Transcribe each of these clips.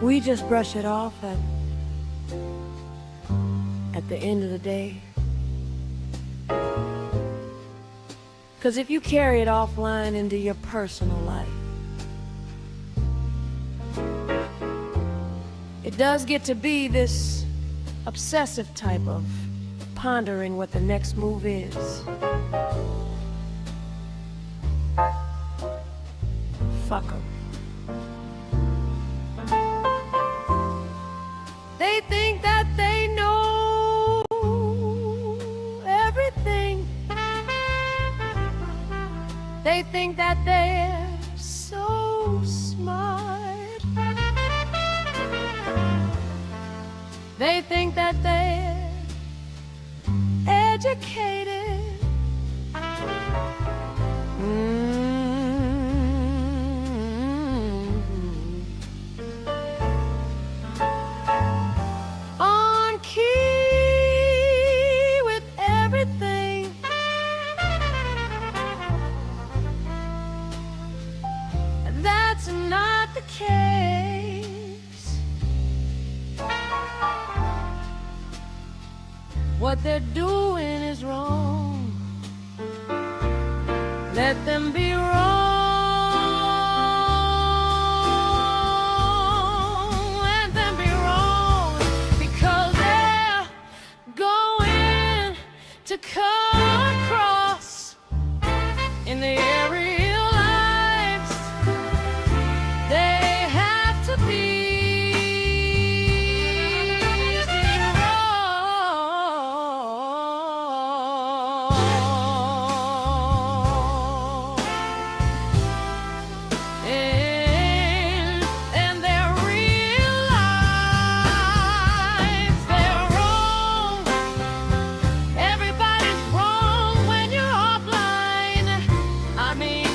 We just brush it off at the end of the day. 'Cause if you carry it offline into your personal life, it does get to be this obsessive type of pondering what the next move is. Fuck 'em. They think that they know everything. They think that they're so smart. They think that they're educated. On key with everything. That's not the case. What they're doing is wrong. Let them be wrong. Let them be wrong, because they're going to come across in their real lives. They have to be wrong. And their real lives, they're wrong. Everybody's wrong when you're offline. I mean,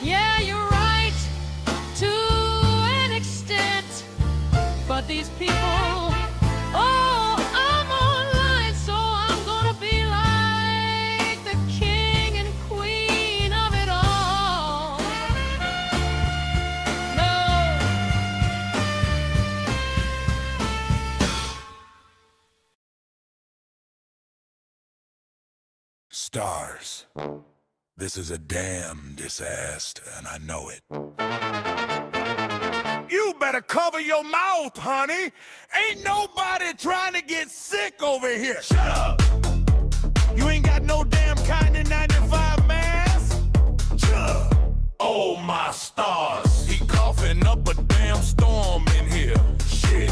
yeah, you're right to an extent, but these people, oh, I'm online, so I'm gonna be like the king and queen of it all. No. Stars. This is a damn disaster, and I know it. You better cover your mouth, honey. Ain't nobody trying to get sick over here. Shut up. You ain't got no damn Kind 95 mask? Oh, my stars. He coughing up a damn storm in here. Shit.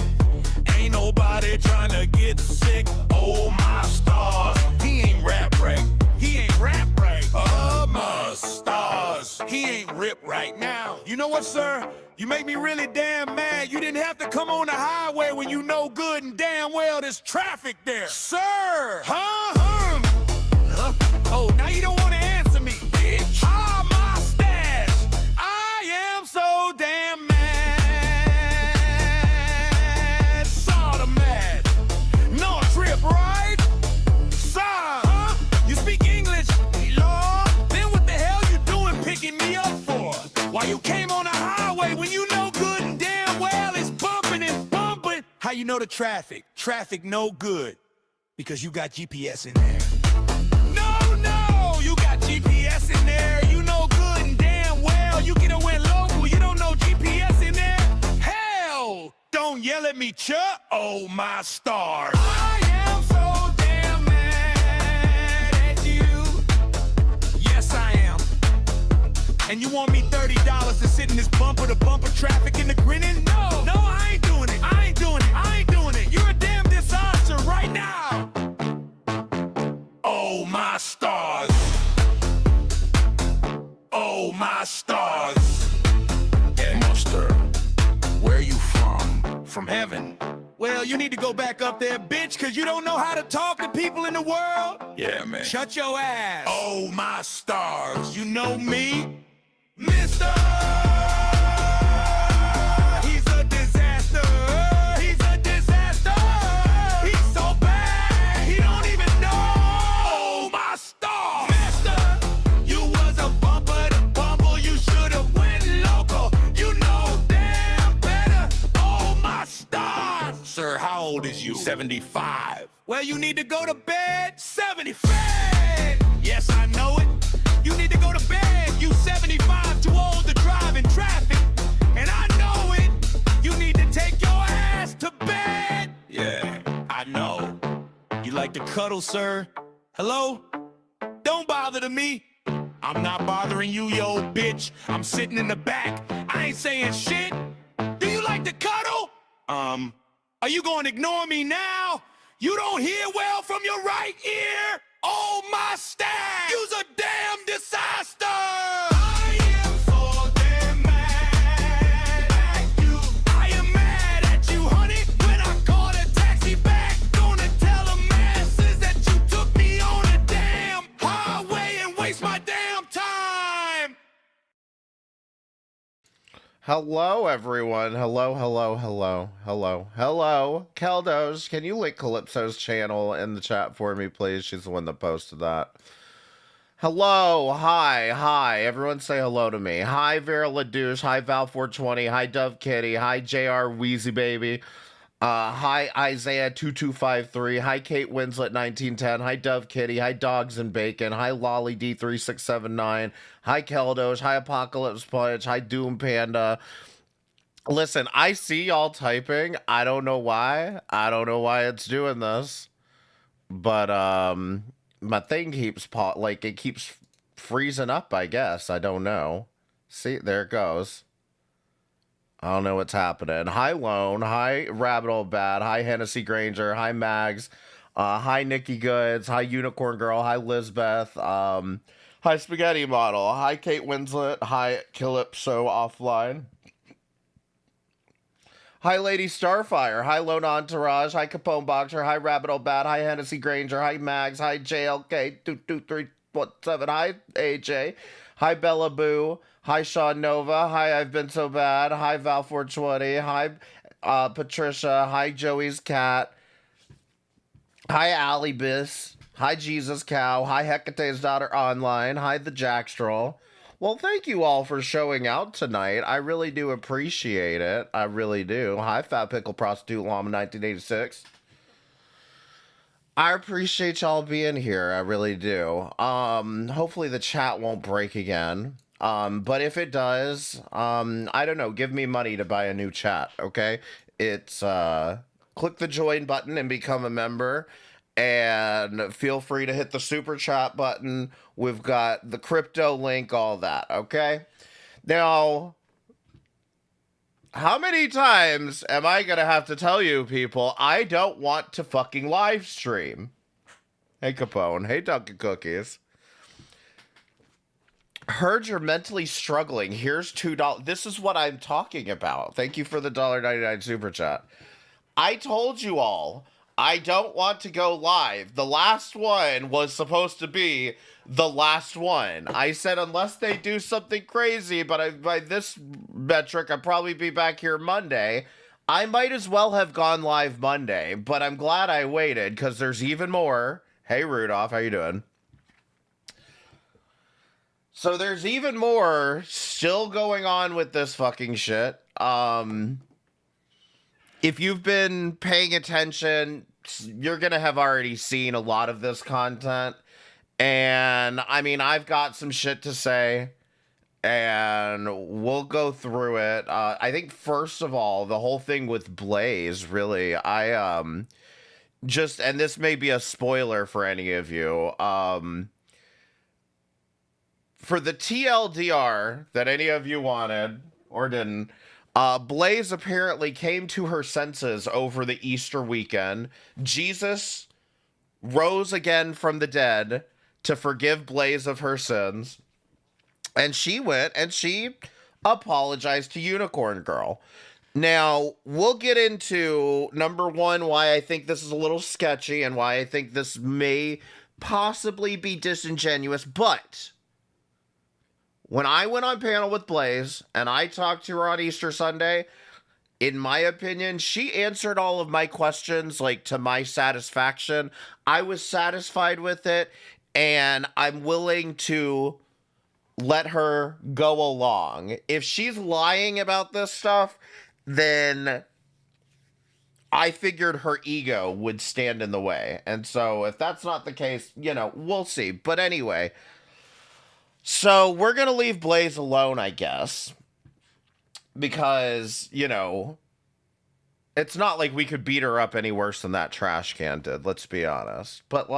Ain't nobody trying to get sick. Oh, my stars. He ain't rap right. He ain't rap right. Oh, my stars. He ain't rip right now. You know what, sir? You make me really damn mad. You didn't have to come on the highway when you know good and damn well there's traffic there. Sir! Huh? Oh, now you don't want to answer me, bitch. Ah, my stash. I am so damn mad. Sorta mad. No trip, right? Sir, huh? You speak English, Lord? Then what the hell you doing picking me up for? Why you came on the highway when you know good and damn well it's bumping and bumping? How you know the traffic? Traffic no good. Because you got GPS in there. No, you got GPS in there. You know good and damn well you get away local. You don't know GPS in there. Hell, don't yell at me, Chuck. Oh, my stars. I am so damn mad at you. Yes, I am. And you want me $30 to sit in this bumper-to-bumper traffic in the grinning? No, I ain't doing it. I ain't doing it. I ain't doing it. You're a damn disaster right now. Oh, my stars. Oh, my stars. Hey, Monster, where you from? From heaven. Well, you need to go back up there, bitch, because you don't know how to talk to people in the world. Yeah, man. Shut your ass. Oh, my stars. You know me? Mister! He's a disaster. He's a disaster. He's so bad. He Sir, how old is you? 75. Well, you need to go to bed. 75. Yes, I know it. You need to go to bed. You 75, too old to drive in traffic. And I know it. You need to take your ass to bed. Yeah, I know. You like to cuddle, sir? Hello? Don't bother to me. I'm not bothering you, yo bitch. I'm sitting in the back. I ain't saying shit. Do you like to cuddle? Are you gonna ignore me now? You don't hear well from your right ear? Oh, my staff! You's a damn disaster! I am so damn mad at you. I am mad at you, honey. When I called a taxi back, gonna tell the masses that you took me on a damn highway and waste my damn time! Hello, everyone. Hello. Keldos, can you link Calypso's channel in the chat for me, please? She's the one that posted that. Hello, hi. Everyone say hello to me. Hi, Vera LaDouche. Hi, Val420. Hi, Dove Kitty. Hi, JR Wheezy Baby. Hi, Isaiah2253. Hi, Kate Winslet 1910. Hi, Dove Kitty. Hi, Dogs and Bacon. Hi, Lolly D3679. Hi, Keldos. Hi, Apocalypse Punch. Hi, Doom Panda. Listen, I see y'all typing. I don't know why. I don't know why it's doing this. But, my thing keeps, it keeps freezing up, I guess. I don't know. See, there it goes. I don't know what's happening. Hi, Lone. Hi, Rabbit Old Bad. Hi, Hennessy Granger. Hi, Mags. Hi, Nikki Goods. Hi, Unicorn Girl. Hi, Lizbeth. Hi, Spaghetti Model. Hi, Kate Winslet. Hi, Calypso Offline. Hi, Lady Starfire. Hi, Lone Entourage. Hi, Capone Boxer. Hi, Rabbit Old Bad. Hi, Hennessy Granger. Hi, Mags. Hi, JLK22317. Hi, AJ. Hi, Bella Boo. Hi, Sean Nova. Hi, I've Been So Bad. Hi, Val420. Hi, Patricia. Hi, Joey's Cat. Hi, Allie Biss. Hi, Jesus Cow. Hi, Hecate's Daughter Online. Hi, the Jackstraw. Well, thank you all for showing out tonight. I really do appreciate it. I really do. Hi, Fat Pickle Prostitute Llama 1986. I appreciate y'all being here. I really do. Hopefully the chat won't break again. But if it does, I don't know, give me money to buy a new chat, okay? It's, click the join button and become a member. And feel free to hit the super chat button. We've got the crypto link, all that, okay? Now, how many times am I gonna have to tell you people I don't want to fucking live stream? Hey, Capone. Hey, Dunkin' Cookies. Heard you're mentally struggling. Here's $2. This is what I'm talking about. Thank you for the $1.99 super chat. I told you all, I don't want to go live. The last one was supposed to be the last one. I said unless they do something crazy, but by this metric, I'll probably be back here Monday. I might as well have gone live Monday, but I'm glad I waited because there's even more. Hey, Rudolph, how you doing? So there's even more still going on with this fucking shit. If you've been paying attention, you're going to have already seen a lot of this content. And, I mean, I've got some shit to say, and we'll go through it. I think, first of all, the whole thing with Blaze, really, and this may be a spoiler for any of you, for the TLDR that any of you wanted, or didn't, Blaze apparently came to her senses over the Easter weekend. Jesus rose again from the dead to forgive Blaze of her sins. And she went and she apologized to Unicorn Girl. Now, we'll get into, number one, why I think this is a little sketchy and why I think this may possibly be disingenuous, but when I went on panel with Blaze and I talked to her on Easter Sunday, in my opinion, she answered all of my questions, like, to my satisfaction. I was satisfied with it, and I'm willing to let her go along. If she's lying about this stuff, then I figured her ego would stand in the way. And so if that's not the case, we'll see. But anyway, so we're going to leave Blaze alone, I guess. Because, it's not like we could beat her up any worse than that trash can did, let's be honest. But,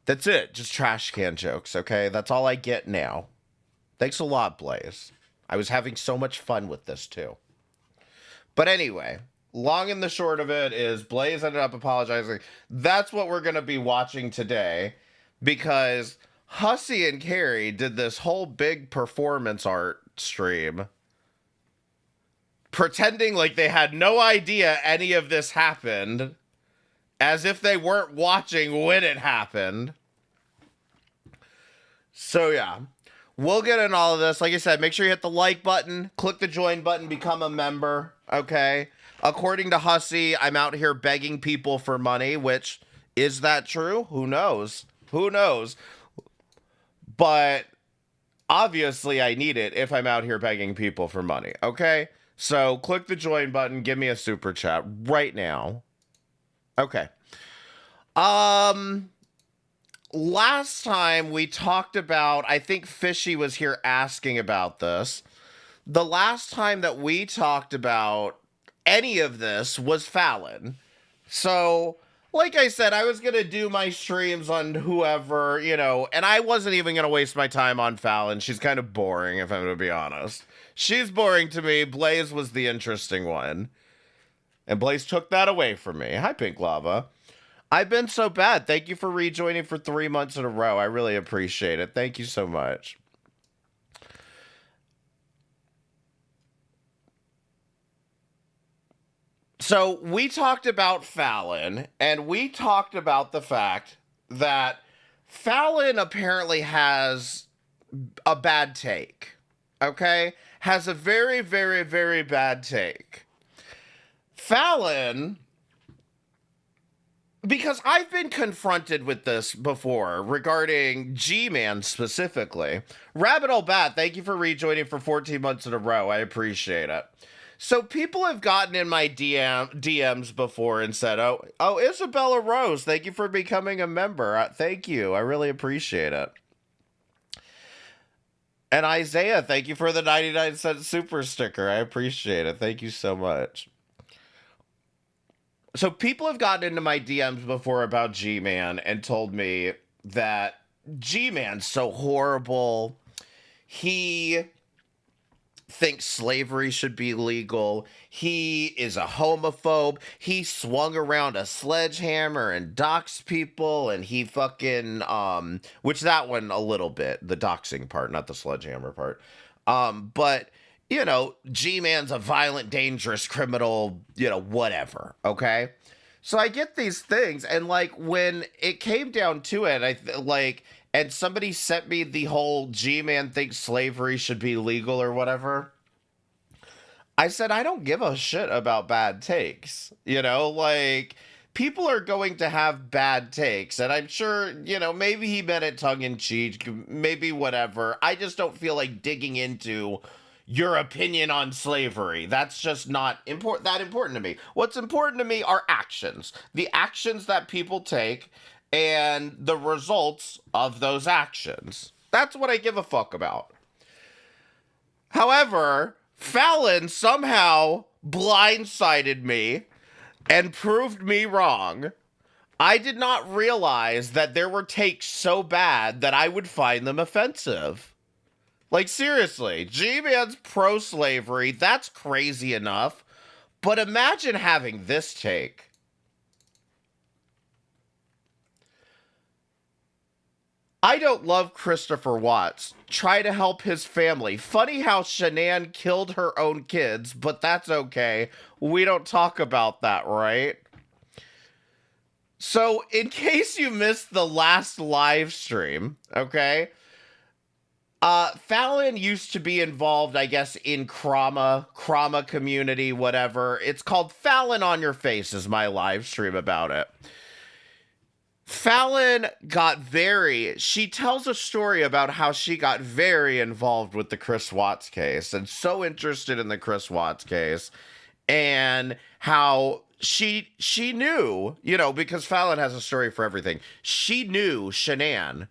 that's it. Just trash can jokes, okay? That's all I get now. Thanks a lot, Blaze. I was having so much fun with this, too. But anyway, long and the short of it is Blaze ended up apologizing. That's what we're going to be watching today. Because Hussey and Carrie did this whole big performance art stream, pretending like they had no idea any of this happened, as if they weren't watching when it happened. So yeah, we'll get in all of this. Like I said, make sure you hit the like button, click the join button, become a member, okay? According to Hussey, I'm out here begging people for money, which, is that true? Who knows? Who knows? But obviously I need it if I'm out here begging people for money, okay? So click the join button, give me a super chat right now. Okay. Last time we talked about, I think Fishy was here asking about this. The last time that we talked about any of this was Fallon. So, like I said, I was going to do my streams on whoever, and I wasn't even going to waste my time on Fallon. She's kind of boring, if I'm going to be honest. She's boring to me. Blaze was the interesting one. And Blaze took that away from me. Hi, Pink Lava. I've been so bad. Thank you for rejoining for 3 months in a row. I really appreciate it. Thank you so much. So we talked about Fallon, and we talked about the fact that Fallon apparently has a bad take. Okay? Has a very, very, very bad take. Fallon, because I've been confronted with this before regarding G-Man specifically. Rabbit Hole Bat, thank you for rejoining for 14 months in a row. I appreciate it. So people have gotten in my DMs before and said, oh, Isabella Rose, thank you for becoming a member. Thank you. I really appreciate it. And Isaiah, thank you for the 99-cent super sticker. I appreciate it. Thank you so much. So people have gotten into my DMs before about G-Man and told me that G-Man's so horrible. He thinks slavery should be legal. He is a homophobe. He swung around a sledgehammer and doxed people, and he fucking, which that one a little bit, the doxing part, not the sledgehammer part. But, G-Man's a violent, dangerous criminal, whatever, okay? So I get these things, and, when it came down to it, and somebody sent me the whole G-Man thinks slavery should be legal or whatever. I said, I don't give a shit about bad takes. People are going to have bad takes. And I'm sure, maybe he meant it tongue in cheek, maybe whatever. I just don't feel like digging into your opinion on slavery. That's just not that important to me. What's important to me are actions. The actions that people take and the results of those actions. That's what I give a fuck about. However, Fallon somehow blindsided me and proved me wrong. I did not realize that there were takes so bad that I would find them offensive. Seriously, G-Man's pro-slavery, that's crazy enough. But imagine having this take. I don't love Christopher Watts. Try to help his family. Funny how Shanann killed her own kids, but that's okay. We don't talk about that, right? So, in case you missed the last live stream, okay? Fallon used to be involved, I guess, in Krama community, whatever. It's called Fallon on Your Face is my live stream about it. Fallon she tells a story about how she got very involved with the Chris Watts case and so interested in the Chris Watts case and how she knew, you know, because Fallon has a story for everything. She knew Shanann.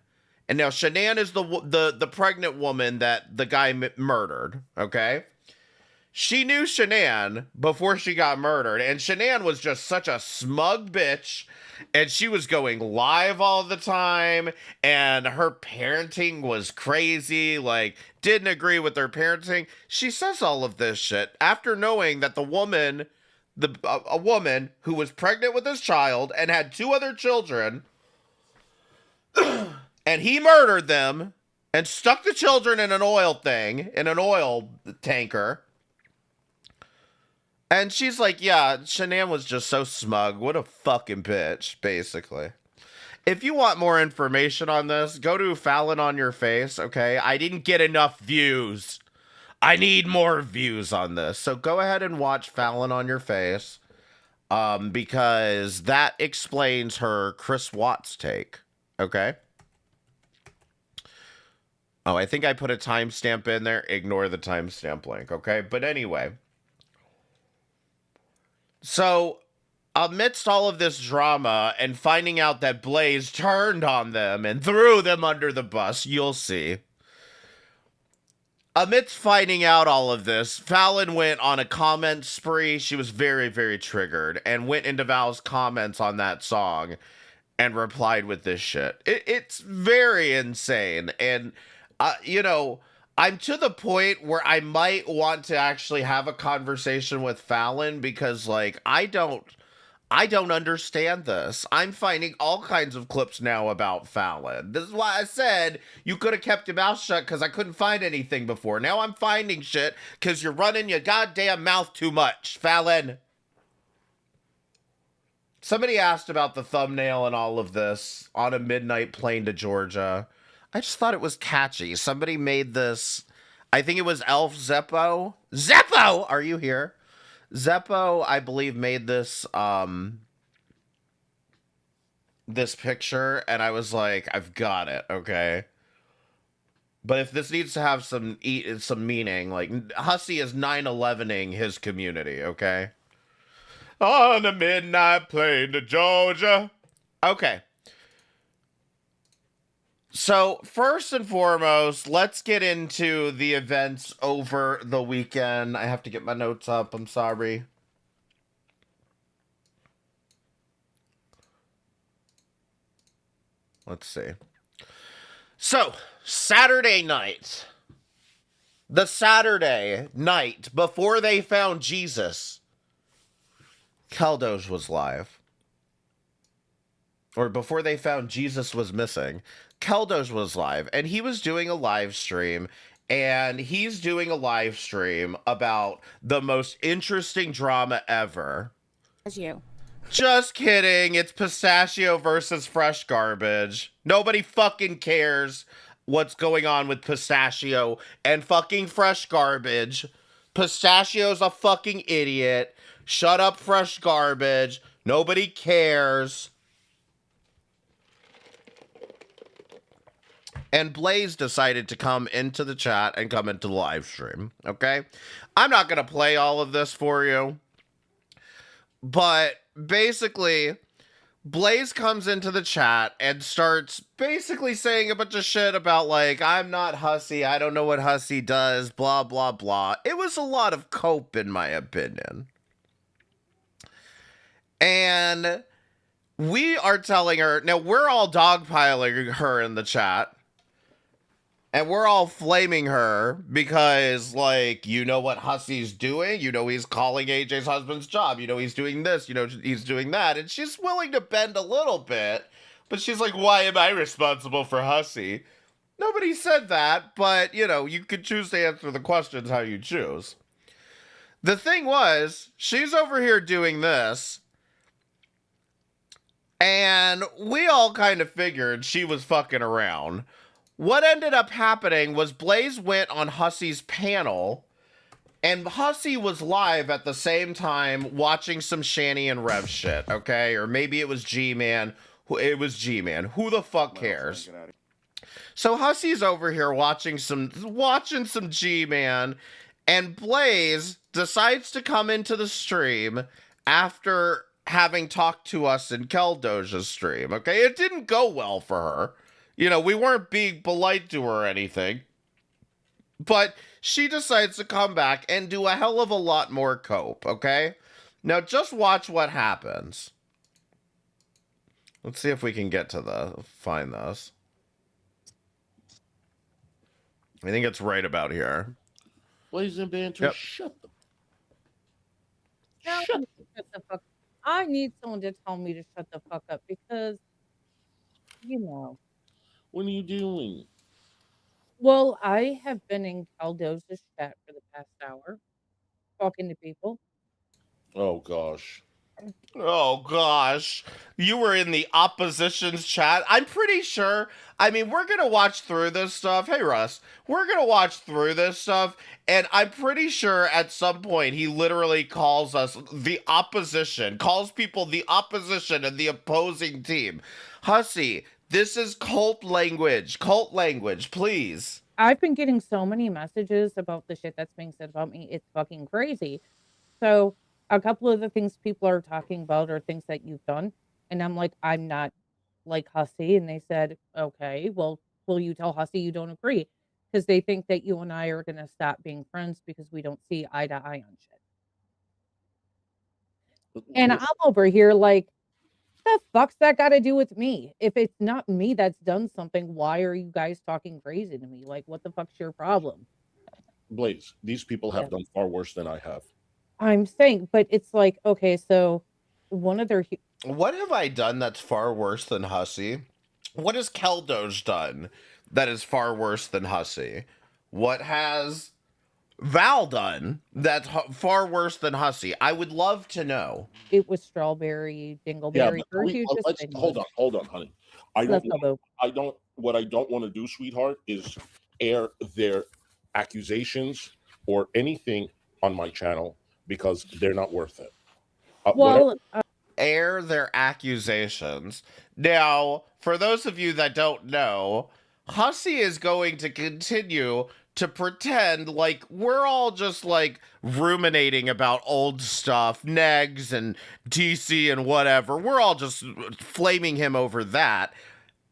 And now Shanann is the pregnant woman that the guy murdered, okay? She knew Shanann before she got murdered, and Shanann was just such a smug bitch, and she was going live all the time, and her parenting was crazy, like, didn't agree with their parenting. She says all of this shit after knowing that the woman, a woman who was pregnant with his child and had 2 other children, and he murdered them and stuck the children in an oil tanker. And she's like, yeah, Shanann was just so smug. What a fucking bitch, basically. If you want more information on this, go to Fallon on Your Face, okay? I didn't get enough views. I need more views on this. So go ahead and watch Fallon on Your Face, because that explains her Chris Watts take, okay? Oh, I think I put a timestamp in there. Ignore the timestamp link, okay? But anyway. So, amidst all of this drama and finding out that Blaze turned on them and threw them under the bus, you'll see. Amidst finding out all of this, Fallon went on a comment spree. She was very, very triggered and went into Val's comments on that song and replied with this shit. It's very insane. And, you know, I'm to the point where I might want to actually have a conversation with Fallon because, like, I don't understand this. I'm finding all kinds of clips now about Fallon. This is why I said you could have kept your mouth shut because I couldn't find anything before. Now I'm finding shit because you're running your goddamn mouth too much, Fallon. Somebody asked about the thumbnail and all of this on a midnight plane to Georgia. I just thought it was catchy. Somebody made this, I think it was Elf Zeppo. Zeppo, are you here? Zeppo, I believe, made this this picture, and I was like, I've got it, okay? But if this needs to have some meaning, like, Hussey is 9/11ing his community, okay? On a midnight plane to Georgia. Okay. So, first and foremost, let's get into the events over the weekend. I have to get my notes up. I'm sorry. Let's see. So, Saturday night. The Saturday night before they found Jesus, Keldosh was live. Or before they found Jesus was missing, Keldosh was live, and he was doing a live stream, and he's doing a live stream about the most interesting drama ever. As you. Just kidding. It's pistachio versus fresh garbage. Nobody fucking cares what's going on with pistachio and fucking fresh garbage. Pistachio's a fucking idiot. Shut up, fresh garbage. Nobody cares. And Blaze decided to come into the chat and come into the live stream, okay? I'm not going to play all of this for you. But basically, Blaze comes into the chat and starts basically saying a bunch of shit about, like, I'm not Hussey, I don't know what Hussey does, blah, blah, blah. It was a lot of cope, in my opinion. And we are telling her, now we're all dogpiling her in the chat. And we're all flaming her because, like, you know what Hussey's doing? You know he's calling AJ's husband's job. You know he's doing this. You know he's doing that. And she's willing to bend a little bit. But she's like, why am I responsible for Hussey? Nobody said that. But, you know, you could choose to answer the questions how you choose. The thing was, she's over here doing this. And we all kind of figured she was fucking around. What ended up happening was Blaze went on Hussey's panel, and Hussey was live at the same time watching some Shanny and Rev shit, okay? Or maybe it was G-Man. It was G-Man. Who the fuck cares? So Hussey's over here watching some G-Man, and Blaze decides to come into the stream after having talked to us in Keldoja's stream. Okay, it didn't go well for her. You know, we weren't being polite to her or anything. But she decides to come back and do a hell of a lot more cope, okay? Now just watch what happens. Let's see if we can get to find this. I think it's right about here. Blaze and Banter, Yep. shut the Now shut. shut the fuck. I need someone to tell me to shut the fuck up because, you know. What are you doing? Well, I have been in Caldosa's chat for the past hour, talking to people. Oh gosh. Oh gosh, you were in the opposition's chat. I'm pretty sure. I mean, we're gonna watch through this stuff. Hey Russ, we're gonna watch through this stuff, and I'm pretty sure at some point he literally calls us the opposition, calls people the opposition and the opposing team. Hussy, this is cult language. Cult language, please. I've been getting so many messages about the shit that's being said about me. It's fucking crazy. So a couple of the things people are talking about are things that you've done. And I'm like, I'm not like Hussy. And they said, okay, well, will you tell Hussy you don't agree? Because they think that you and I are going to stop being friends because we don't see eye to eye on shit. And I'm over here like, the fuck's that got to do with me? If it's not me that's done something, why are you guys talking crazy to me? Like, what the fuck's your problem? Blaze, these people have Yeah. done far worse than I have. I'm saying, but it's like, okay, so one of their What have I done that's far worse than Hussy? What has Keldoj done that is far worse than Hussy? What has Val done that's far worse than Hussy? I would love to know. it was strawberry, dingleberry. Yeah, but Heard you just let's say hold on, honey. What I don't want to do, sweetheart, is air their accusations or anything on my channel because they're not worth it. Well, Air their accusations. Now, for those of you that don't know, Hussy is going to continue to pretend like we're all just like ruminating about old stuff, negs and DC and whatever. We're all just flaming him over that.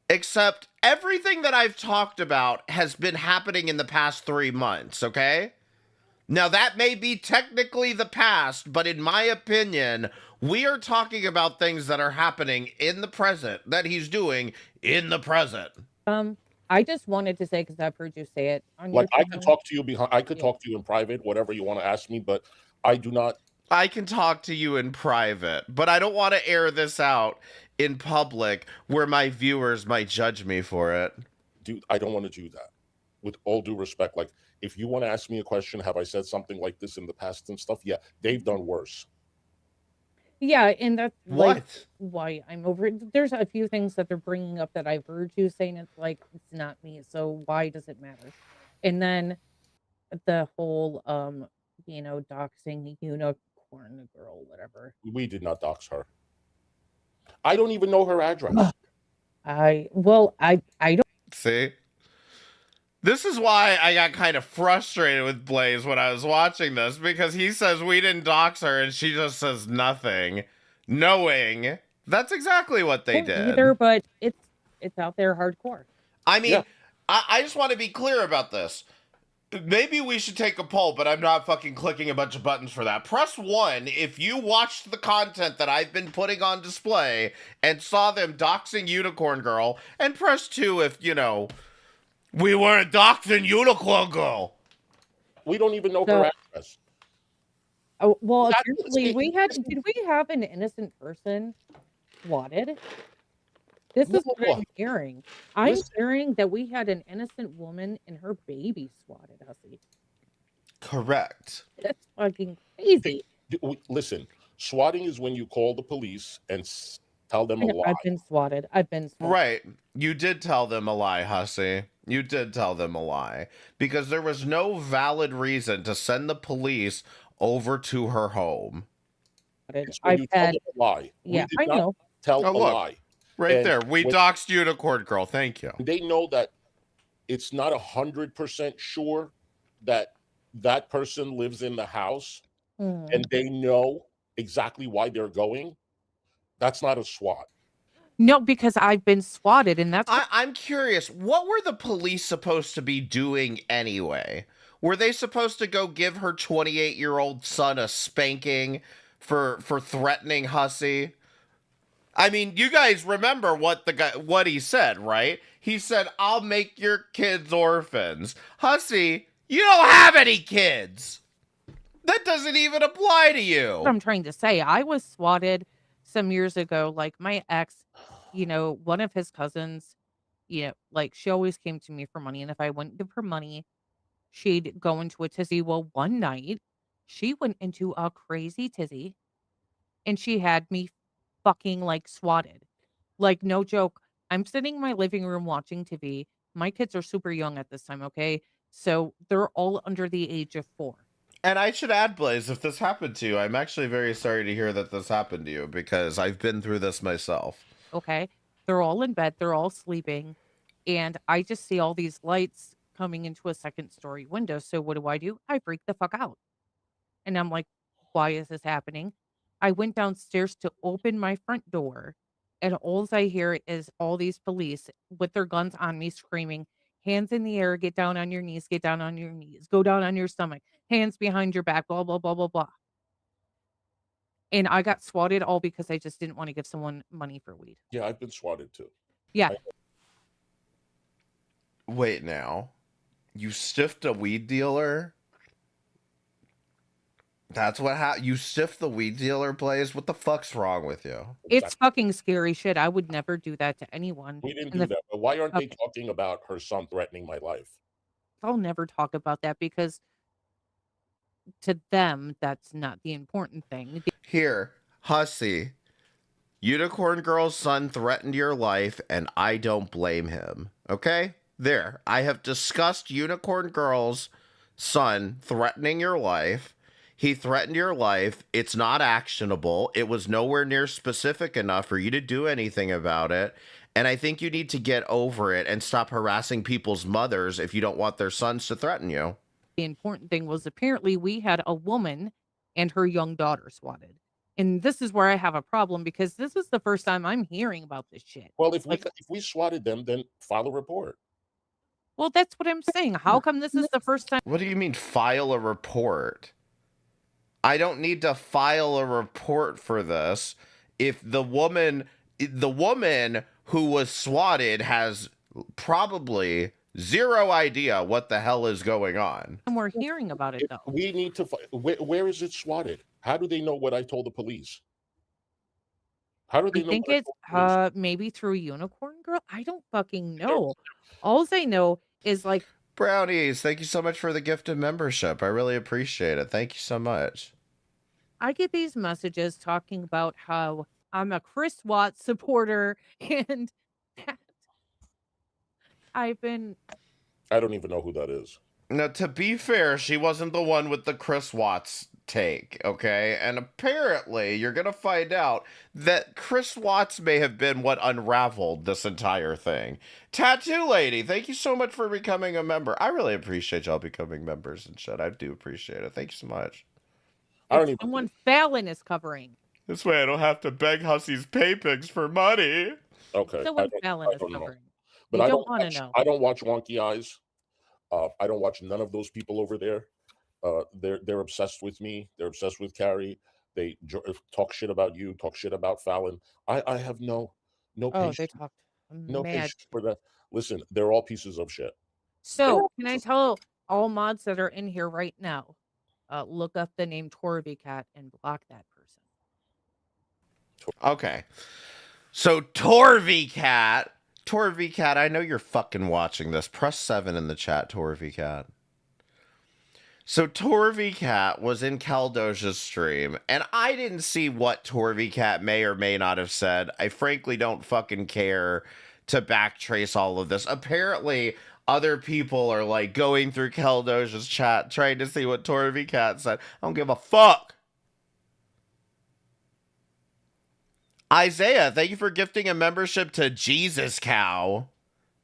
Except everything that I've talked about has been happening in the past 3 months, okay? Now, that may be technically the past, but in my opinion, we are talking about things that are happening in the present, that he's doing in the present. I just wanted to say, because I've heard you say it on Like, your I could talk to you behind, I could talk to you in private, whatever you want to ask me, but I do not. I can talk to you in private, but I don't want to air this out in public where my viewers might judge me for it. Dude, I don't want to do that. With all due respect, like, if you want to ask me a question, have I said something like this in the past and stuff? Yeah, they've done worse. Yeah, and that's What? like why I'm over it. There's a few things that they're bringing up that I've heard you saying. It's like, it's not me, so why does it matter? And then the whole, doxing unicorn girl, whatever. We did not dox her. I don't even know her address. I don't. See? This is why I got kind of frustrated with Blaze when I was watching this, because he says we didn't dox her and she just says nothing, knowing that's exactly what they did. Either, but it's out there hardcore. I mean, Yeah. I just want to be clear about this. Maybe we should take a poll, but I'm not fucking clicking a bunch of buttons for that. Press 1 if you watched the content that I've been putting on display and saw them doxing Unicorn Girl, and press 2 if, we weren't doxing Unicorn Girl. We don't even know So- her address. Oh, well, That- apparently did we have an innocent person swatted? This is what I'm hearing. I'm Listen. hearing that we had an innocent woman and her baby swatted, Hussy. Correct. That's fucking crazy. Listen, swatting is when you call the police and tell them a lie. I've been swatted. Right. You did tell them a lie, Hussy. You did tell them a lie. Because there was no valid reason to send the police over to her home. It's when you tell them a lie. Yeah, we did I not know. tell Oh, a look. lie. Right And there. We what- doxed Unicorn Girl. Thank you. They know that it's not 100% sure that that person lives in the house, Hmm. and they know exactly why they're going, that's not a SWAT. No, because I've been swatted, and that's I'm curious, what were the police supposed to be doing anyway? Were they supposed to go give her 28-year-old son a spanking for threatening Hussey? I mean, you guys remember what he said, right? He said, "I'll make your kids orphans." Hussey, you don't have any kids. That doesn't even apply to you. what I'm trying to say. I was swatted some years ago. Like my ex, one of his cousins, like she always came to me for money. And if I wouldn't give her money, she'd go into a tizzy. Well, one night she went into a crazy tizzy and she had me fucking like swatted. Like, no joke. I'm sitting in my living room watching TV. My kids are super young at this time, okay? So they're all under the age of 4. And I should add, Blaze, if this happened to you, I'm actually very sorry to hear that this happened to you because I've been through this myself. Okay. They're all in bed, they're all sleeping. And I just see all these lights coming into a second story window. So what do? I freak the fuck out. And I'm like, why is this happening? I went downstairs to open my front door, and all I hear is all these police with their guns on me screaming, hands in the air, get down on your knees, get down on your knees, go down on your stomach, hands behind your back, blah, blah, blah, blah, blah. And I got swatted all because I just didn't want to give someone money for weed. Yeah, I've been swatted too. Yeah. Wait now. You stiffed a weed dealer? That's what you stiffed the weed dealer, Blaze? What the fuck's wrong with you? It's fucking scary shit. I would never do that to anyone. We didn't do that. But why aren't they talking about her son threatening my life? I'll never talk about that because to them, that's not the important thing. Here, Hussey. Unicorn Girl's son threatened your life, and I don't blame him. Okay? There. I have discussed Unicorn Girl's son threatening your life. He threatened your life. It's not actionable. It was nowhere near specific enough for you to do anything about it. And I think you need to get over it and stop harassing people's mothers if you don't want their sons to threaten you. The important thing was apparently we had a woman and her young daughter swatted. And this is where I have a problem because this is the first time I'm hearing about this shit. Well, if we swatted them, then file a report. Well, that's what I'm saying. How come this is the first time? What do you mean file a report? I don't need to file a report for this. If the woman who was swatted has probably zero idea what the hell is going on. And we're hearing about it though. We need to where is it swatted? How do they know what I told the police? How do they know? I think it's maybe through Unicorn Girl. I don't fucking know. All I know is like Brownies, thank you so much for the gift of membership. I really appreciate it. Thank you so much. I get these messages talking about how I'm a Chris Watts supporter and that I don't even know who that is. Now, to be fair, she wasn't the one with the Chris Watts take, okay? And apparently, you're going to find out that Chris Watts may have been what unraveled this entire thing. Tattoo Lady, thank you so much for becoming a member. I really appreciate y'all becoming members and shit. I do appreciate it. Thank you so much. Someone Fallon is covering. This way I don't have to beg Hussey's paypigs for money. Okay. Someone Fallon is covering. But I don't want to know. I don't watch Wonky Eyes. I don't watch none of those people over there. They're obsessed with me. They're obsessed with Carrie. They talk shit about you. Talk shit about Fallon. I have no patience. They talked no patience for that. Listen, they're all pieces of shit. So can I tell all mods that are in here right now? Look up the name Torvy Cat and block that person. Okay. So Torvy Cat, I know you're fucking watching this. Press 7 in the chat, Torvy Cat. So Torvy Cat was in Caldoja's stream, and I didn't see what Torvy Cat may or may not have said. I frankly don't fucking care to backtrace all of this. Apparently, other people are like going through Caldoja's chat trying to see what Torvy Cat said. I don't give a fuck. Isaiah, thank you for gifting a membership to Jesus Cow.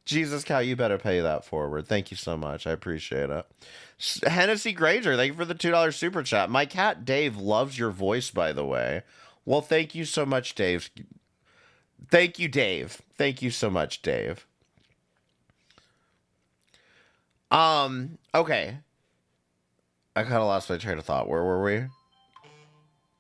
Jesus cow, you better pay that forward. Thank you so much. I appreciate it. Hennessy Granger, thank you for the $2 super chat. My cat Dave loves your voice, by the way. Well, thank you so much, Dave. Thank you, Dave. Thank you so much, Dave. Okay. I kind of lost my train of thought. Where were we?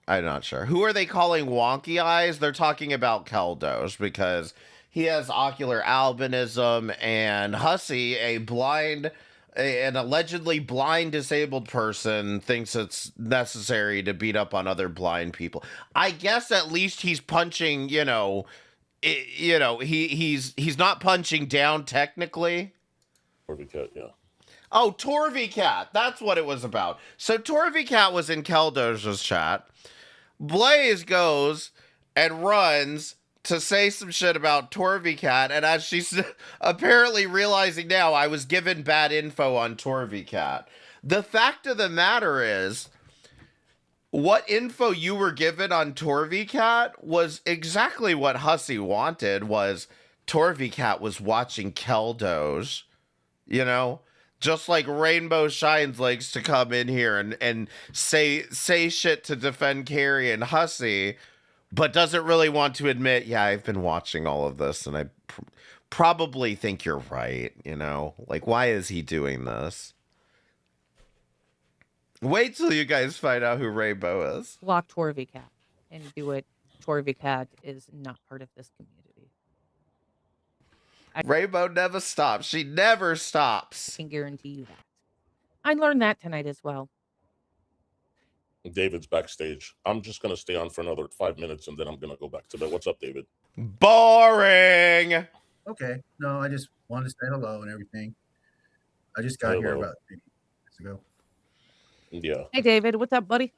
I'm not sure. Who are they calling wonky eyes? They're talking about Keldos because he has ocular albinism, and Hussey, an allegedly blind disabled person, thinks it's necessary to beat up on other blind people. I guess at least he's punching, he's not punching down technically. Cat, yeah. Oh, Torvy Cat. That's what it was about. So Torvy Cat was in Keldoz's chat. Blaze goes and runs to say some shit about Torvy Cat, and as she's apparently realizing now, I was given bad info on Torvy Cat. The fact of the matter is, what info you were given on Torvy Cat was exactly what Hussey wanted, was Torvy Cat was watching Keldos, just like Rainbow Shines likes to come in here and say shit to defend Carrie and Hussey, but doesn't really want to admit, yeah, I've been watching all of this, and I probably think you're right, Like, why is he doing this? Wait till you guys find out who Rainbow is. Block Torvy Cat and do it. Torvy Cat is not part of this community. Rainbow never stops. She never stops. I can guarantee you that. I learned that tonight as well. David's backstage. I'm just going to stay on for another 5 minutes, and then I'm going to go back to bed. What's up, David? Boring. Okay. No, I just wanted to say hello and everything. I just got here about 3 minutes ago. Yeah. Hey, David. What's up, buddy?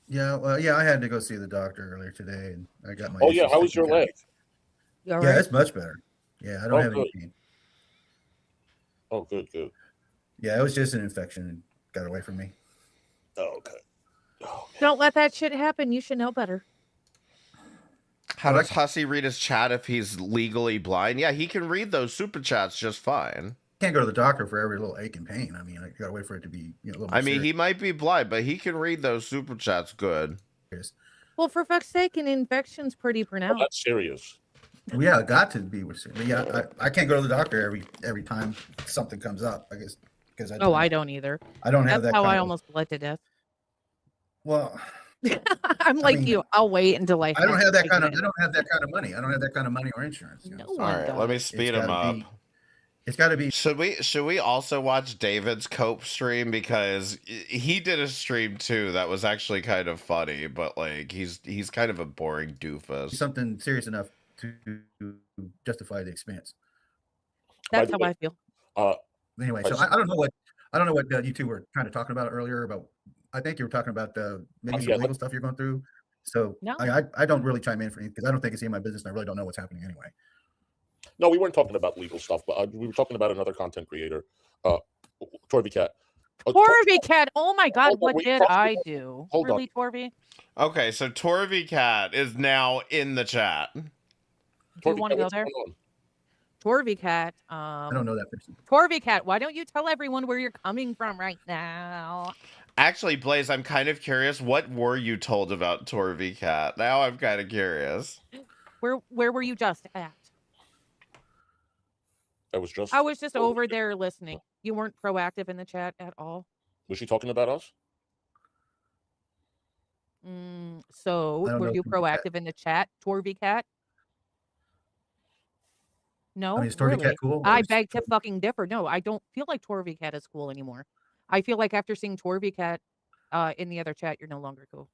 Yeah. Well, yeah, I had to go see the doctor earlier today, and I got my. Oh, yeah. How was your leg? Yeah, right? It's much better. Yeah, I don't have any pain. Oh, good. Yeah, it was just an infection and got away from me. Oh, okay. Oh, don't let that shit happen. You should know better. How does Hussey read his chat if he's legally blind? Yeah, he can read those super chats just fine. Can't go to the doctor for every little ache and pain. I mean, I gotta wait for it to be a little. He might be blind, but he can read those super chats good. Well, for fuck's sake, an infection's pretty pronounced. Oh, that's serious. Well, yeah, it got to be with serious. Yeah, I can't go to the doctor every time something comes up. I guess because I don't either. I don't have that. That's how I almost bled to death. Well, I'm like you. I'll wait until I don't have that kind of. I don't have that kind of money. I don't have that kind of money or insurance. No, all right, let me speed him up. It's got to be. Should we also watch David's cope stream, because he did a stream too that was actually kind of funny, but like he's kind of a boring doofus. Something serious enough to justify the expense. That's how I feel. Anyway, so I don't know what you two were kind of talking about earlier about. I think you were talking about maybe some legal stuff you're going through. So no. I don't really chime in for anything because I don't think it's in my business and I really don't know what's happening anyway. No, we weren't talking about legal stuff, but we were talking about another content creator, Torvy Cat. Torvy Cat! Oh my God, what did I do? Hold really, on. Torvy? Okay, so Torvy Cat is now in the chat. Do you want to go there? Torvy Cat. I don't know that person. Torvy Cat, why don't you tell everyone where you're coming from right now? Actually, Blaze, I'm kind of curious. What were you told about Torvy Cat? Now I'm kind of curious. Where were you just at? I was just over there listening. You weren't proactive in the chat at all. Was she talking about us? So were you proactive in the chat, Torvy Cat? No, is Torvy Cat cool? I beg to fucking differ. No, I don't feel like Torvy Cat is cool anymore. I feel like after seeing Torvy Cat in the other chat, you're no longer cool.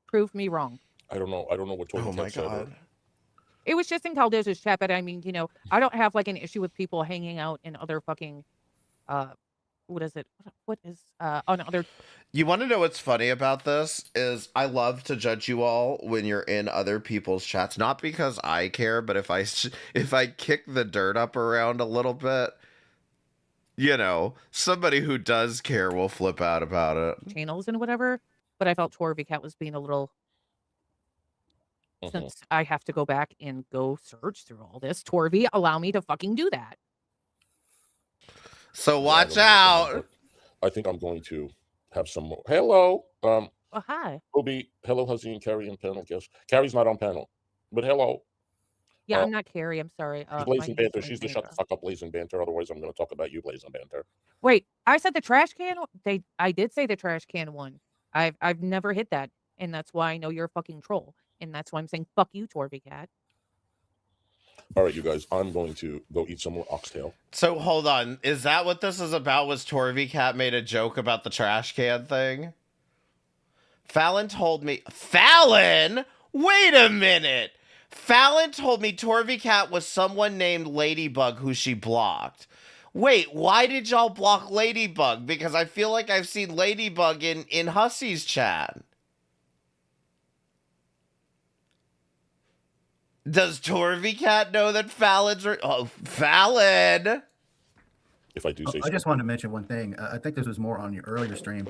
Prove me wrong. I don't know what Torvy Cat said. God. It was just in Caldez's chat, but I mean, I don't have like an issue with people hanging out in other fucking, what is it? What is on other? You want to know what's funny about this is I love to judge you all when you're in other people's chats, not because I care, but if I kick the dirt up around a little bit, somebody who does care will flip out about it. Channels and whatever, but I felt Torvy Cat was being a little since I have to go back and go search through all this. Torvi, allow me to fucking do that. So watch out. I think I'm going to have some more. Hello. Hi. Obi, hello, Huzzy and Carrie and panel guest. Carrie's not on panel, but hello. Yeah, I'm not Carrie. I'm sorry. Blazing Banter. She's the shut the fuck up, Blazing Banter. Otherwise, I'm going to talk about you, Blazing Banter. Wait, I said the trash can. I did say the trash can one. I've never hit that, and that's why I know you're a fucking troll, and that's why I'm saying fuck you, Torby Cat. All right, you guys. I'm going to go eat some more oxtail. So hold on. Is that what this is about? Was Torvy Cat made a joke about the trash can thing? Fallon told me. Fallon? Wait a minute. Fallon told me Torvy Cat was someone named Ladybug who she blocked. Wait, why did y'all block Ladybug? Because I feel like I've seen Ladybug in Hussy's chat. Does Torvy Cat know that Fallon's... Oh, Fallon! If I do say so. I just wanted to mention one thing. I think this was more on your earlier stream.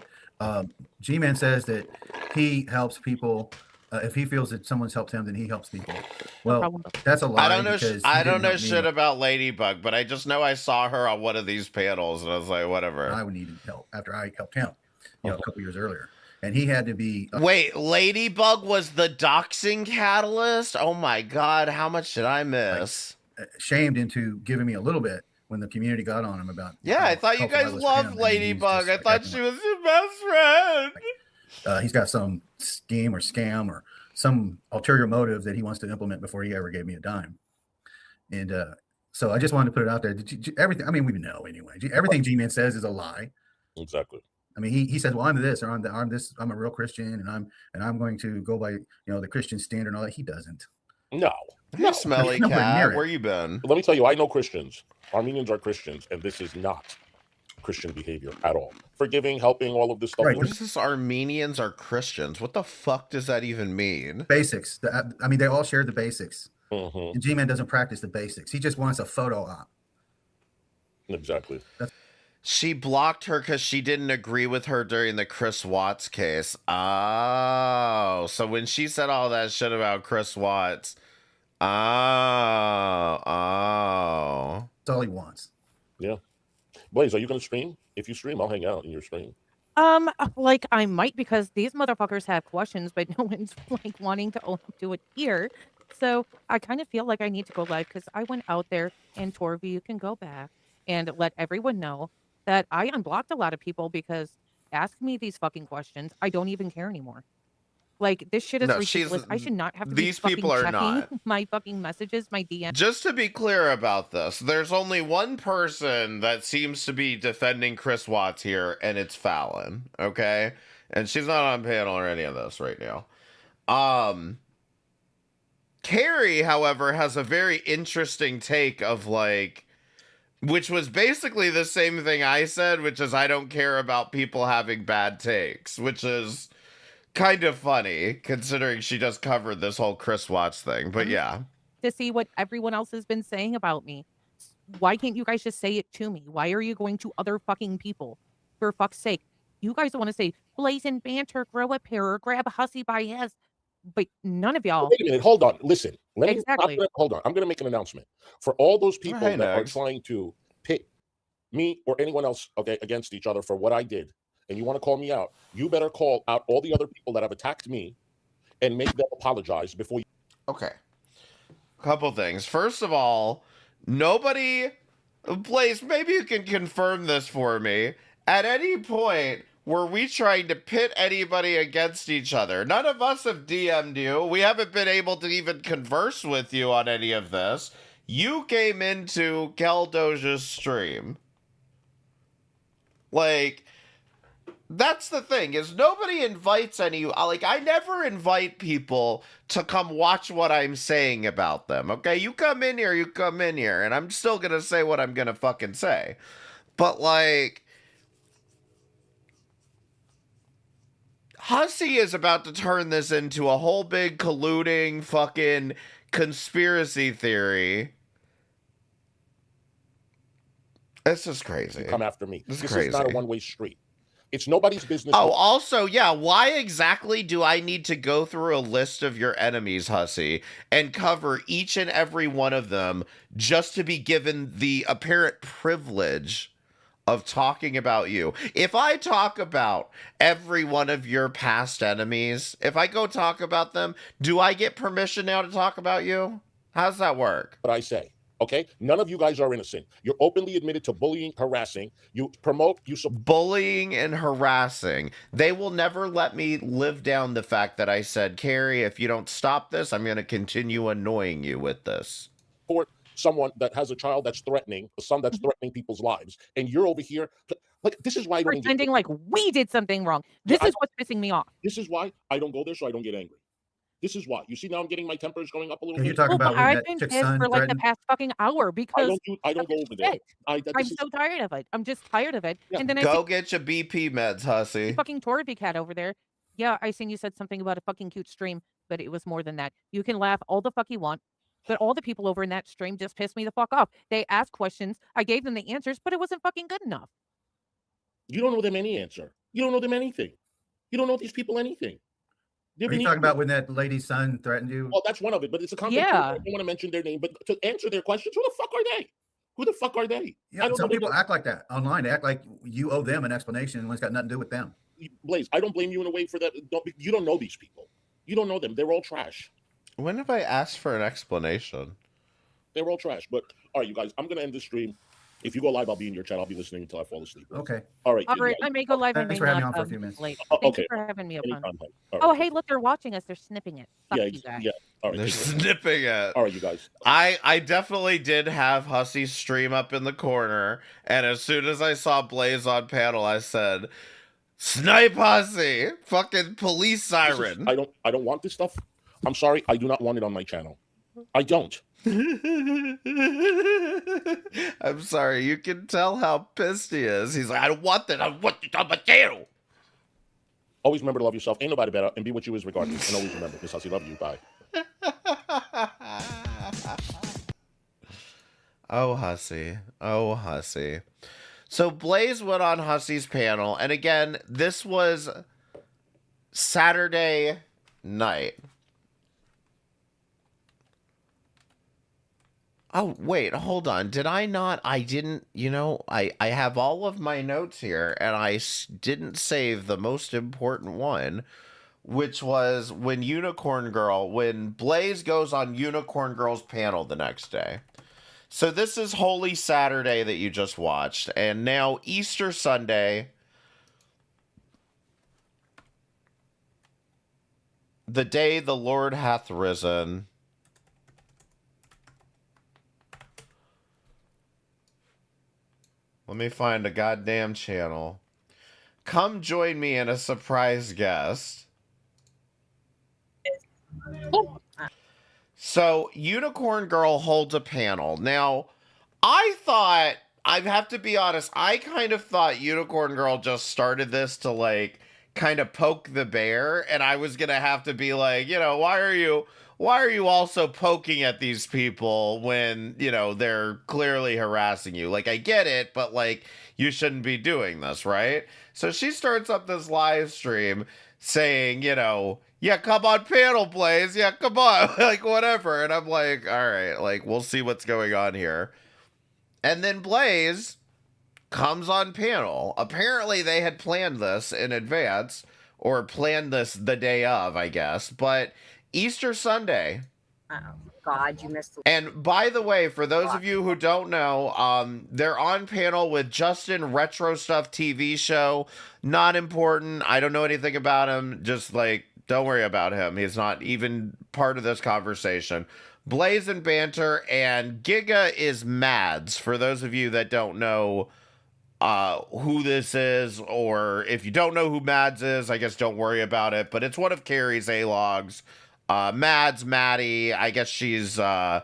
G-Man says that he helps people. If he feels that someone's helped him, then he helps people. Well, that's a lie. I don't know shit about Ladybug, but I just know I saw her on one of these panels, and I was like, whatever. I would need help after I helped him, a couple years earlier. And he had to be... Wait, Ladybug was the doxing catalyst? Oh my God, how much did I miss? Shamed into giving me a little bit when the community got on him about... Yeah, I thought you guys loved Ladybug. I thought she was your best friend. He's got some scheme or scam or some ulterior motive that he wants to implement before he ever gave me a dime. And so I just wanted to put it out there. Everything, I mean, we know anyway. Everything G-Man says is a lie. Exactly. I mean, he says, "Well, I'm this, or I'm this. I'm a real Christian, and I'm going to go by the Christian standard and all that." He doesn't. No. Hey, smelly cat, where you been? Let me tell you, I know Christians. Armenians are Christians, and this is not Christian behavior at all. Forgiving, helping, all of this stuff. Right. What is this? Armenians are Christians. What the fuck does that even mean? Basics. I mean, they all share the basics. And G-Man doesn't practice the basics. He just wants a photo op. Exactly. She blocked her because she didn't agree with her during the Chris Watts case. Oh, so when she said all that shit about Chris Watts, oh. That's all he wants. Yeah. Blaze, are you going to stream? If you stream, I'll hang out in your stream. Like I might, because these motherfuckers have questions, but no one's like wanting to own up to it here. So I kind of feel like I need to go live because I went out there, and Torvi, you can go back and let everyone know that I unblocked a lot of people because ask me these fucking questions. I don't even care anymore. Like, this shit is ridiculous. I should not have to these be people are checking not. my fucking messages, my DMs. Just to be clear about this, there's only one person that seems to be defending Chris Watts here, and it's Fallon, okay? And she's not on panel or any of this right now. Carrie, however, has a very interesting take of, like, which was basically the same thing I said, which is I don't care about people having bad takes, which is kind of funny considering she just covered this whole Chris Watts thing. But yeah. To see what everyone else has been saying about me. Why can't you guys just say it to me? Why are you going to other fucking people? For fuck's sake. You guys want to say, Blazing Banter, grow a pair, or grab a hussy by his. But none of y'all. Wait a minute, hold on. Listen. Exactly. Hold on. I'm going to make an announcement. For all those people that are trying to pit me or anyone else against each other for what I did, and you want to call me out, you better call out all the other people that have attacked me and make them apologize before you. Okay. Couple things. First of all, nobody... Blaze, maybe you can confirm this for me. At any point, were we trying to pit anybody against each other? None of us have DM'd you. We haven't been able to even converse with you on any of this. You came into Keldoja's stream. Like, that's the thing, is nobody invites any... Like, I never invite people to come watch what I'm saying about them, okay? You come in here, and I'm still gonna say what I'm gonna fucking say. But, like... Hussy is about to turn this into a whole big colluding fucking conspiracy theory. This is crazy. Come after me. This is not a one-way street. It's nobody's business. Oh, also, yeah, why exactly do I need to go through a list of your enemies, Hussy, and cover each and every one of them just to be given the apparent privilege of talking about you? If I talk about every one of your past enemies, if I go talk about them, do I get permission now to talk about you? How's that work? But I say, okay, none of you guys are innocent. You're openly admitted to bullying, harassing. You promote, you support bullying and harassing. They will never let me live down the fact that I said, Carrie, if you don't stop this, I'm going to continue annoying you with this. Someone that has a child that's threatening, a son that's threatening people's lives, and you're over here. Like, this is why I don't pretending like we did something wrong. This is what's pissing me off. This is why I don't go there, so I don't get angry. This is why. You see, now I'm getting my temper is going up a little bit. You're talking about I've been pissed for like the past fucking hour because I don't go over there. I'm so tired of it. I'm just tired of it. Yeah. And then go get your BP meds, Hussy. Fucking Torby cat over there. Yeah, I seen you said something about a fucking cute stream, but it was more than that. You can laugh all the fuck you want, but all the people over in that stream just pissed me the fuck off. They asked questions, I gave them the answers, but it wasn't fucking good enough. You don't know them any answer. You don't know them anything. You don't know these people anything. Are you talking about when that lady's son threatened you? Well, that's one of it, but it's a content. Yeah. I don't want to mention their name, but to answer their questions, who the fuck are they? Who the fuck are they? Yeah, some people act like that online. They act like you owe them an explanation and it's got nothing to do with them. Blaze, I don't blame you in a way for that. You don't know these people. You don't know them. They're all trash. When have I asked for an explanation? They're all trash. But all right, you guys, I'm going to end the stream. If you go live, I'll be in your chat. I'll be listening until I fall asleep. Okay. All right. All right. I may go live. Thanks for having me on for a few minutes. Late. Okay. Thank you for having me on. Right. Oh, hey, look, they're watching us. They're snipping it. Fuck yeah, you guys. Yeah. All right. They're snipping it. All right, you guys. I definitely did have Hussy's stream up in the corner, and as soon as I saw Blaze on panel, I said, "Snipe Hussy! Fucking police siren!" I don't want this stuff. I'm sorry. I do not want it on my channel. I don't. I'm sorry. You can tell how pissed he is. He's like, I don't want that. I want it on my channel. Always remember to love yourself. Ain't nobody better. And be what you is regardless. And always remember, Miss Hussy, love you. Bye. Oh, Hussy. Oh, Hussy. So Blaze went on Hussy's panel. And again, this was Saturday night. Oh, wait, hold on. Did I not? I didn't, I have all of my notes here, and I didn't save the most important one, which was when Blaze goes on Unicorn Girl's panel the next day. So this is Holy Saturday that you just watched, and now Easter Sunday, the day the Lord hath risen. Let me find a goddamn channel. Come join me in a surprise guest. So, Unicorn Girl holds a panel. Now, I have to be honest, I kind of thought Unicorn Girl just started this to, kind of poke the bear, and I was gonna have to be like, why are you also poking at these people when, they're clearly harassing you? I get it, but, you shouldn't be doing this, right? So she starts up this live stream saying, yeah, come on panel, Blaze. Yeah, come on. Whatever. And I'm like, all right, we'll see what's going on here. And then Blaze comes on panel. Apparently they had planned this in advance, or planned this the day of, I guess, but Easter Sunday. Oh, God, you missed. And by the way, for those of you who don't know, they're on panel with Justin, Retro Stuff TV show. Not important. I don't know anything about him. Just don't worry about him. He's not even part of this conversation. Blaze and Banter, and Giga is Mads. For those of you that don't know who this is, or if you don't know who Mads is, I guess don't worry about it. But it's one of Carrie's A-logs. Maddie, I guess she's the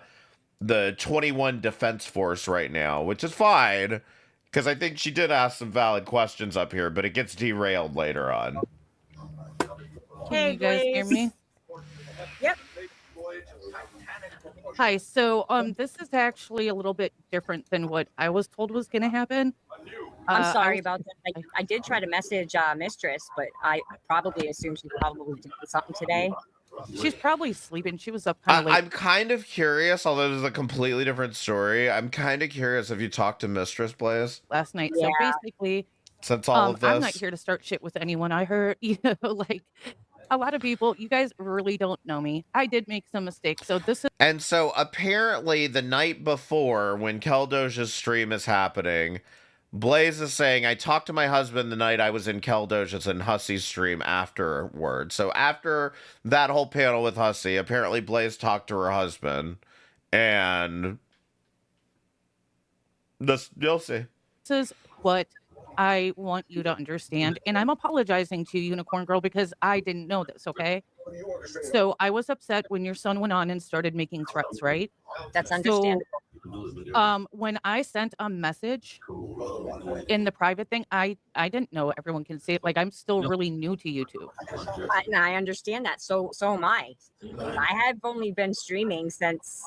21 Defense Force right now, which is fine, because I think she did ask some valid questions up here, but it gets derailed later on. Can you guys hear me? Yep. Hi. So, this is actually a little bit different than what I was told was going to happen. I'm I sorry was, about that. I- I did try to message Mistress, but I probably assume she's probably doing something today. she's probably sleeping. She was up kind of late I'm kind of curious, although this is a completely different story. I'm kind of curious if you talked to Mistress Blaze last night. Yeah. So basically, since all of I'm not this. here to start shit with anyone. I heard, like a lot of people, you guys really don't know me. I did make some mistakes. So this is And so apparently the night before, when Keldoja's stream is happening, Blaze is saying, I talked to my husband the night I was in Keldoja's and Hussey's stream afterward. So after that whole panel with Hussey, apparently Blaze talked to her husband. And this, you'll see. this is what I want you to understand. And I'm apologizing to Unicorn Girl because I didn't know this, okay? So I was upset when your son went on and started making threats, right? That's understandable. So, when I sent a message in the private thing, I didn't know everyone can see it. Like, I'm still really new to YouTube. And I understand that. So am I. I have only been streaming since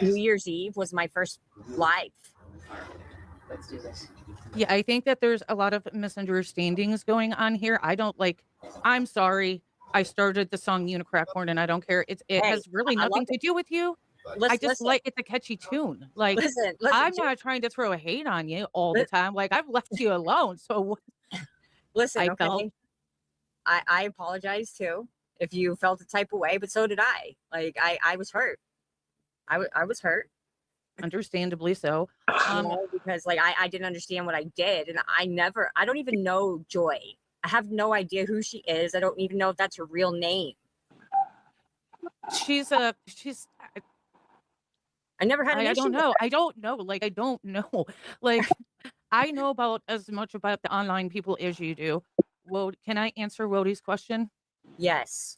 New Year's Eve was my first live. Yeah, I think that there's a lot of misunderstandings going on here. I'm sorry. I started the song Unicracorn and I don't care. It Hey, has really I love nothing to it. do with you. I just like it's a catchy tune. Like listen, I'm Jim, not trying to throw a hate on you all the time. Like I've left you alone. So listen, I okay. felt I apologize too if you felt the type of way, but so did I. Like I was hurt. I was hurt. understandably so. Because like I didn't understand what I did, and I don't even know Joy. I have no idea who she is. I don't even know if that's her real name. She's I never had an issue. I don't know. I don't know. Like I don't know. Like I know about as much about the online people as you do. Well, can I answer Wodie's question? Yes.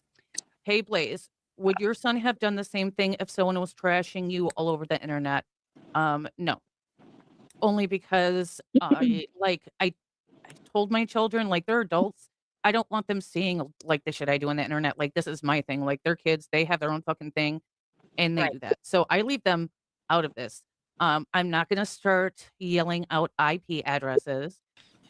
Hey Blaze, would your son have done the same thing if someone was trashing you all over the internet? No. Only because I told my children, like they're adults. I don't want them seeing like the shit I do on the internet. Like this is my thing. Like they're kids, they have their own fucking thing and they do that. So I leave them out of this. I'm not gonna start yelling out IP addresses.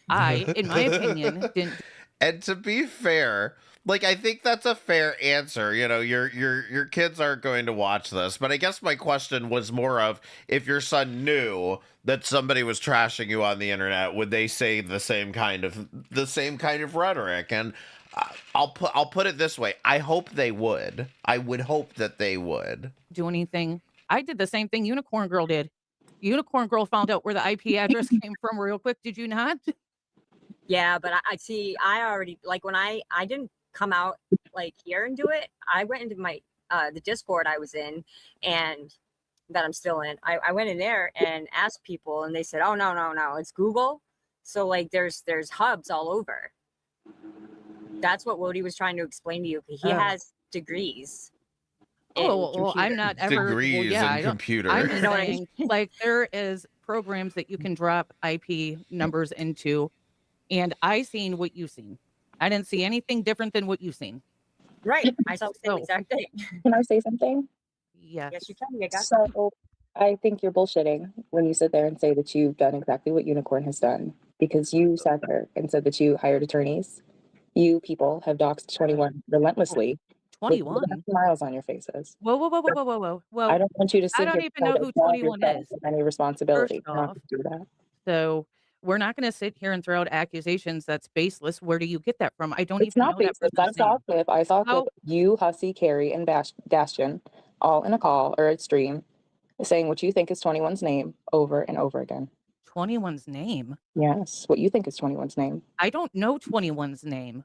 I, in my opinion, didn't. And to be fair, like I think that's a fair answer. You know, your kids aren't going to watch this, but I guess my question was more of if your son knew that somebody was trashing you on the internet, would they say the same kind of rhetoric? And I'll put it this way: I hope they would. I would hope that they would do anything. I did the same thing Unicorn Girl did. Unicorn Girl found out where the IP address came from real quick. Did you not? Yeah, but I see. I already like when I didn't come out like here and do it. I went into my the Discord I was in, and that I'm still in. I went in there and asked people, and they said, "Oh no, it's Google." So like there's hubs all over. That's what Wody was trying to explain to you. He has degrees. Oh, well, I'm not ever degrees in computer. I'm just saying, like there is programs that you can drop IP numbers into, and I seen what you seen. I didn't see anything different than what you seen. Right. I saw the same exact thing. Can I say something? Yes. Yes, you can. So I think you're bullshitting when you sit there and say that you've done exactly what Unicorn has done, because you sat there and said that you hired attorneys. You people have doxed 21 relentlessly. 21 smiles on your faces. Whoa. I don't want you to sit I don't here even know who 21 is. any responsibility. First Not off, to do that. So we're not going to sit here and throw out accusations that's baseless. Where do you get that from? I don't It's even not know that baseless. I person's saw name. a clip. I saw a clip. You, Hussey, Carrie, and Bastion all in a call or a stream saying what you think is 21's name over and over again. 21's name? Yes, what you think is 21's name. I don't know 21's name.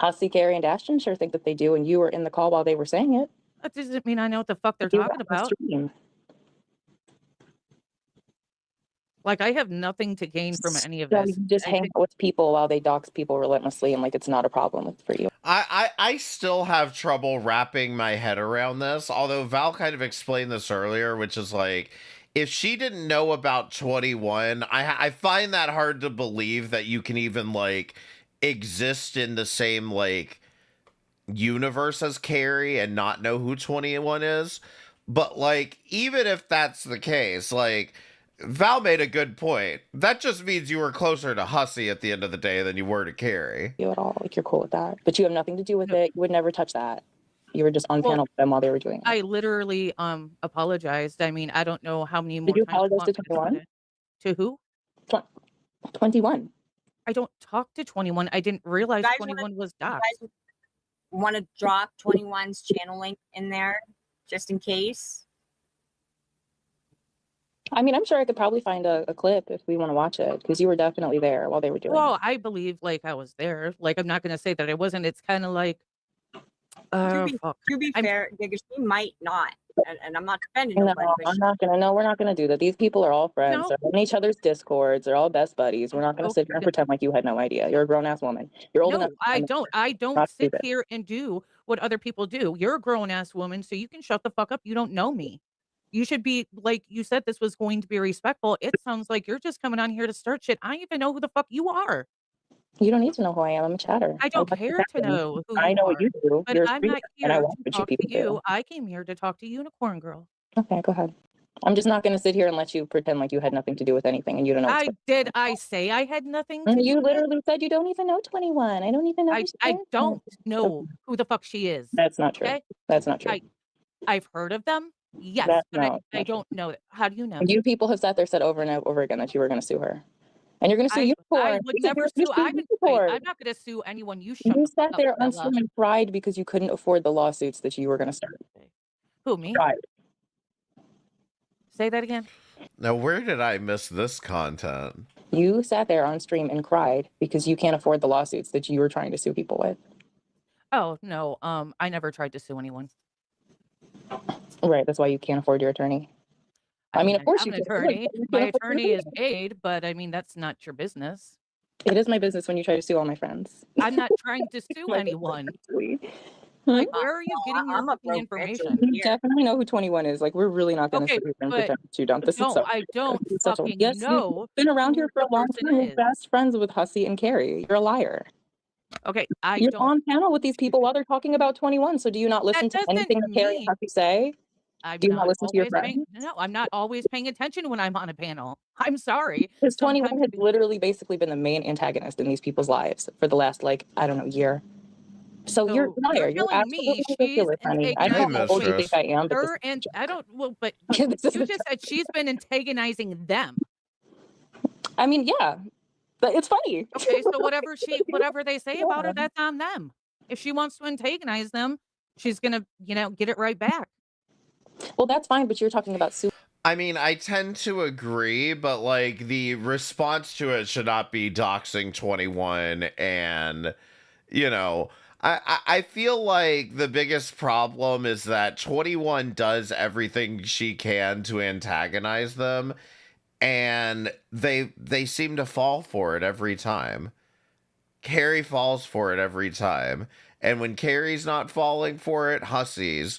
Hussey, Carrie, and Ashton sure think that they do, and you were in the call while they were saying it. That doesn't mean I know what the fuck they're talking about. Like, I have nothing to gain from any of this. You just hang out with people while they dox people relentlessly, and like it's not a problem for you. I still have trouble wrapping my head around this, although Val kind of explained this earlier, which is like, if she didn't know about 21, I find that hard to believe that you can even like exist in the same like universe as Carrie and not know who 21 is. But like, even if that's the case, like, Val made a good point. That just means you were closer to Hussy at the end of the day than you were to Carrie. You at all? Like, you're cool with that, but you have nothing to do with it. You would never touch that. You were just on panel with them while they were doing it. I literally apologized. I mean, I don't know how many more Did you times apologize to 21? To who? 21. I don't talk to 21. I didn't realize 21 was doxed. You guys want to drop 21's channel link in there just in case? I mean, I'm sure I could probably find a clip if we want to watch it, because you were definitely there while they were doing it. Well, I believe like I was there. Like, I'm not going to say that I wasn't. It's kind of like, to be fair, Giga, she might not. And I'm not defending nobody. No, we're not gonna do that. These people are all friends. No. They're in each other's discords. They're all best buddies. We're not gonna sit here and pretend like you had no idea. You're a grown-ass woman. You're old enough. I don't sit here and do what other people do. You're a grown-ass woman, so you can shut the fuck up. You don't know me. You should be, like you said, this was going to be respectful. It sounds like you're just coming on here to start shit. I don't even know who the fuck you are. You don't need to know who I am. I'm a chatter. I don't care to know who you are. I know what you do. But I'm not here to talk to you. I came here to talk to Unicorn Girl. Okay, go ahead. I'm just not going to sit here and let you pretend like you had nothing to do with anything and you don't know. I say I had nothing to do You literally said you don't even know 21. I don't even know. I don't know who the fuck she is. That's not true. Okay? That's not true. I've heard of them. Yes, but I don't know it. How do you know? You people have sat there said over and over again that you were going to sue her. And you're going to sue Unicorn. I would never sue. I'm not going to sue anyone. You sat there on stream and cried because you couldn't afford the lawsuits that you were going to start. Who, me? Cried. Say that again. Now, where did I miss this content? You sat there on stream and cried because you can't afford the lawsuits that you were trying to sue people with. Oh, no. I never tried to sue anyone. Right. That's why you can't afford your attorney. I mean, of course you can. My attorney is paid, but I mean, that's not your business. It is my business when you try to sue all my friends. I'm not trying to sue anyone. Like, where are you getting your information? You definitely know who 21 is. Like, we're really not going to sit here and pretend that you don't. I don't fucking know. You've been around here for a long time. You're best friends with Hussy and Carrie. You're a liar. Okay, you're on panel with these people while they're talking about 21. So do you not listen to anything that Carrie and Hussy say? Do you not listen to your friends? No, I'm not always paying attention when I'm on a panel. I'm sorry. Because 21 has literally basically been the main antagonist in these people's lives for the last, like, I don't know, year. So you're a liar. You're absolutely ridiculous, honey. I don't know what you think I am. And I don't. Well, but you just said she's been antagonizing them. I mean, yeah, but it's funny. Okay, so whatever they say about her, that's on them. If she wants to antagonize them, she's gonna, get it right back. Well, that's fine, but you're talking about sue. I mean, I tend to agree, but like the response to it should not be doxing 21 and, I feel like the biggest problem is that 21 does everything she can to antagonize them, and they seem to fall for it every time. Carrie falls for it every time, and when Carrie's not falling for it, Hussy's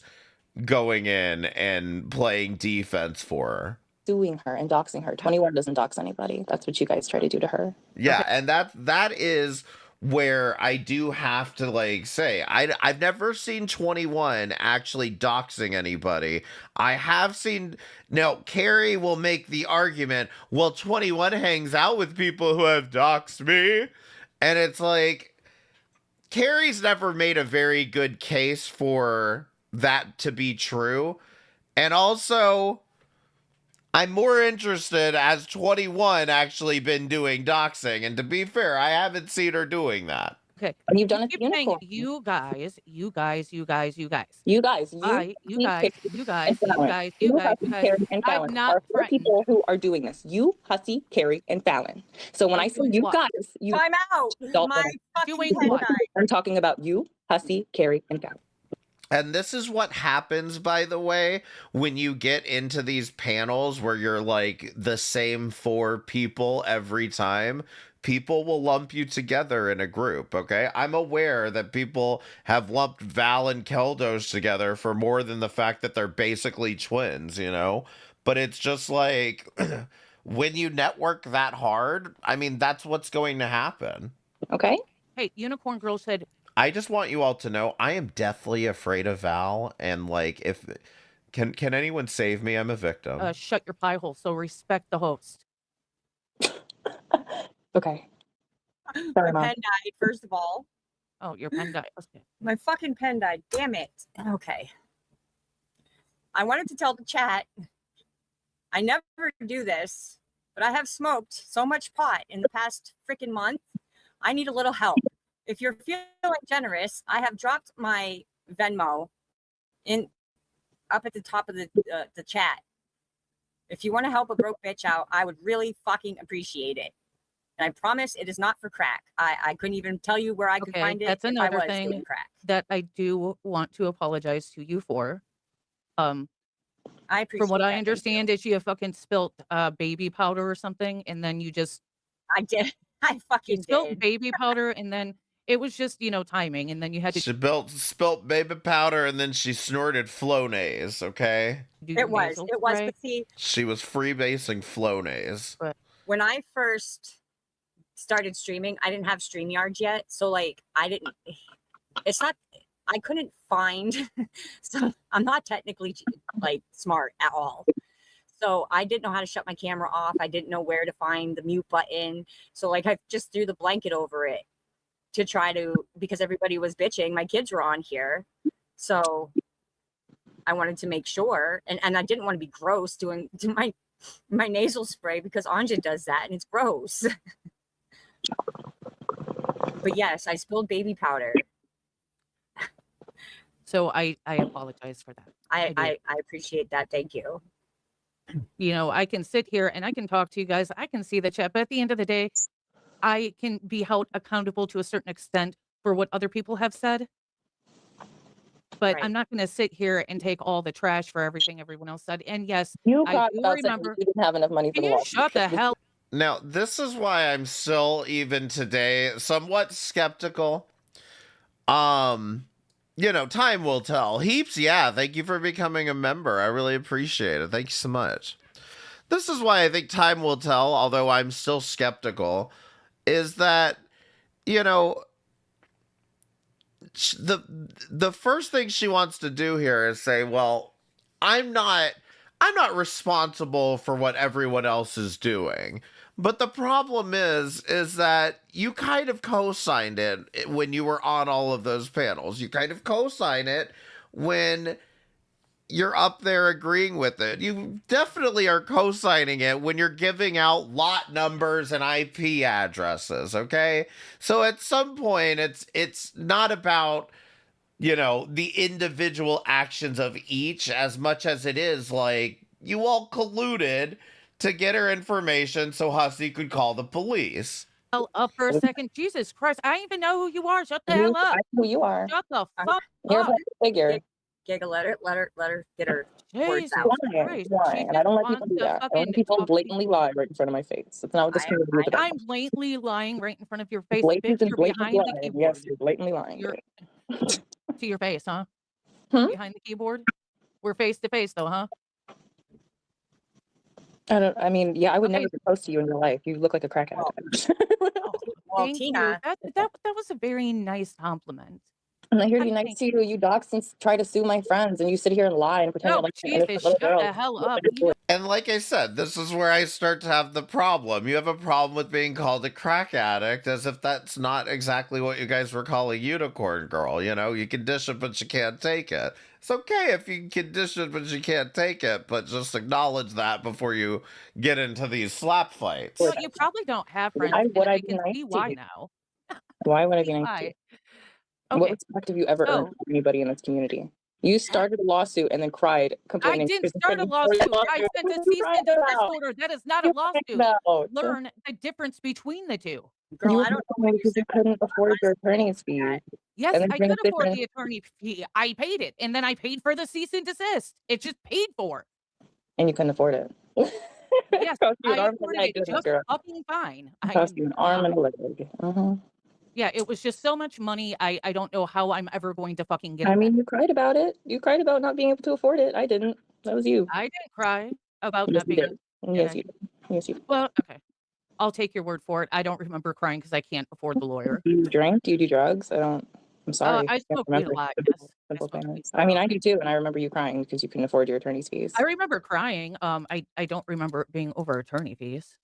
going in and playing defense for her. Suing her and doxing her. 21 doesn't dox anybody. That's what you guys try to do to her. Yeah, and that is where I do have to say I've never seen 21 actually doxing anybody. I have seen Carrie will make the argument, well, 21 hangs out with people who have doxed me. And it's like Carrie's never made a very good case for that to be true. And also, I'm more interested has 21 actually been doing doxing, and to be fair, I haven't seen her doing that. Okay, and you've done it to Unicorn. You guys. I'm not people who are doing this. You, Hussy, Carrie, and Fallon. So when I say you guys, you time out. Doing what? I'm talking about you, Hussy, Carrie, and Fallon. And this is what happens, by the way, when you get into these panels where you're like the same 4 people every time. People will lump you together in a group, okay? I'm aware that people have lumped Val and Keldos together for more than the fact that they're basically twins, But it's just like, when you network that hard, I mean, that's what's going to happen. Okay. Hey, Unicorn Girl said... I just want you all to know I am deathly afraid of Val, and if Can anyone save me? I'm a victim. Shut your pie hole. So respect the host. Okay. My Sorry, Mom. pen died, first of all. Oh, your pen died. Okay. My fucking pen died. Damn it. Okay. I wanted to tell the chat, I never do this, but I have smoked so much pot in the past freaking month. I need a little help. If you're feeling generous, I have dropped my Venmo up at the top of the chat. If you want to help a broke bitch out, I would really fucking appreciate it. And I promise it is not for crack. I couldn't even tell you where I could find it. That's if another I was thing doing crack. that I do want to apologize to you for. I appreciate From what that, I understand is you have fucking spilt baby powder or something, and then you just I did. I fucking spilt did. baby powder, and then it was just, you know, timing, and then you had to She spilt baby powder and then she snorted Flonase, okay? do your nasal spray. But see, she was freebasing Flonase. But when I first started streaming, I didn't have StreamYard yet. So like I couldn't find, so I'm not technically like smart at all. So I didn't know how to shut my camera off. I didn't know where to find the mute button. So like I just threw the blanket over it to try to, because everybody was bitching. My kids were on here. So I wanted to make sure, and I didn't want to be gross doing my nasal spray because Anja does that and it's gross. But yes, I spilled baby powder. So I apologize for that. I appreciate that. Thank you. You know, I can sit here and I can talk to you guys. I can see the chat, but at the end of the day, I can be held accountable to a certain extent for what other people have said. But Right. I'm not going to sit here and take all the trash for everything everyone else said. And yes, You I cried do about saying remember. you didn't have enough money for Can the you wall. shut the hell? Now, this is why I'm still, even today, somewhat skeptical. You know, time will tell. Heaps, yeah, thank you for becoming a member. I really appreciate it. Thank you so much. This is why I think time will tell, although I'm still skeptical, is that, you know, the first thing she wants to do here is say, well, I'm not responsible for what everyone else is doing. But the problem is that you kind of co-signed it when you were on all of those panels. You kind of co-sign it when you're up there agreeing with it. You definitely are co-signing it when you're giving out lot numbers and IP addresses, okay? So at some point, it's not about, you know, the individual actions of each as much as it is like you all colluded to get her information so Hussey could call the police. Up for a second. Jesus Christ. I don't even know who you are. Shut the hell up. I know who you are. Shut the fuck You're a up. public figure. Giga, let her get her words out. Why? And I don't let people do that. I don't let people blatantly lie right in front of my face. That's not what this community is about. I'm blatantly lying right in front of your face. Blatant Bitch, and you're blatant behind the lying. keyboard. Yes, you're blatantly lying. To your face, huh? Behind the keyboard? We're face to face though, huh? I mean, yeah, I would never propose to you in real life. You look like a crack addict. Well, Thank Tina, you. That was a very nice compliment. And I hear you nice to you. You dox and try to sue my friends, and you sit here and lie and pretend you're like an innocent little girl. Shut the hell up. And like I said, this is where I start to have the problem. You have a problem with being called a crack addict, as if that's not exactly what you guys were calling Unicorn Girl. You know, you can dish it, but you can't take it. It's okay if you can dish it, but you can't take it, but just acknowledge that before you get into these slap fights. Well, you probably don't have friends. Why would and I I be can nice see to why you? now. Why would I be nice to you? Okay. What respect have you ever earned from anybody in this community? You started a lawsuit and then cried, complaining. I didn't start a lawsuit. I sent a cease and desist order. That is not a lawsuit. Learn the difference between the two. Girl, I don't know because you couldn't afford your attorney's fee. Yes, I could afford the attorney fee. I paid it, and then I paid for the cease and desist. It's just paid for. And you couldn't afford it. Yes, Cost you an I arm and a afforded leg, it just girl. fucking fine. Cost you an arm and a leg. Yeah, it was just so much money. I don't know how I'm ever going to fucking get it. I mean, you cried about it. You cried about not being able to afford it. I didn't. That was you. I didn't cry about Yes, not you being. did. Yes, you did. Yes, you did. Well, okay. I'll take your word for it. I don't remember crying because I can't afford the lawyer. Do you drink? Do you do drugs? I'm sorry. I smoke weed a lot. Yes. simple things. I mean, I do too, and I remember you crying because you couldn't afford your attorney's fees. I remember crying. I don't remember it being over attorney fees.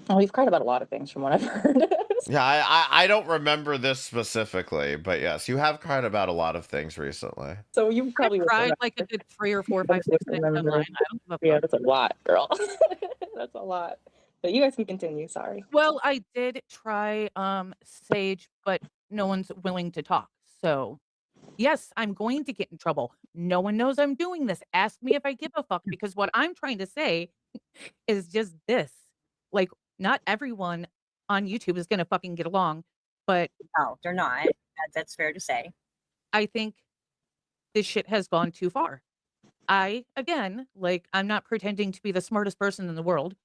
Oh, you've cried about a lot of things from what I've heard. Yeah, I don't remember this specifically, but yes, you have cried about a lot of things recently. So you probably I've cried like a good 3 or 4 or 5, 6 times online. I don't give a Yeah, fuck. that's a lot, girl. That's a lot. But you guys can continue. Sorry. Well, I did try Sage, but no one's willing to talk. So yes, I'm going to get in trouble. No one knows I'm doing this. Ask me if I give a fuck, because what I'm trying to say is just this. Like, not everyone on YouTube is gonna fucking get along, but No, they're not. That's fair to say. I think this shit has gone too far. Again, like, I'm not pretending to be the smartest person in the world.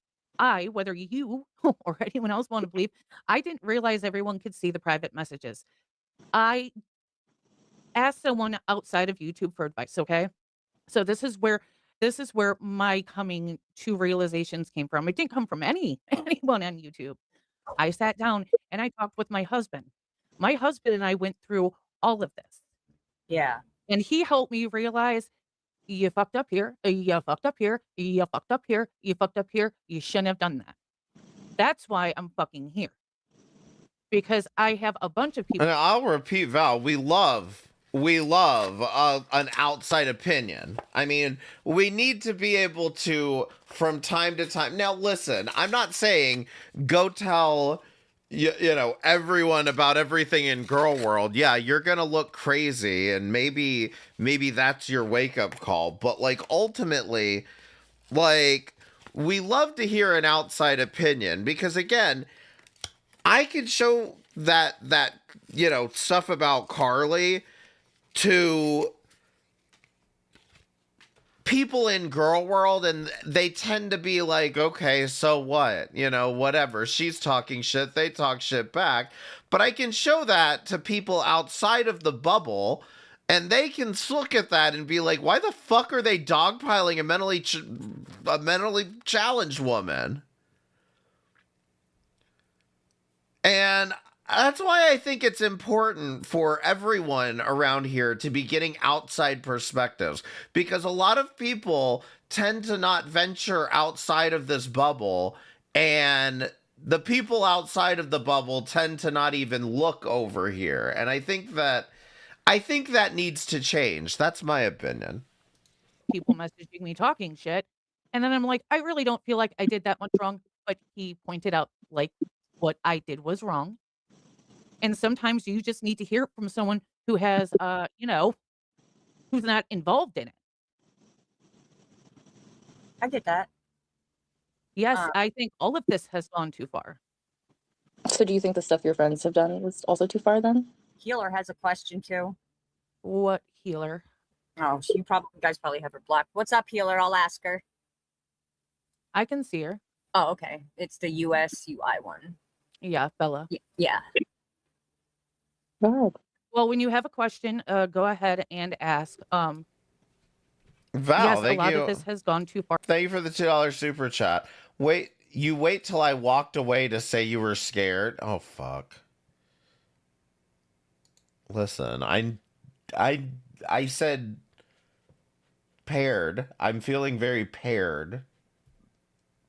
Whether you or anyone else want to believe, I didn't realize everyone could see the private messages. I asked someone outside of YouTube for advice, okay? So this is where my coming to realizations came from. It didn't come from anyone on YouTube. I sat down and I talked with my husband. My husband and I went through all of this. Yeah. And he helped me realize, you fucked up here, you fucked up here, you fucked up here, you fucked up here, you shouldn't have done that. That's why I'm fucking here. Because I have a bunch of people. And I'll repeat, Val, we love an outside opinion. I mean, we need to be able to, from time to time. Now, listen, I'm not saying go tell you know, everyone about everything in girl world. Yeah, you're gonna look crazy, and maybe that's your wake-up call. But like, ultimately, like, we love to hear an outside opinion, because again, I could show that you know, stuff about Carly to people in girl world, and they tend to be like, okay, so what? You know, whatever. She's talking shit, they talk shit back. But I can show that to people outside of the bubble, and they can look at that and be like, why the fuck are they dogpiling a mentally challenged woman? And that's why I think it's important for everyone around here to be getting outside perspectives, because a lot of people tend to not venture outside of this bubble, and the people outside of the bubble tend to not even look over here. And I think that needs to change. That's my opinion. People messaging me talking shit, and then I'm like, I really don't feel like I did that much wrong, but he pointed out, like, what I did was wrong. And sometimes you just need to hear it from someone who has, you know, who's not involved in it. I get that. Yes, I think all of this has gone too far. So do you think the stuff your friends have done was also too far then? Healer has a question too. What healer? Oh, you guys probably have her blocked. What's up, Healer? I'll ask her. I can see her. Oh, okay. It's the USUI one. Yeah, Bella. Yeah. Wow. Well, when you have a question, go ahead and ask. Val, yes, a lot you. of this has gone too far. Thank you for the $2 super chat. Wait till I walked away to say you were scared. Oh fuck. Listen, I said paired. I'm feeling very paired,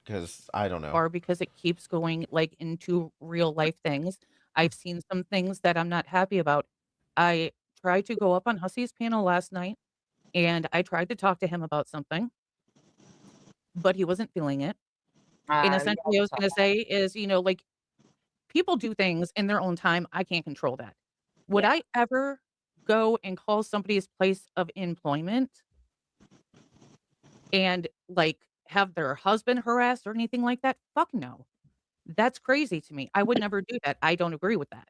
because I don't know. Or because it keeps going like into real life things. I've seen some things that I'm not happy about. I tried to go up on Hussy's panel last night, and I tried to talk to him about something, but he wasn't feeling it. And essentially, I was going to say is, you know, like, people do things in their own time. I can't control that. Would I ever go and call somebody's place of employment and like have their husband harassed or anything like that? Fuck no. That's crazy to me. I would never do that. I don't agree with that.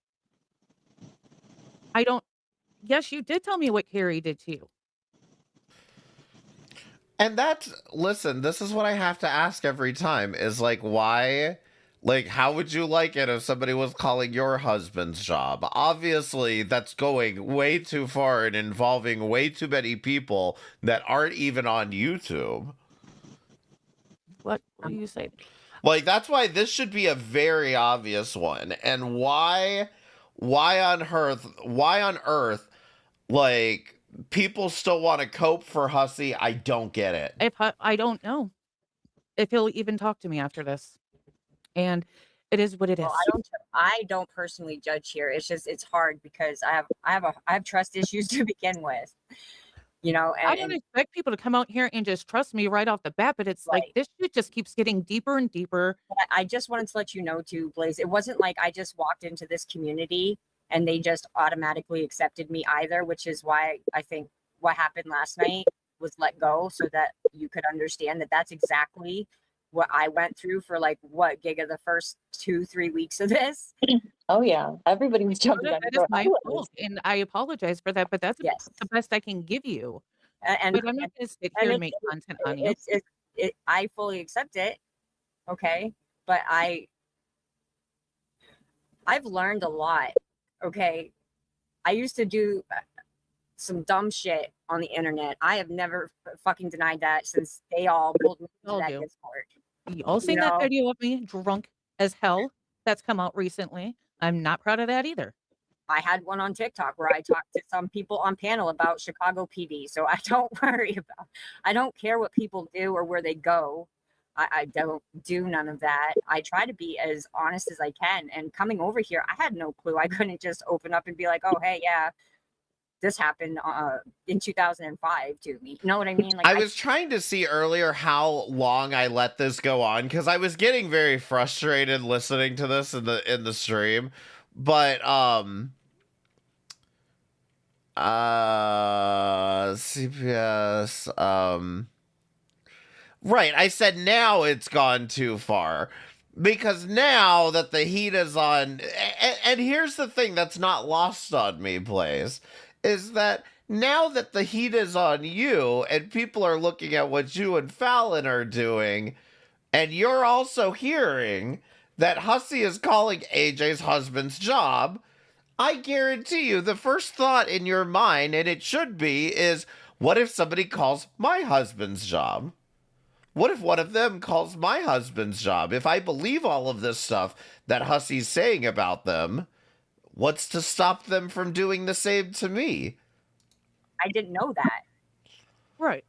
Yes, you did tell me what Carrie did to you. And listen, this is what I have to ask every time, is like, why? Like, how would you like it if somebody was calling your husband's job? Obviously, that's going way too far and involving way too many people that aren't even on YouTube. What do you say? Like, that's why this should be a very obvious one. And why on earth, like, people still want to cope for Hussy. I don't get it. I don't know if he'll even talk to me after this. And it is what it is. Well, I don't personally judge here. It's just it's hard because I have trust issues to begin with. You know, I don't expect people to come out here and just trust me right off the bat, but it's like this shit just keeps getting deeper and deeper. I just wanted to let you know too, Blaze. It wasn't like I just walked into this community and they just automatically accepted me either, which is why I think what happened last night was let go so that you could understand that that's exactly what I went through for like what gig of the first 2-3 weeks of this. Oh yeah, everybody was jumping on That is my fault, and I apologize for that, but that's the best I can give you. And But I'm not gonna sit here and make content on you. I fully accept it. Okay. But I've learned a lot. Okay. I used to do some dumb shit on the internet. I have never fucking denied that since they all pulled me into that Discord. You all seen that video of me drunk as hell that's come out recently? I'm not proud of that either. I had one on TikTok where I talked to some people on panel about Chicago PD. So I don't worry about, I don't care what people do or where they go. I don't do none of that. I try to be as honest as I can. And coming over here, I had no clue. I couldn't just open up and be like, oh, hey, yeah, this happened in 2005 to me. You know what I mean? Like I was trying to see earlier how long I let this go on because I was getting very frustrated listening to this in the stream. But CPS right, I said now it's gone too far. Because now that the heat is on, and here's the thing that's not lost on me, Blaze, is that now that the heat is on you and people are looking at what you and Fallon are doing, and you're also hearing that Hussy is calling AJ's husband's job, I guarantee you the first thought in your mind, and it should be, is what if somebody calls my husband's job? What if one of them calls my husband's job? If I believe all of this stuff that Hussy's saying about them, what's to stop them from doing the same to me? I didn't know that. Right.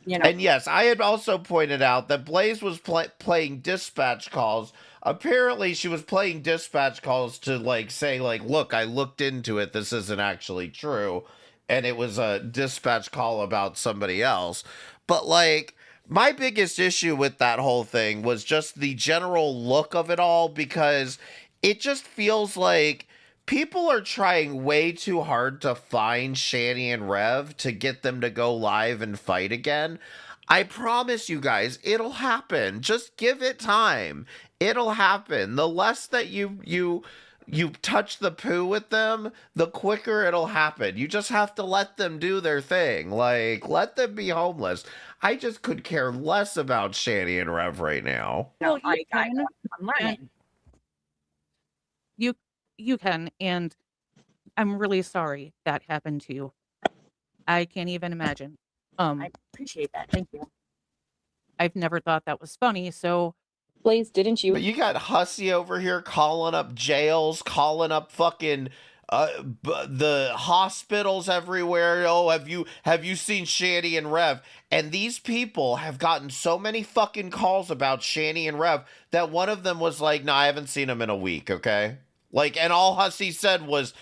You know? And yes, I had also pointed out that Blaze was playing dispatch calls. Apparently, she was playing dispatch calls to, like, say, like, look, I looked into it. This isn't actually true. And it was a dispatch call about somebody else. But, like, my biggest issue with that whole thing was just the general look of it all, because it just feels like people are trying way too hard to find Shani and Rev to get them to go live and fight again. I promise you guys, it'll happen. Just give it time. It'll happen. The less that you touch the poo with them, the quicker it'll happen. You just have to let them do their thing. Like, let them be homeless. I just could care less about Shani and Rev right now. No, I'm learning. You can, and I'm really sorry that happened to you. I can't even imagine. I appreciate that. Thank you. I've never thought that was funny, so Blaze, didn't you? But you got Hussy over here calling up jails, calling up fucking the hospitals everywhere. Oh, have you seen Shani and Rev? And these people have gotten so many fucking calls about Shani and Rev that one of them was like, "No, I haven't seen them in a week." Okay, like, and all Hussy said was,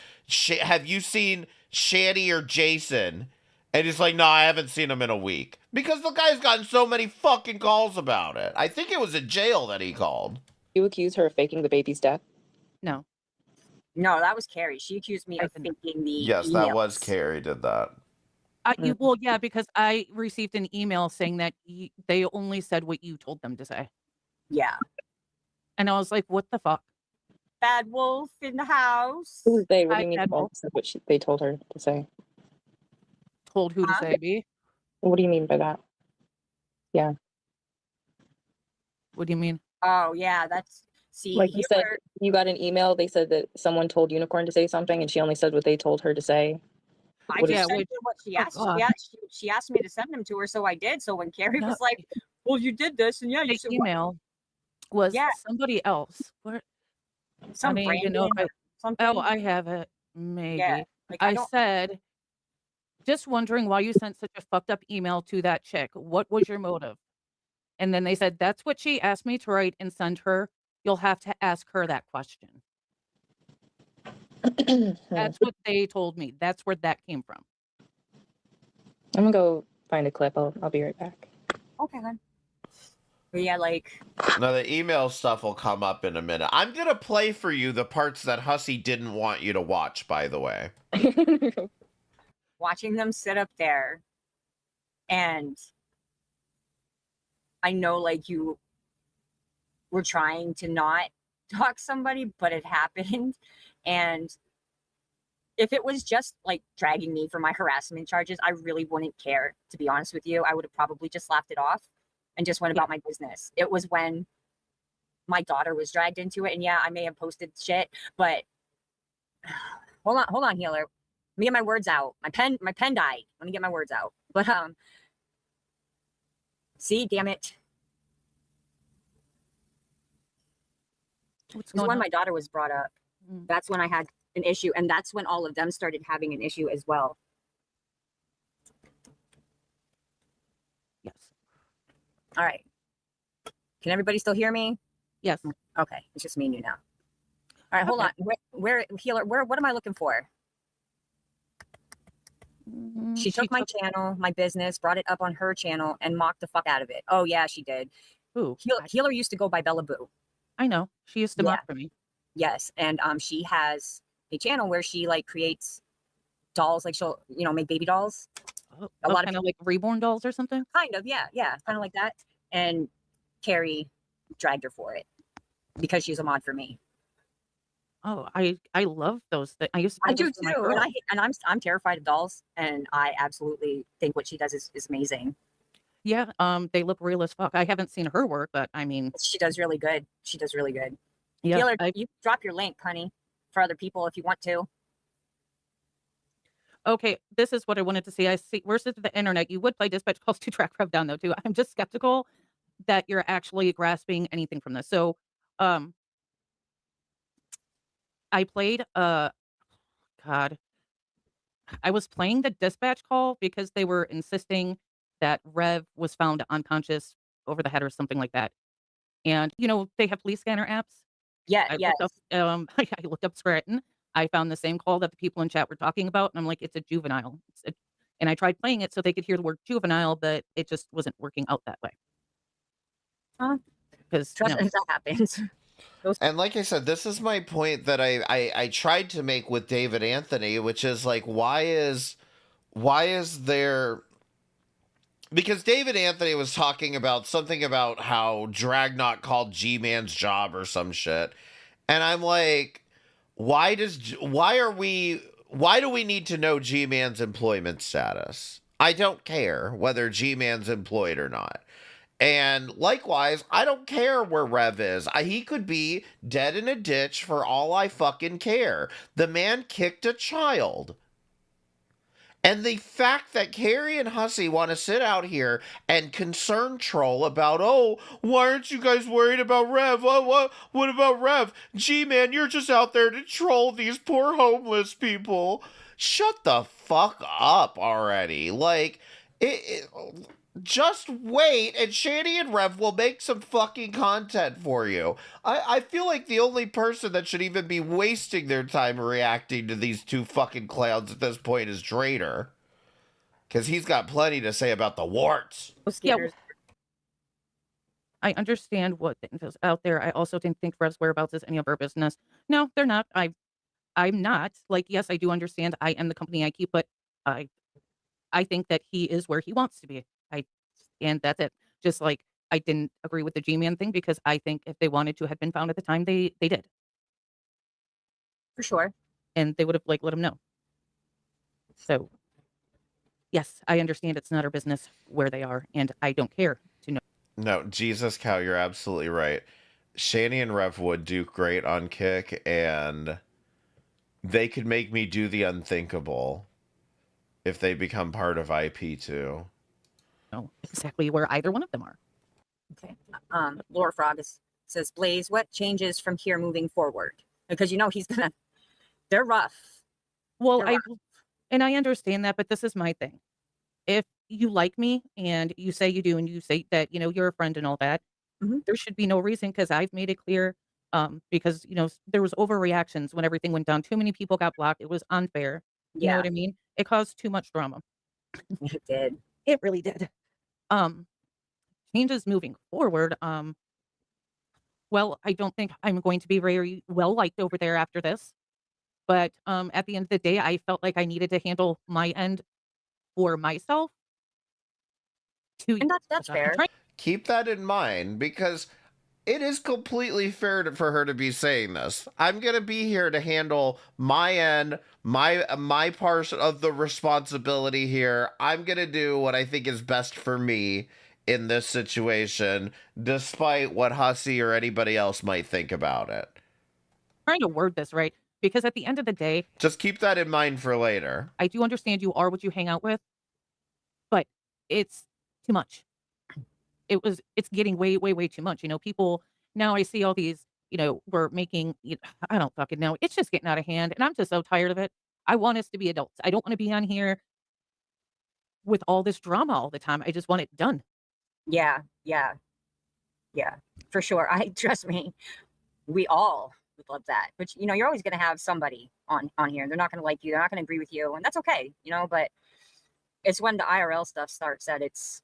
"Have you seen Shani or Jason?" And he's like, "No, I haven't seen him in a week." Because the guy's gotten so many fucking calls about it. I think it was a jail that he called. You accuse her of faking the baby's death? No. No, that was Carrie. She accused me of faking the Yes, that was Carrie did that. Well, yeah, because I received an email saying that they only said what you told them to say. Yeah. And I was like, what the fuck? Bad wolf in the house. Who was they? What do you mean by what they told her to say? Told who to say, B? What do you mean by that? Yeah. What do you mean? Oh, yeah, that's... See, like you said, you got an email. They said that someone told Unicorn to say something, and she only said what they told her to say. I just sent her what she asked. She asked me to send them to her, so I did. So when Carrie was like, "Well, you did this," and you said, email was somebody else. What? Some I don't even know if I have it. Maybe. Yeah, like, I said just wondering why you sent such a fucked up email to that chick. What was your motive? And then they said, that's what she asked me to write and send her. You'll have to ask her that question. That's what they told me. That's where that came from. I'm gonna go find a clip. I'll be right back. Okay, then. But yeah, like. No, the email stuff will come up in a minute. I'm going to play for you the parts that Hussy didn't want you to watch, by the way. Watching them sit up there, and I know, like, you were trying to not dox somebody, but it happened. And if it was just like dragging me for my harassment charges, I really wouldn't care, to be honest with you. I would have probably just laughed it off and just went about my business. It was when my daughter was dragged into it, and yeah, I may have posted shit, but hold on, healer. Let me get my words out. My pen died. Let me get my words out. But see, damn it. This is when my daughter was brought up. That's when I had an issue, and that's when all of them started having an issue as well. Yes. All right. Can everybody still hear me? Yes. Okay. It's just me and you now. All right, hold on. Where healer, what am I looking for? She took my channel, my business, brought it up on her channel, and mocked the fuck out of it. Oh yeah, she did. Ooh. Healer used to go by Bella Boo. I know. She used to mock for me. Yes. And she has a channel where she like creates dolls, like she'll, make baby dolls. Oh, a lot of like reborn dolls or something? Kind of, yeah. Kind of like that. And Carrie dragged her for it because she's a mod for me. Oh, I love those things. I do too. And I'm terrified of dolls, and I absolutely think what she does is amazing. Yeah, they look real as fuck. I haven't seen her work, but I mean, she does really good. Yeah, Healer, you drop your link, honey, for other people if you want to. Okay, this is what I wanted to see. I see versus the internet. You would play dispatch calls to track Rev down though too. I'm just skeptical that you're actually grasping anything from this. So, I played God. I was playing the dispatch call because they were insisting that Rev was found unconscious over the head or something like that. And they have police scanner apps. Yeah, I looked up Scranton. I found the same call that the people in chat were talking about, and I'm like, it's a juvenile. And I tried playing it so they could hear the word juvenile, but it just wasn't working out that way. Because that happens. And like I said, this is my point that I tried to make with David Anthony, which is like, why is there... Because David Anthony was talking about something about how Dragnot called G-Man's job or some shit. And I'm like, why do we need to know G-Man's employment status? I don't care whether G-Man's employed or not. And likewise, I don't care where Rev is. He could be dead in a ditch for all I fucking care. The man kicked a child. And the fact that Carrie and Hussy want to sit out here and concern troll about, oh, why aren't you guys worried about Rev? What about Rev? G-Man, you're just out there to troll these poor homeless people. Shut the fuck up already. Like, just wait, and Shani and Rev will make some fucking content for you. I feel like the only person that should even be wasting their time reacting to these two fucking clowns at this point is Drader. Because he's got plenty to say about the warts. Yeah, I understand what is out there. I also didn't think Rev's whereabouts is any of our business. No, they're not. I'm not. Like, yes, I do understand. I am the company I keep, but I think that he is where he wants to be. And that's it. Just like I didn't agree with the G-Man thing because I think if they wanted to have been found at the time, they did. For sure. And they would have let him know. So yes, I understand it's not our business where they are, and I don't care to know. No, Jesus cow, you're absolutely right. Shani and Rev would do great on Kick, and they could make me do the unthinkable if they become part of IP too. Know exactly where either one of them are. Okay. Laura Frog says, Blaze, what changes from here moving forward? Because he's gonna. They're rough. Well, they're rough. And I understand that, but this is my thing. If you like me and you say you do and you say that, you're a friend and all that, there should be no reason because I've made it clear, because, there was overreactions when everything went down. Too many people got blocked. It was unfair. You know Yeah, what I mean? It caused too much drama. it did. It really did. Um, Changes moving forward, well, I don't think I'm going to be very well liked over there after this. But, at the end of the day, I felt like I needed to handle my end for myself to And that's I'm fair. trying. Keep that in mind because it is completely fair for her to be saying this. I'm going to be here to handle my end, my part of the responsibility here. I'm going to do what I think is best for me in this situation, despite what Hussey or anybody else might think about it. Trying to word this right, because at the end of the day, Just keep that in mind for later. I do understand you are what you hang out with, but it's too much. It's getting way, way, way too much. People now I see all these, we're making, I don't fucking know. It's just getting out of hand and I'm just so tired of it. I want us to be adults. I don't want to be on here with all this drama all the time. I just want it done. Yeah, yeah, yeah, for sure. I trust me, we all would love that. But you're always gonna have somebody on here. They're not gonna like you, they're not gonna agree with you, and that's okay, but it's when the IRL stuff starts that it's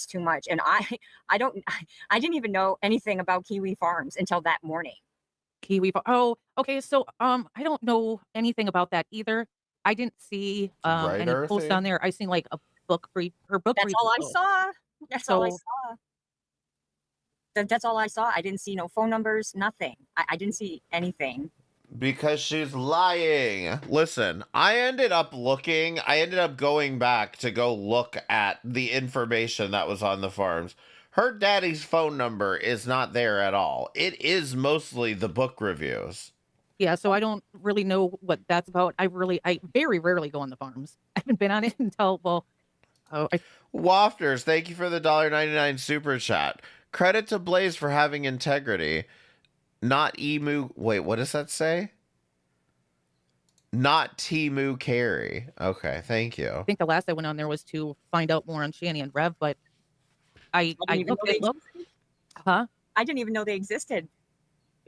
too much. And I don't I didn't even know anything about Kiwi Farms until that morning. Oh, okay. So, I don't know anything about that either. I didn't see Right, any posts Earthy? on there. I seen like a book her book That's all I review. saw. That's all I So saw. That's all I saw. I didn't see no phone numbers, nothing. I didn't see anything. Because she's lying. Listen, I ended up going back to go look at the information that was on the farms. Her daddy's phone number is not there at all. It is mostly the book reviews. yeah, so I don't really know what that's about. I very rarely go on the farms. I haven't been on it until Wafters, thank you for the $1.99 super chat. Credit to Blaze for having integrity. Not emu. Wait, what does that say? Not Timu Carey. Okay, thank you. I think the last I went on there was to find out more on Shani and Rev, but I looked. Huh? I didn't even know they existed.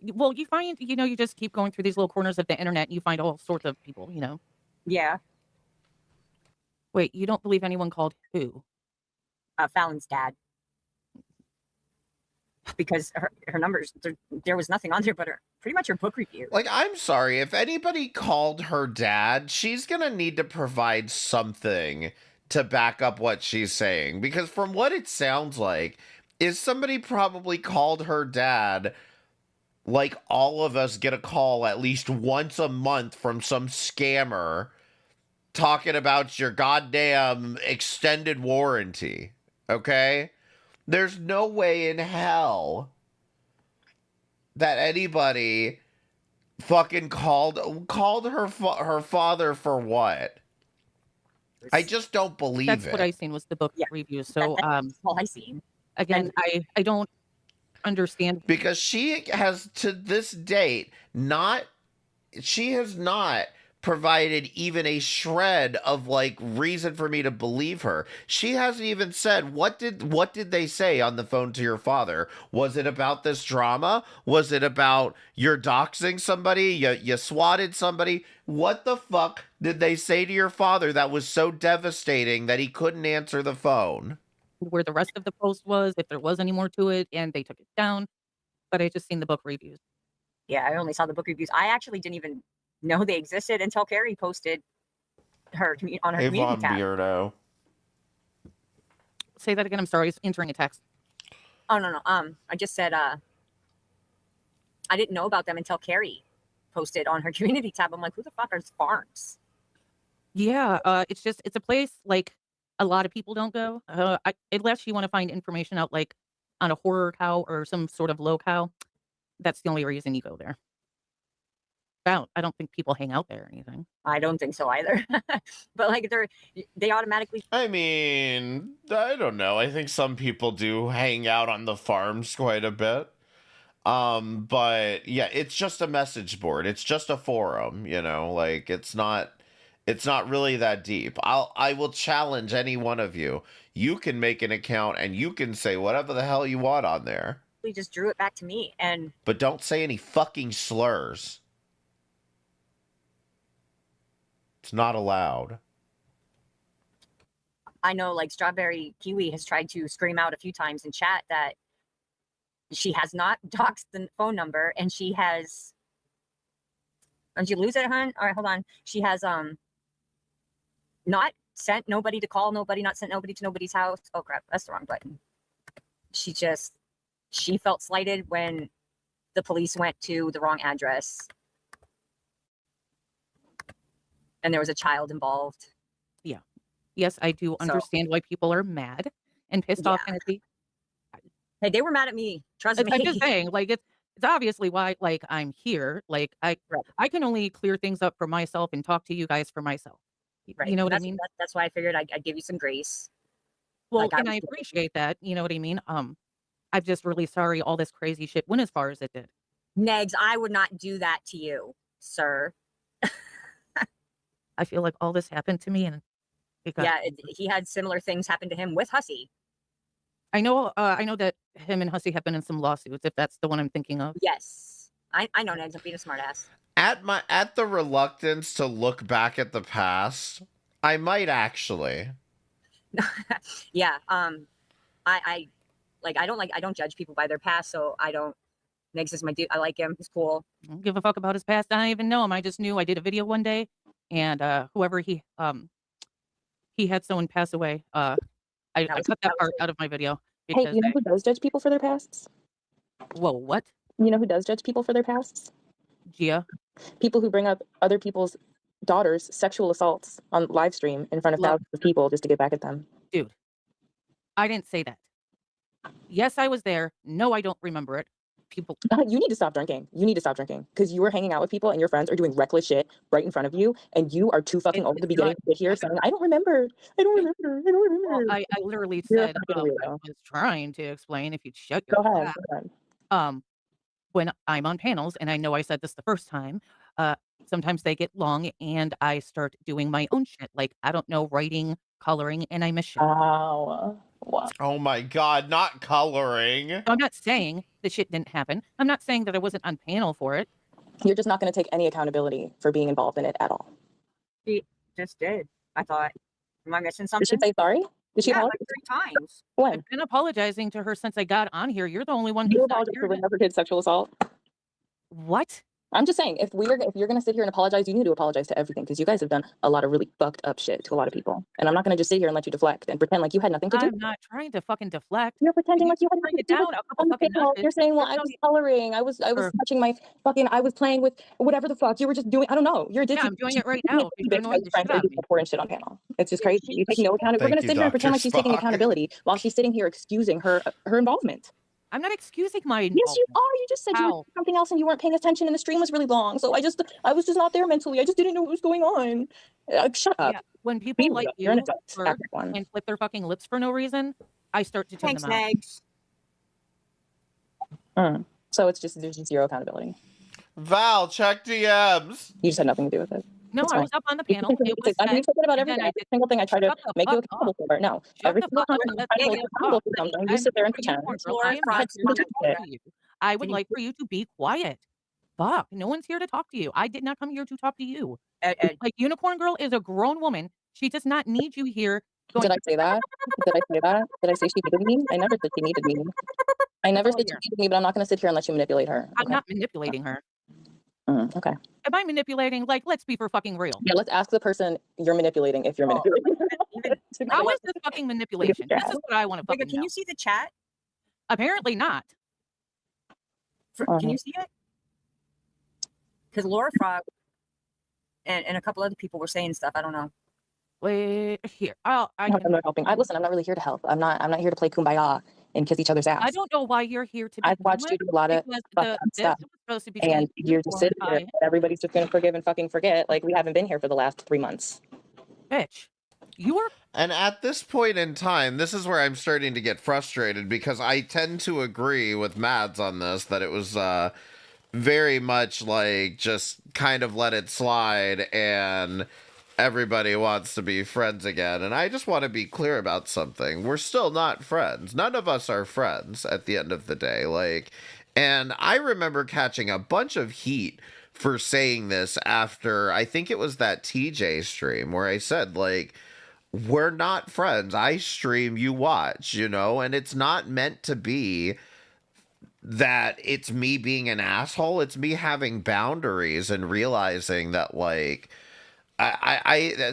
Well, you find, you just keep going through these little corners of the internet and you find all sorts of people, Yeah. Wait, you don't believe anyone called who? Fallon's dad. Because her numbers, there was nothing on there but pretty much her book review. Like, I'm sorry, if anybody called her dad, she's gonna need to provide something to back up what she's saying. Because from what it sounds like, is somebody probably called her dad like all of us get a call at least once a month from some scammer talking about your goddamn extended warranty, okay? There's no way in hell that anybody fucking called her father for what? I just don't believe That's it. what I seen was the book review. So that's all I seen. Again, I don't understand because she has to this date she has not provided even a shred of like reason for me to believe her. She hasn't even said what did they say on the phone to your father? Was it about this drama? Was it about you're doxing somebody? You swatted somebody? What the fuck did they say to your father that was so devastating that he couldn't answer the phone? Where the rest of the post was, if there was any more to it, and they took it down. But I just seen the book reviews. Yeah, I only saw the book reviews. I actually didn't even know they existed until Carrie posted her on her community tab. Beardo. Say that again. I'm sorry. I was entering a text. Oh no. I just said I didn't know about them until Carrie posted on her community tab. I'm like, who the fuck are farms? Yeah, it's a place like a lot of people don't go. Unless you want to find information out like on a horror cow or some sort of low cow. That's the only reason you go there. I don't think people hang out there or anything. I don't think so either. But like they automatically. I mean, I don't know. I think some people do hang out on the farms quite a bit. But yeah, it's just a message board. It's just a forum, like it's not It's not really that deep. I will challenge any one of you. You can make an account and you can say whatever the hell you want on there. We just drew it back to me, and but don't say any fucking slurs. It's not allowed. I know, like, Strawberry Kiwi has tried to scream out a few times in chat that she has not doxed the phone number, and she has. Did you lose it, hun? All right, hold on. She has not sent nobody to call nobody, not sent nobody to nobody's house. Oh crap, that's the wrong button. She felt slighted when the police went to the wrong address, and there was a child involved. Yeah. Yes, I do understand why people are mad and pissed off. And hey, they were mad at me. Trust me. I'm just saying, like, it's obviously why, like, I'm here. Like, I can only clear things up for myself and talk to you guys for myself. Right. You know what I mean? That's why I figured I'd give you some grace. Well, and I appreciate that. You know what I mean? I'm just really sorry all this crazy shit went as far as it did. Negs, I would not do that to you, sir. I feel like all this happened to me, and he had similar things happen to him with Hussey. I know that him and Hussey have been in some lawsuits, if that's the one I'm thinking of. Yes. I know, Negs. I'm being a smartass. At the reluctance to look back at the past, I might actually. Yeah. I don't judge people by their past, so I don't. Negs is my dude. I like him. He's cool. I don't give a fuck about his past. I don't even know him. I just knew I did a video one day, and whoever he had someone pass away. I cut that part out of my video. Hey, you know who does judge people for their pasts? Whoa, what? You know who does judge people for their pasts? Gia. People who bring up other people's daughters' sexual assaults on live stream in front of thousands of people just to get back at them. Dude, I didn't say that. Yes, I was there. No, I don't remember it. People. You need to stop drinking. You need to stop drinking because you were hanging out with people and your friends are doing reckless shit right in front of you, and you are too fucking old to be getting here saying, "I don't remember. I don't remember. I don't remember." Well, I literally said I was trying to explain. If you'd shut your mouth. Go ahead. When I'm on panels, and I know I said this the first time, sometimes they get long, and I start doing my own shit, like, I don't know, writing, coloring, and I miss shit. Wow. Oh my God, not coloring. I'm not saying the shit didn't happen. I'm not saying that I wasn't on panel for it. You're just not going to take any accountability for being involved in it at all. She just did. I thought, am I missing something? Did she say sorry? Did she apologize? Like 3 times. When? I've been apologizing to her since I got on here. You're the only one You who's apologized for another kid's sexual assault? What? I'm just saying, if you're going to sit here and apologize, you need to apologize to everything because you guys have done a lot of really fucked up shit to a lot of people. And I'm not going to just sit here and let you deflect and pretend like you had nothing to do. I'm not trying to fucking deflect. You're pretending like you had nothing to do. You're saying, well, I was coloring. I was touching my fucking, I was playing with whatever the fuck you were just doing. I don't know. You're addicted. Yeah, I'm doing it right now. Important shit on panel. It's just crazy. You take no accountability. We're going to sit here and pretend like she's taking accountability while she's sitting here excusing her involvement. I'm not excusing my involvement. Yes, you are. You just said you were doing something else and you weren't paying attention and the stream was really long. So I was just not there mentally. I just didn't know what was going on. Shut up. Yeah. When people like you and flip their fucking lips for no reason, I start to turn them out. So it's just, there's just zero accountability. Val, check DMs. You just had nothing to do with it. No, I was up on the panel. You said about every single thing I tried to make you accountable for. No, every single time I try to make you accountable for something, you sit there and pretend. I would like for you to be quiet. Fuck, no one's here to talk to you. I did not come here to talk to you. Like, Unicorn Girl is a grown woman. She does not need you here. Did I say that? Did I say that? Did I say she needed me? I never said she needed me. I never said she needed me, but I'm not going to sit here and let you manipulate her. I'm not manipulating her. Okay. Am I manipulating? Like, let's be for fucking real. Yeah, let's ask the person you're manipulating if you're manipulating. How is this fucking manipulation? This is what I want to fucking know. Can you see the chat? Apparently not. Can you see it? Because Laura Frog and a couple other people were saying stuff. I don't know. Wait, here. I'm not helping. Listen, I'm not really here to help. I'm not here to play kumbaya and kiss each other's ass. I don't know why you're here to. I've watched you do a lot of stuff, and you're just sitting here. Everybody's just gonna forgive and fucking forget. Like we haven't been here for the last 3 months. Bitch, you were. And at this point in time, this is where I'm starting to get frustrated because I tend to agree with Mads on this that it was very much like just kind of let it slide and everybody wants to be friends again. And I just want to be clear about something. We're still not friends. None of us are friends at the end of the day. Like, and I remember catching a bunch of heat for saying this after, I think it was that TJ stream where I said, like, we're not friends. I stream, you watch, you know, and it's not meant to be that it's me being an asshole. It's me having boundaries and realizing that, like,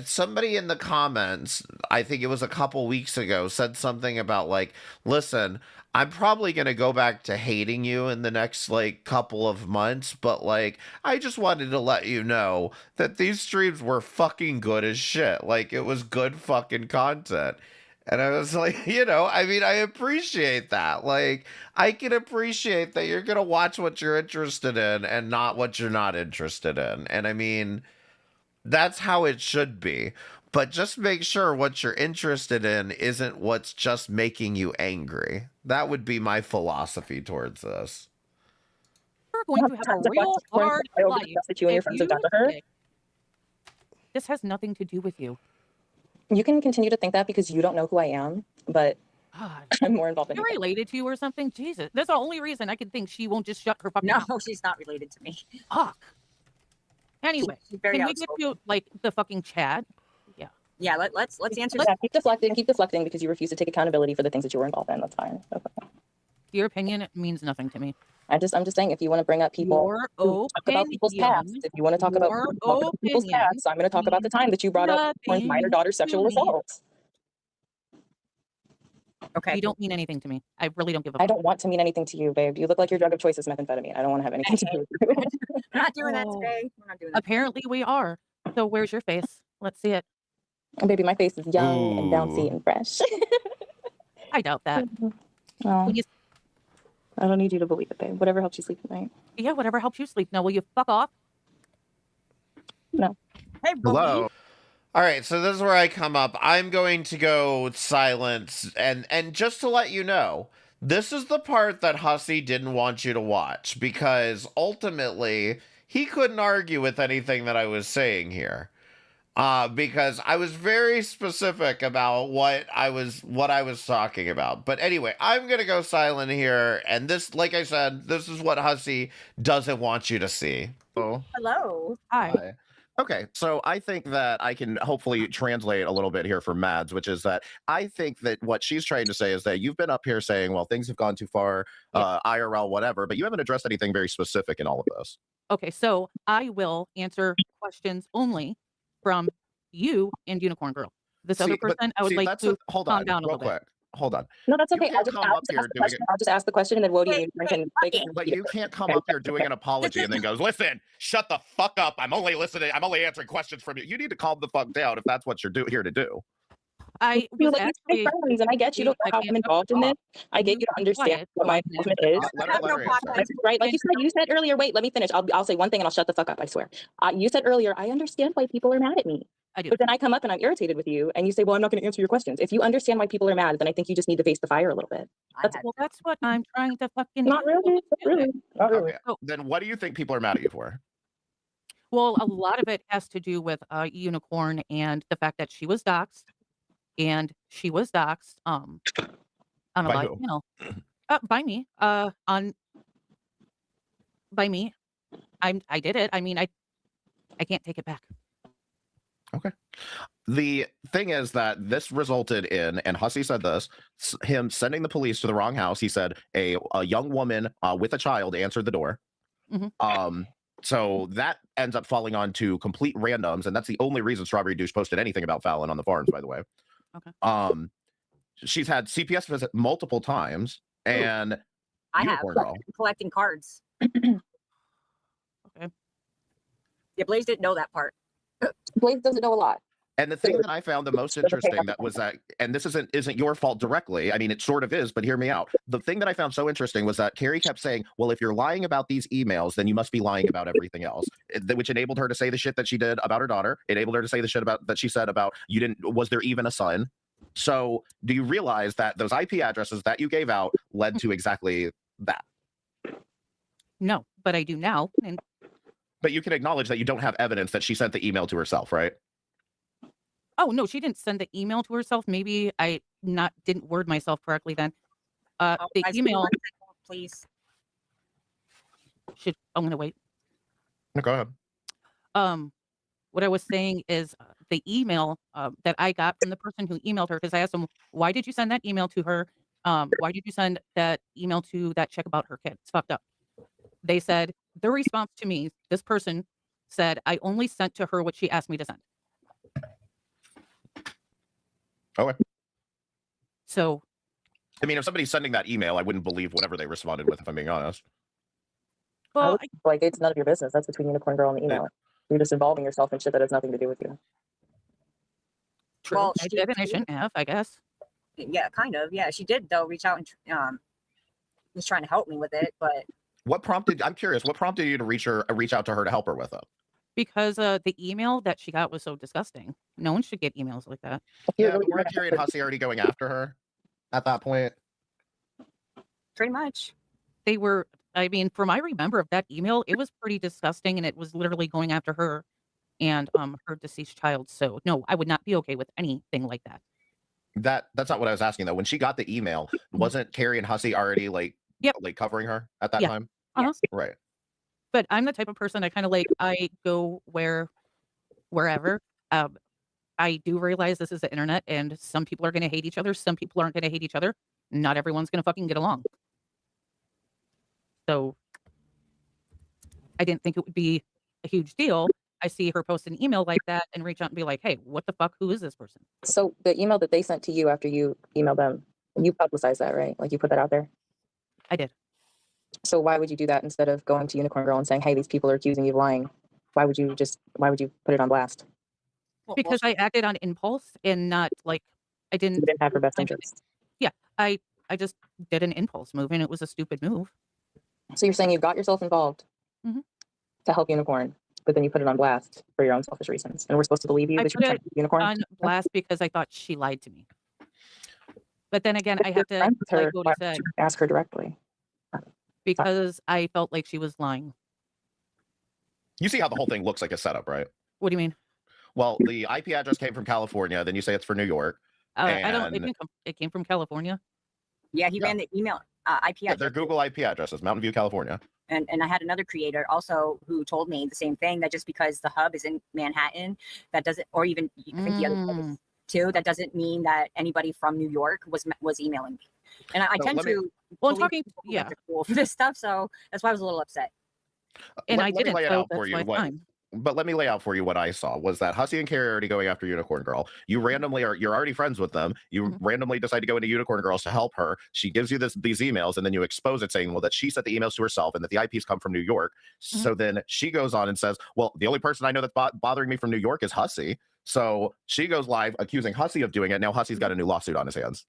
somebody in the comments, I think it was a couple weeks ago, said something about, like, listen, I'm probably going to go back to hating you in the next, like, couple of months, but, like, I just wanted to let you know that these streams were fucking good as shit. Like, it was good fucking content. And I was like, you know, I mean, I appreciate that. Like, I can appreciate that you're going to watch what you're interested in and not what you're not interested in. And I mean, that's how it should be. But just make sure what you're interested in isn't what's just making you angry. That would be my philosophy towards this. We're going to have a real hard life that you and your friends have done to her. This has nothing to do with you. You can continue to think that because you don't know who I am, but God. I'm more involved in You're related to you or something? Jesus. That's the only reason I can think she won't just shut her fucking mouth. No, she's not related to me. Fuck. Anyway, She's very can we get to, like, the fucking chat? Yeah, let's answer. Yeah, keep deflecting because you refuse to take accountability for the things that you were involved in. That's fine. Okay. Your opinion means nothing to me. I'm just saying, if you want to bring up people, talk about people's past. If you want to talk about people's past, I'm going to talk about the time that you brought up my minor daughter's sexual assault. Okay. You don't mean anything to me. I really don't give a fuck. I don't want to mean anything to you, babe. You look like your drug of choice is methamphetamine. I don't want to have anything to do with you. We're not doing that today. We're not doing that. Apparently we are. So where's your face? Let's see it. Oh, baby, my face is young and bouncy and fresh. I doubt that. Oh, I don't need you to believe it, babe. Whatever helps you sleep at night. Yeah, whatever helps you sleep. Now, will you fuck off? No. Hey, Hello. All right, so this is where I come up. I'm going to go silent, and just to let you know, this is the part that Hussey didn't want you to watch, because ultimately, he couldn't argue with anything that I was saying here. Because I was very specific about what I was talking about. But anyway, I'm going to go silent here, and this, like I said, this is what Hussey doesn't want you to see. Oh. Hello. Hi. Okay, so I think that I can hopefully translate a little bit here for Mads, which is that I think that what she's trying to say is that you've been up here saying, well, things have gone too far, IRL, whatever, but you haven't addressed anything very specific in all of this. Okay, so I will answer questions only from you and Unicorn Girl. This other person, I would like to calm down a little bit. Hold on. No, that's okay. I'll just ask the question, and then Woody can. But you can't come up here doing an apology and then goes, "Listen, shut the fuck up. I'm only listening. I'm only answering questions from you." You need to calm the fuck down if that's what you're here to do. I was actually, friends, and I get you don't know how I'm involved in this. I get you to understand what my involvement is. Right, like you said earlier. Wait, let me finish. I'll say one thing and I'll shut the fuck up. I swear. You said earlier, I understand why people are mad at me. I do. But then I come up and I'm irritated with you, and you say, "Well, I'm not going to answer your questions." If you understand why people are mad, then I think you just need to face the fire a little bit. That's what I'm trying to fucking. Not really. Not really. Okay. Then what do you think people are mad at you for? Well, a lot of it has to do with Unicorn and the fact that she was doxxed. And she was doxxed on a live channel. By me. By me. I did it. I mean, I can't take it back. Okay. The thing is that this resulted in, and Hussey said this, him sending the police to the wrong house. He said a young woman with a child answered the door. Mm-hmm. So that ends up falling onto complete randoms, and that's the only reason Strawberry Douche posted anything about Fallon on the forums, by the way. Okay. She's had CPS visit multiple times, and I have collecting cards. Okay. Yeah, Blaze didn't know that part. Blaze doesn't know a lot. And the thing that I found the most interesting that was that, and this isn't your fault directly. I mean, it sort of is, but hear me out. The thing that I found so interesting was that Carrie kept saying, well, if you're lying about these emails, then you must be lying about everything else, which enabled her to say the shit that she did about her daughter. It enabled her to say the shit about that she said about was there even a son? So do you realize that those IP addresses that you gave out led to exactly that? No, but I do now. But you can acknowledge that you don't have evidence that she sent the email to herself, right? Oh, no, she didn't send the email to herself. Maybe I didn't word myself correctly then. The email. Please. I'm gonna wait. No, go ahead. What I was saying is the email that I got from the person who emailed her, because I asked them, why did you send that email to her? Why did you send that email to that chick about her kid? It's fucked up. They said, their response to me, this person said, I only sent to her what she asked me to send. Okay. So, I mean, if somebody's sending that email, I wouldn't believe whatever they responded with, if I'm being honest. Well, like, it's none of your business. That's between Unicorn Girl and the email. You're just involving yourself in shit that has nothing to do with you. True. Well, I did, and I shouldn't have, I guess. Yeah, kind of. Yeah, she did though reach out and was trying to help me with it, but I'm curious, what prompted you to reach out to her to help her with it? Because the email that she got was so disgusting. No one should get emails like that. Yeah, but weren't Carrie and Hussey already going after her at that point? Pretty much. They were, I mean, from I remember of that email, it was pretty disgusting, and it was literally going after her and her deceased child. So no, I would not be okay with anything like that. That's not what I was asking though. When she got the email, wasn't Carrie and Hussey already like covering her at that time? Yes. Right. But I'm the type of person I kind of like, I go wherever. I do realize this is the internet, and some people are going to hate each other. Some people aren't going to hate each other. Not everyone's going to fucking get along. So I didn't think it would be a huge deal. I see her post an email like that and reach out and be like, hey, what the fuck? Who is this person? So the email that they sent to you after you emailed them, you publicized that, right? Like, you put that out there? I did. So why would you do that instead of going to Unicorn Girl and saying, hey, these people are accusing you of lying? Why would you put it on blast? Because I acted on impulse and not like I didn't. You didn't have her best interest. Yeah, I just did an impulse move, and it was a stupid move. So you're saying you got yourself involved to help Unicorn, but then you put it on blast for your own selfish reasons, and we're supposed to believe you I that put you're it Unicorn on blast because I thought she lied to me. But then again, I have to like Cody said, ask her directly. Because I felt like she was lying. You see how the whole thing looks like a setup, right? What do you mean? Well, the IP address came from California. Then you say it's for New York. I don't. It came from California. Yeah, he ran the email IP address. They're Google IP addresses, Mountain View, California. And I had another creator also who told me the same thing, that just because the hub is in Manhattan, that doesn't, or even I think the other place too, that doesn't mean that anybody from New York was emailing me. And I tend to talking cool for this stuff, so that's why I was a little upset. And I didn't. Lay it out for you. But let me lay out for you what I saw was that Hussey and Carrie are already going after Unicorn Girl. You're already friends with them. You randomly decide to go into Unicorn Girls to help her. She gives you these emails, and then you expose it saying, well, that she sent the emails to herself and that the IPs come from New York. So then she goes on and says, well, the only person I know that's bothering me from New York is Hussey. So she goes live accusing Hussey of doing it. Now Hussey's got a new lawsuit on his hands.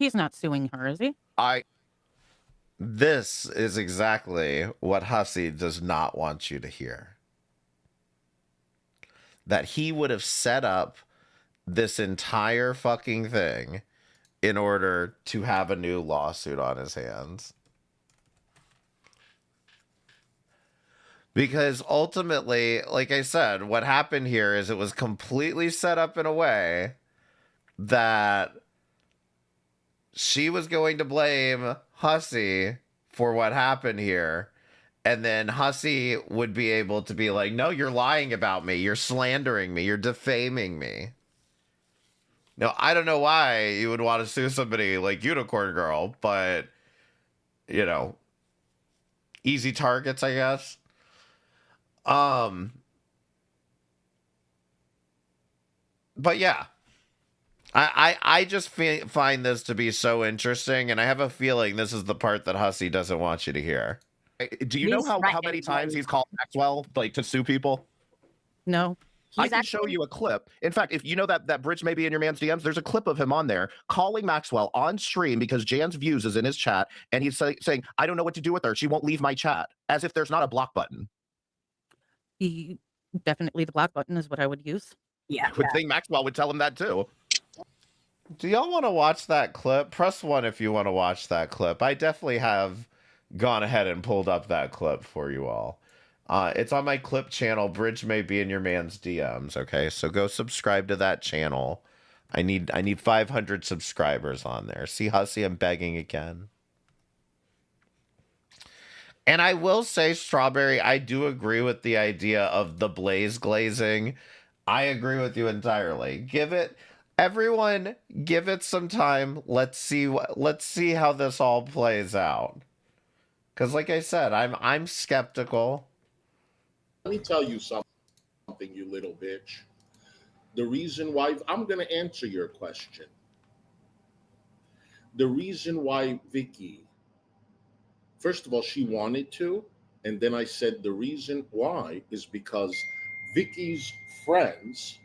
He's not suing her, is he? This is exactly what Hussey does not want you to hear. That he would have set up this entire fucking thing in order to have a new lawsuit on his hands. Because ultimately, like I said, what happened here is it was completely set up in a way that she was going to blame Hussey for what happened here. And then Hussey would be able to be like, no, you're lying about me. You're slandering me. You're defaming me. Now, I don't know why you would want to sue somebody like Unicorn Girl, but, you know, easy targets, I guess. But yeah, I just find this to be so interesting, and I have a feeling this is the part that Hussey doesn't want you to hear. Do you know how many times he's called Maxwell like to sue people? No. I can show you a clip. In fact, if you know that bridge may be in your man's DMs, there's a clip of him on there calling Maxwell on stream because Jan's views is in his chat, and he's saying, I don't know what to do with her. She won't leave my chat, as if there's not a block button. Definitely the block button is what I would use. Yeah. I would think Maxwell would tell him that too. Do y'all want to watch that clip? Press 1 if you want to watch that clip. I definitely have gone ahead and pulled up that clip for you all. It's on my clip channel. Bridge may be in your man's DMs. Okay, so go subscribe to that channel. I need 500 subscribers on there. See, Hussy, I'm begging again. And I will say, Strawberry, I do agree with the idea of the blaze glazing. I agree with you entirely. Everyone, give it some time. Let's see how this all plays out. Because, like I said, I'm skeptical. Let me tell you something, you little bitch. The reason why I'm going to answer your question. The reason why Vicky, first of all, she wanted to, and then I said the reason why is because Vicky's friends,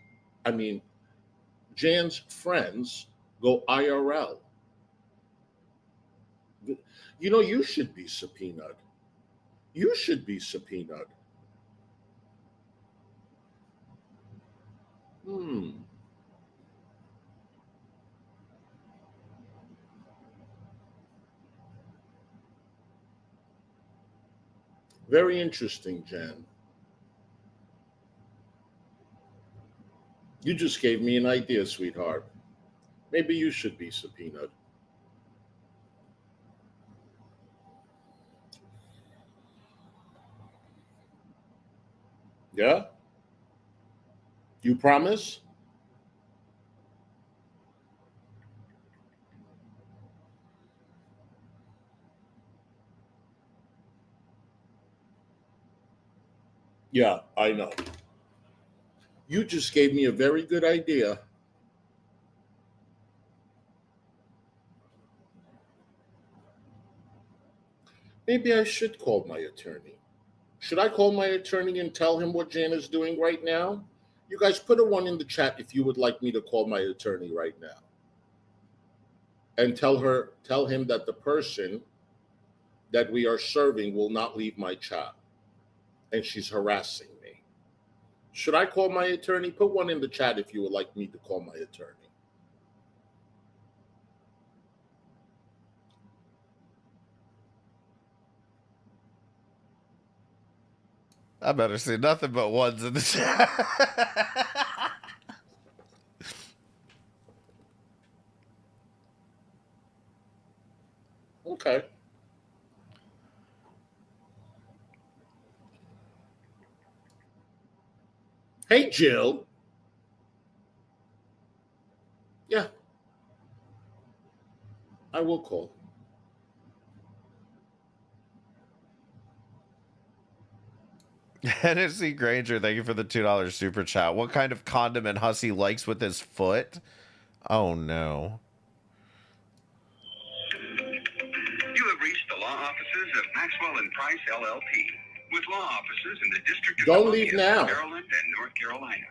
Jan's friends, go IRL. You know, you should be subpoenaed. You should be subpoenaed. Very interesting, Jan. You just gave me an idea, sweetheart. Maybe you should be subpoenaed. Yeah? You promise? Yeah, I know. You just gave me a very good idea. Maybe I should call my attorney. Should I call my attorney and tell him what Jan is doing right now? You guys put a 1 in the chat if you would like me to call my attorney right now. And tell him that the person that we are serving will not leave my chat. And she's harassing me. Should I call my attorney? Put 1 in the chat if you would like me to call my attorney. I better see nothing but 1s in the chat. Okay. Hey, Jill. Yeah. I will call. Hennessy Granger, thank you for the $2 super chat. What kind of condiment Hussy likes with his foot? Oh, no. You have reached the law offices of Maxwell and Price LLP, with law offices in the District of Don't leave now. Maryland, and North Carolina.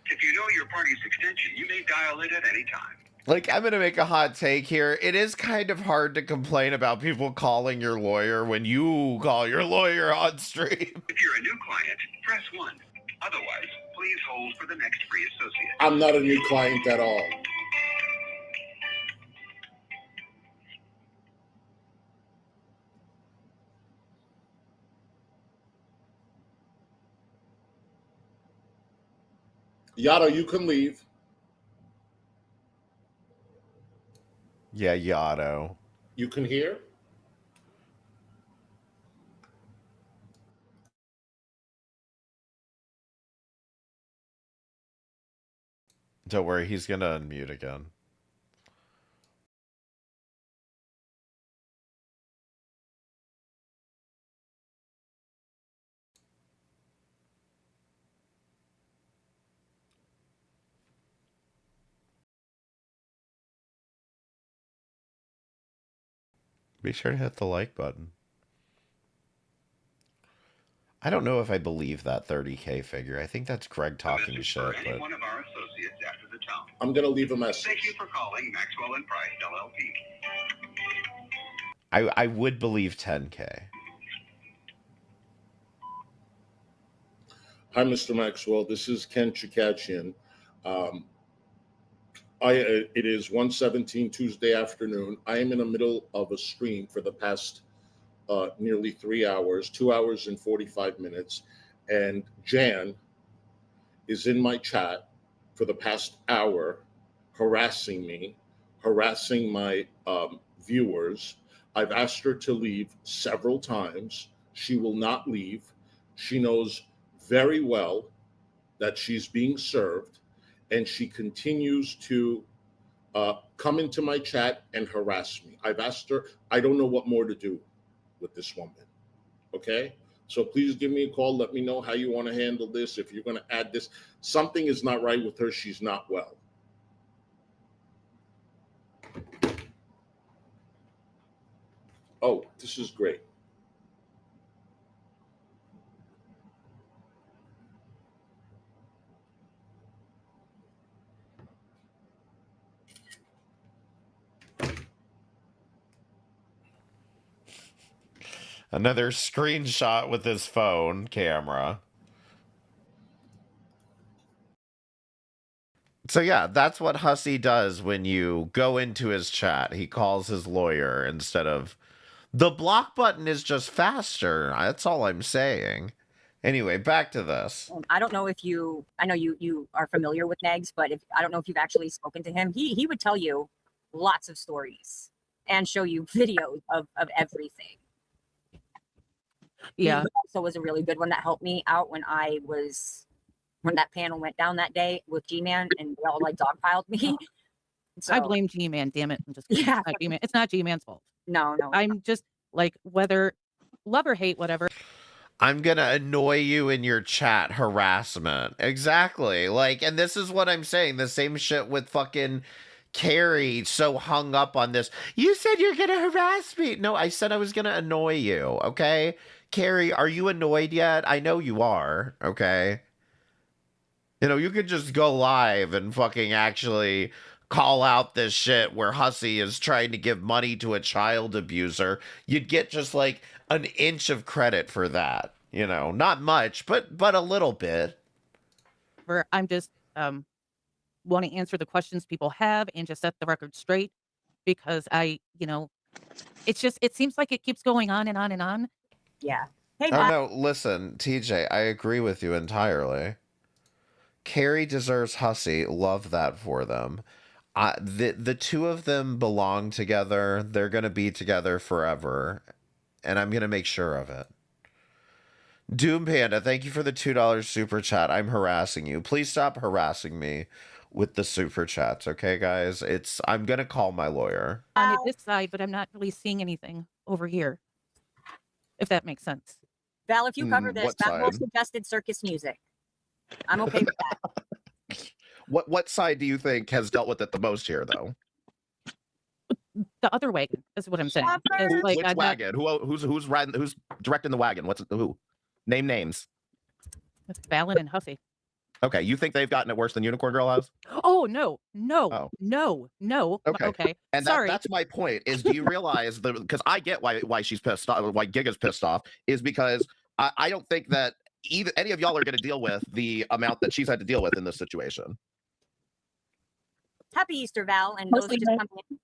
If you know your party's extension, you may dial it at any time. Like, I'm going to make a hot take here. It is kind of hard to complain about people calling your lawyer when you call your lawyer on stream. If you're a new client, press 1. Otherwise, please hold for the next free associate. I'm not a new client at all. Yada, you can leave. Yeah, Yado. You can hear? Don't worry, he's going to unmute again. Be sure to hit the like button. I don't know if I believe that 30K figure. I think that's Greg talking shit. But One of our associates after the tone. I'm going to leave a message. Thank you for calling Maxwell and Price LLP. I would believe 10K. Hi, Mr. Maxwell. This is Ken Chikachian. It is 1:17 Tuesday afternoon. I am in the middle of a stream for the past nearly 3 hours, 2 hours and 45 minutes. And Jan is in my chat for the past hour, harassing me, harassing my viewers. I've asked her to leave several times. She will not leave. She knows very well that she's being served, and she continues to come into my chat and harass me. I've asked her, I don't know what more to do with this woman. Okay? So please give me a call. Let me know how you want to handle this. If you're going to add this, something is not right with her. She's not well. Oh, this is great. Another screenshot with his phone camera. So yeah, that's what Hussey does when you go into his chat. He calls his lawyer instead of... The block button is just faster. That's all I'm saying. Anyway, back to this. I don't know if you... I know you are familiar with Negs, but I don't know if you've actually spoken to him. He would tell you lots of stories and show you videos of everything. Yeah. He also was a really good one that helped me out when that panel went down that day with G-Man and they all like dogpiled me. So, I blame G-Man, damn it. I'm just kidding. Yeah. It's not G-Man's fault. No. I'm just like, whether love or hate, whatever. I'm gonna annoy you in your chat. Harassment. Exactly. Like, and this is what I'm saying. The same shit with fucking Carrie, so hung up on this. You said you're gonna harass me. No, I said I was gonna annoy you, okay? Carrie, are you annoyed yet? I know you are, okay? You know, you could just go live and fucking actually call out this shit where Hussey is trying to give money to a child abuser. You'd get just like an inch of credit for that. You know, not much, but a little bit. I'm just want to answer the questions people have and just set the record straight, because it seems like it keeps going on and on and on. Yeah. Hey, oh no, listen, TJ, I agree with you entirely. Carrie deserves Hussey. Love that for them. The two of them belong together. They're going to be together forever. And I'm going to make sure of it. Doom Panda, thank you for the $2 super chat. I'm harassing you. Please stop harassing me with the super chats, okay, guys? I'm going to call my lawyer. On this side, but I'm not really seeing anything over here, if that makes sense. Val, if you cover this, that will suggested circus music. I'm okay with that. What side do you think has dealt with it the most here, though? The other wagon is what I'm saying. Which wagon? Who's directing the wagon? Who? Name names. It's Fallon and Hussey. Okay, you think they've gotten it worse than Unicorn Girl has? Oh no. Okay. And that's my point. Is do you realize because I get why she's pissed off, why Giga's pissed off, is because I don't think that any of y'all are going to deal with the amount that she's had to deal with in this situation. Happy Easter, Val, and those just coming in.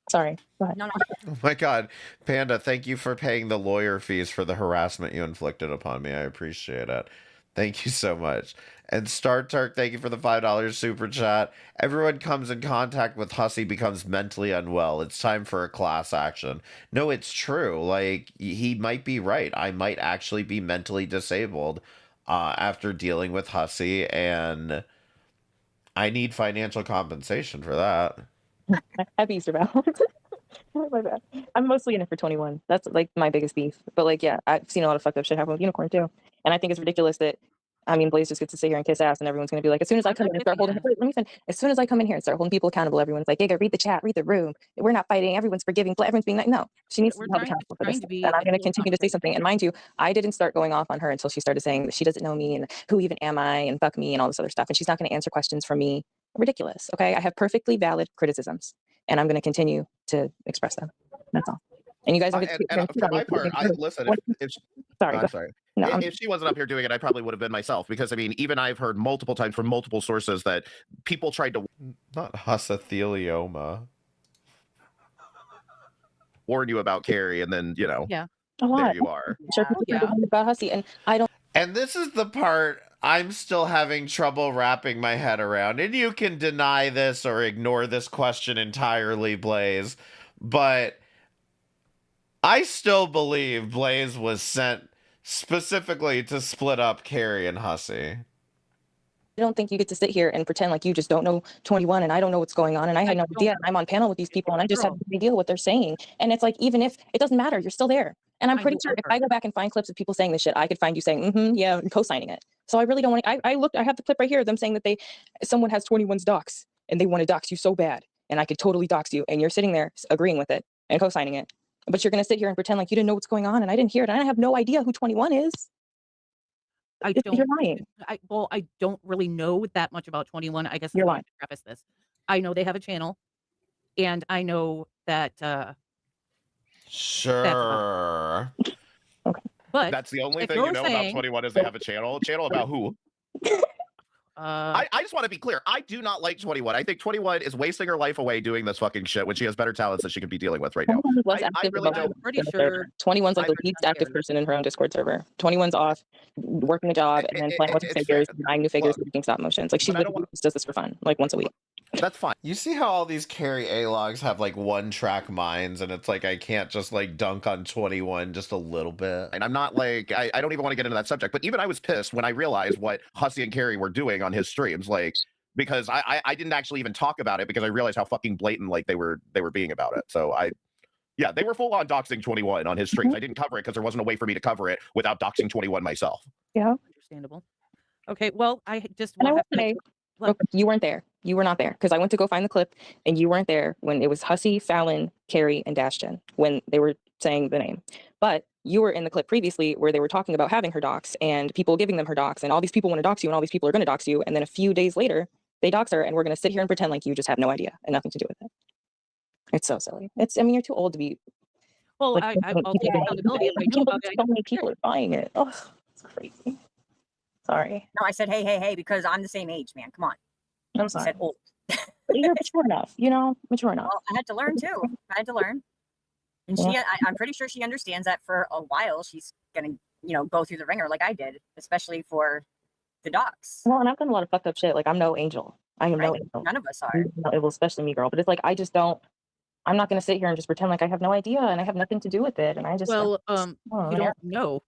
Sorry. Go ahead. No. Oh my God. Panda, thank you for paying the lawyer fees for the harassment you inflicted upon me. I appreciate it. Thank you so much. And Star Turk, thank you for the $5 super chat. Everyone comes in contact with Hussey becomes mentally unwell. It's time for a class action. No, it's true. Like, he might be right. I might actually be mentally disabled after dealing with Hussey, and I need financial compensation for that. Happy Easter, Val. My bad. I'm mostly in it for 21. That's like my biggest beef. But like, yeah, I've seen a lot of fucked up shit happen with Unicorn too. And I think it's ridiculous that, I mean, Blaze just gets to sit here and kiss ass and everyone's going to be like, as soon as I come in and start holding, as soon as I come in here and start holding people accountable, everyone's like, Giga, read the chat, read the room. We're not fighting. Everyone's forgiving. Everyone's being like, no, she needs to be held accountable for this. And I'm going to continue to say something. And mind you, I didn't start going off on her until she started saying that she doesn't know me and who even am I and fuck me and all this other stuff. And she's not going to answer questions from me. Ridiculous. Okay. I have perfectly valid criticisms and I'm going to continue to express them. That's all. And you guys are for my part, listen. Sorry. No, if she wasn't up here doing it, I probably would have been myself, because I mean, even I've heard multiple times from multiple sources that people tried to not husothelioma warn you about Carrie, and then Yeah. A lot. There you are. Sure, people Yeah. about Hussy, and I don't. And this is the part I'm still having trouble wrapping my head around. And you can deny this or ignore this question entirely, Blaze. But I still believe Blaze was sent specifically to split up Carrie and Hussy. I don't think you get to sit here and pretend like you just don't know 21 and I don't know what's going on and I had no idea. I'm on panel with these people and I just have no idea what they're saying. And it's like, even if it doesn't matter, you're still there. And I'm pretty sure if I go back and find clips of people saying this shit, I could find you saying, yeah, and co-signing it. So I really don't want to, I have the clip right here of them saying that someone has 21's docs and they want to dox you so bad. And I could totally dox you. And you're sitting there agreeing with it and co-signing it. But you're going to sit here and pretend like you didn't know what's going on and I didn't hear it. And I have no idea who 21 is. You're lying. I don't really know that much about 21. I guess you're lying lying. To preface this. I know they have a channel, and I know that. Sure. Okay. But that's the only thing you know about 21 is they have a channel. A channel about who? I just want to be clear. I do not like 21. I think 21 is wasting her life away doing this fucking shit when she has better talents that she could be dealing with right now. I really don't. I'm pretty sure 21's like the least active person in her own Discord server. 21's off working a job and then playing with her figures, buying new figures, making stop motions. Like she literally just does this for fun, like once a week. That's fine. You see how all these Carrie A-logs have like one track minds and it's like I can't just like dunk on 21 just a little bit. And I'm not like I don't even want to get into that subject, but even I was pissed when I realized what Hussy and Carrie were doing on his streams, like because I didn't actually even talk about it because I realized how fucking blatant like they were being about it. So yeah, they were full on doxing 21 on his streams. I didn't cover it because there wasn't a way for me to cover it without doxing 21 myself. Yeah. Understandable. Okay, well, I just want to say, you weren't there. You were not there because I went to go find the clip and you weren't there when it was Hussy, Fallon, Carrie, and Dashton when they were saying the name. But you were in the clip previously where they were talking about having her docs and people giving them her docs and all these people want to dox you and all these people are going to dox you. And then a few days later, they dox her and we're going to sit here and pretend like you just have no idea and nothing to do with it. It's so silly. I mean, you're too old to be. Well, like, I'll take accountability if I knew about it. So many people are buying it. Oh, it's crazy. Sorry. No, I said, hey, because I'm the same age, man. Come on. I'm sorry. I said old. You're mature enough, mature enough. Well, I had to learn too. I had to learn. And I'm pretty sure she understands that for a while she's going to, go through the ringer like I did, especially for the docs. Well, and I've done a lot of fucked up shit. Like, I'm no angel. I am no angel. None of us are. It will, especially me, girl. But it's like, I'm not going to sit here and just pretend like I have no idea and I have nothing to do with it. And I just. Well, you don't know.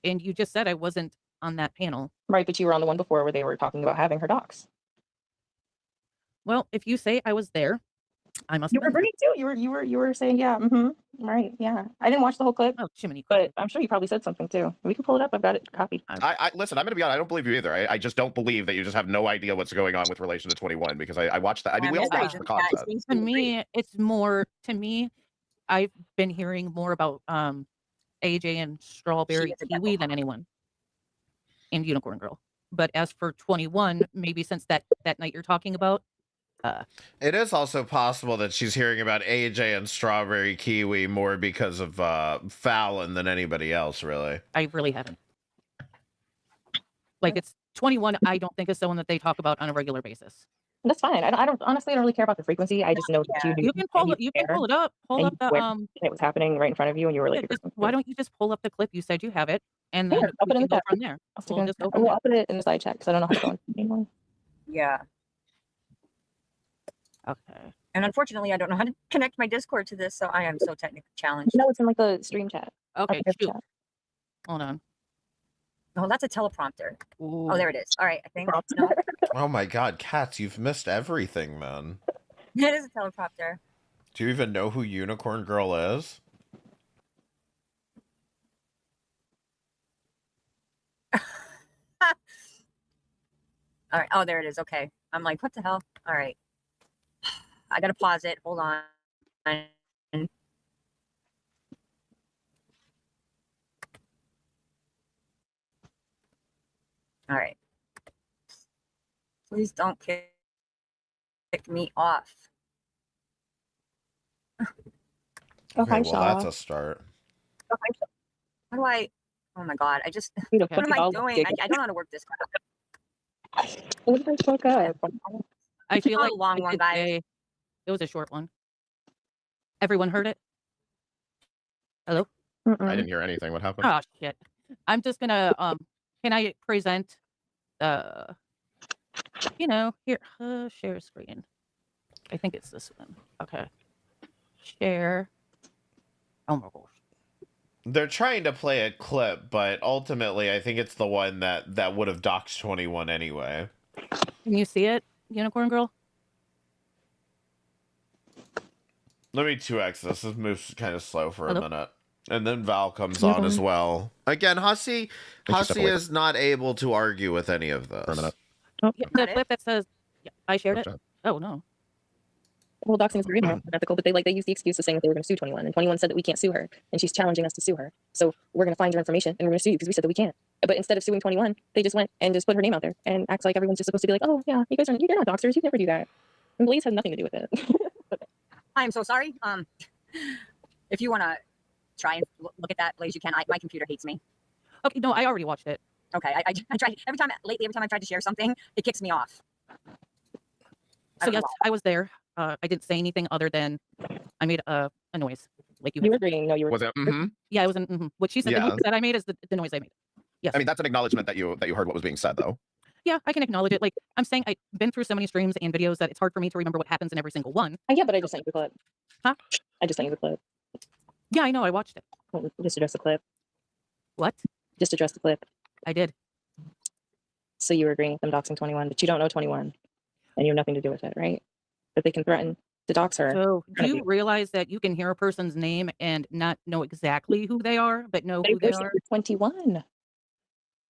And you just said I wasn't on that panel. Right, but you were on the one before where they were talking about having her docs. Well, if you say I was there, I must. You were agreeing too. You were saying right, yeah. I didn't watch the whole clip. Oh, Jiminy! But I'm sure you probably said something too. We can pull it up. I've got it copied. I listen. I'm gonna be honest. I don't believe you either. I just don't believe that you just have no idea what's going on with relation to 21 because I watched that. I mean, we all watched the content. To me, it's more. To me, I've been hearing more about AJ and Strawberry Kiwi than anyone, and Unicorn Girl. But as for 21, maybe since that night you're talking about. It is also possible that she's hearing about AJ and Strawberry Kiwi more because of Fallon than anybody else, really. I really haven't. Like, it's 21, I don't think is someone that they talk about on a regular basis. That's fine. I don't honestly, I don't really care about the frequency. I just know that you can pull it up. Pull up the it was happening right in front of you and you were like, why don't you just pull up the clip? You said you have it, and then I'll put it in the go from there. I'll put it in the side chat because I don't know how to go anymore. Yeah. Okay. And unfortunately, I don't know how to connect my Discord to this, so I am so technically challenged. No, it's in like the stream chat. Okay, shoot. Hold on. Oh, that's a teleprompter. Ooh. Oh, there it is. All right, I think. No. Oh my God, Cats, you've missed everything, man. It is a teleprompter. Do you even know who Unicorn Girl is? All right. Oh, there it is. Okay. I'm like, what the hell? All right. I gotta pause it. Hold on. All right. Please don't kick me off. Okay, well, that's a start. How do I? Oh my God! I just. What am I doing? I don't know how to work this crap. I feel like a long one, guys. It was a short one. Everyone heard it? Hello? I didn't hear anything. What happened? Oh shit. I'm just gonna can I present here share screen. I think it's this one. Okay. Share. Oh my gosh. They're trying to play a clip, but ultimately I think it's the one that would have doxed 21 anyway. Can you see it, Unicorn Girl? Let me 2x this. This moves kind of slow for a minute. And then Val comes on as well. Again, Hussy is not able to argue with any of this. For a minute. Oh, yeah, the clip that says I shared it. Oh no. Well, doxing is very unethical, but they use the excuse of saying that they were going to sue 21, and 21 said that we can't sue her, and she's challenging us to sue her. So we're going to find your information, and we're going to sue you because we said that we can't. But instead of suing 21, they just went and just put her name out there and acts like everyone's just supposed to be like, oh yeah, you're not doxers, you never do that. And Blaze had nothing to do with it. I am so sorry. If you want to try and look at that, Blaze, you can. My computer hates me. Okay, no, I already watched it. Okay, I tried every time I've tried to share something, it kicks me off. So yes, I was there. I didn't say anything other than I made a noise. Like you were agreeing. No, you were. Was it? Mm-hmm. Yeah, I was in. What she said, the noise that I made is the noise I made. Yes. I mean, that's an acknowledgement that you heard what was being said, though. Yeah, I can acknowledge it. Like I'm saying, I've been through so many streams and videos that it's hard for me to remember what happens in every single one. Yeah, but I just sent you the clip. Huh? I just sent you the clip. Yeah, I know. I watched it. Well, just address the clip. What? Just address the clip. I did. So you were agreeing with them doxing 21, but you don't know 21, and you have nothing to do with it, right? But they can threaten to dox her. So do you realize that you can hear a person's name and not know exactly who they are, but know who they are? 21.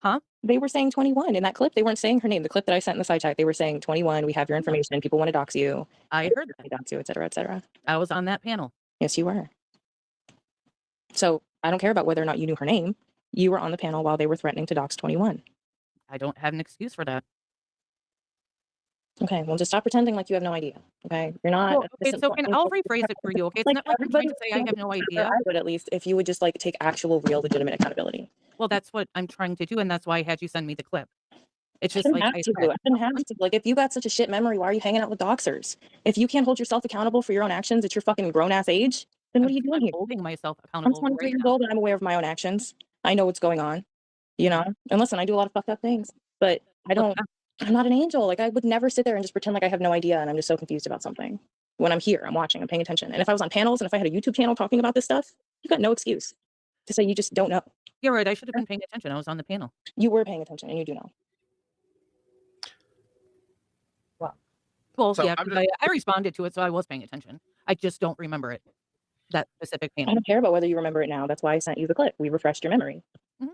Huh? They were saying 21 in that clip. They weren't saying her name. The clip that I sent in the side chat, they were saying 21. We have your information. People want to dox you. I heard that. Dox you, et cetera, et cetera. I was on that panel. Yes, you were. So I don't care about whether or not you knew her name. You were on the panel while they were threatening to dox 21. I don't have an excuse for that. Okay, well, just stop pretending like you have no idea. Okay, you're not. Well, okay, so I'll rephrase it for you. Okay, it's not like I'm trying to say I have no idea. I would at least if you would just like take actual, real, legitimate accountability. Well, that's what I'm trying to do, and that's why I had you send me the clip. It's just like I didn't have to. Like, if you got such a shit memory, why are you hanging out with doxers? If you can't hold yourself accountable for your own actions at your fucking grown ass age, then what are you doing here? Holding myself accountable. I'm 23 years old and I'm aware of my own actions. I know what's going on. You know, and listen, I do a lot of fucked up things, but I'm not an angel. Like, I would never sit there and just pretend like I have no idea and I'm just so confused about something. When I'm here, I'm watching, I'm paying attention. And if I was on panels and if I had a YouTube channel talking about this stuff, you've got no excuse to say you just don't know. You're right. I should have been paying attention. I was on the panel. You were paying attention and you do know. Well, so yeah, I responded to it, so I was paying attention. I just don't remember it, that specific panel. I don't care about whether you remember it now. That's why I sent you the clip. We refreshed your memory. Mm-hmm.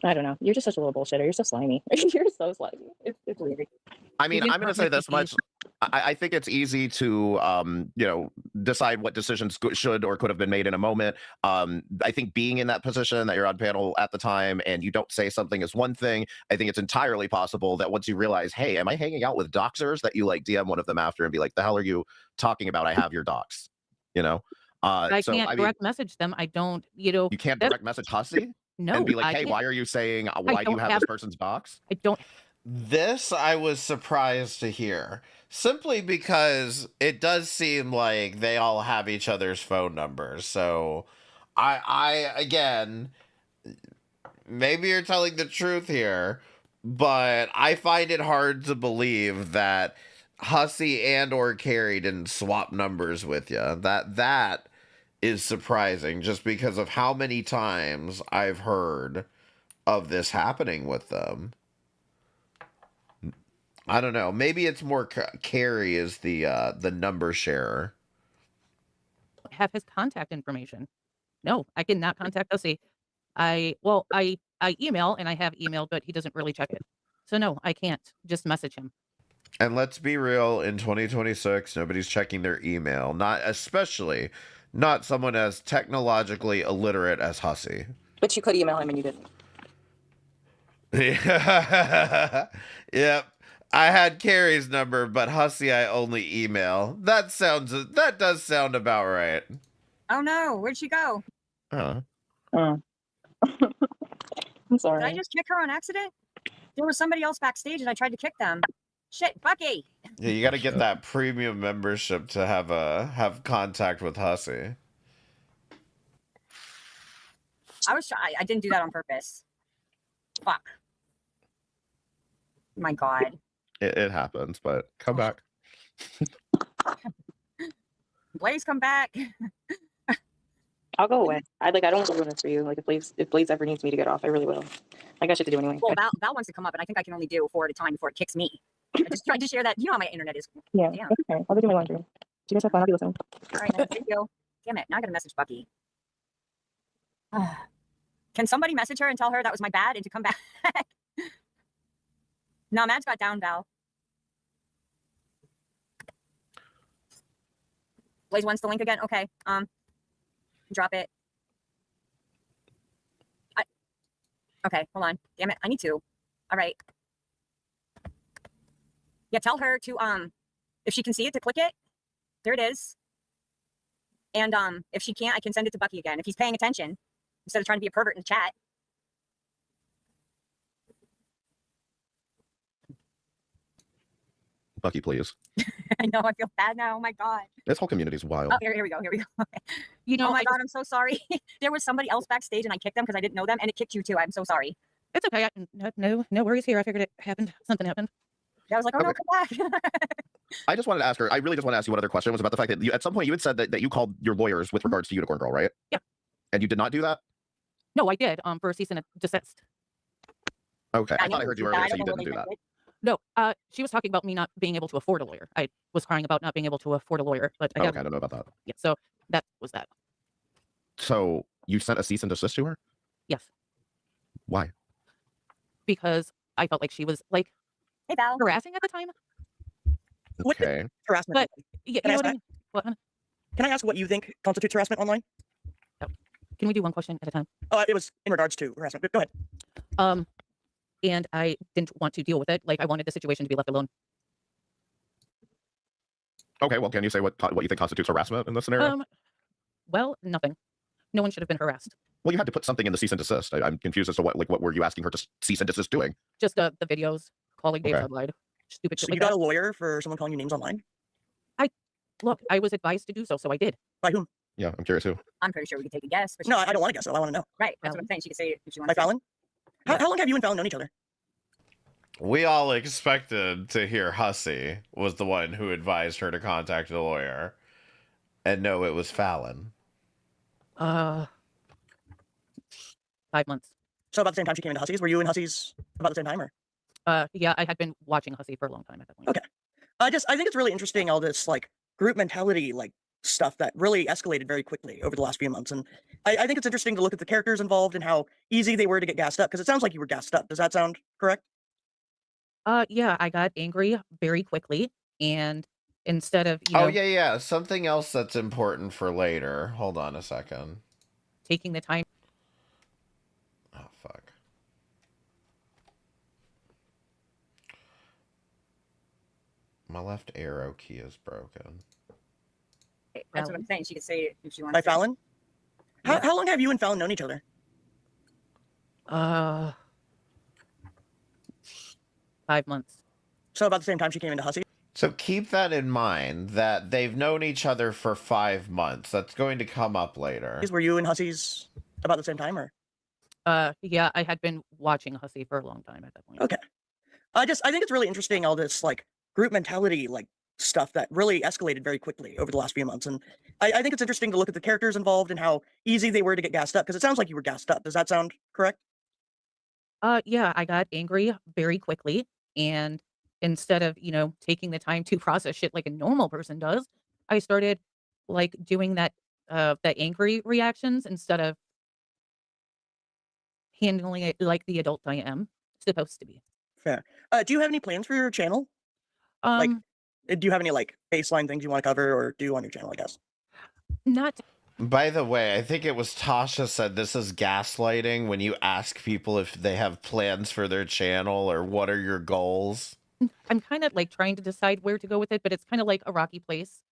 I don't know. You're just such a little bullshitter. You're so slimy. You're so slimy. It's weird. I mean, I'm going to say this much. I think it's easy to, decide what decisions should or could have been made in a moment. I think being in that position that you're on panel at the time and you don't say something is one thing. I think it's entirely possible that once you realize, hey, am I hanging out with doxers, that you like DM one of them after and be like, the hell are you talking about? I have your docs, you know? I can't direct message them. I don't, You can't direct message Hussy? No. And be like, hey, why are you saying, why do you have this person's docs? I don't. This I was surprised to hear, simply because it does seem like they all have each other's phone numbers. So I again, maybe you're telling the truth here, but I find it hard to believe that Hussy and or Carrie didn't swap numbers with you. That is surprising, just because of how many times I've heard of this happening with them. I don't know. Maybe it's more Carrie is the number sharer. Have his contact information. No, I cannot contact Hussy. I email, and I have emailed, but he doesn't really check it. So no, I can't just message him. And let's be real, in 2026, nobody's checking their email. Not someone as technologically illiterate as Hussy. But you could email him and you didn't. Yep. I had Carrie's number, but Hussy I only email. That does sound about right. Oh no, where'd she go? Oh. I'm sorry. Did I just kick her on accident? There was somebody else backstage and I tried to kick them. Shit, Bucky. Yeah, you got to get that premium membership to have contact with Hussy. I didn't do that on purpose. Fuck. My God. It happens, but come back. Blaze, come back. I'll go away. I don't want to ruin this for you. Like if Blaze ever needs me to get off, I really will. I got shit to do anyway. Well, Val wants to come up, and I think I can only do 4 at a time before it kicks me. I just tried to share that. You know how my internet is. Yeah. Damn. Okay. I'll go do my laundry. Do you guys have fun? I'll be listening. All right, thank you. Damn it! Now I got to message Bucky. Can somebody message her and tell her that was my bad and to come back? No, Mads got down, Val. Blaze wants the link again. Okay. Drop it. Okay, hold on. Damn it, I need to. All right. Yeah, tell her to if she can see it, to click it. There it is. And if she can't, I can send it to Bucky again if he's paying attention instead of trying to be a pervert in the chat. Bucky, please. I know, I feel bad now. Oh my God. This whole community's wild. Oh, here we go. Okay. You know, oh my God, I'm so sorry. There was somebody else backstage and I kicked them because I didn't know them, and it kicked you too. I'm so sorry. It's okay. No worries here. I figured it happened. Something happened. Yeah, I was like, oh no, come back. I just wanted to ask her. I really just want to ask you one other question. Was about the fact that at some point you had said that you called your lawyers with regards to Unicorn Girl, right? Yeah. And you did not do that? No, I did. For a cease and desist. Okay. I thought I heard you earlier, so you didn't do that. No, she was talking about me not being able to afford a lawyer. I was crying about not being able to afford a lawyer, but I don't know about that. Yeah, so that was that. So you sent a cease and desist to her? Yes. Why? Because I felt like she was like hey, Val. harassing at the time. Okay. Harassment. But yeah, you know what I mean? What? Can I ask what you think constitutes harassment online? No. Can we do one question at a time? Oh, it was in regards to harassment. Go ahead. And I didn't want to deal with it. Like, I wanted the situation to be left alone. Okay, well, can you say what you think constitutes harassment in this scenario? Well, nothing. No one should have been harassed. Well, you had to put something in the cease and desist. I'm confused as to what were you asking her to cease and desist doing? Just the videos, calling Dave Okay. Hudlide. Stupid So shit you like got that. a lawyer for someone calling you names online? Look, I was advised to do so, so I did. By whom? Yeah, I'm curious who. I'm pretty sure we could take a guess. But No, I don't want to guess. I want to know. Right, that's what I'm saying. She could say it if she wants By to. Fallon? How long have you and Fallon known each other? We all expected to hear Hussey was the one who advised her to contact a lawyer. And no, it was Fallon. 5 months. So about the same time she came into Hussey's? Were you in Hussey's about the same time? Or? Yeah, I had been watching Hussey for a long time at that point. Okay. I think it's really interesting, all this like group mentality like stuff that really escalated very quickly over the last few months. And I think it's interesting to look at the characters involved and how easy they were to get gassed up, because it sounds like you were gassed up. Does that sound correct? Yeah, I got angry very quickly, and instead of yeah. Something else that's important for later. Hold on a second. taking the time. Oh fuck. My left arrow key is broken. That's what I'm saying. She could say it if she wants By to. Fallon? How long have you and Fallon known each other? 5 months. So about the same time she came into Hussey? So keep that in mind, that they've known each other for 5 months. That's going to come up later. Were you in Hussey's about the same time? Or? Yeah, I had been watching Hussey for a long time at that point. Okay. I think it's really interesting, all this like group mentality like stuff that really escalated very quickly over the last few months. And I think it's interesting to look at the characters involved and how easy they were to get gassed up, because it sounds like you were gassed up. Does that sound correct? Yeah, I got angry very quickly, and instead of, taking the time to process shit like a normal person does, I started like doing that angry reactions instead of handling it like the adult I am supposed to be. Fair. Do you have any plans for your channel? Do you have any like baseline things you want to cover or do on your channel, I guess? Not. By the way, I think it was Tasha said this is gaslighting when you ask people if they have plans for their channel or what are your goals. I'm kind of like trying to decide where to go with it, but it's kind of like a rocky place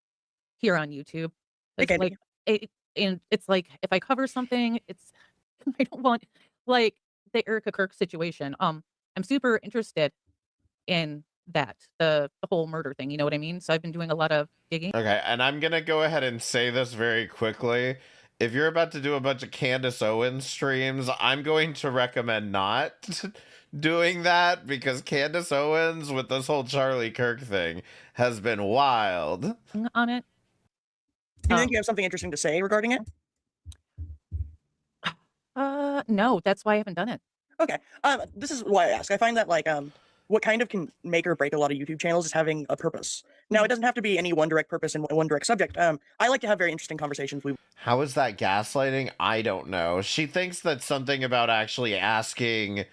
here on YouTube. It's Okay. like and it's like if I cover something, it's I don't want like the Erica Kirk situation. I'm super interested in that the whole murder thing. You know what I mean? So I've been doing a lot of digging. Okay, and I'm gonna go ahead and say this very quickly. if you're about to do a bunch of Candace Owens streams, I'm going to recommend not doing that, because Candace Owens with this whole Charlie Kirk thing has been wild on it. Do you think you have something interesting to say regarding it? No, that's why I haven't done it. Okay. This is why I ask. I find that like what kind of can make or break a lot of YouTube channels is having a purpose. Now, it doesn't have to be any one direct purpose and one direct subject. I like to have very interesting conversations. How is that gaslighting? I don't know. She thinks that something about actually asking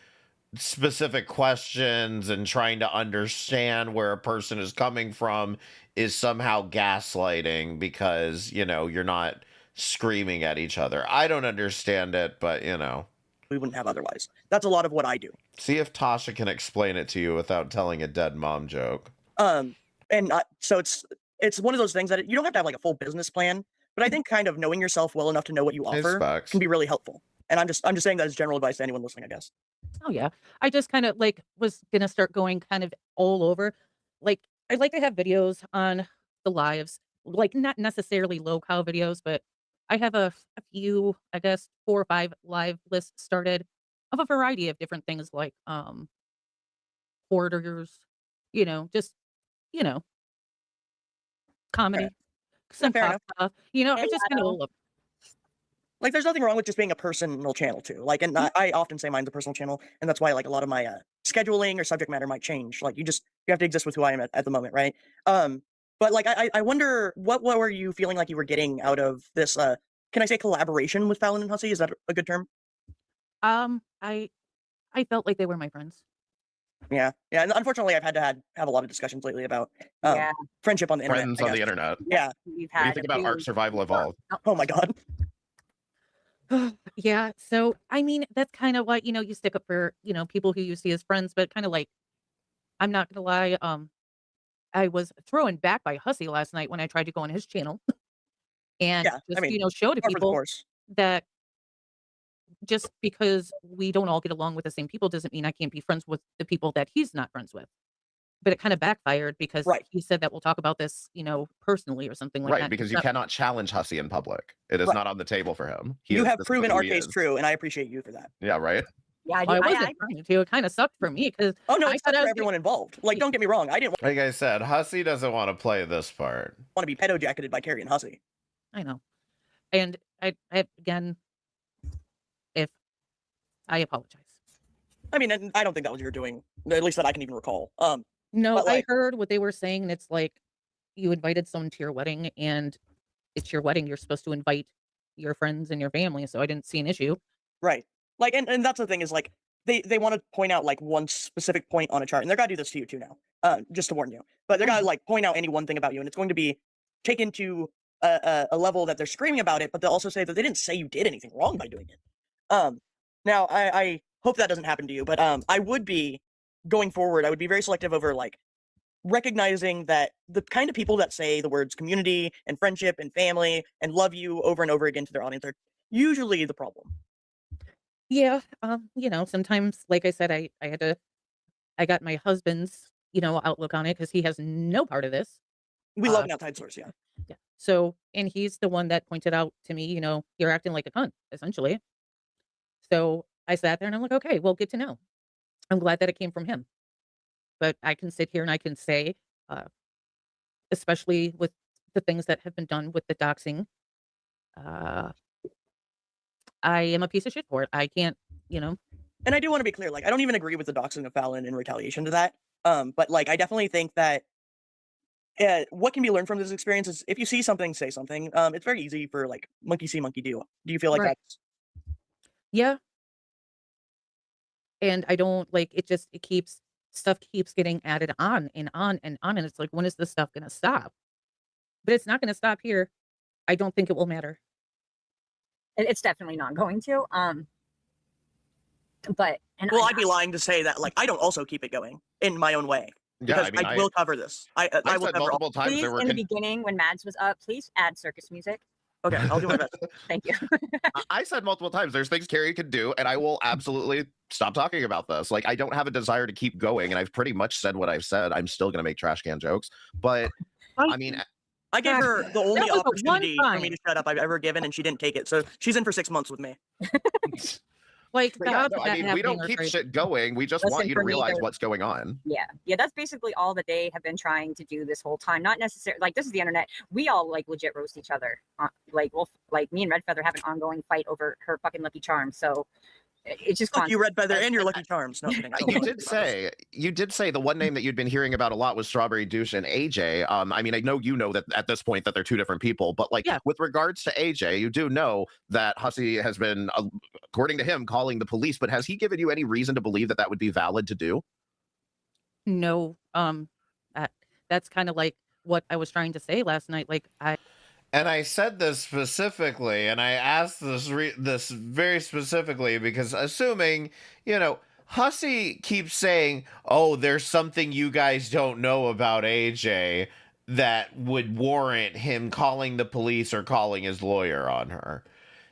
specific questions and trying to understand where a person is coming from is somehow gaslighting, because, you know, you're not screaming at each other. I don't understand it, but, you know. We wouldn't have otherwise. That's a lot of what I do. See if Tasha can explain it to you without telling a dead mom joke. So it's one of those things that you don't have to have like a full business plan, but I think kind of knowing yourself well enough to know what you offer can be really helpful. And I'm just saying that as general advice to anyone listening, I guess. Oh yeah. I just kind of like was gonna start going kind of all over. Like I'd like to have videos on the lives, like not necessarily low cow videos, but I have a few, I guess 4 or 5 live lists started of a variety of different things, like hoarders, you know, just, you know, comedy, some fair pop stuff, you know, Yeah, it's just kind of all over. Like, there's nothing wrong with just being a personal channel too. Like, and I often say mine's a personal channel, and that's why like a lot of my scheduling or subject matter might change. Like, you have to exist with who I am at the moment, right? But like, I wonder what were you feeling like you were getting out of this? Can I say collaboration with Fallon and Hussey? Is that a good term? I felt like they were my friends. Yeah. And unfortunately, I've had to have a lot of discussions lately about friendship on the internet. Friends on the internet. Yeah. What do you think about Ark Survival Evolved? Oh my god. Yeah, so I mean, that's kind of what, you know, you stick up for, you know, people who you see as friends, but kind of like, I'm not gonna lie, I was thrown back by Hussey last night when I tried to go on his channel and you know, show to people that just because we don't all get along with the same people doesn't mean I can't be friends with the people that he's not friends with. But it kind of backfired because he said that we'll talk about this, you know, personally or something like that. Right, because you cannot challenge Hussey in public. It is not on the table for him. You have proven our case true, and I appreciate you for that. Yeah, right? Yeah, I wasn't trying to. It kind of sucked for me because it sucked for everyone involved. Like, don't get me wrong, I didn't like I said, Hussey doesn't want to play this part. Want to be pedo jacketed by Carrie and Hussey. I know. And I again, if I apologize. I mean, and I don't think that was what you were doing, at least that I can even recall. No, I heard what they were saying, and it's like you invited someone to your wedding, and it's your wedding. You're supposed to invite your friends and your family, so I didn't see an issue. Right. Like, and that's the thing is, like, they want to point out, like, one specific point on a chart, and they're going to do this to you, too, now, just to warn you. But they're going to, like, point out any one thing about you, and it's going to be taken to a level that they're screaming about it, but they'll also say that they didn't say you did anything wrong by doing it. Now, I hope that doesn't happen to you, but I would be, going forward, I would be very selective over, like, recognizing that the kind of people that say the words community and friendship and family and love you over and over again to their audience are usually the problem. Yeah, you know, sometimes, like I said, I got my husband's, you know, outlook on it because he has no part of this. We love an outside source, yeah. Yeah. So, and he's the one that pointed out to me, you know, you're acting like a cunt, essentially. So I sat there and I'm like, okay, well, good to know. I'm glad that it came from him. But I can sit here and I can say, especially with the things that have been done with the doxing, I am a piece of shit for it. I can't, you know. And I do want to be clear, like, I don't even agree with the doxing of Fallon in retaliation to that. But like, I definitely think that what can be learned from this experience is if you see something, say something. It's very easy for like monkey see, monkey do. Do you feel like that's? Yeah. And I don't like it. Just stuff keeps getting added on and on and on, and it's like, when is this stuff gonna stop? But it's not gonna stop here. I don't think it will matter. It's definitely not going to. But I'd be lying to say that like I don't also keep it going in my own way. Yeah, because I will cover this. I will said cover multiple times. Please, in the beginning when Mads was up, please add circus music. Okay, I'll do my best. Thank you. I said multiple times, there's things Carrie could do, and I will absolutely stop talking about this. Like, I don't have a desire to keep going, and I've pretty much said what I've said. I'm still going to make trash can jokes. But, I mean, I gave her the only was a opportunity for me one-time. to shut up I've ever given, and she didn't take it. So she's in for 6 months with me. Like, But the yeah, odds no, of I that mean, we happening don't are keep crazy. shit going. We just want Listen, you to for me, realize there's- what's going on. Yeah, that's basically all that they have been trying to do this whole time. Not necessarily like this is the internet. We all like legit roast each other. Like me and Red Feather have an ongoing fight over her fucking Lucky Charm. So it's just Fuck you, constant. Red Feather, and your Lucky Charms. No, I'm kidding. I don't You know. did say the one name that you'd been hearing about a lot was Strawberry Douche and AJ. I mean, I know you know that at this point that they're two different people, but like Yeah. with regards to AJ, you do know that Hussey has been, according to him, calling the police. But has he given you any reason to believe that that would be valid to do? No, that's kind of like what I was trying to say last night. Like, And I said this specifically, and I asked this very specifically because assuming, Hussey keeps saying, "Oh, there's something you guys don't know about AJ that would warrant him calling the police or calling his lawyer on her."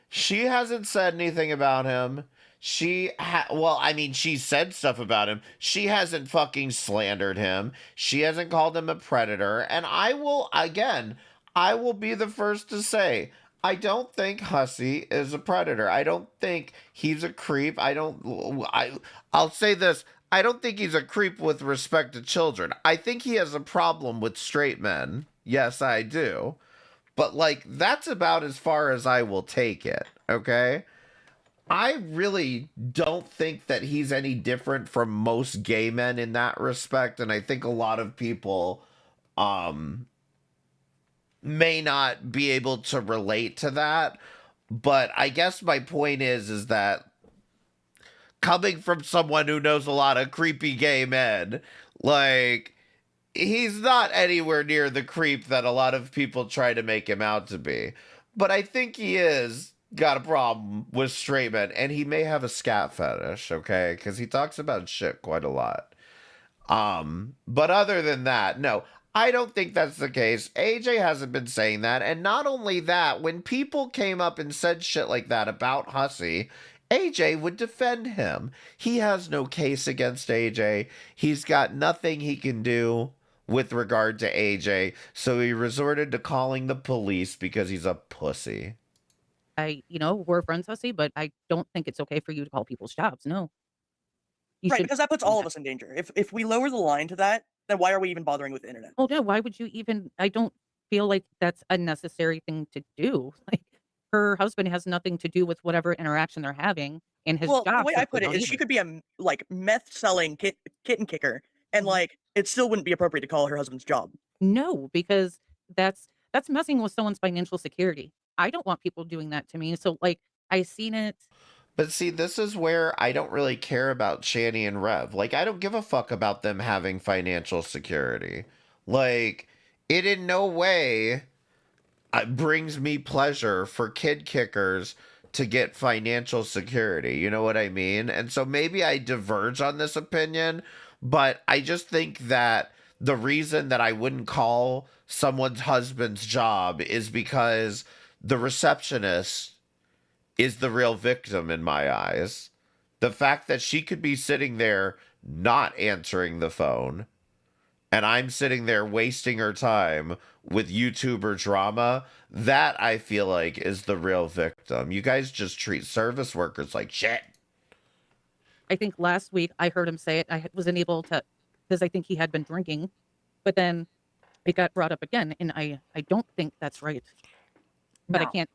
She hasn't said anything about him. She said stuff about him. She hasn't fucking slandered him. She hasn't called him a predator. And I will be the first to say, I don't think Hussey is a predator. I don't think he's a creep. I'll say this. I don't think he's a creep with respect to children. I think he has a problem with straight men. Yes, I do. But, like, that's about as far as I will take it, okay? I really don't think that he's any different from most gay men in that respect, and I think a lot of people may not be able to relate to that. But I guess my point is that coming from someone who knows a lot of creepy gay men, like, he's not anywhere near the creep that a lot of people try to make him out to be. But I think he is got a problem with straight men, and he may have a scat fetish, okay? Because he talks about shit quite a lot. But other than that, no, I don't think that's the case. AJ hasn't been saying that, and not only that, when people came up and said shit like that about Hussey, AJ would defend him. He has no case against AJ. He's got nothing he can do with regard to AJ, so he resorted to calling the police because he's a pussy. We're friends, Hussey, but I don't think it's okay for you to call people's jobs. No. Right, because that puts all of us in danger. If we lower the line to that, then why are we even bothering with the internet? Oh, no, why would you even? I don't feel like that's a necessary thing to do. Like, her husband has nothing to do with whatever interaction they're having, and his Well, job. the way I put it is she could be a meth selling kitten kicker, and it still wouldn't be appropriate to call her husband's job. No, because that's messing with someone's financial security. I don't want people doing that to me. So, like, I seen it. But see, this is where I don't really care about Shani and Rev. Like, I don't give a fuck about them having financial security. Like, it in no way brings me pleasure for kid kickers to get financial security. You know what I mean? And so maybe I diverge on this opinion, but I just think that the reason that I wouldn't call someone's husband's job is because the receptionist is the real victim in my eyes. The fact that she could be sitting there not answering the phone, and I'm sitting there wasting her time with YouTuber drama, that I feel like is the real victim. You guys just treat service workers like shit. I think last week I heard him say it. I wasn't able to, because I think he had been drinking, but then it got brought up again, and I don't think that's right. But No. I can't.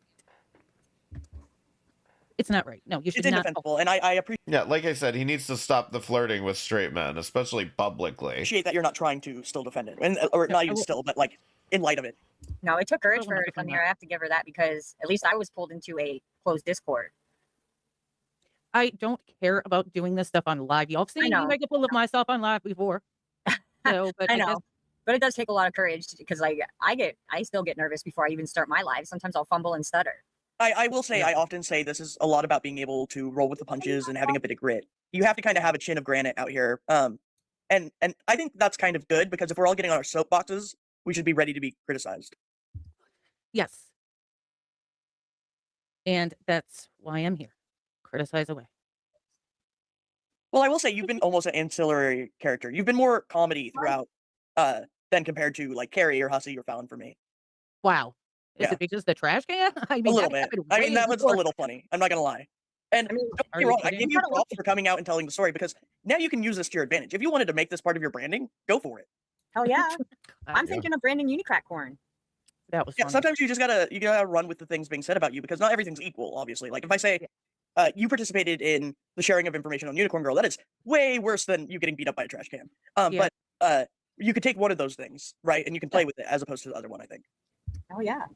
It's not right. No, you should It's not. indefensible, and I Yeah, like I said, he needs to stop the flirting with straight men, especially publicly. appreciate that you're not trying to still defend it, or not even still, but like in light of it. No, it took courage Still for her wanna to come defend here. I have to give her that because at least I was pulled into a closed Discord. I don't care about doing this stuff on live. Y'all have seen me know. make a fool of myself on live before. So, but I guess know. But it does take a lot of courage because I still get nervous before I even start my live. Sometimes I'll fumble and stutter. I will say, I often say this is a lot about being able to roll with the punches and having a bit of grit. You have to kind of have a chin of granite out here. And I think that's kind of good because if we're all getting on our soapboxes, we should be ready to be criticized. yes. And that's why I'm here. Criticize away. Well, I will say you've been almost an ancillary character. You've been more comedy throughout than compared to like Carrie or Hussey or Fallon for me. Wow. Is Yeah. it because the trash can? I A mean, little that bit. happened I mean, way that was a before. little funny. I'm not gonna lie. And I mean, don't Are get me you wrong, I kidding? give you props for coming out and telling the story because now you can use this to your advantage. If you wanted to make this part of your branding, go for it. hell yeah. I'm Yeah. thinking of branding Unicrack corn. That was Yeah, funny. sometimes you gotta run with the things being said about you because not everything's equal, obviously. Like if I say you participated in the sharing of information on Unicorn Girl, that is way worse than you getting beat up by a trash can. Yeah. But you could take one of those things, right? And you can play Yeah. with it as opposed to the other one, I think. Oh yeah.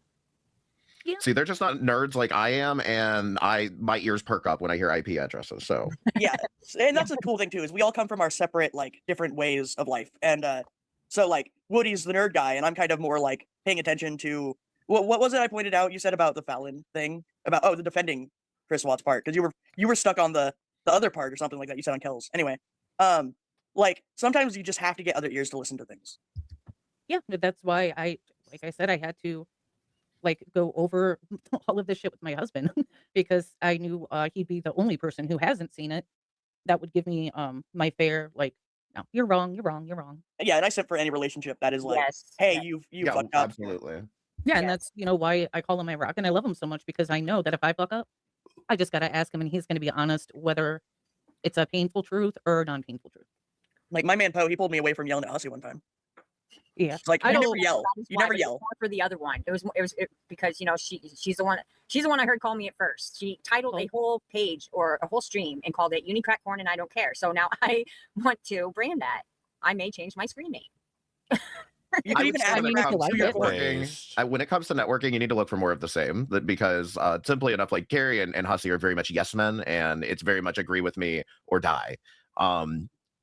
Yeah. See, they're just not nerds like I am, and my ears perk up when I hear IP addresses. So Yeah, and that's the cool thing too is we all come from our separate like different ways of life, and so like Woody's the nerd guy, and I'm kind of more like paying attention to what was it I pointed out? You said about the Fallon thing about the defending Chris Watts part because you were stuck on the other part or something like that. You said on Kells anyway. Like sometimes you just have to get other ears to listen to things. Yeah, but that's why like I said, I had to like go over all of this shit with my husband because I knew he'd be the only person who hasn't seen it that would give me my fair like, no, you're wrong, you're wrong, you're wrong. Yeah, and I said for any relationship that is like, Yes. hey, yes. you yeah, fucked up. absolutely. Yeah, and Yes. that's why I call him my rock and I love him so much because I know that if I fuck up, I just gotta ask him and he's gonna be honest whether it's a painful truth or a non-painful truth. Like my man Poe, he pulled me away from yelling at Hussy one time. Yeah. It's like I you don't- never yell. That is You why, never but it was yell. more for the other one. It was because she's the one I heard call me at first. She titled a whole page or a whole stream and called it Unicrack Corn and I don't care. So now I want to brand that. I may change my screen name. You I can would even say add when the it like comes crowd to to your it. corn. networking, when it comes to networking, you need to look for more of the same. Because simply enough, like Carrie and Hussy are very much yes men, and it's very much agree with me or die.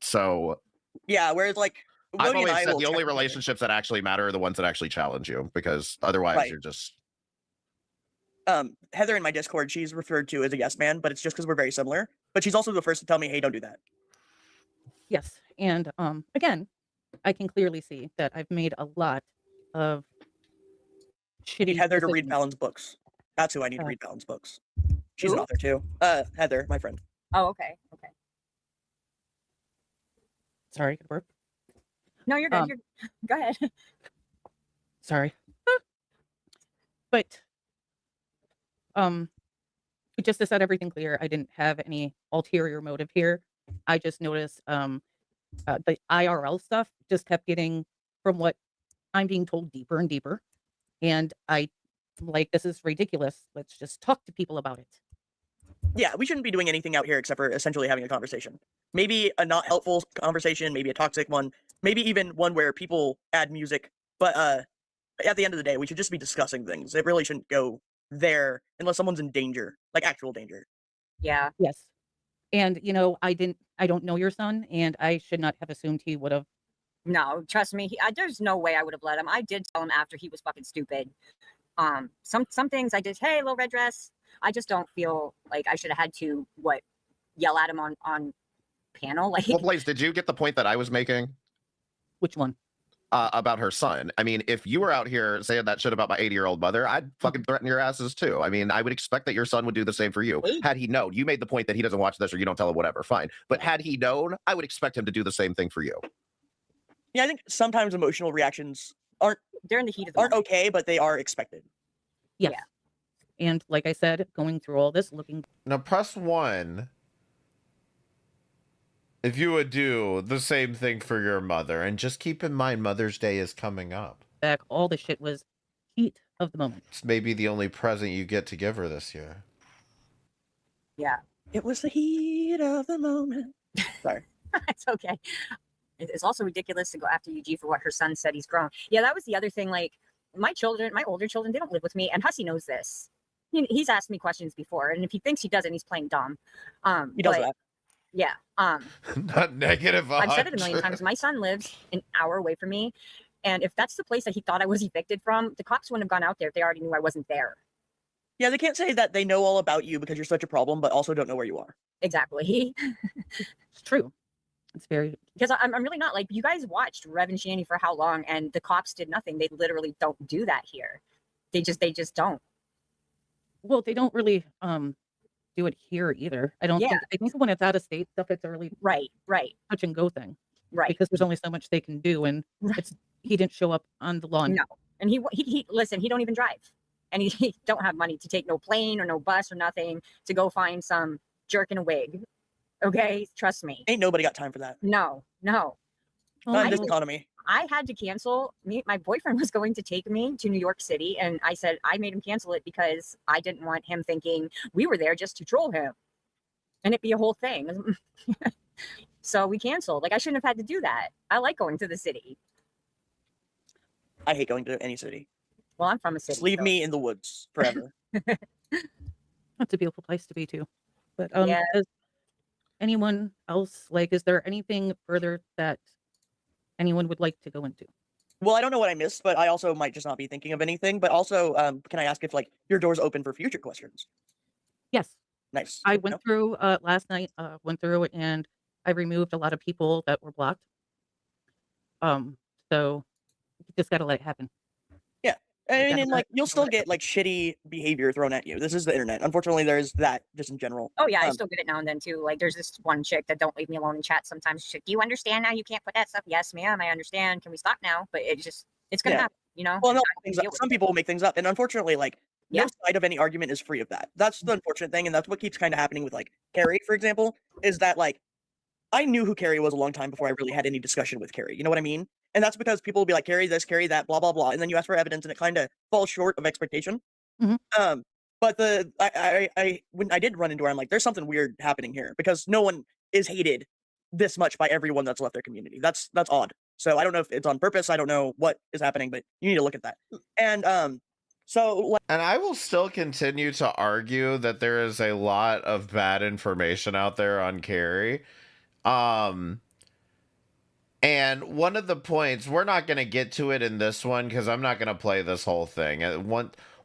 So Yeah, whereas like I've Willie and always I said will the check only together. relationships that actually matter are the ones that actually challenge you, because otherwise Right. you're just Heather in my Discord, she's referred to as a yes man, but it's just because we're very similar. But she's also the first to tell me, hey, don't do that. Yes. And again, I can clearly see that I've made a lot of I need shitty Heather to read decisions. Fallon's books. That's who I need to Uh, read Fallon's books. She's an Who? author too. Heather, my friend. Oh, okay. Okay. Sorry, could work. No, you're good. Um, You're go ahead. Sorry. But just to set everything clear, I didn't have any ulterior motive here. I just noticed the IRL stuff just kept getting, from what I'm being told, deeper and deeper. And I like, this is ridiculous. Let's just talk to people about it. Yeah, we shouldn't be doing anything out here except for essentially having a conversation. Maybe a not helpful conversation, maybe a toxic one, maybe even one where people add music. But at the end of the day, we should just be discussing things. It really shouldn't go there unless someone's in danger, like actual danger. Yeah. Yes. And I don't know your son, and I should not have assumed he would have. No, trust me. There's no way I would have let him. I did tell him after he was fucking stupid. Some things I did. Hey, little red dress. I just don't feel like I should have had to yell at him on panel. Like, well, Blaze, did you get the point that I was making? Which one? About her son. I mean, if you were out here saying that shit about my 80-year-old mother, I'd fucking threaten your asses too. I mean, I would expect that your son would do the same for you. Had he known, you made the point that he doesn't watch this or you don't tell him, whatever, fine. But had he known, I would expect him to do the same thing for you. Yeah, I think sometimes emotional reactions during the heat of the aren't moment. okay, but they are expected. Yes. Yeah. And like I said, going through all this, looking. Now press 1 if you would do the same thing for your mother, and just keep in mind Mother's Day is coming up. Back, all the shit was heat of the moment. It's maybe the only present you get to give her this year. Yeah. It was the heat of the moment. Sorry. It's okay. It's also ridiculous to go after UG for what her son said he's grown. Yeah, that was the other thing. Like, my older children, they don't live with me, and Hussy knows this. He's asked me questions before, and if he thinks he doesn't, he's playing dumb. He does that. Yeah. Not negative. I've said it a million times. My son lives an hour away from me, and if that's the place that he thought I was evicted from, the cops wouldn't have gone out there if they already knew I wasn't there. Yeah, they can't say that they know all about you because you're such a problem, but also don't know where you are. Exactly. It's true. It's very, because I'm really not. Like, you guys watched Rev and Shanny for how long, and the cops did nothing. They literally don't do that here. They just don't. well, they don't really do it here either. I don't Yeah. think. I think when it's out of state stuff, it's a really Right. touch and go thing. Right. Because there's only so much they can do, and Right. he didn't show up on the lawn. No. And he listen, he don't even drive. And he don't have money to take no plane or no bus or nothing to go find some jerk in a wig. Okay, trust me. Ain't nobody got time for that. No. Not in this economy. I had to cancel. My boyfriend was going to take me to New York City, and I said I made him cancel it because I didn't want him thinking we were there just to troll him, and it'd be a whole thing. So we canceled. Like, I shouldn't have had to do that. I like going to the city. I hate going to any city. Well, I'm from a city. Just leave me in the woods forever. That's a beautiful place to be too. But Yeah. does anyone else, like, is there anything further that anyone would like to go into? Well, I don't know what I missed, but I also might just not be thinking of anything. But also, can I ask if like your door's open for future questions? Yes. Nice. I went through last night, and I removed a lot of people that were blocked. So you just gotta let it happen. Yeah. I mean, and like you'll still get like shitty behavior thrown at you. This is the internet. Unfortunately, there's that just in general. Oh yeah, I still get it now and then too. Like, there's this one chick that don't leave me alone in chat sometimes. She's like, do you understand now? You can't put that stuff. Yes, ma'am, I understand. Can we stop now? But it's gonna happen, you know? Well, no, some people will make things up, and unfortunately, like no side of any argument is free of that. That's the unfortunate thing, and that's what keeps kind of happening with like Carrie, for example, is that like I knew who Carrie was a long time before I really had any discussion with Carrie. You know what I mean? And that's because people will be like, Carrie this, Carrie that, blah, blah, blah. And then you ask for evidence and it kind of falls short of expectation. Mhm. But when I did run into her, I'm like, there's something weird happening here because no one is hated this much by everyone that's left their community. That's odd. So I don't know if it's on purpose. I don't know what is happening, but you need to look at that. And and I will still continue to argue that there is a lot of bad information out there on Carrie. And one of the points, we're not going to get to it in this one because I'm not going to play this whole thing.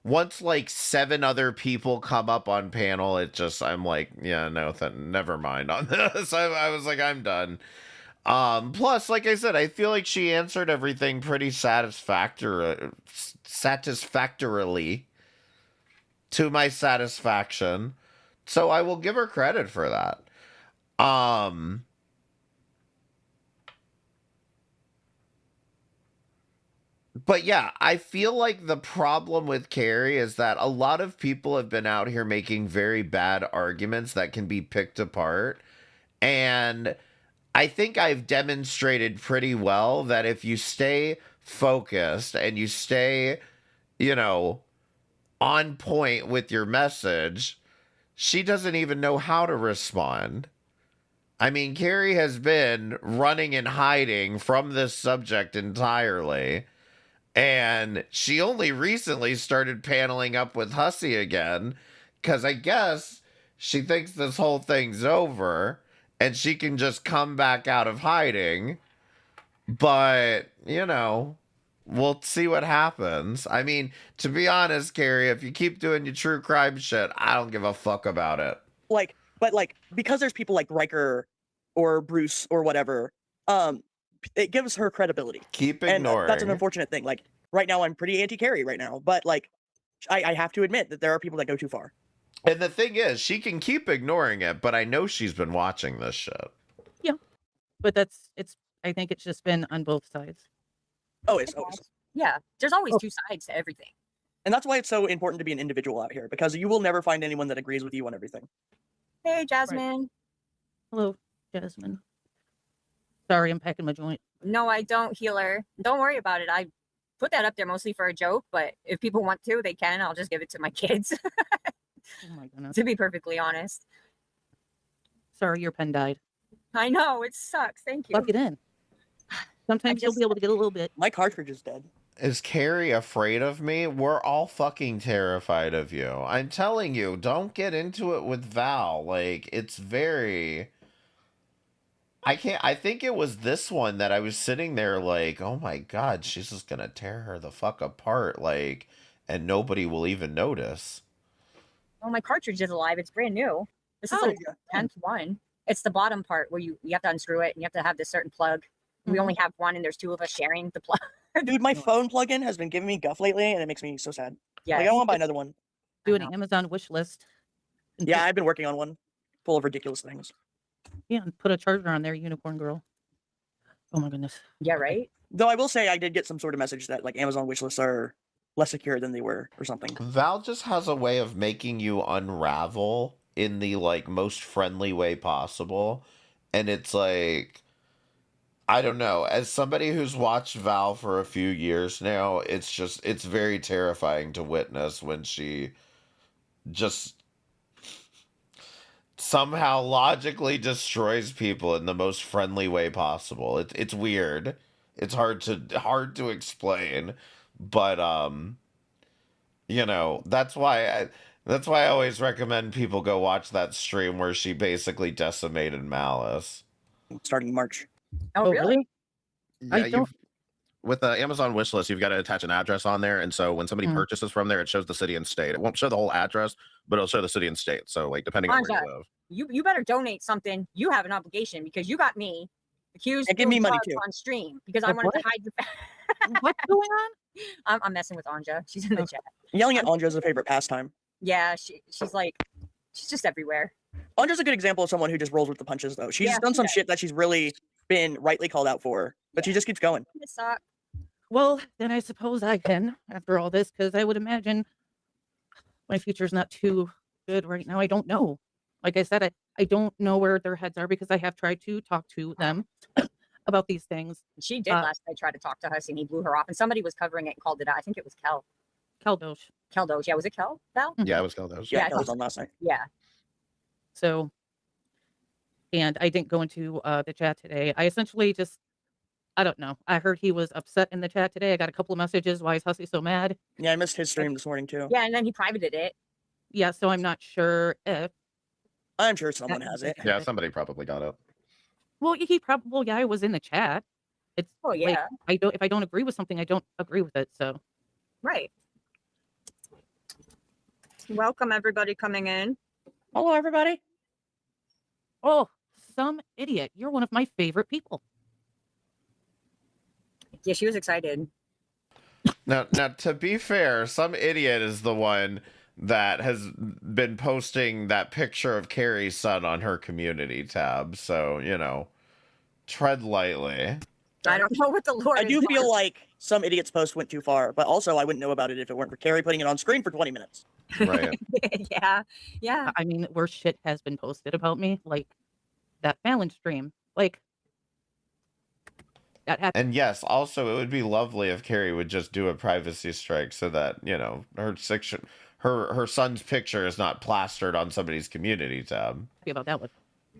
Once like 7 other people come up on panel, I'm like, yeah, no, never mind on this. I was like, I'm done. Plus, like I said, I feel like she answered everything pretty satisfactorily to my satisfaction. So I will give her credit for that. But yeah, I feel like the problem with Carrie is that a lot of people have been out here making very bad arguments that can be picked apart. And I think I've demonstrated pretty well that if you stay focused and you stay, on point with your message, she doesn't even know how to respond. I mean, Carrie has been running and hiding from this subject entirely. And she only recently started paneling up with Hussey again, because I guess she thinks this whole thing's over and she can just come back out of hiding. But, we'll see what happens. I mean, to be honest, Carrie, if you keep doing your true crime shit, I don't give a fuck about it. But because there's people like Riker or Bruce or whatever, it gives her credibility. Keep ignoring. And that's an unfortunate thing. Like right now, I'm pretty anti-Carrie right now, but like, I have to admit that there are people that go too far. And the thing is, she can keep ignoring it, but I know she's been watching this shit. Yeah, but I think it's just been on both sides. Always. Yeah, there's always two sides to everything. And that's why it's so important to be an individual out here, because you will never find anyone that agrees with you on everything. Hey, Jasmine. Right. Hello, Jasmine. Sorry, I'm packing my joint. No, I don't, healer. Don't worry about it. I put that up there mostly for a joke, but if people want to, they can. I'll just give it to my kids. Oh my goodness. To be perfectly honest. Sorry, your pen died. I know, it sucks. Thank you. Plug it in. Sometimes you'll be able to get a little bit. My cartridge is dead. Is Carrie afraid of me? We're all fucking terrified of you. I'm telling you, don't get into it with Val. Like, it's very... I think it was this one that I was sitting there like, oh my god, she's just gonna tear her the fuck apart, like, and nobody will even notice. Oh, my cartridge is alive. It's brand new. This is like the 10th one. It's the bottom part where you have to unscrew it and you have to have this certain plug. We only have one and there's 2 of us sharing the plug. Dude, my phone plug-in has been giving me guff lately and it makes me so sad. Yeah, like, I want to buy another one. Do an Amazon wish list. Yeah, I've been working on one full of ridiculous things. Yeah, and put a charger on there, unicorn girl. Oh my goodness. Yeah, right? Though I will say I did get some sort of message that like Amazon wishlists are less secure than they were or something. Val just has a way of making you unravel in the like most friendly way possible. And it's like, I don't know, as somebody who's watched Val for a few years now, it's very terrifying to witness when she just somehow logically destroys people in the most friendly way possible. It's weird. It's hard to explain, but that's why I always recommend people go watch that stream where she basically decimated Malice. Starting in March. Oh, really? Yeah, with the Amazon wish list, you've got to attach an address on there, and so when somebody purchases from there, it shows the city and state. It won't show the whole address, but it'll show the city and state. So, like, depending on where you live. You better donate something. You have an obligation because you got me accused and give me money too on stream because I wanted to hide your. What's going on? I'm messing with Anja. She's in the chat. Yelling at Anja is a favorite pastime. Yeah, she's just everywhere. Anja's a good example of someone who just rolls with the punches, though. She's done some shit that she's really been rightly called out for, but she just keeps going. Well, then I suppose I can, after all this, because I would imagine my future's not too good right now. I don't know. Like I said, I don't know where their heads are because I have tried to talk to them about these things. She did last night try to talk to us and he blew her off. And somebody was covering it and called it out. I think it was Kel. Keldosh. Keldosh. Yeah, was it Kel? Val? Yeah, it was Keldosh. Yeah, Kel was on last night. Yeah. So, and I didn't go into the chat today. I essentially just, I don't know. I heard he was upset in the chat today. I got a couple of messages. Why is Hussy so mad? Yeah, I missed his stream this morning too. Yeah, and then he privated it. Yeah, so I'm not sure if. I'm sure someone has it. Yeah, somebody probably got it. Well, he probably, I was in the chat. It's like, if I don't agree with something, I don't agree with it. So. Right. Welcome everybody coming in. Hello, everybody. Oh, some idiot. You're one of my favorite people. Yeah, she was excited. Now, to be fair, some idiot is the one that has been posting that picture of Carrie's son on her community tab. So, tread lightly. I don't know what the Lord I do feel like some idiot's post went too far, but also I wouldn't know about it if it weren't for Carrie putting it on screen for 20 minutes. Right. Yeah. I mean, worse shit has been posted about me, like that Fallon stream. Like, that happened. And yes, also, it would be lovely if Carrie would just do a privacy strike so that, her son's picture is not plastered on somebody's community tab. Happy about that one.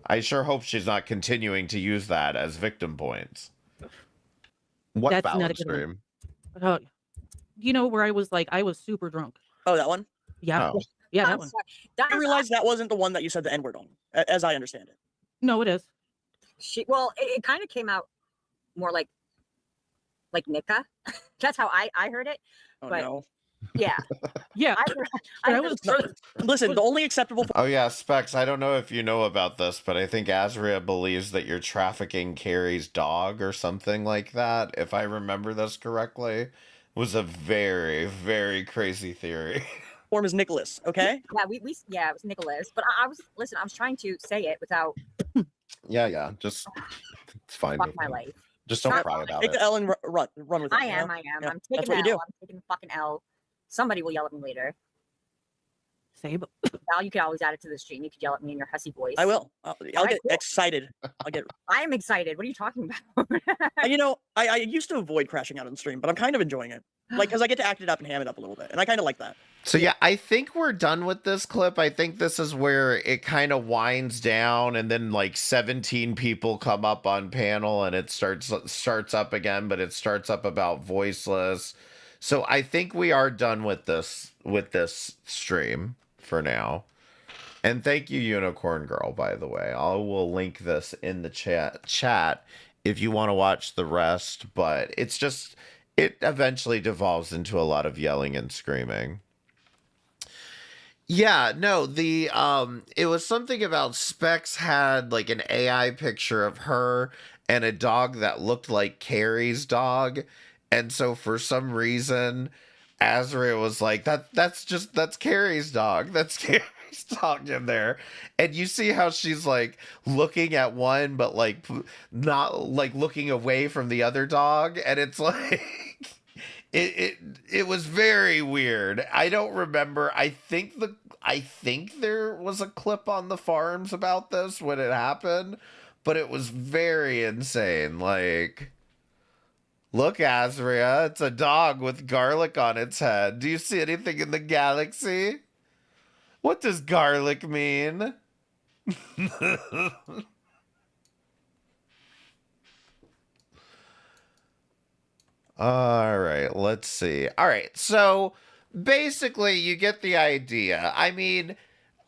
I sure hope she's not continuing to use that as victim points. What That's Fallon not a good one. stream? Oh, where I was like, I was super drunk. Oh, that one? Yeah. Oh. Yeah, that one. I realized that wasn't the one that you said the N-word on, as I understand it. No, it is. It kind of came out more like Nika. That's how I heard it. Oh, but no. Yeah. Yeah. I was Listen, the only acceptable. Oh yeah, Specs, I don't know if you know about this, but I think Azria believes that you're trafficking Carrie's dog or something like that, if I remember this correctly. It was a very, very crazy theory. Form is Nicholas, okay? Yeah, it was Nicholas. But I was trying to say it without Yeah, just it's fine. fuck my life. Just don't cry about Take it. the L and run with it. I am. Yeah, I'm taking that's the what you L. do. I'm taking the fucking L. Somebody will yell at me later. Same. Val, you could always add it to the stream. You could yell at me in your hussy voice. I will. I'll get excited. I am excited. What are you talking about? I used to avoid crashing out on the stream, but I'm kind of enjoying it. Like, because I get to act it up and ham it up a little bit, and I kind of like that. So yeah, I think we're done with this clip. I think this is where it kind of winds down, and then like 17 people come up on panel, and it starts up again, but it starts up about voiceless. So I think we are done with this stream for now. And thank you, Unicorn Girl, by the way. I will link this in the chat if you want to watch the rest, but it eventually devolves into a lot of yelling and screaming. Yeah, no, it was something about Specs had like an AI picture of her and a dog that looked like Carrie's dog. And so for some reason, Azria was like, that's Carrie's dog. That's Carrie's Carrie's dog in there, and you see how she's like looking at one, but like not like looking away from the other dog, and it's like it was very weird. I don't remember. I think there was a clip on the forums about this when it happened, but it was very insane. Like, look, Azria, it's a dog with garlic on its head. Do you see anything in the galaxy? What does garlic mean? All right, let's see. All right, so basically you get the idea. I mean,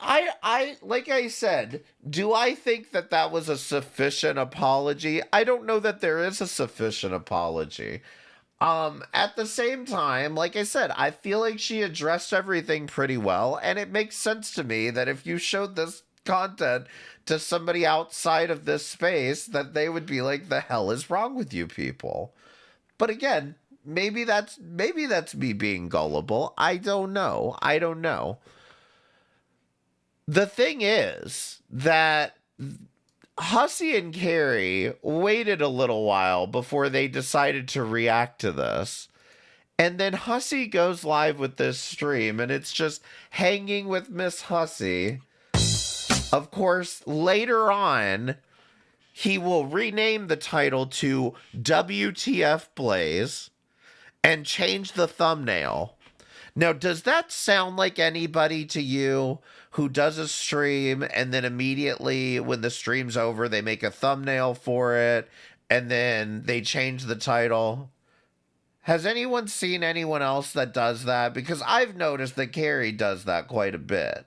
I like I said, do I think that that was a sufficient apology? I don't know that there is a sufficient apology. At the same time, like I said, I feel like she addressed everything pretty well, and it makes sense to me that if you showed this content to somebody outside of this space, that they would be like, the hell is wrong with you people? But again, maybe that's me being gullible. I don't know. The thing is that Hussey and Carrie waited a little while before they decided to react to this. And then Hussey goes live with this stream, and it's just hanging with Miss Hussey. Of course, later on, he will rename the title to WTF Blaze and change the thumbnail. Now, does that sound like anybody to you who does a stream and then immediately when the stream's over, they make a thumbnail for it and then they change the title? Has anyone seen anyone else that does that? Because I've noticed that Carrie does that quite a bit.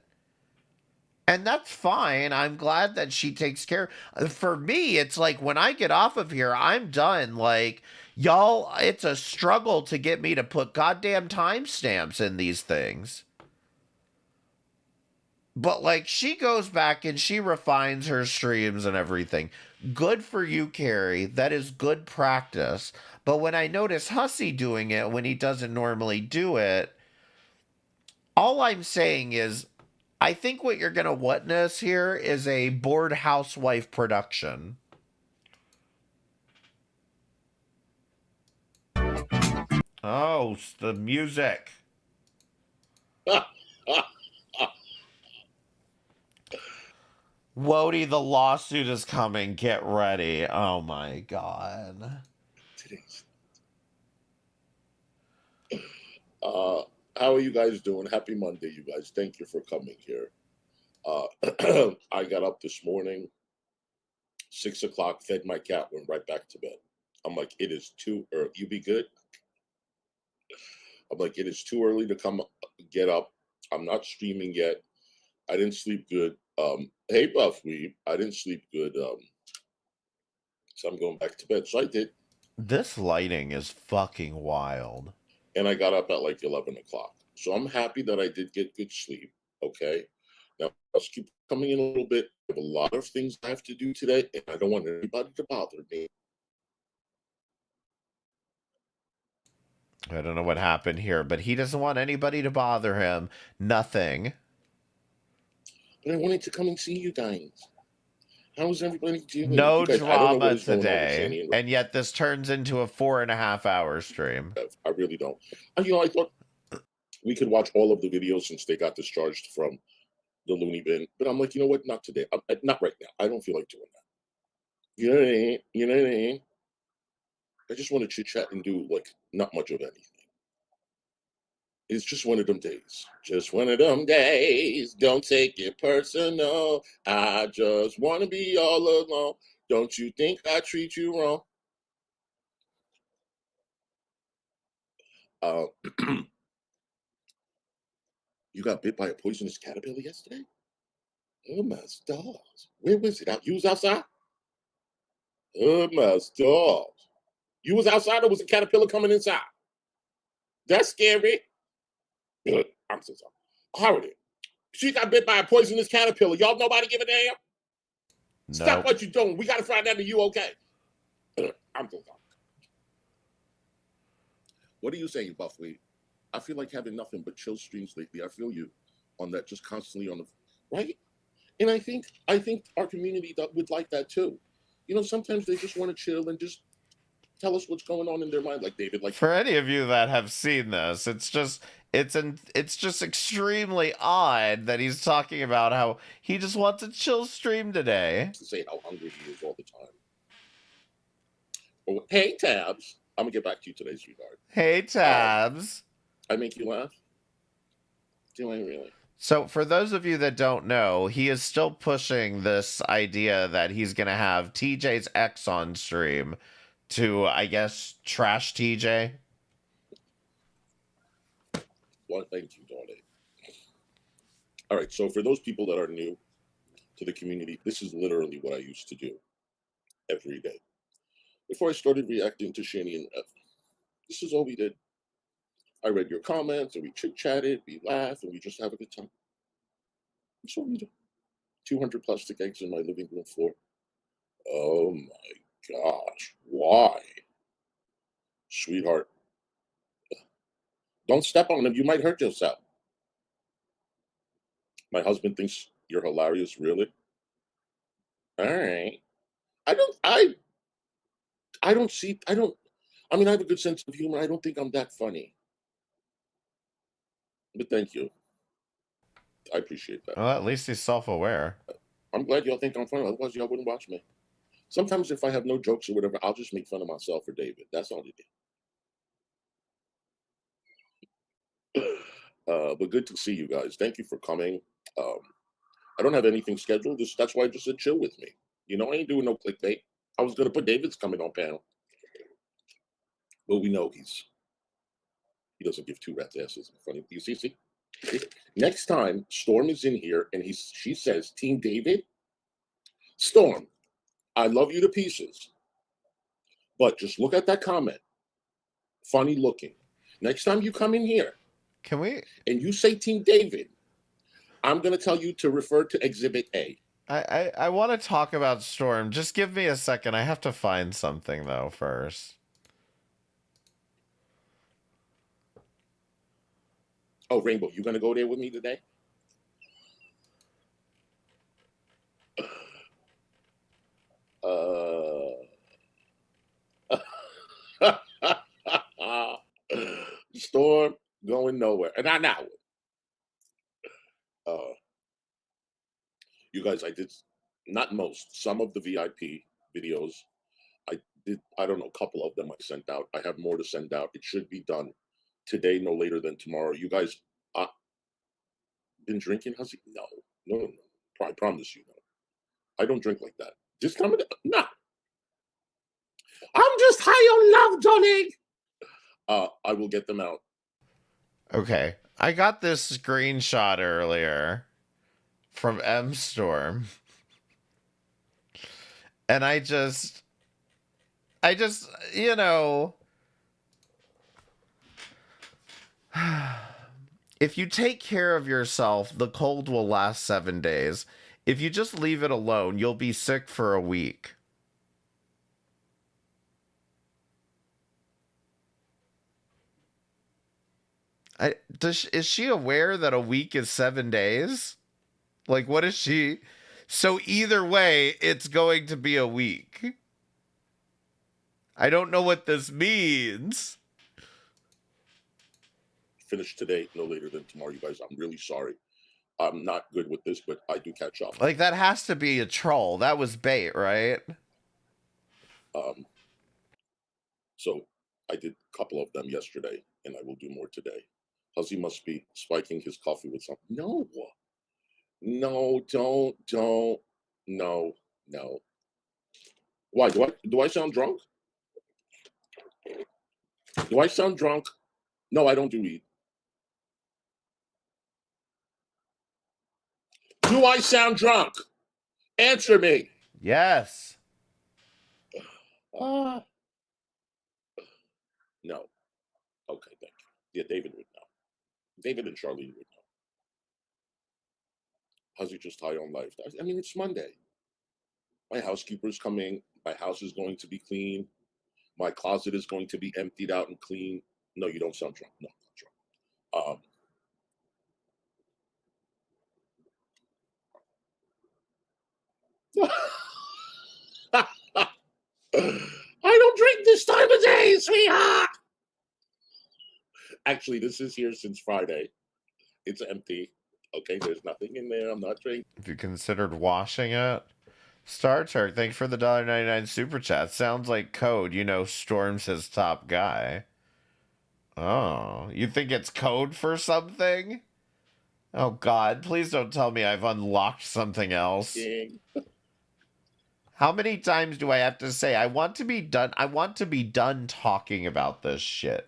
And that's fine. I'm glad that she takes care. For me, it's like when I get off of here, I'm done. Like, y'all, it's a struggle to get me to put goddamn timestamps in these things. But, like, she goes back and she refines her streams and everything. Good for you, Carrie. That is good practice. But when I notice Hussey doing it when he doesn't normally do it, all I'm saying is, I think what you're going to witness here is a bored housewife production. Oh, the music. Wody, the lawsuit is coming. Get ready. Oh my God. How are you guys doing? Happy Monday, you guys. Thank you for coming here. I got up this morning, 6 o'clock, fed my cat, went right back to bed. I'm like, it is too early. You be good? I'm like, it is too early to get up. I'm not streaming yet. I didn't sleep good. Hey, Buffy, I didn't sleep good. So I'm going back to bed. So I did. This lighting is fucking wild. And I got up at like 11 o'clock. So I'm happy that I did get good sleep. Okay. Now, let's keep coming in a little bit. I have a lot of things I have to do today, and I don't want anybody to bother me. I don't know what happened here, but he doesn't want anybody to bother him. Nothing. But I wanted to come and see you guys. How is everybody doing? No drama today, and yet this turns into a 4.5-hour stream. I really don't. You know, I thought we could watch all of the videos since they got discharged from the loony bin, but I'm like, you know what? Not today. Not right now. I don't feel like doing that. You know what I mean? You know what I mean? I just want to chit chat and do like not much of anything. It's just one of them days. Just one of them days. Don't take it personal. I just want to be all alone. Don't you think I treat you wrong? You got bit by a poisonous caterpillar yesterday? Oh my stars. Where was it? You was outside? Oh my stars. You was outside or was a caterpillar coming inside? That's scary. I'm so sorry. Howard, she got bit by a poisonous caterpillar. Y'all nobody give a damn? Stop what you're doing. We got to find out that you okay. I'm so sorry. What are you saying, Buffy? I feel like having nothing but chill streams lately. I feel you on that, just constantly on the right? And I think our community would like that too. You know, sometimes they just want to chill and just tell us what's going on in their mind, like David. Like, for any of you that have seen this, it's just extremely odd that he's talking about how he just wants a chill stream today. To say how hungry he is all the time. Oh, hey, Tabs. I'm gonna get back to you today, sweetheart. Hey, Tabs. I make you laugh? Do I really? So for those of you that don't know, he is still pushing this idea that he's going to have TJ's ex on stream to, I guess, trash TJ. Well, thank you, darling. All right, so for those people that are new to the community, this is literally what I used to do every day. Before I started reacting to Shani and F, this is all we did. I read your comments, and we chit-chatted, we laughed, and we just have a good time. That's what we do. 200 plastic eggs in my living room floor. Oh my gosh, why? Sweetheart, don't step on them, you might hurt yourself. My husband thinks you're hilarious, really? All right. I mean, I have a good sense of humor. I don't think I'm that funny. But thank you. I appreciate that. Well, at least he's self-aware. I'm glad y'all think I'm funny. Otherwise, y'all wouldn't watch me. Sometimes if I have no jokes or whatever, I'll just make fun of myself or David. That's all it is. But good to see you guys. Thank you for coming. I don't have anything scheduled. That's why I just said chill with me. You know, I ain't doing no clickbait. I was going to put David's coming on panel. But we know he doesn't give two rats asses. Funny. You see? Next time Storm is in here and she says, Team David, Storm, I love you to pieces. But just look at that comment. Funny looking. Next time you come in here, and you say Team David, I'm going to tell you to refer to Exhibit A. I want to talk about Storm. Just give me a second. I have to find something, though, first. Oh, Rainbow, you going to go there with me today? Storm going nowhere. And I know. You guys, I did not most, some of the VIP videos. I did, I don't know, a couple of them I sent out. I have more to send out. It should be done today, no later than tomorrow. You guys been drinking, Huzzy? No. I promise you, no. I don't drink like that. Just come in. No. I'm just high on love, Johnny. I will get them out. Okay. I got this screenshot earlier from M Storm. And I just, you know, if you take care of yourself, the cold will last 7 days. If you just leave it alone, you'll be sick for a week. Is she aware that a week is 7 days? Like, what is she? So either way, it's going to be a week. I don't know what this means. Finish today, no later than tomorrow, you guys. I'm really sorry. I'm not good with this, but I do catch up. Like, that has to be a troll. That was bait, right? So I did a couple of them yesterday, and I will do more today. Huzzy must be spiking his coffee with something. No, don't. No. Why? Do I sound drunk? Do I sound drunk? No, I don't do weed. Do I sound drunk? Answer me. Yes. No. Okay, thank you. Yeah, David would know. David and Charlene would know. Huzzy just high on life. I mean, it's Monday. My housekeeper's coming. My house is going to be clean. My closet is going to be emptied out and clean. No, you don't sound drunk. No, I'm not drunk. I don't drink this time of day, sweetheart. Actually, this is here since Friday. It's empty. Okay, there's nothing in there. I'm not drinking. Have you considered washing it? Star Trek, thanks for the $1.99 super chat. Sounds like code. You know, Storm's his top guy. Oh, you think it's code for something? Oh God, please don't tell me I've unlocked something else. How many times do I have to say I want to be done? I want to be done talking about this shit.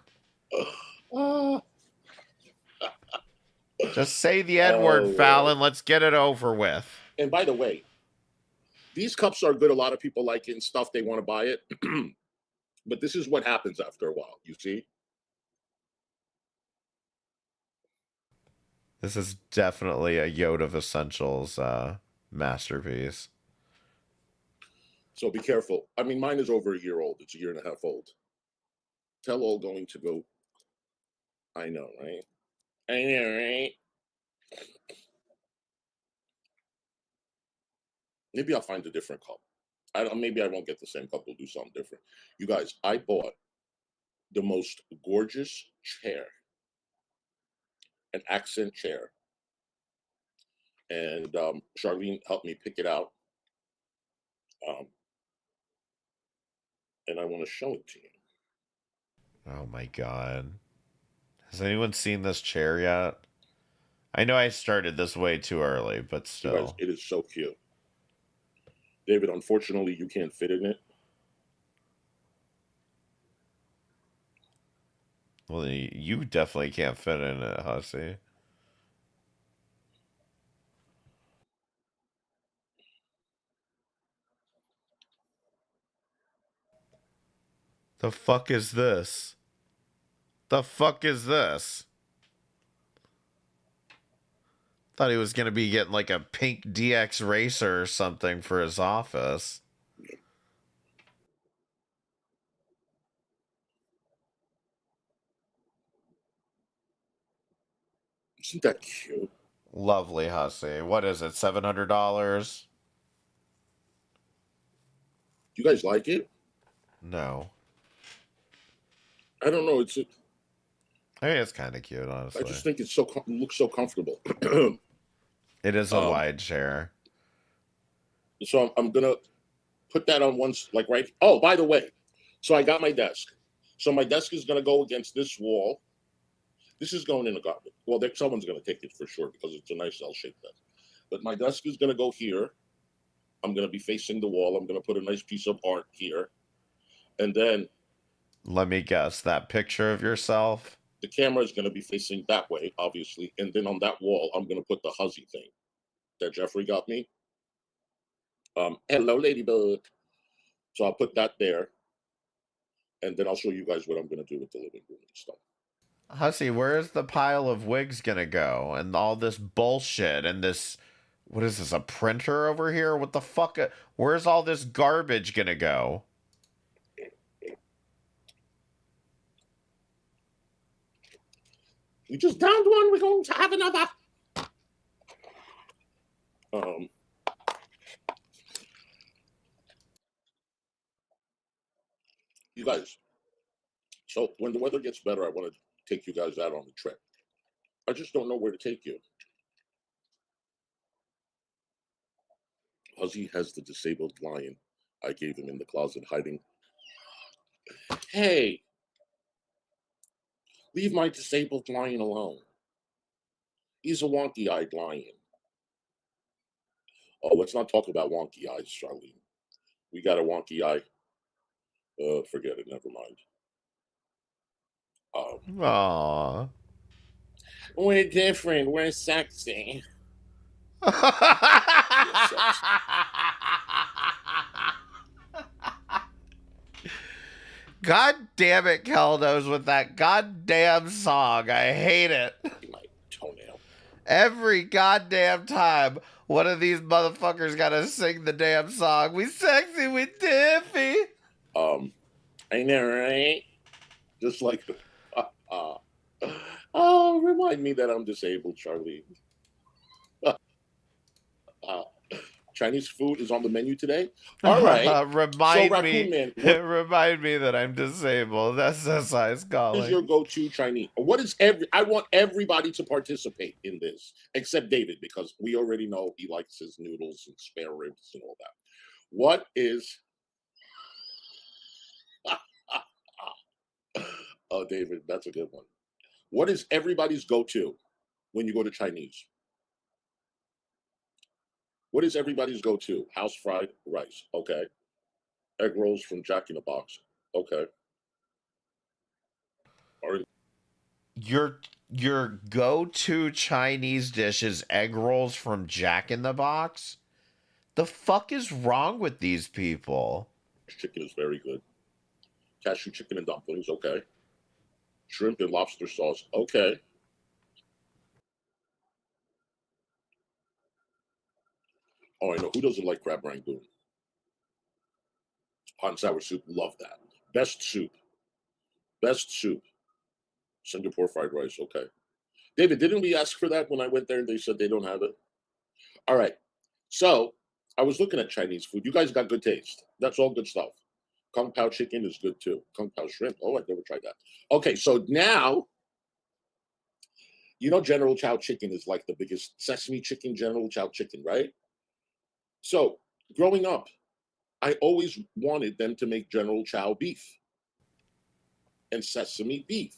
Just say the N-word, Fallon. Let's get it over with. And by the way, these cups are good. A lot of people like it and stuff. They want to buy it. But this is what happens after a while, you see? This is definitely a Yoda of Essentials masterpiece. So be careful. I mean, mine is over a year old. It's a year and a half old. Tell all going to go. I know, right? I know, right? Maybe I'll find a different cup. Maybe I won't get the same cup. We'll do something different. You guys, I bought the most gorgeous chair, an accent chair. And Charlene helped me pick it out. And I want to show it to you. Oh my God. Has anyone seen this chair yet? I know I started this way too early, but still. You guys, it is so cute. David, unfortunately, you can't fit in it. Well, you definitely can't fit in it, Hussy. The fuck is this? The fuck is this? Thought he was gonna be getting like a pink DX racer or something for his office. Isn't that cute? Lovely, Hussy. What is it, $700? You guys like it? No. I don't know. I mean, it's kind of cute, honestly. I just think it's looks so comfortable. It is a wide chair. So I'm gonna put that on like right. Oh, by the way, so I got my desk. So my desk is gonna go against this wall. This is going in the garbage. Well, someone's gonna take it for sure because it's a nice L-shaped desk. But my desk is gonna go here. I'm gonna be facing the wall. I'm gonna put a nice piece of art here, and then. Let me guess. That picture of yourself. The camera is going to be facing that way, obviously. And then on that wall, I'm going to put the Huzzy thing that Jeffrey got me. Hello, Ladybug. So I'll put that there. And then I'll show you guys what I'm going to do with the living room and stuff. Hussy, where's the pile of wigs going to go? And all this bullshit and this... What is this, a printer over here? What the fuck? Where's all this garbage going to go? We just downed one. We're going to have another. You guys, so when the weather gets better, I want to take you guys out on the trip. I just don't know where to take you. Huzzy has the disabled lion I gave him in the closet hiding. Hey, leave my disabled lion alone. He's a wonky-eyed lion. Oh, let's not talk about wonky eyes, Charlene. We got a wonky eye. Forget it. Never mind. Aww. We're different. We're sexy. God damn it, Keldos, with that goddamn song. I hate it. My toenail. Every goddamn time one of these motherfuckers gotta sing the damn song. We sexy, we diffy. I know, right? Just like, oh, remind me that I'm disabled, Charlene. Chinese food is on the menu today. All right. Remind me that I'm disabled. SSI is calling. What is your go-to Chinese? I want everybody to participate in this, except David, because we already know he likes his noodles and spare ribs and all that. What is... Oh, David, that's a good one. What is everybody's go-to when you go to Chinese? What is everybody's go-to? House fried rice. Okay. Egg rolls from Jack in the Box. Okay. Your go-to Chinese dish is egg rolls from Jack in the Box? The fuck is wrong with these people? Chicken is very good. Cashew chicken and dumplings. Okay. Shrimp and lobster sauce. Okay. Oh, I know. Who doesn't like crab rangoon? Hot and sour soup. Love that. Best soup. Best soup. Singapore fried rice. Okay. David, didn't we ask for that when I went there and they said they don't have it? All right. So I was looking at Chinese food. You guys got good taste. That's all good stuff. Kung Pao chicken is good too. Kung Pao shrimp. Oh, I've never tried that. Okay. So now, you know, General Chow chicken is like the biggest sesame chicken, General Chow chicken, right? So growing up, I always wanted them to make General Chow beef and sesame beef.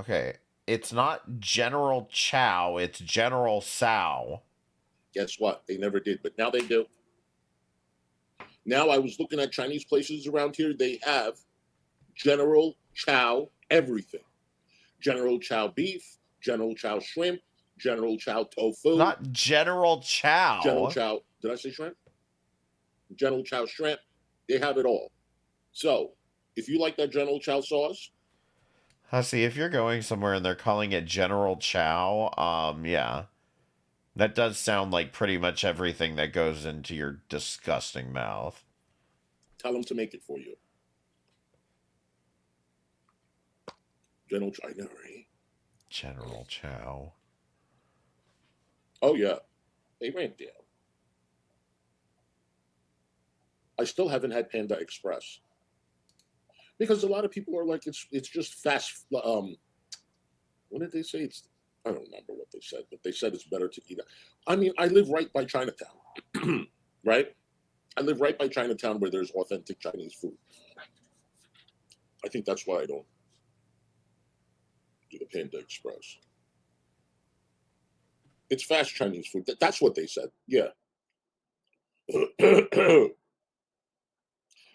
Okay, it's not General Chow, it's General Tsao. Guess what? They never did, but now they do. Now I was looking at Chinese places around here. They have General Chow everything. General Chow beef, General Chow shrimp, General Chow tofu. Not General Chow. General Chow. Did I say shrimp? General Chow shrimp. They have it all. So if you like that General Chow sauce. See, if you're going somewhere and they're calling it General Chow, yeah. That does sound like pretty much everything that goes into your disgusting mouth. Tell them to make it for you. General Chow. I know, right? General Chow. Oh, yeah. They ran down. I still haven't had Panda Express. Because a lot of people are like, it's just fast. What did they say? I don't remember what they said, but they said it's better to eat. I mean, I live right by Chinatown, right? I live right by Chinatown where there's authentic Chinese food. I think that's why I don't do the Panda Express. It's fast Chinese food. That's what they said. Yeah.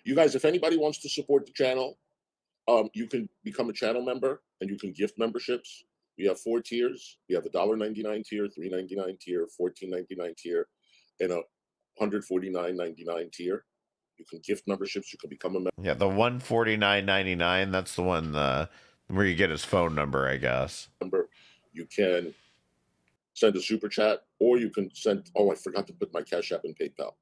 You guys, if anybody wants to support the channel, you can become a channel member and you can gift memberships. We have 4 tiers. We have a $1.99 tier, $3.99 tier, $14.99 tier, and a $149.99 tier. You can gift memberships. You can become a member. Yeah, the $149.99. That's the one where you get his phone number, I guess. You can send a super chat, or you can send. Oh, I forgot to put my Cash App and PayPal.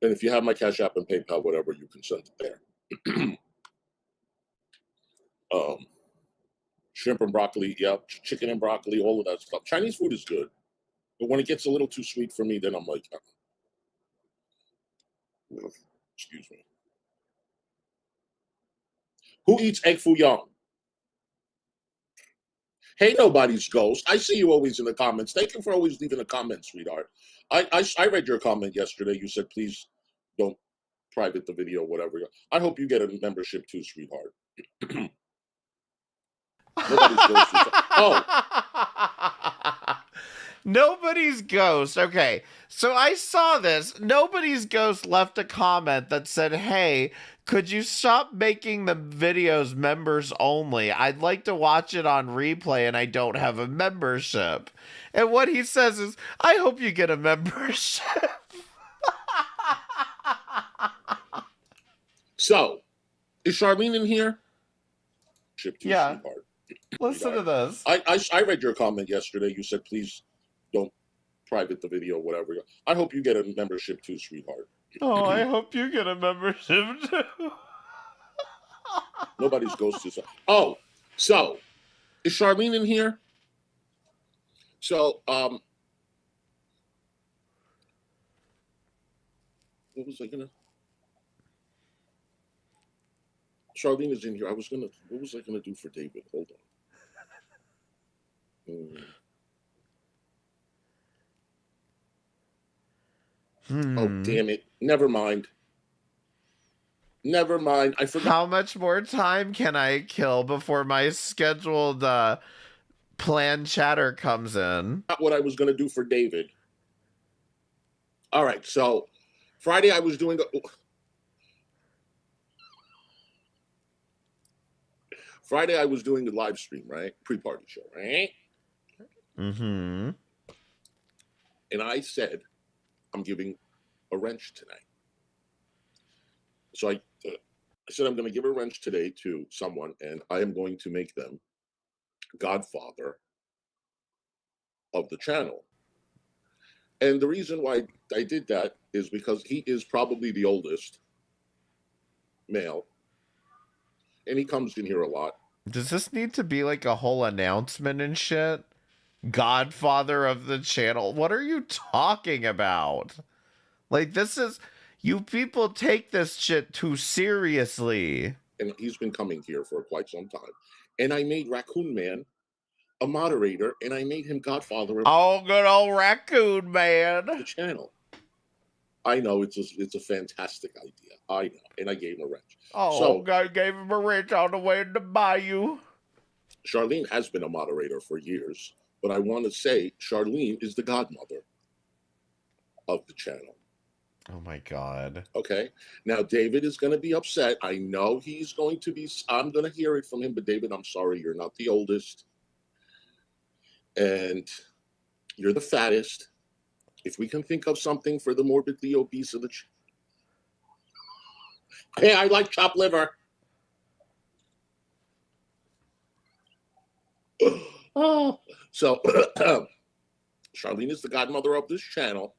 And if you have my Cash App and PayPal, whatever, you can send it there. Shrimp and broccoli, yeah, chicken and broccoli, all of that stuff. Chinese food is good, but when it gets a little too sweet for me, then I'm like, excuse me. Who eats egg foo young? Hey, nobody's ghost. I see you always in the comments. Thank you for always leaving a comment, sweetheart. I read your comment yesterday. You said, please don't private the video, whatever. I hope you get a membership too, sweetheart. Nobody's ghost. Nobody's ghost. Okay, so I saw this. Nobody's ghost left a comment that said, hey, could you stop making the videos members only? I'd like to watch it on replay and I don't have a membership. And what he says is, I hope you get a membership. So, is Charlene in here? Yeah. Listen to this. I read your comment yesterday. You said, please don't private the video, whatever. I hope you get a membership too, sweetheart. Oh, I hope you get a membership too. Nobody's ghost is. Oh, so is Charlene in here? So, What was I gonna? Charlene is in here. What was I gonna do for David? Hold on. Oh, damn it. Never mind. I forgot. How much more time can I kill before my scheduled planned chatter comes in? What I was going to do for David. All right. So Friday I was doing a live stream, right? Pre-party show, right? Mm-hmm. And I said, I'm giving a wrench tonight. So I said I'm going to give a wrench today to someone, and I am going to make them godfather of the channel. And the reason why I did that is because he is probably the oldest male, and he comes in here a lot. Does this need to be like a whole announcement and shit? Godfather of the channel? What are you talking about? Like, this is... You people take this shit too seriously. And he's been coming here for quite some time. And I made Raccoon Man a moderator, and I made him godfather of good old Raccoon Man. The channel. I know it's a fantastic idea. I know, and I gave him a wrench. God gave him a wrench on the way in the bayou. Charlene has been a moderator for years, but I want to say Charlene is the godmother of the channel. Oh my God. Okay. Now David is going to be upset. I know he's going to be. I'm going to hear it from him, but David, I'm sorry, you're not the oldest, and you're the fattest. If we can think of something for the morbidly obese of the hey, I like chopped liver. So Charlene is the godmother of this channel,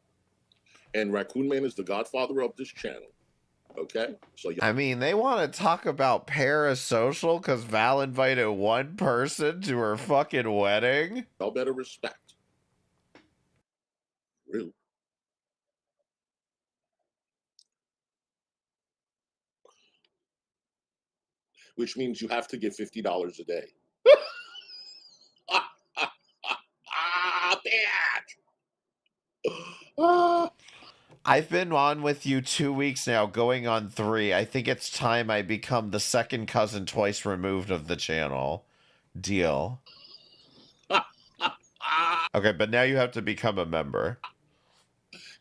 and Raccoon Man is the godfather of this channel. Okay? So I mean, they want to talk about parasocial because Val invited one person to her fucking wedding? Y'all better respect. Really? Which means you have to give $50 a day. Bitch! I've been on with you 2 weeks now, going on 3. I think it's time I become the second cousin twice removed of the channel. Deal. Okay, but now you have to become a member.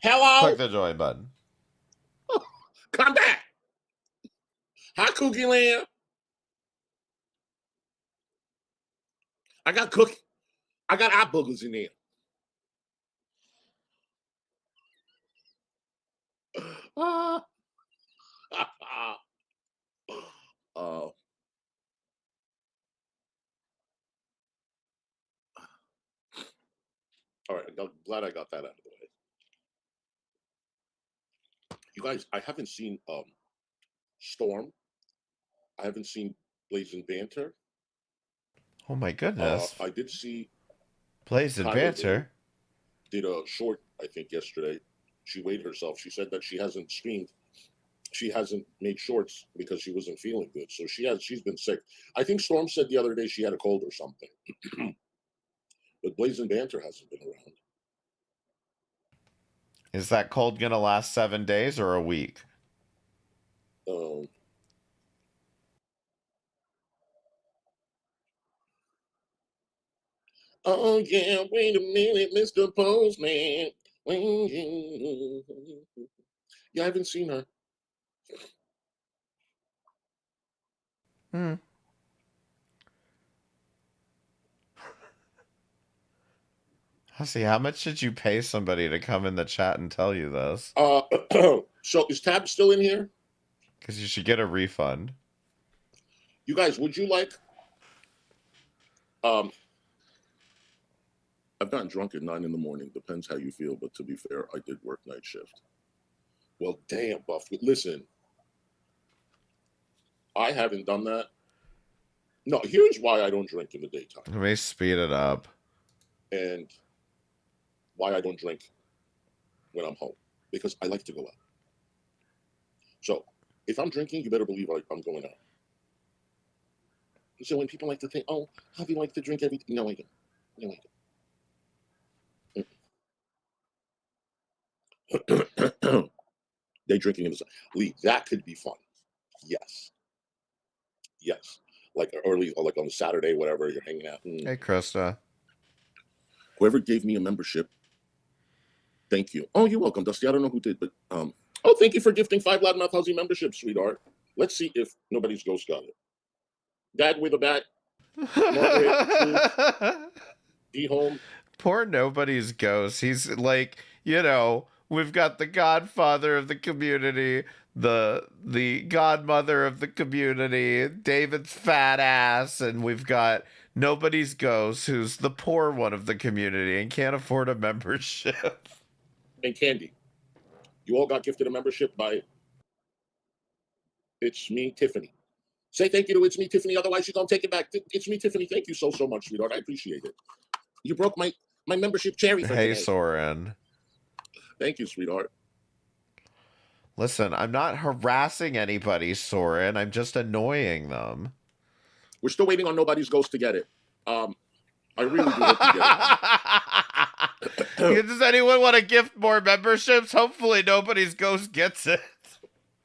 Hello? Click the join button. Come back! Hi, Cookie Land. I got eye boogers in there. All right, I'm glad I got that out of the way. You guys, I haven't seen Storm. I haven't seen Blazing Banter. Oh my goodness. I did see Blazing Banter did a short, I think, yesterday. She weighed herself. She said that she hasn't streamed. She hasn't made shorts because she wasn't feeling good. So she's been sick. I think Storm said the other day she had a cold or something. But Blazing Banter hasn't been around. Is that cold gonna last 7 days or a week? Oh yeah, wait a minute, Mr. Postman. Yeah, I haven't seen her. Hussy, how much did you pay somebody to come in the chat and tell you this? So is Tab still in here? Because you should get a refund. You guys, would you like... I've gotten drunk at 9 in the morning. Depends how you feel, but to be fair, I did work night shift. Well, damn, Buff. Listen, I haven't done that. No, here's why I don't drink in the daytime. Let me speed it up. And why I don't drink when I'm home. Because I like to go out. So if I'm drinking, you better believe I'm going out. So when people like to think, oh, how do you like to drink everything? No, I don't. No, I don't. They drinking in the sun. Lee, that could be fun. Yes. Yes. Like early, or like on a Saturday, whatever, you're hanging out. Hey, Krista. Whoever gave me a membership, thank you. Oh, you're welcome, Dusty. I don't know who did, but oh, thank you for gifting 5 Loudmouth Housing memberships, sweetheart. Let's see if nobody's ghost got it. Dad with a bat. Margaret, D home. Poor nobody's ghost. He's like, you know, we've got the godfather of the community, the godmother of the community, David's fat ass, and we've got nobody's ghost, who's the poor one of the community and can't afford a membership. And Candy, you all got gifted a membership by It's Me, Tiffany. Say thank you to It's Me, Tiffany, otherwise you're going to take it back. It's Me, Tiffany, thank you so much, sweetheart. I appreciate it. You broke my membership cherry for Hey, today. Soren. Thank you, sweetheart. Listen, I'm not harassing anybody, Soren. I'm just annoying them. We're still waiting on nobody's ghost to get it. I really do hope to get it. Does anyone want to gift more memberships? Hopefully nobody's ghost gets it.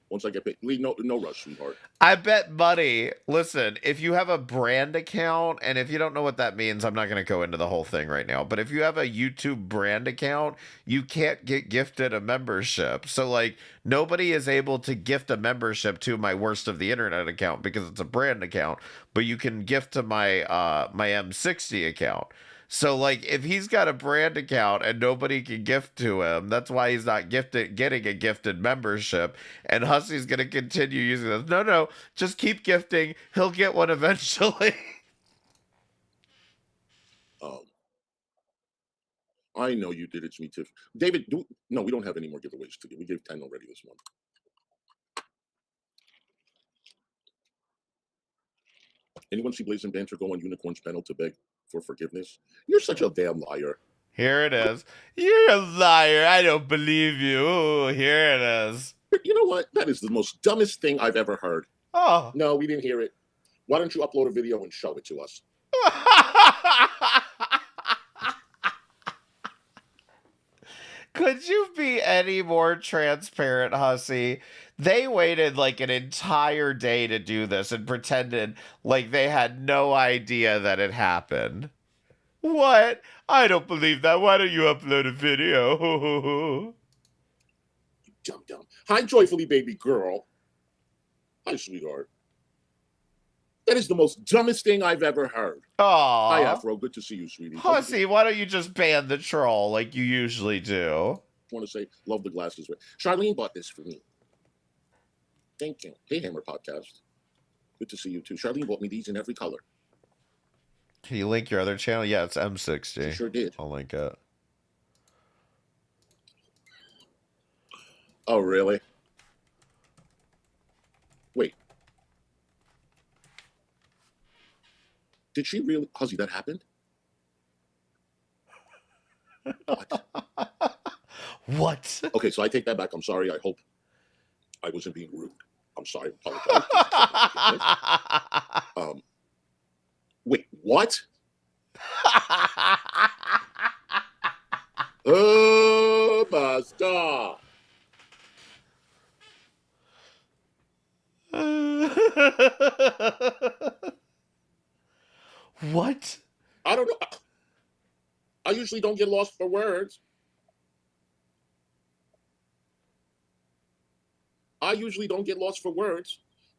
Once I get paid. Lee, no rush, sweetheart. I bet money. Listen, if you have a brand account, and if you don't know what that means, I'm not going to go into the whole thing right now. But if you have a YouTube brand account, you can't get gifted a membership. So, like, nobody is able to gift a membership to my Worst of the Internet account because it's a brand account. But you can gift to my my M60 account. So, like, if he's got a brand account and nobody can gift to him, that's why he's not getting a gifted membership. And Hussey's going to continue using this. No, just keep gifting. He'll get one eventually. I know you did. It's Me, Tiff. David, no, we don't have any more giveaways to give. We gave 10 already this month. Anyone see Blazing Banter go on Unicorn's panel to beg for forgiveness? You're such a damn liar. Here it is. You're a liar. I don't believe you. Ooh, here it is. You know what? That is the most dumbest thing I've ever heard. Oh. No, we didn't hear it. Why don't you upload a video and show it to us? Could you be any more transparent, Hussey? They waited like an entire day to do this and pretended like they had no idea that it happened. What? I don't believe that. Why don't you upload a video? Dumb. Hi, joyfully baby girl. Hi, sweetheart. That is the most dumbest thing I've ever heard. Aww. Hi, Afro. Good to see you, sweetie. Hussey, why don't you just ban the troll like you usually do? I want to say, love the glasses. Charlene bought this for me. Thank you. Hey, Hammer Podcast. Good to see you, too. Charlene bought me these in every color. Can you link your other channel? Yeah, it's M60. She sure did. I'll link it. Oh, really? Wait. Did she really? Hussey, that happened? What? What? Okay, so I take that back. I'm sorry. I hope I wasn't being rude. I'm sorry. I apologize. Wait, what? Oh, basta. What? I don't know. I usually don't get lost for words.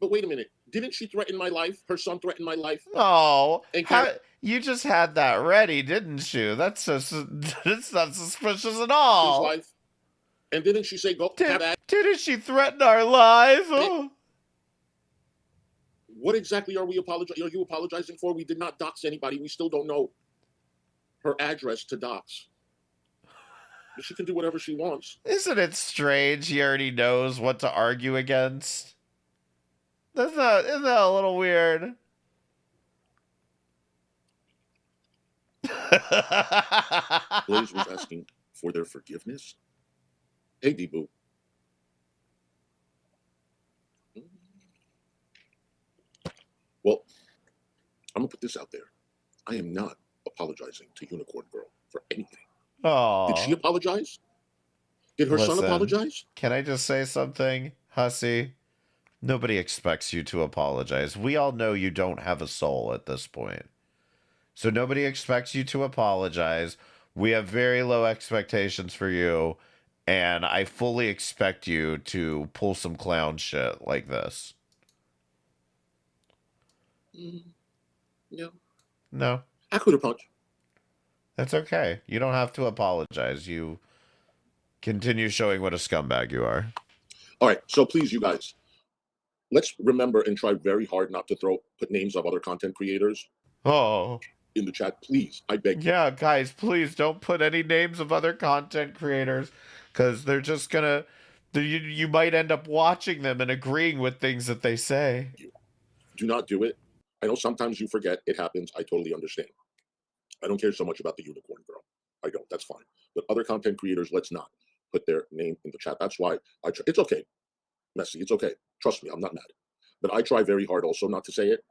But wait a minute. Didn't she threaten my life? Her son threatened my life? Oh, you just had that ready, didn't you? That's not suspicious at all. His life. And didn't she say, go have at? Didn't she threaten our lives? Oh. What exactly are you apologizing for? We did not dox anybody. We still don't know her address to dox. She can do whatever she wants. Isn't it strange he already knows what to argue against? Isn't that a little weird? Blaze was asking for their forgiveness. Hey, D-Boo. I'm gonna put this out there. I am not apologizing to Unicorn Girl for anything. Oh, did she apologize? Did her son apologize? Can I just say something, Hussy? Nobody expects you to apologize. We all know you don't have a soul at this point. So nobody expects you to apologize. We have very low expectations for you. And I fully expect you to pull some clown shit like this. No. No. I could have punched. That's okay. You don't have to apologize. You continue showing what a scumbag you are. All right. So please, you guys, let's remember and try very hard not to put names of other content creators in the chat. Please, I beg you. Yeah, guys, please don't put any names of other content creators, because they're just gonna... You might end up watching them and agreeing with things that they say. Do not do it. I know sometimes you forget. It happens. I totally understand. I don't care so much about the Unicorn Girl. I don't. That's fine. But other content creators, let's not put their name in the chat. That's why I try. It's okay. Messy. It's okay. Trust me, I'm not mad. But I try very hard also not to say it.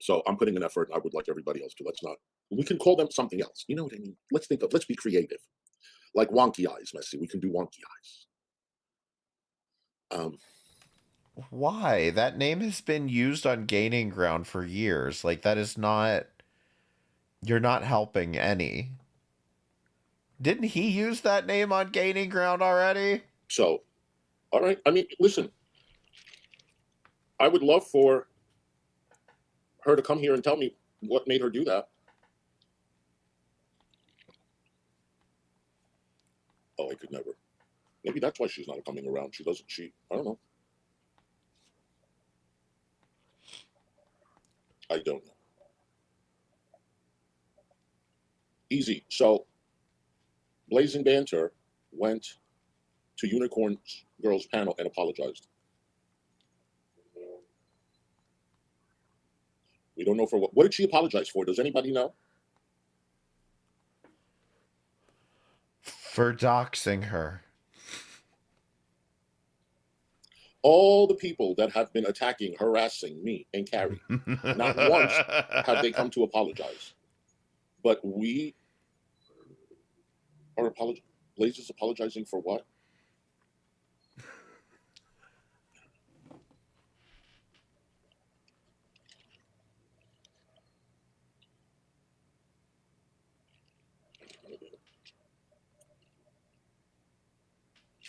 So I'm putting an effort, and I would like everybody else to. Let's not. We can call them something else. You know what I mean? Let's be creative. Like wonky eyes, Messy. We can do wonky eyes. Why? That name has been used on Gaining Ground for years. Like, that is not... You're not helping any. Didn't he use that name on Gaining Ground already? So, all right. I mean, listen. I would love for her to come here and tell me what made her do that. Oh, I could never. Maybe that's why she's not coming around. I don't know. I don't know. Easy. So, Blazing Banter went to Unicorn Girl's panel and apologized. We don't know for what. What did she apologize for? Does anybody know? For doxing her. All the people that have been attacking, harassing me and Carrie, not once have they come to apologize. But we are apologizing. Blaze is apologizing for what?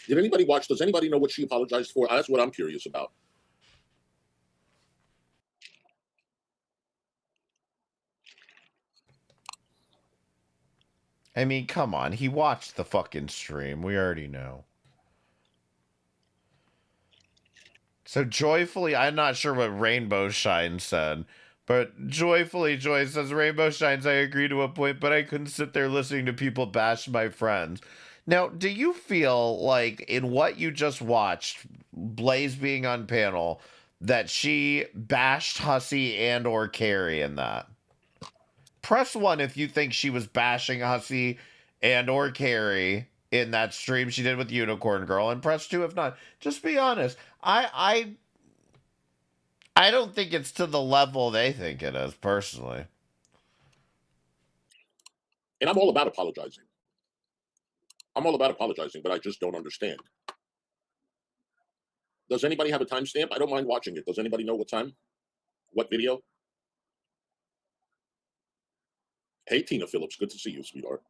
Did anybody watch? Does anybody know what she apologized for? That's what I'm curious about. I mean, come on. He watched the fucking stream. We already know. So joyfully, I'm not sure what Rainbow Shine said, but joyfully Joy says, Rainbow Shines, I agree to a point, but I couldn't sit there listening to people bash my friends. Now, do you feel like in what you just watched, Blaze being on panel, that she bashed Hussy and or Carrie in that? Press 1 if you think she was bashing Hussy and or Carrie in that stream she did with Unicorn Girl, and press 2 if not. Just be honest. I don't think it's to the level they think it is, personally. And I'm all about apologizing. I'm all about apologizing, but I just don't understand. Does anybody have a timestamp? I don't mind watching it. Does anybody know what time? What video? Hey, Tina Phillips. Good to see you, sweetheart.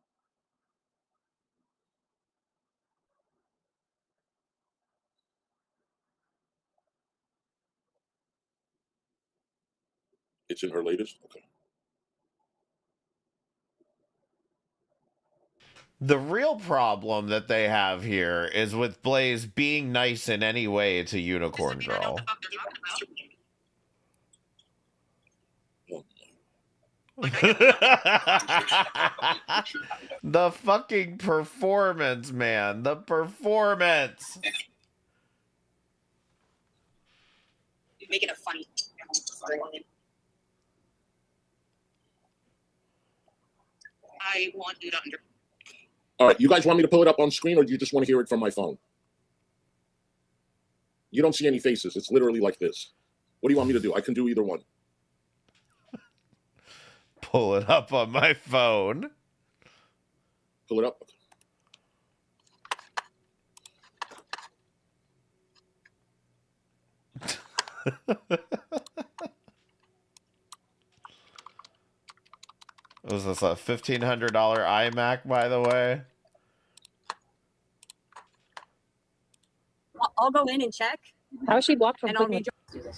It's in her latest? Okay. The real problem that they have here is with Blaze being nice in any way to Unicorn Girl. The fucking performance, man. The performance. Make it a funny. I want you to understand. All right, you guys want me to pull it up on screen, or do you just want to hear it from my phone? You don't see any faces. It's literally like this. What do you want me to do? I can do either one. pull it up on my phone. Pull it up. Was this a $1,500 iMac, by the way? I'll go in and check. How is she blocked from and I'll clicking? read your...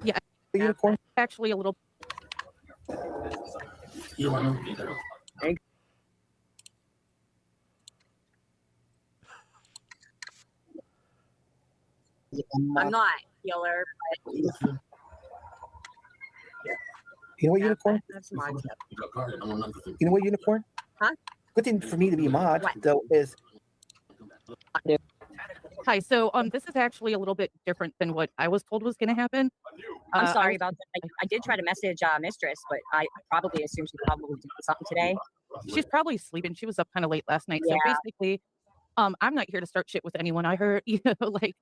Yeah, unicorn. Actually, a little. I'm not healer, but You know what, unicorn? that's mod. You know what, unicorn? Huh? Good thing for me to be a mod, What? though, is Hi. So this is actually a little bit different than what I was told was going to happen. I'm I sorry was- about that. I did try to message Mistress, but I probably assumed she probably doing something today. She's probably sleeping. She was up kind of late last night. Yeah. So basically, I'm not here to start shit with anyone. I heard, like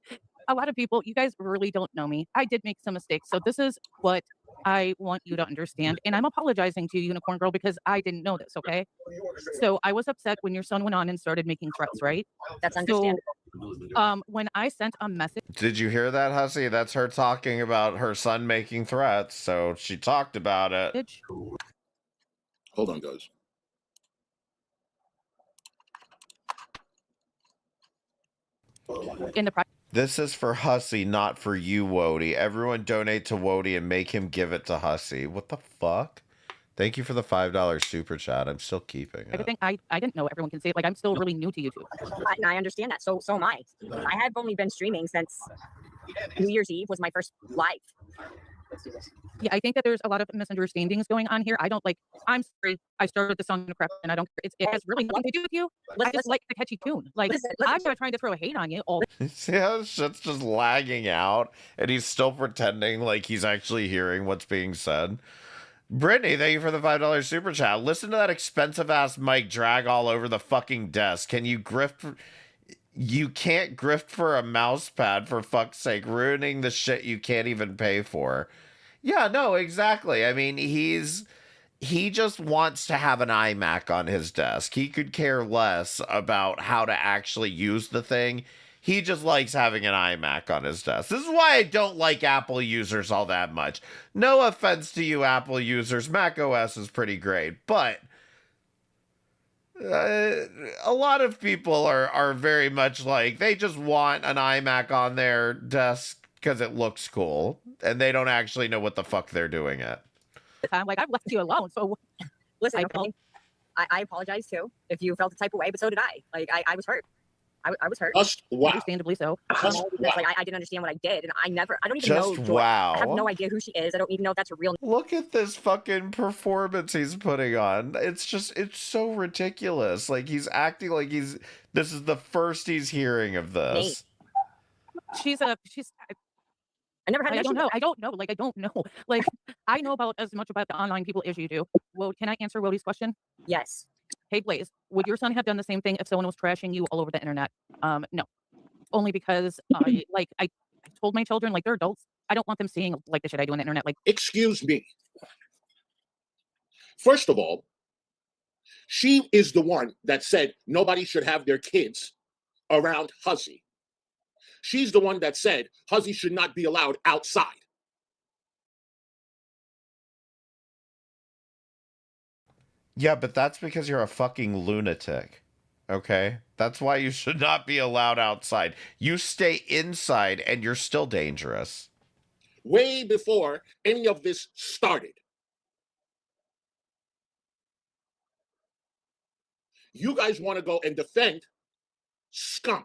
a lot of people, you guys really don't know me. I did make some mistakes. So this is what I want you to understand. And I'm apologizing to you, Unicorn Girl, because I didn't know this, okay? So I was upset when your son went on and started making threats, right? That's understandable. So when I sent a message. Did you hear that, Hussy? That's her talking about her son making threats. So she talked about it. Hold on, guys. In the This is for Hussy, not for you, Wody. Everyone donate to Wody and make him give it to Hussy. What the fuck? Thank you for the $5 super chat. I'm still keeping it. everything, I didn't know everyone can say it. Like, I'm still really new to YouTube. And I understand that. So am I. I have only been streaming since New Year's Eve was my first live. Yeah, I think that there's a lot of misunderstandings going on here. I don't like. I'm sorry. I started the song crap, and I don't. It has really nothing to do with you. I just like the catchy tune. Like I'm not trying to throw hate on you. All See how shit's just lagging out, and he's still pretending like he's actually hearing what's being said. Brittany, thank you for the $5 super chat. Listen to that expensive ass mic drag all over the fucking desk. Can you grift? You can't grift for a mouse pad, for fuck's sake, ruining the shit you can't even pay for. Yeah, no, exactly. I mean, he just wants to have an iMac on his desk. He could care less about how to actually use the thing. He just likes having an iMac on his desk. This is why I don't like Apple users all that much. No offense to you Apple users. Mac OS is pretty great, but a lot of people are very much like, they just want an iMac on their desk because it looks cool, and they don't actually know what the fuck they're doing it. I'm like, I've left you alone. So Listen, I apologize too if you felt the type of way, but so did I. Like I was hurt. I was hurt. Understandably so. Because like I didn't understand what I did, and I don't even Just know Joy. wow. I have no idea who she is. I don't even know if that's her real name. Look at this fucking performance he's putting on. It's so ridiculous. Like, he's acting like this is the first he's hearing of this. She's I never had. I don't know. Like, I don't know. Like, I know about as much about the online people as you do. Well, can I answer Wody's question? Yes. Hey, Blaze, would your son have done the same thing if someone was trashing you all over the internet? No. Only because I told my children, like, they're adults. I don't want them seeing like the shit I do on the internet. Like, excuse me. First of all, she is the one that said nobody should have their kids around Hussy. She's the one that said Hussy should not be allowed outside. Yeah, but that's because you're a fucking lunatic. Okay? That's why you should not be allowed outside. You stay inside and you're still dangerous. Way before any of this started. You guys want to go and defend scum.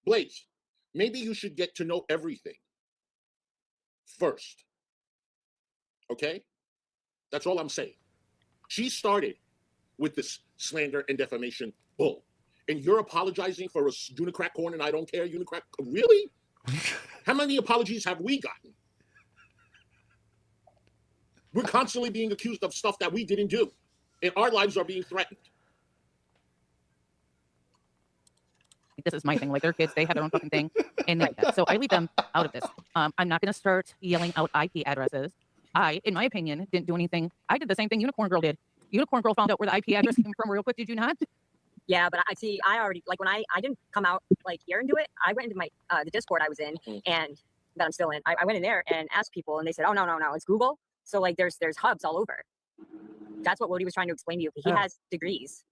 Blaze, maybe you should get to know everything first. Okay? That's all I'm saying. She started with this slander and defamation bull. And you're apologizing for a Unicrack corn and I don't care, Unicrack? Really? How many apologies have we gotten? We're constantly being accused of stuff that we didn't do. And our lives are being threatened. this is my thing. Like, they're kids, they have their own fucking thing, and like that. So I leave them out of this. I'm not going to start yelling out IP addresses. I, in my opinion, didn't do anything. I did the same thing Unicorn Girl did. Unicorn Girl found out where the IP address came from real quick, did you not? Yeah, but I see, I already, like when I didn't come out like here and do it, I went into my, the Discord I was in and that I'm still in. I went in there and asked people and they said, oh, no, it's Google. So like there's hubs all over. That's what Wody was trying to explain to you. He has degrees.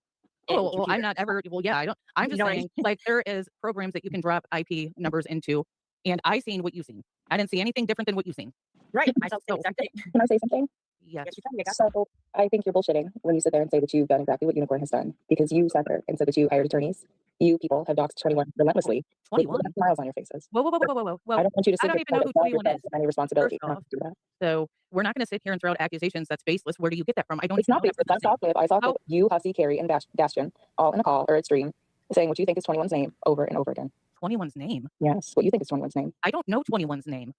Oh, well, I'm not ever, well, yeah, I don't, I'm just saying, like, there is programs that you can drop IP numbers into, and I seen what you seen. I didn't see anything different than what you seen. Right, I saw the exact thing. Can I say something? Yes. So I think you're bullshitting when you sit there and say that you've done exactly what Unicorn has done, because you sat there and said that you hired attorneys. You people have doxed 21 relentlessly. 21? With smiles on your faces. Whoa. I don't want you to sit I don't there even know who 21 is. any responsibility. First off, so we're not going to sit here and throw out accusations that's baseless. Where do you get that from? I don't. It's not baseless. I saw clip you, Hussy, Carrie, and Bastion all in a call or a stream saying what you think is 21's name over and over again. 21's name? Yes. What you think is 21's name? I don't know 21's name.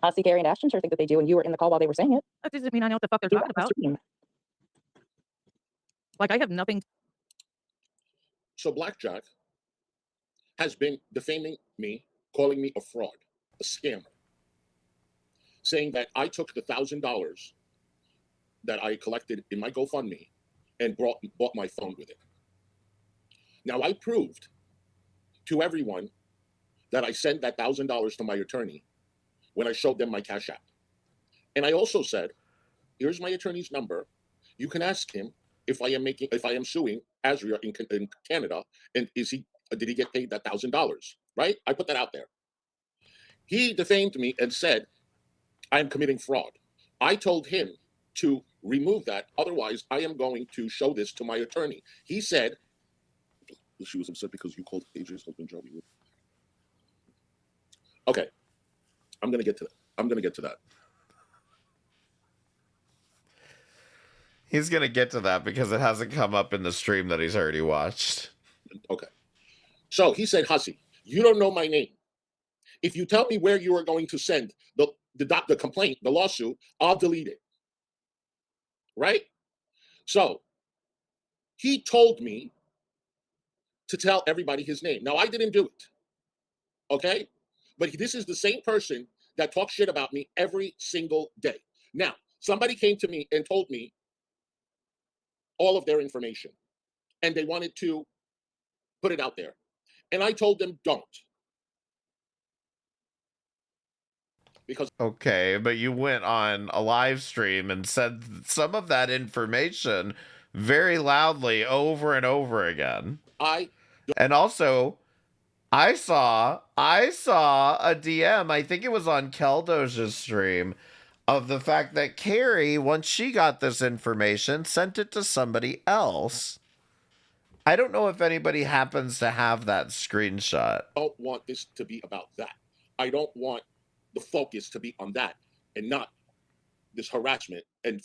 Hussy, Carrie, and Ashton sure think that they do, and you were in the call while they were saying it. That doesn't mean I know what the fuck they're talking about. Like, I have nothing. So Blackjack has been defaming me, calling me a fraud, a scammer, saying that I took the $1,000 that I collected in my GoFundMe and bought my phone with it. Now, I proved to everyone that I sent that $1,000 to my attorney when I showed them my Cash App. And I also said, here's my attorney's number. You can ask him if I am suing Azria in Canada, and did he get paid that $1,000? Right? I put that out there. He defamed me and said I am committing fraud. I told him to remove that, otherwise I am going to show this to my attorney. He said she was upset because you called AJ's husband Joey. Okay, I'm gonna get to that. He's going to get to that because it hasn't come up in the stream that he's already watched. Okay. So he said, Hussy, you don't know my name. If you tell me where you are going to send the complaint, the lawsuit, I'll delete it. Right? So he told me to tell everybody his name. Now, I didn't do it. Okay? But this is the same person that talks shit about me every single day. Now, somebody came to me and told me all of their information, and they wanted to put it out there. And I told them, don't. Because okay, but you went on a live stream and said some of that information very loudly over and over again. And also, I saw a DM, I think it was on Keldosh's stream, of the fact that Carrie, once she got this information, sent it to somebody else. I don't know if anybody happens to have that screenshot. I don't want this to be about that. I don't want the focus to be on that and not this harassment and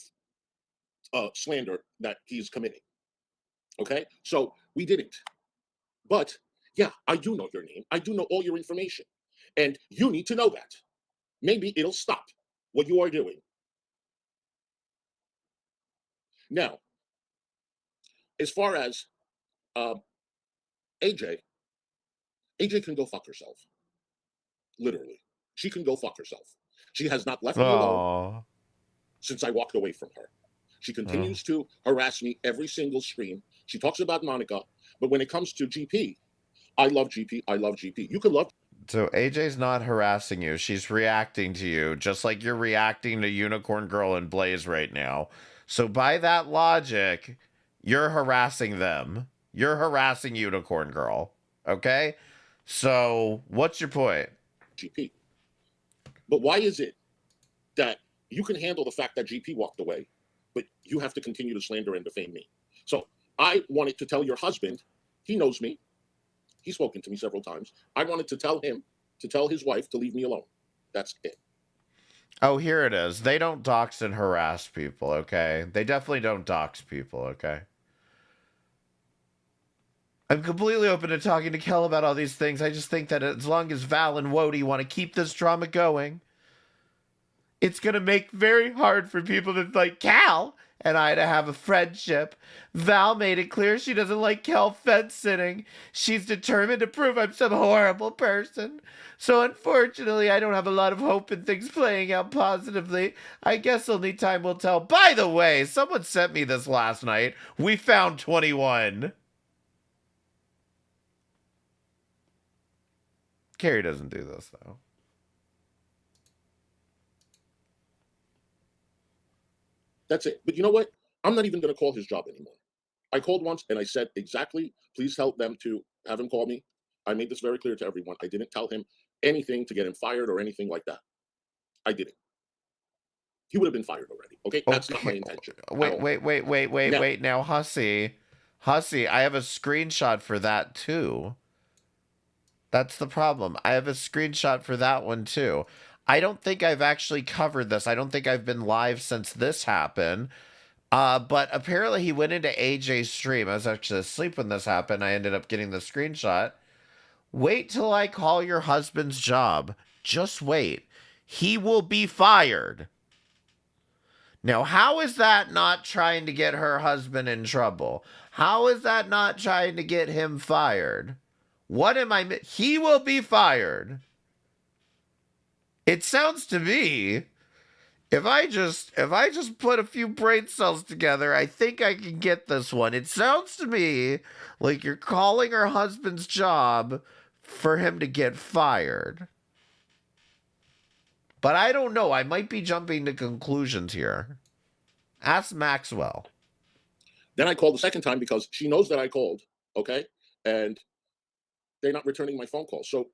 slander that he's committing. Okay? So we didn't. But yeah, I do know your name. I do know all your information. And you need to know that. Maybe it'll stop what you are doing. Now, as far as AJ can go fuck herself. Literally. She can go fuck herself. She has not left me alone since I walked away from her. She continues to harass me every single stream. She talks about Monica, but when it comes to GP, I love GP. I love GP. You can love. So AJ's not harassing you. She's reacting to you, just like you're reacting to Unicorn Girl and Blaze right now. So by that logic, you're harassing them. You're harassing Unicorn Girl. Okay? So what's your point? GP. But why is it that you can handle the fact that GP walked away, but you have to continue to slander and defame me? So I wanted to tell your husband, he knows me. He's spoken to me several times. I wanted to tell him, to tell his wife to leave me alone. That's it. Oh, here it is. They don't dox and harass people, okay? They definitely don't dox people, okay? I'm completely open to talking to Kel about all these things. I just think that as long as Val and Wody want to keep this drama going, it's going to make very hard for people to like, Cal, and I to have a friendship. Val made it clear she doesn't like Kel fence sitting. She's determined to prove I'm some horrible person. So unfortunately, I don't have a lot of hope in things playing out positively. I guess only time will tell. By the way, someone sent me this last night. We found 21. Carrie doesn't do this, though. That's it. But you know what? I'm not even going to call his job anymore. I called once and I said exactly, please tell them to have him call me. I made this very clear to everyone. I didn't tell him anything to get him fired or anything like that. I didn't. He would have been fired already. Okay, that's not my intention. Wait. Now, Hussy, I have a screenshot for that too. That's the problem. I have a screenshot for that one too. I don't think I've actually covered this. I don't think I've been live since this happened. But apparently he went into AJ's stream. I was actually asleep when this happened. I ended up getting the screenshot. Wait till I call your husband's job. Just wait. He will be fired. Now, how is that not trying to get her husband in trouble? How is that not trying to get him fired? What am I... He will be fired. It sounds to me, if I just put a few brain cells together, I think I can get this one. It sounds to me like you're calling her husband's job for him to get fired. But I don't know. I might be jumping to conclusions here. Ask Maxwell. Then I called the second time because she knows that I called, okay? And they're not returning my phone call. So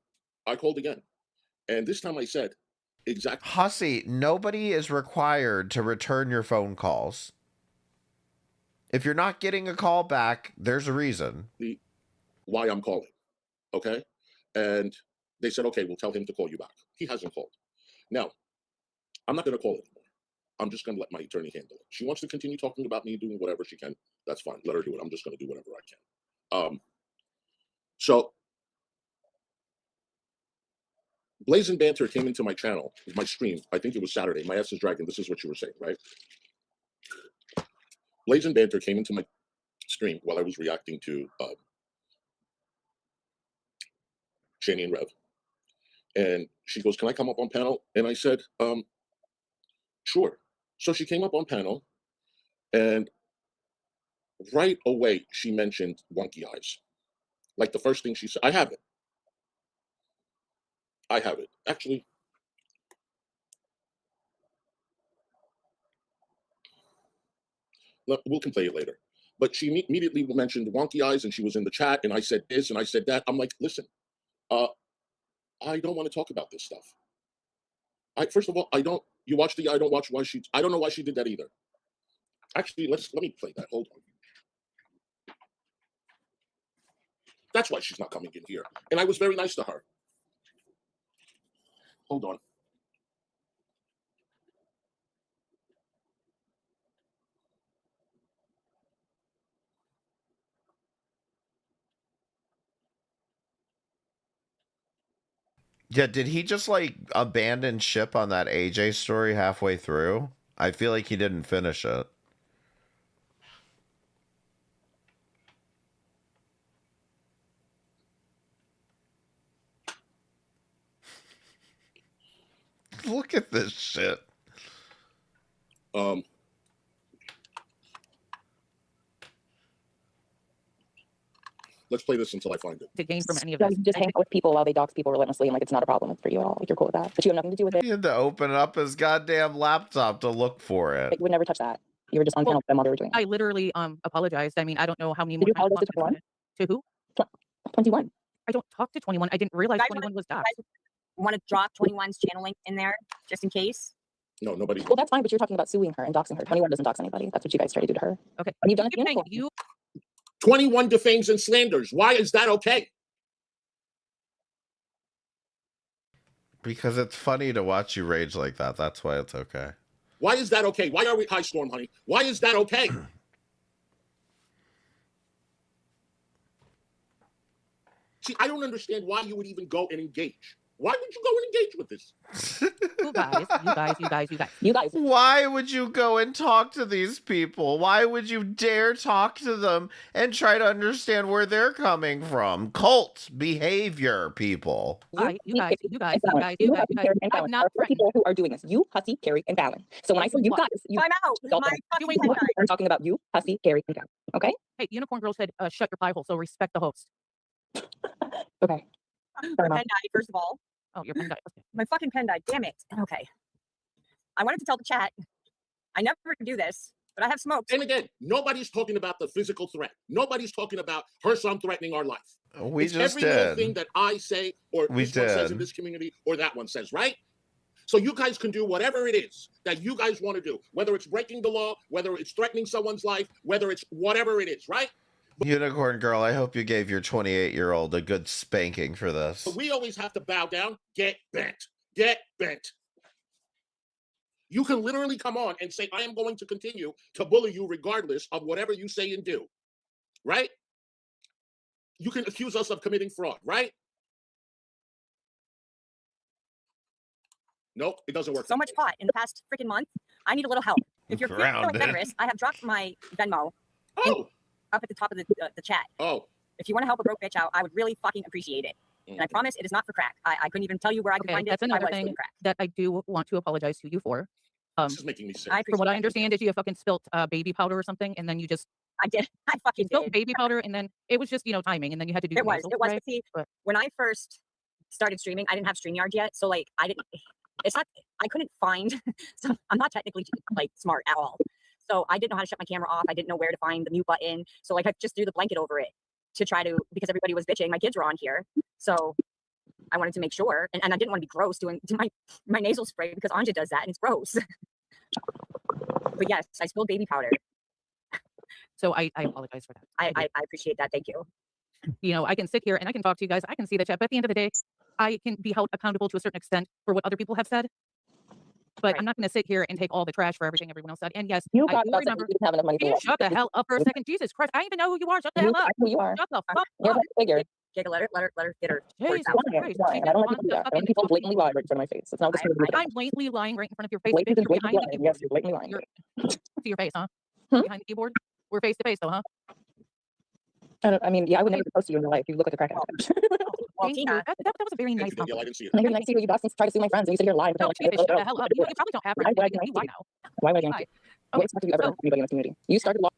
I called again. And this time I said, exactly. Hussy, nobody is required to return your phone calls. If you're not getting a call back, there's a reason. Why I'm calling, okay? And they said, okay, we'll tell him to call you back. He hasn't called. Now, I'm not going to call anymore. I'm just going to let my attorney handle it. She wants to continue talking about me doing whatever she can. That's fine. Let her do it. I'm just going to do whatever I can. So Blazing Banter came into my channel, my stream. I think it was Saturday. My ass is dragging. This is what you were saying, right? Blazing Banter came into my stream while I was reacting to Shani and Rev. And she goes, can I come up on panel? And I said, sure. So she came up on panel, and right away she mentioned wonky eyes. Like the first thing she said, I have it. Actually, we can play it later. But she immediately mentioned wonky eyes, and she was in the chat, and I said this and I said that. I'm like, listen, I don't want to talk about this stuff. First of all, you watch the I don't watch why she, I don't know why she did that either. Actually, let me play that. Hold on. That's why she's not coming in here. And I was very nice to her. Hold on. Yeah, did he just like abandon ship on that AJ story halfway through? I feel like he didn't finish it. Look at this shit. Let's play this until I find it. To gain from any of Yeah, this. you just hang out with people while they dox people relentlessly, and like it's not a problem for you at all. Like you're cool with that, but you have nothing to do with it. He had to open up his goddamn laptop to look for it. Like, you would never touch that. You were just on panel with them while they were doing it. I literally apologized. I mean, I don't know how many Did more you times apologize to 21? To who? 21. I don't talk to 21. I didn't realize Guys 21 was doxed. Want to drop 21's channel link in there just in case? No, nobody. Well, that's fine, but you're talking about suing her and doxing her. 21 doesn't dox anybody. That's what you guys try to do to her. Okay. And you've done it Keep to saying Unicorn. 21 defames and slanders. Why is that okay? Because it's funny to watch you rage like that. That's why it's okay. Why is that okay? Why are we high storm, honey? Why is that okay? See, I don't understand why you would even go and engage. Why would you go and engage with this? You guys. Why would you go and talk to these people? Why would you dare talk to them and try to understand where they're coming from? Cult behavior, people. You guys. I'm not people who are doing this. You, Hussy, Carrie, and Fallon. So when I say you guys, I'm out. I'm talking about you, Hussy, Carrie, and Fallon. Okay? Hey, Unicorn Girl said, shut your pie hole, so respect the host. Okay. My pen died, first of all. Oh, your pen died. Okay. My fucking pen died. Damn it. Okay. I wanted to tell the chat. I never do this, but I have smoked. And again, nobody's talking about the physical threat. Nobody's talking about her son threatening our life. It's every little thing that I say, or this one says in this community, or that one says, right? So you guys can do whatever it is that you guys want to do, whether it's breaking the law, whether it's threatening someone's life, whether it's whatever it is, right? Unicorn Girl, I hope you gave your 28-year-old a good spanking for this. But we always have to bow down, get bent, get bent. You can literally come on and say, I am going to continue to bully you regardless of whatever you say and do, right? You can accuse us of committing fraud, right? Nope, it doesn't work. So much pot in the past freaking month. I need a little help. If you're feeling generous, I have dropped my Venmo up at the top of the chat. Oh. If you want to help a broke bitch out, I would really fucking appreciate it. And I promise it is not for crack. I couldn't even tell you where I could find it. That's another thing that I do want to apologize to you for. This is making me sick. From what I understand is you fucking spilt baby powder or something, and then you just... I did. I fucking spilled baby powder, and then it was just, timing, and then you had to do it was. But see, when I first started streaming, I didn't have StreamYard yet, so like I couldn't find, so I'm not technically like smart at all. So I didn't know how to shut my camera off. I didn't know where to find the mute button. So like I just threw the blanket over it to try to, because everybody was bitching. My kids were on here. So I wanted to make sure, and I didn't want to be gross doing my nasal spray because Anja does that and it's gross. But yes, I spilled baby powder. So I apologize for that. I appreciate that. Thank you. I can sit here and I can talk to you guys. I can see the chat, but at the end of the day, I can be held accountable to a certain extent for what other people have said. But I'm not going to sit here and take all the trash for everything everyone else said. And yes, I do remember. You didn't have enough money for Shut the hell up for a second. Jesus Christ. I don't even know who you are. Shut the hell up. Who you are. Shut the fuck You're up. a figure. Giga, let her get her. Jesus Christ. I don't like people do that. I don't people blatantly lie right in front of my face. It's not good. I'm blatantly lying right in front of your face. Blatantly lying. Yes, you're blatantly lying. To your face, huh? Behind the keyboard? We're face to face though, huh? I mean, yeah, I would never propose to you in real life. You look like a crackhead. Thank you. That was a very nice compliment. I didn't see it. Very nice to hear you Boston's try to sue my friends and you sit here lying. Shut the hell up. You probably don't have friends. Why now? Why would I get What have you ever heard anybody in the community? You started law.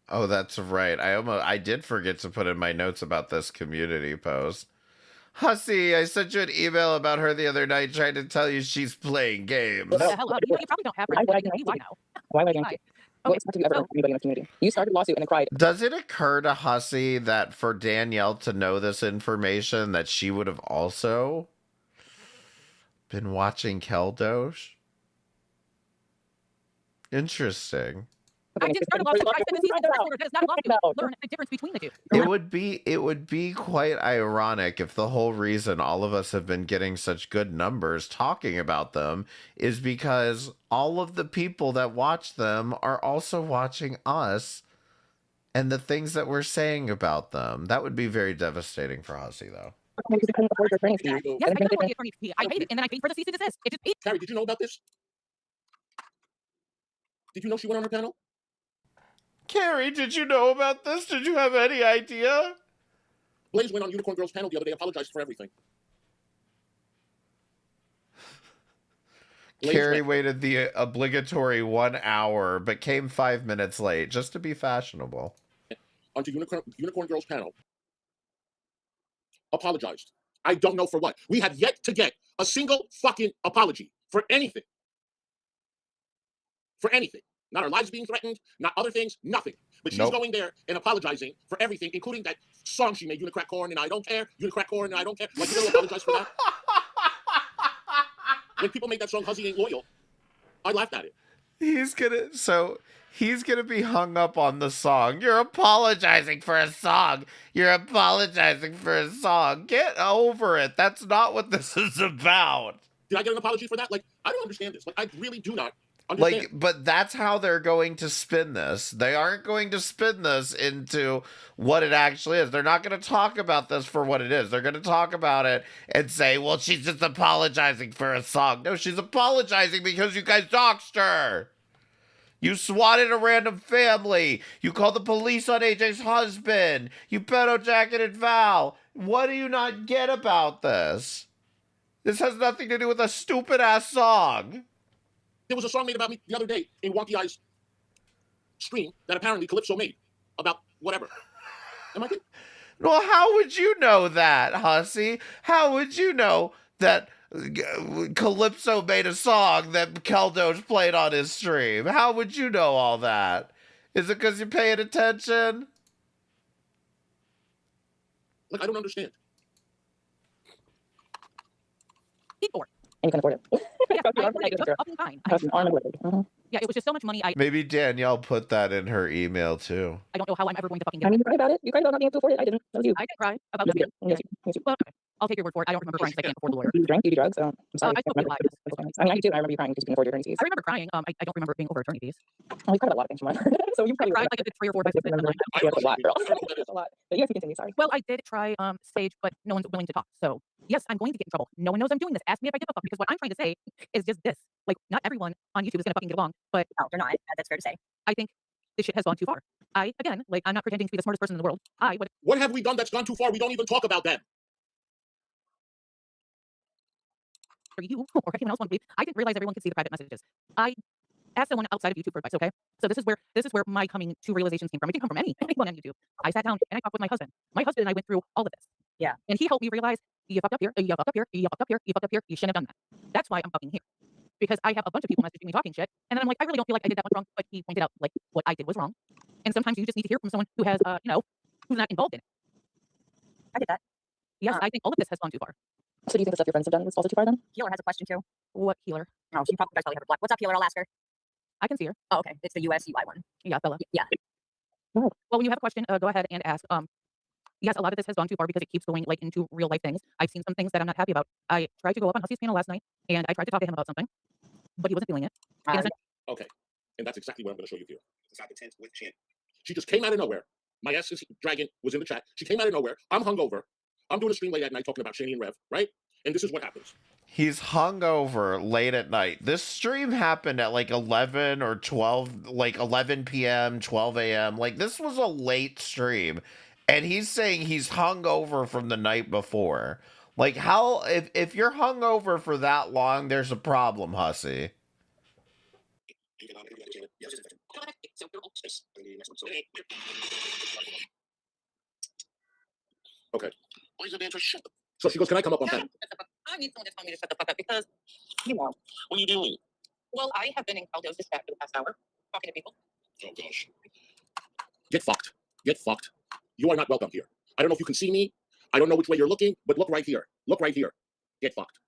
Oh, that's right. I did forget to put in my notes about this community post. Hussy, I sent you an email about her the other night trying to tell you she's playing games. Shut the hell up. You probably don't have friends. Why now? Why would I get What have you ever heard anybody in the community? You started a lawsuit and then cried. Does it occur to Hussy that for Danielle to know this information that she would have also been watching Keldosh? Interesting. I didn't start a lawsuit. I said that is not a lawsuit. Learn the difference between the two. It would be quite ironic if the whole reason all of us have been getting such good numbers talking about them is because all of the people that watch them are also watching us and the things that we're saying about them. That would be very devastating for Hussy, though. Yes, I couldn't afford the attorney's fee. I paid it, and then I paid for the cease and desist. Carrie, did you know about this? Did you know she went on her panel? Carrie, did you know about this? Did you have any idea? Blaze went on Unicorn Girl's panel the other day, apologized for everything. Carrie waited the obligatory 1 hour, but came 5 minutes late, just to be fashionable. Onto Unicorn Girl's panel. Apologized. I don't know for what. We have yet to get a single fucking apology for anything. For anything. Not our lives being threatened, not other things, nothing. But she's going there and apologizing for everything, including that song she made, Unicrack Corn and I Don't Care, Unicrack Corn and I Don't Care. Like, you don't apologize for that? When people make that song, Hussy Ain't Loyal, I laughed at it. He's gonna be hung up on the song. You're apologizing for a song. You're apologizing for a song. Get over it. That's not what this is about. Did I get an apology for that? Like, I don't understand this. Like, I really do not. Understand. Like, but that's how they're going to spin this. They aren't going to spin this into what it actually is. They're not going to talk about this for what it is. They're going to talk about it and say, well, she's just apologizing for a song. No, she's apologizing because you guys doxed her. You swatted a random family. You called the police on AJ's husband. You pedo jacketed Val. What do you not get about this? This has nothing to do with a stupid ass song. There was a song made about me the other day in Wonky Eye's stream that apparently Calypso made about whatever. Am I kidding? Well, how would you know that, Hussy? How would you know that Calypso made a song that Keldoge played on his stream? How would you know all that? Is it because you're paying attention? Like, I don't understand. And you can afford it. Yeah, it was just so much money. Maybe Danielle put that in her email too. I don't know how I'm ever going to fucking I get mean, it. you cried about it. You cried about not being able to afford it. I didn't. That was you. I didn't cry about Yes, that. you did. Yes, you- Well, okay. I'll take your word for it. I don't remember crying because I can't afford the lawyer. You drank, you do drugs. So I'm sorry. I still feel lies. I mean, I do too. I remember you crying because you couldn't afford your attorney fees. I remember crying. I don't remember it being over attorney fees. Oh, you cried about a lot of things from what I've heard. So you I probably cried like a good 3 or 4 5 6 minutes. That's a lot, girl. That's a lot. But yes, you continue. Sorry. Well, I did try stage, but no one's willing to talk. So yes, I'm going to get in trouble. No one knows I'm doing this. Ask me if I give a fuck, because what I'm trying to say is just this. Like, not everyone on YouTube is gonna fucking get along, but No, they're not. That's fair to say. I think this shit has gone too far. Again, like, I'm not pretending to be the smartest person in the world. What have we done that's gone too far? We don't even talk about them. Or you or anyone else want to believe, I didn't realize everyone could see the private messages. I asked someone outside of YouTube for advice, okay? So this is where my coming to realizations came from. It didn't come from anyone on YouTube. I sat down and I talked with my husband. My husband and I went through all of this. Yeah. And he helped me realize, you fucked up here, you fucked up here, you fucked up here, you fucked up here, you shouldn't have done that. That's why I'm fucking here. Because I have a bunch of people messaging me talking shit, and then I'm like, I really don't feel like I did that much wrong, but he pointed out, like, what I did was wrong. And sometimes you just need to hear from someone who has, who's not involved in it. I get that. Yes, I think all of this has gone too far. So do you think the stuff your friends have done was also too far then? Healer has a question too. What Healer? No, you guys probably have her blocked. What's up, Healer? I'll ask her. I can see her. Oh, okay. It's the USUI one. Yeah, Bella. Yeah. Well, when you have a question, go ahead and ask. Yes, a lot of this has gone too far because it keeps going like into real life things. I've seen some things that I'm not happy about. I tried to go up on Hussy's panel last night, and I tried to talk to him about something, but he wasn't feeling it. Okay, and that's exactly what I'm going to show you here. She just came out of nowhere. My ass dragon was in the chat. She came out of nowhere. I'm hungover. I'm doing a stream late at night talking about Shani and Rev, right? And this is what happens. He's hungover late at night. This stream happened at like 11 or 12, like 11 p.m., 12 a.m. Like, this was a late stream. And he's saying he's hungover from the night before. Like, how, if you're hungover for that long, there's a problem, Hussy. Okay. So she goes, can I come up on panel? I need someone to tell me to shut the fuck up because, what are you doing? Well, I have been in Caldo's chat for the past hour, talking to people. Oh, gosh. Get fucked. Get fucked. You are not welcome here. I don't know if you can see me. I don't know which way you're looking, but look right here. Look right here. Get fucked.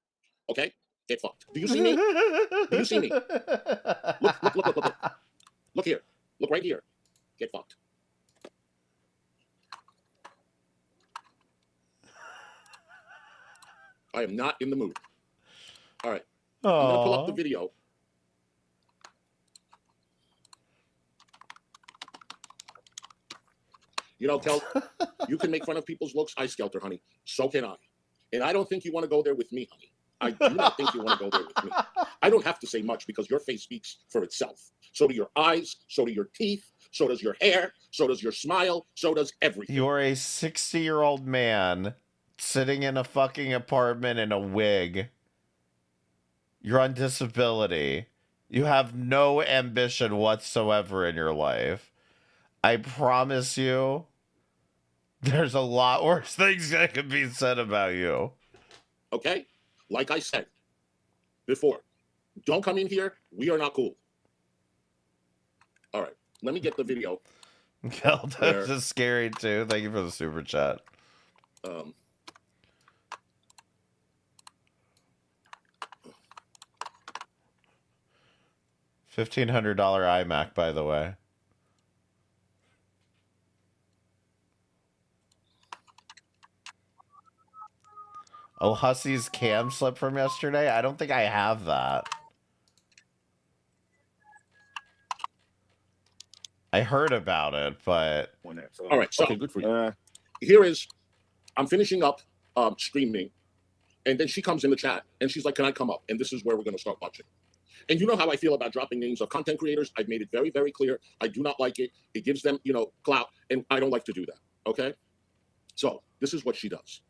Okay? Get fucked. Do you see me? Do you see me? Look. Look here. Look right here. Get fucked. I am not in the mood. All right. I'm going to pull up the video. You know, Kel, you can make fun of people's looks, I skelter, honey. So can I. And I don't think you want to go there with me, honey. I do not think you want to go there with me. I don't have to say much because your face speaks for itself. So do your eyes, so do your teeth, so does your hair, so does your smile, so does everything. You're a 60-year-old man sitting in a fucking apartment in a wig. You're on disability. You have no ambition whatsoever in your life. I promise you, there's a lot worse things that could be said about you. Okay? Like I said before, don't come in here. We are not cool. All right. Let me get the video. This is scary too. Thank you for the super chat. $1,500 iMac, by the way. Oh, Hussy's cam slip from yesterday? I don't think I have that. I heard about it, but all right. So okay, good for you. Here is, I'm finishing up streaming, and then she comes in the chat and she's like, "Can I come up?" And this is where we're going to start watching. And you know how I feel about dropping names of content creators. I've made it very, very clear. I do not like it. It gives them, you know, clout, and I don't like to do that. Okay. So this is what she does.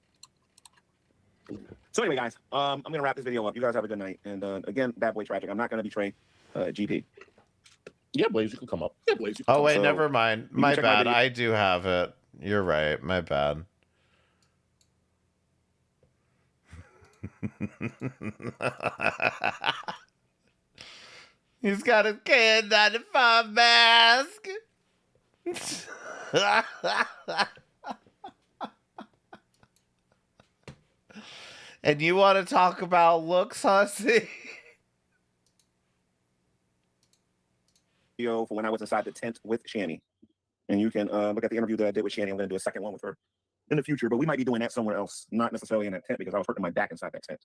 So anyway, guys, I'm gonna wrap this video up. You guys have a good night. And again, Bad Boy Tragic. I'm not gonna betray GP. Yeah, Blaze, you can come up. Yeah, Blaze. You oh can come wait, up. never mind. My bad. I do have it. You're right. My bad. He's got a K95 mask. And you want to talk about looks, hussy? For when I was inside the tent with Shani. And you can look at the interview that I did with Shani. I'm going to do a second one with her in the future, but we might be doing that somewhere else, not necessarily in that tent because I was hurting my back inside that tent.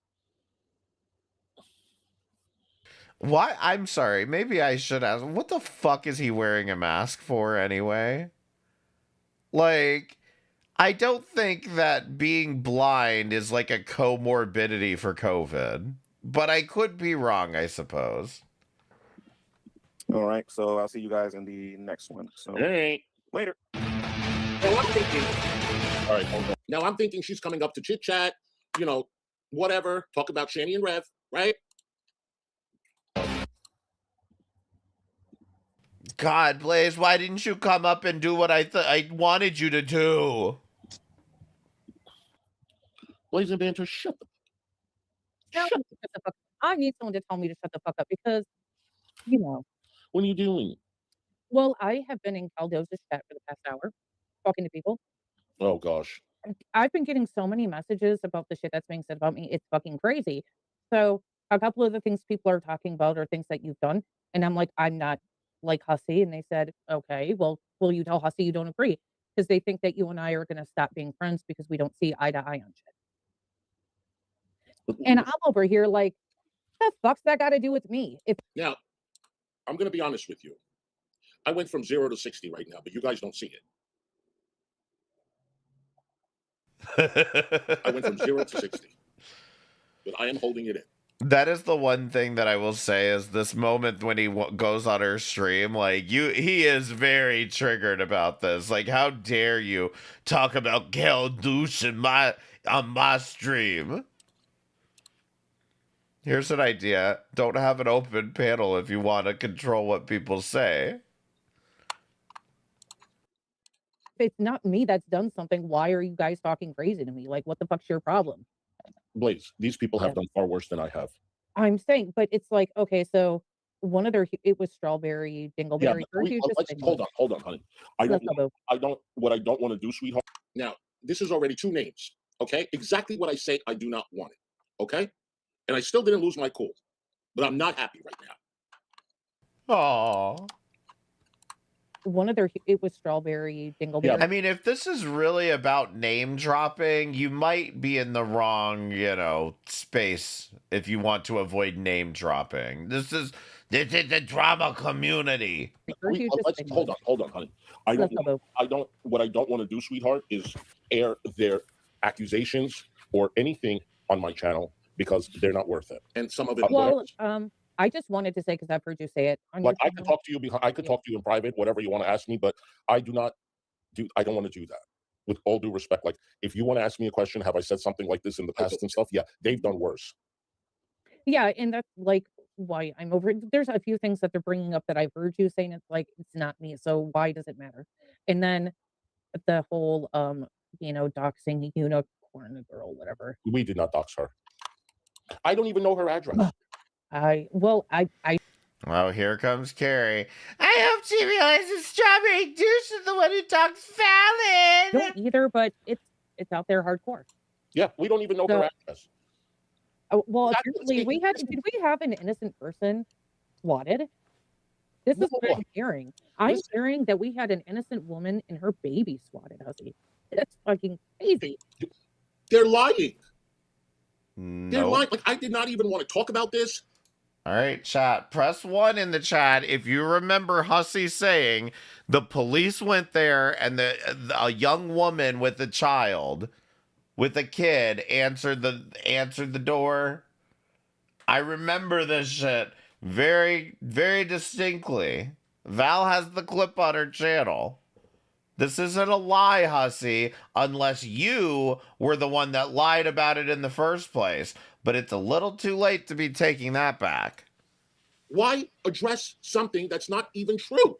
Why? I'm sorry. Maybe I should ask. What the fuck is he wearing a mask for anyway? Like, I don't think that being blind is like a comorbidity for COVID, but I could be wrong, I suppose. All right, so I'll see you guys in the next one. So hey, later. So I'm thinking, all right, hold on. Now I'm thinking she's coming up to chit chat, you know, whatever, talk about Shani and Rev, right? God, Blaze, why didn't you come up and do what I wanted you to do? Blaze and Banter, shut the fuck up. I need someone to tell me to shut the fuck up because, you know. What are you doing? Well, I have been in Caldosa's chat for the past hour, talking to people. Oh, gosh. I've been getting so many messages about the shit that's being said about me. It's fucking crazy. So a couple of the things people are talking about are things that you've done. And I'm like, I'm not like Hussy. And they said, okay, well, will you tell Hussy you don't agree? Because they think that you and I are going to stop being friends because we don't see eye to eye on shit. And I'm over here like, the fuck's that got to do with me? Now, I'm going to be honest with you. I went from 0 to 60 right now, but you guys don't see it. I went from 0 to 60. But I am holding it in. That is the one thing that I will say is this moment when he goes on her stream, like he is very triggered about this. Like, how dare you talk about Gal Douche on my stream? Here's an idea. Don't have an open panel if you want to control what people say. If it's not me that's done something, why are you guys talking crazy to me? Like, what the fuck's your problem? Blaze, these people have done far worse than I have. I'm saying, but it's like, okay, so one of their, it was Strawberry, Dingleberry. Yeah, hold on, honey. What I don't want to do, sweetheart. Now, this is already 2 names, okay? Exactly what I say I do not want it, okay? And I still didn't lose my cool, but I'm not happy right now. Aww. One of their, it was Strawberry, Dingleberry. Yeah. I mean, if this is really about name dropping, you might be in the wrong, space if you want to avoid name dropping. This is the drama community. Hold on, honey. What I don't want to do, sweetheart, is air their accusations or anything on my channel because they're not worth it. And some of it. Well, I just wanted to say, because I've heard you say it. Like, I could talk to you I could talk to you in private, whatever you want to ask me, but I don't want to do that. With all due respect, like, if you want to ask me a question, have I said something like this in the past and stuff? Yeah, they've done worse. Yeah, and that's like why I'm over it. There's a few things that they're bringing up that I've heard you saying. It's like, it's not me, so why does it matter? And then the whole, doxing unicorn girl, whatever. We did not dox her. I don't even know her address. Well, here comes Carrie. I hope she realizes Strawberry Douche is the one who talks Fallon. Don't either, but it's out there hardcore. Yeah, we don't even know her address. Well, apparently did we have an innocent person swatted? This is what I'm hearing. I'm hearing that we had an innocent woman and her baby swatted, Hussy. That's fucking crazy. They're lying. No. They're lying. Like, I did not even want to talk about this. All right, chat. Press 1 in the chat if you remember Hussey saying the police went there and a young woman with a child, with a kid, answered the door. I remember this shit very, very distinctly. Val has the clip on her channel. This isn't a lie, Hussey, unless you were the one that lied about it in the first place. But it's a little too late to be taking that back. Why address something that's not even true?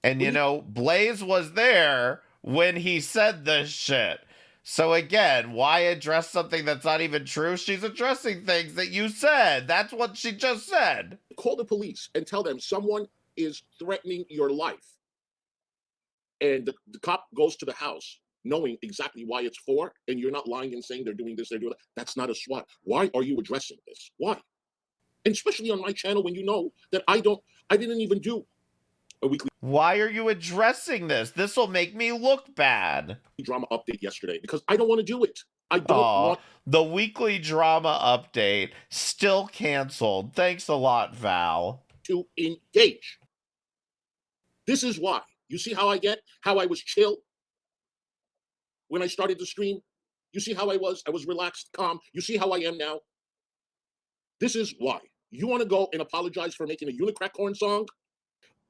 And you know, Blaze was there when he said this shit. So again, why address something that's not even true? She's addressing things that you said. That's what she just said. Call the police and tell them someone is threatening your life. And the cop goes to the house knowing exactly why it's for, and you're not lying and saying they're doing this, they're doing that. That's not a SWAT. Why are you addressing this? Why? And especially on my channel when you know that I didn't even do a weekly. Why are you addressing this? This will make me look bad. Drama update yesterday because I don't want to do it. I don't want. The weekly drama update still canceled. Thanks a lot, Val. To engage. This is why. You see how I was chill when I started the stream? You see how I was? I was relaxed, calm. You see how I am now? This is why. You want to go and apologize for making a Unicrack song?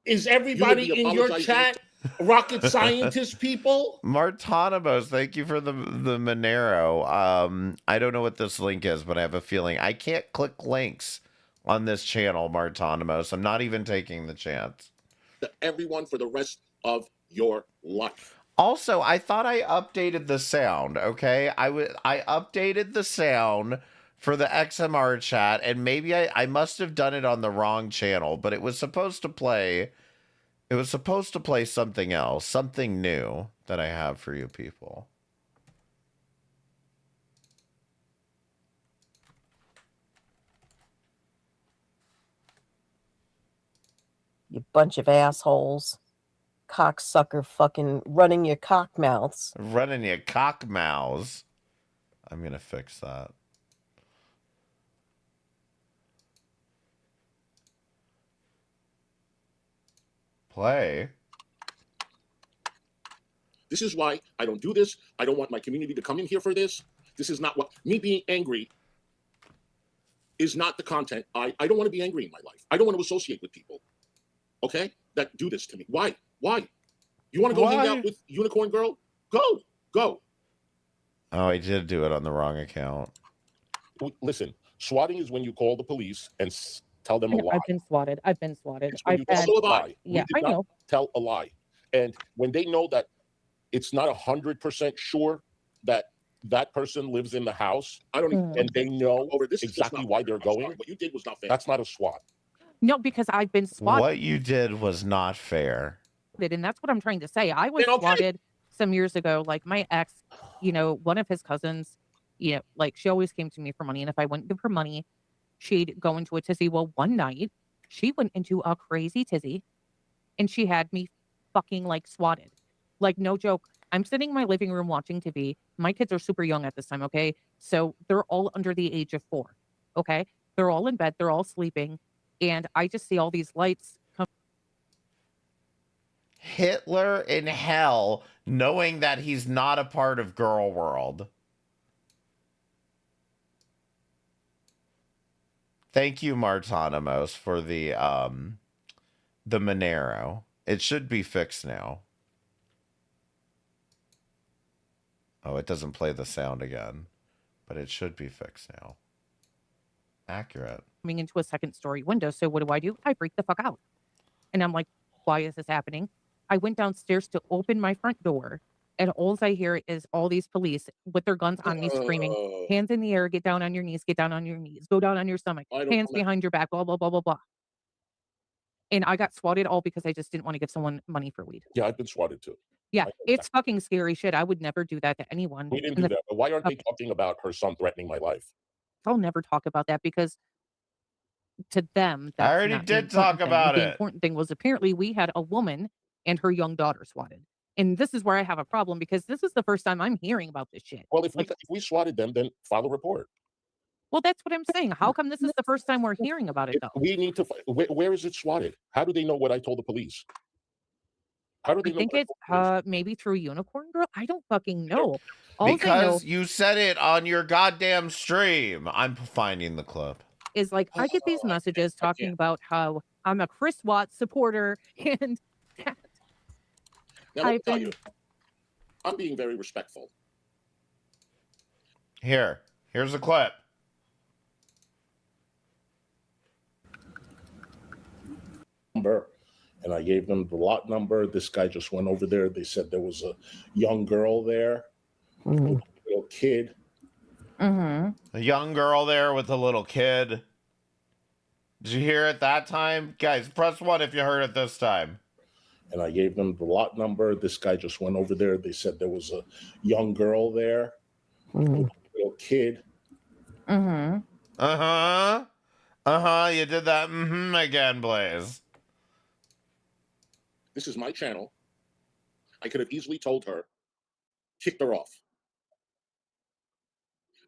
Is everybody in your chat rocket scientist people? Martanimos, thank you for the Monero. I don't know what this link is, but I have a feeling I can't click links on this channel, Martanimos. I'm not even taking the chance. Everyone for the rest of your life. Also, I thought I updated the sound, okay? I updated the sound for the XMR chat, and maybe I must have done it on the wrong channel, but it was supposed to play something else, something new that I have for you people. You bunch of assholes. Cocksucker fucking running your cock mouths. Running your cock mouths. I'm going to fix that. Play. This is why I don't do this. I don't want my community to come in here for this. This is not what me being angry is not the content. I don't want to be angry in my life. I don't want to associate with people. Okay? That do this to me. Why? You want to go hang out with Unicorn Girl? Go. Oh, I did do it on the wrong account. Listen, swatting is when you call the police and tell them a lie. I've been swatted. I've had a lie. Yeah, I know. Tell a lie. And when they know that it's not 100% sure that that person lives in the house, and they know exactly why they're going. What you did was not fair. That's not a SWAT. No, because I've been swatted. What you did was not fair. And that's what I'm trying to say. I was swatted some years ago. Like my ex, one of his cousins, like she always came to me for money. And if I wouldn't give her money, she'd go into a tizzy. Well, one night she went into a crazy tizzy and she had me fucking like swatted. Like no joke. I'm sitting in my living room watching TV. My kids are super young at this time. Okay. So they're all under the age of 4. Okay. They're all in bed. They're all sleeping. And I just see all these lights come. Hitler in hell, knowing that he's not a part of Girl World. Thank you, Martanimos, for the Monero. It should be fixed now. Oh, it doesn't play the sound again, but it should be fixed now. Accurate. Coming into a second story window. So what do? I freak the fuck out. And I'm like, why is this happening? I went downstairs to open my front door, and all I hear is all these police with their guns on me screaming, hands in the air, get down on your knees, go down on your stomach, hands behind your back, blah, blah, blah, blah, blah. And I got swatted all because I just didn't want to give someone money for weed. Yeah, I've been swatted too. Yeah, it's fucking scary shit. I would never do that to anyone. We didn't do that. But why aren't they talking about her son threatening my life? I'll never talk about that because to them, I already did talk about it. The important thing was apparently we had a woman and her young daughter swatted. And this is where I have a problem because this is the first time I'm hearing about this shit. Well, if we swatted them, then file a report. Well, that's what I'm saying. How come this is the first time we're hearing about it, though? We need to. Where is it swatted? How do they know what I told the police? How do they I know? think it's maybe through Unicorn Girl. I don't fucking know. Because you said it on your goddamn stream. I'm finding the clip. Is like I get these messages talking about how I'm a Chris Watts supporter and that Now, let me tell you, I'm being very respectful. Here's the clip. And I gave them the lot number. This guy just went over there. They said there was a young girl there, a little kid. A young girl there with a little kid. Did you hear it that time? Guys, press 1 if you heard it this time. And I gave them the lot number. This guy just went over there. They said there was a young girl there, a little kid. You did that again, Blaze. This is my channel. I could have easily told her, kicked her off.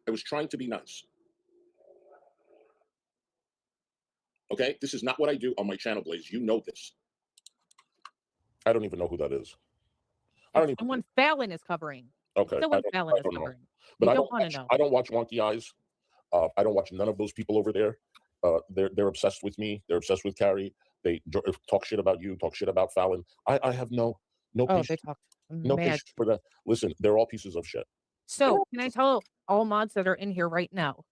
I was trying to be nice. Okay? This is not what I do on my channel, Blaze. You know this. I don't even know who that is. I don't even. Someone Fallon is covering. Okay. Someone Fallon is covering. But I don't want to know. I don't watch Wonky Eyes. I don't watch none of those people over there. They're obsessed with me. They're obsessed with Carrie. They talk shit about you, talk shit about Fallon. I have no patience. They talk No mad. patience for that. Listen, they're all pieces of shit. So can I tell all mods that are in here right now,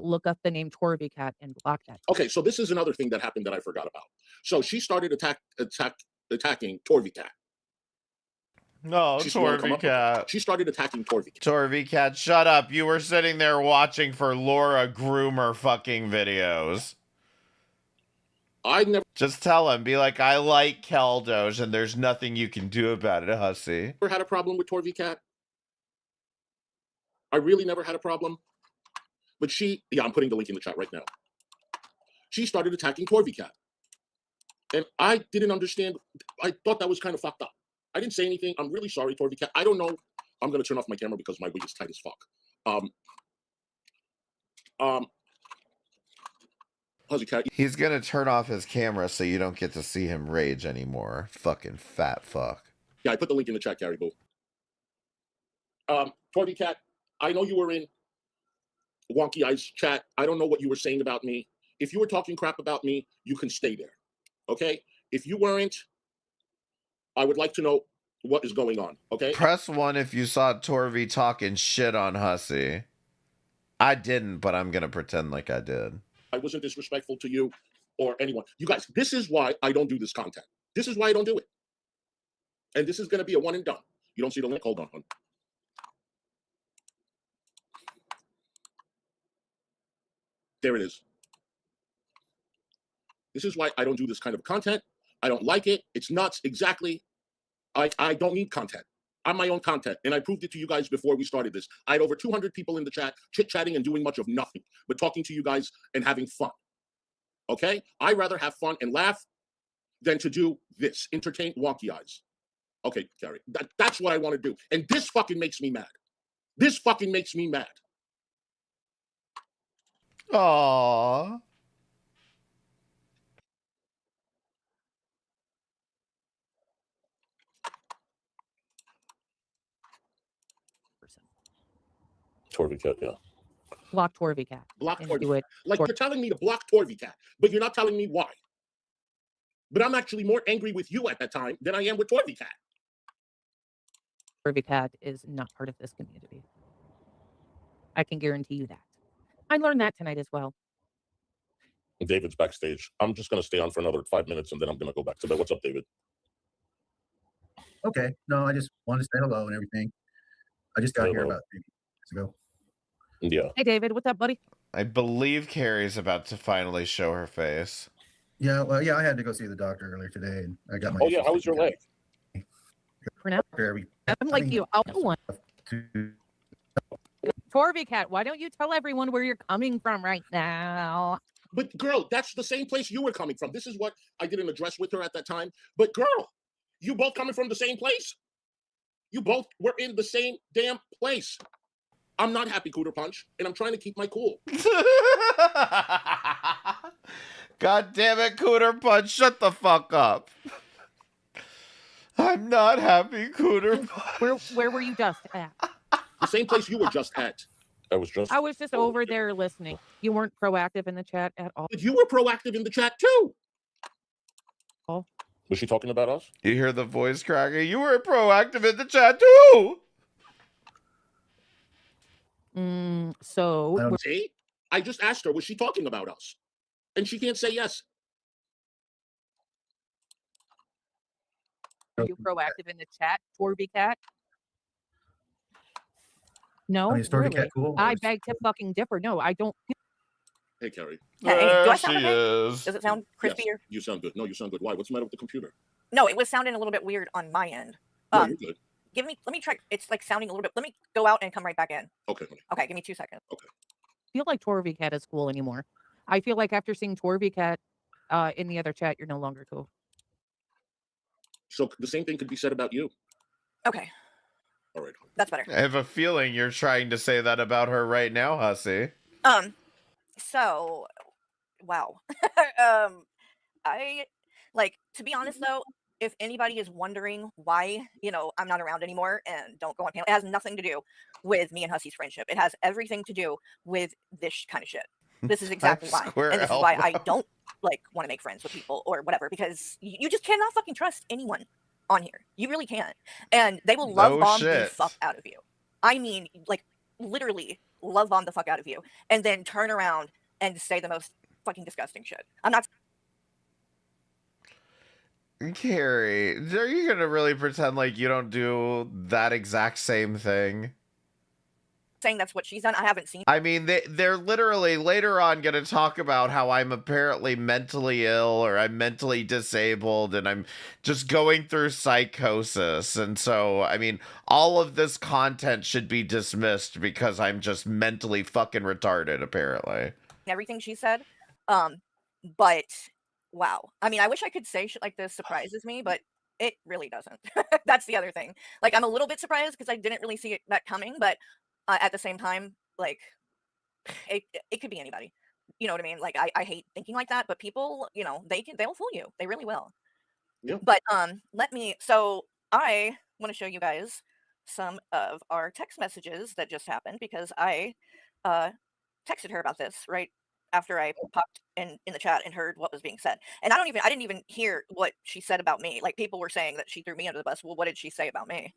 look up the name Torby Cat and block that. Okay, so this is another thing that happened that I forgot about. So she started attacking Torby Cat. No, Torby Cat. She started attacking Torby Cat. Torby Cat, shut up. You were sitting there watching for Laura Groomer fucking videos. I never. Just tell him, be like, I like Keldosh, and there's nothing you can do about it, hussy. Never had a problem with Torby Cat. I really never had a problem. But I'm putting the link in the chat right now. She started attacking Torby Cat. And I didn't understand. I thought that was kind of fucked up. I didn't say anything. I'm really sorry, Torby Cat. I don't know. I'm going to turn off my camera because my wig is tight as fuck. How's Cat? He's going to turn off his camera so you don't get to see him rage anymore. Fucking fat fuck. Yeah, I put the link in the chat, Gary Boo. Torby Cat, I know you were in Wonky Eyes chat. I don't know what you were saying about me. If you were talking crap about me, you can stay there. Okay? If you weren't, I would like to know what is going on. Okay? Press 1 if you saw Torvy talking shit on Hussy. I didn't, but I'm going to pretend like I did. I wasn't disrespectful to you or anyone. You guys, this is why I don't do this content. This is why I don't do it. And this is going to be a one and done. You don't see the link? Hold on, hon. There it is. This is why I don't do this kind of content. I don't like it. It's nuts. Exactly. I don't need content. I'm my own content. And I proved it to you guys before we started this. I had over 200 people in the chat, chit-chatting and doing much of nothing, but talking to you guys and having fun. Okay? I'd rather have fun and laugh than to do this. Entertain Wonky Eyes. Okay, Gary. That's what I want to do. And this fucking makes me mad. This fucking makes me mad. Aww. Torvy Cat, yeah. Block Torvy Cat. Block Torvy Cat. Like you're telling me to block Torvy Cat, but you're not telling me why. But I'm actually more angry with you at that time than I am with Torvy Cat. Torvy Cat is not part of this community. I can guarantee you that. I learned that tonight as well. David's backstage. I'm just going to stay on for another 5 minutes and then I'm going to go back to bed. What's up, David? Okay. No, I just wanted to say hello and everything. I just got here about 3 minutes ago. Yeah. Hey, David. What's up, buddy? I believe Carrie's about to finally show her face. Yeah, well, yeah, I had to go see the doctor earlier today, and I got my. Oh yeah, how was your leg? For now, I'm like you. I'll one. Torvy Cat, why don't you tell everyone where you're coming from right now? But girl, that's the same place you were coming from. This is what I didn't address with her at that time. But girl, you both coming from the same place. You both were in the same damn place. I'm not happy, Cooter Punch, and I'm trying to keep my cool. God damn it, Cooter Punch, shut the fuck up. I'm not happy, Cooter Punch. Where were you just at? The same place you were just at. I was just over there listening. You weren't proactive in the chat at all. But you were proactive in the chat too. Oh. Was she talking about us? You hear the voice cracking? You were proactive in the chat too. So see, I just asked her, was she talking about us? And she can't say yes. Are you proactive in the chat, Torby Cat? No, I mean, is Torby Cat cool? I beg to fucking differ. No, I don't. Hey, Carrie. Hey, do I sound she okay? is. Does it sound crispier? Yes, you sound good. No, you sound good. Why? What's the matter with the computer? No, it was sounding a little bit weird on my end. No, you're good. Let me try. It's like sounding a little bit. Let me go out and come right back in. Okay, honey. Okay, give me 2 seconds. Okay. I feel like Torby Cat is cool anymore. I feel like after seeing Torby Cat in the other chat, you're no longer cool. So the same thing could be said about you. Okay. All right. That's better. I have a feeling you're trying to say that about her right now, Hussy. So, wow. I, like, to be honest though, if anybody is wondering why, I'm not around anymore and don't go on panel, it has nothing to do with me and Hussy's friendship. It has everything to do with this kind of shit. This is exactly why. And this is why I don't, want to make friends with people or whatever, because you just cannot fucking trust anyone on here. You really can't. And they will love bomb the fuck out of you. I mean, literally love bomb the fuck out of you and then turn around and say the most fucking disgusting shit. I'm not. Carrie, are you gonna really pretend like you don't do that exact same thing? Saying that's what she's done. I haven't seen. I mean, they're literally later on going to talk about how I'm apparently mentally ill or I'm mentally disabled and I'm just going through psychosis. And so, I mean, all of this content should be dismissed because I'm just mentally fucking retarded, apparently. Everything she said. But wow. I mean, I wish I could say shit like this surprises me, but it really doesn't. That's the other thing. I'm a little bit surprised because I didn't really see that coming, but at the same time, it could be anybody. You know what I mean? I hate thinking like that, but people, they'll fool you. They really will. Yeah. But so I want to show you guys some of our text messages that just happened because I texted her about this right after I popped in the chat and heard what was being said. And I didn't even hear what she said about me. People were saying that she threw me under the bus. Well, what did she say about me?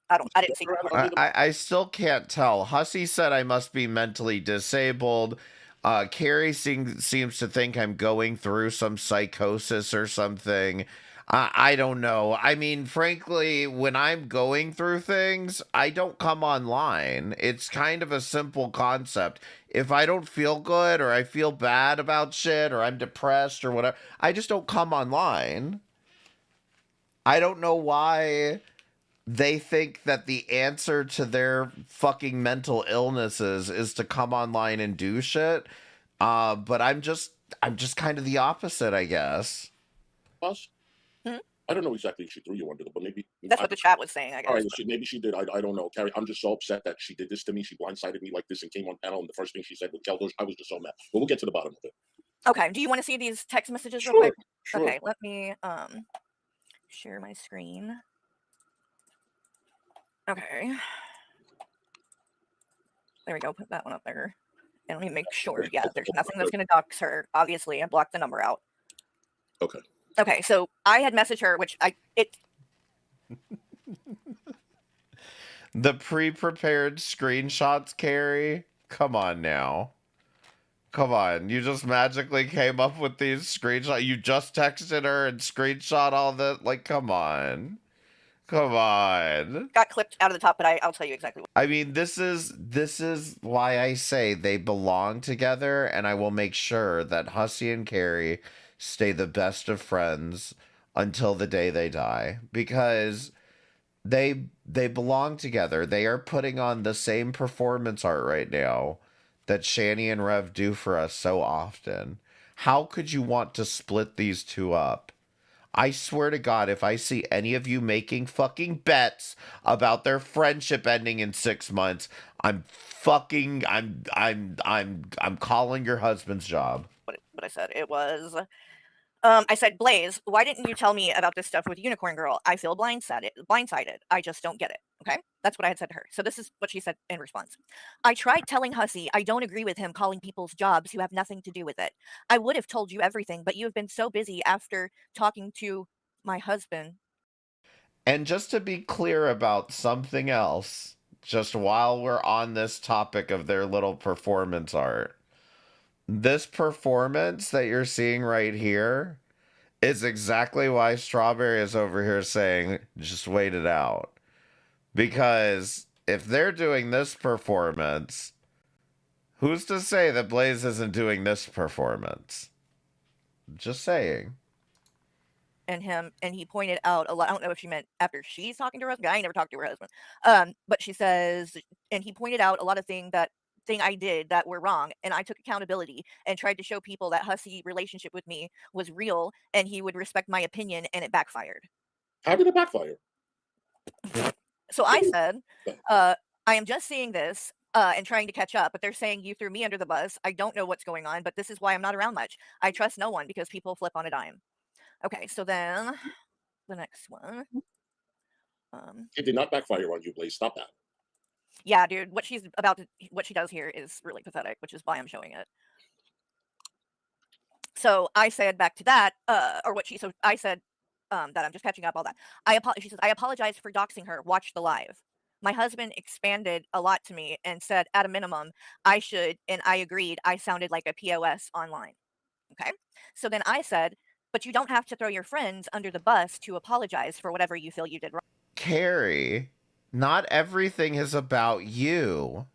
I didn't see. I still can't tell. Hussy said I must be mentally disabled. Carrie seems to think I'm going through some psychosis or something. I don't know. I mean, frankly, when I'm going through things, I don't come online. It's kind of a simple concept. If I don't feel good or I feel bad about shit or I'm depressed or whatever, I just don't come online. I don't know why they think that the answer to their fucking mental illnesses is to come online and do shit. But I'm just kind of the opposite, I guess. Us? I don't know exactly if she threw you under the, but maybe that's what the chat was saying. I guess. All right, maybe she did. I don't know, Carrie. I'm just so upset that she did this to me. She blindsided me like this and came on panel, and the first thing she said was Kelders. I was just so mad. But we'll get to the bottom of it. Okay. Do you want to see these text messages real quick? Sure. Okay. Let me share my screen. Okay. There we go. Put that one up there. And let me make sure. Yeah, there's nothing that's going to dox her. Obviously, I blocked the number out. Okay. Okay, so I had messaged her, which The pre-prepared screenshots, Carrie? Come on now. Come on. You just magically came up with these screenshots. You just texted her and screenshot all that. Come on. Come on. Got clipped out of the top, but I'll tell you exactly what. I mean, this is why I say they belong together, and I will make sure that Hussy and Carrie stay the best of friends until the day they die, because they belong together. They are putting on the same performance art right now that Shani and Rev do for us so often. How could you want to split these two up? I swear to God, if I see any of you making fucking bets about their friendship ending in 6 months, I'm calling your husband's job. What I said, it was, I said, Blaze, why didn't you tell me about this stuff with Unicorn Girl? I feel blindsided. I just don't get it. Okay? That's what I had said to her. So this is what she said in response. I tried telling Hussy I don't agree with him calling people's jobs who have nothing to do with it. I would have told you everything, but you have been so busy after talking to my husband. And just to be clear about something else, just while we're on this topic of their little performance art, this performance that you're seeing right here is exactly why Strawberry is over here saying, just wait it out. Because if they're doing this performance, who's to say that Blaze isn't doing this performance? Just saying. And he pointed out a lot. I don't know if she meant after she's talking to her husband. I ain't never talked to her husband. But she says, and he pointed out a lot of thing I did that were wrong, and I took accountability and tried to show people that Hussy relationship with me was real, and he would respect my opinion, and it backfired. How did it backfire? So I said, I am just seeing this and trying to catch up, but they're saying you threw me under the bus. I don't know what's going on, but this is why I'm not around much. I trust no one because people flip on a dime. Okay, so then the next one. It did not backfire on you, Blaze. Stop that. Yeah, dude, what she does here is really pathetic, which is why I'm showing it. So I said back to that, I said that I'm just catching up all that. She says, I apologize for doxing her. Watch the live. My husband expanded a lot to me and said, at a minimum, I should, and I agreed. I sounded like a POS online. Okay. So then I said, but you don't have to throw your friends under the bus to apologize for whatever you feel you did wrong. Carrie, not everything is about you.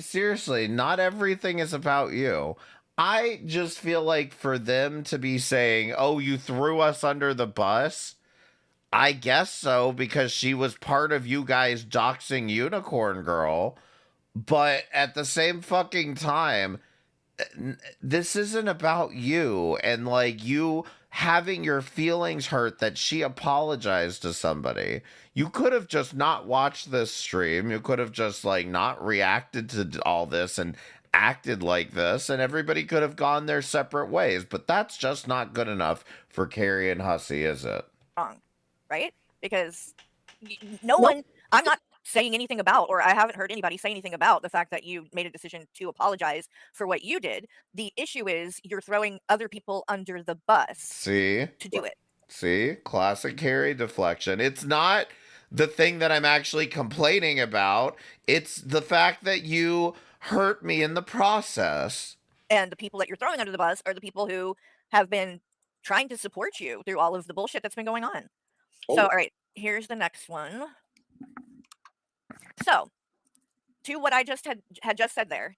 Seriously, not everything is about you. I just feel like for them to be saying, oh, you threw us under the bus, I guess so, because she was part of you guys doxing Unicorn Girl. But at the same fucking time, this isn't about you and you having your feelings hurt that she apologized to somebody. You could have just not watched this stream. You could have just not reacted to all this and acted like this, and everybody could have gone their separate ways. But that's just not good enough for Carrie and Hussy, is it? Wrong, right? Because no one, I'm not saying anything about, or I haven't heard anybody say anything about the fact that you made a decision to apologize for what you did. The issue is you're throwing other people under the bus to do it. See? Classic Carrie deflection. It's not the thing that I'm actually complaining about. It's the fact that you hurt me in the process. And the people that you're throwing under the bus are the people who have been trying to support you through all of the bullshit that's been going on. So, all right, here's the next one. So, to what I just had just said there,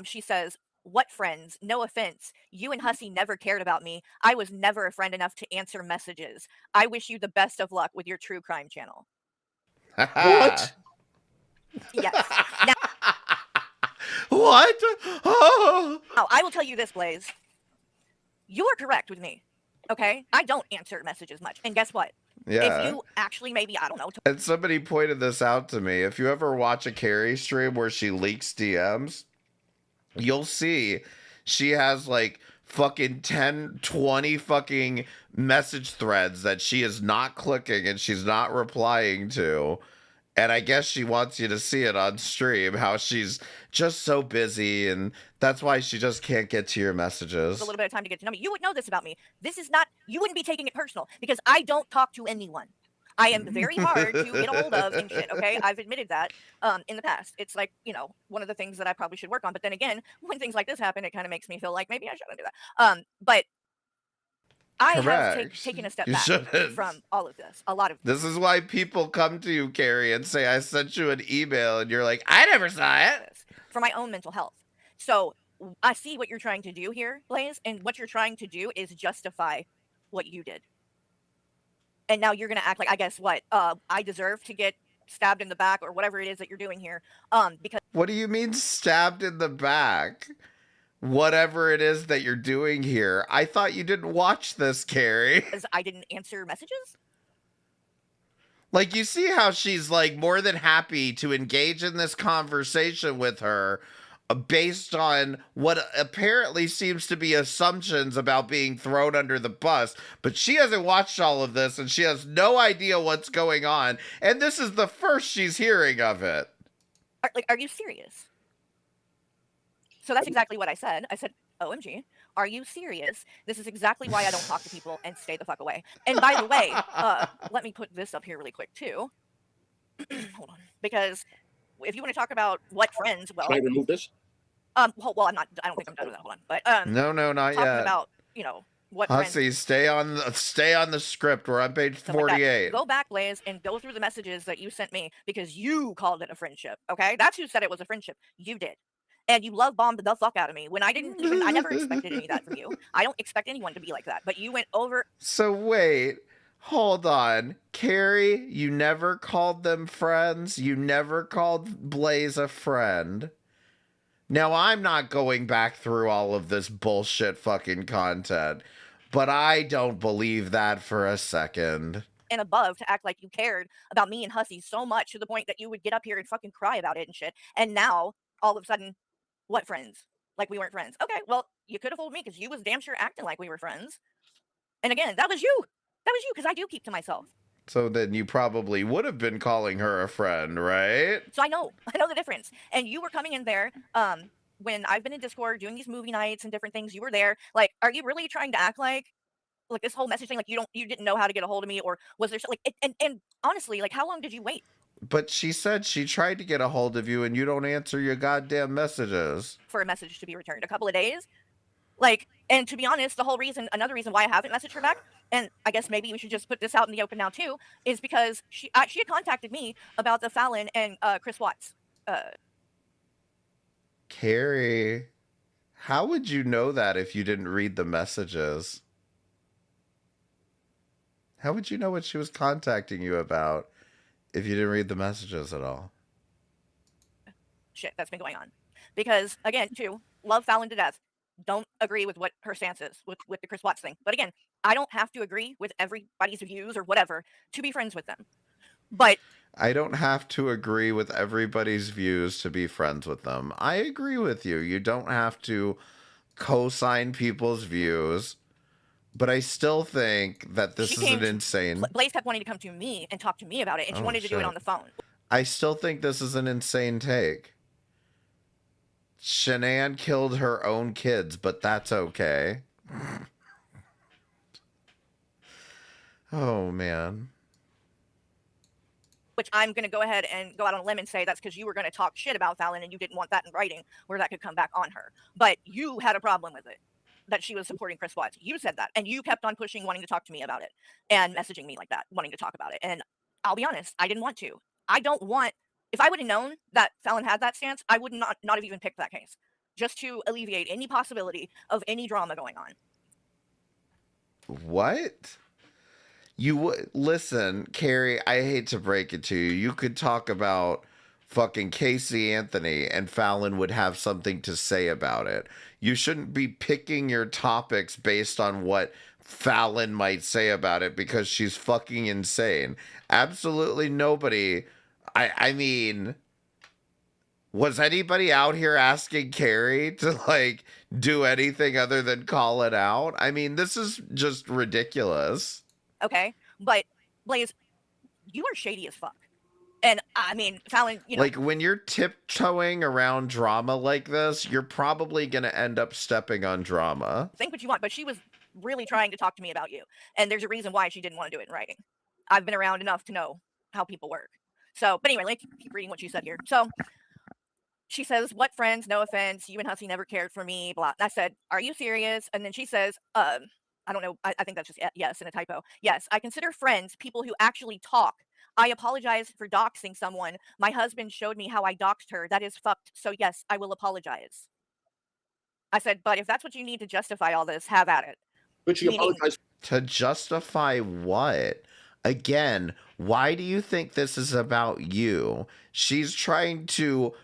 she says, what friends? No offense. You and Hussy never cared about me. I was never a friend enough to answer messages. I wish you the best of luck with your true crime channel. What? Yes. Now, what? Oh. Now, I will tell you this, Blaze. You are correct with me. Okay? I don't answer messages much. And guess what? Yeah. If you actually maybe, I don't know. And somebody pointed this out to me. If you ever watch a Carrie stream where she leaks DMs, you'll see she has fucking 10, 20 fucking message threads that she is not clicking and she's not replying to. And I guess she wants you to see it on stream, how she's just so busy, and that's why she just can't get to your messages. A little bit of time to get to know me. You would know this about me. This is not, you wouldn't be taking it personal because I don't talk to anyone. I am very hard to get a hold of and shit, okay? I've admitted that in the past. It's one of the things that I probably should work on. But then again, when things like this happen, it kind of makes me feel like maybe I shouldn't do that. But I have taken a step back from all of this. A lot of this is why people come to you, Carrie, and say, I sent you an email, and you're like, I never saw it. For my own mental health. So I see what you're trying to do here, Blaze, and what you're trying to do is justify what you did. And now you're going to act like, I guess what? I deserve to get stabbed in the back or whatever it is that you're doing here. Because what do you mean stabbed in the back? whatever it is that you're doing here. I thought you didn't watch this, Carrie. Because I didn't answer messages? Like, you see how she's, like, more than happy to engage in this conversation with her based on what apparently seems to be assumptions about being thrown under the bus. But she hasn't watched all of this, and she has no idea what's going on. And this is the first she's hearing of it. Are you serious? So that's exactly what I said. I said, OMG, are you serious? This is exactly why I don't talk to people and stay the fuck away. And by the way, let me put this up here really quick too. Hold on. Because if you want to talk about what friends, well, Can I remove this? Well, I don't think I'm done with that. Hold on. But No, not talking yet. about, you know, what Hussy, stay on the script. We're on page stuff like that. 48. Go back, Blaze, and go through the messages that you sent me because you called it a friendship. Okay, that's who said it was a friendship. You did. And you love bombed the fuck out of me when I didn't even, I never expected any of that from you. I don't expect anyone to be like that, but you went over. So wait, hold on. Carrie, you never called them friends. You never called Blaze a friend. Now, I'm not going back through all of this bullshit fucking content, but I don't believe that for a second. And above to act like you cared about me and Hussy so much to the point that you would get up here and fucking cry about it and shit. And now, all of a sudden, what friends? Like we weren't friends. Okay, well, you could have told me because you was damn sure acting like we were friends. And again, that was you. That was you because I do keep to myself. So then you probably would have been calling her a friend, right? So I know the difference. And you were coming in there when I've been in Discord doing these movie nights and different things. You were there. Like, are you really trying to act like this whole message thing, like you didn't know how to get a hold of me, or was there like and honestly, like how long did you wait? But she said she tried to get a hold of you and you don't answer your goddamn messages. For a message to be returned, a couple of days. Like, and to be honest, another reason why I haven't messaged her back, and I guess maybe we should just put this out in the open now too, is because she had contacted me about the Fallon and Chris Watts. Carrie, how would you know that if you didn't read the messages? How would you know what she was contacting you about if you didn't read the messages at all? Shit that's been going on. Because, again, too, love Fallon to death. Don't agree with what her stance is with the Chris Watts thing. But again, I don't have to agree with everybody's views or whatever to be friends with them. But I don't have to agree with everybody's views to be friends with them. I agree with you. You don't have to co-sign people's views. But I still think that this is an insane... Blaze kept wanting to come to me and talk to me about it, and she wanted to do it on the phone. I still think this is an insane take. Shanann killed her own kids, but that's okay. Oh, man. Which I'm going to go ahead and go out on a limb and say that's because you were going to talk shit about Fallon and you didn't want that in writing where that could come back on her. But you had a problem with it, that she was supporting Chris Watts. You said that, and you kept on pushing, wanting to talk to me about it and messaging me like that, wanting to talk about it. And I'll be honest, I didn't want to. I don't want... If I would have known that Fallon had that stance, I would not have even picked that case, just to alleviate any possibility of any drama going on. What? You would listen, Carrie, I hate to break it to you. You could talk about fucking Casey Anthony and Fallon would have something to say about it. You shouldn't be picking your topics based on what Fallon might say about it because she's fucking insane. Absolutely nobody... I mean, was anybody out here asking Carrie to, like, do anything other than call it out? I mean, this is just ridiculous. Okay, but, Blaze, you are shady as fuck. And, I mean, Fallon, you know... Like, when you're tiptoeing around drama like this, you're probably going to end up stepping on drama. Think what you want, but she was really trying to talk to me about you. And there's a reason why she didn't want to do it in writing. I've been around enough to know how people work. So, but anyway, let me keep reading what she said here. So, she says, what friends, no offense, you and Hussy never cared for me, blah. And I said, are you serious? And then she says, I don't know, I think that's just yes in a typo. Yes, I consider friends people who actually talk. I apologize for doxing someone. My husband showed me how I doxed her. That is fucked. So yes, I will apologize. I said, but if that's what you need to justify all this, have at it. But she apologized. To justify what? Again, why do you think this is about you? She's trying to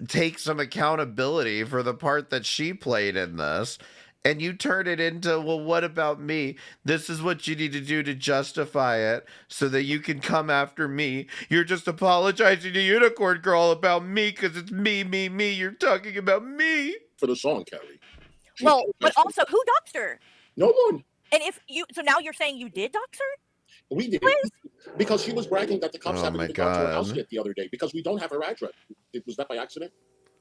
take some accountability for the part that she played in this. And you turn it into, well, what about me? This is what you need to do to justify it so that you can come after me. You're just apologizing to Unicorn Girl about me because it's me, me, me. You're talking about me. For the song, Carrie. Well, but also, who doxed her? No one. And if you, so now you're saying you did dox her? We did. Because she was bragging that the cops happened to go to her house yet the other day because we don't have her address. Was that by accident?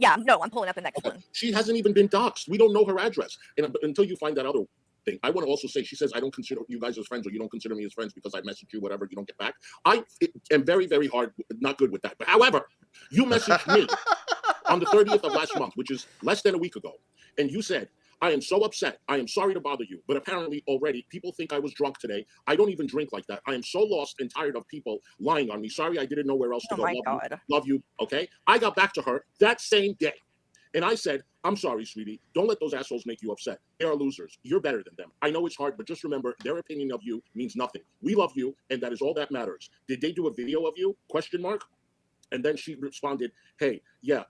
Yeah, no, I'm pulling up the next one. She hasn't even been doxxed. We don't know her address. And until you find that other thing, I want to also say, she says, I don't consider you guys as friends, or you don't consider me as friends because I messaged you, whatever, you don't get back. I am very, very hard, not good with that. But however, you messaged me on the 30th of last month, which is less than a week ago. And you said, I am so upset. I am sorry to bother you. But apparently already people think I was drunk today. I don't even drink like that. I am so lost and tired of people lying on me. Sorry, I didn't know where else to go. My God. Love you. Okay. I got back to her that same day. And I said, I'm sorry, sweetie. Don't let those assholes make you upset. They are losers. You're better than them. I know it's hard, but just remember, their opinion of you means nothing. We love you, and that is all that matters. Did they do a video of you? Question mark. And then she responded, hey, yeah,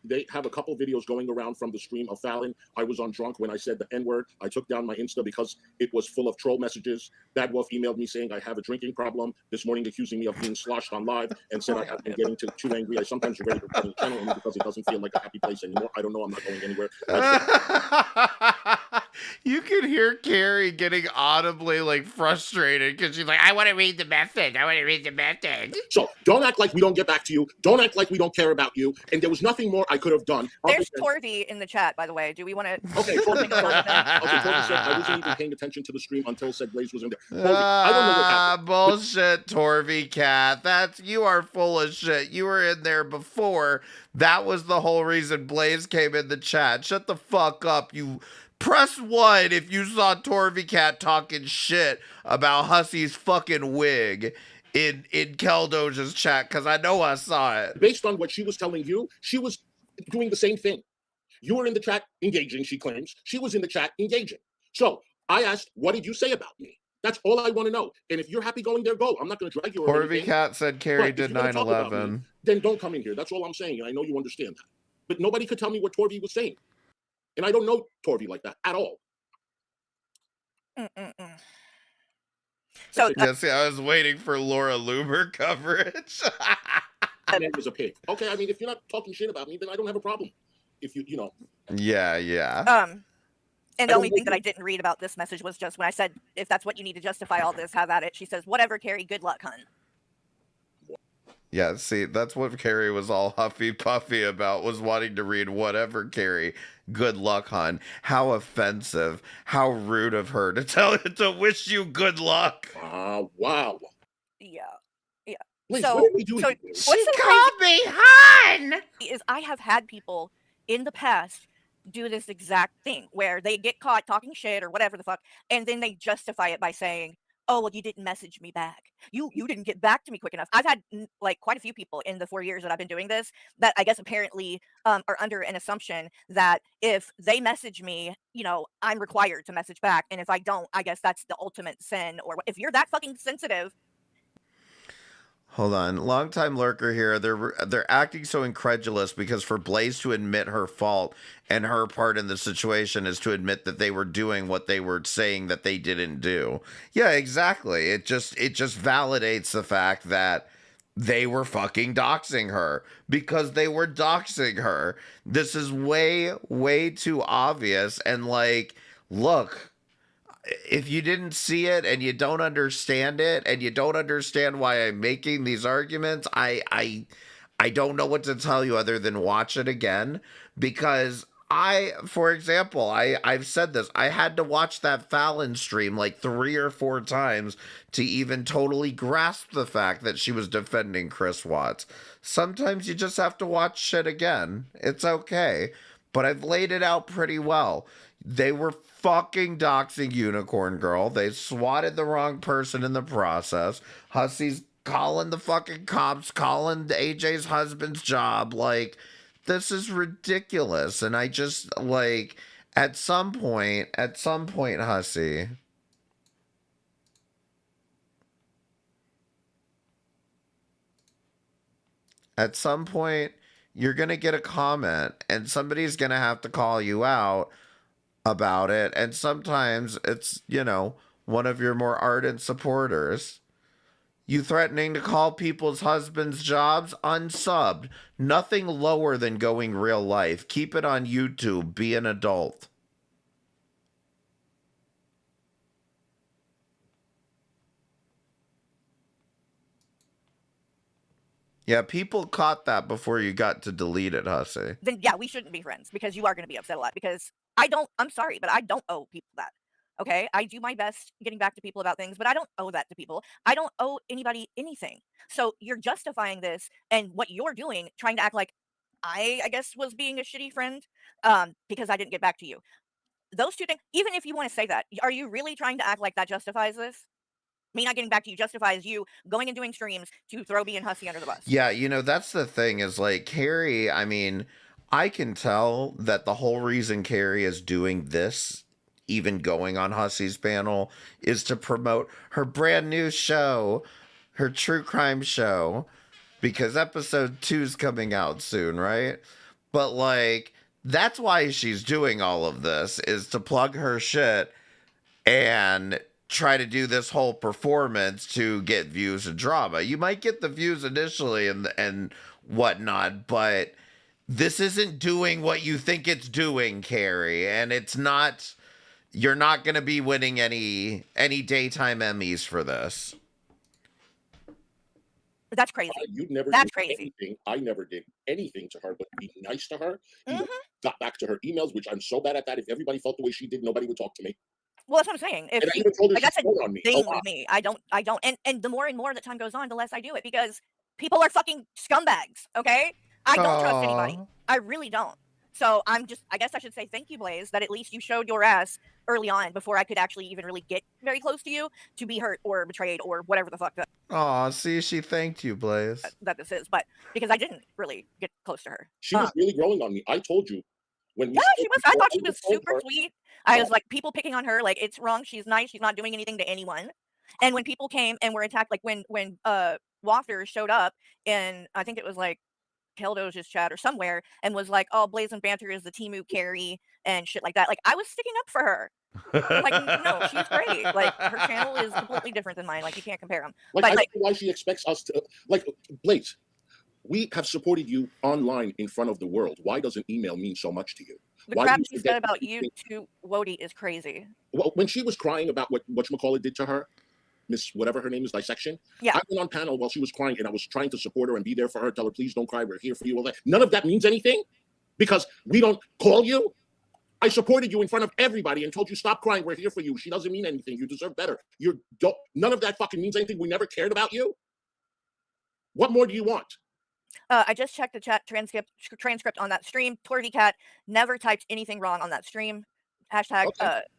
they have a couple videos going around from the stream of Fallon. I was on drunk when I said the N-word. I took down my Insta because it was full of troll messages. Bad Wolf emailed me saying I have a drinking problem this morning, accusing me of being sloshed on live, and said I have been getting too angry. I sometimes regret recording the channel only because it doesn't feel like a happy place anymore. I don't know. I'm not going anywhere. You can hear Carrie getting audibly like frustrated because she's like, I want to read the message. I want to read the message. So don't act like we don't get back to you. Don't act like we don't care about you. And there was nothing more I could have done. There's Torvy in the chat, by the way. Do we want to? Okay, Torvy said I wasn't even paying attention to the stream until said Blaze was in there. Torvy, I don't know what happened. Bullshit, Torvy Cat. You are full of shit. You were in there before. That was the whole reason Blaze came in the chat. Shut the fuck up, you. Press 1 if you saw Torvy Cat talking shit about Hussy's fucking wig in Keldoja's chat, because I know I saw it. Based on what she was telling you, she was doing the same thing. You were in the chat engaging, she claims. She was in the chat engaging. So I asked, what did you say about me? That's all I want to know. And if you're happy going there, go. I'm not going to drag you or anything. Torvy Cat said Carrie did 9/11. Then don't come in here. That's all I'm saying. And I know you understand that. But nobody could tell me what Torvy was saying. And I don't know Torvy like that at all. So yeah, see, I was waiting for Laura Loomer coverage. And it was a pig. Okay, I mean, if you're not talking shit about me, then I don't have a problem. If you know. Yeah. And the only thing that I didn't read about this message was just when I said, if that's what you need to justify all this, have at it. She says, whatever, Carrie, good luck, hun. Yeah, see, that's what Carrie was all huffy puffy about, was wanting to read whatever, Carrie. Good luck, hon. How offensive. How rude of her to wish you good luck. Wow. Yeah. Liz, so, what are we doing? She called me hun! Is I have had people in the past do this exact thing where they get caught talking shit or whatever the fuck, and then they justify it by saying, oh, well, you didn't message me back. You didn't get back to me quick enough. I've had like quite a few people in the 4 years that I've been doing this that I guess apparently are under an assumption that if they message me, I'm required to message back. And if I don't, I guess that's the ultimate sin. Or if you're that fucking sensitive. Hold on, long-time lurker here. They're acting so incredulous because for Blaze to admit her fault and her part in the situation is to admit that they were doing what they were saying that they didn't do. Yeah, exactly. It just validates the fact that they were fucking doxing her because they were doxing her. This is way, way too obvious. And like, look. If you didn't see it and you don't understand it and you don't understand why I'm making these arguments, I don't know what to tell you other than watch it again. Because for example, I've said this, I had to watch that Fallon stream like 3 or 4 times to even totally grasp the fact that she was defending Chris Watts. Sometimes you just have to watch shit again. It's okay. But I've laid it out pretty well. They were fucking doxing Unicorn Girl. They swatted the wrong person in the process. Hussy's calling the fucking cops, calling AJ's husband's job. Like, this is ridiculous. And I just, like, at some point, Hussy. At some point, you're going to get a comment and somebody's going to have to call you out about it. And sometimes it's, you know, one of your more ardent supporters. You threatening to call people's husbands' jobs? Unsubbed. Nothing lower than going real life. Keep it on YouTube. Be an adult. Yeah, people caught that before you got to delete it, Hussy. Then yeah, we shouldn't be friends because you are going to be upset a lot because I'm sorry, but I don't owe people that. Okay. I do my best getting back to people about things, but I don't owe that to people. I don't owe anybody anything. So you're justifying this and what you're doing, trying to act like I guess was being a shitty friend because I didn't get back to you. Those two things, even if you want to say that, are you really trying to act like that justifies this? Me not getting back to you justifies you going and doing streams to throw me and Hussy under the bus. Yeah, you know, that's the thing is like Carrie, I mean, I can tell that the whole reason Carrie is doing this, even going on Hussy's panel, is to promote her brand new show, her true crime show, because episode 2 is coming out soon, right? But like, that's why she's doing all of this, is to plug her shit and try to do this whole performance to get views and drama. You might get the views initially and whatnot, but this isn't doing what you think it's doing, Carrie, and it's not. You're not going to be winning any daytime Emmys for this. That's crazy. You never That's did crazy. anything. I never did anything to her but be nice to her. Got back to her emails, which I'm so bad at that. If everybody felt the way she did, nobody would talk to me. Well, that's what I'm saying. If And I she, even told her like she that's a stole on me. thing Oh, wow. with me. I don't, and the more and more that time goes on, the less I do it because people are fucking scumbags. Okay, I don't trust anybody. I really don't. So I guess I should say thank you, Blaze, that at least you showed your ass early on before I could actually even really get very close to you to be hurt or betrayed or whatever the fuck Aw, see, she thanked you, Blaze. that this is. But because I didn't really get close to her. She was really growing on me. I told you when we Yeah, she was. I before thought she even was told super her- sweet. I was like, people picking on her, like it's wrong. She's nice. She's not doing anything to anyone. And when people came and were attacked, like when Walker showed up in, I think it was like Keldo's chat or somewhere, and was like, "Oh, Blaze and Banter is the Timu carry and shit like that." Like I was sticking up for her. I'm like, no, she's great. Like her channel is completely different than mine. Like you can't compare them. Like, But I like, don't know why she expects us to like Blaze. We have supported you online in front of the world. Why does an email mean so much to you? the Why crap do she you said forget about you everything? to Wody is crazy. Well, when she was crying about what whatchamacallit did to her, Miss whatever her name is, Dissection. Yeah. I went on panel while she was crying and I was trying to support her and be there for her, tell her, please don't cry, we're here for you. All that. None of that means anything because we don't call you. I supported you in front of everybody and told you, stop crying, we're here for you. She doesn't mean anything. You deserve better. None of that fucking means anything. We never cared about you. What more do you want? I just checked the chat transcript on that stream. Torvy Cat never typed anything wrong on that stream. Hashtag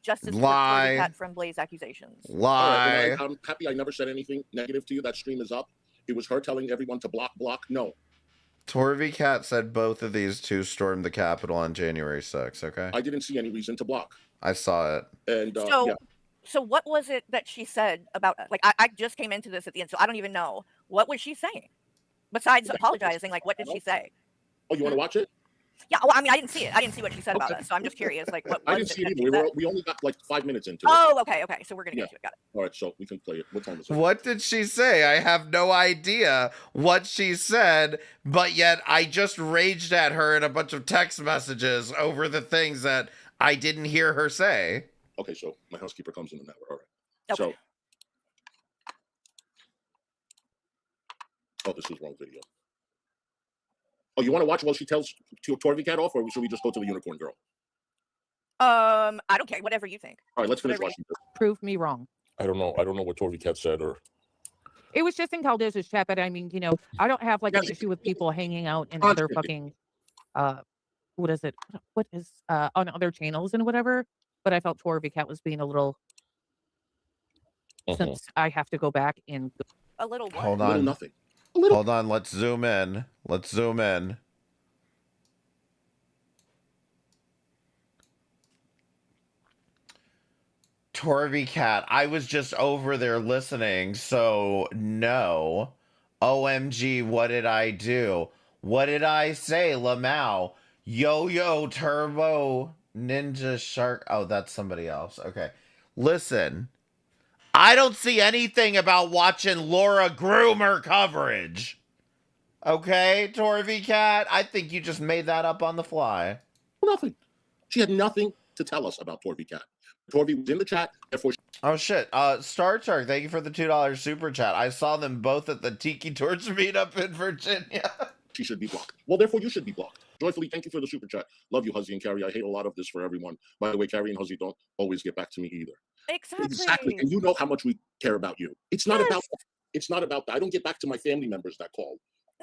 justice for Lie. Torvy Cat from Blaze accusations. All Lie. right, well, I'm happy I never said anything negative to you. That stream is up. It was her telling everyone to block. No. Torvy Cat said both of these two stormed the Capitol on January 6th, okay? I didn't see any reason to block. I saw it. And So, yeah. so what was it that she said about, like, I just came into this at the end, so I don't even know. What was she saying? Besides apologizing, like, what did she say? Oh, you want to watch it? Yeah, well, I mean, I didn't see it. I didn't see what she said about us, so I'm just curious, like, what I was didn't see it that either. she said? We only got like 5 minutes into it. Oh, okay, so we're gonna get to it. Got it. All right, so we can play it. What time is it? What did she say? I have no idea what she said, but yet I just raged at her in a bunch of text messages over the things that I didn't hear her say. Okay, so my housekeeper comes in an hour. All right. Okay. So, oh, this is wrong video. Oh, you want to watch while she tells Torvy Cat off, or should we just go to the Unicorn Girl? I don't care. Whatever you think. All right, let's finish Whatever watching this. Prove me wrong. I don't know what Torvy Cat said, or It was just in Caldez's chat, but I mean, you know, I don't have like an issue with people hanging out in other fucking, what is it? What is on other channels and whatever. But I felt Torvy Cat was being a little, since I have to go back and. A little what? Hold a little on. nothing. Hold on. Let's zoom in. Let's zoom in. Torvy Cat, I was just over there listening, so no. OMG, what did I do? What did I say, Lamau? Yo, Turbo Ninja Shark. Oh, that's somebody else. Okay. Listen, I don't see anything about watching Laura Groomer coverage. Okay, Torvy Cat? I think you just made that up on the fly. Nothing. She had nothing to tell us about Torvy Cat. Torvy was in the chat, therefore. Oh shit. Star Trek, thank you for the $2 super chat. I saw them both at the Tiki Torch meetup in Virginia. She should be blocked. Well, therefore you should be blocked. Joyfully, thank you for the super chat. Love you, Huzzy and Carrie. I hate a lot of this for everyone. By the way, Carrie and Huzzy don't always get back to me either. Exactly. And you know how much we care about you. It's not about that. It's not about that. I don't get back to my family members that call.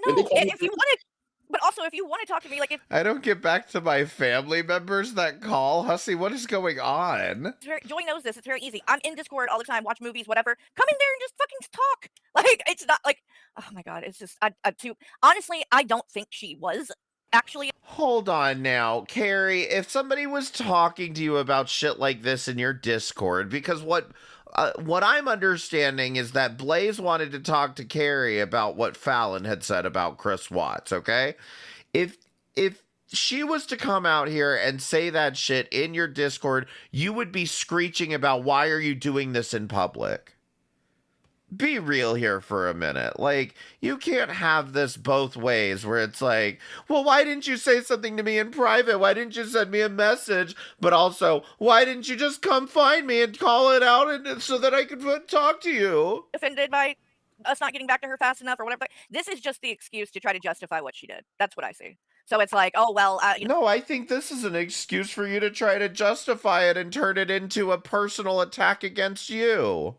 No, if you want to, but also if you want to talk to me, like if I don't get back to my family members that call. Hussy, what is going on? Joy knows this. It's very easy. I'm in Discord all the time, watch movies, whatever. Come in there and just fucking talk. Like, it's not like, oh my God, it's just, honestly, I don't think she was actually. Hold on now, Carrie, if somebody was talking to you about shit like this in your Discord, because what I'm understanding is that Blaze wanted to talk to Carrie about what Fallon had said about Chris Watts, okay? If she was to come out here and say that shit in your Discord, you would be screeching about why are you doing this in public? Be real here for a minute. Like, you can't have this both ways where it's like, well, why didn't you say something to me in private? Why didn't you send me a message? But also, why didn't you just come find me and call it out so that I could talk to you? Offended by us not getting back to her fast enough or whatever. This is just the excuse to try to justify what she did. That's what I see. So it's like, oh, well, No, I think this is an excuse for you to try to justify it and turn it into a personal attack against you.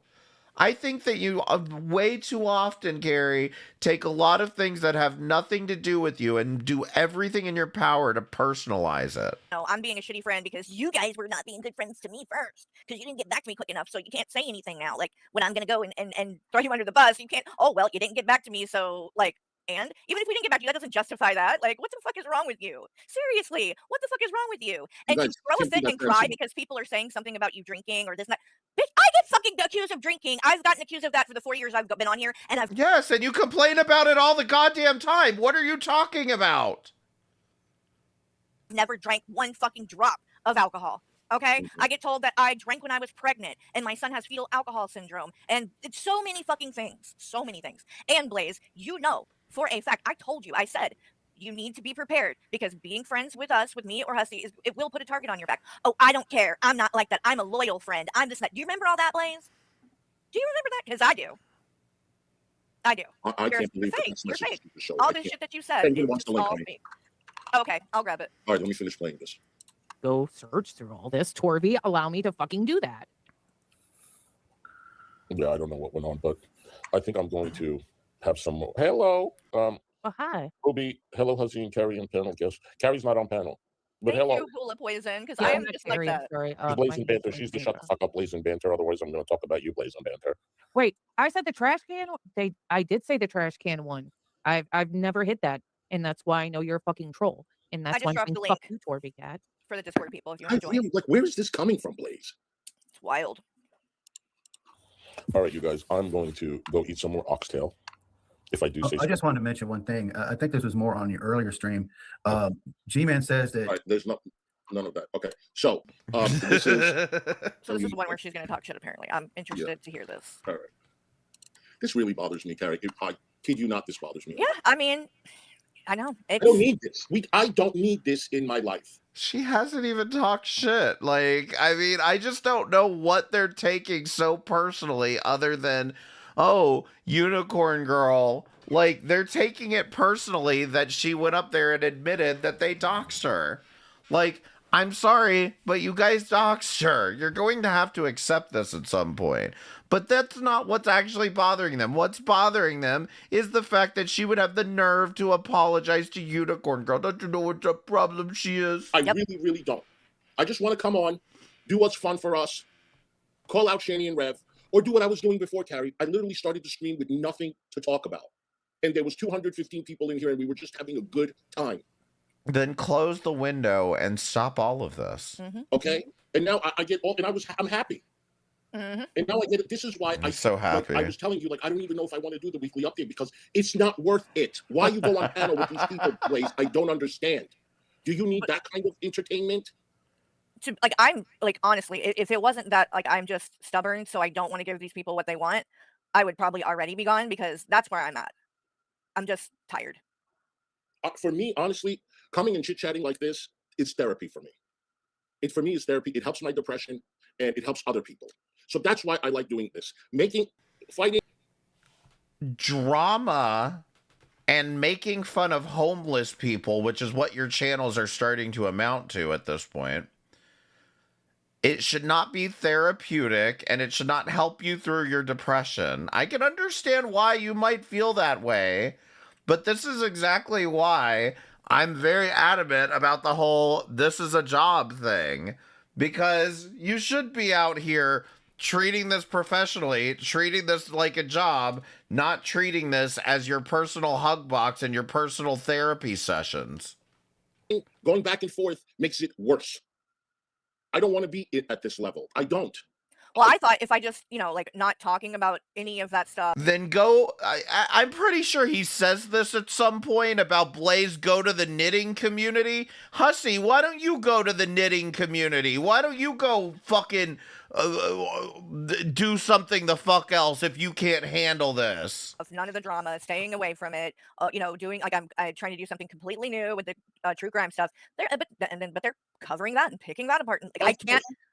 I think that you way too often, Gary, take a lot of things that have nothing to do with you and do everything in your power to personalize it. No, I'm being a shitty friend because you guys were not being good friends to me first because you didn't get back to me quick enough, so you can't say anything now. Like, when I'm going to go and throw you under the bus, you can't, oh, well, you didn't get back to me, so, like, and even if we didn't get back to you, that doesn't justify that. Like, what the fuck is wrong with you? Seriously, what the fuck is wrong with you? And to throw a fit and cry because people are saying something about you drinking or this and that. Bitch, I get fucking accused of drinking. I've gotten accused of that for the 4 years I've been on here, and I've Yes, and you complain about it all the goddamn time. What are you talking about? never drank one fucking drop of alcohol. Okay, I get told that I drank when I was pregnant, and my son has fetal alcohol syndrome, and it's so many fucking things, so many things. And Blaze, you know for a fact, I told you, I said, you need to be prepared because being friends with us, with me or Hussy, it will put a target on your back. Oh, I don't care. I'm not like that. I'm a loyal friend. I'm this. Do you remember all that, Blaze? Do you remember that? Because I do. I do. I can't believe fake. You're fake. show. All this shit that you said. Who wants to link me? Okay, I'll grab it. All right, let me finish playing this. Go search through all this. Torvy, allow me to fucking do that. Yeah, I don't know what went on, but I think I'm going to have some more. Hello. Oh, hi. Ruby, hello, Hussy and Carrie and panel guest. Carrie's not on panel. But Thank hello. you, Hula Poison, because I am just like that. Sorry. Blazing Banter. She's the shut the fuck up, Blazing Banter. Otherwise, I'm going to talk about you, Blazing Banter. Wait, I said the trash can. I did say the trash can one. I've never hit that, and that's why I know you're a fucking troll. And that's why I'm saying fuck you, Torvy Cat. For the Discord people, if you want to join. Like, where is this coming from, Blaze? It's wild. All right, you guys. I'm going to go eat some more oxtail. If I do say I just wanted to mention one thing. I think this was more on your earlier stream. G-Man says that right, there's none of that. Okay, so this is so this is the one where she's going to talk shit. Apparently, I'm interested to hear this. All right, this really bothers me, Carrie. I kid you not, this bothers me. Yeah, I mean, I know. I don't need this. I don't need this in my life. She hasn't even talked shit. Like, I mean, I just don't know what they're taking so personally other than, oh, Unicorn Girl. Like, they're taking it personally that she went up there and admitted that they doxed her. Like, I'm sorry, but you guys doxed her. You're going to have to accept this at some point. But that's not what's actually bothering them. What's bothering them is the fact that she would have the nerve to apologize to Unicorn Girl. Don't you know what the problem she is? I really, really don't. I just want to come on, do what's fun for us, call out Shani and Rev, or do what I was doing before, Carrie. I literally started the stream with nothing to talk about. And there was 215 people in here, and we were just having a good time. Then close the window and stop all of this. Okay? And now I get all, and I'm happy. Mhm. And now I get it. This is why I'm so happy. I was telling you, I don't even know if I want to do the weekly update because it's not worth it. Why you go on panel with these people, Blaze? I don't understand. Do you need that kind of entertainment? I'm like, honestly, if it wasn't that, like, I'm just stubborn, so I don't want to give these people what they want, I would probably already be gone because that's where I'm at. I'm just tired. For me, honestly, coming and chit-chatting like this is therapy for me. For me, it's therapy. It helps my depression and it helps other people. So that's why I like doing this. Fighting drama and making fun of homeless people, which is what your channels are starting to amount to at this point. It should not be therapeutic, and it should not help you through your depression. I can understand why you might feel that way, but this is exactly why I'm very adamant about the whole this is a job thing. Because you should be out here treating this professionally, treating this like a job, not treating this as your personal hug box and your personal therapy sessions. Going back and forth makes it worse. I don't want to be at this level. I don't. Well, I thought if I just, like, not talking about any of that stuff. Then go, I'm pretty sure he says this at some point about Blaze go to the knitting community. Hussy, why don't you go to the knitting community? Why don't you go fucking do something the fuck else if you can't handle this? Of none of the drama, staying away from it, doing, like, I'm trying to do something completely new with the true crime stuff. But they're covering that and picking that apart. And, like,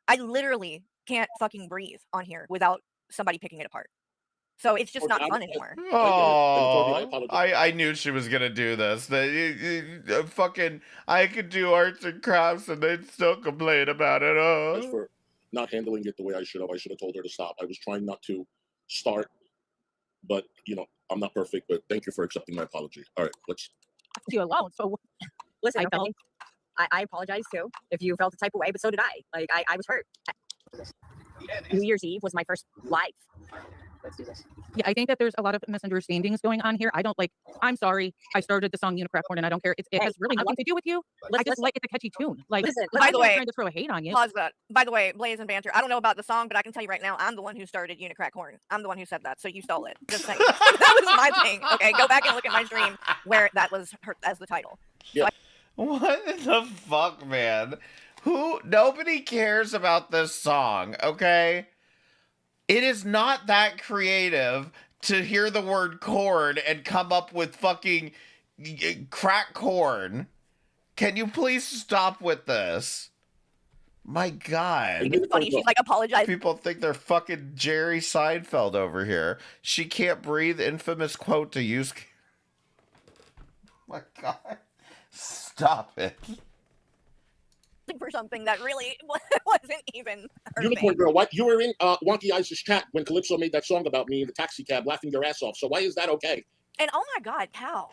I literally can't fucking breathe on here without somebody picking it apart. So it's just not fun anymore. Oh, I knew she was gonna do this. Fucking, I could do arts and crafts and they'd still complain about it. As for not handling it the way I should have told her to stop. I was trying not to start, but I'm not perfect. But thank you for accepting my apology. All right, let's. You alone. So listen, I apologize too if you felt the type of way, but so did I. Like I was hurt. New Year's Eve was my first live. Yeah, I think that there's a lot of misunderstandings going on here. I'm sorry. I started the song Unicorn and I don't care. It has really nothing to do with you. I just like it's a catchy tune. Like, listen, by the way, trying to throw a hate on you. Pause that. By the way, Blaze and Banter, I don't know about the song, but I can tell you right now, I'm the one who started Unicrack Horn. I'm the one who said that, so you stole it. Just saying. That was my thing. Okay, go back and look at my stream where that was her as the title. Yeah. What the fuck, man? Nobody cares about this song, okay? It is not that creative to hear the word corn and come up with fucking crack corn. Can you please stop with this? My God. It's funny. She's like, apologize. People think they're fucking Jerry Seinfeld over here. She can't breathe. Infamous quote to use. My God. Stop it. For something that really wasn't even her Unicorn thing. Girl, what? You were in Wonky Eyes' chat when Calypso made that song about me in the taxi cab laughing your ass off. So why is that okay? And oh my God, Cal,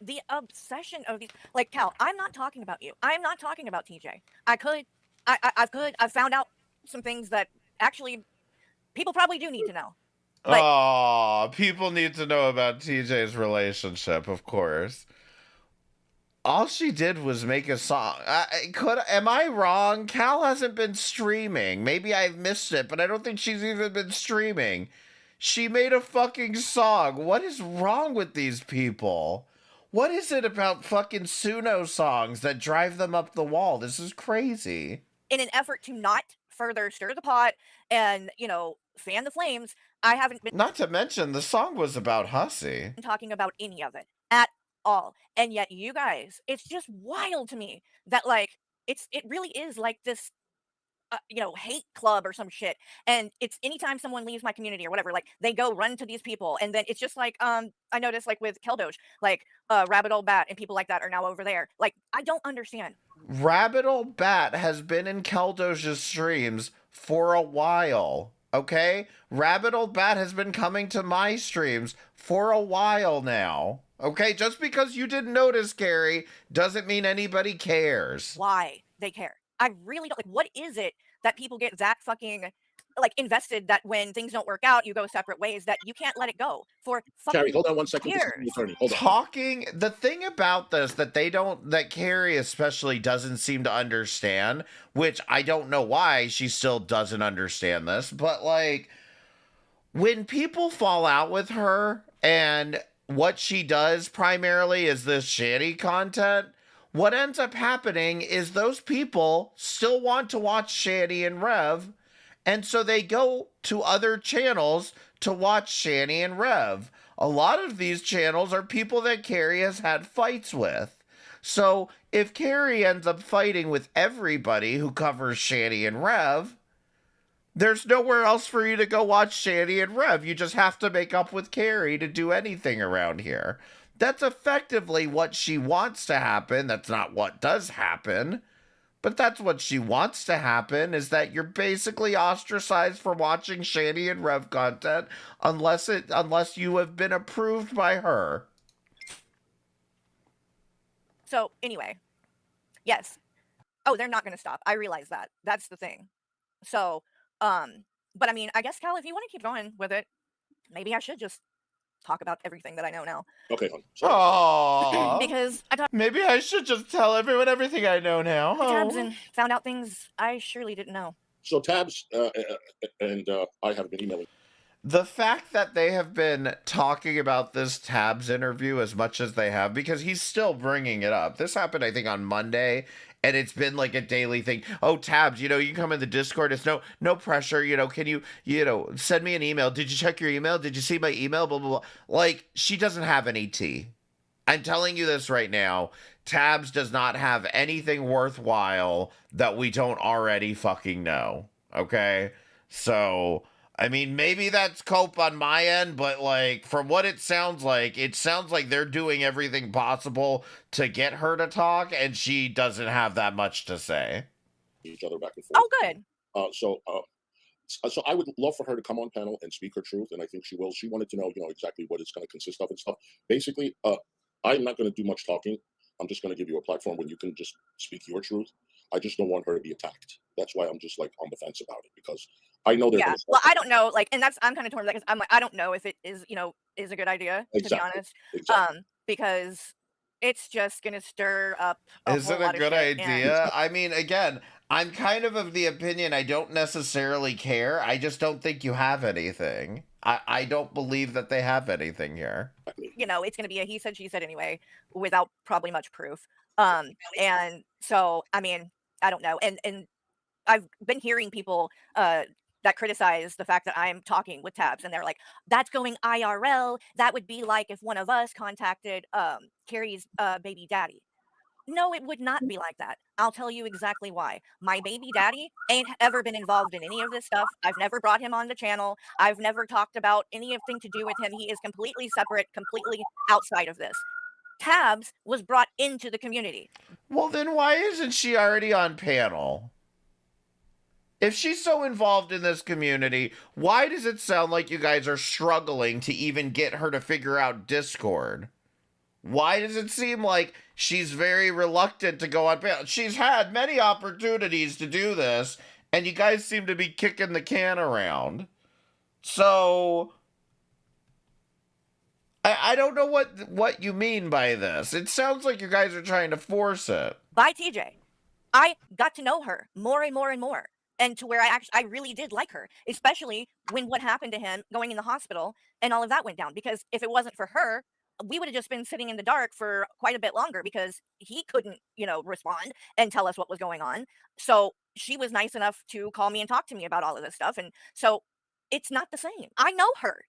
the obsession of these, like, Cal, I'm not talking about you. I'm not talking about TJ. I've found out some things that actually people probably do need to know. Oh, people need to know about TJ's relationship, of course. All she did was make a song. Am I wrong? Cal hasn't been streaming. Maybe I've missed it, but I don't think she's even been streaming. She made a fucking song. What is wrong with these people? What is it about fucking Suno songs that drive them up the wall? This is crazy. In an effort to not further stir the pot and, fan the flames, I haven't been. Not to mention, the song was about Hussy. Talking about any of it at all. And yet you guys, it's just wild to me that, like, it really is like this hate club or some shit, and it's anytime someone leaves my community or whatever, like, they go run to these people, and then it's just like, I noticed, like, with Keldosh, like, Rabbit Old Bat and people like that are now over there. Like, I don't understand. Rabbit Old Bat has been in Keldosh's streams for a while. Okay? Rabbit Old Bat has been coming to my streams for a while now. Okay? Just because you didn't notice, Carrie, doesn't mean anybody cares. Why they care. I really don't. Like, what is it that people get that fucking like invested that when things don't work out, you go separate ways, that you can't let it go for fucking Carrie, hold on 1 second. years. This is the attorney. Hold on. Talking, the thing about this that Carrie especially doesn't seem to understand, which I don't know why she still doesn't understand this, but like when people fall out with her and what she does primarily is this shanty content, what ends up happening is those people still want to watch Shanny and Rev, and so they go to other channels to watch Shanny and Rev. A lot of these channels are people that Carrie has had fights with. So if Carrie ends up fighting with everybody who covers Shanny and Rev, there's nowhere else for you to go watch Shanny and Rev. You just have to make up with Carrie to do anything around here. That's effectively what she wants to happen. That's not what does happen, but that's what she wants to happen, is that you're basically ostracized for watching Shanny and Rev content unless you have been approved by her. So anyway, yes. Oh, they're not going to stop. I realize that. That's the thing. So, but I mean, I guess, Cal, if you want to keep going with it, maybe I should just talk about everything that I know now. Okay, hon. Aww. Because I talked Maybe I should just tell everyone everything I know now. tabs and found out things I surely didn't know. So Tabs and I have been emailing. The fact that they have been talking about this Tabs interview as much as they have, because he's still bringing it up. This happened, I think, on Monday, and it's been like a daily thing. Oh, Tabs, you can come in the Discord. It's no pressure. Can you send me an email? Did you check your email? Did you see my email? Blah, blah, blah. Like, she doesn't have any tea. I'm telling you this right now. Tabs does not have anything worthwhile that we don't already fucking know. Okay? So, I mean, maybe that's cope on my end, but like from what it sounds like they're doing everything possible to get her to talk, and she doesn't have that much to say. Each other back and forth. Oh, good. So I would love for her to come on panel and speak her truth, and I think she will. She wanted to know, exactly what it's going to consist of and stuff. Basically, I'm not going to do much talking. I'm just going to give you a platform where you can just speak your truth. I just don't want her to be attacked. That's why I'm just like on the fence about it, because I know they're. Yeah. Well, I don't know. Like, and I'm kind of torn because I'm like, I don't know if it is, is a good idea, to be honest. Exactly. Because it's just going to stir up a Is it whole a lot of good shit, idea? and- I mean, again, I'm kind of the opinion I don't necessarily care. I just don't think you have anything. I don't believe that they have anything here. It's going to be a he said, she said anyway, without probably much proof. And so, I mean, I don't know. And I've been hearing people that criticize the fact that I'm talking with Tabs, and they're like, that's going IRL. That would be like if one of us contacted Carrie's baby daddy. No, it would not be like that. I'll tell you exactly why. My baby daddy ain't ever been involved in any of this stuff. I've never brought him on the channel. I've never talked about anything to do with him. He is completely separate, completely outside of this. Tabs was brought into the community. Well, then why isn't she already on panel? If she's so involved in this community, why does it sound like you guys are struggling to even get her to figure out Discord? Why does it seem like she's very reluctant to go on panel? She's had many opportunities to do this, and you guys seem to be kicking the can around. So I don't know what you mean by this. It sounds like you guys are trying to force it. By TJ, I got to know her more and more and more, and to where I really did like her, especially when what happened to him going in the hospital and all of that went down. Because if it wasn't for her, we would have just been sitting in the dark for quite a bit longer, because he couldn't, respond and tell us what was going on. So she was nice enough to call me and talk to me about all of this stuff. And so it's not the same. I know her.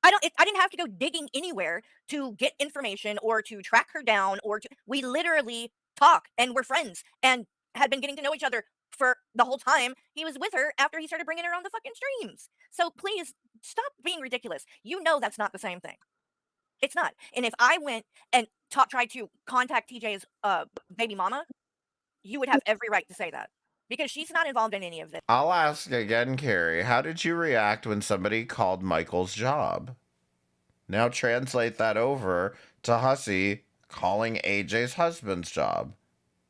I didn't have to go digging anywhere to get information or to track her down, we literally talk and we're friends and had been getting to know each other for the whole time he was with her after he started bringing her on the fucking streams. So please stop being ridiculous. That's not the same thing. It's not. And if I went and tried to contact TJ's baby mama, you would have every right to say that, because she's not involved in any of this. I'll ask again, Carrie. How did you react when somebody called Michael's job? Now translate that over to Hussey calling AJ's husband's job.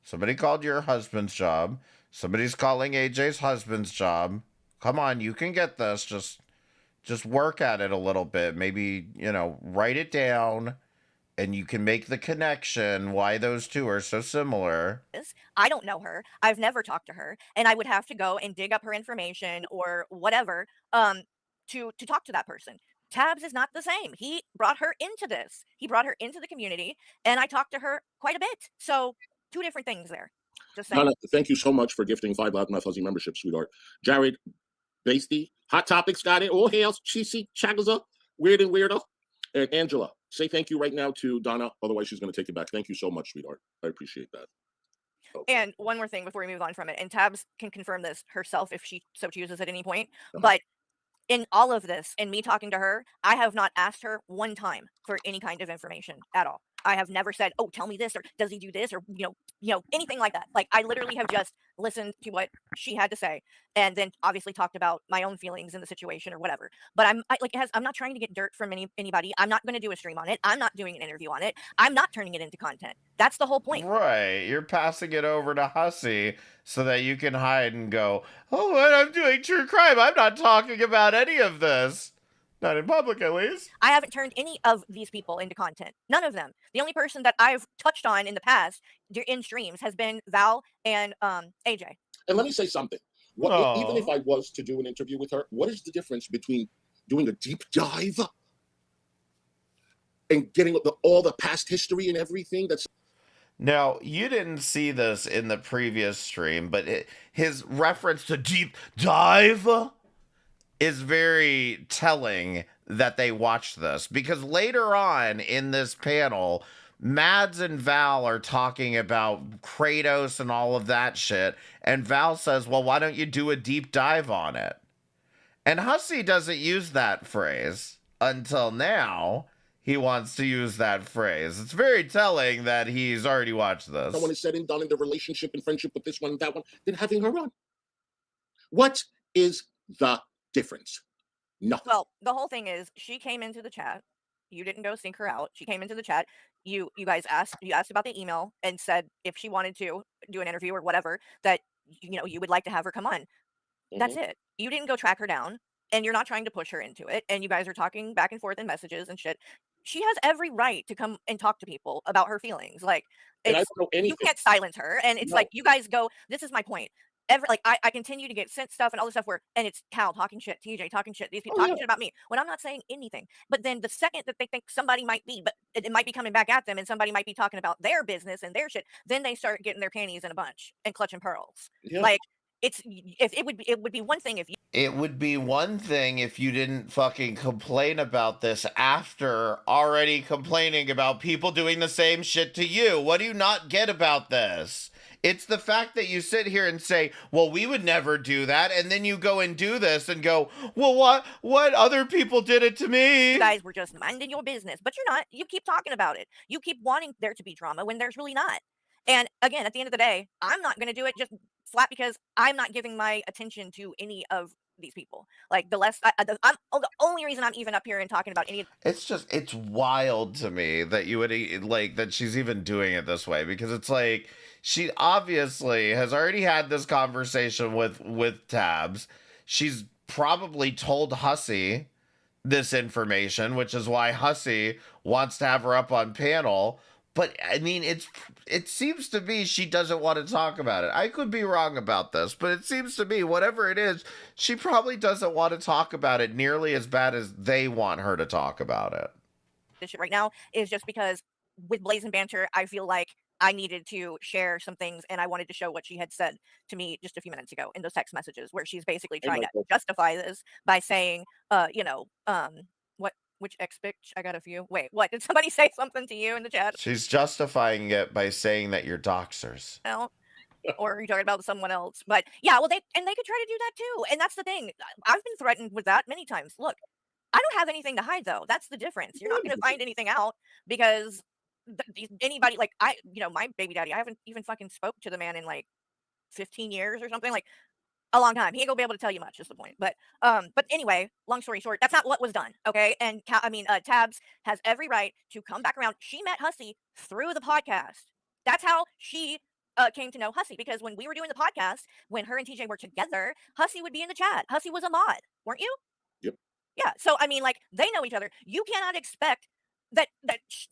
Somebody called your husband's job. Somebody's calling AJ's husband's job. Come on, you can get this. Just work at it a little bit. Maybe, write it down and you can make the connection why those two are so similar. I don't know her. I've never talked to her, and I would have to go and dig up her information or whatever to talk to that person. Tabs is not the same. He brought her into this. He brought her into the community, and I talked to her quite a bit. So, two different things there. Just saying. Donna, thank you so much for gifting 5 Loud and Fuzzy membership, sweetheart. Jared Basty, Hot Topics got it. All hails, Cheesy, Chagaza, Weird and Weirdo. And Angela, say thank you right now to Donna. Otherwise, she's going to take it back. Thank you so much, sweetheart. I appreciate that. Okay. And one more thing before we move on from it, and Tabs can confirm this herself if she so chooses at any point. But in all of this, and me talking to her, I have not asked her one time for any kind of information at all. I have never said, "Oh, tell me this," or "Does he do this?" or anything like that. Like, I literally have just listened to what she had to say, and then obviously talked about my own feelings in the situation or whatever. But I'm not trying to get dirt from anybody. I'm not going to do a stream on it. I'm not doing an interview on it. I'm not turning it into content. That's the whole point. Right. You're passing it over to Hussy so that you can hide and go, "Oh, what? I'm doing true crime. I'm not talking about any of this." Not in public, at least. I haven't turned any of these people into content. None of them. The only person that I've touched on in the past in streams has been Val and AJ. And let me say something. Even if I was to do an interview with her, what is the difference between doing a deep dive and getting all the past history and everything? Now, you didn't see this in the previous stream, but his reference to deep dive is very telling that they watched this, because later on in this panel, Mads and Val are talking about Kratos and all of that shit, and Val says, "Well, why don't you do a deep dive on it?" And Hussy doesn't use that phrase until now. He wants to use that phrase. It's very telling that he's already watched this. Someone is said and done in the relationship and friendship with this one and that one, then having her on. What is the difference? Nothing. Well, the whole thing is, she came into the chat. You didn't go seek her out. She came into the chat. You guys asked about the email and said if she wanted to do an interview or whatever, that you would like to have her come on. That's it. You didn't go track her down, and you're not trying to push her into it. And you guys are talking back and forth in messages and shit. She has every right to come and talk to people about her feelings. Like, you can't silence her. And it's like, you guys go, this is my point. I continue to get sent stuff and all this stuff and it's Cal talking shit, TJ talking shit, these people talking shit about me when I'm not saying anything. But then the second that they think somebody might be, but it might be coming back at them and somebody might be talking about their business and their shit, then they start getting their panties in a bunch and clutching pearls. Like, it would be one thing if you. It would be one thing if you didn't fucking complain about this after already complaining about people doing the same shit to you. What do you not get about this? It's the fact that you sit here and say, "Well, we would never do that," and then you go and do this and go, "Well, what other people did it to me?" You guys were just minding your business, but you're not. You keep talking about it. You keep wanting there to be drama when there's really not. And again, at the end of the day, I'm not going to do it just flat because I'm not giving my attention to any of these people. Like, the only reason I'm even up here and talking about any. It's wild to me that you would that she's even doing it this way, because it's like she obviously has already had this conversation with Tabs. She's probably told Hussy this information, which is why Hussy wants to have her up on panel. But I mean, it seems to me she doesn't want to talk about it. I could be wrong about this, but it seems to me, whatever it is, she probably doesn't want to talk about it nearly as bad as they want her to talk about it. This shit right now is just because with Blaze and Banter, I feel like I needed to share some things, and I wanted to show what she had said to me just a few minutes ago in those text messages, where she's basically trying to justify this by saying, which ex bitch? I got a few. Wait, what? Did somebody say something to you in the chat? She's justifying it by saying that you're doxers. No. Or are you talking about someone else? But yeah, well, they could try to do that too. And that's the thing. I've been threatened with that many times. Look, I don't have anything to hide, though. That's the difference. You're not going to find anything out because anybody, like, my baby daddy, I haven't even fucking spoke to the man in like 15 years or something. Like, a long time. He ain't gonna be able to tell you much, is the point. But anyway, long story short, that's not what was done. Okay. And Tabs has every right to come back around. She met Hussy through the podcast. That's how she came to know Hussy, because when we were doing the podcast, when her and TJ were together, Hussy would be in the chat. Hussy was a mod, weren't you? Yep. Yeah. So I mean, like, they know each other. You cannot expect that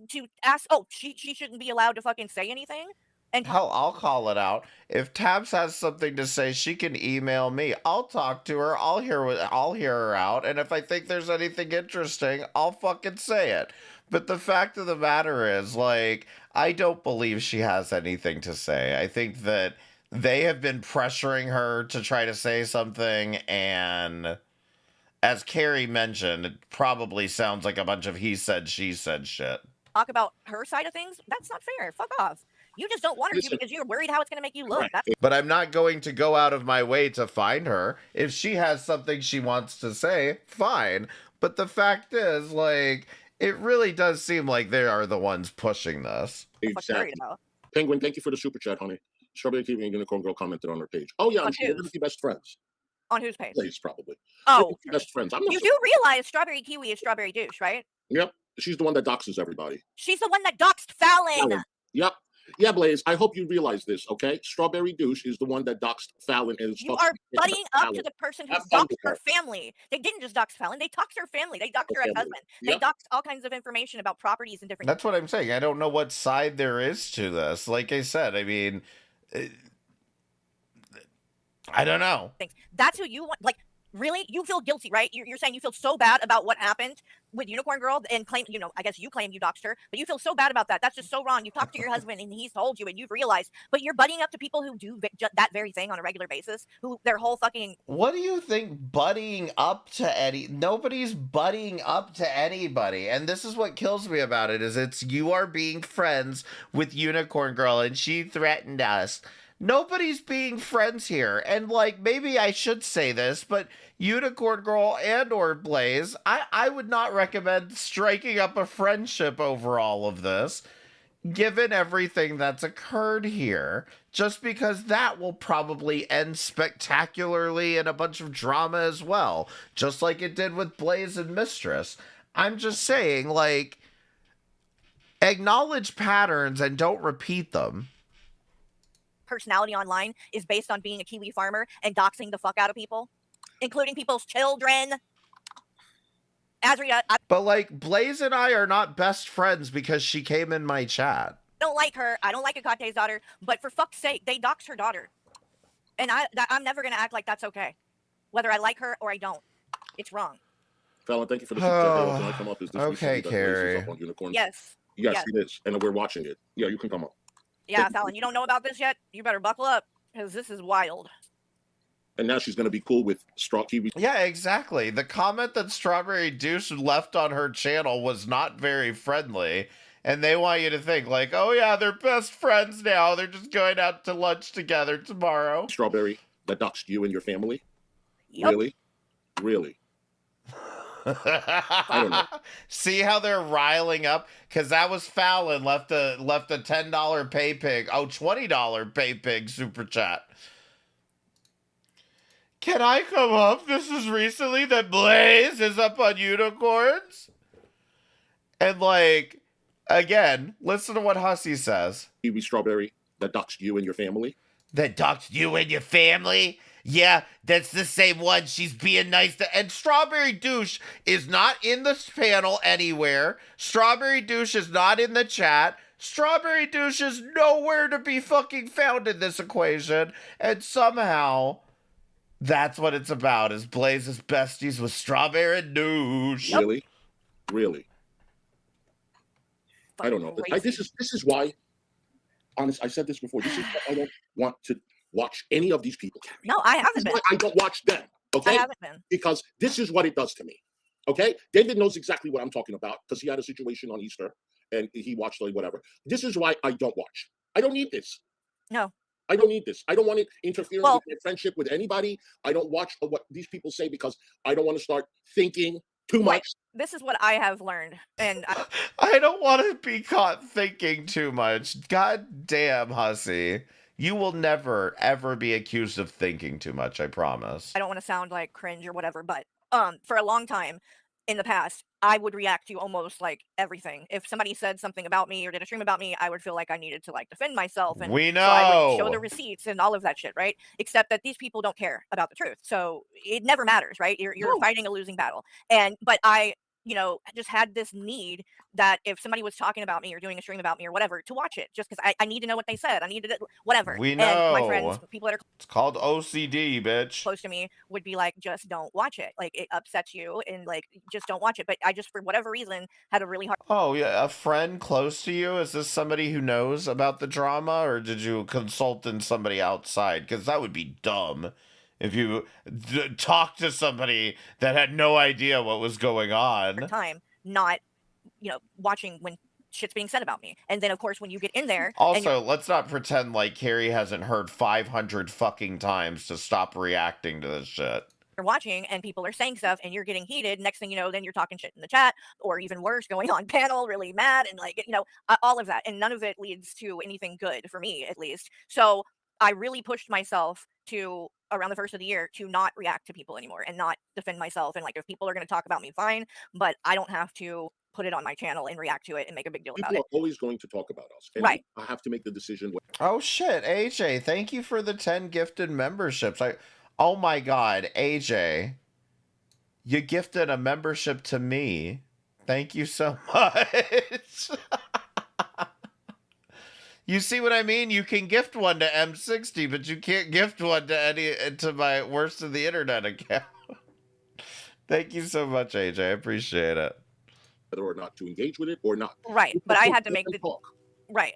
to ask. Oh, she shouldn't be allowed to fucking say anything. And Hell, I'll call it out. If Tabs has something to say, she can email me. I'll talk to her. I'll hear her out. And if I think there's anything interesting, I'll fucking say it. But the fact of the matter is, like, I don't believe she has anything to say. I think that they have been pressuring her to try to say something, and as Carrie mentioned, it probably sounds like a bunch of he said, she said shit. Talk about her side of things. That's not fair. Fuck off. You just don't want her to because you're worried how it's going to make you look. That's But I'm not going to go out of my way to find her. If she has something she wants to say, fine. But the fact is, like, it really does seem like they are the ones pushing this. Exactly. Penguin, thank you for the super chat, honey. Strawberry TV and Unicorn Girl commented on her page. Oh yeah, we're gonna be best friends. On whose page? Blaze, probably. Oh, best friends. I'm not you sure. do realize Strawberry Kiwi is Strawberry Douche, right? Yep. She's the one that doxes everybody. She's the one that doxed Fallon. Yep. Yeah, Blaze, I hope you realize this, okay? Strawberry Douche is the one that doxed Fallon. And you are buddying up to the person who doxed her family. They didn't just dox Fallon, they doxed her family. They doxed her ex-husband. They doxed all kinds of information about properties and different... That's what I'm saying. I don't know what side there is to this. Like I said, I mean... I don't know. That's who you want. Like, really? You feel guilty, right? You're saying you feel so bad about what happened with Unicorn Girl and claim, you know, I guess you claim you doxed her, but you feel so bad about that. That's just so wrong. You talked to your husband and he's told you and you've realized, but you're buddying up to people who do that very thing on a regular basis, who their whole fucking... What do you think buddying up to Eddie? Nobody's buddying up to anybody. And this is what kills me about it, is it's you are being friends with Unicorn Girl and she threatened us. Nobody's being friends here. And, like, maybe I should say this, but Unicorn Girl and or Blaze, I would not recommend striking up a friendship over all of this, given everything that's occurred here, just because that will probably end spectacularly in a bunch of drama as well, just like it did with Blaze and Mistress. I'm just saying, like, acknowledge patterns and don't repeat them. Personality online is based on being a Kiwi farmer and doxing the fuck out of people, including people's children. Azria, but like, Blaze and I are not best friends because she came in my chat. I don't like her. I don't like Akate's daughter, but for fuck's sake, they doxed her daughter. And I'm never going to act like that's okay. Whether I like her or I don't. It's wrong. Fallon, thank you for the super chat. Can I come up? Is this okay, Carrie. Yes. Yes, it is. And we're watching it. Yeah, you can come up. Yeah, Fallon, you don't know about this yet? You better buckle up, because this is wild. And now she's going to be cool with Straw Kiwi. Yeah, exactly. The comment that Strawberry Douche left on her channel was not very friendly. And they want you to think, like, oh yeah, they're best friends now. They're just going out to lunch together tomorrow. Strawberry, that doxed you and your family? Yep. Really? Really? I don't know. See how they're riling up? Because that was Fallon left a $10 pay pig. Oh, $20 pay pig super chat. Can I come up? This is recently that Blaze is up on unicorns. And like, again, listen to what Hussy says. Kiwi Strawberry, that doxed you and your family? That doxed you and your family? Yeah, that's the same one. She's being nice to... And Strawberry Douche is not in this panel anywhere. Strawberry Douche is not in the chat. Strawberry Douche is nowhere to be fucking found in this equation. And somehow, that's what it's about, is Blaze's besties with Strawberry Douche. Really? Really? I don't know. This is why, honest, I said this before, this is why I don't want to watch any of these people. No, I haven't been. I don't watch them, okay? I haven't been. Because this is what it does to me, okay? David knows exactly what I'm talking about because he had a situation on Easter and he watched like whatever. This is why I don't watch. I don't need this. No. I don't need this. I don't want it interfering with my friendship with anybody. I don't watch what these people say because I don't want to start thinking too much. This is what I have learned. And I don't want to be caught thinking too much. God damn, Hussy. You will never, ever be accused of thinking too much, I promise. I don't want to sound like cringe or whatever, but for a long time in the past, I would react to almost like everything. If somebody said something about me or did a stream about me, I would feel like I needed to like defend myself, and We so I would show know. the receipts and all of that shit, right? Except that these people don't care about the truth, so it never matters, right? You're fighting a losing battle, but I, just had this need that if somebody was talking about me or doing a stream about me or whatever, to watch it, just because I need to know what they said. I needed it, whatever. We And my friends, know. people that are It's called OCD, bitch. close to me, would be like, just don't watch it. Like, it upsets you, and like, just don't watch it. But I just, for whatever reason, had a really hard. Oh, yeah, a friend close to you? Is this somebody who knows about the drama, or did you consult in somebody outside? Because that would be dumb if you talked to somebody that had no idea what was going on. Time not, watching when shit's being said about me. And then, of course, when you get in there. Also, let's not pretend like Carrie hasn't heard 500 fucking times to stop reacting to this shit. You're watching and people are saying stuff and you're getting heated. Next thing you know, then you're talking shit in the chat, or even worse, going on panel really mad and like, all of that. And none of it leads to anything good for me, at least. So I really pushed myself to, around the first of the year, to not react to people anymore and not defend myself. And like, if people are going to talk about me, fine, but I don't have to put it on my channel and react to it and make a big deal about it. People are always going to talk about us. And right. I have to make the decision. Oh shit, AJ, thank you for the 10 gifted memberships. Oh my god, AJ, you gifted a membership to me. Thank you so much. You see what I mean? You can gift one to M60, but you can't gift one to my Worst of the Internet account. Thank you so much, AJ. I appreciate it. Whether or not to engage with it or not. Right, but I had to make the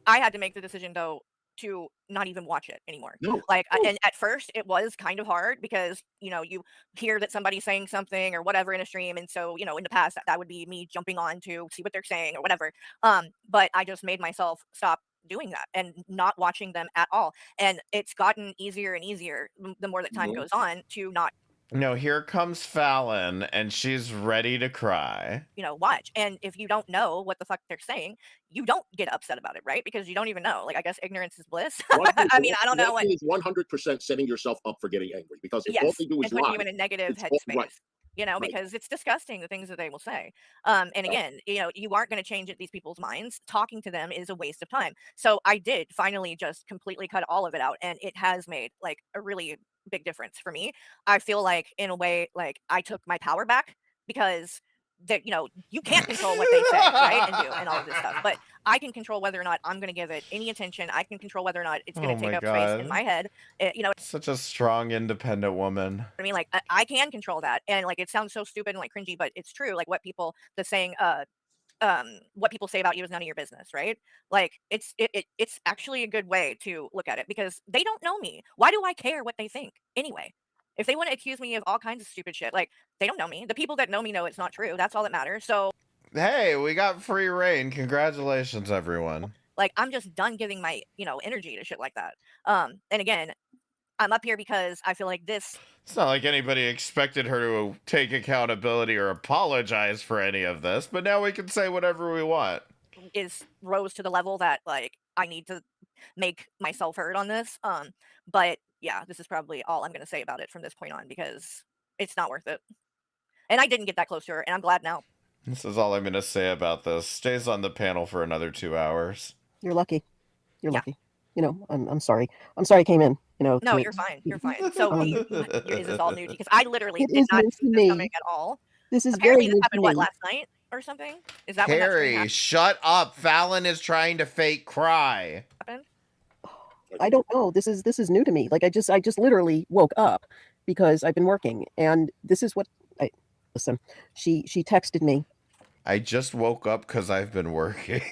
I had to make the decision though to not even watch it anymore. No. And at first it was kind of hard because you hear that somebody's saying something or whatever in a stream, and so in the past that would be me jumping on to see what they're saying or whatever. But I just made myself stop doing that and not watching them at all, and it's gotten easier and easier the more that time goes on to not. No, here comes Fallon, and she's ready to cry. Watch. And if you don't know what the fuck they're saying, you don't get upset about it, right? Because you don't even know. Like, I guess ignorance is bliss. I mean, I don't know. It is 100% setting yourself up for getting angry, because if all they do is putting lie, you in a negative headspace. Right. Because it's disgusting, the things that they will say. And again, you aren't going to change these people's minds. Talking to them is a waste of time. So I did finally just completely cut all of it out, and it has made like a really big difference for me. I feel like, in a way, like I took my power back, because that you can't control what they say, right, and do, and all of this stuff, but I can control whether or not I'm going to give it any attention. I can control whether or not it's going to take up space in my head. Such a strong, independent woman. I mean, like, I can control that, and like, it sounds so stupid and like cringy, but it's true. Like, what people say about you is none of your business, right? Like, it's actually a good way to look at it, because they don't know me. Why do I care what they think anyway? If they want to accuse me of all kinds of stupid shit, like, they don't know me. The people that know me know it's not true. That's all that matters. So, hey, we got free reign. Congratulations, everyone. Like, I'm just done giving my energy to shit like that. And again, I'm up here because I feel like this. It's not like anybody expected her to take accountability or apologize for any of this, but now we can say whatever we want. Is rose to the level that like I need to make myself heard on this. But yeah, this is probably all I'm going to say about it from this point on, because it's not worth it. And I didn't get that close to her, and I'm glad now. This is all I'm going to say about this. Stays on the panel for another 2 hours. You're lucky. You're lucky. I'm sorry. I'm sorry I came in. No, you're fine. You're fine. So is this all new? Because I literally did not see this coming at all. This is apparently very this happened, new to what, me. last night or something? Is that Carrie, shut up. Fallon is trying to fake cry. Happened? I don't know. This is new to me. Like, I just literally woke up because I've been working, and this is what listen. She texted me. I just woke up because I've been working.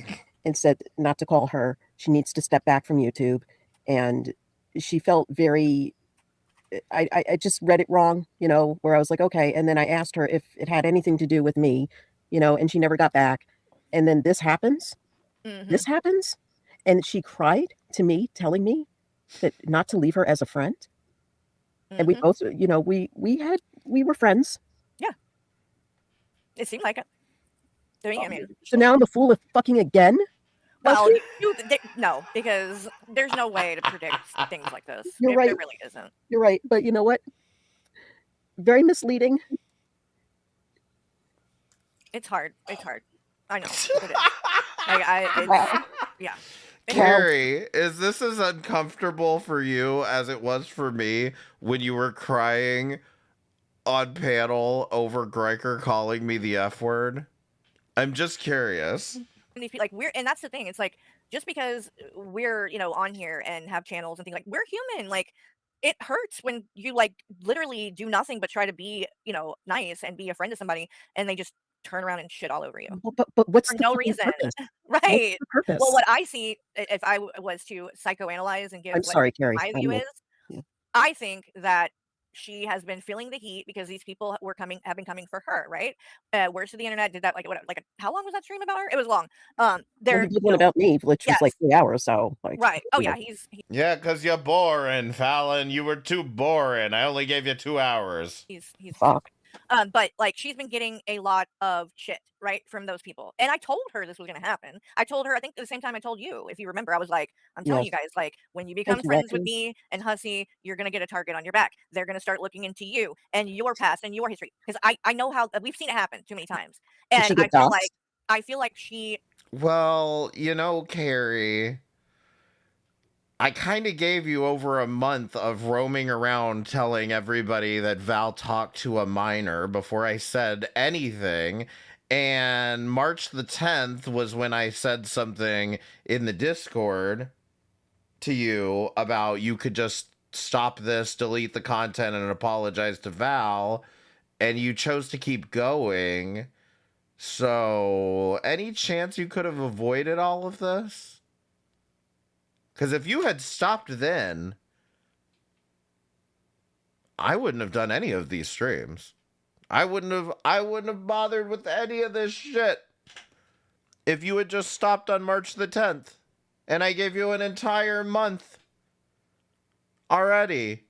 And said not to call her. She needs to step back from YouTube. And she felt very, I just read it wrong, where I was like, okay. And then I asked her if it had anything to do with me, and she never got back. And then this happens. Mm-hmm. This happens. And she cried to me, telling me that not to leave her as a friend. Mm-hmm. And we both, we were friends. Yeah. It seemed like it. So now I'm a fool of fucking again? Well, no, because there's no way to predict things like this. You're right. There really isn't. You're right. But you know what? Very misleading. It's hard. It's hard. I know. It is. Yeah. Carrie, is this as uncomfortable for you as it was for me when you were crying on panel over Greiker calling me the F word? I'm just curious. Like and that's the thing. It's like, just because we're, on here and have channels and things, like, we're human. Like, it hurts when you like literally do nothing but try to be, nice and be a friend to somebody, and they just turn around and shit all over you. But what's for the no fucking reason. purpose? What's Right. the purpose? Well, what I see, if I was to psychoanalyze and give I'm what sorry, Carrie. my I view mean, is, I think that she has been feeling the heat because these people have been coming for her, right? Worst of the internet did that how long was that stream about her? It was long. well, he did one about me, which was like 3 hours. So, like, right. Oh you know. yeah, Yeah, because you're boring, Fallon. You were too boring. I only gave you 2 hours. He's Fuck. But like, she's been getting a lot of shit, right, from those people. And I told her this was going to happen. I told her, I think at the same time I told you, if you remember, I was like, I'm telling you Yes. guys, like, when you become Thank you, friends with Lexi. me and Hussy, you're going to get a target on your back. They're going to start looking into you and your past and your history. Because I know how we've seen it happen too many times. Did And she get doxxed? I feel like she. Well, Carrie, I kind of gave you over a month of roaming around telling everybody that Val talked to a minor before I said anything. And March the 10th was when I said something in the Discord to you about you could just stop this, delete the content, and apologize to Val. And you chose to keep going. So, any chance you could have avoided all of this? Because if you had stopped then, I wouldn't have done any of these streams. I wouldn't have bothered with any of this shit if you had just stopped on March the 10th. And I gave you an entire month already.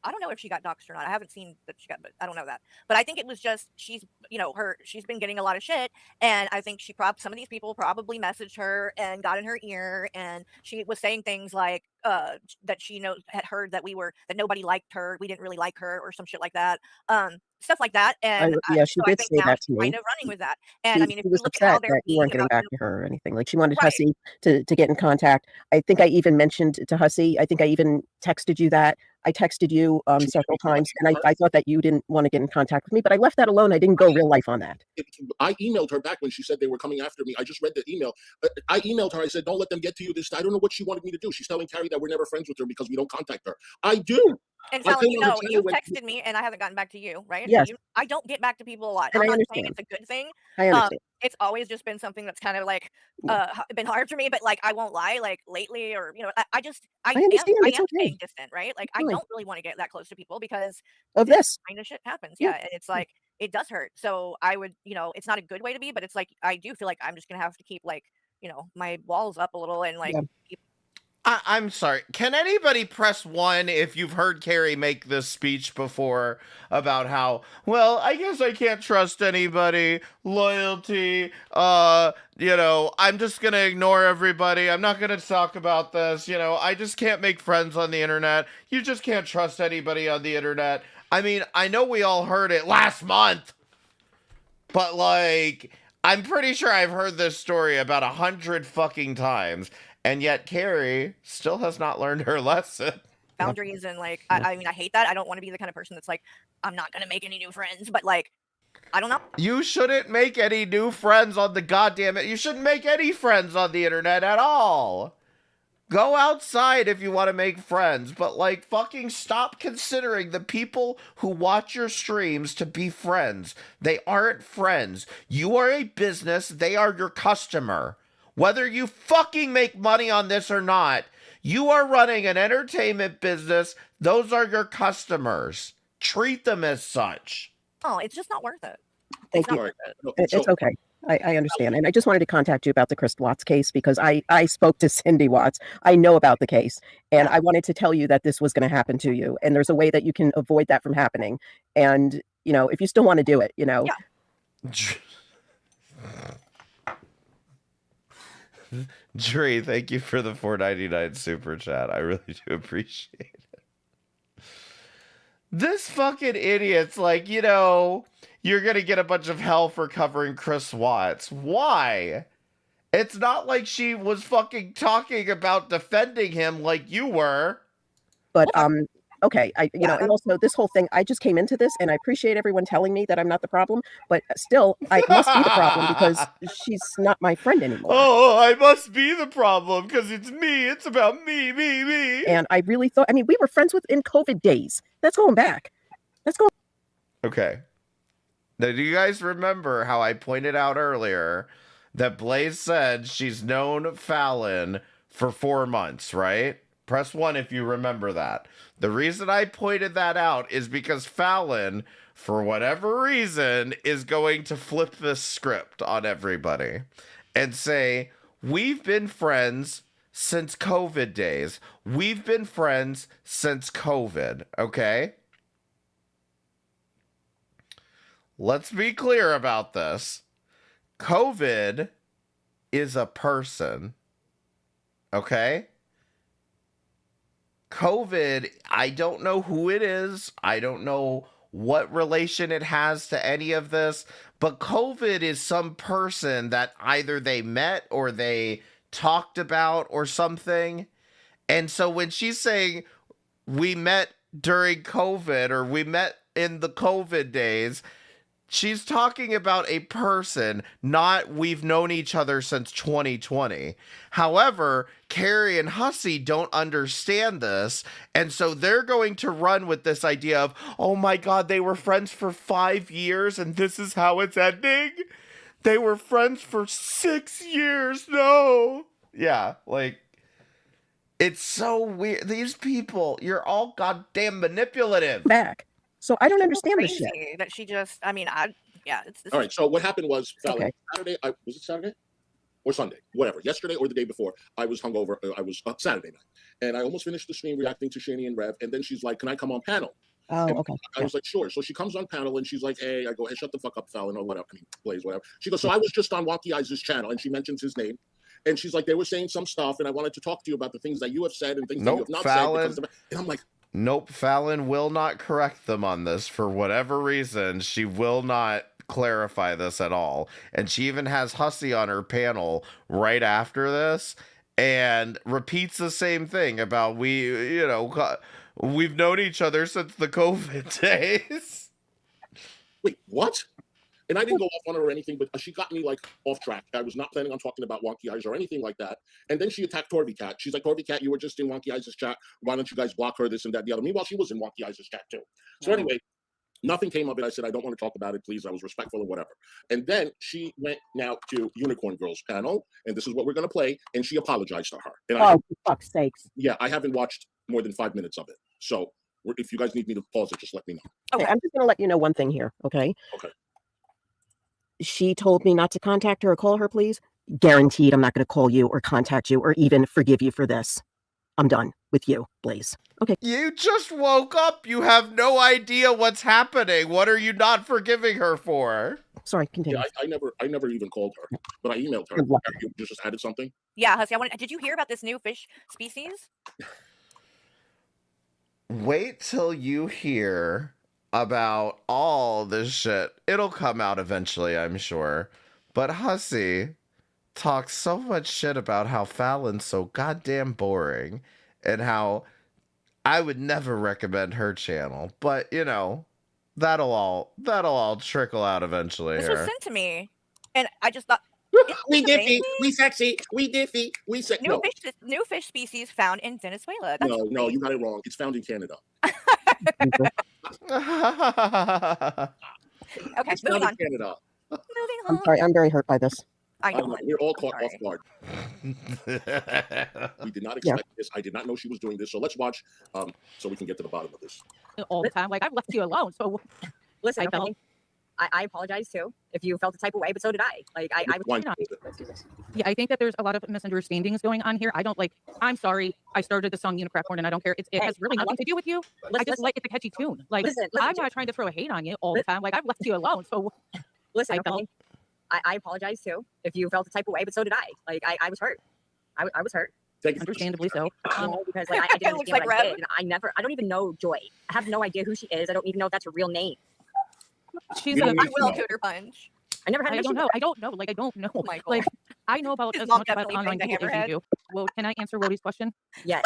I don't know if she got doxxed or not. I haven't seen that she got, but I don't know that. But I think it was just she's been getting a lot of shit, and I think some of these people probably messaged her and got in her ear, and she was saying things like that she had heard that nobody liked her, we didn't really like her, or some shit like that, stuff like that. And she did say that to me. Kind of running with that. And I mean, if she you was look at how upset they're that you weren't getting back to her or anything. Like, she wanted Right. Hussy to get in contact. I think I even mentioned to Hussy, I think I even texted you that. I texted you several times, and I thought that you didn't want to get in contact with me, but I left that alone. I didn't go real life on that. I emailed her back when she said they were coming after me. I just read the email. I emailed her. I said, don't let them get to you this time. I don't know what she wanted me to do. She's telling Carrie that we're never friends with her because we don't contact her. I do. And telling you texted me and I haven't gotten back to you, right? Yes. I don't get back to people a lot. And I'm I not saying understand. it's a good thing. I understand. It's always just been something that's kind of like been hard for me, but like, I won't lie, like lately, or I am staying distant, right? Like, I don't really want to get that close to people because of this kind of shit happens. Yeah. And it's like, it does hurt. So I would, it's not a good way to be, but it's like, I do feel like I'm just gonna have to keep like, my walls up a little and like keep. I'm sorry. Can anybody press 1 if you've heard Carrie make this speech before about how, well, I guess I can't trust anybody, loyalty, I'm just going to ignore everybody. I'm not going to talk about this. I just can't make friends on the internet. You just can't trust anybody on the internet. I mean, I know we all heard it last month, but like, I'm pretty sure I've heard this story about 100 fucking times. And yet Carrie still has not learned her lesson. Boundaries and like, I mean, I hate that. I don't want to be the kind of person that's like, I'm not going to make any new friends, but like, I don't know. You shouldn't make any new friends on the goddamn it. You shouldn't make any friends on the internet at all. Go outside if you want to make friends, but like, fucking stop considering the people who watch your streams to be friends. They aren't friends. You are a business. They are your customer. Whether you fucking make money on this or not, you are running an entertainment business. Those are your customers. Treat them as such. Oh, it's just not worth it. Thank you. It's okay. I understand. And I just wanted to contact you about the Chris Watts case because I spoke to Cindy Watts. I know about the case. And I wanted to tell you that this was going to happen to you. And there's a way that you can avoid that from happening. And, if you still want to do it, Yeah. Dre, thank you for the $4.99 super chat. I really do appreciate it. This fucking idiot's like, You're going to get a bunch of hell for covering Chris Watts. Why? It's not like she was fucking talking about defending him like you were. But okay, you know, and also this whole thing, I just came into this and I appreciate everyone telling me that I'm not the problem, but still I must be the problem because she's not my friend anymore. Oh, I must be the problem because it's me. It's about me. And I really thought, I mean, we were friends in COVID days. That's going back. Okay. Now, do you guys remember how I pointed out earlier that Blaze said she's known Fallon for 4 months, right? Press 1 if you remember that. The reason I pointed that out is because Fallon, for whatever reason, is going to flip this script on everybody and say, we've been friends since COVID days. We've been friends since COVID, okay? Let's be clear about this. COVID is a person, okay? COVID, I don't know who it is. I don't know what relation it has to any of this, but COVID is some person that either they met or they talked about or something. And so when she's saying we met during COVID or we met in the COVID days, she's talking about a person, not we've known each other since 2020. However, Carrie and Hussey don't understand this, and so they're going to run with this idea of, oh my God, they were friends for 5 years, and this is how it's ending? They were friends for 6 years, no! Yeah, like, it's so weird. These people, you're all goddamn manipulative. Back. So I don't understand this Crazy shit. that she just, I mean, yeah. All right, so what happened was, Fallon, Okay. Saturday, was it Saturday? Or Sunday, whatever, yesterday or the day before, I was hungover, I was Saturday night, and I almost finished the stream reacting to Shani and Rev, and then she's like, can I come on panel? Oh, And okay. I was like, sure. So she comes on panel and she's like, hey, I go, hey, shut the fuck up, Fallon, or whatever. I mean, Blaze, whatever. She goes, so I was just on Wonky Eyes' channel, and she mentions his name. And she's like, they were saying some stuff, and I wanted to talk to you about the things that you have said and things that you have not Fallon, said. And I'm like, nope, Fallon will not correct them on this for whatever reason. She will not clarify this at all. And she even has Hussey on her panel right after this and repeats the same thing about we've known each other since the COVID days. wait, what? And I didn't go off on her or anything, but she got me like off track. I was not planning on talking about Wonky Eyes or anything like that. And then she attacked Torby Cat. She's like, Torby Cat, you were just in Wonky Eyes' chat. Why don't you guys block her, this and that, the other? Meanwhile, she was in Wonky Eyes' chat too. So anyway, nothing came of it. I said, I don't want to talk about it, please. I was respectful or whatever. And then she went now to Unicorn Girls panel, and this is what we're going to play. And she apologized to her. And Oh, for fuck's sakes. yeah, I haven't watched more than 5 minutes of it. So if you guys need me to pause it, just let me know. Okay, I'm just going to let you know one thing here, okay? Okay. She told me not to contact her or call her, please. Guaranteed I'm not going to call you or contact you or even forgive you for this. I'm done with you, Blaze. Okay. You just woke up. You have no idea what's happening. What are you not forgiving her for? Sorry, continue. Yeah, I never even called her, but I emailed her. You just added something? Yeah, Hussey, did you hear about this new fish species? Wait till you hear about all this shit. It'll come out eventually, I'm sure. But Hussey talks so much shit about how Fallon's so goddamn boring and how I would never recommend her channel. But, you know, that'll all trickle out eventually. This was sent to me, and I just thought, we diffy, we sexy, we diffy, we sexy. New fish species found in Venezuela. That's No, you got it wrong. It's found in Canada. Okay, it's moving found on. in Canada. Moving I'm on. sorry, I'm very hurt by this. I know. We're all caught off guard. We did not expect this. I did not know she was doing this. So let's watch so we can get to the bottom of this. All the time. Like, I've left you alone. So Listen, I felt. I apologize too if you felt the type of way, but so did I. Like I was Yeah, I think that there's a lot of misunderstandings going on here. I'm sorry. I started the song Unicorn and I don't care. It has really nothing to do with you. I just like it's a catchy tune. Like I'm not trying to throw hate on you all the time. Like I've left you alone. So listen, I apologize too if you felt the type of way, but so did I. Like I was hurt. I was hurt. Understandably so. Because like I didn't understand what I did. I don't even know Joy. I have no idea who she is. I don't even know if that's her real name. she's I will tutor punch. I never had. I don't know. I don't know. Like I don't know. Like I know about as much about online people as you do. Well, can I answer Rhodey's question? Yes.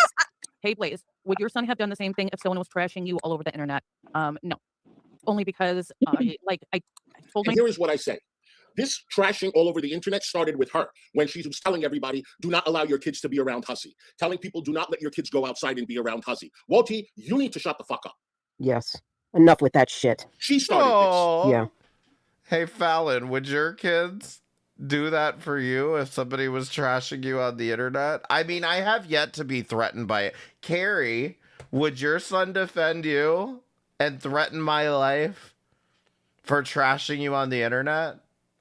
Hey Blaze, would your son have done the same thing if someone was trashing you all over the internet? No. Only because like I told And here is what I say. This trashing all over the internet started with her when she was telling everybody, do not allow your kids to be around Hussy. Telling people, do not let your kids go outside and be around Hussy. Walty, you need to shut the fuck up. Yes. Enough with that shit. She started this. Yeah. Hey, Fallon, would your kids do that for you if somebody was trashing you on the internet? I mean, I have yet to be threatened by it. Carrie, would your son defend you and threaten my life for trashing you on the internet?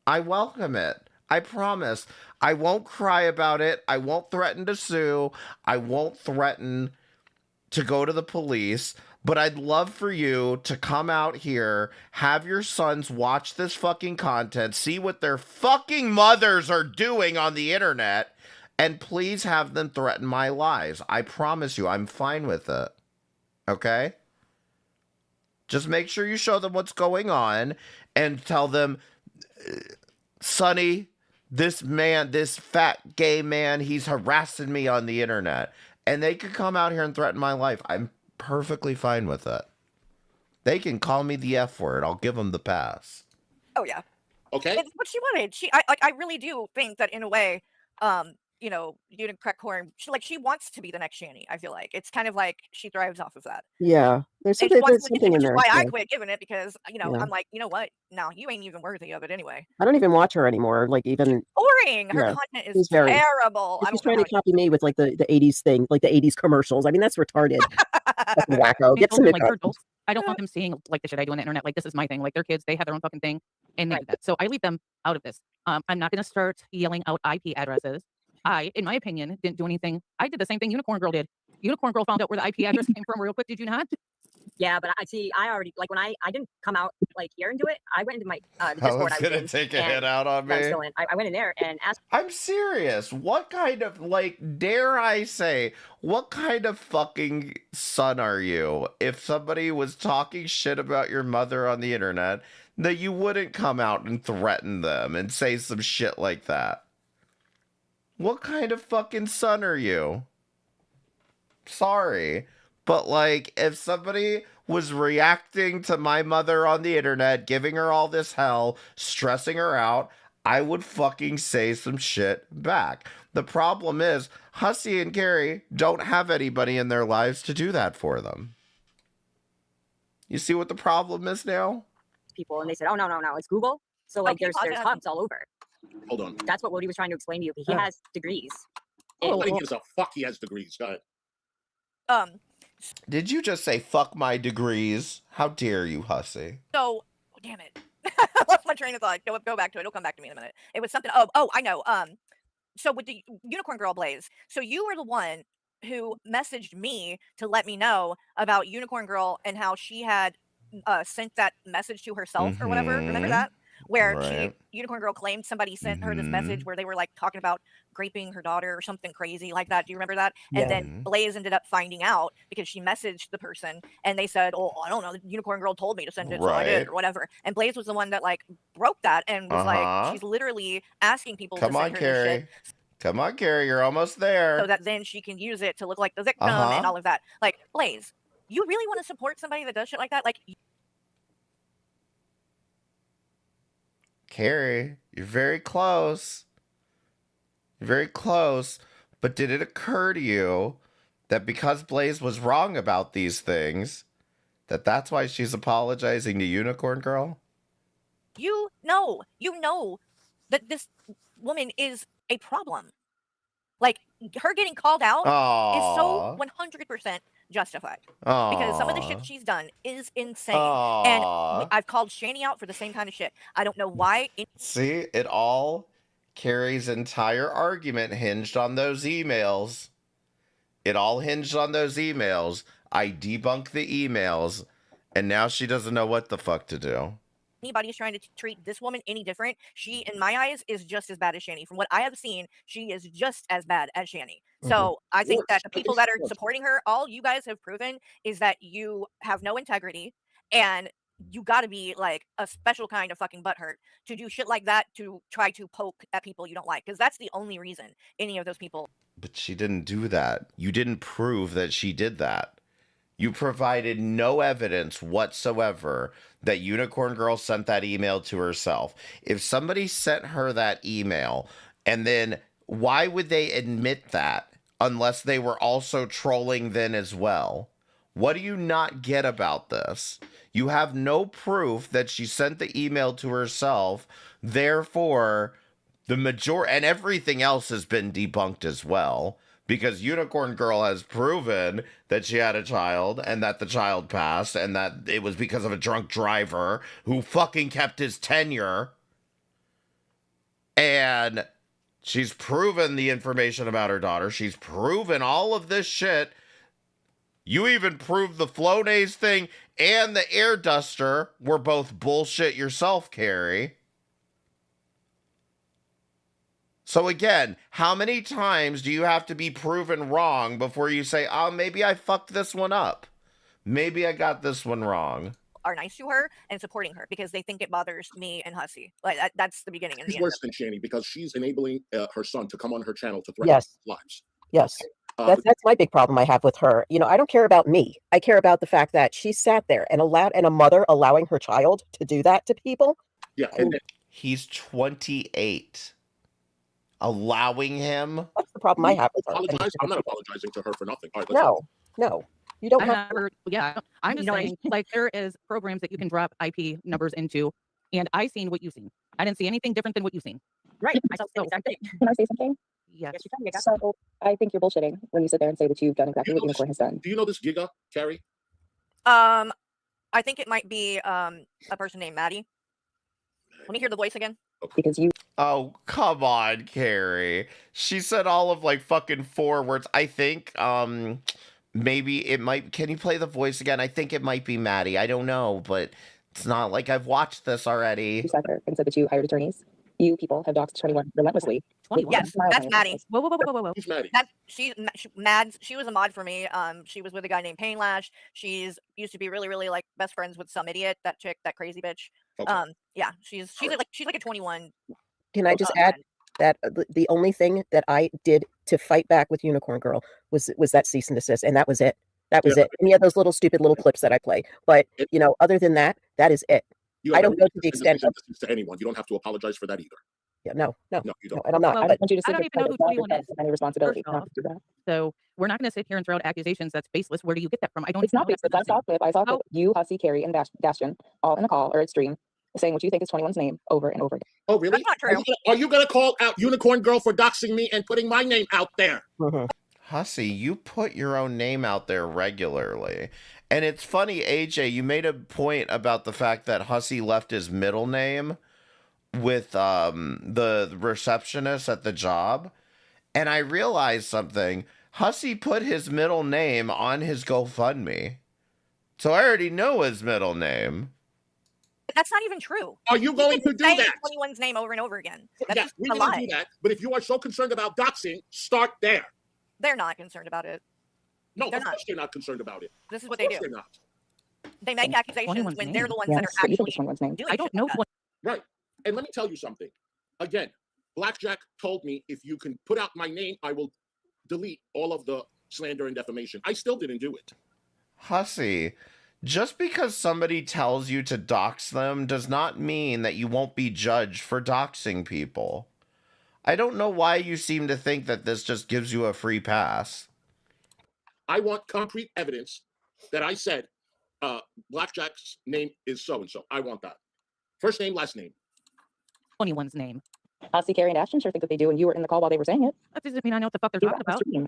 I welcome it. I promise. I won't cry about it. I won't threaten to sue. I won't threaten to go to the police. But I'd love for you to come out here, have your sons watch this fucking content, see what their fucking mothers are doing on the internet, and please have them threaten my lives. I promise you, I'm fine with it. Okay? Just make sure you show them what's going on and tell them, Sonny, this man, this fat gay man, he's harassing me on the internet. And they could come out here and threaten my life. I'm perfectly fine with it. They can call me the F word. I'll give them the pass. Oh yeah. Okay. It's what she wanted. I really do think that in a way, you know, Unicorn, she wants to be the next Shani. I feel like it's kind of like she thrives off of that. Yeah. There's And she something, wants there's to something continue, in which is there. why I Yeah. quit giving it because you know Yeah. I'm like, you know what? No, you ain't even worthy of it anyway. I don't even watch her anymore. Like even Boring. Her yeah, content is she's very terrible. and I she's don't know trying how to copy me with like the 80s thing, like the 80s commercials. I mean, that's retarded. Fucking wacko. I Get told some them, new like, they're content. adults. I don't want them seeing like the shit I do on the internet. Like this is my thing. Like their kids, they have their own fucking thing, and they do that. So I leave them out of this. I'm not gonna start yelling out IP addresses. I, in my opinion, didn't do anything. I did the same thing Unicorn Girl did. Unicorn Girl found out where the IP address came from real quick. Did you not? Yeah, but I already, like, when I didn't come out like here and do it. I went into my the I Discord was I was gonna in, take a and hit out on that I'm me. still in. I went in there and asked. I'm serious. What kind of, like, dare I say, what kind of fucking son are you if somebody was talking shit about your mother on the internet that you wouldn't come out and threaten them and say some shit like that? What kind of fucking son are you? Sorry. But, like, if somebody was reacting to my mother on the internet, giving her all this hell, stressing her out, I would fucking say some shit back. The problem is, Hussy and Carrie don't have anybody in their lives to do that for them. You see what the problem is now? People, and they said, "Oh no, it's Google." So like, there's hubs all over. Hold on. That's what Woody was trying to explain to you. He has degrees. Nobody gives a fuck. He has degrees. Go ahead. Did you just say fuck my degrees? How dare you, Hussy? So, damn it. I lost my train of thought. Go back to it. It'll come back to me in a minute. It was something. Oh, I know. So with the Unicorn Girl Blaze, so you were the one who messaged me to let me know about Unicorn Girl and how she had sent that message to herself or whatever. Remember that? Where Right. Unicorn Girl claimed somebody sent her this message where they were like talking about raping her daughter or something crazy like that. Do you remember that? And then Blaze ended up finding out because she messaged the person and they said, "Oh, I don't know. The Unicorn Girl told me to send it, so I did," Right. or whatever. And Blaze was the one that like broke that and was like, she's literally asking people Come to on, send her this Carrie. shit Come on, Carrie. You're almost there. so that then she can use it to look like the victim and all of that. Like, Blaze, you really want to support somebody that does shit like that? Like, Carrie, you're very close. You're very close. But did it occur to you that because Blaze was wrong about these things, that's why she's apologizing to Unicorn Girl? you know that this woman is a problem. Like, her getting called out is so 100% justified. Because some of the shit she's done is insane. And I've called Shani out for the same kind of shit. I don't know why. See, it all, Carrie's entire argument hinged on those emails. It all hinged on those emails. I debunked the emails, and now she doesn't know what the fuck to do. Anybody is trying to treat this woman any different, she, in my eyes, is just as bad as Shani. From what I have seen, she is just as bad as Shani. So I think that the people that are supporting her, all you guys have proven is that you have no integrity and you got to be like a special kind of fucking butthurt to do shit like that, to try to poke at people you don't like, because that's the only reason any of those people. But she didn't do that. You didn't prove that she did that. You provided no evidence whatsoever that Unicorn Girl sent that email to herself. If somebody sent her that email, and then why would they admit that unless they were also trolling then as well? What do you not get about this? You have no proof that she sent the email to herself. Therefore, the majority and everything else has been debunked as well, because Unicorn Girl has proven that she had a child and that the child passed and that it was because of a drunk driver who fucking kept his tenure. And she's proven the information about her daughter. She's proven all of this shit. You even proved the Flonase thing and the air duster were both bullshit yourself, Carrie. So again, how many times do you have to be proven wrong before you say, oh, maybe I fucked this one up? Maybe I got this one wrong. Are nice to her and supporting her because they think it bothers me and Hussy. Like that's the beginning and the She's end. worse than Shani because she's enabling her son to come on her channel to threaten Yes. lives. Yes. That's my big problem I have with her. You know, I don't care about me. I care about the fact that she sat there and a mother allowing her child to do that to people. Yeah. And he's 28. Allowing him. That's the problem I have with her. I'm not apologizing to her for nothing. All right, no. You don't have I'm just saying, like, there is programs that you can drop IP numbers into, and I seen what you've seen. I didn't see anything different than what you've seen. Right. I saw the exact thing. Can I say something? Yes. So I think you're bullshitting when you sit there and say that you've done exactly what Unicorn has done. Do you know this Giga, Carrie? I think it might be a person named Maddie. Let me hear the voice again. Because you. Oh, come on, Carrie. She said all of like fucking 4 words. I think maybe it might. Can you play the voice again? I think it might be Maddie. I don't know, but it's not like I've watched this already. You sat there and said that you hired attorneys. You people have doxed 21 relentlessly. 21. Yes, that's Maddie. Whoa. Who's Maddie? She's Mads. She was a mod for me. She was with a guy named Painlash. She's used to be really like best friends with some idiot. That chick, that crazy bitch. Okay. Yeah, she's like a 21. Can I just add that the only thing that I did to fight back with Unicorn Girl was that cease and desist, and that was it. That was it. Any of those little stupid little clips that I play, but you know, other than that, that is it. I don't go to the extent of to anyone. You don't have to apologize for that either. Yeah, no, you don't. No, and I'm not. Well, but I want you to I don't even know who 21 is. Any responsibility First not to do that. So we're not going to sit here and throw out accusations that's baseless. Where do you get that from? I don't. It's not baseless. I saw a clip. I saw a clip. You, Hussy, Carrie, and Bastion all in a call or a stream saying what you think is 21's name over and over again. Oh, really? That's not true. Are you going to call out Unicorn Girl for doxing me and putting my name out there? Hussy, you put your own name out there regularly. And it's funny, AJ, you made a point about the fact that Hussy left his middle name with the receptionist at the job. And I realized something. Hussy put his middle name on his GoFundMe. So I already know his middle name. That's not even true. Are you going to do that? 21's name over and over again. That's Yes, we a can lie. do that. But if you are so concerned about doxing, start there. They're not concerned about it. No, They're of course they're not concerned about it. This is what Of they course do. they're not. They make accusations 21's when name. they're the ones Yes, that are but you think actually it's 21's name. doing I don't shit know. like that. Right. And let me tell you something. Again, Blackjack told me if you can put out my name, I will delete all of the slander and defamation. I still didn't do it. Hussy, just because somebody tells you to dox them does not mean that you won't be judged for doxing people. I don't know why you seem to think that this just gives you a free pass. I want concrete evidence that I said Blackjack's name is so-and-so. I want that. First name, last name. 21's name. Hussy, Carrie, and Ashton sure think that they do, and you were in the call while they were saying it. That doesn't mean I know what the fuck they're You talking were on the about. stream.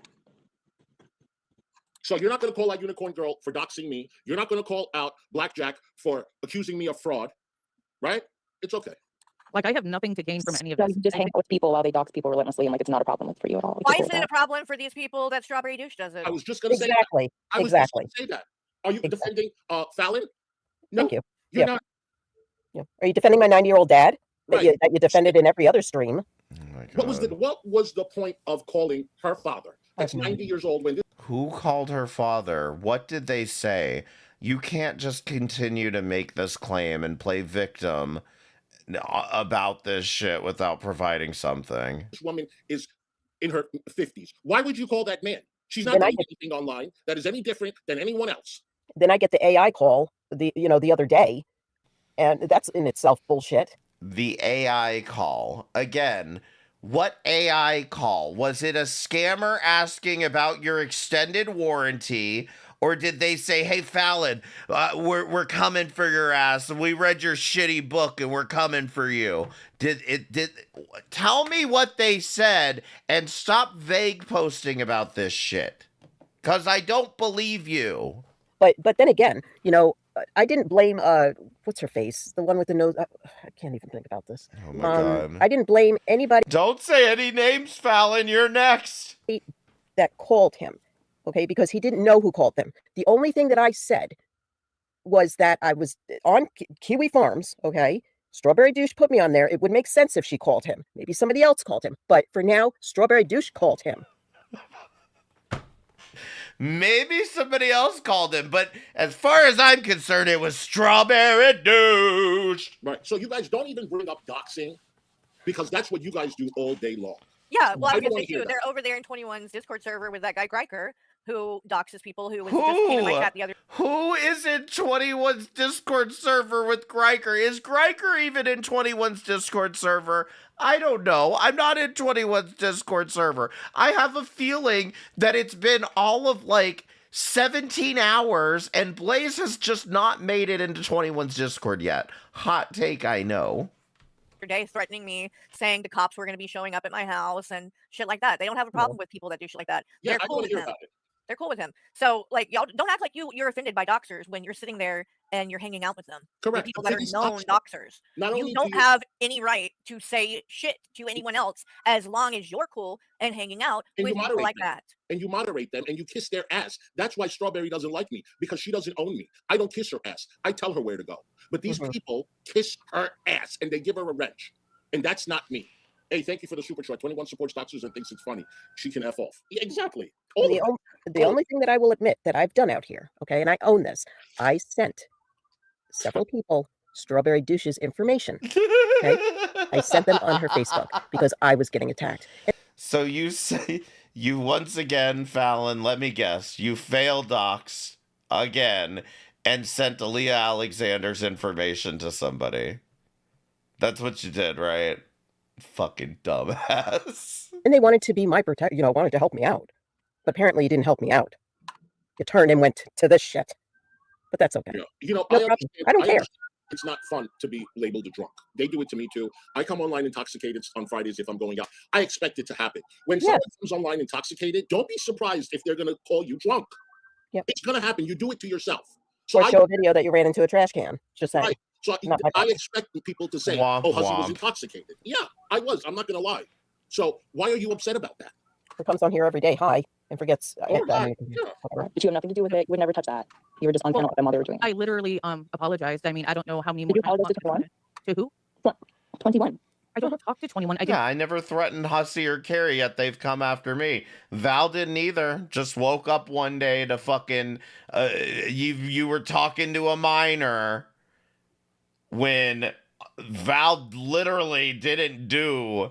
So you're not going to call out Unicorn Girl for doxing me. You're not going to call out Blackjack for accusing me of fraud, right? It's okay. Like, I have nothing to gain from any of So this. you just hang out with people while they dox people relentlessly, and like it's not a problem for you at all. Why isn't it a problem for these people that Strawberry Douche does it? I was just going to say exactly. that. I was just going to say that. Are you defending Fallon? No, Thank you. you're Yeah. not. Yeah. Are you defending my 90-year-old dad that, Right. that you defended in every other stream? Oh my God. What was the point of calling her father? That's 90 years old when this Who called her father? What did they say? You can't just continue to make this claim and play victim about this shit without providing something. This woman is in her 50s. Why would you call that man? She's not doing anything online that is any different than anyone else. Then I get the AI call the other day, and that's in itself bullshit. The AI call. Again, what AI call? Was it a scammer asking about your extended warranty? Or did they say, hey, Fallon, we're coming for your ass. We read your shitty book and we're coming for you. Tell me what they said and stop vague posting about this shit. Because I don't believe you. But then again, I didn't blame, what's her face? The one with the nose. I can't even think about this. Oh, my God. I didn't blame anybody. Don't say any names, Fallon. You're next. That called him, okay? Because he didn't know who called them. The only thing that I said was that I was on Kiwi Farms, okay? Strawberry Douche put me on there. It would make sense if she called him. Maybe somebody else called him. But for now, Strawberry Douche called him. Maybe somebody else called him, but as far as I'm concerned, it was Strawberry Douche. Right. So you guys don't even bring up doxing because that's what you guys do all day long. Yeah, well, I was don't gonna wanna say hear too. that. They're over there in 21's Discord server with that guy Greiker, who doxes people. Who just came in my chat the other. Who is in 21's Discord server with Greiker? Is Greiker even in 21's Discord server? I don't know. I'm not in 21's Discord server. I have a feeling that it's been all of 17 hours and Blaze has just not made it into 21's Discord yet. Hot take, I know. Day threatening me, saying the cops were going to be showing up at my house and shit like that. They don't have a problem with people that do shit like that. Yeah, They're I cool want with to hear him. about it. They're cool with him. So y'all don't act like you're offended by doxers when you're sitting there and you're hanging out with them. Correct. With people that are known doxers. Not You only don't have any right to say shit to anyone else as long as you're cool and hanging out And with you people moderate like them. that. And you moderate them and you kiss their ass. That's why Strawberry doesn't like me, because she doesn't own me. I don't kiss her ass. I tell her where to go. But these people kiss her ass and they give her a wrench. And that's not me. Hey, thank you for the super chat. 21 supports doxers and thinks it's funny. She can F off. Yeah, exactly. The only thing that I will admit that I've done out here, okay, and I own this, I sent several people Strawberry Douche's information. Okay? I sent them on her Facebook because I was getting attacked. So you say, you once again, Fallon, let me guess, you failed dox again and sent Aaliyah Alexander's information to somebody. That's what you did, right? Fucking dumbass. And they wanted to be my wanted to help me out. But apparently you didn't help me out. You turned and went to this shit. But that's okay. Yeah. I don't care. It's not fun to be labeled a drunk. They do it to me too. I come online intoxicated on Fridays if I'm going out. I expect it to happen. When someone comes online intoxicated, don't be surprised if they're going to call you drunk. Yep. It's going to happen. You do it to yourself. So or show a video that you ran into a trash can. Just saying. Right. So I expect people to say, womp, Hussy womp. was intoxicated. Yeah, I was. I'm not going to lie. So why are you upset about that? Who comes on here every day, hi, and forgets. But you have nothing to do with it. You would never touch that. You were just on panel with them while they were doing it. I literally apologized. I mean, I don't know how many Did you more apologize to 21? To who? 21. I don't talk to 21. I never threatened Hussy or Carrie, yet they've come after me. Val didn't either. Just woke up one day to fucking you were talking to a minor when Val literally didn't do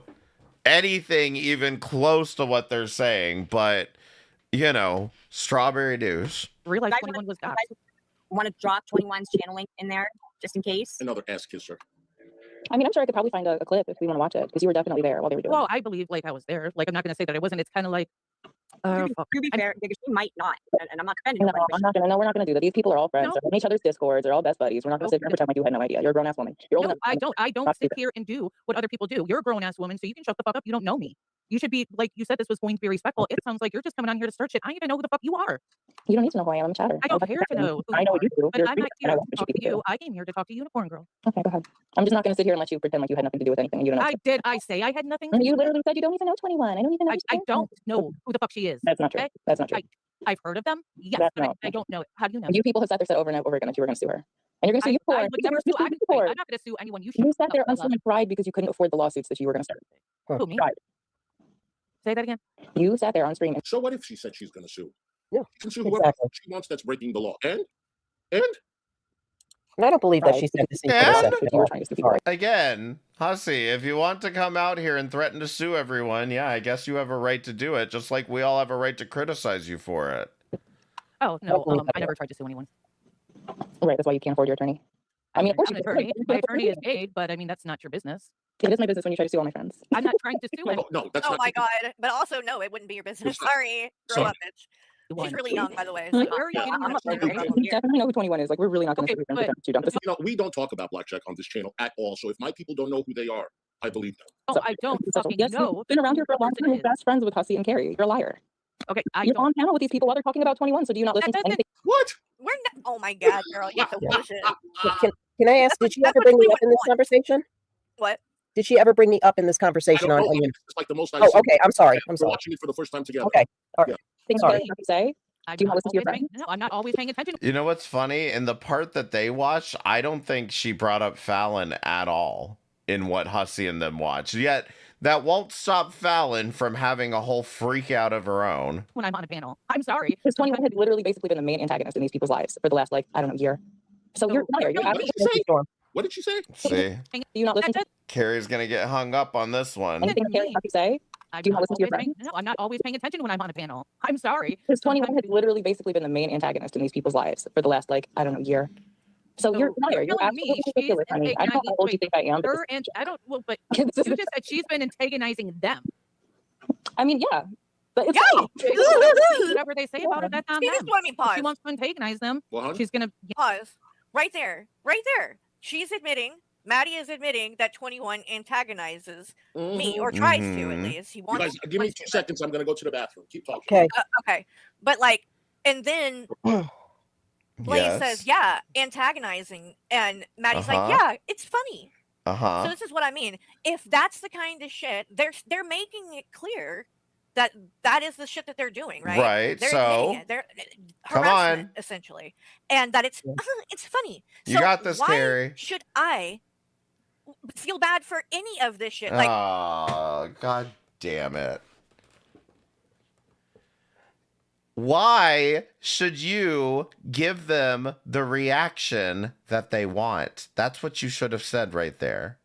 anything even close to what they're saying, but Strawberry Douche. Realize 21 was that. Want to drop 21's channel link in there just in case? Another ass kisser. I mean, I'm sure I could probably find a clip if we want to watch it, because you were definitely there while they were doing it. Well, I believe I was there. I'm not going to say that I wasn't. It's kind of like, to be fair, because she might not, and I'm not defending No, nobody. we're not gonna do that. These people are all friends. They're in each other's discords. They're all best buddies. We're not gonna sit here and pretend like you had no idea. You're a grown ass woman. You're old enough. I don't sit here and do what other people do. You're a grown ass woman, so you can shut the fuck up. You don't know me. You should be, like you said, this was going to be respectful. It sounds like you're just coming on here to start shit. I don't even know who the fuck you are. You don't need to know who I am. I'm a chatter. I don't care to know who I know what you do. but I'm not here to talk to you. I came here to talk to Unicorn Girl. Okay, go ahead. I'm just not gonna sit here and let you pretend like you had nothing to do with anything. And you don't know. I did. I say I had nothing to do You with it. literally said you don't even know 21. I don't even know. I don't know who the fuck she is. That's not true. Okay? That's not true. I've heard of them. Yes, That's but not I don't know it. How do you know? You people have sat there said over and over again that you were gonna sue her. And you're gonna sue you for I it. would never sue. I'm not going to sue anyone. You sat there unsworn pride because you couldn't afford the lawsuits that you were gonna start. Who, me? Pride. Say that again. You sat there on screen. So what if she said she's going to sue? No, She can sue whoever exactly. she wants that's breaking the law. And And I don't believe that Right. she's practicing And deception at all. Sorry. again, Hussy, if you want to come out here and threaten to sue everyone, yeah, I guess you have a right to do it, just like we all have a right to criticize you for it. Oh, no, I never tried to sue anyone. Right, that's why you can't afford your attorney. I mean, of course I'm you an attorney. My attorney is paid, but I mean, that's not your business. It is my business when you try to sue all my friends. I'm not trying to sue anyone. no, that's Oh not. my god! But also, no, it wouldn't be your business. Sorry, grow up, bitch. She's really young, by the way. So. Where are you getting I'm this not information? you definitely know who 21 is. Like, we're really not going to Okay, sit here and pretend you don't. You know, we don't talk about blackjack on this channel at all. So if my people don't know who they are, I believe them. Oh, I don't fucking Yes, know. you've been around here for a long time. You're best friends with Hussy and Carrie. You're a liar. Okay, You're on panel with these people while they're talking about 21. So do you not listen to anything? What? We're not. Oh my god, girl, you're so bullshit. Can I ask, did she ever bring me up in this conversation? What? Did she ever bring me up in this conversation I on don't know. Onion? It's like the most. Oh, okay. I'm sorry. I'm We're sorry. watching it for the first time together. Okay. All right. Yeah. Things Sorry. that you have to say. Do you not listen to your friends? No, I'm not always paying attention. You know what's funny? In the part that they watched, I don't think she brought up Fallon at all in what Hussy and them watched. Yet that won't stop Fallon from having a whole freak out of her own. When I'm on a panel. I'm sorry. Because 21 has literally basically been the main antagonist in these people's lives for the last, like, I don't know, year. So you're a liar. You're What did absolutely she say? What did she say? See? Do you not listen to Carrie's gonna get hung up on this one. anything Carrie has to say? Do you not listen to your friends? No, I'm not always paying attention when I'm on a panel. I'm sorry. Because 21 has literally basically been the main antagonist in these people's lives for the last, like, I don't know, year. So you're a liar. You're telling me absolutely she's ridiculous. I mean, I don't know how old you think I am. But her and I don't. Well, but you just said she's been antagonizing them. I mean, yeah. But it's Yeah. Whatever they say about her, that's on See, them. this is what I mean, If pause. she wants to antagonize them, she's gonna Pause. Right there. Right there. She's admitting. Maddie is admitting that 21 antagonizes me, or tries to at least. He You wants. guys, give me 2 seconds. I'm gonna go to the bathroom. Keep talking. Okay. Okay, but like, and then Blaze says, "Yeah, antagonizing," and Maddie's like, "Yeah, it's funny." So this is what I mean. If that's the kind of shit, they're making it clear that that is the shit that they're doing, right? Right, They're so admitting it. They're come harassment, on. essentially, and that it's funny. You So got this, why Carrie. should I feel bad for any of this shit? Like, Oh, god damn it. Why should you give them the reaction that they want? That's what you should have said right there.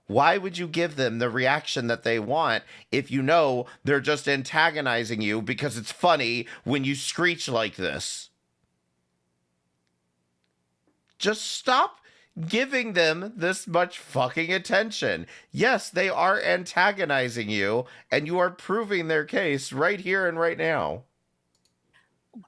Why would you give them the reaction that they want if you know they're just antagonizing you because it's funny when you screech like this? Just stop giving them this much fucking attention. Yes, they are antagonizing you, and you are proving their case right here and right now.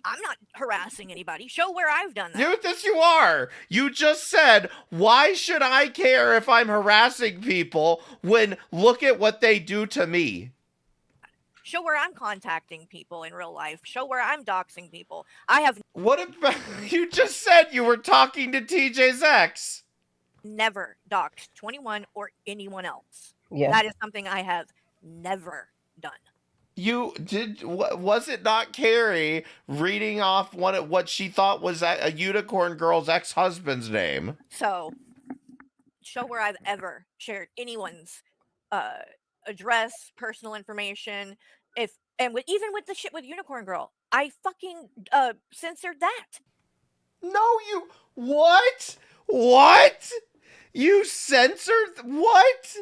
I'm not harassing anybody. Show where I've done that. Yes, you are. You just said, why should I care if I'm harassing people when look at what they do to me? Show where I'm contacting people in real life. Show where I'm doxing people. I have What about you just said you were talking to TJ's ex? never doxed 21 or anyone else. Yeah. That is something I have never done. You did. Was it not Carrie reading off what she thought was a unicorn girl's ex-husband's name? So, show where I've ever shared anyone's address, personal information. Even with the shit with Unicorn Girl, I fucking censored that. No, you what? What? You censored what?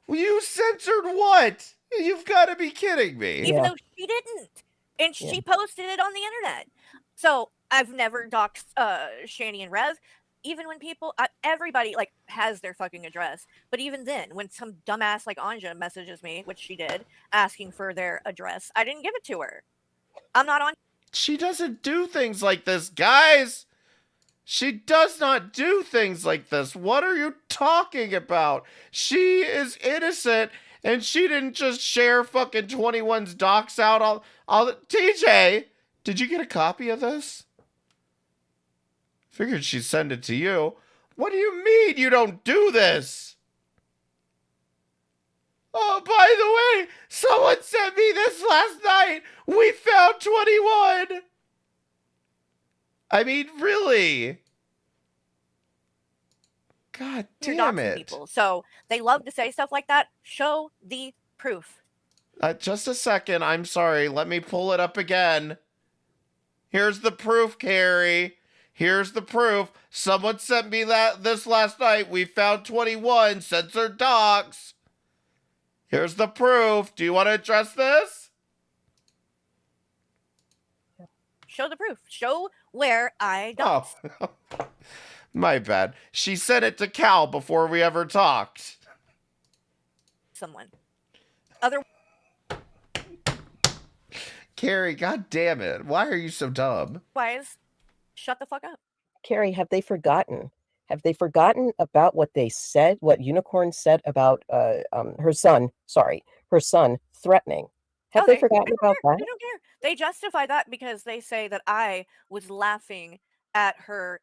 You censored what? You've got to be kidding me. Even though she didn't, and she posted it on the internet. So I've never doxed Shani and Rev. Even when people, everybody like has their fucking address. But even then, when some dumbass like Anja messages me, which she did, asking for their address, I didn't give it to her. I'm not on. She doesn't do things like this, guys. She does not do things like this. What are you talking about? She is innocent, and she didn't just share fucking 21's docs out all the... TJ, did you get a copy of this? Figured she'd send it to you. What do you mean you don't do this? Oh, by the way, someone sent me this last night. We found 21. I mean, really? God You're damn doxing it. people. So they love to say stuff like that. Show the proof. Just a second. I'm sorry. Let me pull it up again. Here's the proof, Carrie. Here's the proof. Someone sent me this last night. We found 21 censored docs. Here's the proof. Do you want to address this? Show the proof. Show where I doxed. Oh, my bad. She sent it to Cal before we ever talked. Someone. Other. Carrie, god damn it. Why are you so dumb? Otherwise, shut the fuck up. Carrie, have they forgotten? Have they forgotten about what they said, what Unicorn said about her son threatening? Have they forgotten about that? They don't care. They justify that because they say that I was laughing at her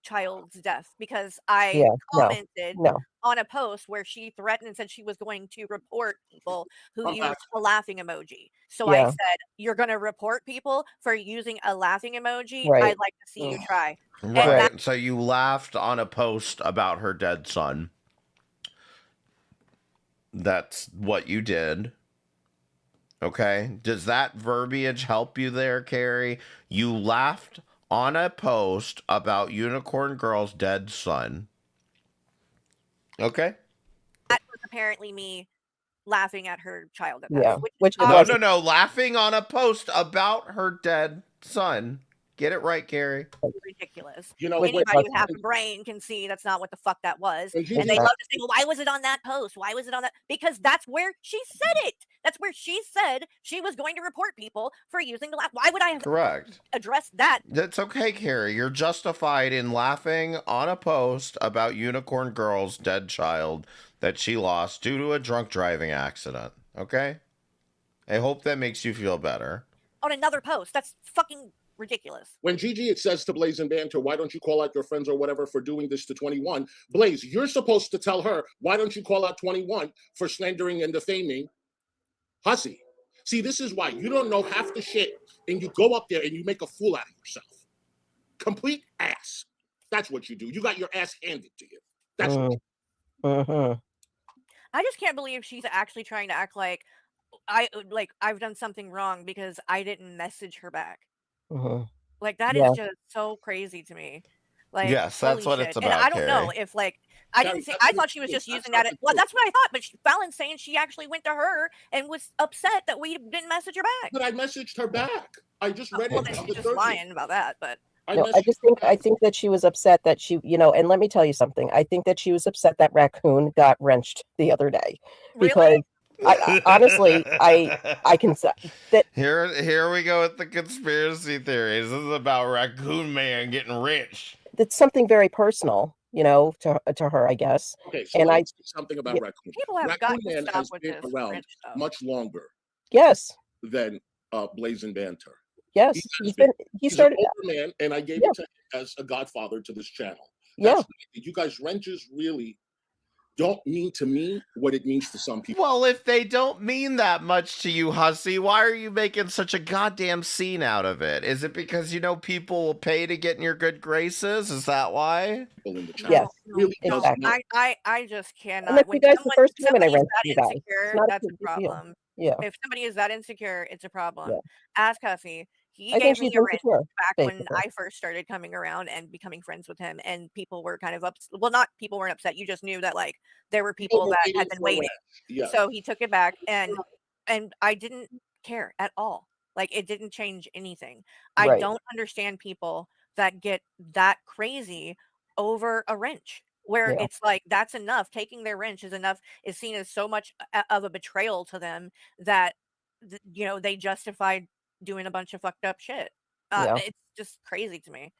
child's death because I commented on a post where she threatened and said she was going to report people who used a laughing emoji. So I said, you're going to report people for using a laughing emoji? Right. I'd like to see you try. Right. So you laughed on a post about her dead son. That's what you did. Okay. Does that verbiage help you there, Carrie? You laughed on a post about Unicorn Girl's dead son. Okay. That was apparently me laughing at her child. No. Laughing on a post about her dead son. Get it right, Carrie. Ridiculous. You know, anybody who has a brain can see that's not what the fuck that was. And they love to say, well, why was it on that post? Why was it on that? Because that's where she said it. That's where she said she was going to report people for using the laugh. Why would I have addressed that? That's okay, Carrie. You're justified in laughing on a post about Unicorn Girl's dead child that she lost due to a drunk driving accident. Okay? I hope that makes you feel better. On another post. That's fucking ridiculous. When Gigi, it says to Blaze and Banter, why don't you call out your friends or whatever for doing this to 21? Blaze, you're supposed to tell her, why don't you call out 21 for slandering and defaming Hussy? See, this is why you don't know half the shit and you go up there and you make a fool out of yourself. Complete ass. That's what you do. You got your ass handed to you. That's what you do. I just can't believe she's actually trying to act like I've done something wrong because I didn't message her back. Like that is just so crazy to me. Like, yes, that's what it's about. And I don't know if I didn't see. I thought she was just using that. Well, that's what I thought. But Fallon's saying she actually went to her and was upset that we didn't message her back. But I messaged her back. I just read it. Then she's just lying about that. But I think that she was upset that she, and let me tell you something. I think that she was upset that raccoon got wrenched the other day because. Honestly, I can say that here we go with the conspiracy theories. This is about Raccoon Man getting rich. It's something very personal, to her, I guess. Okay, so and something about Raccoon. People have Raccoon got to Man stop has with been this around much longer. Yes. Than Blaze and Banter. Yes, he started an older man, and I gave it to him as a godfather to this channel. You guys wrenches really don't mean to me what it means to some people. Well, if they don't mean that much to you, Hussy, why are you making such a goddamn scene out of it? Is it because people will pay to get in your good graces? Is that why? Yes, really exactly. I just cannot. And you guys, the first women I rented you guys. Insecure, that's a problem. Yeah. If somebody is that insecure, it's a problem. Ask Hussy. He I gave me a wrench back basically. when I first started coming around and becoming friends with him, and people were kind of upset. Well, not people weren't upset. You just knew that there were people that had been waiting. Yeah. So he took it back, and I didn't care at all. It didn't change anything. I don't understand people that get that crazy over a wrench. Where it's that's enough. Taking their wrench is enough. Is seen as so much of a betrayal to them that they justified doing a bunch of fucked up shit. It's just crazy to me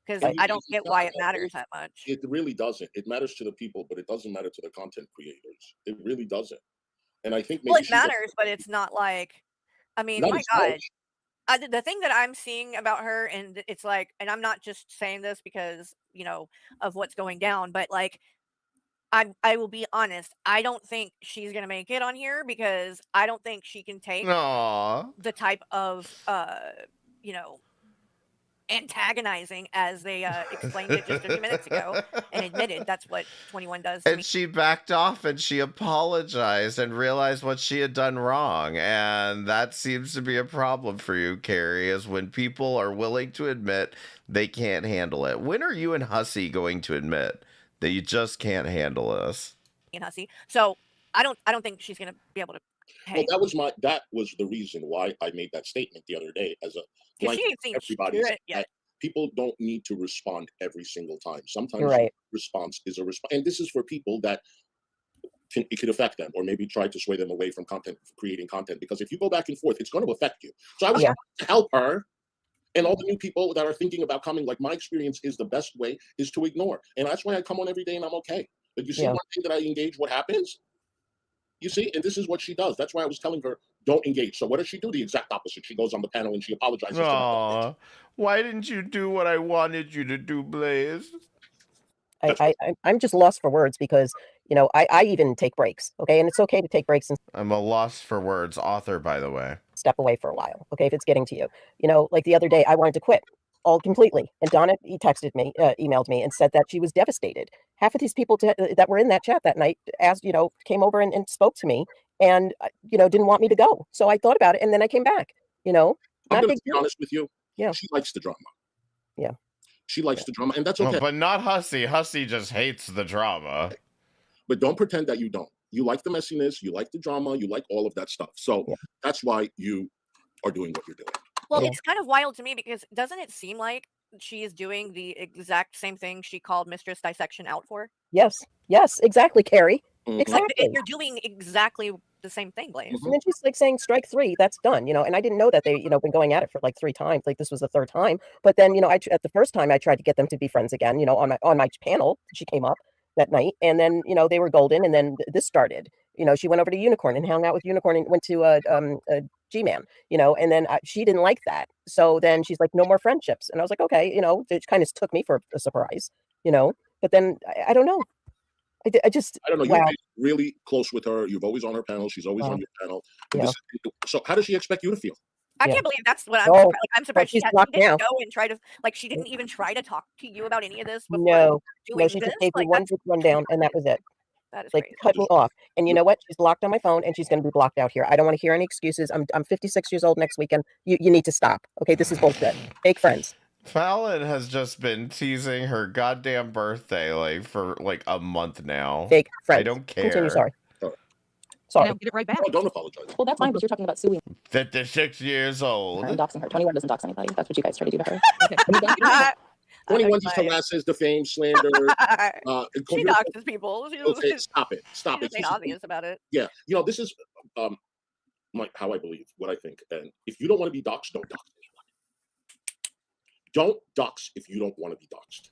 because I don't get why it matters that much. It really doesn't. It matters to the people, but it doesn't matter to the content creators. It really doesn't. And I think maybe it matters, but it's not my God. The thing that I'm seeing about her, and it's and I'm not just saying this because of what's going down, but I will be honest. I don't think she's gonna make it on here because I don't think she can take the type of antagonizing as they explained it just a few minutes ago and admitted that's what 21 does to me. And she backed off and she apologized and realized what she had done wrong. And that seems to be a problem for you, Carrie, is when people are willing to admit they can't handle it. When are you and Hussy going to admit that you just can't handle this? And Hussy. So I don't think she's gonna be able to. Well, that was the reason why I made that statement the other day as a blanket everybody. People don't need to respond every single time. Sometimes response is a response, and this is for people that it could affect them, or maybe try to sway them away from creating content. Because if you go back and forth, it's going to affect you. So I was trying to help her. And all the new people that are thinking about coming, like, my experience is the best way is to ignore. And that's why I come on every day and I'm okay. But you see one thing that I engage, what happens? You see? And this is what she does. That's why I was telling her, don't engage. So what does she do? The exact opposite. She goes on the panel and she apologizes. Aww. Why didn't you do what I wanted you to do, Blaze? I'm just lost for words because, you know, I even take breaks, okay? And it's okay to take breaks. And I'm a lost for words author, by the way. Step away for a while, okay, if it's getting to you. You know, like the other day, I wanted to quit all completely. And Donna, he texted me, emailed me and said that she was devastated. Half of these people that were in that chat that night asked, you know, came over and spoke to me and, you know, didn't want me to go. So I thought about it and then I came back, you know. I'm going to be honest with you. Yeah. She likes the drama. Yeah. She likes the drama, and that's okay. Well, but not Hussy. Hussy just hates the drama. But don't pretend that you don't. You like the messiness, you like the drama, you like all of that stuff. So that's why you are doing what you're doing. Well, it's kind of wild to me because doesn't it seem like she is doing the exact same thing she called Mistress Dissection out for? Yes. Yes, exactly, Carrie. Exactly. Like, you're doing exactly the same thing, Blaze. And then she's like saying strike 3, that's done, you know, and I didn't know that they, you know, been going at it for like 3 times. Like this was the 3rd time. But then, you know, at the first time I tried to get them to be friends again, you know, on my panel, she came up that night and then, you know, they were golden and then this started. You know, she went over to Unicorn and hung out with Unicorn and went to G-Man, you know, and then she didn't like that. So then she's like, no more friendships. And I was like, okay, you know, it kind of took me for a surprise, you know, but then I don't know. I don't know. You're really close with her. You've always on her panel. She's always on your panel. So how does she expect you to feel? I can't believe that's what I'm surprised. Like, I'm surprised she didn't go and try to, like, she didn't even try to talk to you about any of this before no, doing she this. just gave me Like, one rundown and that was it. That is like crazy. cut me off. And you know what? She's blocked on my phone and she's going to be blocked out here. I don't want to hear any excuses. I'm 56 years old next weekend. You need to stop. Okay, this is bullshit. Fake friends. Fallon has just been teasing her goddamn birthday like for like a month now. Fake friends. I don't care. Continue, sorry. Sorry. Get it right back. Oh, don't apologize. Well, that's fine because you're talking about suing 56 years old. her and doxing her. 21 doesn't dox anybody. That's what you guys try to do to her. 21 just harasses, defame, slander. She doxes people. Okay, stop it. Stop it. She's obvious about it. Yeah. You know, this is how I believe, what I think. And if you don't want to be doxed, don't dox anyone. Don't dox if you don't want to be doxed.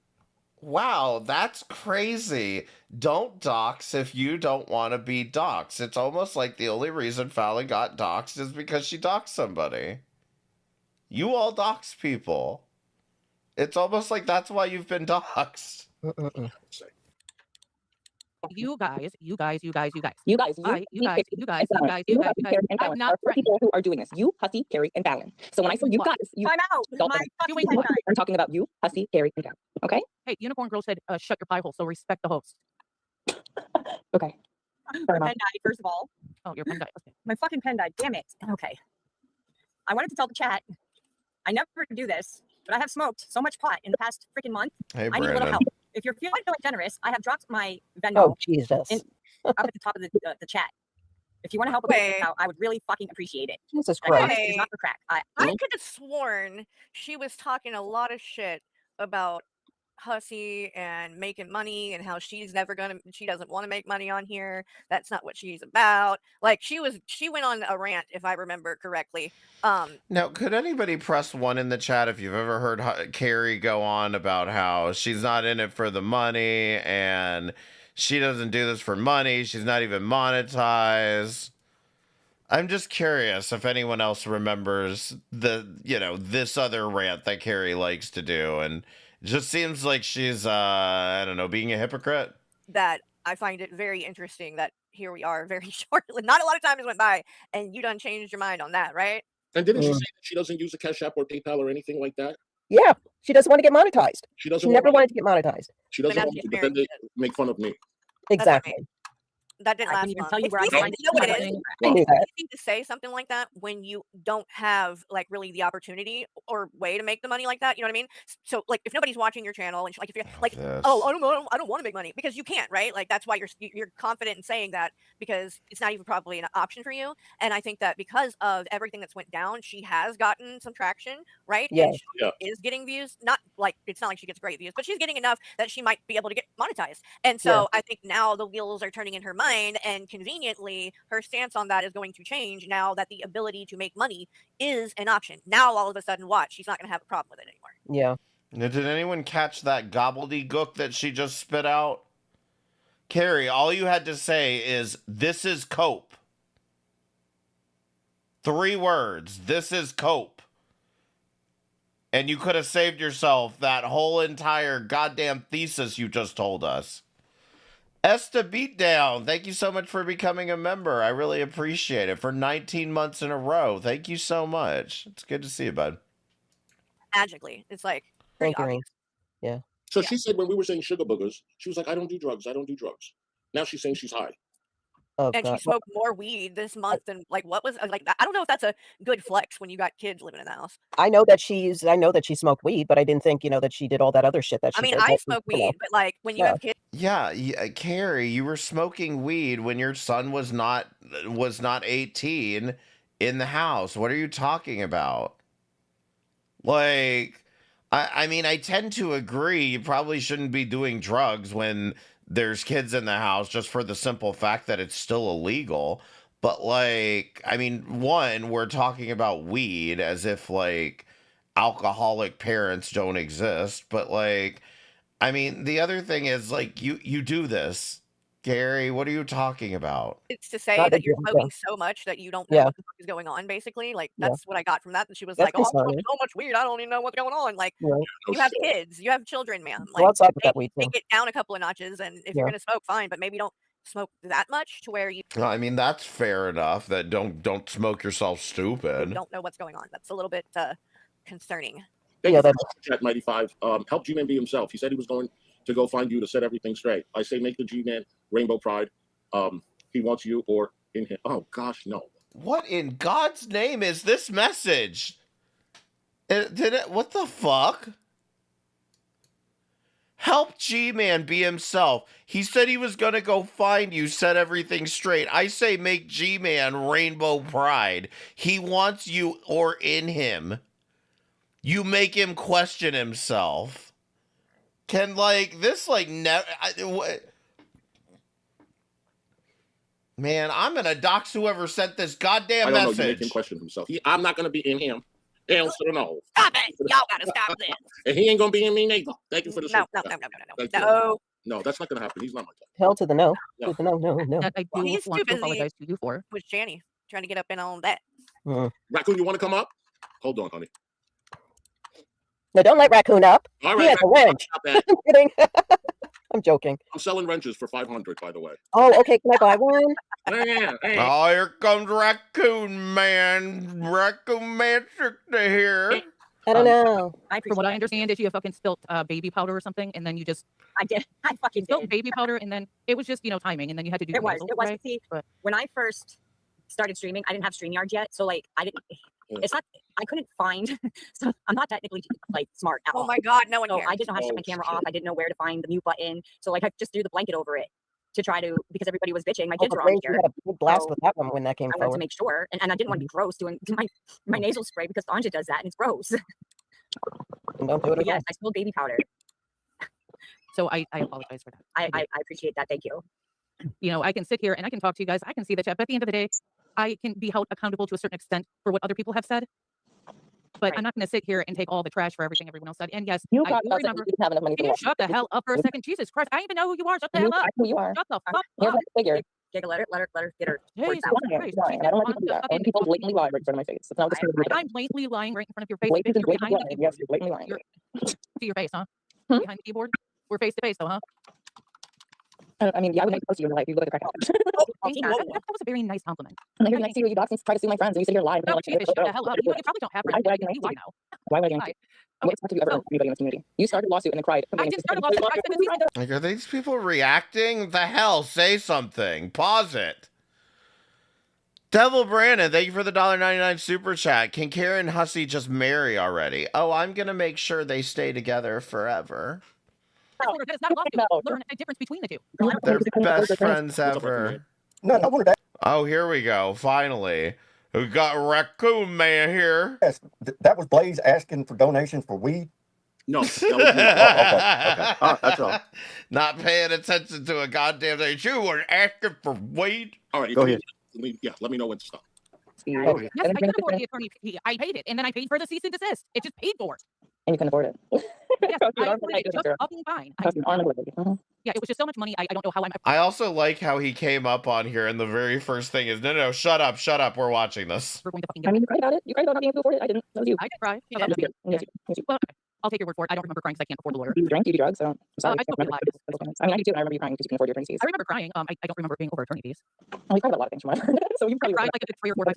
Wow, that's crazy. Don't dox if you don't want to be doxed. It's almost like the only reason Fallon got doxed is because she doxed somebody. You all dox people. It's almost like that's why you've been doxed. You guys. I'm not people who are doing this. You, Hussy, Carrie, and Fallon. So when I say you guys, you I'm out. I'm talking about you, Hussy, Carrie, and Fallon. Okay? Hey, Unicorn Girl said, shut your pie hole, so respect the host. Okay. My pen died, first of all. Oh, your pen died. Okay. My fucking pen died. Damn it. Okay. I wanted to tell the chat. I never do this, but I have smoked so much pot in the past freaking month. Hey, I need a little help. If you're feeling generous, I have dropped my Venmo Oh, Jesus. up at the top of the chat. If you want to help with this out, I would really fucking appreciate it. Jesus That Christ. honestly is not for crack. I could have sworn she was talking a lot of shit about Hussy and making money and how she doesn't want to make money on here. That's not what she's about. Like she went on a rant, if I remember correctly. Now, could anybody press 1 in the chat if you've ever heard Carrie go on about how she's not in it for the money and she doesn't do this for money. She's not even monetized. I'm just curious if anyone else remembers this other rant that Carrie likes to do. And it just seems like she's, I don't know, being a hypocrite. That I find it very interesting that here we are very shortly. Not a lot of time has went by and you done changed your mind on that, right? And didn't she say that she doesn't use a Cash App or PayPal or anything like that? Yeah, she doesn't want to get monetized. She doesn't. She never wanted to get monetized. She doesn't want to, but then they make fun of me. Exactly. That didn't I last couldn't even long. tell you It's where I easy, find you know what it is? something. I knew that. It's easy to say something like that when you don't have like really the opportunity or way to make the money like that. You know what I mean? So like if nobody's watching your channel and like if you're like, oh, I don't want to make money because you can't, right? Like that's why you're confident in saying that because it's not even probably an option for you. And I think that because of everything that's went down, she has gotten some traction, right? Yeah. And she is getting views. Not like it's not like she gets great views, but she's getting enough that she might be able to get monetized. And so I think now the wheels are turning in her mind, and conveniently her stance on that is going to change now that the ability to make money is an option. Now all of a sudden, watch, she's not going to have a problem with it anymore. Yeah. Now, did anyone catch that gobbledygook that she just spit out? Carrie, all you had to say is, this is cope. 3 words. This is cope. And you could have saved yourself that whole entire goddamn thesis you just told us. Esta Beatdown, thank you so much for becoming a member. I really appreciate it. For 19 months in a row. Thank you so much. It's good to see you, bud. Magically. It's like pretty obvious. Yeah. So she said when we were saying sugar boogers, she was like, I don't do drugs. I don't do drugs. Now she's saying she's high. Oh, and God. she smoked more weed this month than like what was like I don't know if that's a good flex when you got kids living in the house. I know that she smoked weed, but I didn't think, that she did all that other shit that she I mean, did. I smoke weed, but like when you have kids. Yeah, Carrie, you were smoking weed when your son was not 18 in the house. What are you talking about? Like, I mean, I tend to agree. You probably shouldn't be doing drugs when there's kids in the house just for the simple fact that it's still illegal. But like, I mean, one, we're talking about weed as if like alcoholic parents don't exist. But like, I mean, the other thing is like you do this. Gary, what are you talking about? It's to say that you're smoking so much that you don't know what the fuck is going on, basically. Like, that's what I got from that. And she was like, oh, I'm smoking so much weed, I don't even know what's going on. Like, you have kids, you have children, man. Like, take it down a couple of notches, and if you're going to smoke, fine, but maybe don't smoke that much to where you I mean, that's fair enough. That don't smoke yourself stupid. don't know what's going on. That's a little bit concerning. Thank you for Chat 95. Help G-Man be himself. He said he was going to go find you to set everything straight. I say make the G-Man Rainbow Pride. He wants you or in him. Oh gosh, no. What in God's name is this message? What the fuck? Help G-Man be himself. He said he was gonna go find you, set everything straight. I say make G-Man Rainbow Pride. He wants you or in him. You make him question himself. Can like this like never? Man, I'm gonna dox whoever sent this goddamn I don't message. know, you make him question himself. I'm not gonna be in him. Hell to the no. Stop it! Y'all gotta stop this. And he ain't gonna be in me neither. Thank you for the No. No, that's not gonna happen. He's not my type. Hell to the no. No. To the no, no, no. That I do Well, he's want too to busy apologize to you for. with Shani trying to get up in on that. Raccoon, you want to come up? Hold on, honey. No, don't let Raccoon up. All He right, has a wrench. stop that. I'm kidding. I'm joking. I'm selling wrenches for $500, by the way. Oh, okay. Can I buy one? Yeah, hey. Oh, here comes Raccoon Man. Raccoon Man trick to here. I don't know. From what I understand, is you fucking spilt baby powder or something, and then you just I did. I fucking spilled did. baby powder, and then it was just timing, and then you had to do It was. nasal It was. spray, See, but when I first started streaming, I didn't have StreamYard yet, so like I didn't. It's not. I couldn't find. So I'm not technically like smart at all. Oh my god, no one So cares. I didn't know how to shut my camera off. I didn't know where to find the mute button. So like I just threw the blanket over it to try to, because everybody was bitching. My kids were on You here. had a big blast So with that one when that came I wanted to forward. make sure, and I didn't want to be gross doing my nasal spray because Anja does that and it's gross. And don't do it But again. yes, I spilled baby powder. so I apologize for that. I appreciate that. Thank you. I can sit here and I can talk to you guys. I can see the chat, but at the end of the day, I can be held accountable to a certain extent for what other people have said. But I'm not going to sit here and take all the trash for everything everyone else said. And yes, You I talked do about that remember. you didn't have enough money Can for you that. shut the hell up for a second? Jesus Christ, I don't even know who you are. Shut the hell up. Who you are. Shut the Here's fuck my figure. Giga, let her get her words Jesus out. Christ. Lying. And I don't like people do that. I want people to blatantly lie right in front of my face. That's not what this is. I'm blatantly lying right in front of your face. Blatant Bitch, is you're blatant behind the lying. keyboard. Yes, you're blatantly lying. To your face, huh? Hmm? Behind the keyboard. We're face to face, though, huh? I mean, yeah, I would make the most of you in your life. You look like a crackhead. Thank you. That was a very nice compliment. I'm here next to you. You dox and try to sue my friends, and you sit here live. No, Like, shut the hell up. You probably don't have friends. Why would I do now? Why would I do anything? What have you ever heard anybody in this community? You started a lawsuit and then cried. I didn't start a lawsuit. Like, are these people reacting? The hell? Say something. Pause it. Devil Brandon, thank you for the $1.99 super chat. Can Karen and Hussey just marry already? Oh, I'm gonna make sure they stay together forever. That is not a lawsuit. Learn the difference between the two. They're best friends ever. No, I wanted that. Oh, here we go. Finally. We got Raccoon Man here. Yes, that was Blaze asking for donations for weed. No. That was That's all. Not paying attention to a goddamn thing. You were asking for weed. All right. Go ahead. Let me know when to stop. Yes, I can afford the attorney fee. I paid it, and then I paid for the cease and desist. It just paid for it. And you can afford it. Yes, I afforded it just fucking fine. Yeah, it was just so much money. I don't know how I'm. I also like how he came up on here, and the very first thing is, no, shut up. We're watching this. We're going to fucking I mean, you cried about it. You cried about not being able to afford it. I didn't. That was you. I did cry. Yes, you did. Yes, you. Well, I'll take your word for it. I don't remember crying because I can't afford the lawyer. You drank, you do drugs, so I'm sorry. I spoke lies. I mean, I do too, and I remember you crying because you can afford your attorney fees. I remember crying. I don't remember being over attorney fees. Well, you cried about a lot of things from what I've heard. So you probably cried like a good 3 or 4 times.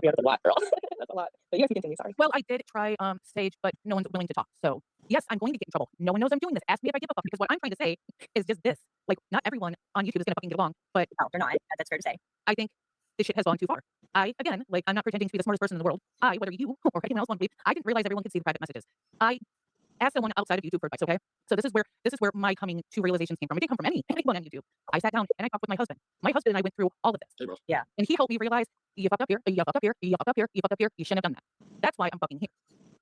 That's a lot, girl. That's a lot. But you guys can continue. Sorry. Well, I did try stage, but no one's willing to talk. So yes, I'm going to get in trouble. No one knows I'm doing this. Ask me if I give a fuck, because what I'm trying to say is just this. Like, not everyone on YouTube is gonna fucking get along, but no, they're not. That's fair to say. I think this shit has gone too far. Again, like, I'm not pretending to be the smartest person in the world. Whether you or anyone else want to believe, I didn't realize everyone could see the private messages. I asked someone outside of YouTube for advice, okay? So this is where my coming to realizations came from. It didn't come from anyone on YouTube. I sat down and I talked with my husband. My husband and I went through all of this. Yeah. And he helped me realize, you fucked up here, you fucked up here, you fucked up here, you fucked up here, you shouldn't have done that. That's why I'm fucking here.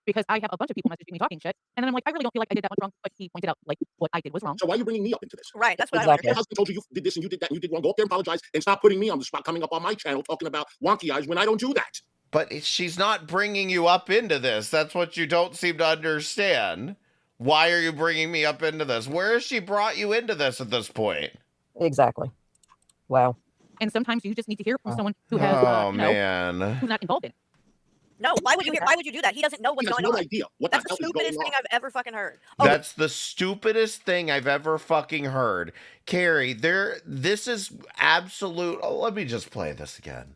Because I have a bunch of people messaging me talking shit, and then I'm like, I really don't feel like I did that much wrong, but he pointed out, like, what I did was wrong. So why are you bringing me up into this? Right, that's what Your husband told you did this and you did that and you did wrong. Go up there and apologize and stop putting me on the spot coming up on my channel talking about wonky eyes when I don't do that. But she's not bringing you up into this. That's what you don't seem to understand. Why are you bringing me up into this? Where has she brought you into this at this point? Exactly. Wow. And sometimes you just need to hear from someone who has, who's not involved in it. No, why would you do that? He doesn't know what's going on. No idea what That's the the hell is going stupidest thing on. I've ever fucking heard. That's the stupidest thing I've ever fucking heard. Carrie, this is absolute. Oh, let me just play this again.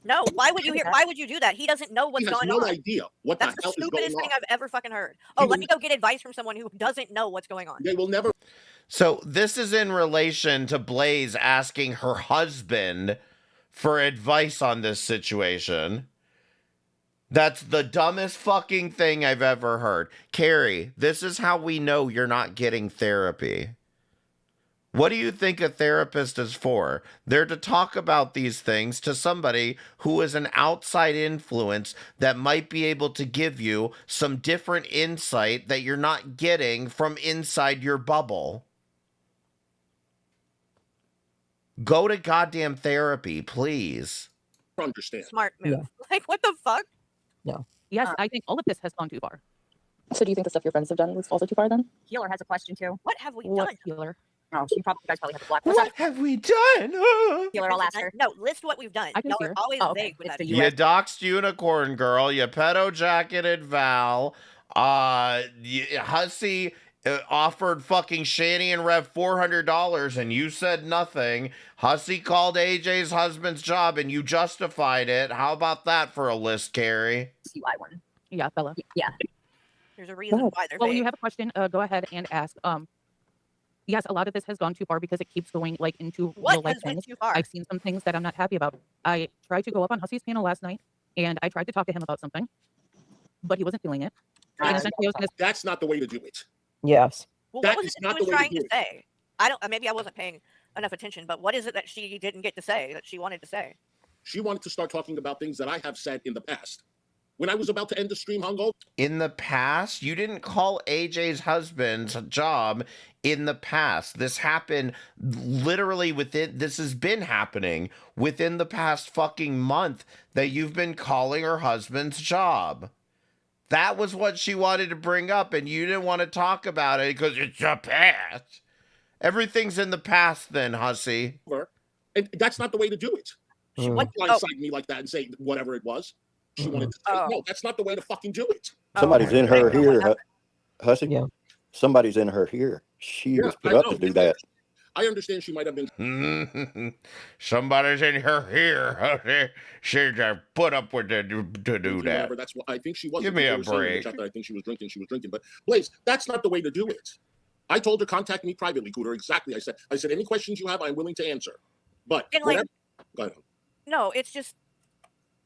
No, why would you do that? He doesn't know what's going on. No idea what That's the hell the is going stupidest thing on. I've ever fucking heard. Oh, let me go get advice from someone who doesn't know what's going on. They will never. So this is in relation to Blaze asking her husband for advice on this situation. That's the dumbest fucking thing I've ever heard. Carrie, this is how we know you're not getting therapy. What do you think a therapist is for? They're to talk about these things to somebody who is an outside influence that might be able to give you some different insight that you're not getting from inside your bubble. Go to goddamn therapy, please. Understand. Smart move. Like, what the fuck? No. Yes, I think all of this has gone too far. So do you think the stuff your friends have done was also too far then? Healer has a question too. What have we What done? Healer? Oh, you guys probably have a block. What have we done? Healer, I'll ask her. No, list what we've done. I can Y'all hear. are always Oh, okay. vague with It's that. the You doxed Unicorn Girl, you pedo-jacketed Val, Hussey offered fucking Shani and Rev $400 and you said nothing. Hussey called AJ's husband's job and you justified it. How about that for a list, Carrie? CY one. Yeah, Bella. Yeah. There's a reason why they're Well, when vague. you have a question, go ahead and ask. Yes, a lot of this has gone too far because it keeps going like into What real life has went things. too far? I've seen some things that I'm not happy about. I tried to go up on Hussey's panel last night and I tried to talk to him about something, but he wasn't feeling it. And essentially I was gonna, That's not the way to do it. Yes. Well, That what was is it not she was the way to trying do to it. say? I don't. Maybe I wasn't paying enough attention. But what is it that she didn't get to say that she wanted to say? She wanted to start talking about things that I have said in the past. When I was about to end the stream, hungover. In the past, you didn't call AJ's husband's job in the past. This happened literally this has been happening within the past fucking month that you've been calling her husband's job. That was what she wanted to bring up, and you didn't want to talk about it because it's the past. Everything's in the past then, Hussey. And that's not the way to do it. She wouldn't blindside me like that and say whatever it was. She wanted to say, no, that's not the way to fucking do it. Somebody's in her here, Hussey. Yeah. Somebody's in her here. She was put up to do that. I understand she might have been. Somebody's in her here. She's put up with it to do that. Whatever. That's what I think she was. Give me a In the break. chat that I think she was drinking. She was drinking. But Blaze, that's not the way to do it. I told her contact me privately, Cooter. Exactly. I said any questions you have, I'm willing to answer. But And like, go ahead. No, it's just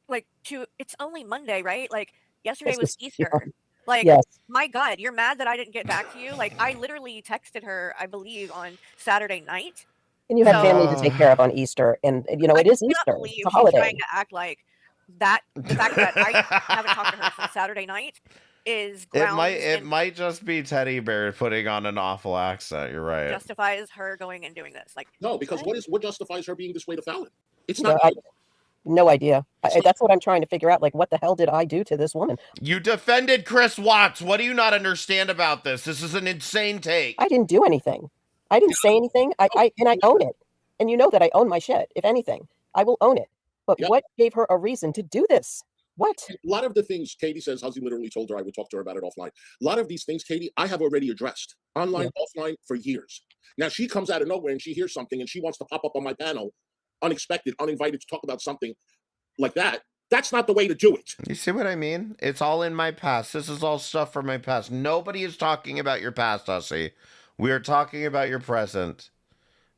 like it's only Monday, right? Like yesterday was Easter. Like, Yes. my God, you're mad that I didn't get back to you? Like, I literally texted her, I believe, on Saturday night. And you have family to take care of on Easter, and you know it is Easter. Believe It's a she's holiday. trying to act like that. The fact that I haven't talked to her since Saturday night is It might just be Teddy Bear putting on an awful accent. You're right. justifies her going and doing this. Like, No, because what justifies her being this way to Fallon? It's You know, not. no idea. That's what I'm trying to figure out. Like, what the hell did I do to this woman? You defended Chris Watts. What do you not understand about this? This is an insane take. I didn't do anything. I didn't say anything. I own it. And you know that I own my shit. If anything, I will own it. But what gave her a reason to do this? What? A lot of the things Katie says, Huzzy literally told her I would talk to her about it offline. A lot of these things, Katie, I have already addressed online, offline for years. Now she comes out of nowhere and she hears something and she wants to pop up on my panel, unexpected, uninvited, to talk about something like that. That's not the way to do it. You see what I mean? It's all in my past. This is all stuff from my past. Nobody is talking about your past, Hussy. We are talking about your present.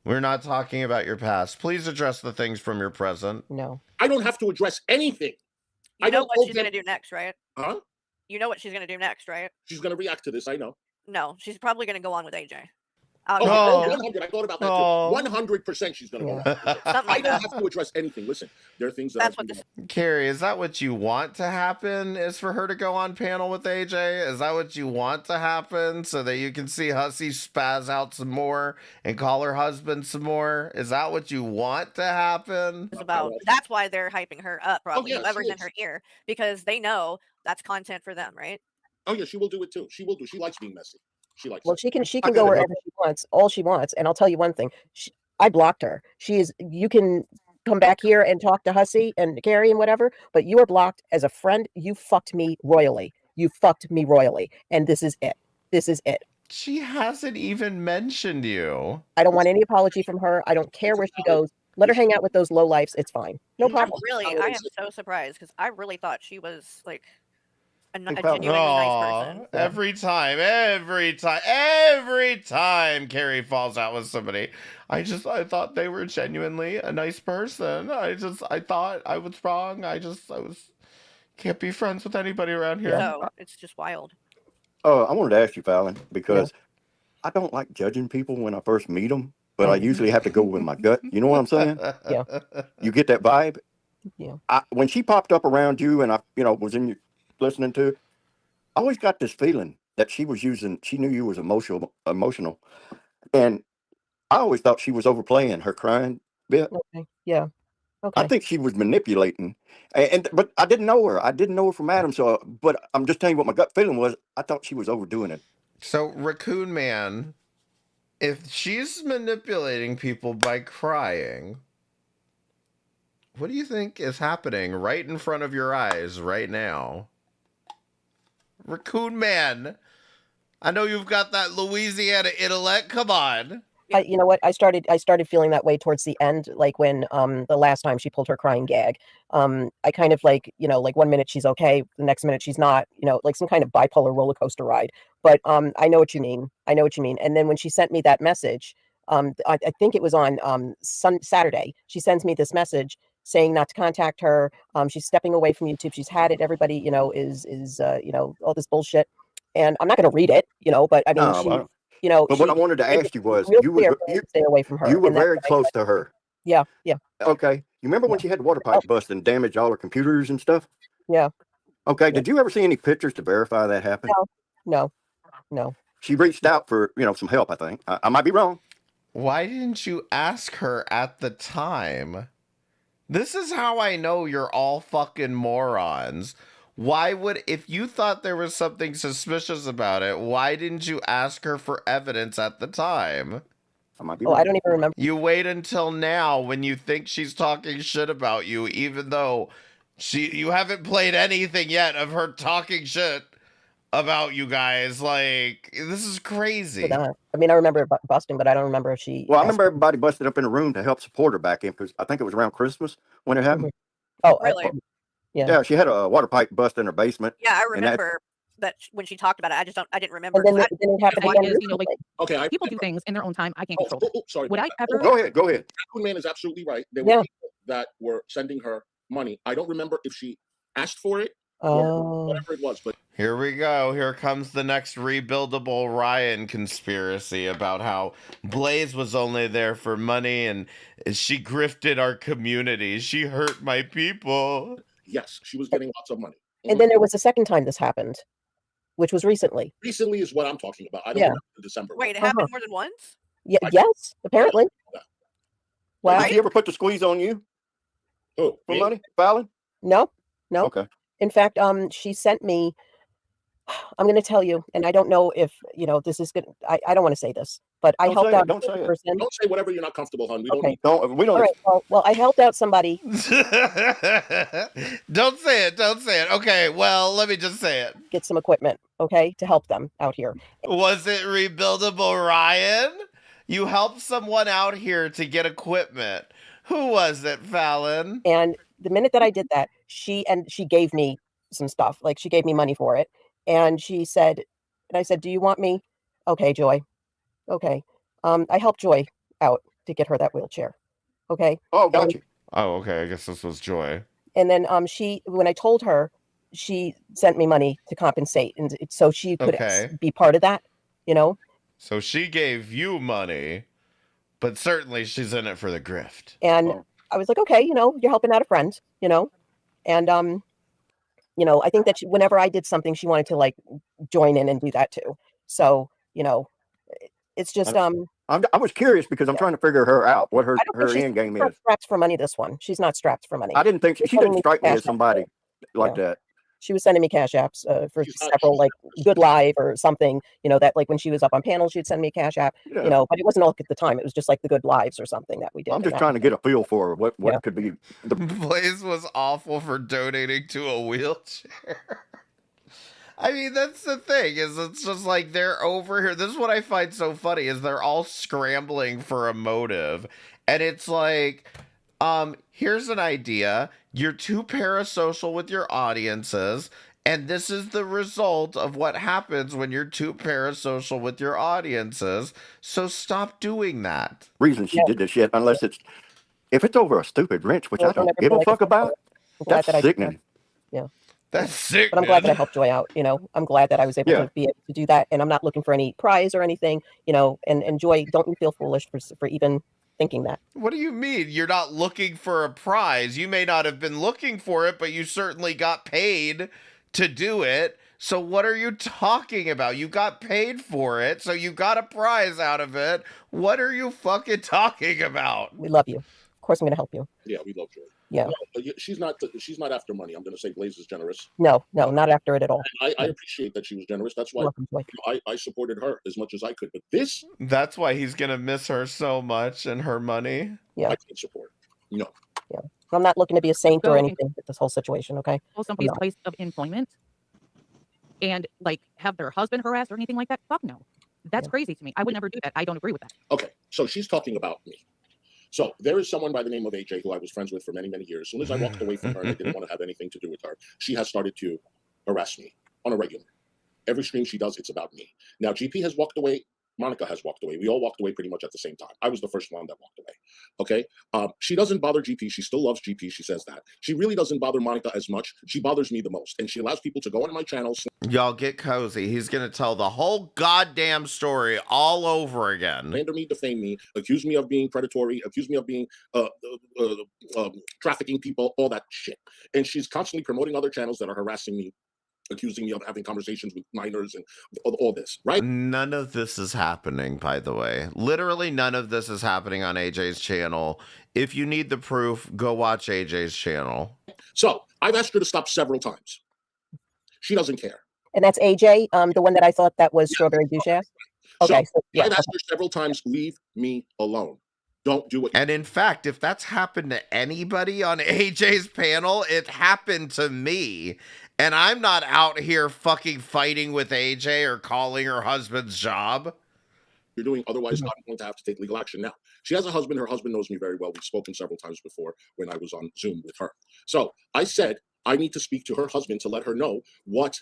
We're not talking about your past. Please address the things from your present. No. I don't have to address anything. you know what she's going to do next, right? Huh? You know what she's going to do next, right? She's going to react to this, I know. No, she's probably going to go on with AJ. Oh, 100. I thought about that too. 100% she's going to go. I don't have to address anything. Listen, there are things that Carrie, is that what you want to happen? Is for her to go on panel with AJ? Is that what you want to happen so that you can see Hussy spaz out some more and call her husband some more? Is that what you want to happen? That's why they're hyping her up, probably yeah, whoever's she in her ear, because they know that's content for them, right? Oh yeah, she will do it too. She will do. She likes being messy. She likes. Well, she can go wherever she wants, all she wants. And I'll tell you one thing. I blocked her. You can come back here and talk to Hussy and Carrie and whatever, but you are blocked as a friend. You fucked me royally. You fucked me royally. And this is it. This is it. She hasn't even mentioned you. I don't want any apology from her. I don't care where she goes. Let her hang out with those lowlifes. It's fine. No problem. I am so surprised because I really thought she was like a genuinely nice person. Every time Carrie falls out with somebody, I thought they were genuinely a nice person. I thought I was wrong. I can't be friends with anybody around here. So it's just wild. I wanted to ask you, Fallon, because I don't like judging people when I first meet them, but I usually have to go with my gut. You know what I'm saying? Yeah. You get that vibe? Yeah. When she popped up around you and I, was in your listening to, I always got this feeling that she knew you was emotional, and I always thought she was overplaying her crying bit. Okay. Yeah. Okay. I think she was manipulating, but I didn't know her. I didn't know her from Adam. So, but I'm just telling you what my gut feeling was. I thought she was overdoing it. So, Raccoon Man, if she's manipulating people by crying, what do you think is happening right in front of your eyes right now? Raccoon Man, I know you've got that Louisiana intellect. Come on. You know what? I started feeling that way towards the end, like when the last time she pulled her crying gag. I kind of like 1 minute she's okay, the next minute she's not, like some kind of bipolar roller coaster ride. But I know what you mean. And then when she sent me that message, I think it was on Saturday, she sends me this message saying not to contact her. She's stepping away from YouTube. She's had it. Everybody, is all this bullshit. And I'm not going to read it, but I mean, But what I wanted to ask you was, you stay away from her. You were very close to her. Yeah. Okay. You remember when she had the water pipe bust and damaged all her computers and stuff? Yeah. Okay. Did you ever see any pictures to verify that happened? No. She reached out for, some help, I think. I might be wrong. Why didn't you ask her at the time? This is how I know you're all fucking morons. If you thought there was something suspicious about it, why didn't you ask her for evidence at the time? I might be I don't even remember. You wait until now when you think she's talking shit about you, even though you haven't played anything yet of her talking shit about you guys. Like, this is crazy. I mean, I remember busting, but I don't remember if she. Well, I remember everybody busted up in a room to help support her back in, because I think it was around Christmas when it happened. Oh, really? Yeah, she had a water pipe bust in her basement. Yeah, I remember that when she talked about it. I didn't remember. And then it didn't happen again. Is, you know, like, Okay, people do things in their own time. I can't control. Sorry. Would I ever? Go ahead. Raccoon Man is absolutely right. There were people that were sending her money. I don't remember if she asked for it or whatever it was, but here we go. Here comes the next rebuildable Ryan conspiracy about how Blaze was only there for money and she grifted our community. She hurt my people. Yes, she was getting lots of money. And then there was a second time this happened, which was recently. Recently is what I'm talking about. I don't remember the December. Wait, it happened more than once? Yeah. Yes, apparently. Wow. Did she ever put the squeeze on you? Oh, for money, Fallon? No. Okay. In fact, she sent me. I'm going to tell you, and I don't know if this is good. I don't want to say this, but I helped out. Don't say it. Don't say whatever you're not comfortable, hon. We don't need. We don't. All right. Well, I helped out somebody. Don't say it. Don't say it. Okay. Well, let me just say it. Get some equipment, okay, to help them out here. Was it rebuildable, Ryan? You helped someone out here to get equipment. Who was it, Fallon? And the minute that I did that, she gave me some stuff. Like, she gave me money for it. And she said, and I said, do you want me? Okay, Joy. Okay. I helped Joy out to get her that wheelchair. Okay. Oh, gotcha. Oh, okay. I guess this was Joy. And then when I told her, she sent me money to compensate, and so she could be part of that, So she gave you money, but certainly she's in it for the grift. And I was like, okay, you're helping out a friend, and I think that whenever I did something, she wanted to like join in and do that too. So, it's just I was curious because I'm trying to figure her out, what her end game is. Strapped for money. This one, she's not strapped for money. I didn't think she didn't strike me as somebody like that. She was sending me cash apps for several, like Good Live or something, that like when she was up on panels, she'd send me a cash app, but it wasn't all at the time. It was just like the Good Lives or something that we did. I'm just trying to get a feel for what could be. Blaze was awful for donating to a wheelchair. I mean, that's the thing, is it's just like they're over here. This is what I find so funny, is they're all scrambling for a motive. And it's like, here's an idea. You're too parasocial with your audiences, and this is the result of what happens when you're too parasocial with your audiences. So stop doing that. Reason she did this shit, unless if it's over a stupid wrench, which I don't give a fuck about, that's sickening. Yeah. That's sick. But I'm glad that I helped Joy out. I'm glad that I was able to be able to do that, and I'm not looking for any prize or anything. And Joy, don't you feel foolish for even thinking that? What do you mean? You're not looking for a prize? You may not have been looking for it, but you certainly got paid to do it. So what are you talking about? You got paid for it, so you got a prize out of it. What are you fucking talking about? We love you. Of course, I'm going to help you. Yeah, we love Joy. Yeah. No, she's not after money. I'm going to say Blaze is generous. No, not after it at all. I appreciate that she was generous. That's why I supported her as much as I could. But this... That's why he's going to miss her so much and her money? Yeah. I can't support. No. Yeah. I'm not looking to be a saint or anything with this whole situation, okay? Somebody's place of employment and like have their husband harassed or anything like that? Fuck no. That's crazy to me. I would never do that. I don't agree with that. Okay, so she's talking about me. So there is someone by the name of AJ who I was friends with for many, many years. As soon as I walked away from her and I didn't want to have anything to do with her, she has started to harass me on a regular. Every stream she does, it's about me. Now, GP has walked away. Monica has walked away. We all walked away pretty much at the same time. I was the first one that walked away. Okay. She doesn't bother GP. She still loves GP. She says that. She really doesn't bother Monica as much. She bothers me the most. And she allows people to go onto my channels. Y'all get cozy. He's going to tell the whole goddamn story all over again. Slander me, defame me, accuse me of being predatory, accuse me of being trafficking people, all that shit. And she's constantly promoting other channels that are harassing me, accusing me of having conversations with minors and all this, right? None of this is happening, by the way. Literally none of this is happening on AJ's channel. If you need the proof, go watch AJ's channel. So I've asked her to stop several times. She doesn't care. And that's AJ, the one that I thought that was Strawberry Douche Ass? Okay. So I've asked her several times, leave me alone. Don't do it. And in fact, if that's happened to anybody on AJ's panel, it happened to me. And I'm not out here fucking fighting with AJ or calling her husband's job. You're doing, otherwise I'm going to have to take legal action. Now, she has a husband. Her husband knows me very well. We've spoken several times before when I was on Zoom with her. So I said, I need to speak to her husband to let her know what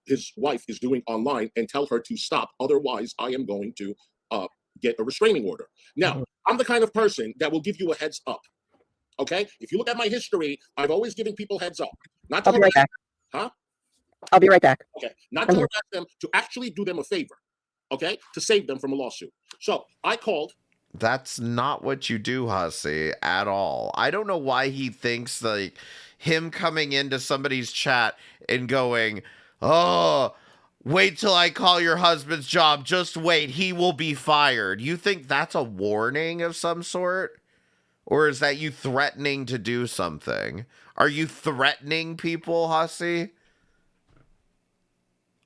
his wife is doing online and tell her to stop. Otherwise, I am going to get a restraining order. Now, I'm the kind of person that will give you a heads up. Okay? If you look at my history, I've always given people heads up. Not to I'll be right back. Huh? I'll be right back. Okay. Not to harass them, to actually do them a favor. Okay? To save them from a lawsuit. So I called. That's not what you do, Hussy, at all. I don't know why he thinks like him coming into somebody's chat and going, oh, wait till I call your husband's job. Just wait. He will be fired. You think that's a warning of some sort? Or is that you threatening to do something? Are you threatening people, Hussy?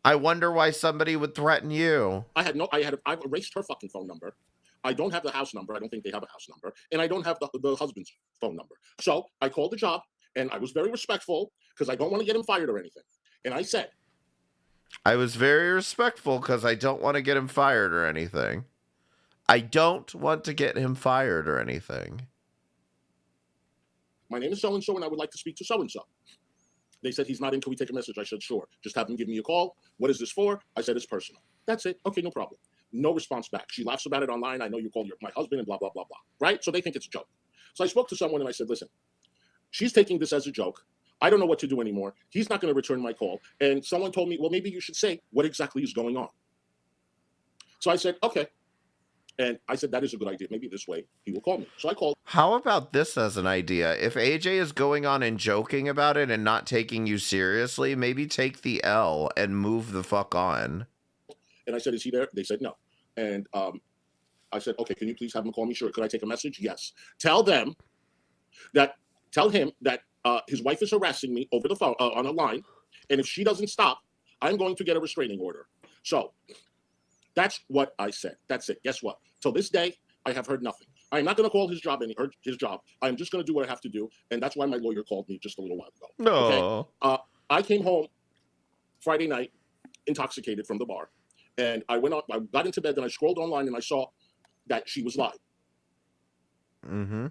I wonder why somebody would threaten you. I've erased her fucking phone number. I don't have the house number. I don't think they have a house number. And I don't have the husband's phone number. So I called the job and I was very respectful because I don't want to get him fired or anything. And I said, I was very respectful because I don't want to get him fired or anything. I don't want to get him fired or anything. My name is so-and-so and I would like to speak to so-and-so. They said, he's not in. Can we take a message? I said, sure. Just have him give me a call. What is this for? I said, it's personal. That's it. Okay, no problem. No response back. She laughs about it online. I know you called my husband and blah, blah, blah, blah. Right? So they think it's a joke. So I spoke to someone and I said, listen, she's taking this as a joke. I don't know what to do anymore. He's not going to return my call. And someone told me, well, maybe you should say what exactly is going on. So I said, okay. And I said, that is a good idea. Maybe this way he will call me. So I called. How about this as an idea? If AJ is going on and joking about it and not taking you seriously, maybe take the L and move the fuck on. And I said, is he there? They said no. And I said, okay, can you please have him call me? Sure. Could I take a message? Yes. Tell him that his wife is harassing me over the phone, on a line. And if she doesn't stop, I'm going to get a restraining order. So that's what I said. That's it. Guess what? Till this day, I have heard nothing. I'm not going to call his job I'm just going to do what I have to do. And that's why my lawyer called me just a little while ago. No. Okay? I came home Friday night, intoxicated from the bar. And I got into bed, and I scrolled online, and I saw that she was live. Mm-hmm.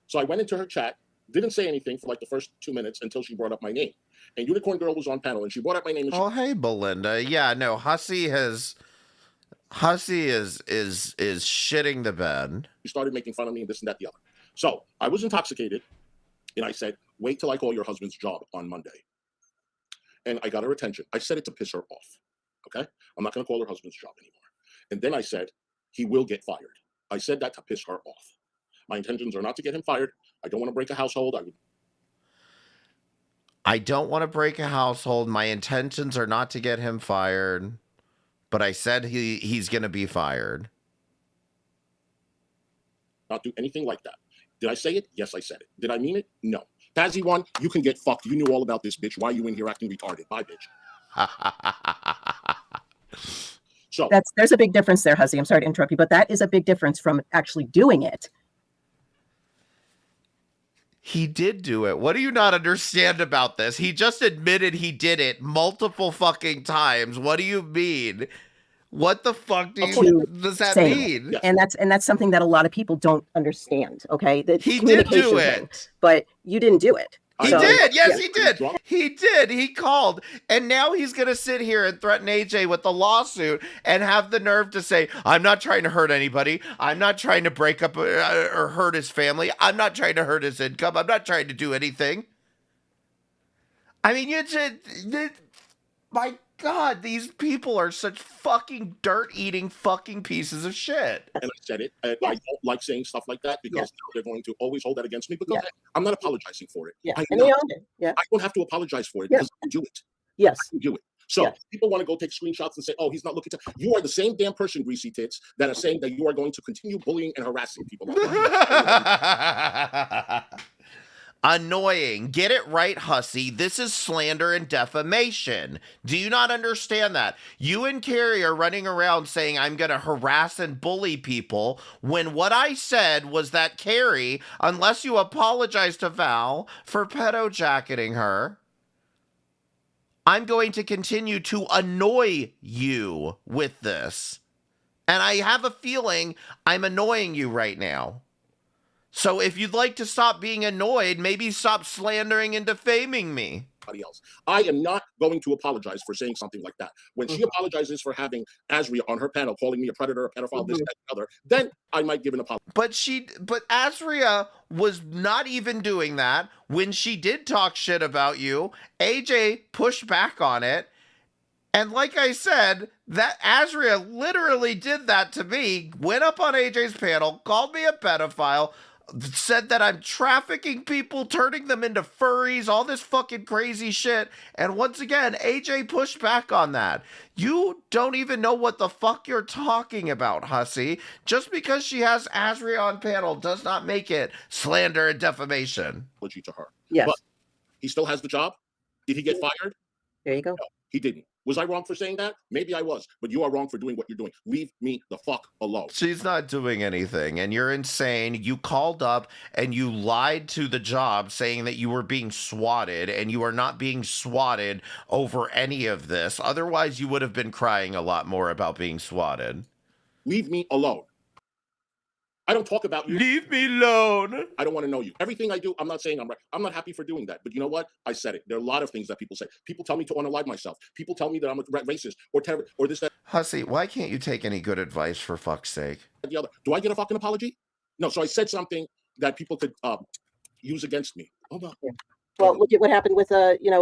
So I went into her chat, didn't say anything for like the first 2 minutes until she brought up my name. And Unicorn Girl was on panel, and she brought up my name. And hey, Belinda. Yeah, no, Hussy is shitting the bed. She started making fun of me and this and that, the other. So I was intoxicated, and I said, wait till I call your husband's job on Monday. And I got her attention. I said it to piss her off. Okay? I'm not going to call her husband's job anymore. And then I said, he will get fired. I said that to piss her off. My intentions are not to get him fired. I don't want to break a household. I don't want to break a household. My intentions are not to get him fired. But I said he's going to be fired. Not do anything like that. Did I say it? Yes, I said it. Did I mean it? No. Pazzy one, you can get fucked. You knew all about this, bitch. Why are you in here acting retarded? Bye, bitch. So there's a big difference there, Hussy. I'm sorry to interrupt you, but that is a big difference from actually doing it. He did do it. What do you not understand about this? He just admitted he did it multiple fucking times. What do you mean? What the fuck does that mean? And that's something that a lot of people don't understand. Okay, he did do it, but you didn't do it. He did. Yes, he did. He did. He called. And now he's going to sit here and threaten AJ with the lawsuit and have the nerve to say, I'm not trying to hurt anybody. I'm not trying to break up or hurt his family. I'm not trying to hurt his income. I'm not trying to do anything. I mean, my God, these people are such fucking dirt-eating fucking pieces of shit. And I said it. And I don't like saying stuff like that because they're going to always hold that against me because I'm not apologizing for it. I don't have to apologize for it because I do it. Yes. I can do it. So people want to go take screenshots and say, oh, he's not looking to. You are the same damn person, Greasy Tits, that are saying that you are going to continue bullying and harassing people. Annoying. Get it right, hussy. This is slander and defamation. Do you not understand that? You and Carrie are running around saying I'm going to harass and bully people when what I said was that Carrie, unless you apologize to Val for pedo jacketing her, I'm going to continue to annoy you with this. And I have a feeling I'm annoying you right now. So if you'd like to stop being annoyed, maybe stop slandering and defaming me. Else. I am not going to apologize for saying something like that. When she apologizes for having Azria on her panel, calling me a predator, a pedophile, this, that, and the other, then I might give an apology. But Azria was not even doing that. When she did talk shit about you, AJ pushed back on it. And like I said, that Azria literally did that to me, went up on AJ's panel, called me a pedophile, said that I'm trafficking people, turning them into furries, all this fucking crazy shit. And once again, AJ pushed back on that. You don't even know what the fuck you're talking about, hussy. Just because she has Azria on panel does not make it slander and defamation. To her. Yes. But he still has the job. Did he get fired? There you go. No, he didn't. Was I wrong for saying that? Maybe I was, but you are wrong for doing what you're doing. Leave me the fuck alone. She's not doing anything, and you're insane. You called up and you lied to the job saying that you were being swatted, and you are not being swatted over any of this. Otherwise, you would have been crying a lot more about being swatted. Leave me alone. I don't talk about you. Leave me alone. I don't want to know you. Everything I do, I'm not saying I'm right. I'm not happy for doing that. But you know what? I said it. There are a lot of things that people say. People tell me to unalive myself. People tell me that I'm a racist or terrorist or this, that. Hussy, why can't you take any good advice for fuck's sake? The other. Do I get a fucking apology? No. So I said something that people could use against me. Oh no. Well, look at what happened with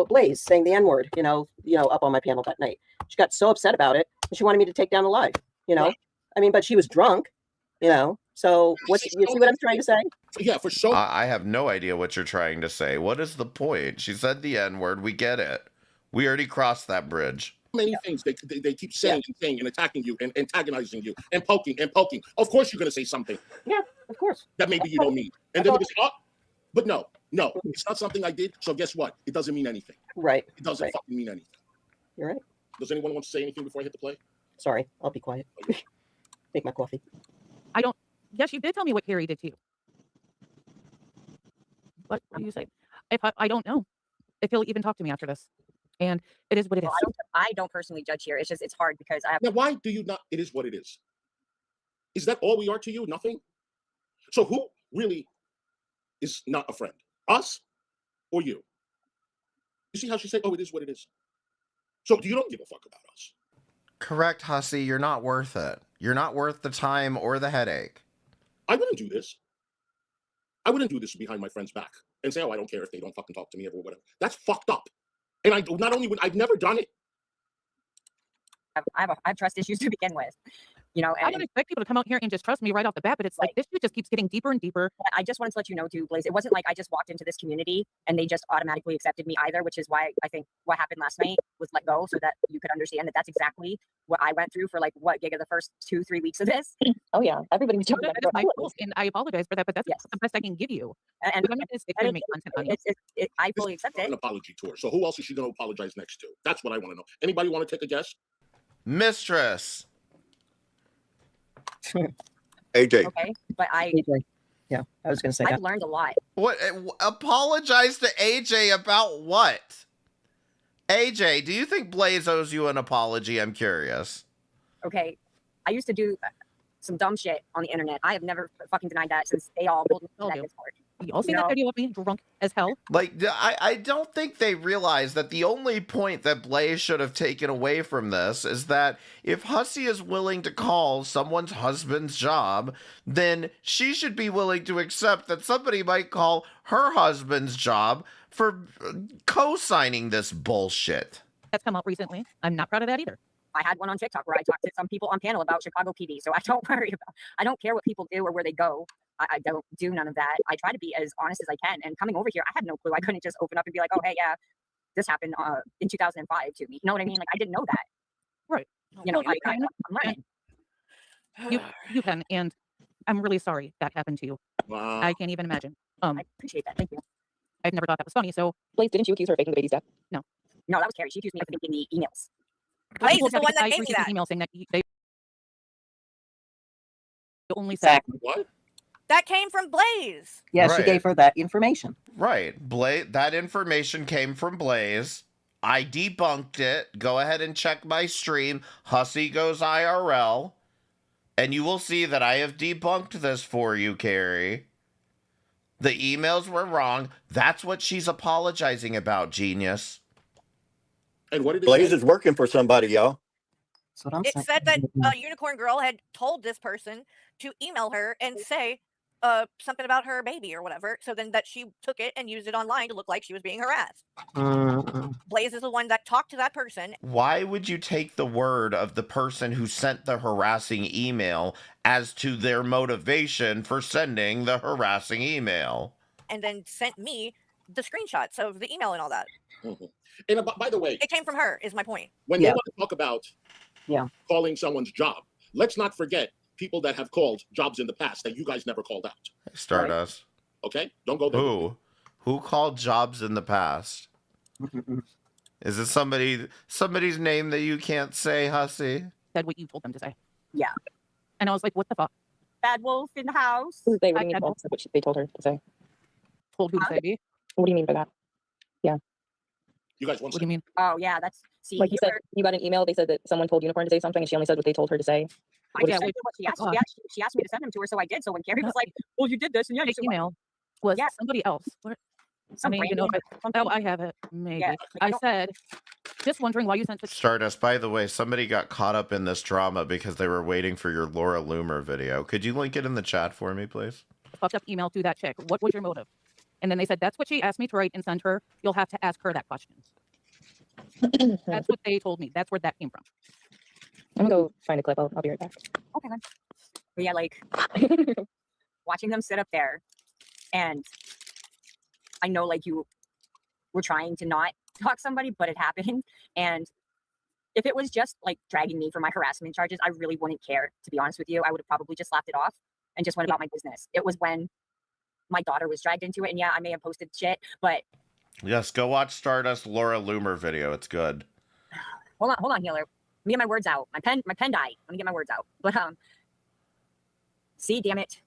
Blaze saying the N-word, up on my panel that night. She got so upset about it, and she wanted me to take down the live. Right. I mean, but she was drunk. So you see what I'm trying to say? Yeah, for sure. I have no idea what you're trying to say. What is the point? She said the N-word. We get it. We already crossed that bridge. Many things they keep saying and saying and attacking you and antagonizing you and poking and poking. Of course you're going to say something. Yeah, of course. That maybe you don't mean. And then say, oh, but no, it's not something I did. So guess what? It doesn't mean anything. Right. It doesn't fucking mean anything. You're right. Does anyone want to say anything before I hit the play? Sorry, I'll be quiet. Make my coffee. Yes, you did tell me what Carrie did to you. What do you say? I don't know if he'll even talk to me after this. And it is what it is. I don't personally judge here. It's hard because I have. Now, why do you not? It is what it is. Is that all we are to you? Nothing? So who really is not a friend? Us or you? You see how she said, oh, it is what it is. So you don't give a fuck about us. Correct, hussy. You're not worth it. You're not worth the time or the headache. I wouldn't do this. I wouldn't do this behind my friend's back and say, oh, I don't care if they don't fucking talk to me or whatever. That's fucked up. And I've never done it. I have trust issues to begin with. I don't expect people to come out here and just trust me right off the bat, but it's like this shit just keeps getting deeper and deeper. I just wanted to let you know too, Blaze, it wasn't like I just walked into this community and they just automatically accepted me either, which is why I think what happened last night was let go so that you could understand that that's exactly what I went through for like what gig of the first 2-3 weeks of this. Oh yeah, everybody was talking that is my fault, and I apologize for that, but that's the best I can give you. And I'm not to make content on it. I fully accept it. An apology tour. So who else is she going to apologize next to? That's what I want to know. Anybody want to take a guess? Mistress. AJ. Okay, but AJ. Yeah, I was going to say I've learned a lot. What? Apologize to AJ about what? AJ, do you think Blaze owes you an apology? I'm curious. Okay, I used to do some dumb shit on the internet. I have never fucking denied that since they all pulled me in that Discord. You all seen that video of me drunk as hell? Like, I don't think they realize that the only point that Blaze should have taken away from this is that if Hussy is willing to call someone's husband's job, then she should be willing to accept that somebody might call her husband's job for co-signing this bullshit. That's come out recently. I'm not proud of that either. I had one on TikTok where I talked to some people on panel about Chicago PD, so I don't worry about. I don't care what people do or where they go. I don't do none of that. I try to be as honest as I can. And coming over here, I had no clue. I couldn't just open up and be like, "Oh, hey, yeah, this happened in 2005 to me." You know what I mean? Like I didn't know that. Right. I'm learning. You can, and I'm really sorry that happened to you. Wow. I can't even imagine. I appreciate that. Thank you. I've never thought that was funny. So, Blaze, didn't you accuse her of faking the baby's death? No. No, that was Carrie. She accused me of faking the emails. Blaze is the one that I gave me received that. an email saying that they only said What? That came from Blaze. Yeah, she Right. gave her that information. Right. That information came from Blaze. I debunked it. Go ahead and check my stream. Hussy Goes IRL. And you will see that I have debunked this for you, Carrie. The emails were wrong. That's what she's apologizing about, genius. And what did it Blaze say? is working for somebody, y'all. That's what I'm It saying. said that Unicorn Girl had told this person to email her and say something about her baby or whatever. So then that she took it and used it online to look like she was being harassed. Blaze is the one that talked to that person. Why would you take the word of the person who sent the harassing email as to their motivation for sending the harassing email? And then sent me the screenshots of the email and all that. And by the way, It came from her, is my point. when Yeah. they want to talk about Yeah. calling someone's job, let's not forget people that have called jobs in the past that you guys never called out. Stardust. Okay? Don't go there. Who called jobs in the past? Is it somebody's name that you can't say, Hussy? said what you told them to say. Yeah. And I was like, what the fuck? Bad wolf in the house. Who's they? What do you mean what they told her to say? Told who to say B? What do you mean by that? Yeah. You guys want What do you mean? Oh yeah, that's Like you said, you got an email. They said that someone told Unicorn to say something, and she only said what they told her to say. I did what she asked. She asked me to send them to her, so I did. So when Carrie was like, "Well, you did this," and yeah, The email was somebody else. What? I don't even know if I have it. Maybe. Yeah, I said, just wondering why you sent this. Stardust, by the way, somebody got caught up in this drama because they were waiting for your Laura Loomer video. Could you link it in the chat for me, please? Fucked up email to that chick. What was your motive? And then they said, that's what she asked me to write and send her. You'll have to ask her that question. That's what they told me. That's where that came from. I'm gonna go find a clip. I'll be right back. Okay then. But yeah, like watching them sit up there, and I know like you were trying to not talk somebody, but it happened. And if it was just like dragging me for my harassment charges, I really wouldn't care. To be honest with you, I would have probably just laughed it off and just went about my business. It was when my daughter was dragged into it, and yeah, I may have posted shit, but Yes, go watch Stardust Laura Loomer video. It's good. hold on, healer. Let me get my words out. My pen died. Let me get my words out. But see, damn it.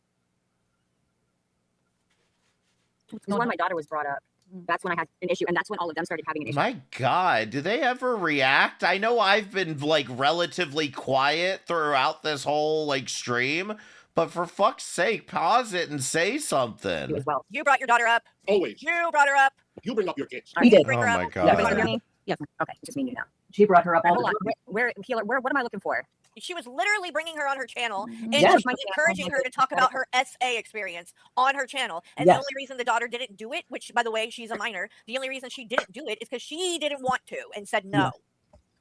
This is when my daughter was brought up. That's when I had an issue, and that's when all of them started having an issue. My God, do they ever react? I know I've been like relatively quiet throughout this whole like stream, but for fuck's sake, pause it and say something. Well, you brought your daughter up. Always. You brought her up. You bring up your kids. He did. Bring Oh her my up. God. Yes. Okay, just me and you now. She brought her up all Hold the on. time. Where healer? What am I looking for? She was literally bringing her on her channel and Yes. she was encouraging her to talk about her SA experience on her channel. And Yes. the only reason the daughter didn't do it, which by the way, she's a minor, the only reason she didn't do it is because she didn't want to and said no.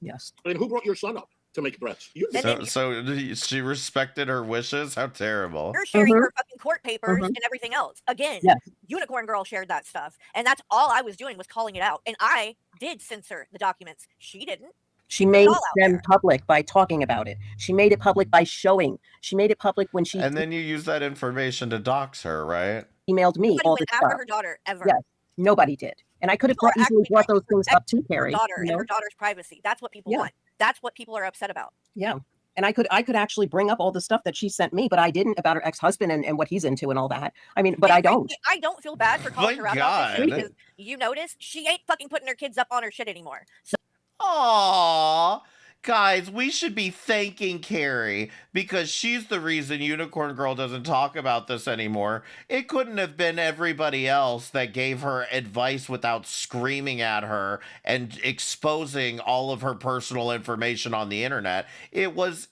Yes. And who brought your son up to make threats? You did. So she respected her wishes? How terrible. You're sharing her fucking court papers and everything else. Again, Yes. Unicorn Girl shared that stuff. And that's all I was doing was calling it out. And I did censor the documents. She didn't. She made all out them public by talking about it. She made it public by showing. She made it public when she And then you use that information to dox her, right? emailed me Nobody all went this after stuff. her daughter ever. Yes, nobody did. And I could have People are easily actually brought those things up to Her Carrie. daughter you and know? her daughter's privacy. That's what people Yeah. want. That's what people are upset about. Yeah. And I could actually bring up all the stuff that she sent me, but I didn't, about her ex-husband and what he's into and all that. I mean, but I don't. I don't feel bad for calling My her out about this shit God. because you notice she ain't fucking putting her kids up on her shit anymore. So Aww. Guys, we should be thanking Carrie because she's the reason Unicorn Girl doesn't talk about this anymore. It couldn't have been everybody else that gave her advice without screaming at her and exposing all of her personal information on the internet. It was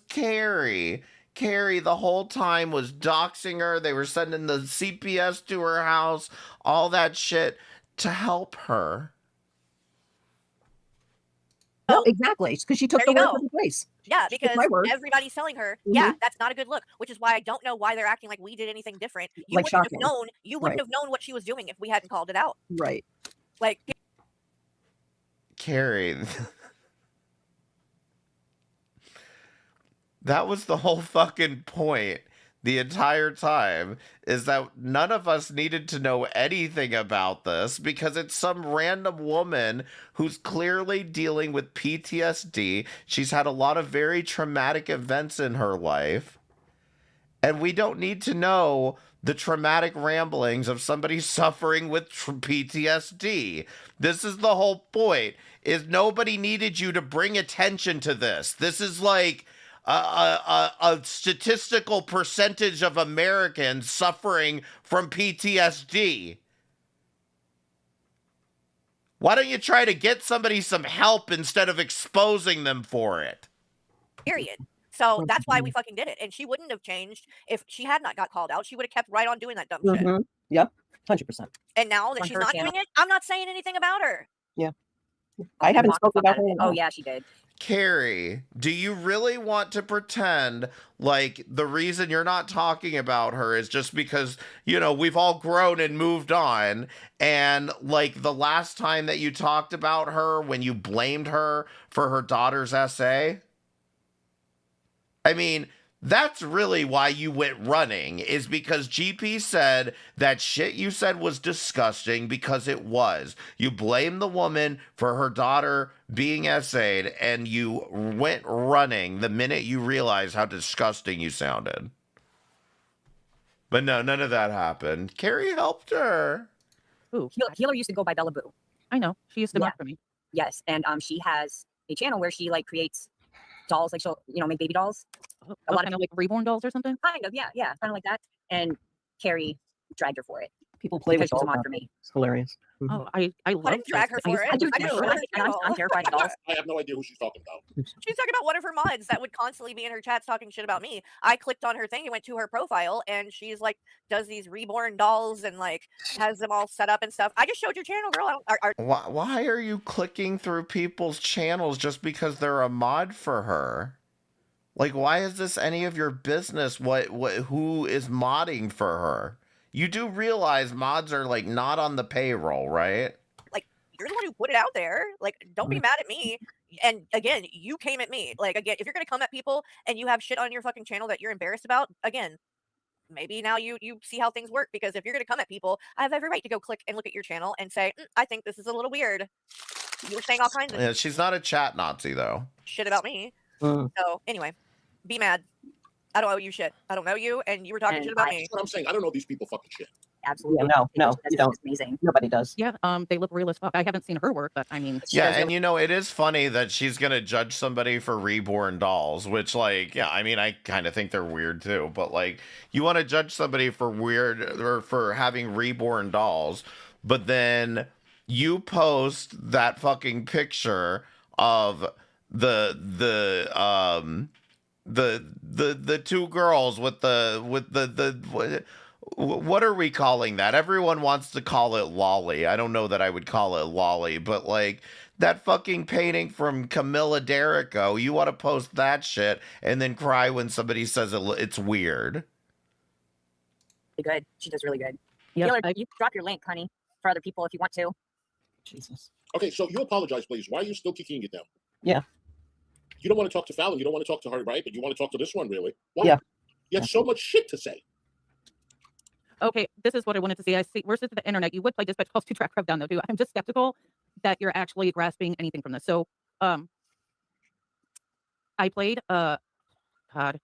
Carrie. Carrie the whole time was doxing her. They were sending the CPS to her house, all that shit to help her. No, exactly. Because she took there the you word go. from the place. yeah, She took because my word. everybody's telling her, Mhm. yeah, that's not a good look, which is why I don't know why they're acting like we did anything different. You Like wouldn't shocking. have known. You wouldn't Right. have known what she was doing if we hadn't called it out. Right. Like Carrie. That was the whole fucking point. the entire time is that none of us needed to know anything about this because it's some random woman who's clearly dealing with PTSD. She's had a lot of very traumatic events in her life. And we don't need to know the traumatic ramblings of somebody suffering with PTSD. This is the whole point, is nobody needed you to bring attention to this. This is like a statistical percentage of Americans suffering from PTSD. Why don't you try to get somebody some help instead of exposing them for it? Period. So that's why we fucking did it. And she wouldn't have changed if she had not got called out. She would have kept right on doing that dumb shit. Yep, 100%. And now that she's not doing it, I'm not saying anything about her. Yeah. I haven't spoken about her. Oh yeah, she did. Carrie, do you really want to pretend like the reason you're not talking about her is just because, you know, we've all grown and moved on, and like the last time that you talked about her when you blamed her for her daughter's essay? I mean, that's really why you went running, is because GP said that shit you said was disgusting, because it was. You blamed the woman for her daughter being essayed, and you went running the minute you realized how disgusting you sounded. But no, none of that happened. Carrie helped her. Ooh, Healer used to go by Bella Boo. I know. She used to work for me. Yes, and she has a channel where she like creates dolls, like she'll make baby dolls. A lot of like reborn dolls or something. Kind of, yeah, kind of like that. And Carrie dragged her for it. People play with dolls dolls. For me. It's hilarious. Oh, I love drag her for it. I do too. I'm terrified of dolls. I have no idea who she's talking about. She's talking about one of her mods that would constantly be in her chats talking shit about me. I clicked on her thing and went to her profile, and she's like, does these reborn dolls and like has them all set up and stuff. I just showed your channel, girl. Why are you clicking through people's channels just because they're a mod for her? Like, why is this any of your business? Who is modding for her? You do realize mods are like not on the payroll, right? Like, you're the one who put it out there. Like, don't be mad at me. And again, you came at me. Like, again, if you're gonna come at people and you have shit on your fucking channel that you're embarrassed about, again, maybe now you see how things work. Because if you're gonna come at people, I have every right to go click and look at your channel and say, I think this is a little weird. You were saying all kinds of Yeah, she's not a chat Nazi though. shit about me. So anyway, be mad. I don't owe you shit. I don't know you, and you were talking shit about me. That's what I'm saying. I don't know these people fucking shit. Absolutely. Yeah, no, you don't. Amazing. Nobody does. Yeah, they look real as fuck. I haven't seen her work, but I mean. Yeah, and you know, it is funny that she's gonna judge somebody for reborn dolls, which, like, yeah, I mean, I kind of think they're weird too, but like, you want to judge somebody for weird or for having reborn dolls, but then you post that fucking picture of the two girls with the what are we calling that? Everyone wants to call it lolly. I don't know that I would call it lolly, but like that fucking painting from Camilla Derrico, you want to post that shit and then cry when somebody says it's weird. Good. She does really good. Yeah, Healer, you can drop your link, honey, for other people if you want to. Jesus. Okay, so you apologize, please. Why are you still kicking it down? Yeah. You don't want to talk to Fallon. You don't want to talk to her, right? But you want to talk to this one, really? Why? Yeah. You have so much shit to say. Okay, this is what I wanted to see. I see versus the internet. You would play dispatch calls to track Rev down though, too. I'm just skeptical that you're actually grasping anything from this. So, I played God. I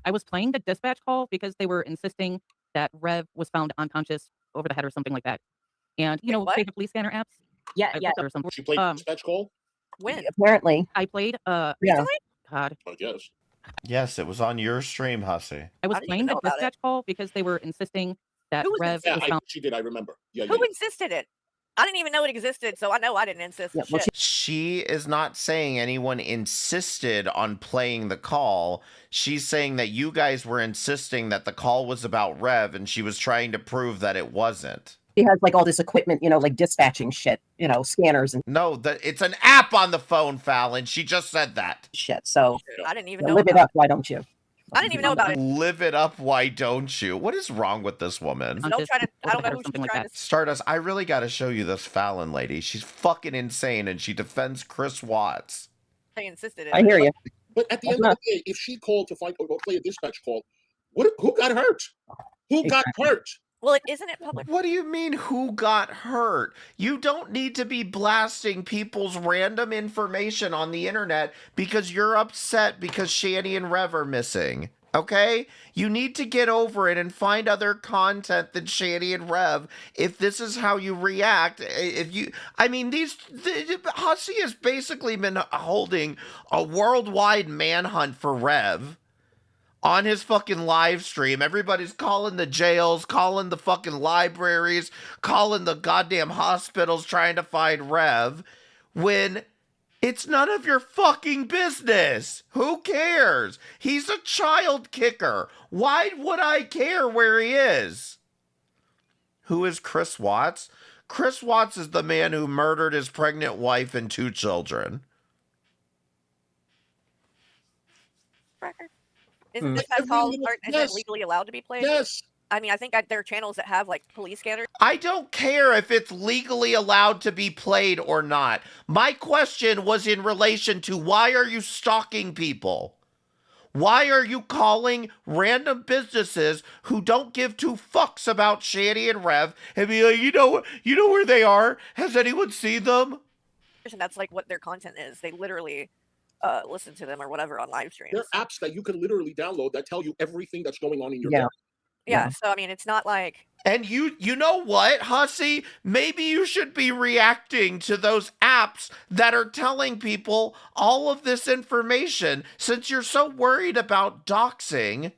was playing the dispatch call because they were insisting that Rev was found unconscious over the head or something like that. And you know, what? the police scanner apps. Yeah, I yeah. or something. She played dispatch call? When? Apparently. I played Yeah. God. I guess. Yes, it was on your stream, Hussy. I was I didn't even playing the know about dispatch call because they were insisting that Who was Rev Yeah, was found. she did. I remember. Yeah, Who insisted it? I didn't even know it existed, so I know I didn't insist. Yeah, well, shit. She is not saying anyone insisted on playing the call. She's saying that you guys were insisting that the call was about Rev, and she was trying to prove that it wasn't. She has like all this equipment, like dispatching shit, scanners and No, it's an app on the phone, Fallon. She just said that. shit. So I didn't even know. live it about up. Why don't you? I didn't even know about it. Live it up, why don't you? What is wrong with this woman? Don't try to. I don't know who she's trying to. Stardust, I really got to show you this Fallon lady. She's fucking insane, and she defends Chris Watts. They insisted it. I hear you. But at the end of the day, if she called to fight or play a dispatch call, Who got hurt? Who got hurt? Well, isn't it public? What do you mean, who got hurt? You don't need to be blasting people's random information on the internet because you're upset because Shanny and Rev are missing. Okay? You need to get over it and find other content than Shanny and Rev if this is how you react. Hussey has basically been holding a worldwide manhunt for Rev on his fucking live stream. Everybody's calling the jails, calling the fucking libraries, calling the goddamn hospitals trying to find Rev when it's none of your fucking business. Who cares? He's a child kicker. Why would I care where he is? Who is Chris Watts? Chris Watts is the man who murdered his pregnant wife and 2 children. Isn't this that called? Is it legally allowed to be played? Yes. I mean, I think there are channels that have like police scanners. I don't care if it's legally allowed to be played or not. My question was in relation to why are you stalking people? Why are you calling random businesses who don't give 2 fucks about Shanny and Rev and be like, you know where they are? Has anyone seen them? And that's like what their content is. They literally listen to them or whatever on live streams. There are apps that you can literally download that tell you everything that's going on in your life. Yeah, so I mean, it's not like... And you know what, Hussey? Maybe you should be reacting to those apps that are telling people all of this information. Since you're so worried about doxing,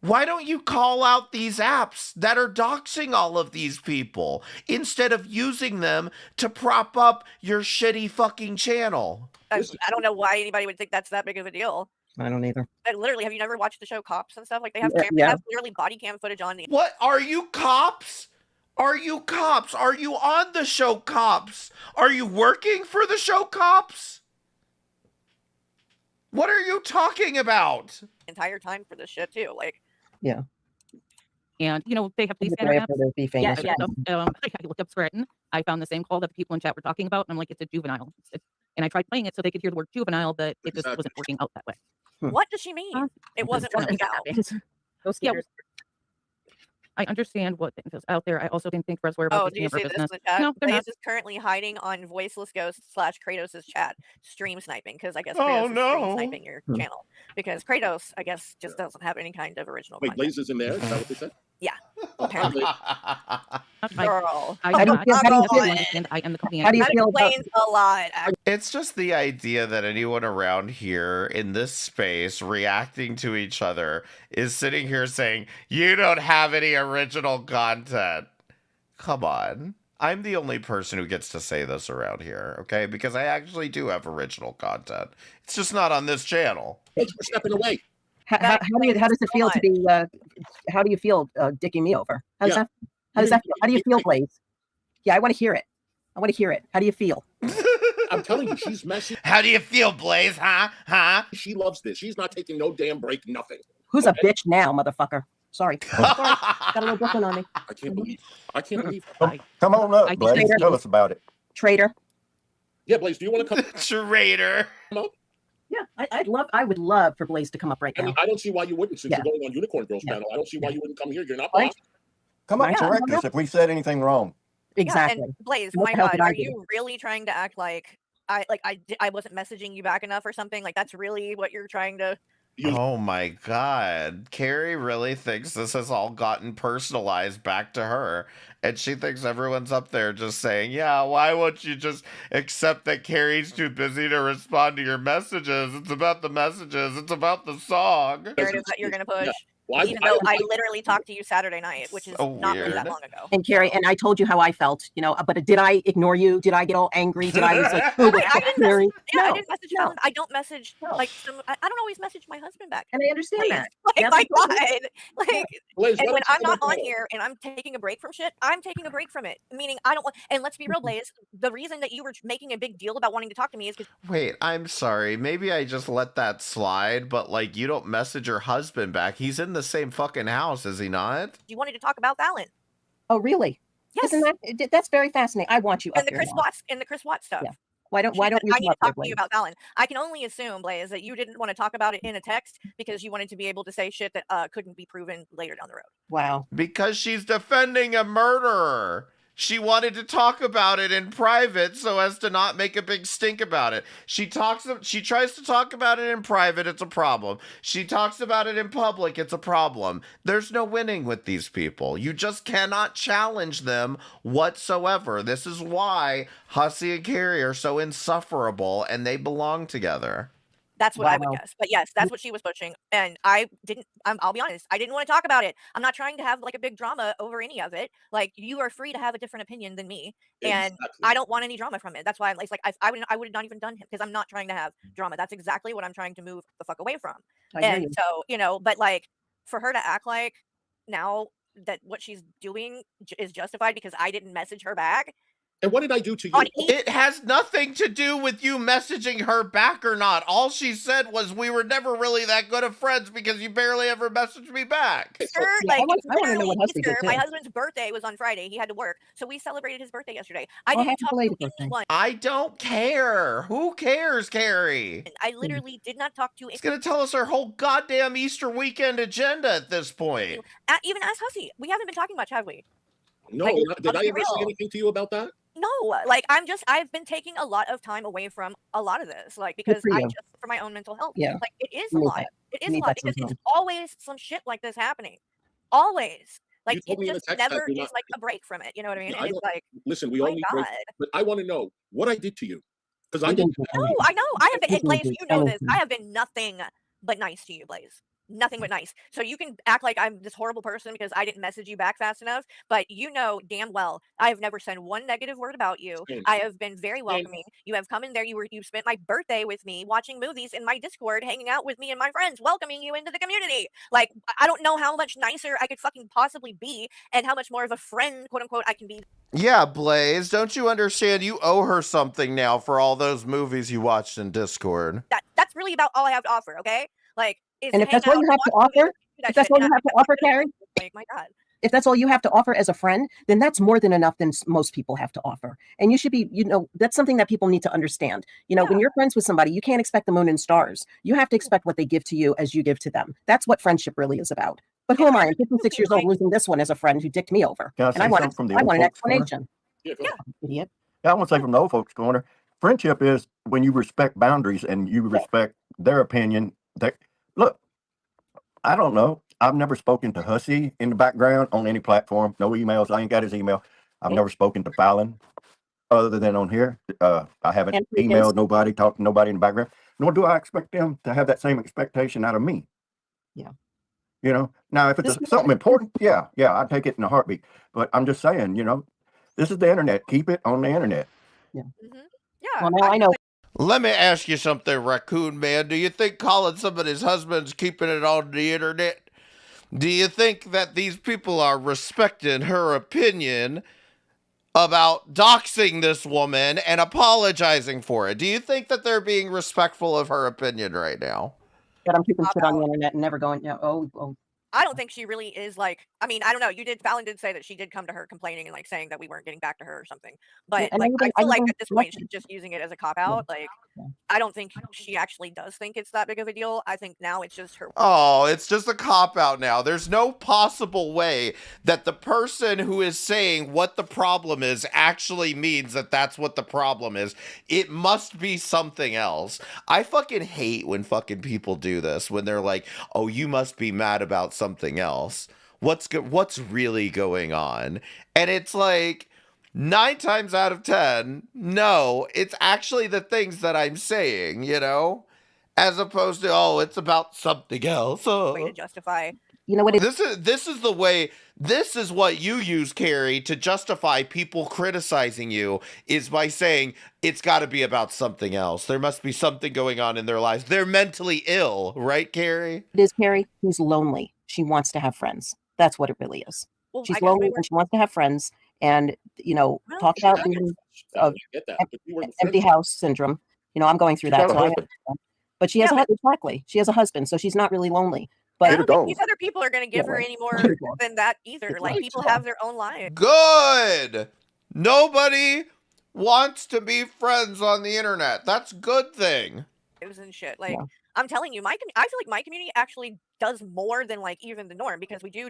why don't you call out these apps that are doxing all of these people instead of using them to prop up your shitty fucking channel? I don't know why anybody would think that's that big of a deal. I don't either. And literally, have you never watched the show Cops and stuff? Like they have cameras, they have literally body cam footage on the. What are you cops? Are you cops? Are you on the show Cops? Are you working for the show Cops? What are you talking about? Entire time for this shit too, like. Yeah. And they have police scanner apps. Yeah. I looked up Scranton. I found the same call that the people in chat were talking about, and I'm like, it's a juvenile. And I tried playing it so they could hear the word juvenile, but it just wasn't working out that way. What does she mean? It wasn't working out. Yeah, I understand what things is out there. I also didn't think Rev's were about do you see this in the chat? No, they're not. Blaze is currently hiding on Voiceless Ghost / Kratos' chat, stream sniping, because I guess Kratos is stream sniping your channel. Because Kratos, I guess, just doesn't have any kind of original content. Blaze is in there? Is that what they said? Yeah, apparently. Girl. I am the company. How do you feel about a lot? It's just the idea that anyone around here in this space reacting to each other is sitting here saying, you don't have any original content. Come on. I'm the only person who gets to say this around here, okay? Because I actually do have original content. It's just not on this channel. Thanks for stepping away. How does it feel to be? How do you feel dicking me over? How does that feel? How do you feel, Blaze? Yeah, I want to hear it. How do you feel? I'm telling you, she's messy. How do you feel, Blaze? Huh? She loves this. She's not taking no damn break. Nothing. Who's a bitch now, motherfucker? Sorry. Got a little Brooklyn on me. I can't believe. Come on up, Blaze. Tell us about it. Traitor. Yeah, Blaze. Do you want to come? Traitor. Come up. Yeah, I would love for Blaze to come up right now. I mean, I don't see why you wouldn't, since you're going on Unicorn Girls channel. I don't see why you wouldn't come here. You're not Right. boss. Come up and correct us if we said anything wrong. Exactly. Yeah, and Blaze, What my the hell God, did I are do? you really trying to act like I wasn't messaging you back enough or something? Like that's really what you're trying to. Oh my God. Carrie really thinks this has all gotten personalized back to her. And she thinks everyone's up there just saying, yeah, why won't you just accept that Carrie's too busy to respond to your messages? It's about the messages. It's about the song. Narrative that you're going to push. Yeah. Well, even though I literally talked to you Saturday night, which is So not really that weird. long ago. And Carrie, and I told you how I felt, but did I ignore you? Did I get all angry? Did I was like, oh, I didn't Carrie? I didn't message Helen. I don't message like I don't always message my husband back. And I understand that. Like Yeah, my but- God. Like Blaze, and why when don't you I'm not come on up? here and I'm taking a break from shit, I'm taking a break from it. Meaning I don't want and let's be real, Blaze, the reason that you were making a big deal about wanting to talk to me is because Wait, I'm sorry. Maybe I just let that slide, but like you don't message your husband back. He's in the same fucking house, is he not? you wanted to talk about Valen. Oh, really? Yes. Isn't that's very fascinating? I want you And up the here Chris now. Watts and the Chris Watts stuff. Yeah. Why don't I you need come to up there, talk to you Blaze? about Fallon. I can only assume, Blaze, that you didn't want to talk about it in a text because you wanted to be able to say shit that couldn't be proven later down the road. Wow. Because she's defending a murderer. She wanted to talk about it in private so as to not make a big stink about it. She tries to talk about it in private, it's a problem. She talks about it in public, it's a problem. There's no winning with these people. You just cannot challenge them whatsoever. This is why Hussey and Carrie are so insufferable and they belong together. That's what I would guess. But yes, that's what she was pushing. And I didn't, I'll be honest, I didn't want to talk about it. I'm not trying to have like a big drama over any of it. Like, you are free to have a different opinion than me. And I don't want any drama from it. That's why I'm like, I would have not even done him because I'm not trying to have drama. That's exactly what I'm trying to move the fuck away from. And so, you know, but like for her to act like now that what she's doing is justified because I didn't message her back. And what did I do to you? It has nothing to do with you messaging her back or not. All she said was we were never really that good of friends because you barely ever messaged me back. Sure, like literally, my husband's birthday was on Friday. He had to work, so we celebrated his birthday yesterday. I didn't talk to anyone. I don't care. Who cares, Carrie? I literally did not talk to. It's gonna tell us her whole goddamn Easter weekend agenda at this point. Even ask Hussey. We haven't been talking much, have we? No, did I ever say anything to you about that? No, like I've been taking a lot of time away from a lot of this, like because for my own mental health. Yeah. Like it is a lot. It is a lot because it's always some shit like this happening. Always. Like it just never is like a break from it. You know what I mean? Yeah, it's like, listen, we only break, but I want to know what I did to you. Because I didn't. No, I know. I have been, Blaze, you know this. I have been nothing but nice to you, Blaze. Nothing but nice. So you can act like I'm this horrible person because I didn't message you back fast enough, but you know damn well I have never said one negative word about you. I have been very welcoming. You have come in there. You spent my birthday with me, watching movies in my Discord, hanging out with me and my friends, welcoming you into the community. Like I don't know how much nicer I could fucking possibly be, and how much more of a friend, quote unquote, I can be. Yeah, Blaze, don't you understand? You owe her something now for all those movies you watched in Discord. That's really about all I have to offer. Okay, like. And if that's all you have to offer, Carrie, like, my God. If that's all you have to offer as a friend, then that's more than enough than most people have to offer. And you should be, you know, that's something that people need to understand. You know, when you're friends with somebody, you can't expect the moon and stars. You have to expect what they give to you as you give to them. That's what friendship really is about. But who am I? I'm 56 years old losing this one as a friend who dicked me over. And I want an explanation. Idiot. Yeah, I want to say from the old folks corner, friendship is when you respect boundaries and you respect their opinion. Look, I don't know. I've never spoken to Hussey in the background on any platform. No emails. I ain't got his email. I've never spoken to Fallon other than on here. I haven't emailed nobody, talked to nobody in the background. Nor do I expect them to have that same expectation out of me. Yeah. You know, now if it's something important, yeah, I'd take it in a heartbeat. But I'm just saying, you know, this is the internet. Keep it on the internet. Yeah. Yeah. Well, now I know. Let me ask you something, Raccoon Man. Do you think calling somebody's husband's keeping it on the internet? Do you think that these people are respecting her opinion about doxing this woman and apologizing for it? Do you think that they're being respectful of her opinion right now? That I'm keeping shit on the internet and never going, oh. I don't think she really is like, I mean, I don't know. Fallon did say that she did come to her complaining and like saying that we weren't getting back to her or something. But like, I feel like at this point, she's just using it as a cop out. Like, I don't think she actually does think it's that big of a deal. I think now it's just her. Oh, it's just a cop out now. There's no possible way that the person who is saying what the problem is actually means that that's what the problem is. It must be something else. I fucking hate when fucking people do this, when they're like, oh, you must be mad about something else. What's really going on? And it's like 9 times out of 10, no, it's actually the things that I'm saying, you know, as opposed to, oh, it's about something else. Way to justify. You know what? This is the way. This is what you use, Carrie, to justify people criticizing you, is by saying it's got to be about something else. There must be something going on in their lives. They're mentally ill, right, Carrie? It is, Carrie. He's lonely. She wants to have friends. That's what it really is. Well, she's lonely and she wants to have friends. And, you know, talk about empty house syndrome. You know, I'm going through that. But she has she has a husband, so she's not really lonely. But I don't think these other people are going to give her any more than that either. Like, people have their own lives. Good. Nobody wants to be friends on the internet. That's a good thing. And shit. Like, I'm telling you, I feel like my community actually does more than like even the norm, because we do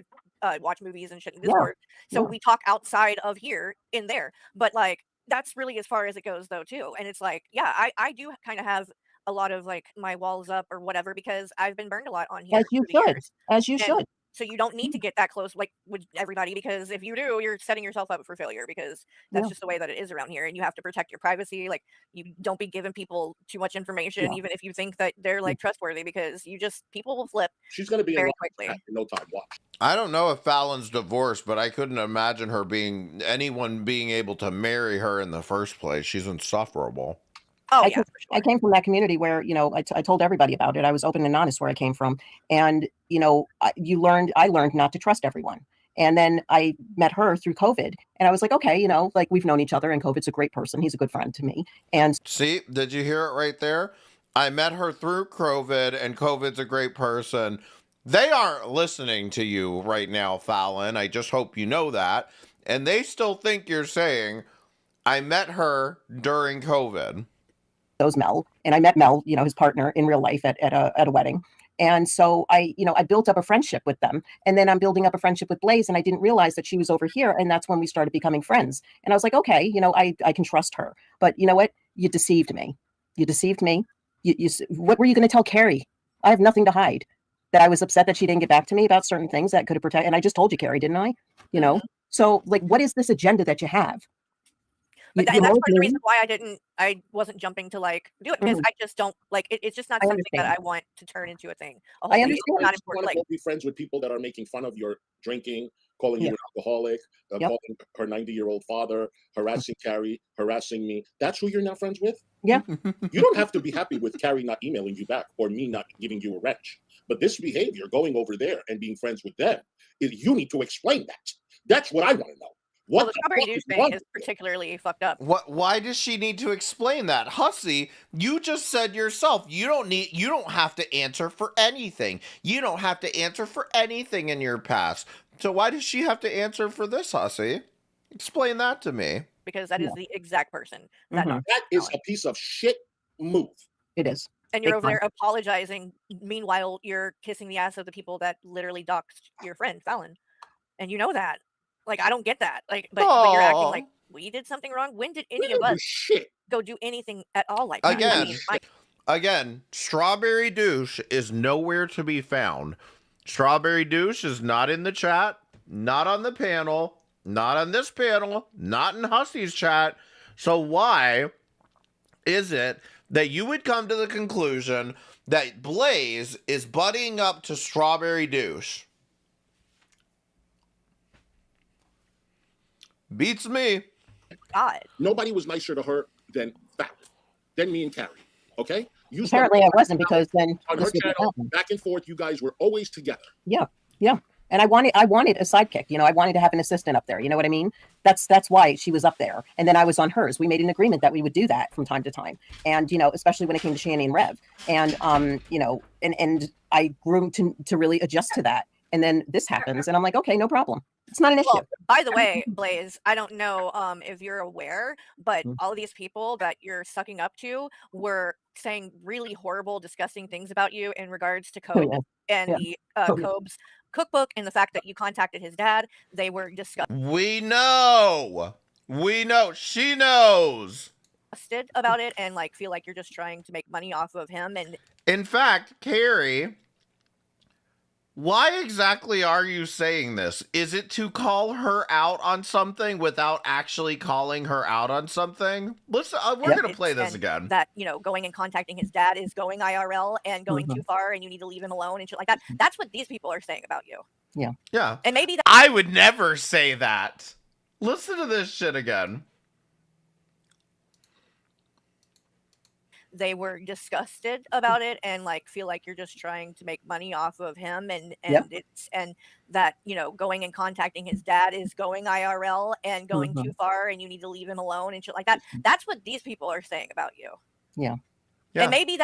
watch movies and shit in Discord. So we talk outside of here in there. But like, that's really as far as it goes though too. And it's like, yeah, I do kind of have a lot of like my walls up or whatever, because I've been burned a lot on here. As you should. As you should. So you don't need to get that close like with everybody, because if you do, you're setting yourself up for failure, because that's just the way that it is around here, and you have to protect your privacy. Like, you don't be giving people too much information, even if you think that they're like trustworthy, because people will flip. She's going to be very in quickly. in no time. Watch. I don't know if Fallon's divorced, but I couldn't imagine anyone being able to marry her in the first place. She's insufferable. Oh, I came from that community where, I told everybody about it. I was open and honest where I came from. And, I learned not to trust everyone. And then I met her through COVID, and I was like, okay, like, we've known each other, and COVID's a great person. He's a good friend to me. And see, did you hear it right there? I met her through COVID, and COVID's a great person. They aren't listening to you right now, Fallon. I just hope you know that. And they still think you're saying, I met her during COVID. Mel, and I met Mel, his partner in real life at a wedding. And so I built up a friendship with them, and then I'm building up a friendship with Blaze, and I didn't realize that she was over here. And that's when we started becoming friends. And I was like, okay, I can trust her, but you know what? You deceived me. You deceived me. What were you going to tell Carrie? I have nothing to hide. That I was upset that she didn't get back to me about certain things that could have protected. And I just told you, Carrie, didn't I? So like, what is this agenda that you have? But that's part of the reason why I wasn't jumping to like do it, because I just don't like it. It's just not something that I want to turn into a thing. I understand. It's not important. Like, be friends with people that are making fun of your drinking, calling you an alcoholic, calling her 90-year-old father, harassing Carrie, harassing me. That's who you're now friends with? Yeah. You don't have to be happy with Carrie not emailing you back or me not giving you a wrench. But this behavior, going over there and being friends with them, you need to explain that. That's what I want to know. Well, the strawberry douche thing is particularly fucked up. Why does she need to explain that? Hussy, you just said yourself, you don't have to answer for anything. You don't have to answer for anything in your past. So why does she have to answer for this, Hussy? Explain that to me. Because that is the exact person. That is a piece of shit move. It is. And you're over there apologizing. Meanwhile, you're kissing the ass of the people that literally doxed your friend, Fallon. And you know that. Like, I don't get that. Like, but you're acting like we did something wrong. When did any of us go do anything at all like that? Again, Strawberry Douche is nowhere to be found. Strawberry Douche is not in the chat, not on the panel, not on this panel, not in Hussy's chat. So why is it that you would come to the conclusion that Blaze is buddying up to Strawberry Douche? Beats me. God. Nobody was nicer to her than Fallon, than me and Carrie. Okay? Apparently I wasn't, because then on her channel, back and forth, you guys were always together. Yeah. And I wanted a sidekick. I wanted to have an assistant up there. You know what I mean? That's why she was up there. And then I was on hers. We made an agreement that we would do that from time to time. And especially when it came to Shani and Rev. And and I grew to really adjust to that. And then this happens, and I'm like, okay, no problem. It's not an issue. Well, by the way, Blaze, I don't know if you're aware, but all of these people that you're sucking up to were saying really horrible, disgusting things about you in regards to Cobe and the Cobe's cookbook, and the fact that you contacted his dad. They were disgusting. We know. She knows. About it, and like feel like you're just trying to make money off of him. And in fact, Carrie, why exactly are you saying this? Is it to call her out on something without actually calling her out on something? Listen, we're going to play this again. That, going and contacting his dad is going IRL and going too far, and you need to leave him alone and shit like that. That's what these people are saying about you. Yeah. And maybe I would never say that. Listen to this shit again. They were disgusted about it and like feel like you're just trying to make money off of him, and that going and contacting his dad is going IRL and going too far, and you need to leave him alone and shit like that. That's what these people are saying about you. Yeah. And maybe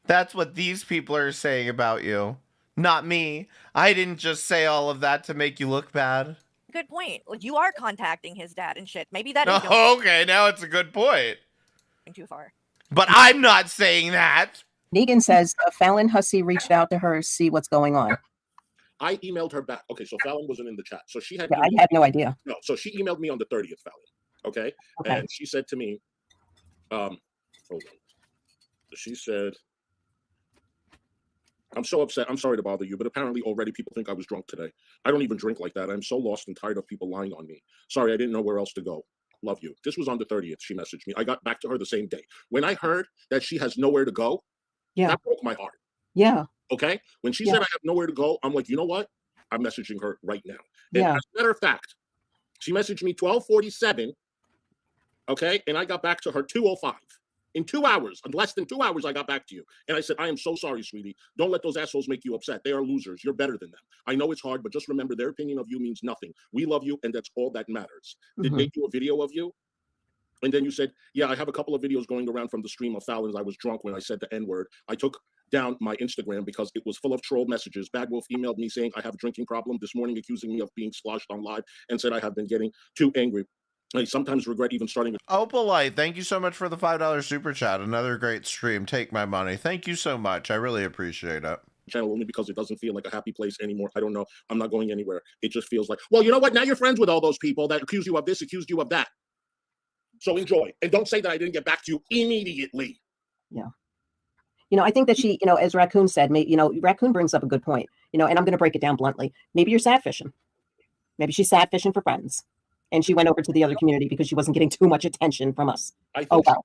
that's what these people are saying about you, not me. I didn't just say all of that to make you look bad. Good point. Like, you are contacting his dad and shit. Maybe that is Oh, okay, now it's a good point. going too far. But I'm not saying that. Negan says Fallon Hussey reached out to her to see what's going on. I emailed her back. Okay, so Fallon wasn't in the chat. So she had. Yeah, I had no idea. No, so she emailed me on the 30th, Fallon. Okay? And she said to me, hold on. She said, I'm so upset. I'm sorry to bother you, but apparently already people think I was drunk today. I don't even drink like that. I'm so lost and tired of people lying on me. Sorry, I didn't know where else to go. Love you. This was on the 30th. She messaged me. I got back to her the same day. When I heard that she has nowhere to go, that broke my heart. Yeah. Okay? When she said I have nowhere to go, I'm like, you know what? I'm messaging her right now. And Yeah. as a matter of fact, she messaged me 12:47. Okay? And I got back to her 2:05. In 2 hours, in less than 2 hours, I got back to you. And I said, I am so sorry, sweetie. Don't let those assholes make you upset. They are losers. You're better than them. I know it's hard, but just remember their opinion of you means nothing. We love you, and that's all that matters. Did they do a video of you? And then you said, yeah, I have a couple of videos going around from the stream of Fallon's. I was drunk when I said the N-word. I took down my Instagram because it was full of troll messages. Bad Wolf emailed me saying I have a drinking problem this morning, accusing me of being sloshed on live, and said I have been getting too angry. I sometimes regret even starting. Opalite, thank you so much for the $5 super chat. Another great stream. Take my money. Thank you so much. I really appreciate it. Channel only because it doesn't feel like a happy place anymore. I don't know. I'm not going anywhere. It just feels like, well, you know what? Now you're friends with all those people that accuse you of this, accused you of that. So enjoy. And don't say that I didn't get back to you immediately. Yeah. You know, I think that she, you know, as Raccoon said, you know, Raccoon brings up a good point, you know, and I'm going to break it down bluntly. Maybe you're sad fishing. Maybe she's sad fishing for friends. And she went over to the other community because she wasn't getting too much attention from us. Oh, wow.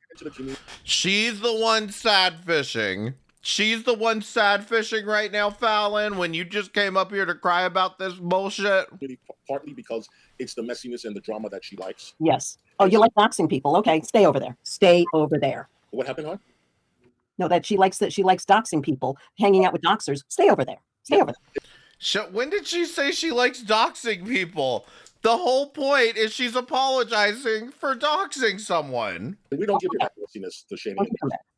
She's the one sad fishing. She's the one sad fishing right now, Fallon, when you just came up here to cry about this bullshit. Partly because it's the messiness and the drama that she likes. Yes. Oh, you like doxing people. Okay, stay over there. Stay over there. What happened, hon? No, that she likes doxing people, hanging out with doxers. Stay over there. Stay over there. When did she say she likes doxing people? The whole point is she's apologizing for doxing someone. We don't give you that messiness to Shani.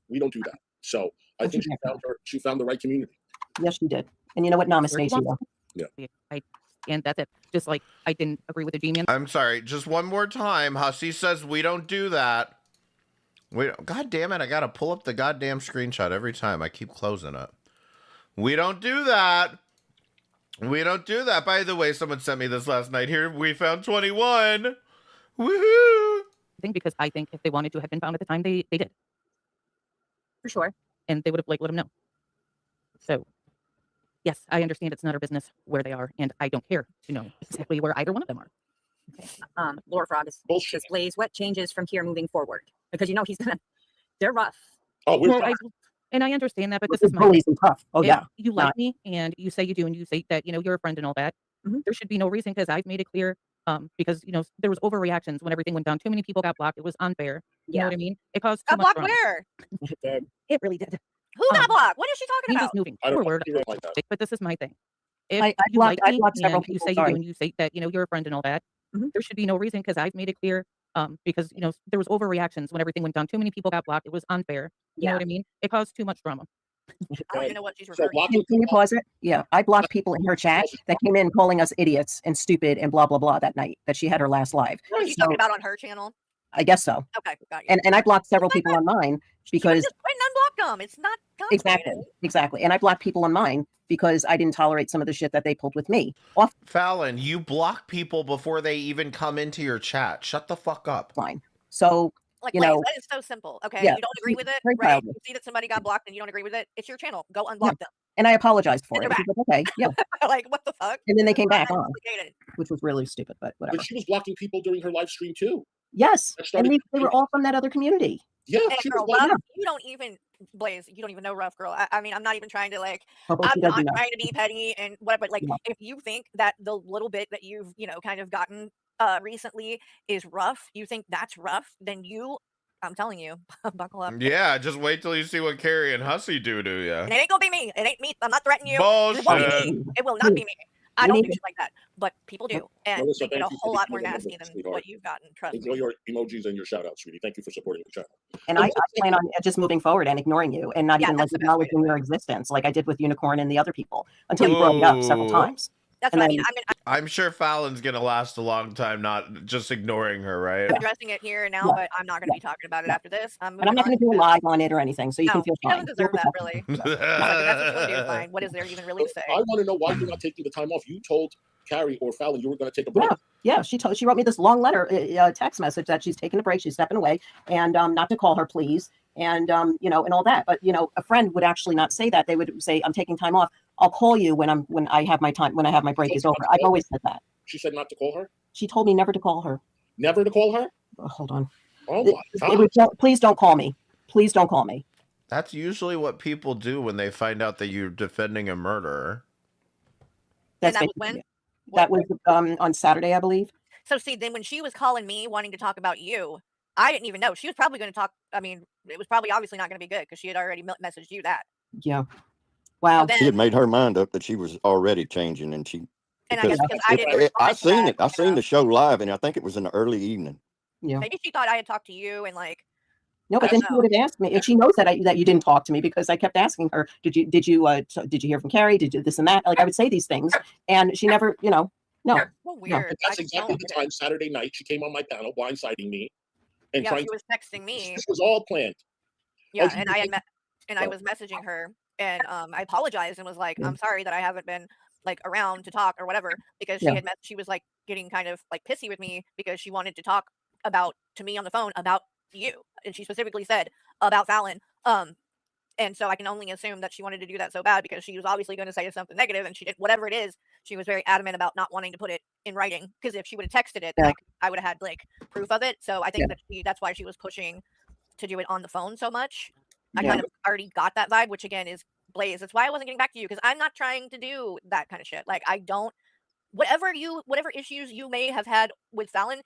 We don't do that. So I think she found the right community. Yes, she did. And you know what? Namaste to you. Yeah. And that's it. Just like I didn't agree with the G-Man. I'm sorry. Just one more time. Hussey says we don't do that. God damn it. I got to pull up the goddamn screenshot every time. I keep closing it. We don't do that. We don't do that. By the way, someone sent me this last night. Here, we found 21. Woohoo! I think because I think if they wanted to have been found at the time, they did. For sure. And they would have let them know. So, yes, I understand it's not our business where they are, and I don't care to know exactly where either one of them are. Okay. Laura Frog says, Blaze, what changes from here moving forward? Because you know they're rough. Oh, we're and I understand that, but this is my bullies and tough. Oh, yeah. You like me, and you say you do, and you say that, you know, you're a friend and all that. There should be no reason, because I've made it clear, because, you know, there was overreactions when everything went down. Too many people got blocked. It was unfair. You know what I mean? It caused too much blocked drama. where? It did. It really did. Who got blocked? What is she talking He about? was moving I don't forward. like that. But this is my thing. If I you like me, blocked several and you people. say you Sorry. do, and you say that, you know, you're a friend and all that, there should be no reason, because I've made it clear, because, you know, there was overreactions when everything went down. Too many people got blocked. It was unfair. You know what I mean? It caused too much drama. I don't even know what she's referring to. Can you pause it? Yeah, I blocked people in her chat that came in calling us idiots and stupid and blah, blah, blah that night that she had her last live. What are you talking about on her channel? I guess so. Okay, got you. And I blocked several people on mine because Just quit and unblock them. It's not complicated. exactly. And I blocked people on mine because I didn't tolerate some of the shit that they pulled with me. Fallon, you block people before they even come into your chat. Shut the fuck up. Fine. So, Like, you know, that is so simple. Okay, yeah, you don't agree with it, very right? proudly. You see that somebody got blocked and you don't agree with it. It's your channel. Go unblock them. And I apologized for And it. they're She was like, okay, yeah. Like, what the fuck? And then they came It's not back that on, complicated. which was really stupid, but whatever. But she was blocking people during her live stream too. Yes. That And started- they were all from that other community. Yeah, And she girl, was blocking. Ruff, you don't even, Blaze, you don't even know Rough Girl. I mean, I'm not even trying to like, Oh, I'm she not doesn't know. trying to be petty and whatever, but like, Yeah. if you think that the little bit that you've, you know, kind of gotten recently is rough, you think that's rough, then I'm telling you, buckle up. Yeah, just wait till you see what Carrie and Hussey do to you. And it ain't gonna be me. It ain't me. I'm not threatening you. It won't be Bullshit. me. It will not be me. I don't do shit like that, but people do, and Melissa, they get a thank you whole for lot more being nasty here, than sweetheart. what you've gotten. Trust Enjoy me. your emojis and your shout out, sweetie. Thank you for supporting the channel. And I plan on just moving forward and ignoring you and not Yeah, even like that's the best way to acknowledging your existence like I did with Unicorn and the other people until you brought me up several Ooh. times. That's And what I then- mean. I'm sure Fallon's gonna last a long time, not just ignoring her, right? I'm addressing it here and now, Yeah. but I'm not going to be talking about it after this. And I'm not going to do a live on it or anything, so you can No, feel she fine. doesn't deserve Feel that, protected. really. It's like, if that's what you want to do, fine. What is there even really to say? I want to know why you're not taking the time off. You told Carrie or Fallon you were going to take a break. Yeah, she wrote me this long letter, text message that she's taking a break, she's stepping away, and not to call her, please, and and all that. But a friend would actually not say that. They would say, "I'm taking time off. I'll call you when I have my time, when I have my break is over." I've always said that. She said not to call her. She told me never to call her. Never to call her. Hold on. Oh my God. Please don't call me. Please don't call me. That's usually what people do when they find out that you're defending a murderer. And that was when? That was on Saturday, I believe. So see, then when she was calling me wanting to talk about you, I didn't even know. She was probably going to talk. I mean, it was probably obviously not going to be good because she had already messaged you that. Yeah. Wow. She had made her mind up that she was already changing, and she. And I guess because I didn't. I seen it. I seen the show live, and I think it was in the early evening. Yeah. Maybe she thought I had talked to you and like. No, but then she would have asked me if she knows that you didn't talk to me, because I kept asking her, did you hear from Carrie? Did you this and that? Like I would say these things, and she never, no. Weird. That's exactly the time Saturday night she came on my panel, blindsiding me, and yeah, trying. she was texting me. This was all planned. Yeah, and I was messaging her, and I apologized and was like, I'm sorry that I haven't been like around to talk or whatever, because she was like getting kind of like pissy with me because she wanted to talk to me on the phone about you, and she specifically said about Fallon. And so I can only assume that she wanted to do that so bad because she was obviously going to say something negative, and she did whatever it is. She was very adamant about not wanting to put it in writing, because if she would have texted it, like I would have had like proof of it. So I think that's why she was pushing to do it on the phone so much. I kind of already got that vibe, which again is Blaze. That's why I wasn't getting back to you, because I'm not trying to do that kind of shit. Like whatever issues you may have had with Fallon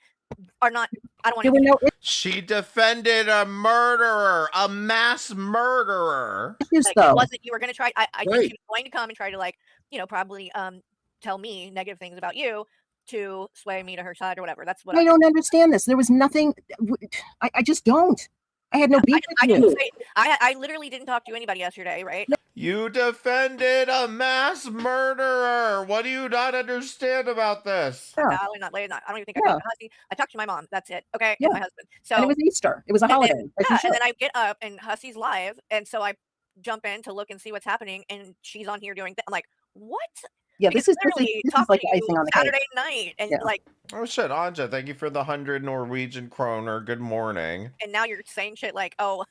are not. I don't want to. She defended a murderer, a mass murderer. Like, it wasn't you were going to try. I think she was going to come and try to like probably tell me negative things about you to sway me to her side or whatever. That's what I don't understand this. There was nothing. I just don't. I had no beef with you. I literally didn't talk to anybody yesterday, right? You defended a mass murderer. What do you not understand about this? I don't even think I talked to Hussy. I talked to my mom. That's it. Okay, and my husband. So and it was Easter. It was a holiday. And then I get up and Hussy's live, and so I jump in to look and see what's happening, and she's on here doing like what? Yeah, this is like the icing on the Saturday cake. night, and like. Oh shit, Anja, thank you for the 100 Norwegian kroner. Good morning. And now you're saying shit like, oh,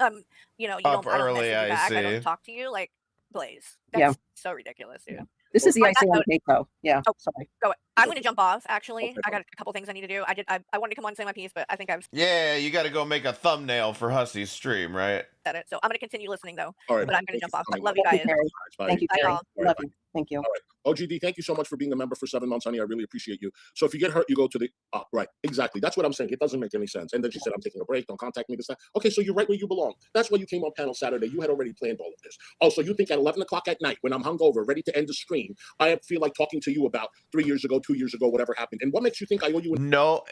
you don't Up I don't early, message you I back. I see. don't talk to you. Like, Blaze. That's so ridiculous, dude. This is the icing on the cake, though. Yeah. Oh, sorry. Go. I'm gonna jump off. Actually, I got a couple things I need to do. I wanted to come on and say my piece, but I think I've Yeah, you got to go make a thumbnail for Hussy's stream, right? said it. So I'm gonna continue listening though. All right. But I'm gonna jump off. I love Thank you you, guys. Carrie. Thank you, Bye, Carrie. y'all. Love you. Thank you. All right. OGD, thank you so much for being a member for 7 months, honey. I really appreciate you. So if you get hurt, you go to the right. Exactly. That's what I'm saying. It doesn't make any sense. And then she said, I'm taking a break. Don't contact me this time. Okay, so you're right where you belong. That's why you came on panel Saturday. You had already planned all of this. Oh, so you think at 11 o'clock at night, when I'm hungover, ready to end the stream, I feel like talking to you about 3 years ago, 2 years ago, whatever happened. And what makes you think I owe you? No,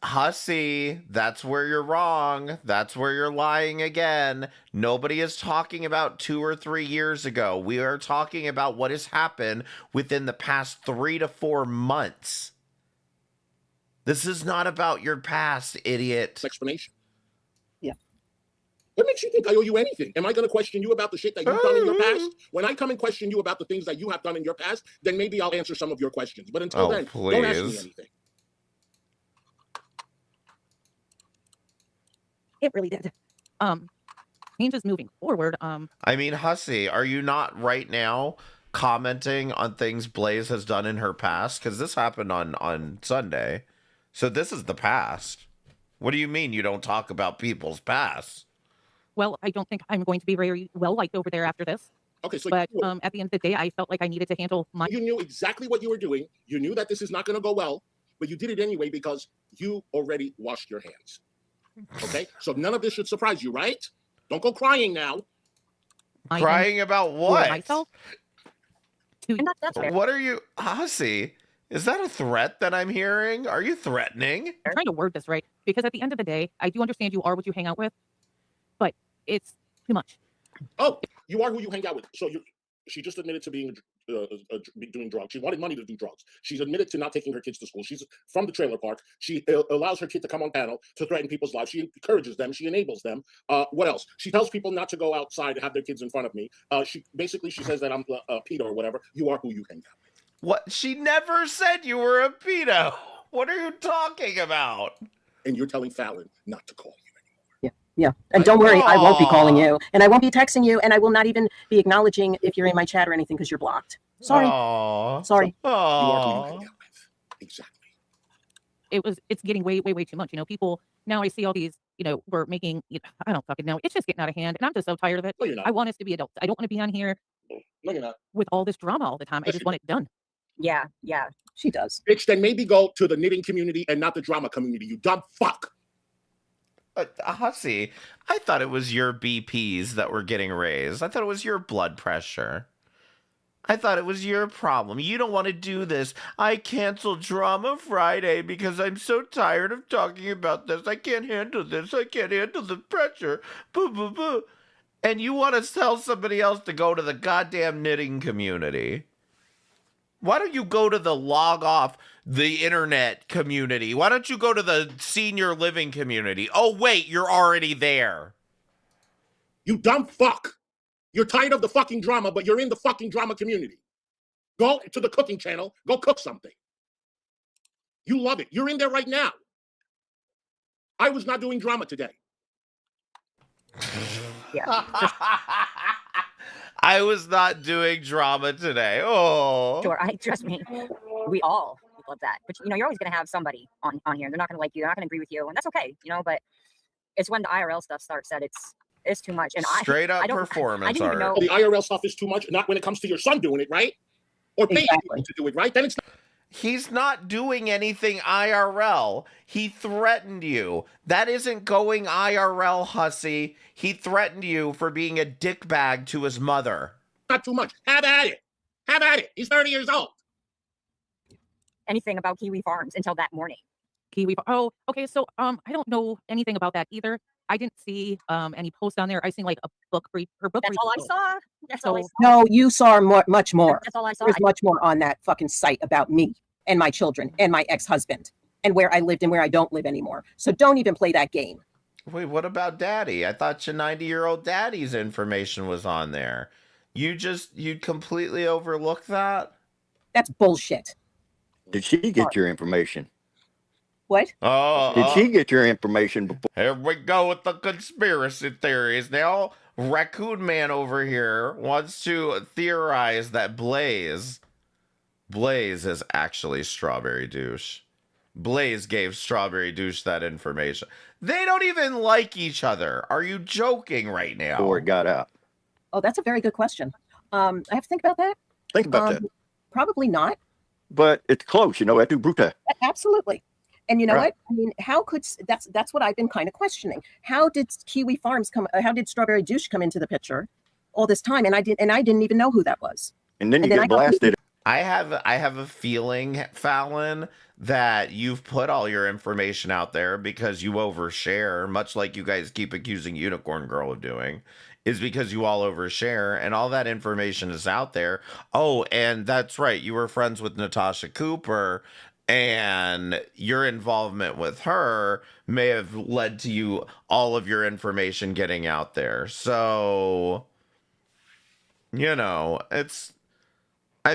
Hussy, that's where you're wrong. That's where you're lying again. Nobody is talking about 2 or 3 years ago. We are talking about what has happened within the past 3 to 4 months. This is not about your past, idiot. Explanation. Yeah. What makes you think I owe you anything? Am I going to question you about the shit that you've done in your past? When I come and question you about the things that you have done in your past, then maybe I'll answer some of your questions. But until then, don't ask me anything. It really did. Changes moving forward. I mean, Hussy, are you not right now commenting on things Blaze has done in her past? Because this happened on Sunday. So this is the past. What do you mean you don't talk about people's past? Well, I don't think I'm going to be very well liked over there after this. Okay, so but at the end of the day, I felt like I needed to handle my. You knew exactly what you were doing. You knew that this is not going to go well, but you did it anyway because you already washed your hands. Okay, so none of this should surprise you, right? Don't go crying now. Crying about what? Myself. What are you, Hussy? Is that a threat that I'm hearing? Are you threatening? I'm trying to word this right, because at the end of the day, I do understand you are what you hang out with, but it's too much. Oh, you are who you hang out with. So She just admitted to being doing drugs. She wanted money to do drugs. She's admitted to not taking her kids to school. She's from the trailer park. She allows her kid to come on panel to threaten people's lives. She encourages them. She enables them. What else? She tells people not to go outside and have their kids in front of me. She says that I'm a pedo or whatever. You are who you hang out with. What? She never said you were a pedo. What are you talking about? And you're telling Fallon not to call you. Yeah. And don't worry, I won't be calling you. And I won't be texting you. And I will not even be acknowledging if you're in my chat or anything because you're blocked. Sorry. Aww. Sorry. Aww. Exactly. It's getting way too much. You know, people, now I see all these, you know, we're making, I don't fucking know. It's just getting out of hand. And I'm just so tired of it. No, you're not. I want us to be adults. I don't want to be on here No, you're not. with all this drama all the time. I just want it done. Yeah. She does. Bitch, then maybe go to the knitting community and not the drama community, you dumb fuck. Hussy, I thought it was your BPs that were getting raised. I thought it was your blood pressure. I thought it was your problem. You don't want to do this. I canceled Drama Friday because I'm so tired of talking about this. I can't handle this. I can't handle the pressure. Boo, boo, boo. And you want to tell somebody else to go to the goddamn knitting community. Why don't you go to the log off the internet community? Why don't you go to the senior living community? Oh, wait, you're already there. You dumb fuck. You're tired of the fucking drama, but you're in the fucking drama community. Go to the cooking channel. Go cook something. You love it. You're in there right now. I was not doing drama today. Yeah. I was not doing drama today. Oh. Sure. Trust me. We all love that. But you know, you're always gonna have somebody on here. They're not gonna like you. They're not gonna agree with you, and that's okay. You know, but it's when the IRL stuff starts that it's too much. And straight up I don't, performance I didn't even know the IRL stuff is too much. Not when it comes to your son doing it, right? Or paying people to do it, right? Then it's not. He's not doing anything IRL. He threatened you. That isn't going IRL, Hussy. He threatened you for being a dickbag to his mother. Not too much. Have at it. Have at it. He's 30 years old. anything about Kiwi Farms until that morning. Oh, okay. So I don't know anything about that either. I didn't see any posts on there. I seen like a book brief. Her book. That's all I saw. That's all I saw. No, you saw much more. That's all I saw. There's much more on that fucking site about me and my children and my ex-husband and where I lived and where I don't live anymore. So don't even play that game. Wait, what about daddy? I thought your 90-year-old daddy's information was on there. You'd completely overlook that? That's bullshit. Did she get your information? What? Did she get your information before? Here we go with the conspiracy theories. Now, Raccoon Man over here wants to theorize that Blaze is actually Strawberry Douche. Blaze gave Strawberry Douche that information. They don't even like each other. Are you joking right now? Before it got out. Oh, that's a very good question. I have to think about that. Think about that. Probably not. But it's close, et tu Brute. Absolutely. And you know Right. what? I mean, how could that's what I've been kind of questioning. How did Kiwi Farms how did Strawberry Douche come into the picture all this time? And I didn't even know who that was. And then you get blasted. I have a feeling, Fallon, that you've put all your information out there because you overshare, much like you guys keep accusing Unicorn Girl of doing, is because you all overshare and all that information is out there. Oh, and that's right. You were friends with Natasha Cooper, and your involvement with her may have led to you all of your information getting out there. So, I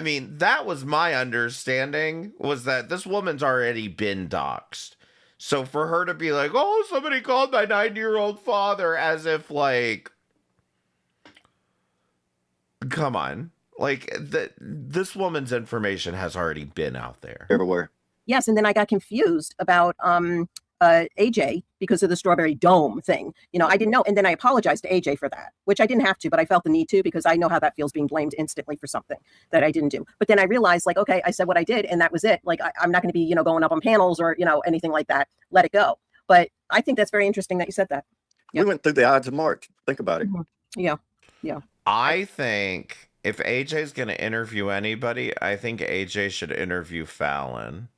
mean, that was my understanding, was that this woman's already been doxxed. So for her to be like, oh, somebody called my 90-year-old father, as if like, come on. Like, this woman's information has already been out there. Everywhere. Yes, and then I got confused about AJ because of the Strawberry Dome thing. I didn't know, and then I apologized to AJ for that, which I didn't have to, but I felt the need to because I know how that feels being blamed instantly for something that I didn't do. But then I realized, like, okay, I said what I did, and that was it. Like, I'm not going to be, going up on panels or anything like that. Let it go. But I think that's very interesting that you said that. We went through the odds of March. Think about it. Yeah. I think if AJ's going to interview anybody, I think AJ should interview Fallon.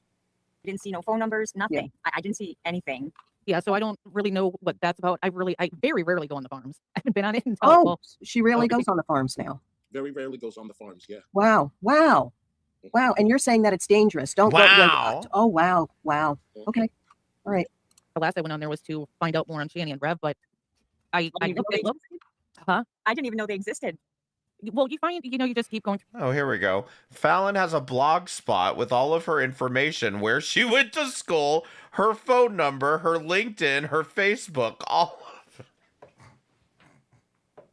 I didn't see no phone numbers, nothing. Yeah. I didn't see anything. Yeah, so I don't really know what that's about. I very rarely go on the farms. I haven't been on it until she really goes on the farms now. very rarely goes on the farms. Yeah. Wow. Wow. Wow. And you're saying that it's dangerous. Don't go. Wow. Oh, wow. Wow. Okay. All right. The last I went on there was to find out more on Shanny and Rev, but I looked. Huh? I didn't even know they existed. Well, you find, you just keep going. Oh, here we go. Fallon has a blog spot with all of her information, where she went to school, her phone number, her LinkedIn, her Facebook, all of it.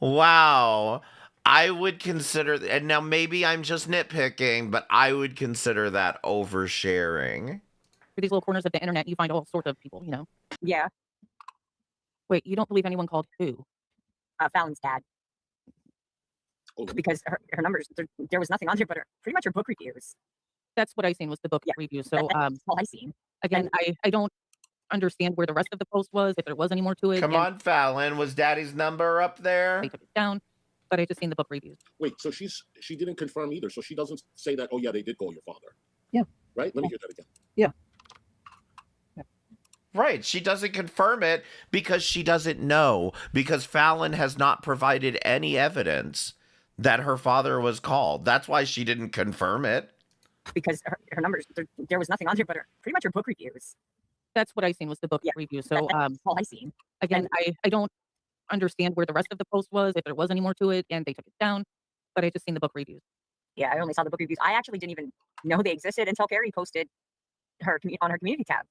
Wow. I would consider, and now maybe I'm just nitpicking, but I would consider that oversharing. For these little corners of the internet, you find all sorts of people, Yeah. Wait, you don't believe anyone called who? Fallon's dad. Because her numbers, there was nothing on there but pretty much her book reviews. That's what I seen was the book review. So that's all I seen. Again, I don't understand where the rest of the post was, if there was any more to it. Come on, Fallon. Was Daddy's number up there? They took it down, but I just seen the book reviews. Wait, so she didn't confirm either. So she doesn't say that, oh yeah, they did call your father. Yeah. Right? Let me hear that again. Yeah. Right. She doesn't confirm it because she doesn't know, because Fallon has not provided any evidence that her father was called. That's why she didn't confirm it. Because her numbers, there was nothing on there but pretty much her book reviews. That's what I seen was the book review. So that's all I seen. Again, I don't understand where the rest of the post was, if there was any more to it, and they took it down, but I just seen the book reviews. Yeah, I only saw the book reviews. I actually didn't even know they existed until Carrie posted her on her community tab.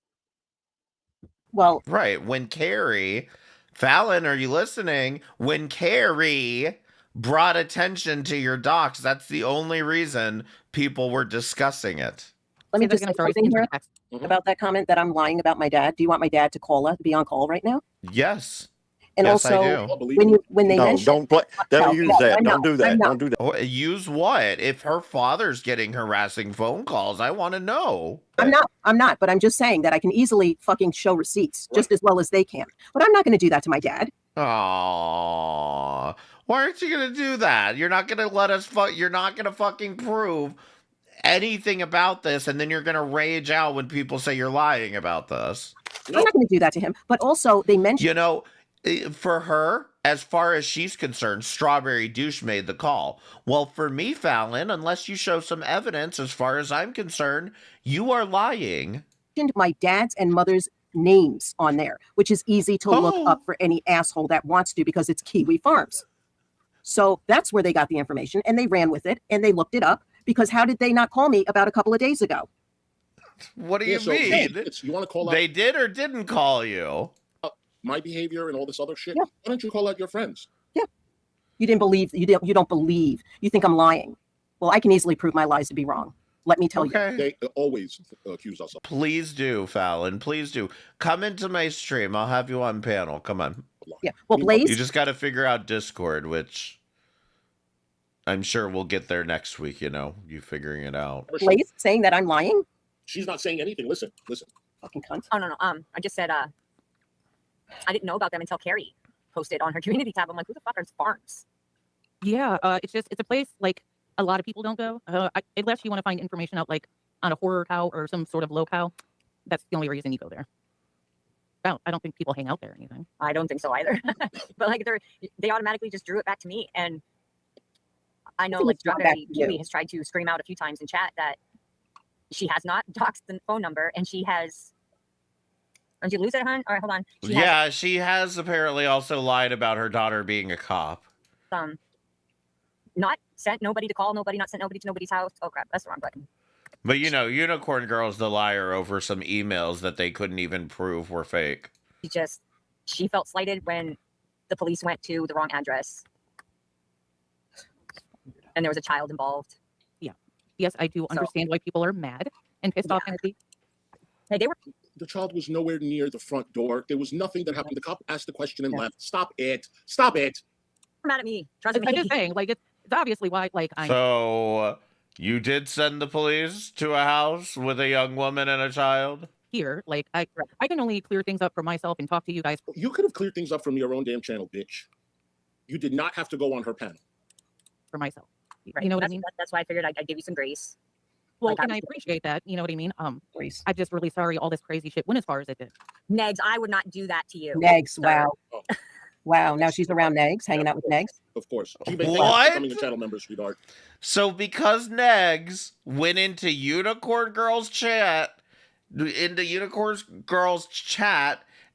Well, right. When Carrie, Fallon, are you listening? When Carrie brought attention to your docs, that's the only reason people were discussing it. Let me just say something here about that comment that I'm lying about my dad. Do you want my dad to be on call right now? Yes. And yes, also, I do. when they mention, don't use that. Don't do that. Don't do that. Oh, use what? If her father's getting harassing phone calls, I want to know. I'm not, but I'm just saying that I can easily fucking show receipts just as well as they can. But I'm not going to do that to my dad. Aww. Why aren't you going to do that? You're not going to let us you're not going to fucking prove anything about this, and then you're going to rage out when people say you're lying about this. I'm not going to do that to him. But also, they mentioned... For her, as far as she's concerned, Strawberry Douche made the call. Well, for me, Fallon, unless you show some evidence, as far as I'm concerned, you are lying. My dad's and mother's names on there, which is easy to look up for any asshole that wants to, because it's Kiwi Farms. So that's where they got the information, and they ran with it, and they looked it up, because how did they not call me about a couple of days ago? What do you mean? You want to call out? They did or didn't call you? My behavior and all this other shit. Yeah. Why don't you call out your friends? Yeah. You didn't believe. You don't believe. You think I'm lying. Well, I can easily prove my lies to be wrong. Let me tell you. They always accuse us of. Please do, Fallon. Please do. Come into my stream. I'll have you on panel. Come on. Yeah. Well, Blaze. You just got to figure out Discord, which I'm sure we'll get there next week. You figuring it out. Blaze saying that I'm lying. She's not saying anything. Listen. Fucking cunt. Oh no. I just said I didn't know about them until Carrie posted on her community tab. I'm like, who the fuck are farms? Yeah, it's a place like a lot of people don't go. Unless you want to find information out like on a horror cow or some sort of locale. That's the only reason you go there. I don't think people hang out there or anything. I don't think so either. But like they automatically just drew it back to me, and I know like Strawberry Kiwi has tried to scream out a few times in chat that she has not doxed the phone number, and she has. Did you lose it, hon? All right, hold on. She has apparently also lied about her daughter being a cop. Not sent nobody to call nobody, not sent nobody to nobody's house. Oh crap, that's the wrong button. But Unicorn Girl's the liar over some emails that they couldn't even prove were fake. She felt slighted when the police went to the wrong address. And there was a child involved. Yeah. Yes, I do understand why people are mad and pissed off. Hey, the child was nowhere near the front door. There was nothing that happened. The cop asked the question and left. Stop it. Stop it. You're mad at me. Trust me. I'm just saying, like, it's obviously why, like, So, you did send the police to a house with a young woman and a child? Here, like, I can only clear things up for myself and talk to you guys. You could have cleared things up from your own damn channel, bitch. You did not have to go on her panel. For myself. Right. You know what I mean? That's why I figured I'd give you some grace. Well, and I appreciate that. You know what I mean? I'm just really sorry all this crazy shit went as far as it did. Negs, I would not do that to you. Negs, wow. Wow. Now she's around Negs, hanging out with Negs. Of course. She becoming a channel member, sweetheart. So because Negs went into Unicorn Girl's chat,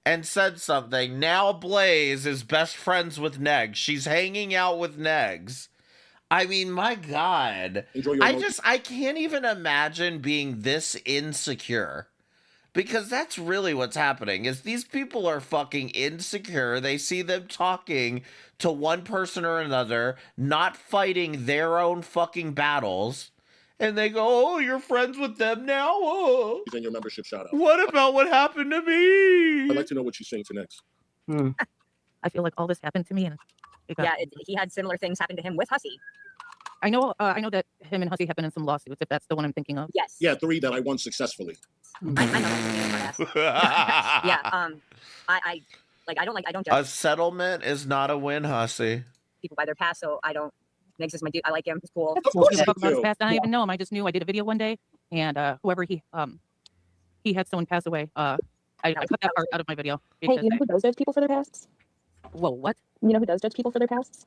and said something, now Blaze is best friends with Negs. She's hanging out with Negs. I mean, my God. I can't even imagine being this insecure. Because that's really what's happening, is these people are fucking insecure. They see them talking to one person or another, not fighting their own fucking battles. And they go, oh, you're friends with them now? Oh. She's in your membership shout out. What about what happened to me? I'd like to know what she's saying to next. I feel like all this happened to me. And he had similar things happen to him with Hussey. I know that him and Hussey have been in some lawsuits, if that's the one I'm thinking of. Yes. Yeah, 3 that I won successfully. I know. Yeah. I don't judge. A settlement is not a win, Hussey. People by their past, so I don't. Next is my dude. I like him. He's cool. Of course you do. I don't even know him. I just knew I did a video one day, and whoever he had someone pass away. I cut that part out of my video. Hey, you know who does judge people for their pasts? Whoa, what? You know who does judge people for their pasts?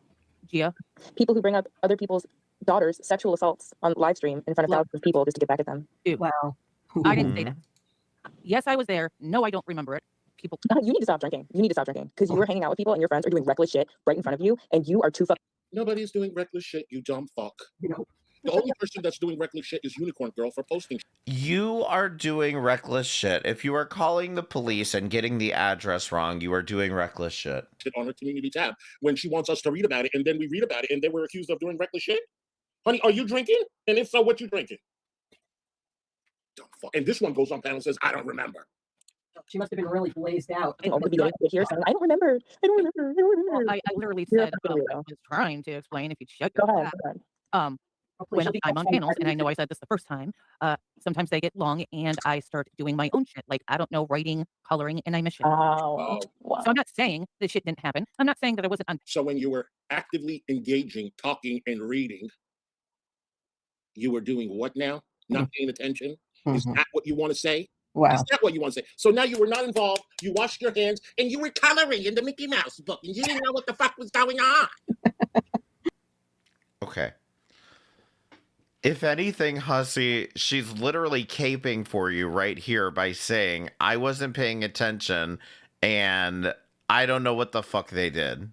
Gia. People who bring up other people's daughters' sexual assaults on live stream in front of thousands of people just to get back at them. Dude. Wow. I didn't say that. Yes, I was there. No, I don't remember it. People. You need to stop drinking. You need to stop drinking because you were hanging out with people and your friends are doing reckless shit right in front of you, and you are too fucking. Nobody's doing reckless shit, you dumb fuck. The only person that's doing reckless shit is Unicorn Girl for posting. You are doing reckless shit. If you are calling the police and getting the address wrong, you are doing reckless shit. On her community tab when she wants us to read about it, and then we read about it, and then we're accused of doing reckless shit. Honey, are you drinking? And if so, what you drinking? Dumb fuck. And this one goes on panel and says, I don't remember. She must have been really blazed out. I don't remember. I literally said I was trying to explain. If you'd shut your mouth. When I'm on panels, and I know I said this the first time, sometimes they get long, and I start doing my own shit. Like, I don't know, writing, coloring, and I miss shit. Wow. So I'm not saying that shit didn't happen. I'm not saying that I wasn't on. So when you were actively engaging, talking, and reading, you were doing what now? Not paying attention? Is that what you want to say? Wow. Is that what you want to say? So now you were not involved, you washed your hands, and you were coloring in the Mickey Mouse book, and you didn't know what the fuck was going on. Okay. If anything, Hussey, she's literally caping for you right here by saying, I wasn't paying attention, and I don't know what the fuck they did.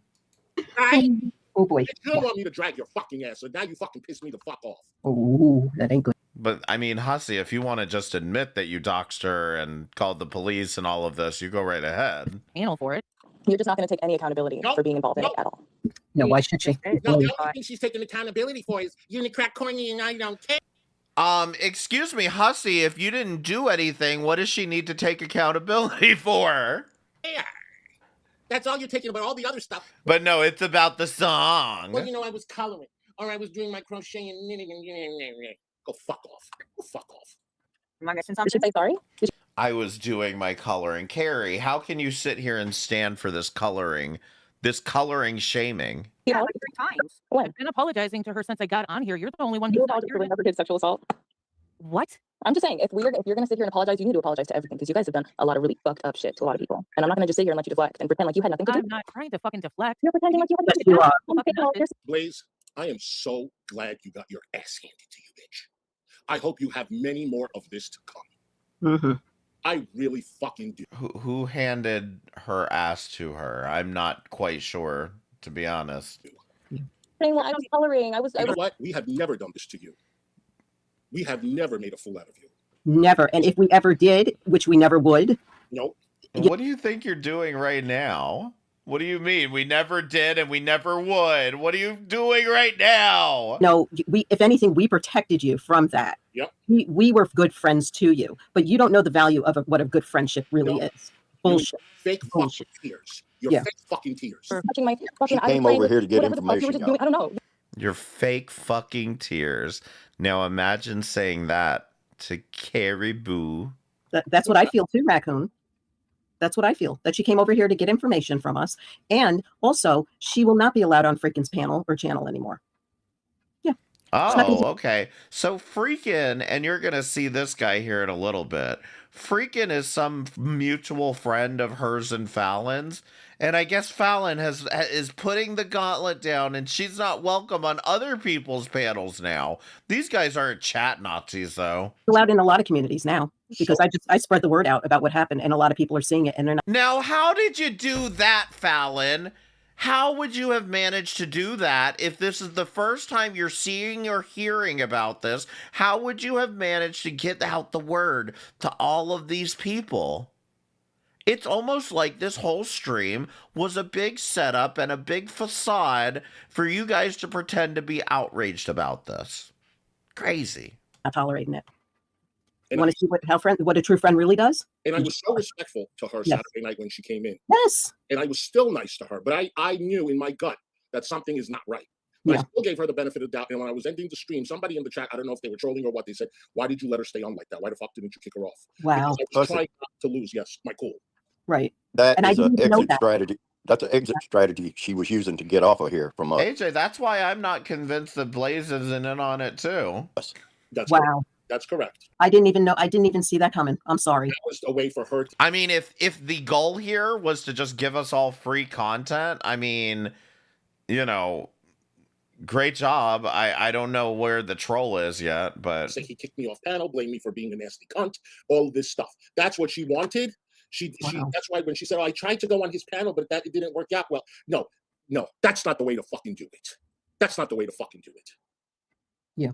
Oh boy. You don't want me to drag your fucking ass, so now you fucking piss me the fuck off. Oh, that ain't good. But, I mean, Hussey, if you want to just admit that you doxed her and called the police and all of this, you go right ahead. Panel for it. You're just not going to take any accountability for being involved in it at all. No, why should she? No, the only thing she's taking accountability for is unicrack corny and I don't care. Excuse me, Hussey, if you didn't do anything, what does she need to take accountability for? Yeah. That's all you're taking about all the other stuff. But no, it's about the song. Well, you know, I was coloring, or I was doing my crocheting and knitting and go fuck off. Go fuck off. Am I missing Did she something? say sorry? I was doing my coloring. Carrie, how can you sit here and stand for this coloring shaming? Yeah, like 3 times. When? I've been apologizing to her since I got on here. You're the only one You who's apologize for another kid's sexual assault. What? I'm just saying, if you're going to sit here and apologize, you need to apologize to everything because you guys have done a lot of really fucked up shit to a lot of people. And I'm not going to just sit here and let you deflect and pretend like you had nothing to do. I'm not trying to fucking deflect. You're pretending like you had nothing to do. Blaze, I am so glad you got your ass handed to you, bitch. I hope you have many more of this to come. I really fucking do. Who handed her ass to her? I'm not quite sure, to be honest. Saying, well, I was coloring. You know what? We have never done this to you. We have never made a fool out of you. Never. And if we ever did, which we never would. Nope. What do you think you're doing right now? What do you mean? We never did and we never would. What are you doing right now? No, if anything, we protected you from that. Yep. We were good friends to you, but you don't know the value of what a good friendship really is. Bullshit. Fake fucking tears. Your fake fucking tears. Touching my fucking She came over here to get whatever the fuck you were information, just doing. I don't know. Your fake fucking tears. Now imagine saying that to Caribou. That's what I feel too, Raccoon. That's what I feel. That she came over here to get information from us. And she will not be allowed on Freakin's panel or channel anymore. Yeah. Oh, okay. So Freakin, and you're going to see this guy here in a little bit. Freakin is some mutual friend of hers and Fallon's. And I guess Fallon is putting the gauntlet down, and she's not welcome on other people's panels now. These guys aren't chat Nazis, though. Allowed in a lot of communities now because I spread the word out about what happened, and a lot of people are seeing it, and they're not. Now, how did you do that, Fallon? How would you have managed to do that if this is the first time you're seeing or hearing about this? How would you have managed to get out the word to all of these people? It's almost like this whole stream was a big setup and a big facade for you guys to pretend to be outraged about this. Crazy. Not tolerating it. You want to see what a true friend really does? And I was so respectful to her Yes. Saturday night when she came in. Yes. And I was still nice to her, but I knew in my gut that something is not right. But I still gave her the benefit of the doubt. And when I was ending the stream, somebody in the chat, I don't know if they were trolling or what, they said, "Why did you let her stay on like that? Why the fuck didn't you kick her off?" Wow. Because I was trying not to lose, yes, my cool. Right. That And is I an didn't know exit that. strategy. That's an exit strategy she was using to get off of here from us. AJ, that's why I'm not convinced that Blaze isn't in on it too. That's Wow. correct. That's correct. I didn't even know. I didn't even see that coming. I'm sorry. That was a way for her to I mean, if the goal here was to just give us all free content, I mean, you know, great job. I don't know where the troll is yet, but say he kicked me off panel, blame me for being a nasty cunt, all this stuff. That's what she wanted. She that's why when she said, "Oh, I tried to go on his panel, but it didn't work out well." No, that's not the way to fucking do it. That's not the way to fucking do it. Yeah.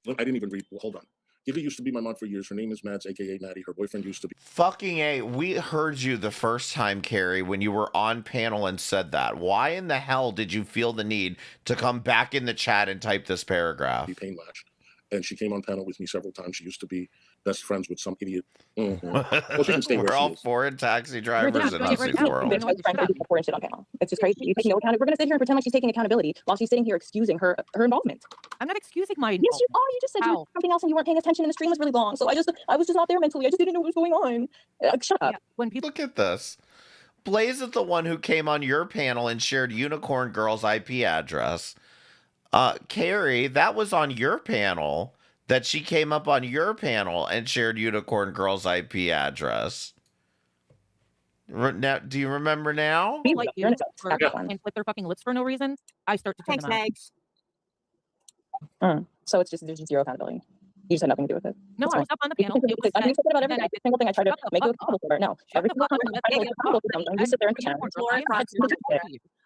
I didn't even read. Well, hold on. Giga used to be my mom for years. Her name is Mads, aka Maddie. Her boyfriend used to be. fucking A, we heard you the first time, Carrie, when you were on panel and said that. Why in the hell did you feel the need to come back in the chat and type this paragraph? Pain latch. And she came on panel with me several times. She used to be best friends with some idiot. Well, she can stay where We're she all is. foreign taxi drivers in Hussey's world. It's just crazy. You take no accountability. We're going to sit here and pretend like she's taking accountability while she's sitting here excusing her involvement. I'm not excusing my Yes, you are. You just said you were something else and you weren't paying attention and the stream was really long. So I was just not there mentally. I just didn't know what was going on. Shut up. Yeah, when people Look at this. Blaze is the one who came on your panel and shared Unicorn Girl's IP address. Carrie, that was on your panel that she came up on your panel and shared Unicorn Girl's IP address. Now, do you remember now? like you and flip their fucking lips for no reason, I start to turn them out. So it's just there's just zero accountability. You just had nothing to do with it. No, I was up on the panel. You said about every single thing I tried to make you accountable for. No, every single time I tried to make you accountable for something, you sit there and pretend.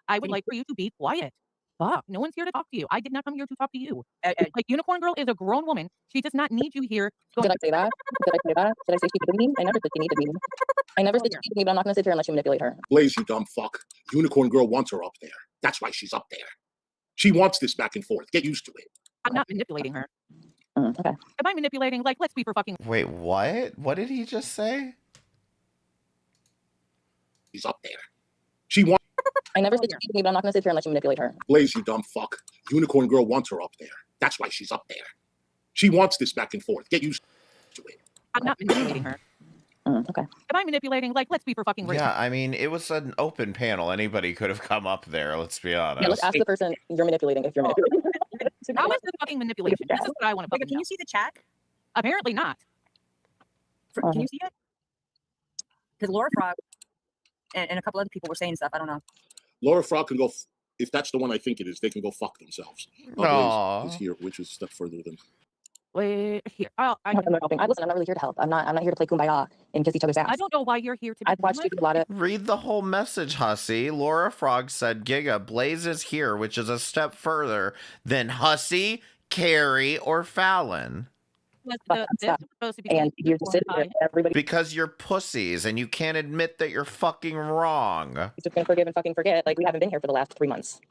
I would like for you to be quiet. Fuck, no one's here to talk to you. I did not come here to talk to you. Like, Unicorn Girl is a grown woman. She does not need you here. Did I say that? Did I say that? Did I say she needed me? I never said she needed me. I never said she needed me, but I'm not going to sit here and let you manipulate her. Blaze, you dumb fuck. Unicorn Girl wants her up there. That's why she's up there. She wants this back and forth. Get used to it. I'm not manipulating her. Okay. Am I manipulating? Like, let's be for fucking. Wait, what? What did he just say? She's up there. She wants. I never said she needed me, but I'm not going to sit here and let you manipulate her. Blaze, you dumb fuck. Unicorn Girl wants her up there. That's why she's up there. She wants this back and forth. Get used to it. I'm not manipulating her. Okay. Am I manipulating? Like, let's be for fucking. Yeah, I mean, it was an open panel. Anybody could have come up there. Let's be honest. Yeah, let's ask the person you're manipulating if you're manipulating. How is this fucking manipulation? This is what I want to. Can you see the chat? Apparently not. Can you see it? Because Laura Frog and a couple other people were saying stuff. I don't know. Laura Frog can go. If that's the one I think it is, they can go fuck themselves. Blaze is here, which is a step further than. Wait, here. Listen, I'm not really here to help. I'm not here to play kumbaya and kiss each other's ass. I don't know why you're here to. I've watched you do a lot of. Read the whole message, Hussey. Laura Frog said, "Giga, Blaze is here, which is a step further than Hussey, Carrie, or Fallon." And you're just sitting there, everybody. Because you're pussies and you can't admit that you're fucking wrong. You're just gonna forgive and fucking forget. Like we haven't been here for the last 3 months.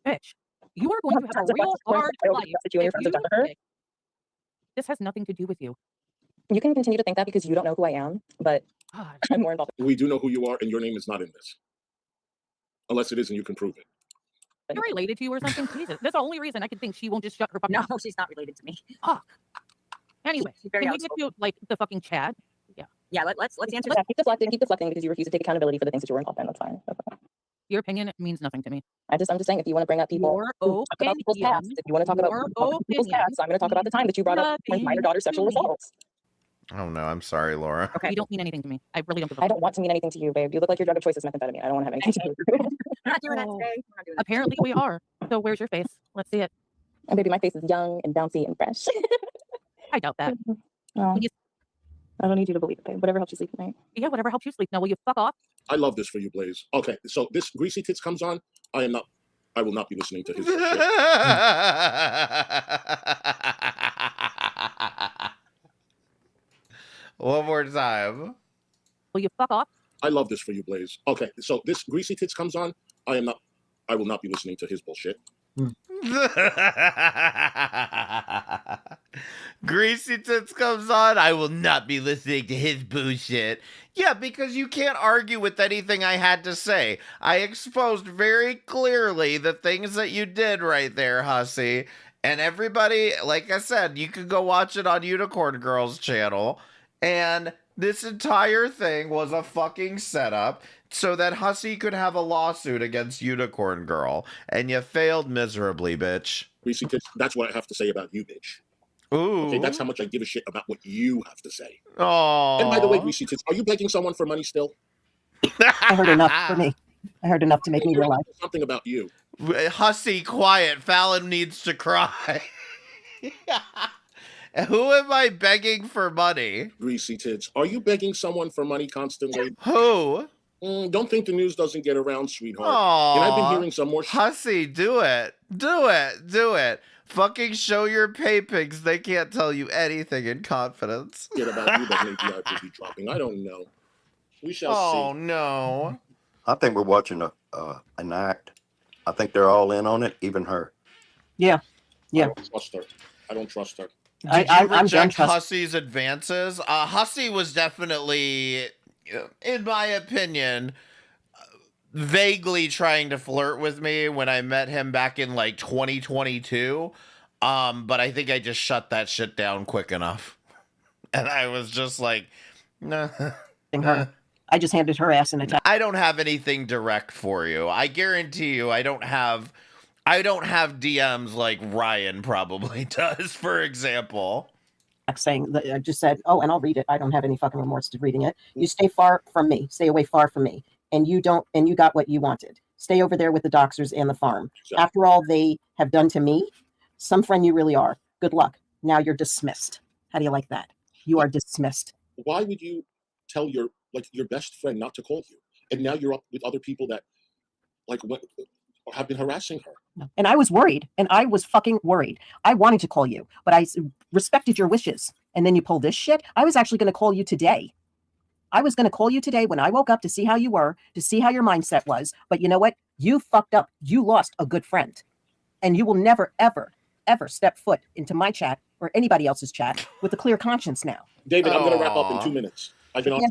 Bitch, you are going to have a real hard life. You and your friends have done to her. This has nothing to do with you. You can continue to think that because you don't know who I am, but I'm more involved. We do know who you are, and your name is not in this. Unless it is, and you can prove it. You're related to you or something? Jesus, that's the only reason I can think she won't just shut her fucking. No, she's not related to me. Fuck. Anyway, very can we get to like the fucking chat? Yeah. Yeah. Let's answer. Yeah, keep deflecting because you refuse to take accountability for the things that you were involved in. That's fine. Your opinion means nothing to me. I'm just saying if you want to bring up people, talk about people's past. If you want to talk about people's past, I'm going to talk about the time that you brought up my daughter's sexual assaults. Oh no, I'm sorry, Laura. Okay. You don't mean anything to me. I really don't give a I don't want to mean anything to you, babe. You look like your drug of choice is methamphetamine. I don't want to have anything to do with you. We're not doing that today. We're not doing that. Apparently we are. So where's your face? Let's see it. And baby, my face is young and bouncy and fresh. I doubt that. Oh, Will you- I don't need you to believe it, babe. Whatever helps you sleep at night. Yeah, whatever helps you sleep. Now, will you fuck off? I love this for you, Blaze. Okay, so this Greasy Tits comes on. I will not be listening to his bullshit. One more time. Will you fuck off? I love this for you, Blaze. Okay, so this Greasy Tits comes on. I will not be listening to his bullshit. Greasy Tits comes on. I will not be listening to his bullshit. Yeah, because you can't argue with anything I had to say. I exposed very clearly the things that you did right there, Hussy. And everybody, like I said, you can go watch it on Unicorn Girl's channel. And this entire thing was a fucking setup so that Hussy could have a lawsuit against Unicorn Girl. And you failed miserably, bitch. Greasy Tits, that's what I have to say about you, bitch. Ooh. Okay, that's how much I give a shit about what you have to say. Oh. And by the way, Greasy Tits, are you begging someone for money still? I heard enough for me. I heard enough to make me realize something about you. Hussy, quiet. Fallon needs to cry. Who am I begging for money? Greasy Tits, are you begging someone for money constantly? Who? Don't think the news doesn't get around, sweetheart. Aww. And I've been hearing some more Hussy, do it. Do it. Do it. Fucking show your pay pigs. They can't tell you anything in confidence. shit about you that maybe I could be dropping. I don't know. We shall see. Oh, no. I think we're watching an act. I think they're all in on it, even her. Yeah. I don't trust her. I don't trust her. Did you reject Hussy's advances? Hussy was definitely, in my opinion, vaguely trying to flirt with me when I met him back in like 2022. But I think I just shut that shit down quick enough. And I was just like, nah. I just handed her ass an attack. I don't have anything direct for you. I guarantee you I don't have DMs like Ryan probably does, for example. Saying that I just said, oh, and I'll read it. I don't have any fucking remorse to reading it. You stay far from me. Stay away far from me. And you got what you wanted. Stay over there with the doxers and the farm. Sure. After all they have done to me, some friend you really are. Good luck. Now you're dismissed. How do you like that? You are dismissed. Why would you tell your best friend not to call you? And now you're up with other people that have been harassing her. And I was worried, and I was fucking worried. I wanted to call you, but I respected your wishes. And then you pull this shit. I was actually going to call you today. I was going to call you today when I woke up to see how you were, to see how your mindset was. But you know what? You fucked up. You lost a good friend. And you will never, ever, ever step foot into my chat or anybody else's chat with a clear conscience now. David, I'm going to wrap up in 2 minutes. I've been on.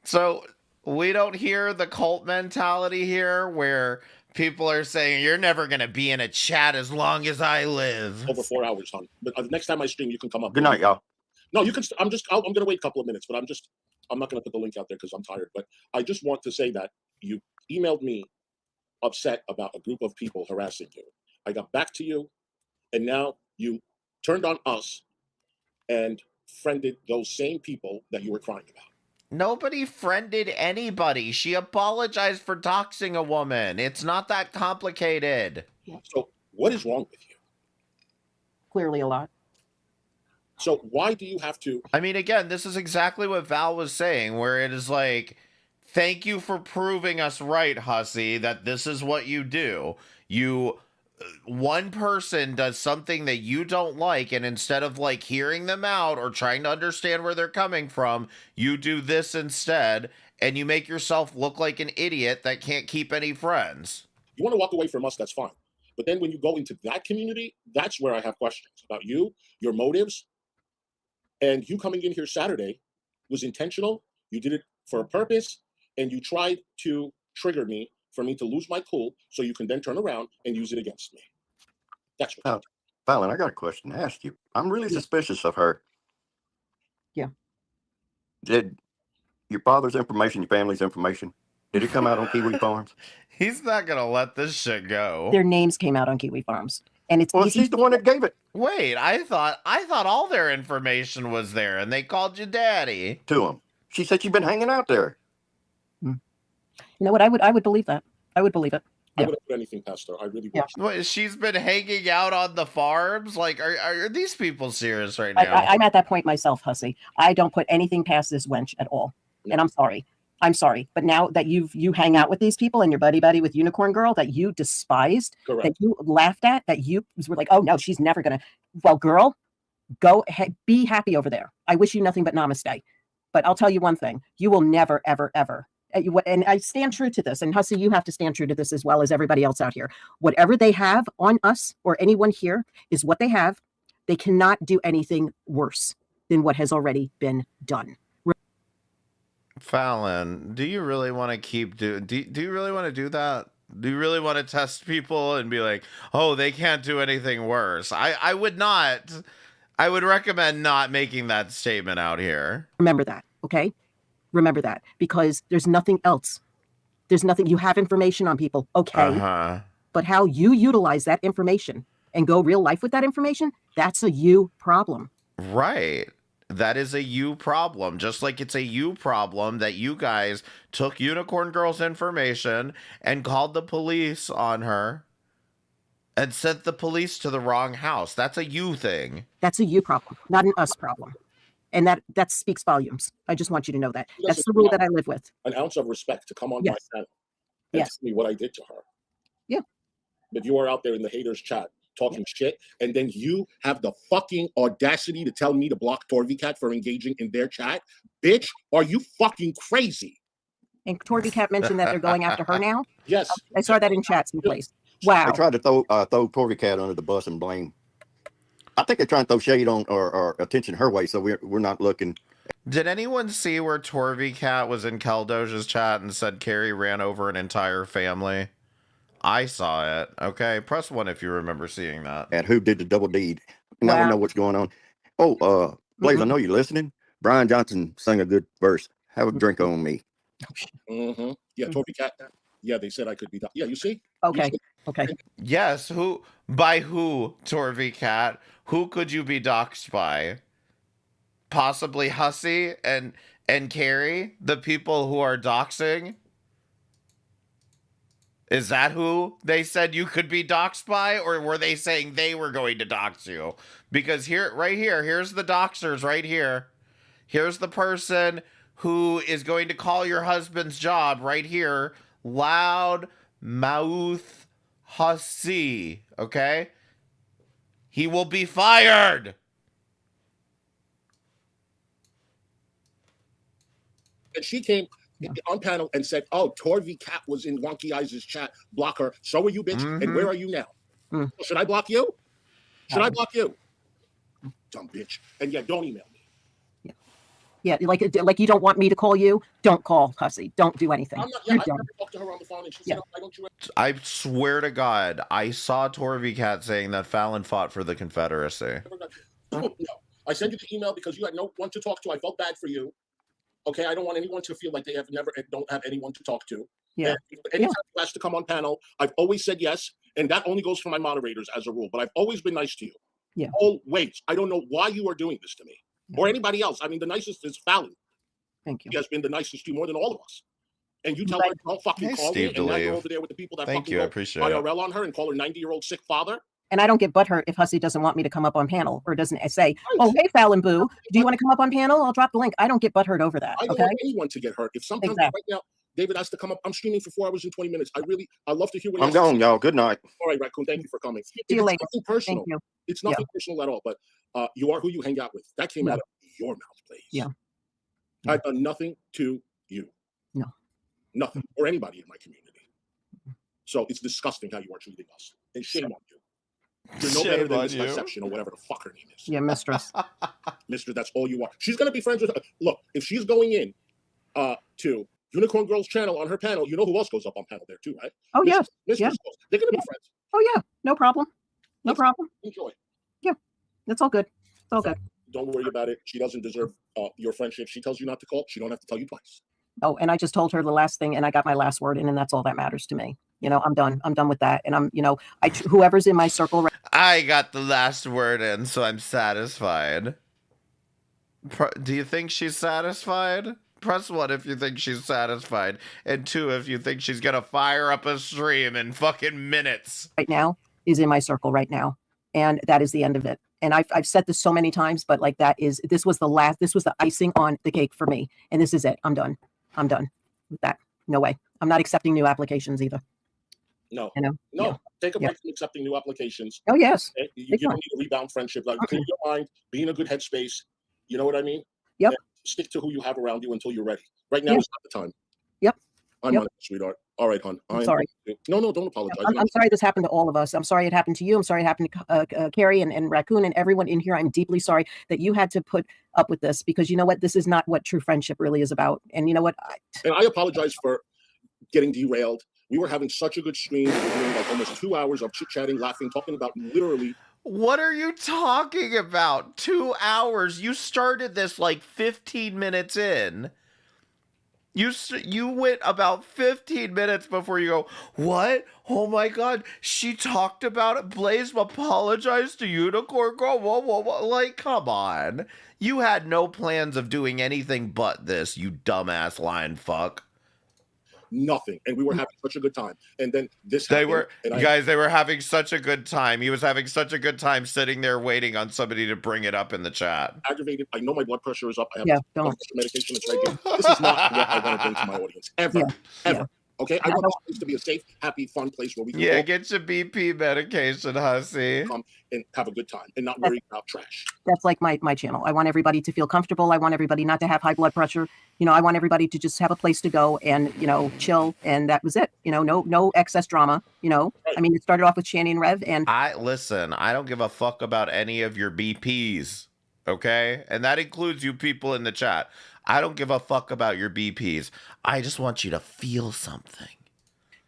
So we don't hear the cult mentality here where people are saying, you're never going to be in a chat as long as I live. Over 4 hours, hon. But next time I stream, you can come up. Good night, y'all. No, you can. I'm going to wait a couple of minutes, but I'm not going to put the link out there because I'm tired. But I just want to say that you emailed me upset about a group of people harassing you. I got back to you, and now you turned on us and friended those same people that you were crying about. Nobody friended anybody. She apologized for doxing a woman. It's not that complicated. So what is wrong with you? Clearly a lot. So why do you have to? I mean, again, this is exactly what Val was saying, where it is like, thank you for proving us right, Hussy, that this is what you do. One person does something that you don't like, and instead of like hearing them out or trying to understand where they're coming from, you do this instead, and you make yourself look like an idiot that can't keep any friends. You want to walk away from us, that's fine. But then when you go into that community, that's where I have questions about you, your motives. And you coming in here Saturday was intentional. You did it for a purpose, and you tried to trigger me for me to lose my cool so you can then turn around and use it against me. That's what. Fallon, I got a question to ask you. I'm really suspicious of her. Yeah. Did your father's information, your family's information, did it come out on Kiwi Farms? He's not going to let this shit go. Their names came out on Kiwi Farms. And it's well, she's the one that gave it. Wait, I thought all their information was there, and they called you daddy to him. She said she'd been hanging out there. You know what? I would believe that. I would believe it. I wouldn't put anything past her. I really would. What, she's been hanging out on the farms? Like, are these people serious right now? I'm at that point myself, hussy. I don't put anything past this wench at all. No. And I'm sorry. I'm sorry. But now that you hang out with these people and you're buddy with Unicorn Girl that you despised, Correct. that you laughed at, that you were like, oh no, she's never gonna. Well, girl, go ahead, be happy over there. I wish you nothing but namaste. But I'll tell you one thing: you will never, ever, ever. And I stand true to this, and Hussy, you have to stand true to this as well as everybody else out here. Whatever they have on us or anyone here is what they have. They cannot do anything worse than what has already been done. Fallon, do you really want to keep do you really want to do that? Do you really want to test people and be like, oh, they can't do anything worse? I would not. I would recommend not making that statement out here. Remember that, okay? Remember that, because there's nothing else. There's nothing. You have information on people, okay? But how you utilize that information and go real life with that information, that's a you problem. Right. That is a you problem. Just like it's a you problem that you guys took Unicorn Girl's information and called the police on her and sent the police to the wrong house. That's a you thing. That's a you problem, not an us problem. And that speaks volumes. I just want you to know that. That's the rule that I live with. An ounce of respect to come on my channel and tell me what I did to her. Yeah. But you are out there in the haters chat talking shit, and then you have the fucking audacity to tell me to block Torvicat for engaging in their chat? Bitch, are you fucking crazy? And Torvicat mentioned that they're going after her now? Yes. I saw that in chats in place. Wow. I tried to throw Torvicat under the bus and blame. I think they're trying to throw shade on or attention her way, so we're not looking. Did anyone see where Torvicat was in Keldoja's chat and said Carrie ran over an entire family? I saw it. Okay, press 1 if you remember seeing that. And who did the double deed? Now we know what's going on. Oh, Blaze, I know you're listening. Brian Johnson sang a good verse. Have a drink on me. Yeah, Torvicat. Yeah, they said I could be. Yeah, you see? Okay. Okay. Yes. Who? By who? Torvicat. Who could you be doxxed by? Possibly Hussy and Carrie, the people who are doxing. Is that who they said you could be doxxed by, or were they saying they were going to dox you? Because here's the doxers right here. Here's the person who is going to call your husband's job right here. Loud mouth Hussy, okay? He will be fired. And she came on panel and said, oh, Torvicat was in Wonky Eyes' chat. Block her. So are you, bitch. And where are you now? Should I block you? Should I block you? Dumb bitch. And yeah, don't email me. Yeah, like you don't want me to call you? Don't call, Hussy. Don't do anything. I never talked to her on the phone, and she said, why don't you... I swear to God, I saw Torvicat saying that Fallon fought for the Confederacy. No, I sent you the email because you had no one to talk to. I felt bad for you. Okay, I don't want anyone to feel like they don't have anyone to talk to. Yeah. Anytime you ask to come on panel, I've always said yes, and that only goes for my moderators as a rule. But I've always been nice to you. Yeah. Always. I don't know why you are doing this to me or anybody else. I mean, the nicest is Fallon. Thank you. He has been the nicest to you more than all of us. And you tell her don't fucking call me, and now you're over there with the people that fucking go IRL on her and call her 90-year-old sick father. And I don't get butthurt if Hussy doesn't want me to come up on panel or doesn't say, oh, hey, Fallon Boo, do you want to come up on panel? I'll drop the link. I don't get butthurt over that. I don't want anyone to get hurt. If sometimes right now, David has to come up. I'm streaming for 4 hours and 20 minutes. I love to hear what I'm going, y'all. Good night. All right, Raccoon, thank you for coming. See you later. Nothing personal. Thank you. It's nothing personal at all, but you are who you hang out with. That came out of your mouth, please. Yeah. I've done nothing to you. No. Nothing. Or anybody in my community. So it's disgusting how you are treating us. And shame on you. You're no better than Miss Deception or whatever the fuck her name is. Yeah, Mistress. Mistress, that's all you are. She's going to be friends with her. Look, if she's going in to Unicorn Girl's channel on her panel, you know who else goes up on panel there too, right? Oh, yes. Mistress goes. They're going to be friends. Oh, yeah. No problem. No problem. Enjoy. Yeah. That's all good. It's all good. Don't worry about it. She doesn't deserve your friendship. She tells you not to call. She don't have to tell you twice. Oh, and I just told her the last thing, and I got my last word in, and that's all that matters to me. You know, I'm done. I'm done with that. And I'm, you know, whoever's in my circle. I got the last word in, so I'm satisfied. Do you think she's satisfied? Press 1 if you think she's satisfied, and 2 if you think she's gonna fire up a stream in fucking minutes. Right now is in my circle right now, and that is the end of it. And I've said this so many times, but like this was the icing on the cake for me, and this is it. I'm done. I'm done with that. No way. I'm not accepting new applications either. No, you know? no. Yeah. Take a break Yeah. from accepting new applications. Oh yes. You need a rebound friendship. Like clear your mind, be in a good headspace. You know what I mean? Yep. And stick to who you have around you until you're ready. Right now is not the time. Yep. I'm on it, sweetheart. All right, hon. I'm sorry. No, don't apologize. I'm sorry this happened to all of us. I'm sorry it happened to you. I'm sorry it happened to Carrie and Raccoon and everyone in here. I'm deeply sorry that you had to put up with this, because you know what? This is not what true friendship really is about. And you know what? I apologize for getting derailed. We were having such a good stream. We were doing like almost 2 hours of chit-chatting, laughing, talking about literally. What are you talking about? 2 hours? You started this like 15 minutes in. You went about 15 minutes before you go, what? Oh my God, she talked about it. Blaze apologized to Unicorn Girl. Whoa. Like, come on. You had no plans of doing anything but this, you dumbass lying fuck. Nothing. And we were having such a good time. And then this They happened. They were having such a good time. He was having such a good time sitting there waiting on somebody to bring it up in the chat. Aggravated. I know my blood pressure is up. I have don't. blood pressure medication that's regular. This is not what I want to bring to my audience. Ever. Ever. Okay? I want this place to be a safe, happy, fun place where we can all get your BP medication, hussy. come and have a good time and not worry about trash. That's like my channel. I want everybody to feel comfortable. I want everybody not to have high blood pressure. You know, I want everybody to just have a place to go and, you know, chill. And that was it. You know, no excess drama. You know, right. I mean, it started off with Shanny and Rev. And I don't give a fuck about any of your BPs. Okay. And that includes you people in the chat. I don't give a fuck about your BPs. I just want you to feel something.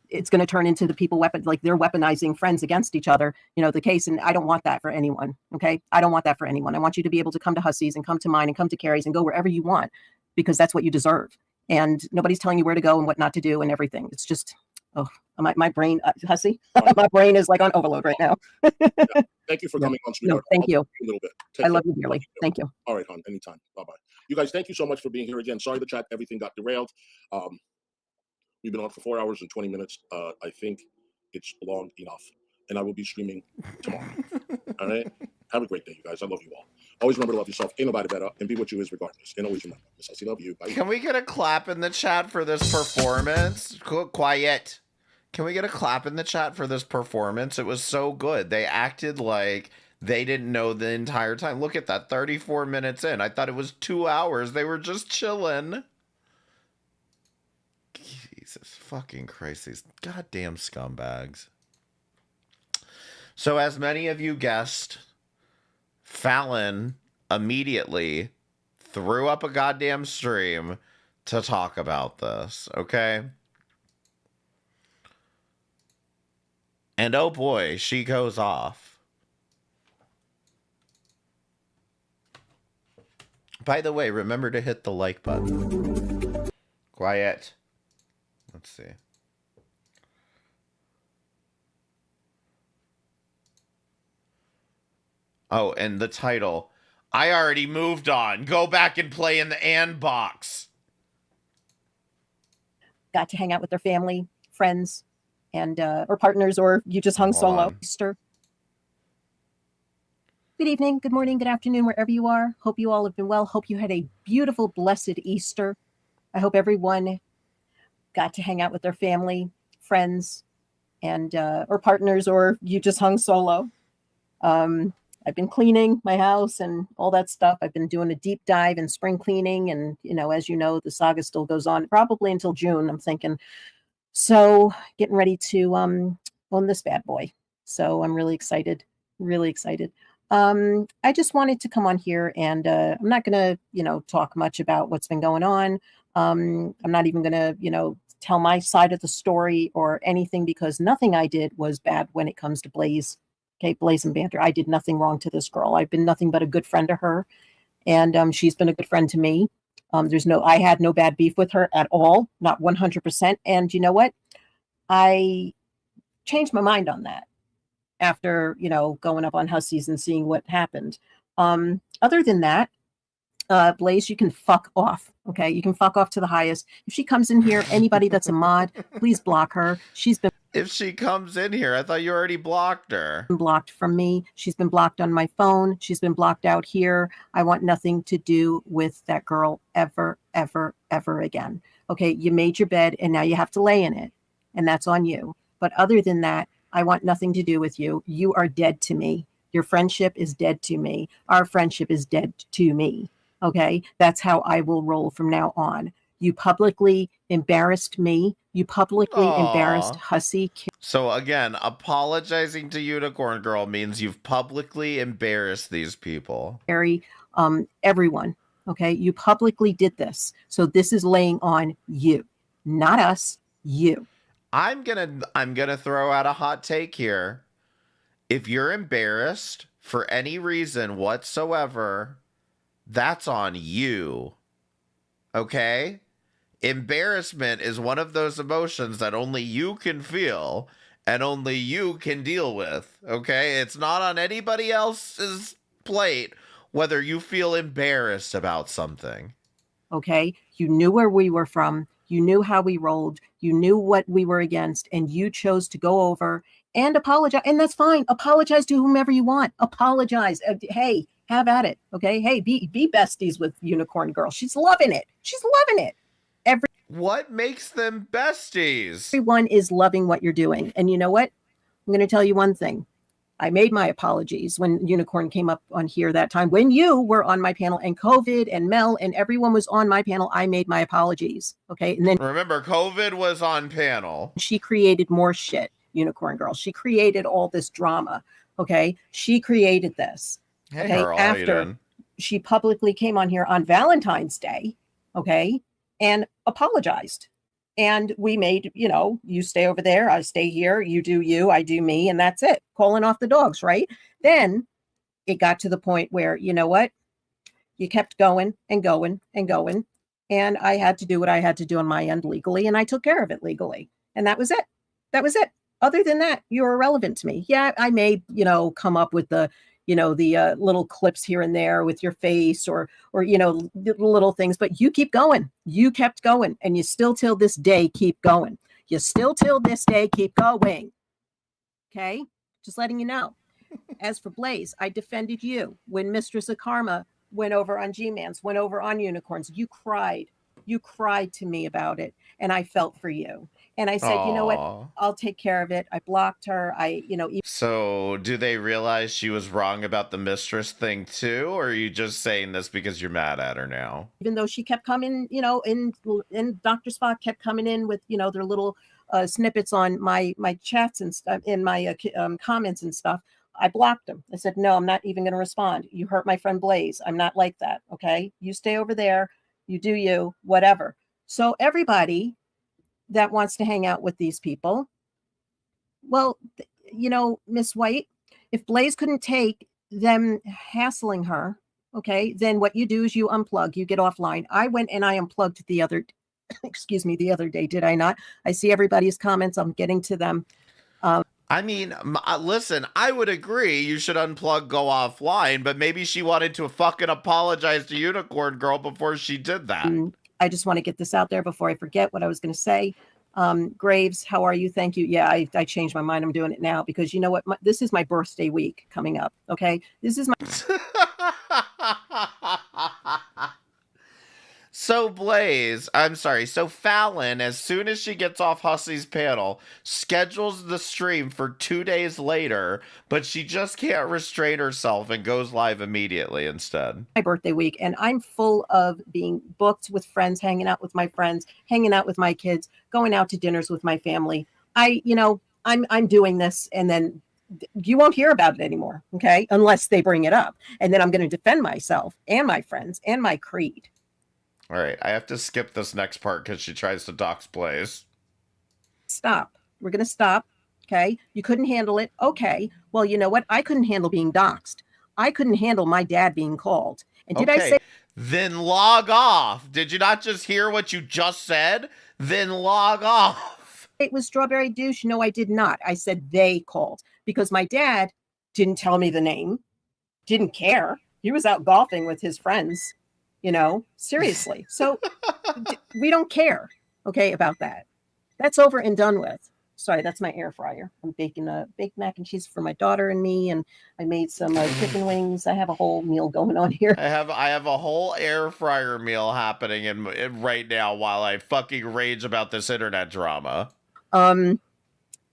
It's going to turn into the people they're weaponizing friends against each other, you know, the case. And I don't want that for anyone. Okay. I don't want that for anyone. I want you to be able to come to Hussey's and come to mine and come to Carrie's and go wherever you want, because that's what you deserve. And nobody's telling you where to go and what not to do and everything. It's just, my brain, Hussey, my brain is like on overload right now. Thank you for coming on, sweetheart. No, thank you. A little bit. I love you dearly. Thank you. All right, hon. Anytime. Bye-bye. You guys, thank you so much for being here again. Sorry the chat, everything got derailed. We've been on for 4 hours and 20 minutes. I think it's long enough. And I will be streaming tomorrow. All right? Have a great day, you guys. I love you all. Always remember to love yourself. Ain't nobody better. And be what you is regardless. And always remember, Miss I love you. Bye. Can we get a clap in the chat for this performance? Quiet. Can we get a clap in the chat for this performance? It was so good. They acted like they didn't know the entire time. Look at that, 34 minutes in. I thought it was 2 hours. They were just chilling. Jesus fucking Christ, these goddamn scumbags. So as many of you guessed, Fallon immediately threw up a goddamn stream to talk about this, okay? And oh boy, she goes off. By the way, remember to hit the like button. Quiet. Let's see. Oh, and the title. I already moved on. Go back and play in the and box. Got to hang out with their family, friends, and or partners, or you just hung solo. Easter. Good evening, good morning, good afternoon, wherever you are. Hope you all have been well. Hope you had a beautiful, blessed Easter. I hope everyone got to hang out with their family, friends, and or partners, or you just hung solo. I've been cleaning my house and all that stuff. I've been doing a deep dive in spring cleaning, and you know, as you know, the saga still goes on probably until June, I'm thinking. So getting ready to own this bad boy. So I'm really excited, really excited. I just wanted to come on here, and I'm not going to, talk much about what's been going on. I'm not even going to, tell my side of the story or anything, because nothing I did was bad when it comes to Blaze. Okay, Blaze and Banter. I did nothing wrong to this girl. I've been nothing but a good friend to her, and she's been a good friend to me. I had no bad beef with her at all, not 100%. And you know what? I changed my mind on that after, you know, going up on Hussies and seeing what happened. Other than that, Blaze, you can fuck off. Okay, you can fuck off to the highest. If she comes in here, anybody that's a mod, please block her. She's been. If she comes in here, I thought you already blocked her. Blocked from me. She's been blocked on my phone. She's been blocked out here. I want nothing to do with that girl ever, ever, ever again. Okay, you made your bed and now you have to lay in it, and that's on you. But other than that, I want nothing to do with you. You are dead to me. Your friendship is dead to me. Our friendship is dead to me. Okay, that's how I will roll from now on. You publicly embarrassed me. You publicly embarrassed Hussy. So again, apologizing to Unicorn Girl means you've publicly embarrassed these people. Carrie, everyone. Okay, you publicly did this. So this is laying on you, not us, you. I'm gonna throw out a hot take here. If you're embarrassed for any reason whatsoever, that's on you. Okay? Embarrassment is one of those emotions that only you can feel and only you can deal with. Okay? It's not on anybody else's plate whether you feel embarrassed about something. Okay? You knew where we were from. You knew how we rolled. You knew what we were against, and you chose to go over and apologize. And that's fine. Apologize to whomever you want. Apologize. Hey, have at it. Okay. Hey, be besties with Unicorn Girl. She's loving it. She's loving it. What makes them besties? Everyone is loving what you're doing. And you know what? I'm going to tell you one thing. I made my apologies when Unicorn came up on here that time. When you were on my panel and COVID and Mel and everyone was on my panel, I made my apologies. Okay. And then remember, COVID was on panel. She created more shit, Unicorn Girl. She created all this drama. Okay. She created this. Hey, okay. Earl, After she publicly came on here on Valentine's Day. Okay. And apologized. And we made, you know, you stay over there, I stay here, you do you, I do me, and that's it. Calling off the dogs, right? Then it got to the point where, you know what? You kept going and going and going. And I had to do what I had to do on my end legally, and I took care of it legally. And that was it. That was it. Other than that, you're irrelevant to me. Yeah, I may, you know, come up with the, you know, the little clips here and there with your face or, you know, little things, but you keep going. You kept going, and you still till this day keep going. You still till this day keep going. Okay? Just letting you know. As for Blaze, I defended you when Mistress of Karma went over on G-Mans, went over on Unicorns. You cried. You cried to me about it, and I felt for you. And I said, you know what? I'll take care of it. I blocked her. So do they realize she was wrong about the mistress thing too? Or are you just saying this because you're mad at her now? Even though she kept coming, you know, and Dr. Spock kept coming in with, you know, their little snippets on my chats and stuff, in my comments and stuff, I blocked them. I said, no, I'm not even going to respond. You hurt my friend Blaze. I'm not like that. Okay. You stay over there. You do you, whatever. So everybody that wants to hang out with these people, well, you know, Miss White, if Blaze couldn't take them hassling her, okay, then what you do is you unplug, you get offline. I went and I unplugged the other, excuse me, the other day, did I not? I see everybody's comments. I'm getting to them. I mean, listen, I would agree you should unplug, go offline, but maybe she wanted to fucking apologize to Unicorn Girl before she did that. I just want to get this out there before I forget what I was going to say. Graves, how are you? Thank you. Yeah, I changed my mind. I'm doing it now because you know what? This is my birthday week coming up. Okay. This is my. So Blaze, I'm sorry. So Fallon, as soon as she gets off Hussy's panel, schedules the stream for 2 days later, but she just can't restrain herself and goes live immediately instead. My birthday week, and I'm full of being booked with friends, hanging out with my friends, hanging out with my kids, going out to dinners with my family. I'm doing this, and then you won't hear about it anymore, okay? Unless they bring it up, and then I'm going to defend myself and my friends and my creed. All right, I have to skip this next part because she tries to dox Blaze. Stop. We're going to stop. Okay. You couldn't handle it. Okay. Well, you know what? I couldn't handle being doxxed. I couldn't handle my dad being called. And did I say? Then log off. Did you not just hear what you just said? Then log off. It was Strawberry Douche. No, I did not. I said they called because my dad didn't tell me the name, didn't care. He was out golfing with his friends, seriously. So we don't care, okay, about that. That's over and done with. Sorry, that's my air fryer. I'm baking a baked mac and cheese for my daughter and me, and I made some chicken wings. I have a whole meal going on here. I have a whole air fryer meal happening in right now while I fucking rage about this internet drama.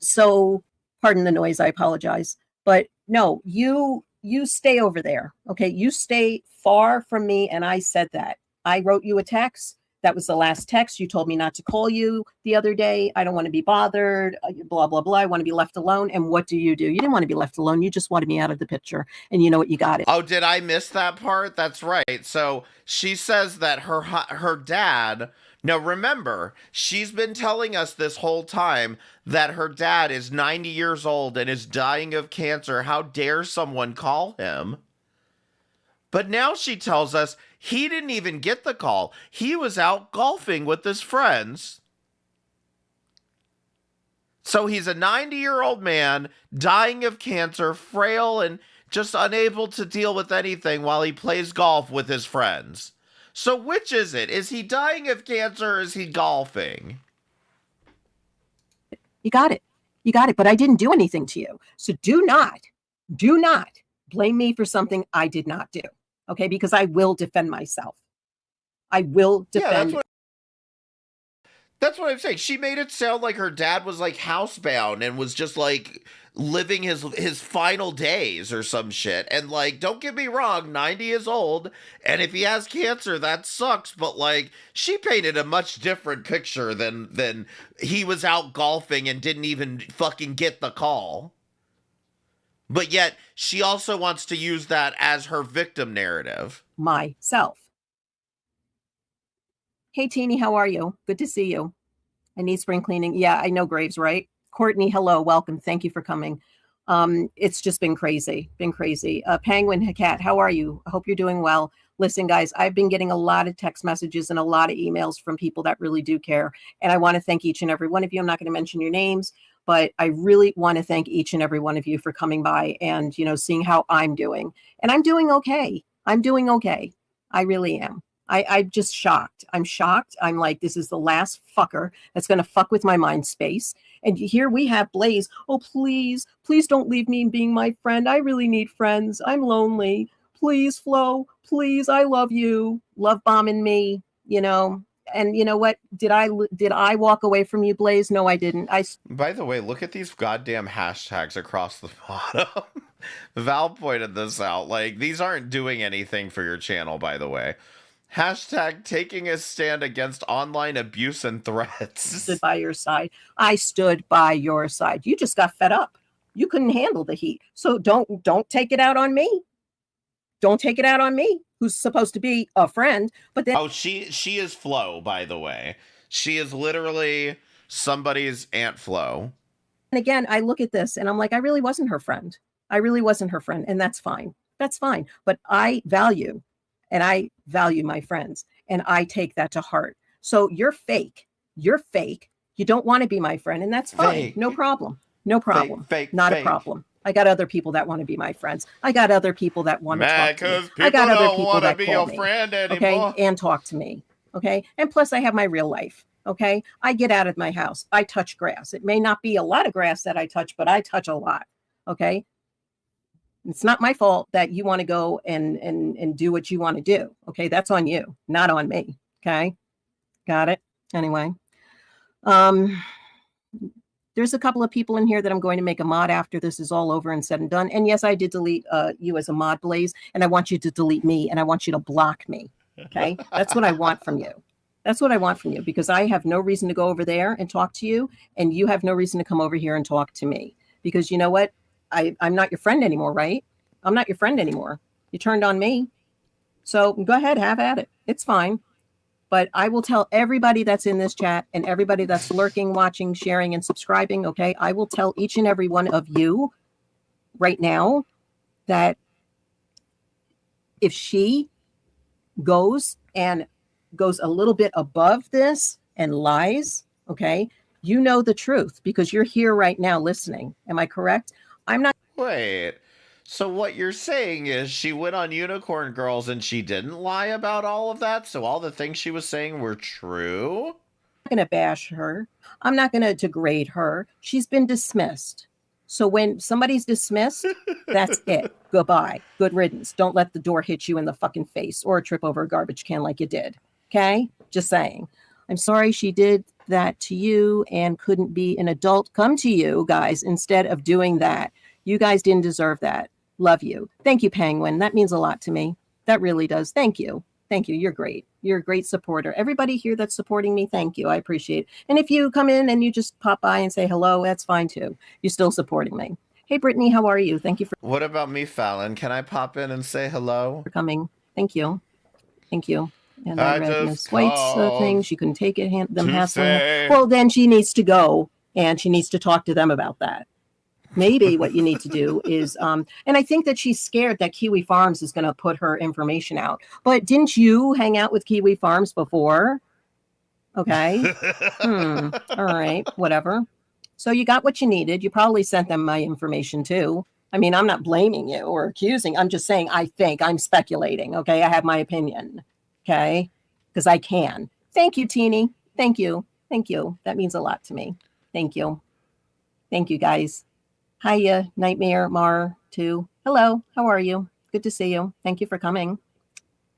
So pardon the noise, I apologize. But no, you stay over there. Okay. You stay far from me. And I said that. I wrote you a text. That was the last text. You told me not to call you the other day. I don't want to be bothered, blah, blah, blah. I want to be left alone. And what do? You didn't want to be left alone. You just wanted me out of the picture. And you know what? You got it. Oh, did I miss that part? That's right. So she says that her dad... Now, remember, she's been telling us this whole time that her dad is 90 years old and is dying of cancer. How dare someone call him? But now she tells us he didn't even get the call. He was out golfing with his friends. So he's a 90-year-old man dying of cancer, frail, and just unable to deal with anything while he plays golf with his friends. So which is it? Is he dying of cancer or is he golfing? You got it. You got it. But I didn't do anything to you. So do not blame me for something I did not do. Okay? Because I will defend myself. I will defend. Yeah, that's what I'm saying. She made it sound like her dad was like housebound and was just like living his final days or some shit. And like, don't get me wrong, 90 is old, and if he has cancer, that sucks. But like, she painted a much different picture than he was out golfing and didn't even fucking get the call. But yet, she also wants to use that as her victim narrative. Myself. Hey, Teeny, how are you? Good to see you. I need spring cleaning. Yeah, I know Graves, right? Courtney, hello, welcome. Thank you for coming. It's just been crazy. Penguin Cat, how are you? I hope you're doing well. Listen, guys, I've been getting a lot of text messages and a lot of emails from people that really do care. And I want to thank each and every one of you. I'm not going to mention your names, but I really want to thank each and every one of you for coming by and, seeing how I'm doing. And I'm doing okay. I really am. I'm just shocked. I'm shocked. I'm like, this is the last fucker that's going to fuck with my mind space. And here we have Blaze. Oh, please don't leave me being my friend. I really need friends. I'm lonely. Please, Flo, please. I love you. Love bombing me, And you know what? Did I walk away from you, Blaze? No, I didn't. By the way, look at these goddamn hashtags across the bottom. Val pointed this out. Like, these aren't doing anything for your channel, by the way. Hashtag taking a stand against online abuse and threats. Stood by your side. I stood by your side. You just got fed up. You couldn't handle the heat. So don't take it out on me. Don't take it out on me, who's supposed to be a friend. But then she is Flo, by the way. She is literally somebody's Aunt Flo. And again, I look at this and I'm like, I really wasn't her friend. And that's fine. That's fine. But I value my friends, and I take that to heart. So you're fake. You don't want to be my friend, and that's fine. Fake. No problem. Fake. Not a problem. I got other people that want to be my friends. I got other people that want to talk to me. I got other people that call me. Okay, and talk to me. Okay, and plus I have my real life. Okay, I get out of my house. I touch grass. It may not be a lot of grass that I touch, but I touch a lot. Okay. It's not my fault that you want to go and do what you want to do. Okay. That's on you, not on me. Okay. Got it. Anyway. There's a couple of people in here that I'm going to make a mod after this is all over and said and done. And yes, I did delete you as a mod, Blaze, and I want you to delete me and I want you to block me. Okay. That's what I want from you. Because I have no reason to go over there and talk to you. And you have no reason to come over here and talk to me, because you know what? I'm not your friend anymore, right? I'm not your friend anymore. You turned on me. So go ahead, have at it. It's fine. But I will tell everybody that's in this chat and everybody that's lurking, watching, sharing, and subscribing, okay? I will tell each and every one of you right now that if she goes a little bit above this and lies, okay, You know the truth because you're here right now listening. Am I correct? I'm not. Wait. So what you're saying is she went on Unicorn Girls and she didn't lie about all of that? So all the things she was saying were true? I'm not going to bash her. I'm not going to degrade her. She's been dismissed. So when somebody's dismissed, that's it. Goodbye. Good riddance. Don't let the door hit you in the fucking face or trip over a garbage can like you did. Okay? Just saying. I'm sorry she did that to you and couldn't be an adult. Come to you guys instead of doing that. You guys didn't deserve that. Love you. Thank you, Penguin. That means a lot to me. That really does. Thank you. Thank you. You're great. You're a great supporter. Everybody here that's supporting me, thank you. I appreciate it. And if you come in and you just pop by and say hello, that's fine too. You're still supporting me. Hey, Brittany, how are you? Thank you for What about me, Fallon? Can I pop in and say hello? coming. Thank you. Thank you. And I read Miss White's thing. She couldn't take it, them hassling her. Well, then she needs to go and she needs to talk to them about that. Maybe what you need to do is, and I think that she's scared that Kiwi Farms is going to put her information out. But didn't you hang out with Kiwi Farms before? Okay. All right. Whatever. So you got what you needed. You probably sent them my information too. I mean, I'm not blaming you or accusing. I'm just saying I think. I'm speculating. Okay. I have my opinion. Okay. Because I can. Thank you, Teeny. Thank you. Thank you. That means a lot to me. Thank you. Thank you, guys. Hiya, Nightmare Mar too. Hello, how are you? Good to see you. Thank you for coming.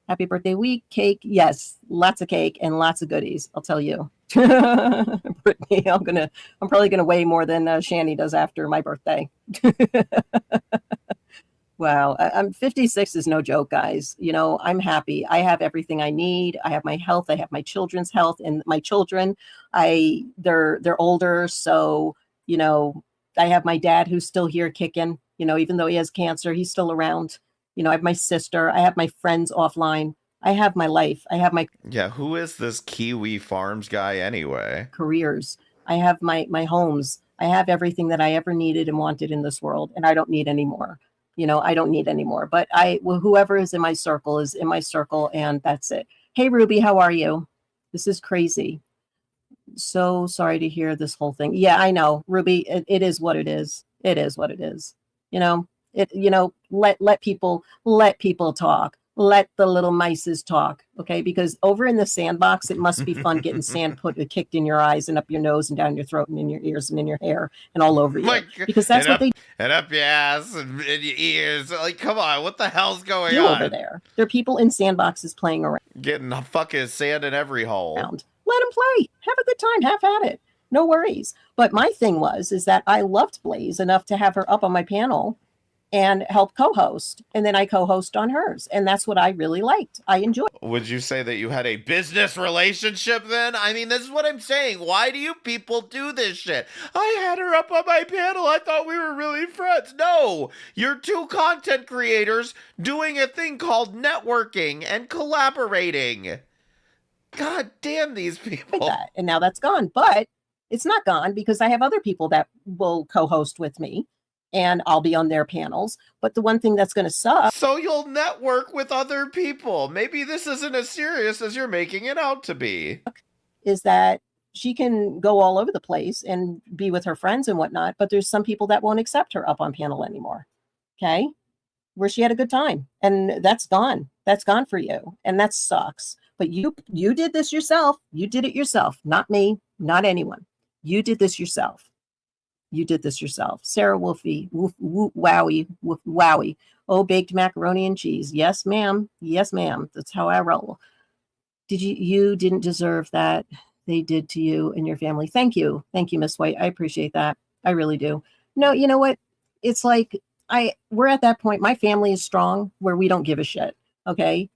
Happy birthday week. Cake. Yes, lots of cake and lots of goodies. I'll tell you. Brittany, I'm probably gonna weigh more than Shani does after my birthday. Wow, I'm 56 is no joke, guys. You know, I'm happy. I have everything I need. I have my health. I have my children's health, and my children, they're older, so you know. I have my dad who's still here kicking, you know, even though he has cancer, he's still around. You know, I have my sister. I have my friends offline. I have my life. I have my who is this Kiwi Farms guy anyway? Careers. I have my homes. I have everything that I ever needed and wanted in this world, and I don't need any more. You know, I don't need any more. But whoever is in my circle is in my circle, and that's it. Hey, Ruby, how are you? This is crazy. So sorry to hear this whole thing. Yeah, I know, Ruby. It is what it is. It is what it is. You know, let people talk. Let the little mices talk, okay? Because over in the sandbox, it must be fun getting sand kicked in your eyes and up your nose and down your throat and in your ears and in your hair and all over you. Because that's what they and up your ass and in your ears. Like, come on, what the hell's going do on over there? There are people in sandboxes playing around, getting fucking sand in every hole. Let them play. Have a good time. Have at it. No worries. But my thing is that I loved Blaze enough to have her up on my panel and help co-host. And then I co-host on hers. And that's what I really liked. I enjoyed. Would you say that you had a business relationship then? I mean, this is what I'm saying. Why do you people do this shit? I had her up on my panel. I thought we were really friends. No, you're two content creators doing a thing called networking and collaborating. God damn these people. And now that's gone. But it's not gone because I have other people that will co-host with me and I'll be on their panels. But the one thing that's going to suck. So you'll network with other people. Maybe this isn't as serious as you're making it out to be. Is that she can go all over the place and be with her friends and whatnot. But there's some people that won't accept her up on panel anymore. Okay. Where she had a good time. And that's gone. That's gone for you. And that sucks. But you did this yourself. You did it yourself. Not me. Not anyone. You did this yourself. You did this yourself. Sarah Wolfie, wowie, wowie. Oh, baked macaroni and cheese. Yes, ma'am. Yes, ma'am. That's how I roll. You didn't deserve that. They did to you and your family. Thank you. Thank you, Miss White. I appreciate that. I really do. No, you know what? It's like we're at that point. My family is strong where we don't give a shit. Okay.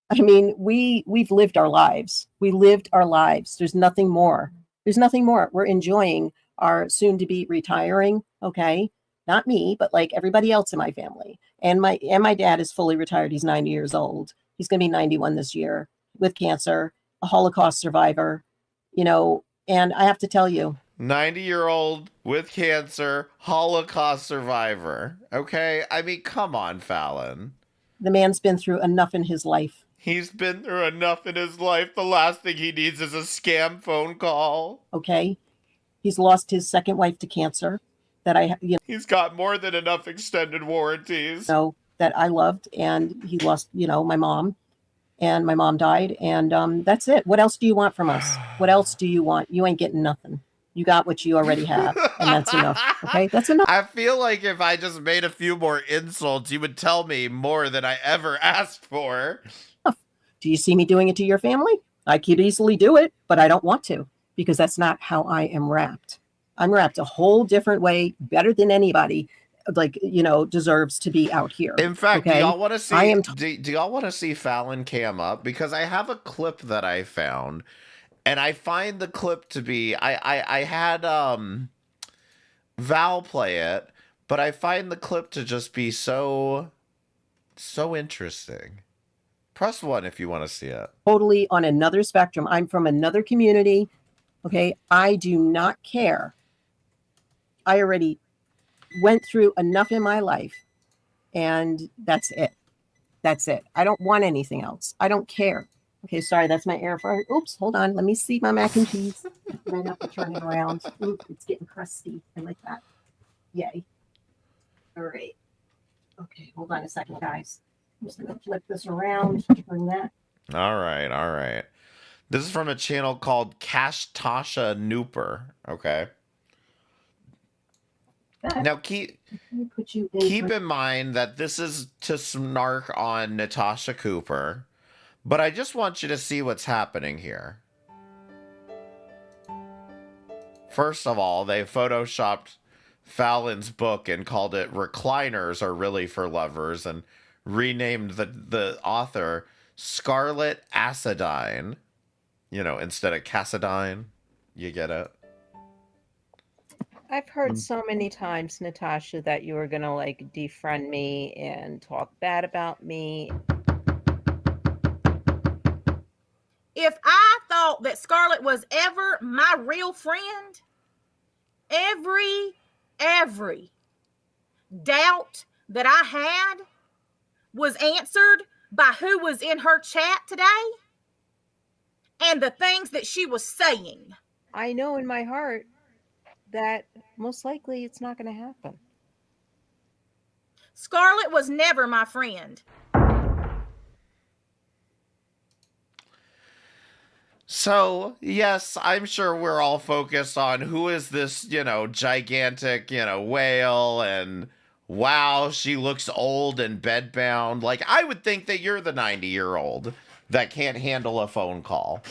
I mean, we've lived our lives. We lived our lives. There's nothing more. There's nothing more. We're enjoying our soon to be retiring. Okay. Not me, but like everybody else in my family. And my dad is fully retired. He's 90 years old. He's going to be 91 this year with cancer, a Holocaust survivor, you know, and I have to tell you, 90-year-old with cancer, Holocaust survivor. Okay. I mean, come on, Fallon. The man's been through enough in his life. He's been through enough in his life. The last thing he needs is a scam phone call. Okay. He's lost his second wife to cancer that he's got more than enough extended warranties. That I loved, and he lost, my mom, and my mom died, and that's it. What else do you want from us? What else do you want? You ain't getting nothing. You got what you already have, and that's enough. Okay, that's enough. I feel like if I just made a few more insults, you would tell me more than I ever asked for. Do you see me doing it to your family? I could easily do it, but I don't want to, because that's not how I am wrapped. I'm wrapped a whole different way, better than anybody, deserves to be out here. In fact, okay? do y'all want to see? Do y'all want to see Fallon cam up? Because I have a clip that I found, and I find the clip to be I had Val play it, but I find the clip to just be so interesting. Press 1 if you want to see it. Totally on another spectrum. I'm from another community. Okay. I do not care. I already went through enough in my life, and that's it. That's it. I don't want anything else. I don't care. Okay. Sorry. That's my air fryer. Oops. Hold on. Let me see my mac and cheese. I have to turn it around. Oops, it's getting crusty. I like that. Yay. All right. Okay. Hold on a second, guys. I'm just going to flip this around. Bring that. All right. This is from a channel called Cash Tasha Nooper. Okay. Now keep in mind that this is to snark on Natasha Cooper, but I just want you to see what's happening here. First of all, they photoshopped Fallon's book and called it "Recliners Are Really for Lovers" and renamed the author Scarlett Acidine, instead of Cassadine. You get it? I've heard so many times, Natasha, that you were going to defriend me and talk bad about me. If I thought that Scarlett was ever my real friend, every doubt that I had was answered by who was in her chat today and the things that she was saying. I know in my heart that most likely it's not going to happen. Scarlett was never my friend. So, yes, I'm sure we're all focused on who is this, gigantic, whale, and wow, she looks old and bedbound. Like, I would think that you're the 90-year-old that can't handle a phone call.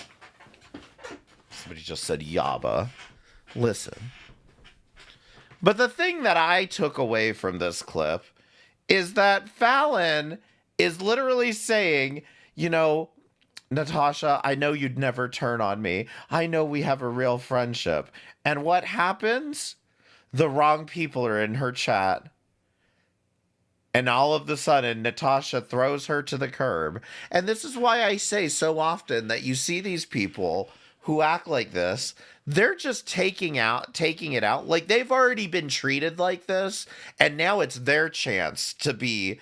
Somebody just said Yaba. Listen. But the thing that I took away from this clip is that Fallon is literally saying, Natasha, I know you'd never turn on me. I know we have a real friendship. And what happens? The wrong people are in her chat. And all of a sudden, Natasha throws her to the curb. And this is why I say so often that you see these people who act like this, they're just taking it out. Like, they've already been treated like this, and now it's their chance to be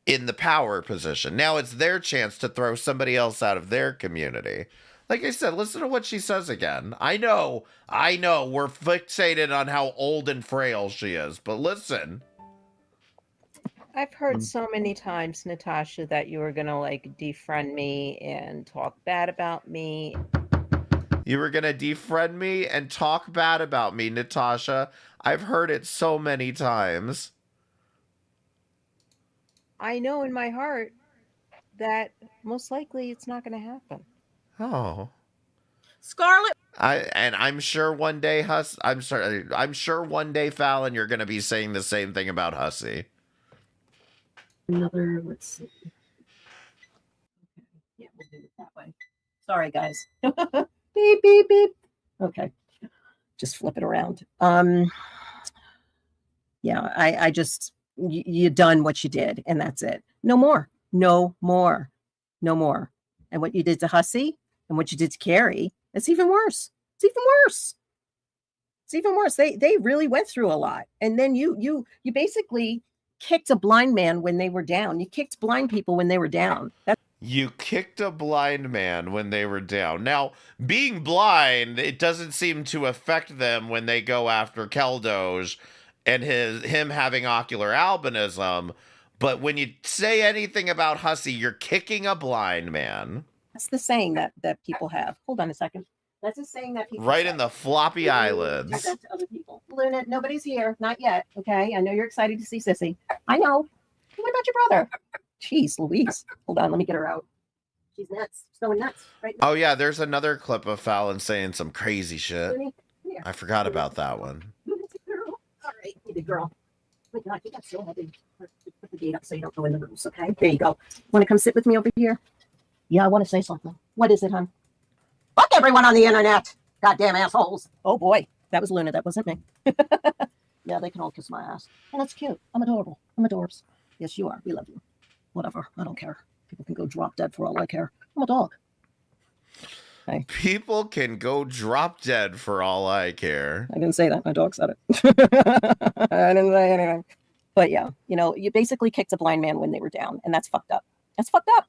in the power position. Now it's their chance to throw somebody else out of their community. Like I said, listen to what she says again. I know, we're fixated on how old and frail she is, but listen. I've heard so many times, Natasha, that you were going to defriend me and talk bad about me. You were going to defriend me and talk bad about me, Natasha. I've heard it so many times. I know in my heart that most likely it's not going to happen. Oh. Scarlett. I'm sure one day I'm sure one day, Fallon, you're going to be saying the same thing about Hussey. Let's see. Okay. Yeah, we'll do it that way. Sorry, guys. Beep, beep, beep. Okay. Just flip it around. Yeah, I just, you done what you did, and that's it. No more. No more. No more. And what you did to Hussey and what you did to Carrie, it's even worse. It's even worse. It's even worse. They really went through a lot. And then you basically kicked a blind man when they were down. You kicked blind people when they were down. You kicked a blind man when they were down. Now, being blind, it doesn't seem to affect them when they go after Keldoge and him having ocular albinism. But when you say anything about Hussey, you're kicking a blind man. That's the saying that people have. Hold on a second. That's a saying that people right say. in the floppy eyelids. That to other people. Luna, nobody's here. Not yet. Okay. I know you're excited to see Sissy. I know. What about your brother? Jeez, Louise. Hold on. Let me get her out. She's nuts. She's going nuts. Right now. Oh, yeah. There's another clip of Fallon saying some crazy shit. I forgot about that one. All right. You big girl. Oh my God, you got so heavy. Put the gate up so you don't go in the rooms, okay? There you go. Want to come sit with me over here? Yeah, I want to say something. What is it, hon? Fuck everyone on the internet! Goddamn assholes! Oh boy, that was Luna. That wasn't me. Yeah, they can all kiss my ass. And that's cute. I'm adorable. I'm adorbs. Yes, you are. We love you. Whatever. I don't care. People can go drop dead for all I care. I'm a dog. Okay. People can go drop dead for all I care. I didn't say that. My dog said it. I didn't say anything. But yeah, you know, you basically kicked a blind man when they were down, and that's fucked up. That's fucked up.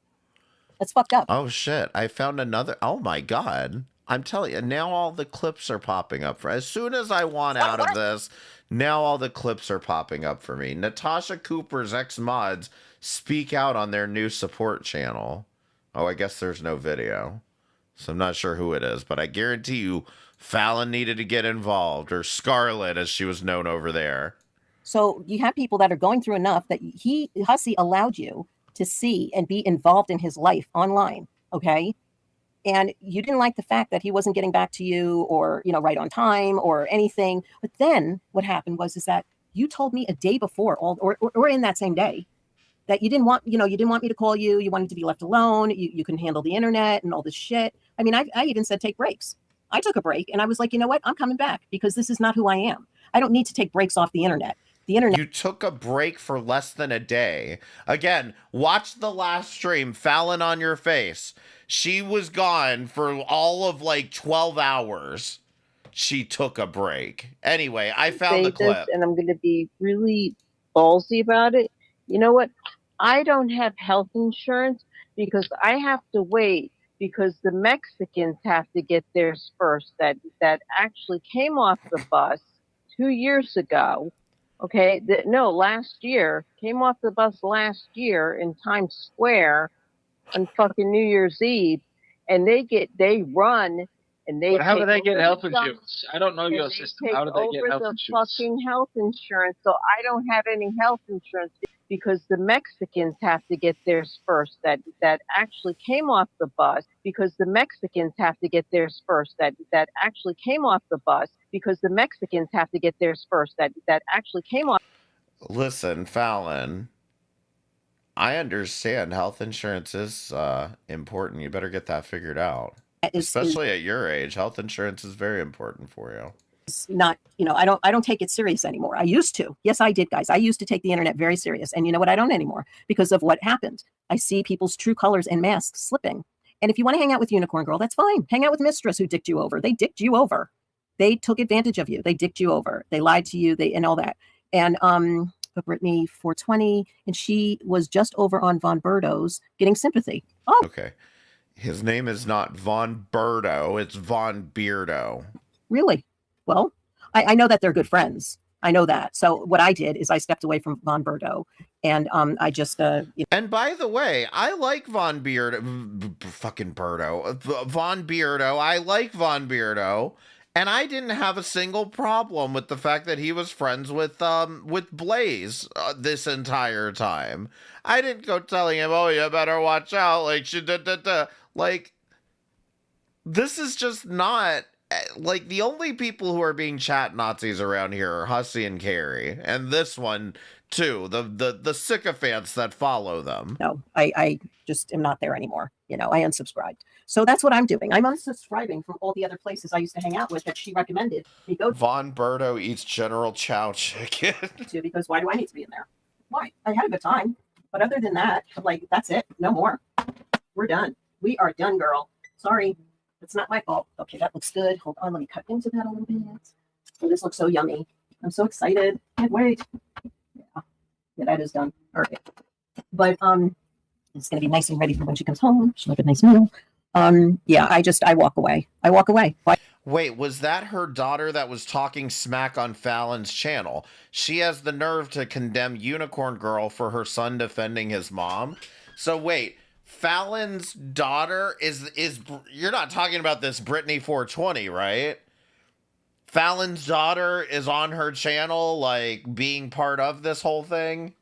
That's fucked up. Oh, shit. I found another. Oh, my God. I'm telling you, now all the clips are popping up. As soon as I want out of this, now all the clips are popping up for me. Natasha Cooper's ex-mods speak out on their new support channel. Oh, I guess there's no video. So I'm not sure who it is, but I guarantee you Fallon needed to get involved, or Scarlett, as she was known over there. So you have people that are going through enough that Hussey allowed you to see and be involved in his life online, okay? And you didn't like the fact that he wasn't getting back to you, or, you know, right on time or anything. But then what happened was that you told me a day before, or in that same day, that you didn't want me to call you. You wanted to be left alone. You couldn't handle the internet and all this shit. I mean, I even said take breaks. I took a break and I was like, you know what? I'm coming back because this is not who I am. I don't need to take breaks off the internet. The internet. You took a break for less than a day. Again, watch the last stream, Fallon on your face. She was gone for all of like 12 hours. She took a break. Anyway, I found the clip. And I'm going to be really ballsy about it. You know what? I don't have health insurance because I have to wait because the Mexicans have to get theirs first. That actually came off the bus 2 years ago. Okay, last year, came off the bus last year in Times Square on fucking New Year's Eve, and they run and they. But how do they get health insurance? I don't know your system. How do they get health insurance? Fucking health insurance, so I don't have any health insurance because the Mexicans have to get theirs first. That actually came off the bus because the Mexicans have to get theirs first. That actually came off the bus because the Mexicans have to get theirs first. That actually came off. Listen, Fallon, I understand health insurance is important. You better get that figured out. Especially at your age, health insurance is very important for you. It's not, I don't take it serious anymore. I used to. Yes, I did, guys. I used to take the internet very serious. And you know what? I don't anymore because of what happened. I see people's true colors and masks slipping. And if you want to hang out with Unicorn Girl, that's fine. Hang out with Mistress, who dicked you over. They dicked you over. They took advantage of you. They dicked you over. They lied to you. And all that. And Brittany 420, and she was just over on Von Berto's getting sympathy. Oh, okay. His name is not Von Berto. It's Von Beardo. Really? Well, I know that they're good friends. I know that. So what I did is I stepped away from Von Berto, and I just. And by the way, I like Von Beardo. Fucking Berto. Von Beardo. I like Von Beardo. And I didn't have a single problem with the fact that he was friends with Blaze this entire time. I didn't go telling him, "Oh, you better watch out." Like, this is just not like the only people who are being chat Nazis around here are Hussey and Carrie, and this one too. The sycophants that follow them. No, I just am not there anymore. I unsubscribed. So that's what I'm doing. I'm unsubscribing from all the other places I used to hang out with that she recommended me go to. Von Berto eats General Chow chicken. Because why do I need to be in there? Why? I had a good time. But other than that, that's it. No more. We're done. We are done, girl. Sorry. It's not my fault. Okay, that looks good. Hold on. Let me cut into that a little bit. Oh, this looks so yummy. I'm so excited. Can't wait. Yeah, that is done. All right. But It's going to be nice and ready for when she comes home. She'll have a nice meal. Yeah, I walk away. I walk away. Why? Wait, was that her daughter that was talking smack on Fallon's channel? She has the nerve to condemn Unicorn Girl for her son defending his mom. So wait, Fallon's daughter is you're not talking about this Brittany 420, right? Fallon's daughter is on her channel, like being part of this whole thing.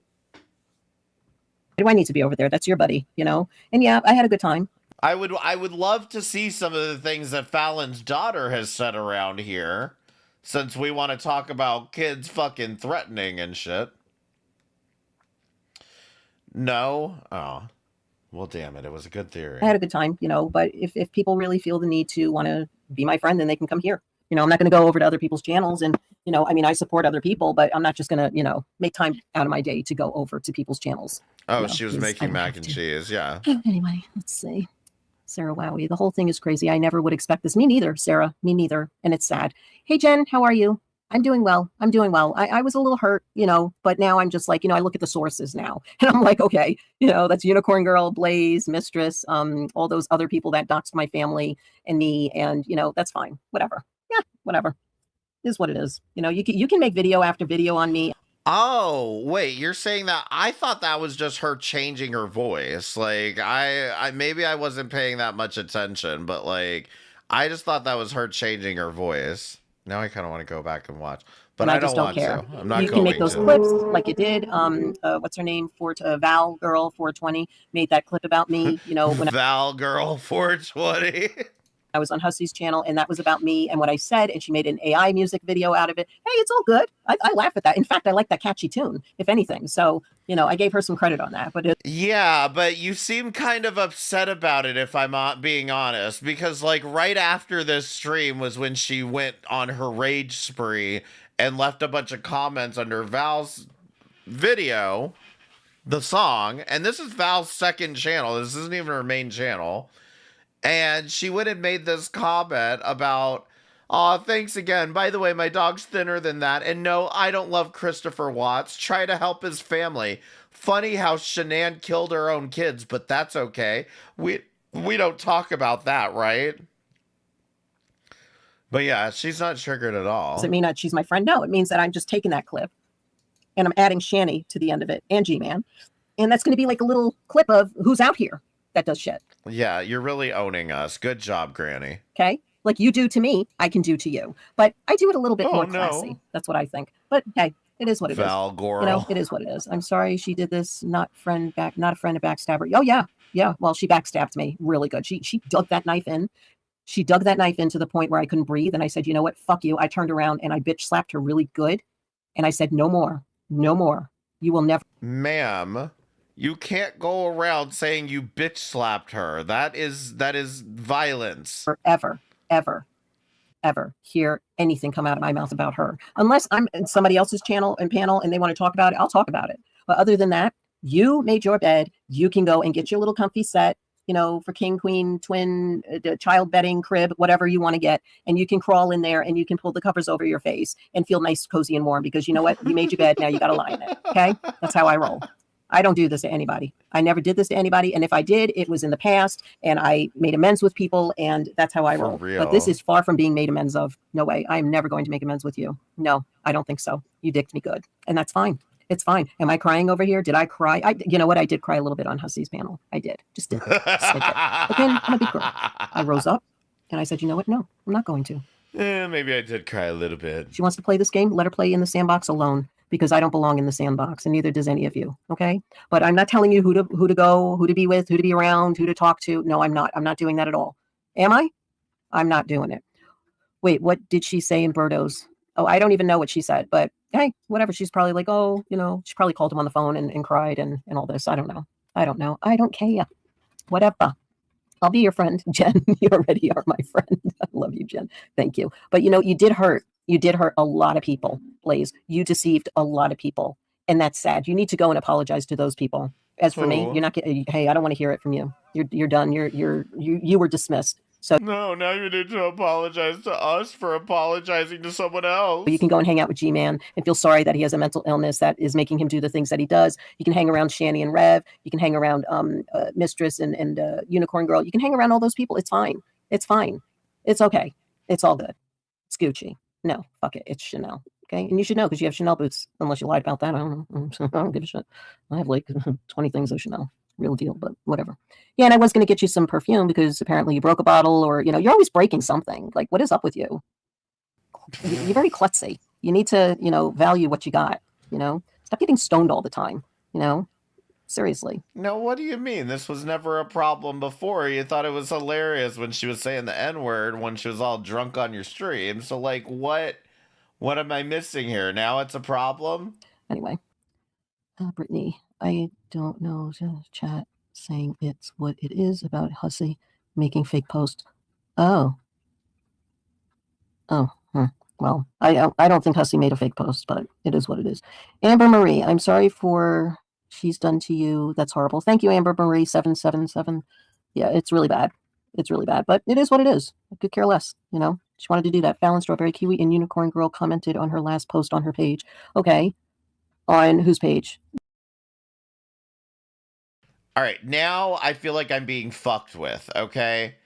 Do I need to be over there? That's your buddy, you know? And yeah, I had a good time. I would love to see some of the things that Fallon's daughter has said around here, since we want to talk about kids fucking threatening and shit. No? Oh. Well, damn it. It was a good theory. I had a good time, you know, but if people really feel the need to want to be my friend, then they can come here. You know, I'm not going to go over to other people's channels and, you know, I mean, I support other people, but I'm not just going to, you know, make time out of my day to go over to people's channels. Oh, you know, she was making mac and cheese. Yeah. Anyway, let's see. Sarah Wowie. The whole thing is crazy. I never would expect this. Me neither, Sarah. Me neither. And it's sad. Hey, Jen, how are you? I'm doing well. I'm doing well. I was a little hurt, you know, but now I'm just like, you know, I look at the sources now and I'm like, okay, you know, that's Unicorn Girl, Blaze, Mistress, all those other people that doxed my family and me. And, you know, that's fine. Whatever. Yeah, whatever. It is what it is. You know, you can make video after video on me. Oh, wait, you're saying that? I thought that was just her changing her voice. Like, I maybe I wasn't paying that much attention, but like, I just thought that was her changing her voice. Now I kind of want to go back and watch, but I don't want care. to. I'm not going to. You can make those clips like you did. What's her name? Val Girl 420 made that clip about me. You know, when Val Girl 420. I was on Hussey's channel, and that was about me and what I said, and she made an AI music video out of it. Hey, it's all good. I laugh at that. In fact, I like that catchy tune, if anything. So, you know, I gave her some credit on that. But yeah, but you seem kind of upset about it, if I'm not being honest, because like right after this stream was when she went on her rage spree and left a bunch of comments under Val's video, the song, and this is Val's second channel. This isn't even her main channel. And she went and made this comment about, "Aw, thanks again. By the way, my dog's thinner than that. And no, I don't love Christopher Watts. Try to help his family. Funny how Shanann killed her own kids, but that's okay. We don't talk about that, right?" But yeah, she's not triggered at all. Does it mean that she's my friend? No, it means that I'm just taking that clip and I'm adding Shanny to the end of it and G-Man. And that's going to be like a little clip of who's out here that does shit. Yeah, you're really owning us. Good job, Granny. Okay? Like you do to me, I can do to you. But I do it a little bit more classy. That's what I think. But hey, it is what it is. Val Goral. You know, it is what it is. I'm sorry she did this. Not a friend, a backstabber. Oh, yeah. Yeah. Well, she backstabbed me really good. She dug that knife in. She dug that knife in to the point where I couldn't breathe. And I said, you know what? Fuck you. I turned around and I bitch slapped her really good. And I said, no more. No more. You will never. Ma'am. You can't go around saying you bitch slapped her. That is violence. Ever hear anything come out of my mouth about her. Unless I'm in somebody else's channel and panel and they want to talk about it, I'll talk about it. But other than that, you made your bed. You can go and get your little comfy set, you know, for king, queen, twin, child bedding, crib, whatever you want to get. And you can crawl in there and you can pull the covers over your face and feel nice, cozy, and warm because you know what? You made your bed. Now you got to lie in it. Okay? That's how I roll. I don't do this to anybody. I never did this to anybody. And if I did, it was in the past and I made amends with people and that's how I roll. But this is far from being made amends of. No way. I am never going to make amends with you. No, I don't think so. You dicked me good. And that's fine. It's fine. Am I crying over here? Did I cry? You know what? I did cry a little bit on Hussey's panel. I did. Just did. But then I'm a big girl. I rose up and I said, you know what? No, I'm not going to. Maybe I did cry a little bit. She wants to play this game. Let her play in the sandbox alone. Because I don't belong in the sandbox and neither does any of you. Okay. But I'm not telling you who to go, who to be with, who to be around, who to talk to. No, I'm not. I'm not doing that at all. Am I? I'm not doing it. Wait, what did she say in Birdo's? Oh, I don't even know what she said, but hey, whatever. She's probably like, oh, you know, she probably called him on the phone and cried and all this. I don't know. I don't care. Whatever. I'll be your friend, Jen. You already are my friend. I love you, Jen. Thank you. But you know, you did hurt. You did hurt a lot of people, Blaze. You deceived a lot of people. And that's sad. You need to go and apologize to those people. As for me, you're not getting, hey, I don't want to hear it from you. You're done. You were dismissed. So no, now you need to apologize to us for apologizing to someone else. you can go and hang out with G-Man and feel sorry that he has a mental illness that is making him do the things that he does. You can hang around Shanny and Rev. You can hang around Mistress and Unicorn Girl. You can hang around all those people. It's fine. It's fine. It's okay. It's all good. It's Gucci. No, fuck it. It's Chanel. Okay, and you should know because you have Chanel boots. Unless you lied about that, I don't know. I don't give a shit. I have like 20 things of Chanel. Real deal, but whatever. Yeah, and I was going to get you some perfume because apparently you broke a bottle, or you're always breaking something. Like, what is up with you? You're very klutzy. You need to, value what you got. Stop getting stoned all the time. Seriously. No, what do you mean? This was never a problem before. You thought it was hilarious when she was saying the N-word when she was all drunk on your stream. So, like, what am I missing here? Now it's a problem? Anyway, Brittany, I don't know, chat saying it's what it is about Hussey making fake posts. Oh. Well, I don't think Hussey made a fake post, but it is what it is. Amber Marie, I'm sorry for she's done to you. That's horrible. Thank you, Amber Marie 777. Yeah, it's really bad. It's really bad, but it is what it is. I could care less, She wanted to do that. Fallon Strawberry Kiwi and Unicorn Girl commented on her last post on her page. Okay. On whose page? All right, now I feel like I'm being fucked with, okay?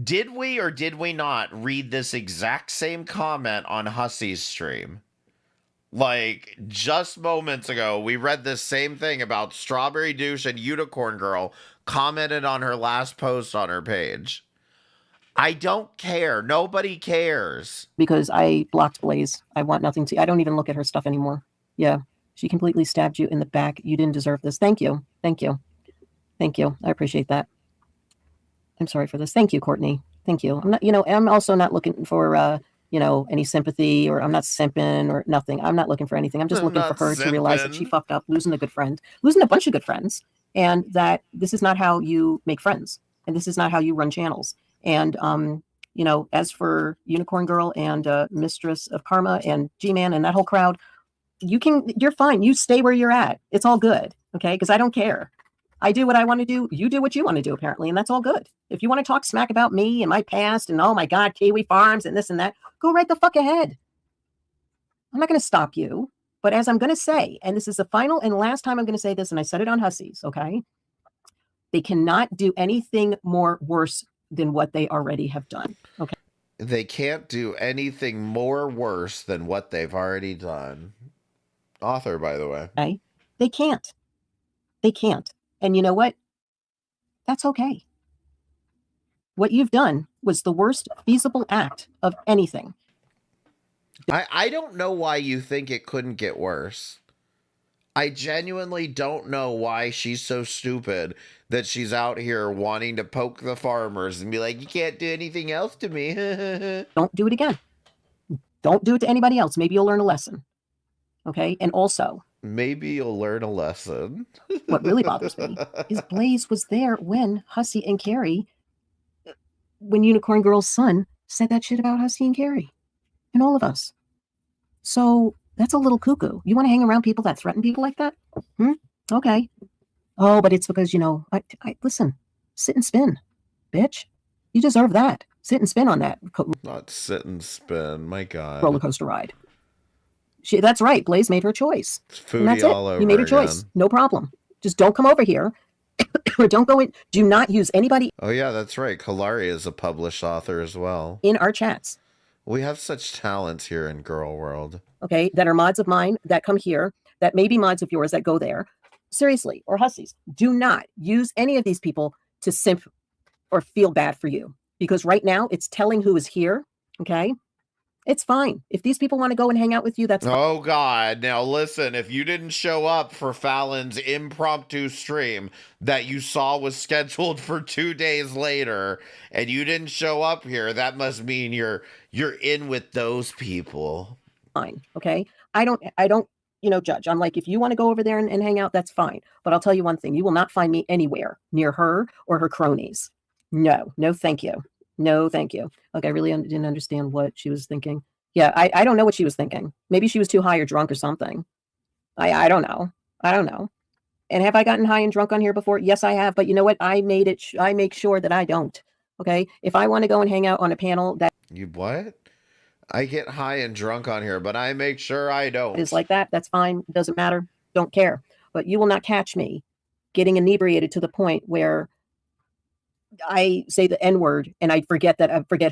Did we or did we not read this exact same comment on Hussey's stream? Like, just moments ago, we read this same thing about Strawberry Douche and Unicorn Girl commented on her last post on her page. I don't care. Nobody cares. Because I blocked Blaze. I want nothing to... I don't even look at her stuff anymore. Yeah. She completely stabbed you in the back. You didn't deserve this. Thank you. Thank you. Thank you. I appreciate that. I'm sorry for this. Thank you, Courtney. Thank you. I'm not, I'm also not looking for, any sympathy, or I'm not simping or nothing. I'm not looking for anything. I'm just looking for her to realize that she fucked up, losing a good friend, losing a bunch of good friends, and that this is not how you make friends, and this is not how you run channels. And, as for Unicorn Girl and Mistress of Karma and G-Man and that whole crowd, you're fine. You stay where you're at. It's all good. Okay. Because I don't care. I do what I want to do. You do what you want to do, apparently. And that's all good. If you want to talk smack about me and my past and, oh my God, Kiwi Farms and this and that, go right the fuck ahead. I'm not going to stop you. But as I'm going to say, and this is the final and last time I'm going to say this, and I said it on Hussies, okay? They cannot do anything more worse than what they already have done. Okay. They can't do anything more worse than what they've already done. Author, by the way. Okay. They can't. They can't. And you know what? That's okay. What you've done was the worst feasible act of anything. I don't know why you think it couldn't get worse. I genuinely don't know why she's so stupid that she's out here wanting to poke the farmers and be like, you can't do anything else to me. Don't do it again. Don't do it to anybody else. Maybe you'll learn a lesson. Okay? And also, maybe you'll learn a lesson. What really bothers me is Blaze was there when Hussey and Carrie, when Unicorn Girl's son said that shit about Hussey and Carrie and all of us. So that's a little cuckoo. You want to hang around people that threaten people like that? Okay. Oh, but it's because, I listen, sit and spin, bitch. You deserve that. Sit and spin on that. Not sit and spin. My God. Roller coaster ride. That's right. Blaze made her choice. It's foodie all over. He made a choice. Again. No problem. Just don't come over here. Or don't go in. Do not use anybody. Oh, yeah, that's right. Kalari is a published author as well. In our chats. We have such talents here in Girl World. Okay, that are mods of mine that come here, that may be mods of yours that go there. Seriously, or Hussies, do not use any of these people to simp or feel bad for you. Because right now, it's telling who is here, okay? It's fine. If these people want to go and hang out with you, that's fine. Oh, God. Now, listen, if you didn't show up for Fallon's impromptu stream that you saw was scheduled for 2 days later, and you didn't show up here, that must mean you're in with those people. Fine, okay? I don't, judge. I'm like, if you want to go over there and hang out, that's fine. But I'll tell you one thing. You will not find me anywhere near her or her cronies. No, thank you. No, thank you. Okay, I really didn't understand what she was thinking. Yeah, I don't know what she was thinking. Maybe she was too high or drunk or something. I don't know. I don't know. And have I gotten high and drunk on here before? Yes, I have. But you know what? I make sure that I don't. Okay. If I want to go and hang out on a panel that You what? I get high and drunk on here, but I make sure I don't. is like that, that's fine. Doesn't matter. Don't care. But you will not catch me getting inebriated to the point where I say the N-word and I forget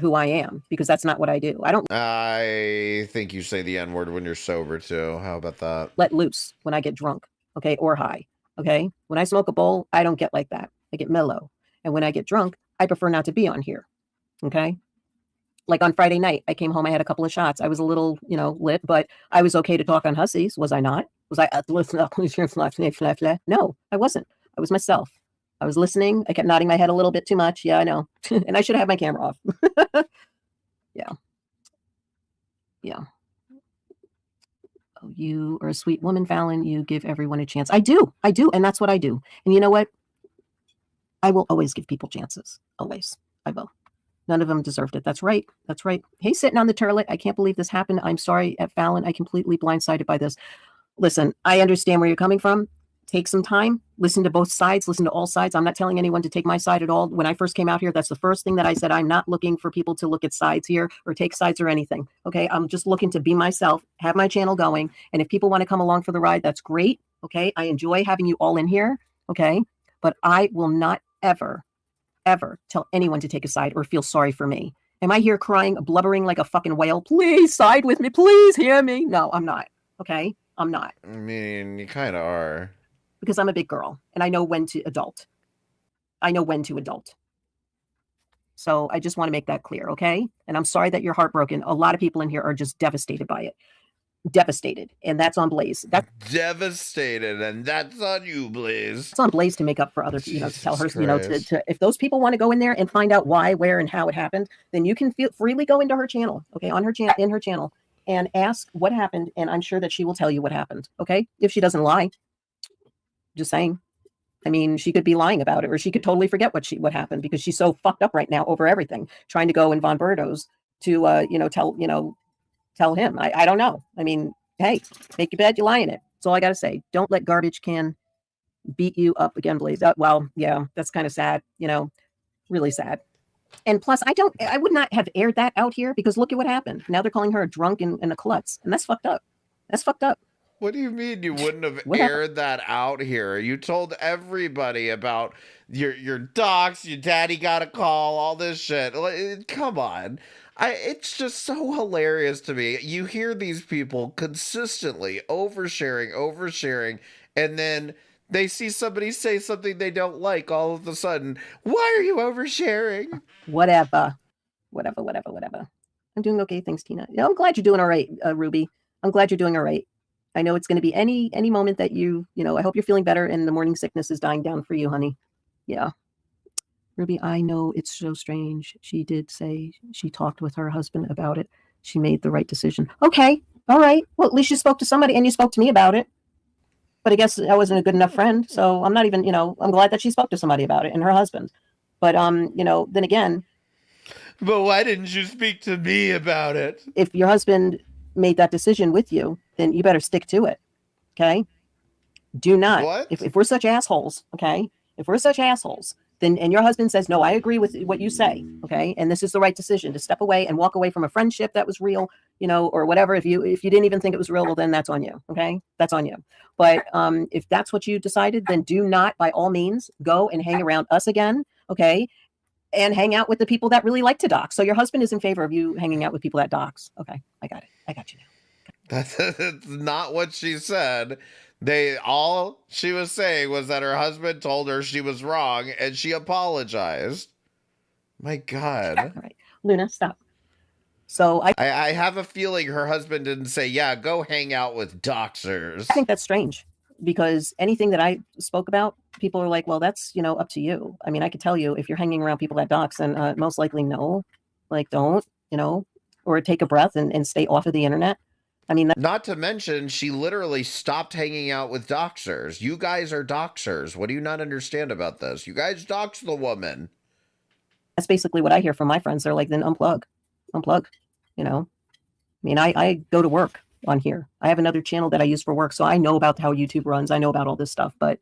who I am, because that's not what I do. I think you say the N-word when you're sober too. How about that? Let loose when I get drunk, okay, or high, okay? When I smoke a bowl, I don't get like that. I get mellow. And when I get drunk, I prefer not to be on here, okay? Like on Friday night, I came home, I had a couple of shots. I was a little, lit, but I was okay to talk on Hussies. Was I not? Was I? No, I wasn't. I was myself. I was listening. I kept nodding my head a little bit too much. Yeah, I know. And I should have had my camera off. Yeah. Yeah. Oh, you are a sweet woman, Fallon. You give everyone a chance. I do. And that's what I do. And you know what? I will always give people chances. Always. I will. None of them deserved it. That's right. That's right. Hey, sitting on the toilet. I can't believe this happened. I'm sorry at Fallon. I completely blindsided by this. Listen, I understand where you're coming from. Take some time, listen to both sides, listen to all sides. I'm not telling anyone to take my side at all. When I first came out here, that's the first thing that I said. I'm not looking for people to look at sides here or take sides or anything. Okay. I'm just looking to be myself, have my channel going. And if people want to come along for the ride, that's great. Okay. I enjoy having you all in here. Okay. But I will not ever tell anyone to take a side or feel sorry for me. Am I here crying, blubbering like a fucking whale? Please side with me. Please hear me. No, I'm not. Okay. I'm not. I mean, you kind of are. Because I'm a big girl and I know when to adult. So I just want to make that clear, okay? And I'm sorry that you're heartbroken. A lot of people in here are just devastated by it. Devastated. And that's on Blaze. That's devastated, and that's on you, Blaze. It's on Blaze to make up for other, to tell her, to if those people want to go in there and find out why, where, and how it happened, then you can freely go into her channel, okay? On her channel, in her channel, and ask what happened, and I'm sure that she will tell you what happened, okay? If she doesn't lie. Just saying. I mean, she could be lying about it, or she could totally forget what happened because she's so fucked up right now over everything, trying to go in Von Berto's to tell him. I don't know. I mean, hey, make your bed, you lie in it. That's all I gotta say. Don't let garbage can beat you up again, Blaze. Well, yeah, that's kind of sad, really sad. And plus, I would not have aired that out here because look at what happened. Now they're calling her a drunk and a klutz, and that's fucked up. That's fucked up. What do you mean you wouldn't have aired that out here? You told everybody about your docs, your daddy got a call, all this shit. Come on. It's just so hilarious to me. You hear these people consistently oversharing, and then they see somebody say something they don't like all of a sudden. Why are you oversharing? Whatever. I'm doing okay. Thanks, Tina. I'm glad you're doing all right, Ruby. I'm glad you're doing all right. I know it's going to be any moment that I hope you're feeling better and the morning sickness is dying down for you, honey. Yeah. Ruby, I know it's so strange. She did say she talked with her husband about it. She made the right decision. Okay. All right. Well, at least you spoke to somebody and you spoke to me about it. But I guess I wasn't a good enough friend. So I'm not even, I'm glad that she spoke to somebody about it and her husband. But, then again. But why didn't you speak to me about it? If your husband made that decision with you, then you better stick to it. Okay. Do not. What? If we're such assholes, okay. If we're such assholes, then, and your husband says, no, I agree with what you say. Okay. And this is the right decision to step away and walk away from a friendship that was real, or whatever. If you didn't even think it was real, well, then that's on you. Okay. That's on you. But, if that's what you decided, then do not, by all means, go and hang around us again. Okay. And hang out with the people that really like to dox. So your husband is in favor of you hanging out with people that dox. Okay. I got it. I got you now. That's not what she said. All she was saying was that her husband told her she was wrong and she apologized. My God. All right. Luna, stop. So I have a feeling her husband didn't say, yeah, go hang out with doxers. I think that's strange because anything that I spoke about, people are like, well, that's, up to you. I mean, I could tell you if you're hanging around people that dox, then most likely no, don't, or take a breath and stay off of the internet. I mean, not to mention, she literally stopped hanging out with doxers. You guys are doxers. What do you not understand about this? You guys dox the woman. That's basically what I hear from my friends. They're like, then unplug. I mean, I go to work on here. I have another channel that I use for work. So I know about how YouTube runs. I know about all this stuff, but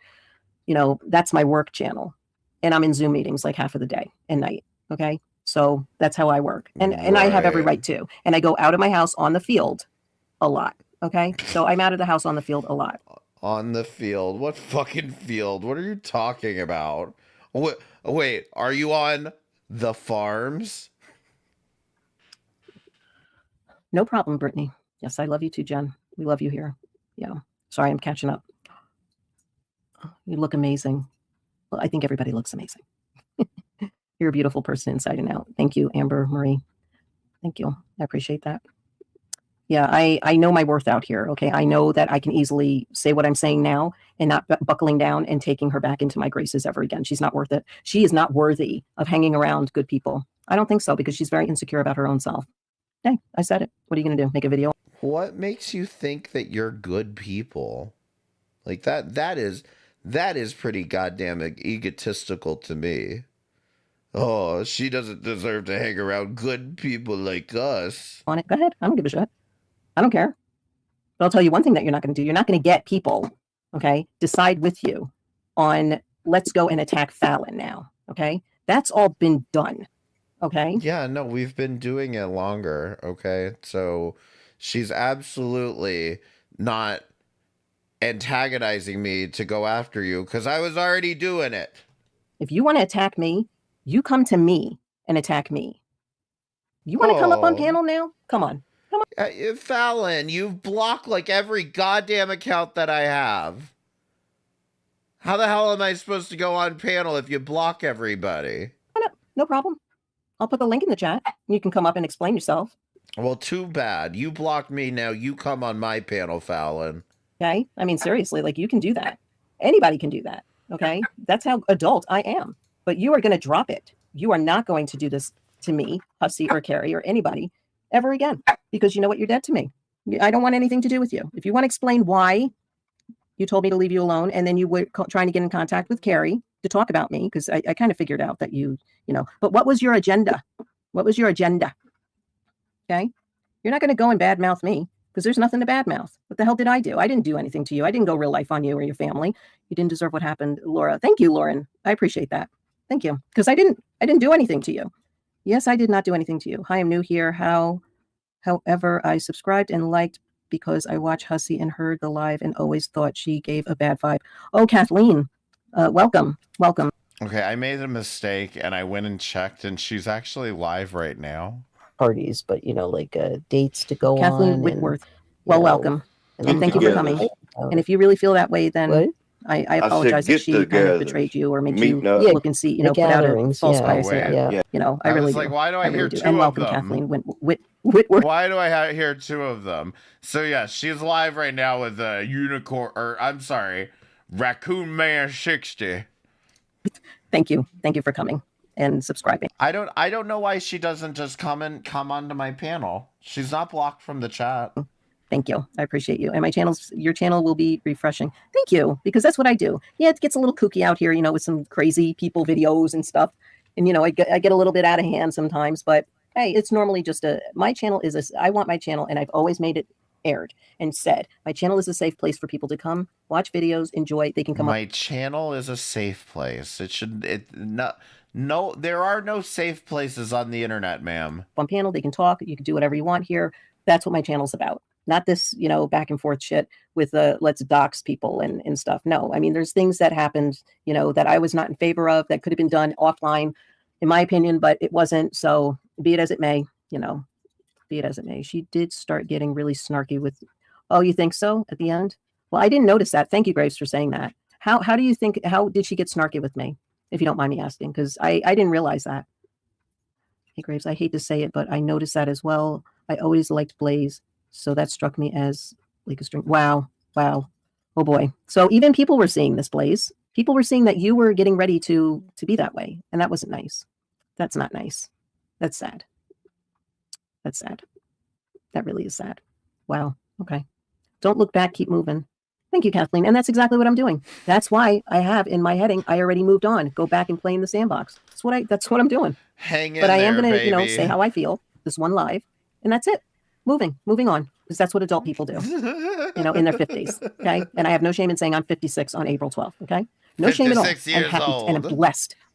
that's my work channel. And I'm in Zoom meetings like half of the day and night. Okay. So that's how I work. And I have every right to. And I go out of my house on the field a lot. Okay. So I'm out of the house on the field a lot. On the field? What fucking field? What are you talking about? Wait, are you on the farms? No problem, Brittany. Yes, I love you too, Jen. We love you here. Yeah. Sorry, I'm catching up. You look amazing. Well, I think everybody looks amazing. You're a beautiful person inside and out. Thank you, Amber Marie. Thank you. I appreciate that. Yeah, I know my worth out here. Okay. I know that I can easily say what I'm saying now and not buckling down and taking her back into my graces ever again. She's not worth it. She is not worthy of hanging around good people. I don't think so, because she's very insecure about her own self. Hey, I said it. What are you going to do? Make a video? What makes you think that you're good people? Like that is pretty goddamn egotistical to me. Oh, she doesn't deserve to hang around good people like us. On it. Go ahead. I don't give a shit. I don't care. But I'll tell you one thing that you're not going to do. You're not going to get people, okay, decide with you on let's go and attack Fallon now. Okay. That's all been done. Okay. Yeah, no, we've been doing it longer. Okay. So she's absolutely not antagonizing me to go after you because I was already doing it. If you want to attack me, you come to me and attack me. You want to come up on panel now? Come on. Come on. Fallon, you've blocked like every goddamn account that I have. How the hell am I supposed to go on panel if you block everybody? No problem. I'll put the link in the chat. You can come up and explain yourself. Well, too bad. You blocked me, now you come on my panel, Fallon. Okay? I mean, seriously, like, you can do that. Anybody can do that. Okay? That's how adult I am. But you are going to drop it. You are not going to do this to me, Hussy or Carrie or anybody ever again, because you know what? You're dead to me. I don't want anything to do with you. If you want to explain why you told me to leave you alone, and then you were trying to get in contact with Carrie to talk about me, because I kind of figured out that you know, but what was your agenda? What was your agenda? Okay? You're not going to go and badmouth me, because there's nothing to badmouth. What the hell did I do? I didn't do anything to you. I didn't go real life on you or your family. You didn't deserve what happened, Laura. Thank you, Lauren. I appreciate that. Thank you. Because I didn't do anything to you. Yes, I did not do anything to you. Hi, I'm new here. However, I subscribed and liked because I watched Hussy and heard the live and always thought she gave a bad vibe. Oh, Kathleen, welcome. Okay, I made a mistake and I went and checked and she's actually live right now. Parties, but you know, like dates to go Kathleen on. Whitworth. Well, welcome. And thank you for coming. And if you really feel that way, then I apologize if she kind of betrayed you or made you look and see, you know, put out a false bias there. You know, I really like, do. why do I hear two and of welcome, them? Kathleen Whitworth. Why do I hear two of them? So yeah, she's live right now with a unicorn, or I'm sorry, Raccoon Man 60. Thank you for coming and subscribing. I don't know why she doesn't just come onto my panel. She's not blocked from the chat. Thank you. I appreciate you. And your channel will be refreshing. Thank you, because that's what I do. Yeah, it gets a little kooky out here, you know, with some crazy people videos and stuff. And, you know, I get a little bit out of hand sometimes, but hey, it's normally just my channel I want my channel, and I've always made it aired and said, my channel is a safe place for people to come, watch videos, enjoy. They can come My channel is a safe place. No, there are no safe places on the internet, ma'am. On panel, they can talk. You can do whatever you want here. That's what my channel's about. Not this, you know, back and forth shit with let's dox people and stuff. No, I mean, there's things that happened, you know, that I was not in favor of that could have been done offline, in my opinion, but it wasn't. So be it as it may, you know, be it as it may. She did start getting really snarky with, oh, you think so at the end? Well, I didn't notice that. Thank you, Graves, for saying that. How do you think, how did she get snarky with me? If you don't mind me asking, because I didn't realize that. Hey, Graves, I hate to say it, but I noticed that as well. I always liked Blaze. So that struck me as like a string. Wow. Oh boy. So even people were seeing this, Blaze. People were seeing that you were getting ready to be that way. And that wasn't nice. That's not nice. That's sad. That's sad. That really is sad. Wow. Okay. Don't look back. Keep moving. Thank you, Kathleen. And that's exactly what I'm doing. That's why I have in my heading, I already moved on. Go back and play in the sandbox. That's what I'm doing. Hang in But I am there, going to, baby. you know, say how I feel. This one live. And that's it. Moving on. Because that's what adult people do. You know, in their 50s. Okay. And I have no shame in saying I'm 56 on April 12th. Okay. No shame at all. 56 years I'm happy old. and I'm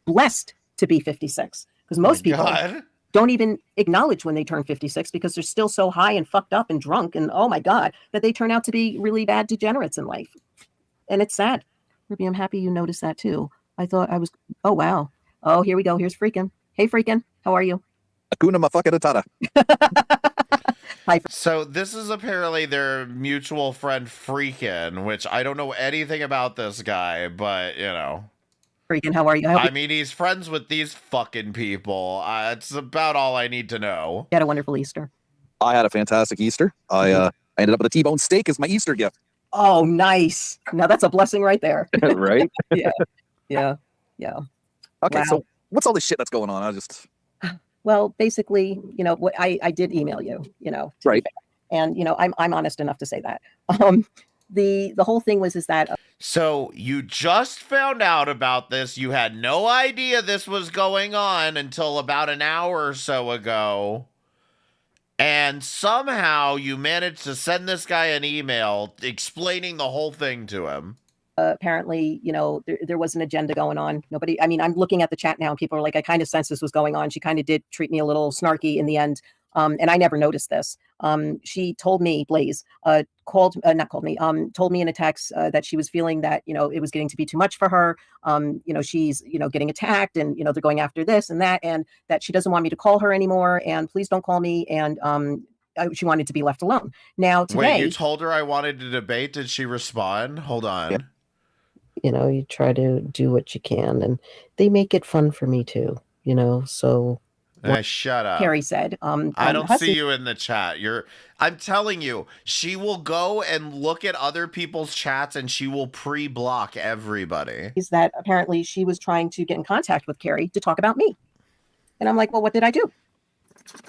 blessed to be 56. because most people God. don't even acknowledge when they turn 56 because they're still so high and fucked up and drunk and oh my God, that they turn out to be really bad degenerates in life. And it's sad. Ruby, I'm happy you noticed that too. I thought I was, oh wow. Oh, here we go. Here's Freakin'. Hey Freakin', how are you? Akuna motherfucker Matata. So this is apparently their mutual friend Freakin', which I don't know anything about this guy, but you know. Freakin', how are you? I mean, he's friends with these fucking people. It's about all I need to know. You had a wonderful Easter. I had a fantastic Easter. I ended up with a T-bone steak as my Easter gift. Oh, nice. Now that's a blessing right there. Right? Yeah. Okay, Wow. so what's all this shit that's going on? I just Well, basically, you know, what I did email you, you know, to be right. fair. And you know, I'm honest enough to say that. The whole thing was that So you just found out about this. You had no idea this was going on until about an hour or so ago. And somehow you managed to send this guy an email explaining the whole thing to him. apparently, you know, there was an agenda going on. Nobody, I mean, I'm looking at the chat now and people are like, I kind of sense this was going on. She kind of did treat me a little snarky in the end. And I never noticed this. She told me, Blaze, told me in a text that she was feeling that, you know, it was getting to be too much for her. You know, she's, you know, getting attacked and, you know, they're going after this and that, and that she doesn't want me to call her anymore. And please don't call me. And she wanted to be left alone. Now, today. Wait, you told her I wanted to debate. Did she respond? Hold on. Yeah. You know, you try to do what you can, and they make it fun for me too, you know, so. Shut up. Carrie said, I don't see you in the chat. I'm telling you, she will go and look at other people's chats and she will pre-block everybody. Is that apparently she was trying to get in contact with Carrie to talk about me. And I'm like, well, what did I do?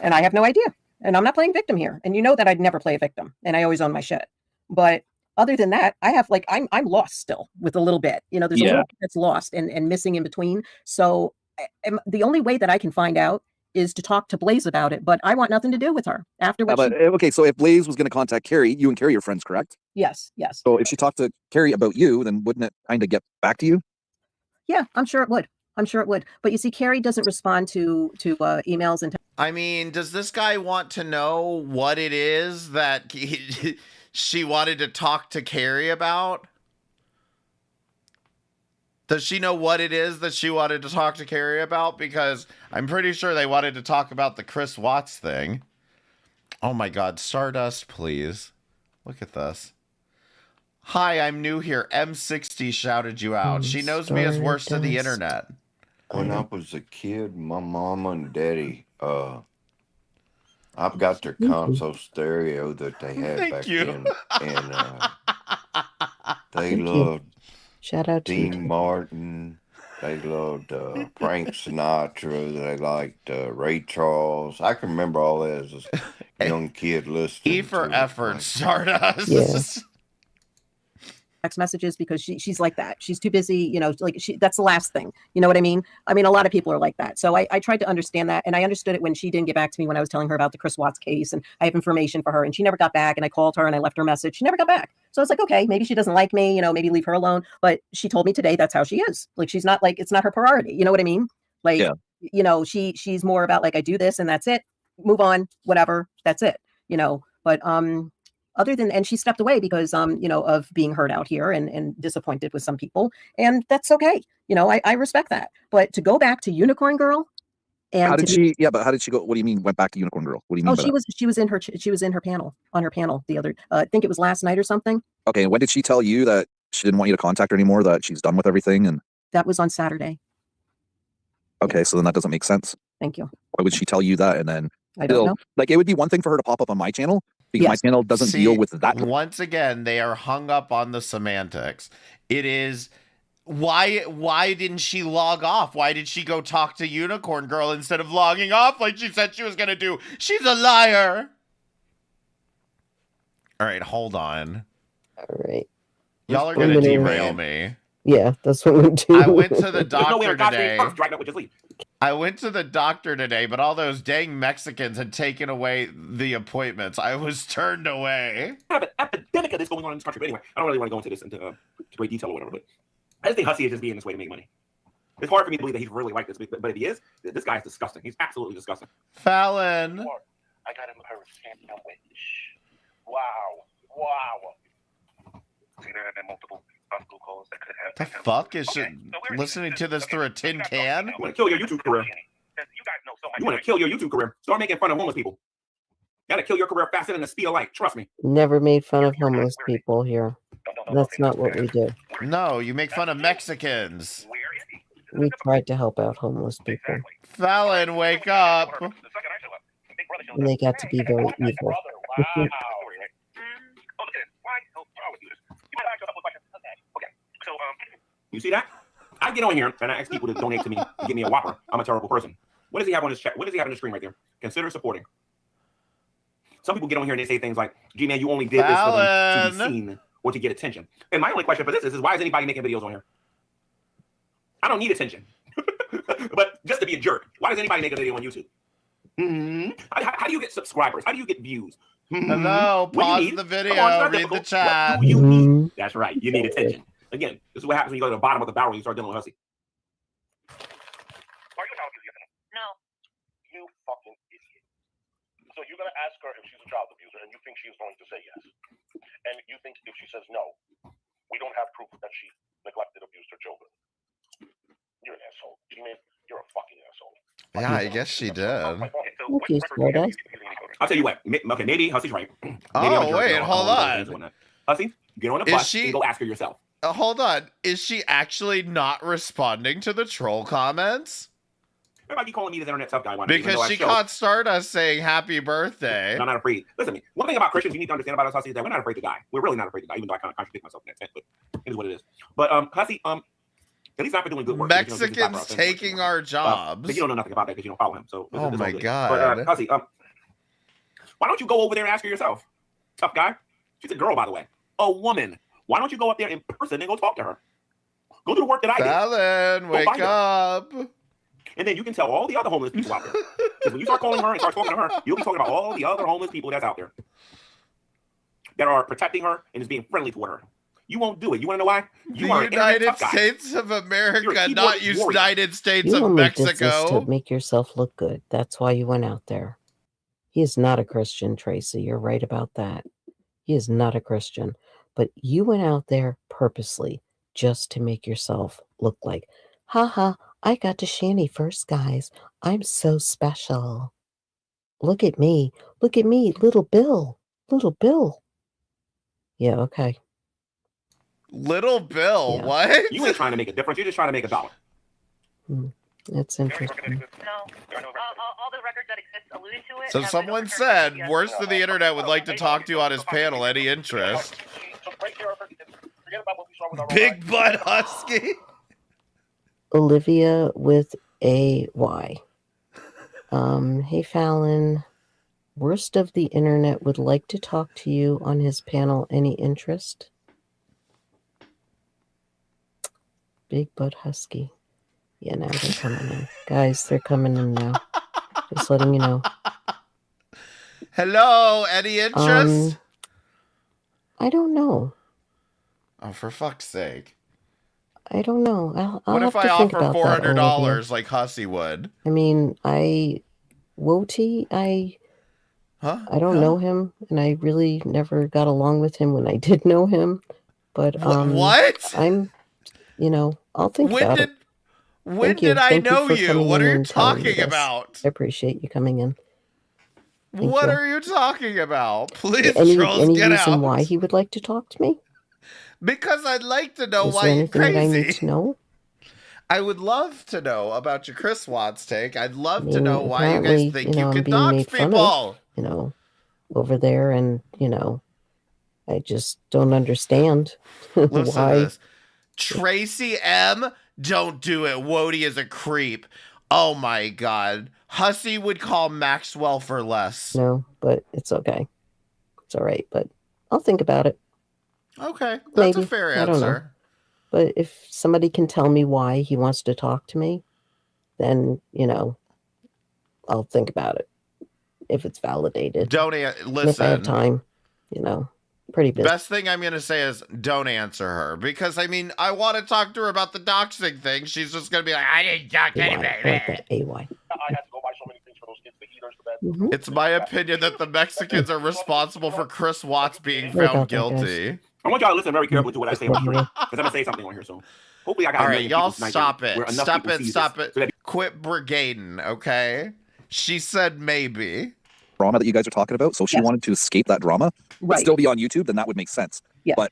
And I have no idea. And I'm not playing victim here. And you know that I'd never play a victim and I always own my shit. But other than that, I have like, I'm lost still with a little bit, you know, there's a little bit that's lost and missing in between. So the only way that I can find out is to talk to Blaze about it, but I want nothing to do with her after what okay, so if Blaze was going to contact Carrie, you and Carrie are friends, correct? Yes. So if she talked to Carrie about you, then wouldn't it kind of get back to you? Yeah, I'm sure it would. But you see, Carrie doesn't respond to emails and. I mean, does this guy want to know what it is that she wanted to talk to Carrie about? Does she know what it is that she wanted to talk to Carrie about? Because I'm pretty sure they wanted to talk about the Chris Watts thing. Oh my God, Stardust, please. Look at this. Hi, I'm new here. M60 shouted you out. She knows me as worst of the internet. When I was a kid, my mama and daddy, I've got their console stereo that they had back then. And they loved Shout out Dean to you. Martin. They loved Frank Sinatra. They liked Ray Charles. I can remember all that as a young kid listening. E for effort, Stardust. Yeah. Text messages because she's like that. She's too busy, you know, like that's the last thing. You know what I mean? I mean, a lot of people are like that. So I tried to understand that. And I understood it when she didn't get back to me when I was telling her about the Chris Watts case and I have information for her and she never got back and I called her and I left her a message. She never got back. So I was like, okay, maybe she doesn't like me, you know, maybe leave her alone. But she told me today that's how she is. Like, she's not like, it's not her priority. You know what I mean? Like, you know, she's more about like, I do this and that's it. Move on, whatever. That's it, you know, but, other than, and she stepped away because, you know, of being hurt out here and disappointed with some people. And that's okay. You know, I respect that. But to go back to Unicorn Girl. And how did she, but how did she go? What do you mean went back to Unicorn Girl? What do you mean? Oh, she was in her panel, on her panel the other, I think it was last night or something. Okay. When did she tell you that she didn't want you to contact her anymore, that she's done with everything? And that was on Saturday. Okay. So then that doesn't make sense. Thank you. Why would she tell you that? And then I don't know. Like, it would be one thing for her to pop up on my channel because my channel doesn't deal with that. Once again, they are hung up on the semantics. It is why didn't she log off? Why did she go talk to Unicorn Girl instead of logging off like she said she was gonna do? She's a liar. All right, hold on. All right. Y'all are gonna derail me. Yeah, that's what we do. I went to the doctor today. I went to the doctor today, but all those dang Mexicans had taken away the appointments. I was turned away. I have an epidemic of this going on in this country. But anyway, I don't really want to go into this into great detail or whatever, but I just think Hussey is just being this way to make money. It's hard for me to believe that he's really like this, but if he is, this guy is disgusting. He's absolutely disgusting. Fallon. I got him her sandwich. Wow. See, there have been multiple hospital calls that could have. The fuck is she listening to this through a tin can? You want to kill your YouTube career? You want to kill your YouTube career? Start making fun of homeless people. You gotta kill your career faster than the speed of light. Trust me. Never made fun of homeless people here. That's not what we do. No, you make fun of Mexicans. We tried to help out homeless people. Fallon, wake up. And they got to be very evil. You see that? I get on here and I ask people to donate to me and give me a whopper. I'm a terrible person. What does he have on his chat? What does he have on the screen right there? Consider supporting. Some people get on here and they say things like, "Gee, man, you only did this for them to be seen or to get attention." And my only question for this is why is anybody making videos on here? I don't need attention, but just to be a jerk. Why does anybody make a video on YouTube? How do you get subscribers? How do you get views? Hello, pause the video, read the chat. What do you need? That's right. You need attention. Again, this is what happens when you go to the bottom of the barrel and you start dealing with hussy. No. You fucking idiot. So you're gonna ask her if she's a child abuser, and you think she is going to say yes. And you think if she says no, we don't have proof that she neglected, abused her children. You're an asshole. G-Man, you're a fucking asshole. Yeah, I guess she did. I'll tell you what. Okay, maybe Hussy's right. Oh, wait, hold on. Hussy, get on the bus and go ask her yourself. Hold on. Is she actually not responding to the troll comments? Everybody keep calling me this internet tough guy. Because she caught Stardust saying happy birthday. I'm not afraid. Listen to me. One thing about Christians you need to understand about us, Hussy, is that we're not afraid to die. We're really not afraid to die, even though I kind of contradict myself in that sense, but it is what it is. But Hussy, at least not for doing good work. Mexicans taking our jobs. But you don't know nothing about that because you don't follow him. So oh my god. But Hussy, why don't you go over there and ask her yourself? Tough guy. She's a girl, by the way. A woman. Why don't you go up there in person and go talk to her? Go do the work that I did. Fallon, wake up. And then you can tell all the other homeless people out there. Because when you start calling her and start talking to her, you'll be talking about all the other homeless people that's out there that are protecting her and is being friendly toward her. You won't do it. You want to know why? You are the United States of America, not United States of Mexico. To make yourself look good. That's why you went out there. He is not a Christian, Tracy. You're right about that. He is not a Christian. But you went out there purposely just to make yourself look like, haha, I got to Shanny first, guys. I'm so special. Look at me. Look at me, little Bill. Little Bill. Yeah, okay. Little Bill, yeah. What? You ain't trying to make a difference. You're just trying to make $1. That's interesting. No, all the records that exist alluded to it. So someone said, worst of the internet would like to talk to you on his panel. Any interest? Big butt husky. Olivia with a Y. Hey Fallon, worst of the internet would like to talk to you on his panel. Any interest? Big butt husky. Yeah, now they're coming in. Guys, they're coming in now. Just letting you know. Hello, any interest? I don't know. Oh, for fuck's sake. I don't know. I'll what have if to I think offer about $400 like Hussy would? I mean, Woti, I don't know him, and I really never got along with him when I did know him. But what? I'm, I'll think about it. When did I know you? What are you talking about? I appreciate you coming in. What are you talking about? Please, any trolls, get reason out. Why he would like to talk to me? Because I'd like to know Is why there you're anything crazy. that I need to know? I would love to know about your Chris Watts take. I'd love to know why you guys think you I'm can being dox made fun people. Of, over there, and I just don't understand Listen why. to this. Tracy M, don't do it. Wody is a creep. Oh my god. Hussy would call Maxwell for less. No, but it's okay. It's all right, but I'll think about it. Okay, that's Maybe. a fair I don't know. answer. But if somebody can tell me why he wants to talk to me, then, I'll think about it. If it's validated. Don't And if I listen. have time, pretty busy. Best thing I'm going to say is don't answer her, because I mean, I want to talk to her about the doxing thing. She's just going to be like, I didn't dox anybody. AY. I had to go buy so many things for those kids, the heaters, the bed. It's my opinion that the Mexicans are responsible for Chris Watts being found guilty. I want y'all to listen very carefully to what I say on stream, because I'm going to say something on here soon. Hopefully I got All a right, million y'all people tonight stop where it. enough Stop people it. see Stop this it. so that- Quit brigading, okay? She said maybe. Drama that you guys are talking about. So if she wanted to escape that drama, but still be on YouTube, then that would make sense. Yeah. But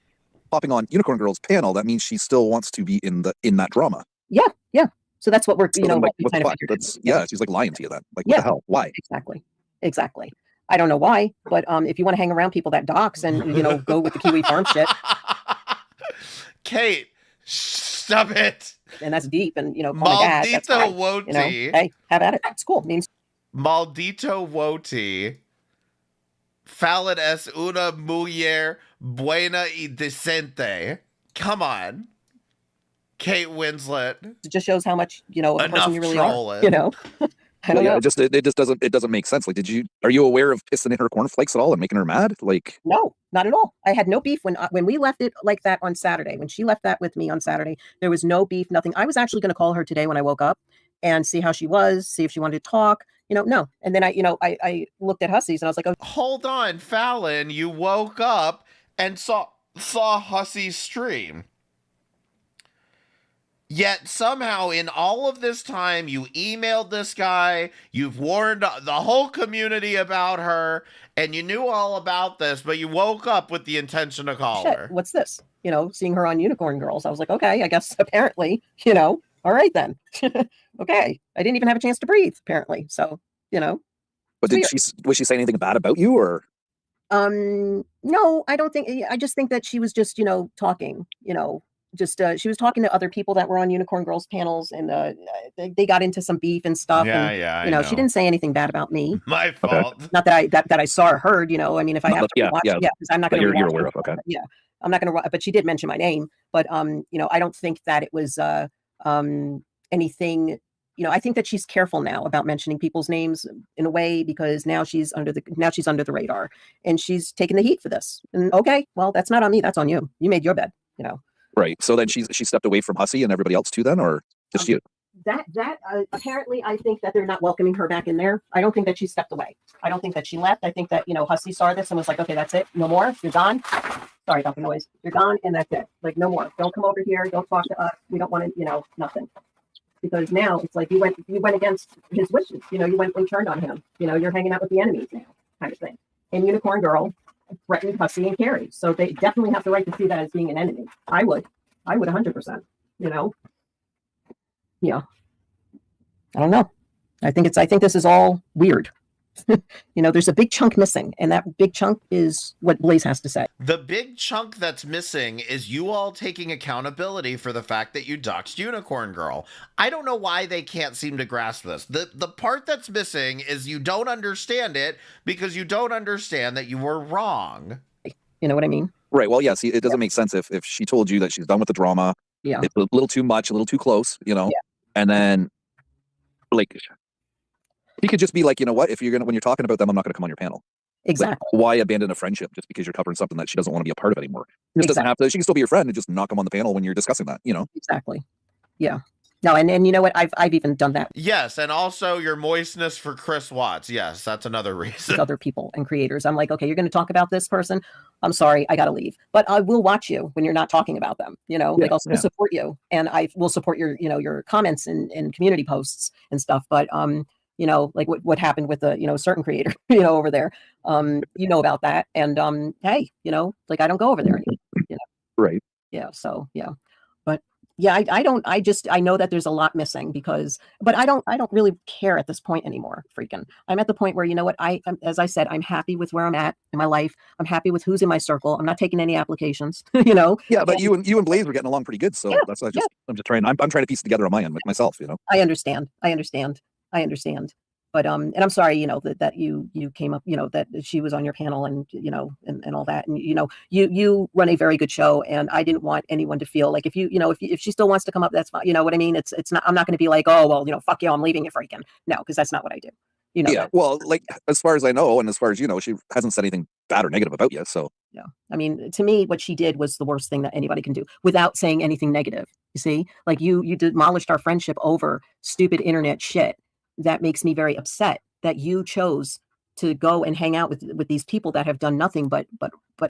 popping on Unicorn Girl's panel, that means she still wants to be in that drama. Yeah. So that's what we're, So then, like, we what the kind of fuck? figured. That's she's like lying to you then. Like, what the hell? Why? Exactly. I don't know why, but if you want to hang around people that dox and go with the Kiwi Farm shit, Kate, stop it. And that's deep, and call my dad. That's fine. Woti. Hey, have at it. It's cool. It means Maldito Woti. Fallon es una mujer buena y decente. Come on. Kate Winslet. It just shows how much, of a person you really trolling. are, I don't know. It just doesn't make sense. Like, are you aware of pissing in her cornflakes at all and making her mad? Like, no, not at all. I had no beef when we left it like that on Saturday. When she left that with me on Saturday, there was no beef, nothing. I was actually going to call her today when I woke up and see how she was, see if she wanted to talk. No. And then I looked at Hussey's and I was like, oh, hold on, Fallon. You woke up and saw Hussey's stream. Yet somehow in all of this time, you emailed this guy, you've warned the whole community about her, and you knew all about this, but you woke up with the intention to call her. What's this? Seeing her on Unicorn Girls. I was like, okay, I guess apparently, all right then. Okay. I didn't even have a chance to breathe, apparently. So, But was she saying anything bad about you, or? No, I don't think. I just think that she was just, talking, she was talking to other people that were on Unicorn Girls panels, and they got into some beef and stuff. Yeah, and, yeah. I know. She didn't say anything bad about me. My fault. Not that I saw or heard. I mean, if I have to watch, because I'm not going to. You're aware of, okay. Yeah, I'm not going to. But she did mention my name. But I don't think that it was anything. I think that she's careful now about mentioning people's names in a way, because now she's under the radar, and she's taking the heat for this. And okay, well, that's not on me. That's on you. You made your bed. Right. So then she stepped away from Hussey and everybody else too, then, or just you? That apparently, I think that they're not welcoming her back in there. I don't think that she stepped away. I don't think that she left. I think that Hussey saw this and was like, okay, that's it. No more. You're gone. Sorry about the noise. You're gone, and that's it. Like, no more. Don't come over here. Don't talk to us. We don't want to. Nothing. Because now it's like you went against his wishes. You went and turned on him. You're hanging out with the enemies now, kind of thing. And Unicorn Girl threatened Hussey and Carrie, so they definitely have the right to see that as being an enemy. I would 100%. Yeah. I don't know. I think this is all weird. There's a big chunk missing, and that big chunk is what Blaze has to say. The big chunk that's missing is you all taking accountability for the fact that you doxed Unicorn Girl. I don't know why they can't seem to grasp this. The part that's missing is you don't understand it because you don't understand that you were wrong. You know what I mean? Right. Well, yeah. See, it doesn't make sense if she told you that she's done with the drama. Yeah. It's a little too much, a little too close, and then like. He could just be like, you know what? If when you're talking about them, I'm not going to come on your panel. Exactly. Like, why abandon a friendship just because you're covering something that she doesn't want to be a part of anymore? She doesn't have to. She can still be your friend and just not come on the panel when you're discussing that. Exactly. Yeah. No, and you know what? I've even done that. Yes, and also your moistness for Chris Watts. Yes, that's another reason. With other people and creators, I'm like, okay, you're going to talk about this person. I'm sorry, I got to leave, but I will watch you when you're not talking about them. Like I'll still support you, and I will support your comments and community posts and stuff. But like what happened with a certain creator, over there, about that. And hey, like I don't go over there anymore, Right. Yeah. So yeah. But yeah, I know that there's a lot missing but I don't really care at this point anymore. Freaking. I'm at the point where, as I said, I'm happy with where I'm at in my life. I'm happy with who's in my circle. I'm not taking any applications, Yeah, but you and Blaze were getting along pretty good. So that's why I'm just trying to piece together on my end with myself, I understand. But and I'm sorry, that you came up, that she was on your panel and and all that, and you run a very good show, and I didn't want anyone to feel like if she still wants to come up, that's fine. You know what I mean? It's not. I'm not going to be like, oh well, fuck you, I'm leaving you freaking. No, because that's not what I do. Yeah. Well, like as far as I know, and as far as she hasn't said anything bad or negative about you. So yeah, I mean, to me, what she did was the worst thing that anybody can do without saying anything negative. You see, like you demolished our friendship over stupid internet shit. That makes me very upset that you chose to go and hang out with these people that have done nothing but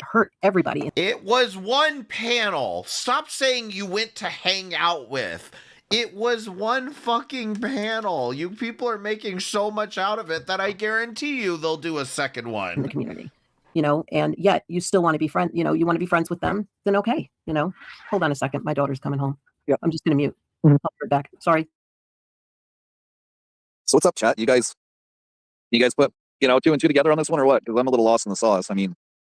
hurt everybody. It was one panel. Stop saying you went to hang out with. It was one fucking panel. You people are making so much out of it that I guarantee you they'll do a second one. In the community, you know, and yet you still want to be friends, you know, you want to be friends with them, then okay, you know. Hold on a second. My daughter's coming home. Yeah. I'm just going to mute. I'll be right back. Sorry. So what's up, chat? You guys put, you know, 2 and 2 together on this one or what? Because I'm a little lost in the sauce. I mean,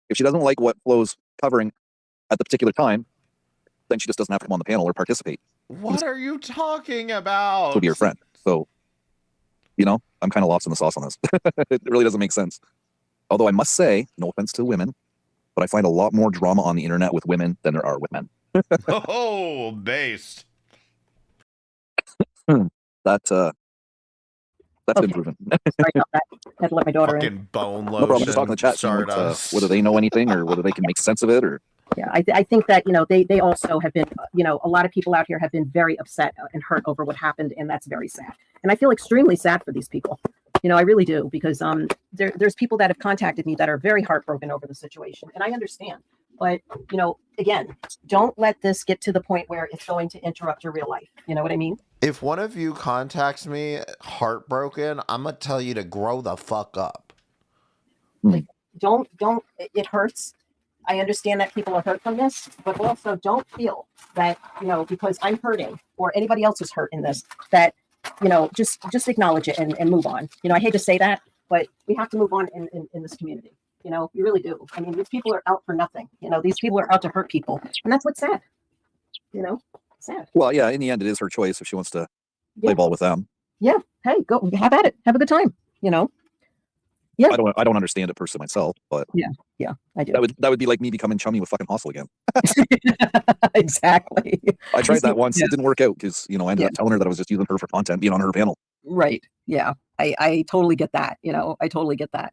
if she doesn't like what Flo's covering at the particular time, then she just doesn't have to come on the panel or participate. What are you talking about? To be your friend. So, you know, I'm kind of lost in the sauce on this. It really doesn't make sense. Although I must say, no offense to women, but I find a lot more drama on the internet with women than there are with men. Oh, based. That's been proven. Sorry about that. Had to let my daughter Fucking in. bone lotion. No problem. I'm just talking to the chat, seeing whether they know anything or whether they can make sense of it or. Yeah, I think that, you know, they also have been, you know, a lot of people out here have been very upset and hurt over what happened, and that's very sad. And I feel extremely sad for these people. You know, I really do, because there's people that have contacted me that are very heartbroken over the situation, and I understand. But, you know, again, don't let this get to the point where it's going to interrupt your real life. You know what I mean? If one of you contacts me heartbroken, I'm gonna tell you to grow the fuck up. Like, don't. It hurts. I understand that people are hurt from this, but also don't feel that, you know, because I'm hurting or anybody else is hurt in this, that, you know, just acknowledge it and move on. You know, I hate to say that, but we have to move on in this community. You know, we really do. I mean, these people are out for nothing. You know, these people are out to hurt people. And that's what's sad. You know, sad. Well, yeah, in the end, it is her choice if she wants to play ball with them. Yeah. Hey, go have at it. Have a good time. You know? Yeah. I don't understand it personally myself, but yeah, I do. That would be like me becoming chummy with fucking Hustle again. Exactly. I tried that once. Yeah. It didn't work out because, you know, I ended up telling her that I was just using her for content, being on her panel. Right. Yeah. I totally get that. You know, I totally get that.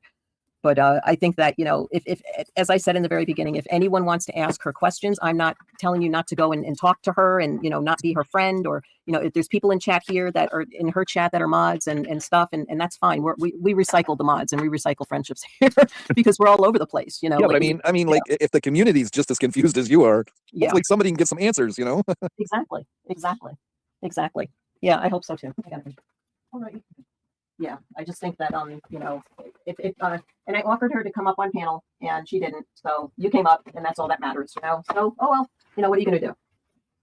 But I think that, you know, if as I said in the very beginning, if anyone wants to ask her questions, I'm not telling you not to go and talk to her and, you know, not be her friend, or, you know, if there's people in chat here that are in her chat that are mods and stuff, and that's fine. We recycle the mods and we recycle friendships here because we're all over the place, you know. Yeah, like, but I mean, like, if the community's just as confused as you are, Yeah. hopefully somebody can get some answers, you know? Exactly. Yeah, I hope so too. All right. Yeah, I just think that, you know, and I offered her to come up on panel and she didn't. So you came up and that's all that matters, you know? So, oh well, you know, what are you going to do?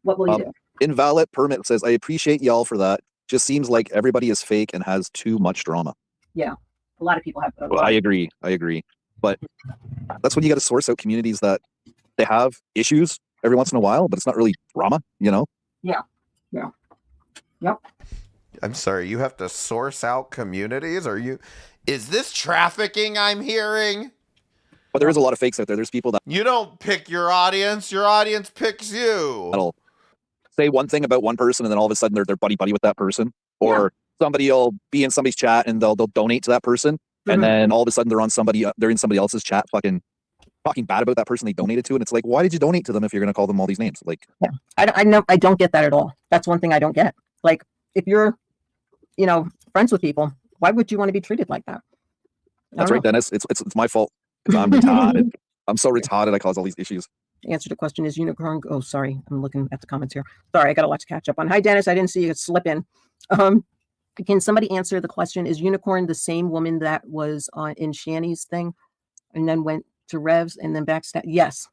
What will you do? Invalid Permit says, I appreciate y'all for that. Just seems like everybody is fake and has too much drama. Yeah, a lot of people have. Well, I agree. But that's when you got to source out communities that they have issues every once in a while, but it's not really drama, you know? Yeah. Yep. I'm sorry, you have to source out communities? Is this trafficking I'm hearing? But there is a lot of fakes out there. There's people that You don't pick your audience picks you. that'll say one thing about one person and then all of a sudden they're buddy with that person. Or somebody will be in somebody's chat and they'll donate to that person. And then all of a sudden they're in somebody else's chat fucking talking bad about that person they donated to. And it's like, why did you donate to them if you're going to call them all these names? Like, yeah, I don't get that at all. That's one thing I don't get. Like, if you're, you know, friends with people, why would you want to be treated like that? That's right, Dennis. It's my fault because I'm retarded. I'm so retarded. I cause all these issues. The answer to the question is unicorn. Oh, sorry. I'm looking at the comments here. Sorry, I got a lot to catch up on. Hi, Dennis. I didn't see you slip in. Can somebody answer the question? Is Unicorn the same woman that was in Shani's thing and then went to Revs and then backstab? Yes,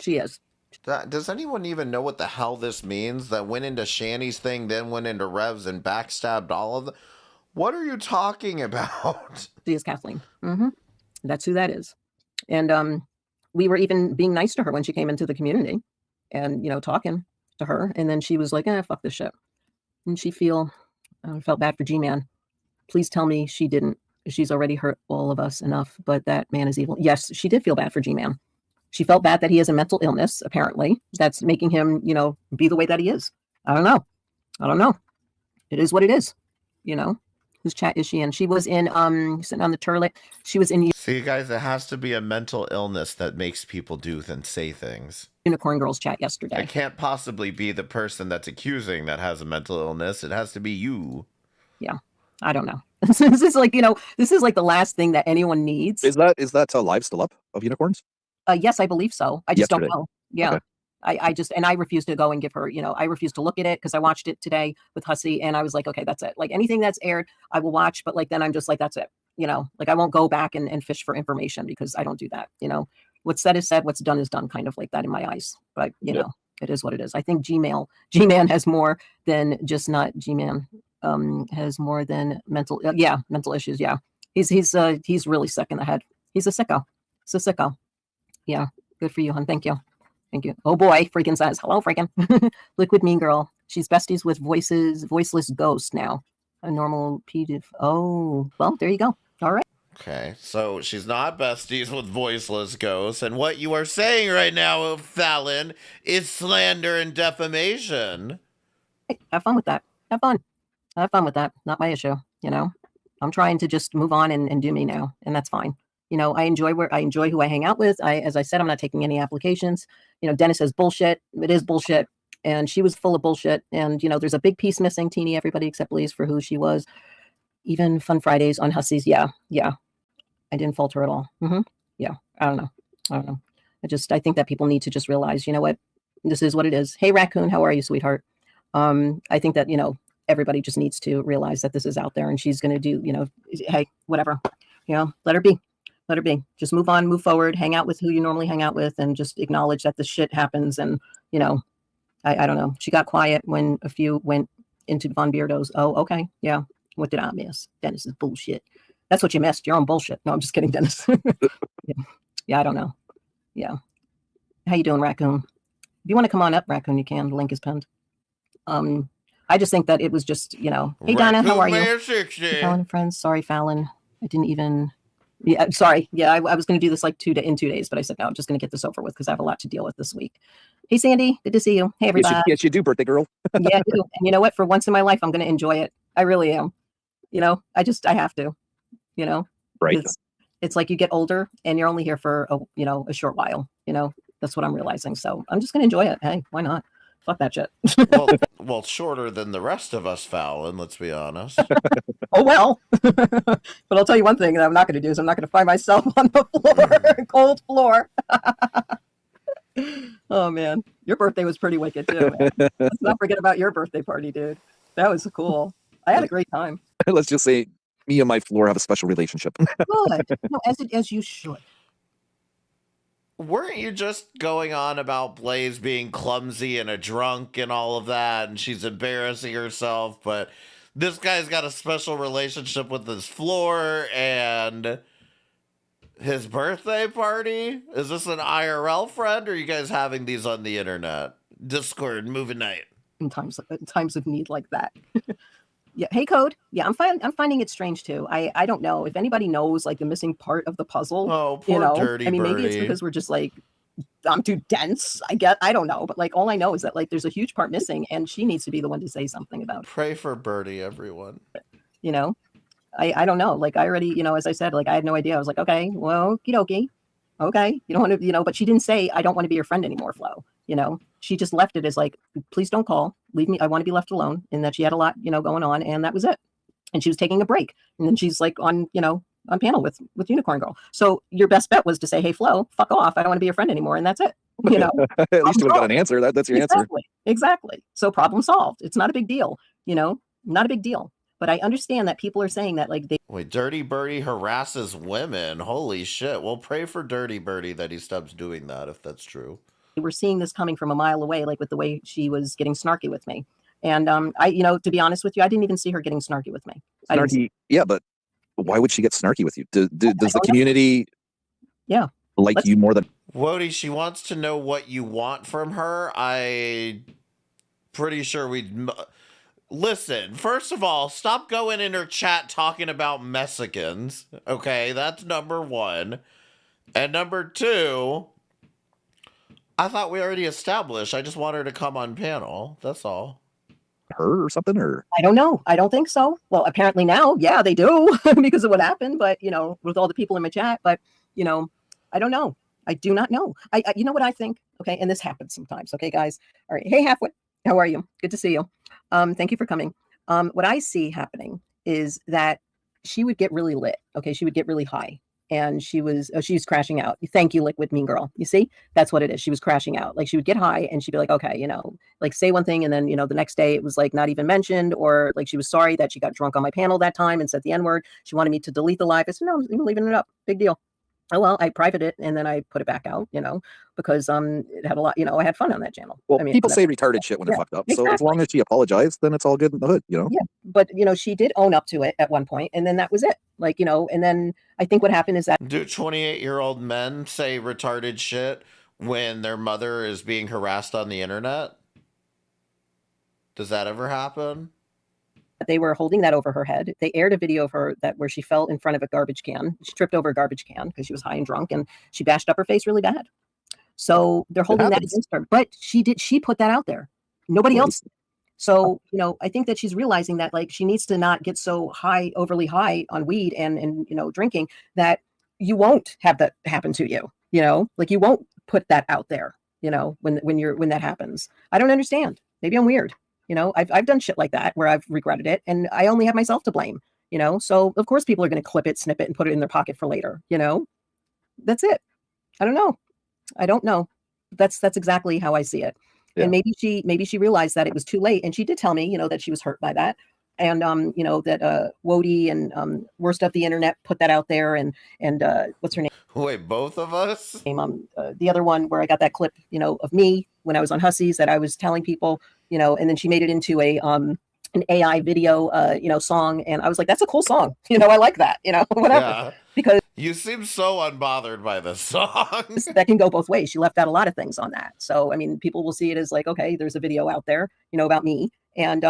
she is. Does anyone even know what the hell this means? That went into Shani's thing, then went into Revs and backstabbed all of them? What are you talking about? She is Kathleen. That's who that is. And we were even being nice to her when she came into the community and, you know, talking to her. And then she was like, fuck this shit. And she felt bad for G-Man. Please tell me she didn't. She's already hurt all of us enough, but that man is evil. Yes, she did feel bad for G-Man. She felt bad that he has a mental illness, apparently, that's making him, you know, be the way that he is. I don't know. It is what it is, you know. Whose chat is she in? She was in sitting on the toilet. She was in See, guys, it has to be a mental illness that makes people do and say things. Unicorn Girl's chat yesterday. It can't possibly be the person that's accusing that has a mental illness. It has to be you. Yeah, I don't know. This is like, this is like the last thing that anyone needs. Is that live still up of unicorns? Yes, I believe so. I just Yesterday. don't know. Yeah. Okay. I refuse to go and give her, I refuse to look at it because I watched it today with Hussey and I was like, okay, that's it. Like anything that's aired, I will watch, but like then I'm just like, that's it. Like I won't go back and fish for information because I don't do that. What's said is said, what's done is done, kind of like that in my eyes. But it is what it is. I think G-Man has more than just not G-Man. Has more than mental issues. Yeah. He's really sick in the head. He's a sicko. It's a sicko. Yeah. Good for you, hon. Thank you. Thank you. Oh boy, freaking says, hello, freaking. Liquid Mean Girl. She's besties with voiceless ghost now. A normal PDF. Oh, well, there you go. All right. Okay, so she's not besties with voiceless ghosts, and what you are saying right now, Fallon, is slander and defamation. Hey, have fun with that. Have fun with that. Not my issue. I'm trying to just move on and do me now, and that's fine. I enjoy who I hang out with. As I said, I'm not taking any applications. Dennis says bullshit. It is bullshit. And she was full of bullshit. And, there's a big piece missing, Teeny, everybody except Blaze for who she was. Even Fun Fridays on Hussies. Yeah. I didn't fault her at all. Yeah. I don't know. I think that people need to just realize, you know what? This is what it is. Hey, Raccoon, how are you, sweetheart? I think that, everybody just needs to realize that this is out there and she's going to do, hey, whatever, let her be. Let her be. Just move on, move forward, hang out with who you normally hang out with, and just acknowledge that this shit happens. And, I don't know. She got quiet when a few went into Von Beardo's. Oh, okay. Yeah. What did I miss? Dennis is bullshit. That's what you missed. Your own bullshit. No, I'm just kidding, Dennis. Yeah, I don't know. Yeah. How you doing, Raccoon? If you want to come on up, Raccoon, you can. The link is pinned. I just think that it was just, hey, Donna, how are you? Fallon friends. Sorry, Fallon. I didn't even... Yeah, sorry. Yeah, I was going to do this like in 2 days, but I said, no, I'm just going to get this over with because I have a lot to deal with this week. Hey, Sandy, good to see you. Hey, everybody. Yes, you do, birthday girl. Yeah, I do. And you know what? For once in my life, I'm going to enjoy it. I really am. I have to, Right. It's like you get older and you're only here for a short while, that's what I'm realizing. So I'm just going to enjoy it. Hey, why not? Fuck that shit. well, shorter than the rest of us, Fallon, let's be honest. Oh, well. But I'll tell you one thing that I'm not going to do is I'm not going to find myself on the floor, cold floor. Oh, man. Your birthday was pretty wicked, too, man. Let's not forget about your birthday party, dude. That was cool. I had a great time. Let's just say me and my floor have a special relationship. Good. No, as you should. Weren't you just going on about Blaze being clumsy and a drunk and all of that, and she's embarrassing herself, but this guy's got a special relationship with his floor and his birthday party? Is this an IRL friend, or are you guys having these on the internet? Discord, movie night. In times of need like that. Yeah. Hey, Code. Yeah, I'm finding it strange too. I don't know if anybody knows like the missing part of the puzzle. Oh, poor dirty maybe it's birdie. because we're just like I'm too dense. I don't know, but like all I know is that like there's a huge part missing, and she needs to be the one to say something about it. Pray for Birdie, everyone. I don't know. Like I already, as I said, like I had no idea. I was like, okay, well, okie dokie. Okay, you don't want to, but she didn't say I don't want to be your friend anymore, Flo. She just left it as like, please don't call, leave me. I want to be left alone. And that she had a lot, going on, and that was it. And she was taking a break. And then she's like on panel with Unicorn Girl. So your best bet was to say, hey, Flo, fuck off. I don't want to be your friend anymore. And that's it. At least you would have got an answer. That's your answer. Exactly. So problem solved. It's not a big deal. Not a big deal. But I understand that people are saying that like Wait, Dirty Birdie harasses women. Holy shit. Well, pray for Dirty Birdie that he stops doing that if that's true. We're seeing this coming from a mile away, like with the way she was getting snarky with me. And I, to be honest with you, I didn't even see her getting snarky with me. Snarky, yeah, but why would she get snarky with you? Does the community like you more than Wody? She wants to know what you want from her. I pretty sure we'd listen. First of all, stop going in her chat talking about Mexicans. Okay, that's number one. And number two, I thought we already established I just want her to come on panel. That's all. her or something, or I don't know. I don't think so. Well, apparently now, yeah, they do because of what happened. But with all the people in my chat, but I don't know. I do not know. You know what I think? Okay, and this happens sometimes. Okay, guys. All right. Hey, Halfway. How are you? Good to see you. Thank you for coming. What I see happening is that she would get really lit. Okay, she would get really high. And she was crashing out. Thank you, Liquid Mean Girl. You see, that's what it is. She was crashing out. Like she would get high and she'd be like, okay, like say one thing. And then, the next day it was like not even mentioned, or like she was sorry that she got drunk on my panel that time and said the N-word. She wanted me to delete the live. I said, no, I'm leaving it up. Big deal. Oh, well, I private it and then I put it back out, because it had a lot, I had fun on that channel. Well, people say retarded shit when they're fucked up. Exactly. So as long as she apologized, then it's all good in the hood, Yeah. But, she did own up to it at one point, and then that was it. Like, and then I think what happened is that. Do 28-year-old men say retarded shit when their mother is being harassed on the internet? Does that ever happen? They were holding that over her head. They aired a video of her where she fell in front of a garbage can. She tripped over a garbage can because she was high and drunk, and she bashed up her face really bad. So they're holding that against her. But she put that out there. Nobody else. So, I think that she's realizing that like she needs to not get so high, overly high on weed and drinking, that you won't have that happen to you, like you won't put that out there, when that happens. I don't understand. Maybe I'm weird. I've done shit like that where I've regretted it, and I only have myself to blame, so of course people are going to clip it, snip it, and put it in their pocket for later, that's it. I don't know. That's exactly how I see it. Yeah. And maybe she realized that it was too late. And she did tell me, that she was hurt by that. And, that Wody and Worst of the Internet put that out there. And what's her name? Wait, both of us? The other one where I got that clip, of me when I was on Hussies that I was telling people, and then she made it into an AI video, song. And I was like, that's a cool song. I like that, whatever. Yeah. Because you seem so unbothered by this song. That can go both ways. She left out a lot of things on that. So, I mean, people will see it as like, okay, there's a video out there, about me and,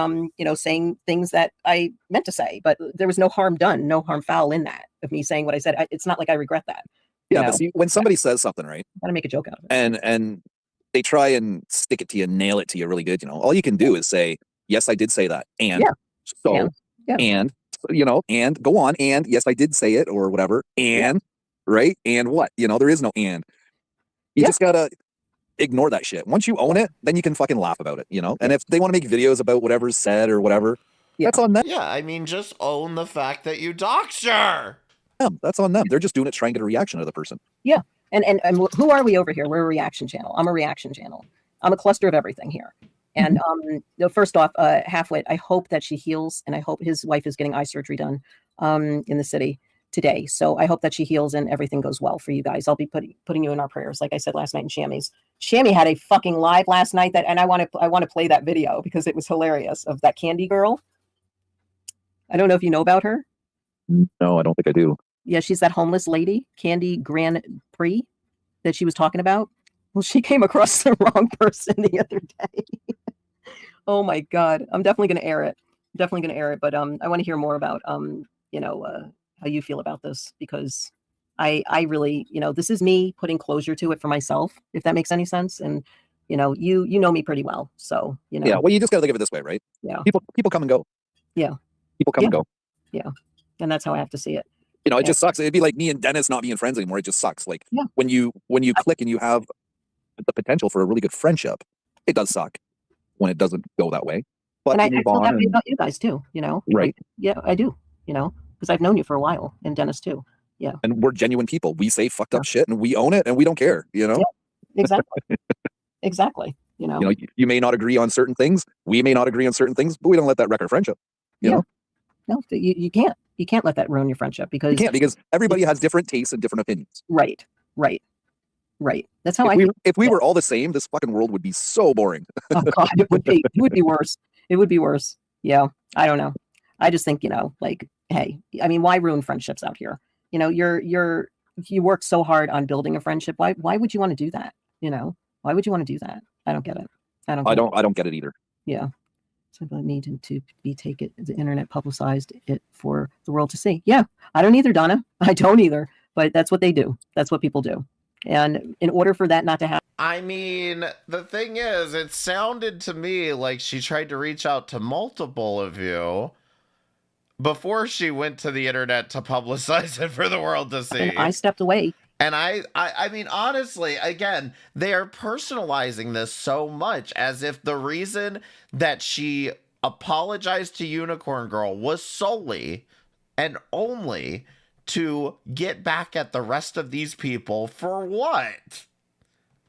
saying things that I meant to say, but there was no harm done, no harm foul in that of me saying what I said. It's not like I regret that. Yeah. But see, when somebody says something, right. Gotta make a joke out of it. And they try and stick it to you, nail it to you really good. All you can do is say, yes, I did say that. And and go on. And yes, I did say it or whatever. And right. And what, there is no, and you just gotta ignore that shit. Once you own it, then you can fucking laugh about it, and if they want to make videos about whatever's said or whatever, that's on them. Yeah. I mean, just own the fact that you doxed her. Yeah, that's on them. They're just doing it to try and get a reaction out of the person. Yeah. And who are we over here? We're a reaction channel. I'm a reaction channel. I'm a cluster of everything here. And first off, Halfwit, I hope that she heals, and I hope his wife is getting eye surgery done in the city today. So I hope that she heals and everything goes well for you guys. I'll be putting you in our prayers, like I said last night in Shammy's. Shammy had a fucking live last night and I want to play that video because it was hilarious, of that Candy girl. I don't know if you know about her. No, I don't think I do. Yeah, she's that homeless lady, Candy Grand Prix, that she was talking about. Well, she came across the wrong person the other day. Oh my God. I'm definitely going to air it. But I want to hear more about, how you feel about this, because I really, this is me putting closure to it for myself, if that makes any sense. And, you know me pretty well. So, Yeah. Well, you just got to think of it this way, right? Yeah. People come and go. Yeah. People come and go. Yeah. And that's how I have to see it. It just sucks. It'd be like me and Dennis not being friends anymore. It just sucks. Like when you click and you have the potential for a really good friendship, it does suck when it doesn't go that way. But and I feel that way about you guys too, Right. Like, yeah, I do, because I've known you for a while, and Dennis too. Yeah. And we're genuine people. We say fucked up shit and we own it and we don't care, Yeah, exactly. Exactly. You may not agree on certain things. We may not agree on certain things, but we don't let that wreck our friendship. You know? No, you can't. You can't let that ruin your friendship because because everybody has different tastes and different opinions. Right. That's how if we were all the same, this fucking world would be so boring. Oh God, it would be. It would be worse. It would be worse. Yeah. I don't know. I just think, like, hey, I mean, why ruin friendships out here? You work so hard on building a friendship. Why would you want to do that? Why would you want to do that? I don't get it. I don't get it either. Yeah. So I need to be the internet publicized it for the world to see. Yeah. I don't either, Donna. I don't either. But that's what they do. That's what people do. And in order for that not to happen, I mean, the thing is, it sounded to me like she tried to reach out to multiple of you before she went to the internet to publicize it for the world to see. And I stepped away. And I mean, honestly, again, they are personalizing this so much as if the reason that she apologized to Unicorn Girl was solely and only to get back at the rest of these people for what?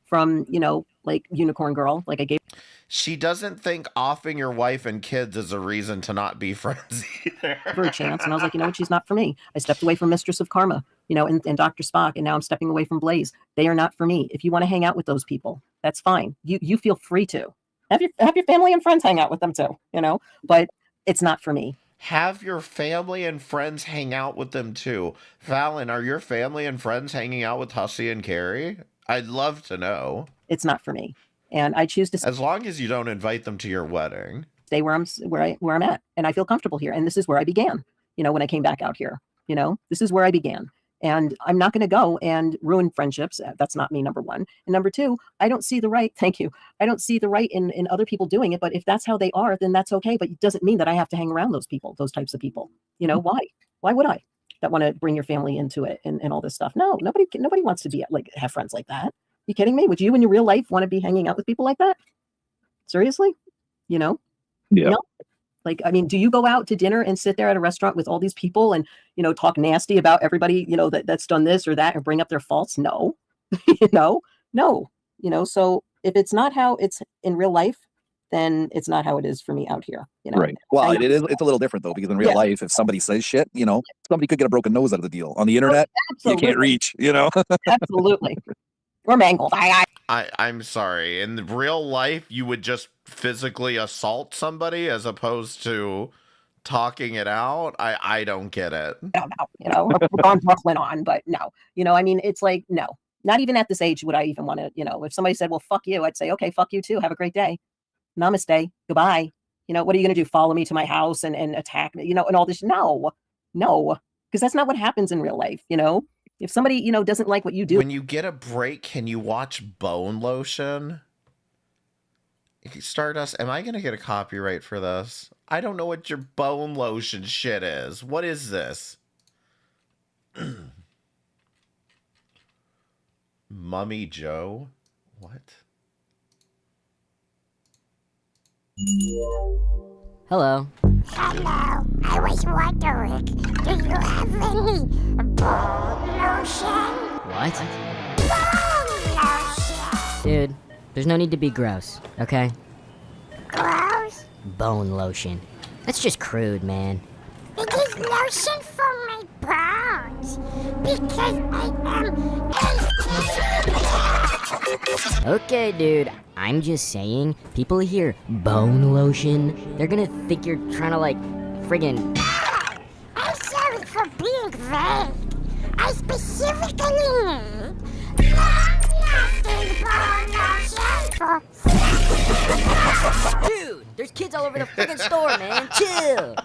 From, you know, like Unicorn Girl, like I gave. She doesn't think offing your wife and kids is a reason to not be friends either. For a chance, and I was like, you know what, she's not for me. I stepped away from Mistress of Karma, you know, and Dr. Spock, and now I'm stepping away from Blaze. They are not for me. If you want to hang out with those people, that's fine. You feel free to have your family and friends hang out with them too, you know, but it's not for me. Have your family and friends hang out with them too. Fallon, are your family and friends hanging out with Hussey and Carrie? I'd love to know. It's not for me, and I choose to. As long as you don't invite them to your wedding. Stay where I'm at, and I feel comfortable here, and this is where I began. You know, when I came back out here, you know, this is where I began, and I'm not going to go and ruin friendships. That's not me, number one, and number two, I don't see the right. Thank you. I don't see the right in other people doing it, but if that's how they are, then that's okay. But it doesn't mean that I have to hang around those people, those types of people. You know, why? Why would I? That want to bring your family into it and all this stuff? No, nobody wants to be like have friends like that. You kidding me? Would you in your real life want to be hanging out with people like that? Seriously? You know? Yeah. No? Like, I mean, do you go out to dinner and sit there at a restaurant with all these people and, you know, talk nasty about everybody, you know, that's done this or that and bring up their faults? No. You know? No. You know, so if it's not how it's in real life, then it's not how it is for me out here. You know? Right. Well, it's a little different though, because in real life, if somebody says shit, you know, somebody could get a broken nose out of the deal. On the internet, you can't reach, you know? Absolutely. We're mangled. I'm sorry. In real life, you would just physically assault somebody as opposed to talking it out. I don't get it. I don't know. You know, we're going Brooklyn on, but no. You know, I mean, it's like, no. Not even at this age would I even want to, you know, if somebody said, well, fuck you, I'd say, okay, fuck you too. Have a great day. Namaste. Goodbye. You know, what are you going to do? Follow me to my house and attack me, you know, and all this? No. Because that's not what happens in real life, you know? If somebody, you know, doesn't like what you do. When you get a break, can you watch Bone Lotion? Stardust, am I going to get a copyright for this? I don't know what your Bone Lotion shit is. What is this? Mummy Joe? What? Hello. Hello. I was wondering, do you have any bone lotion? What? Bone lotion. Dude, there's no need to be gross, okay? Gross? Bone lotion. That's just crude, man. It is lotion for my bones because I am Okay, dude. I'm just saying, people hear bone lotion, they're gonna think you're trying to, like, friggin'... I'm sorry for being vague. I specifically need long-lasting bone lotion for... Dude, there's kids all over the friggin' store, man. Chill.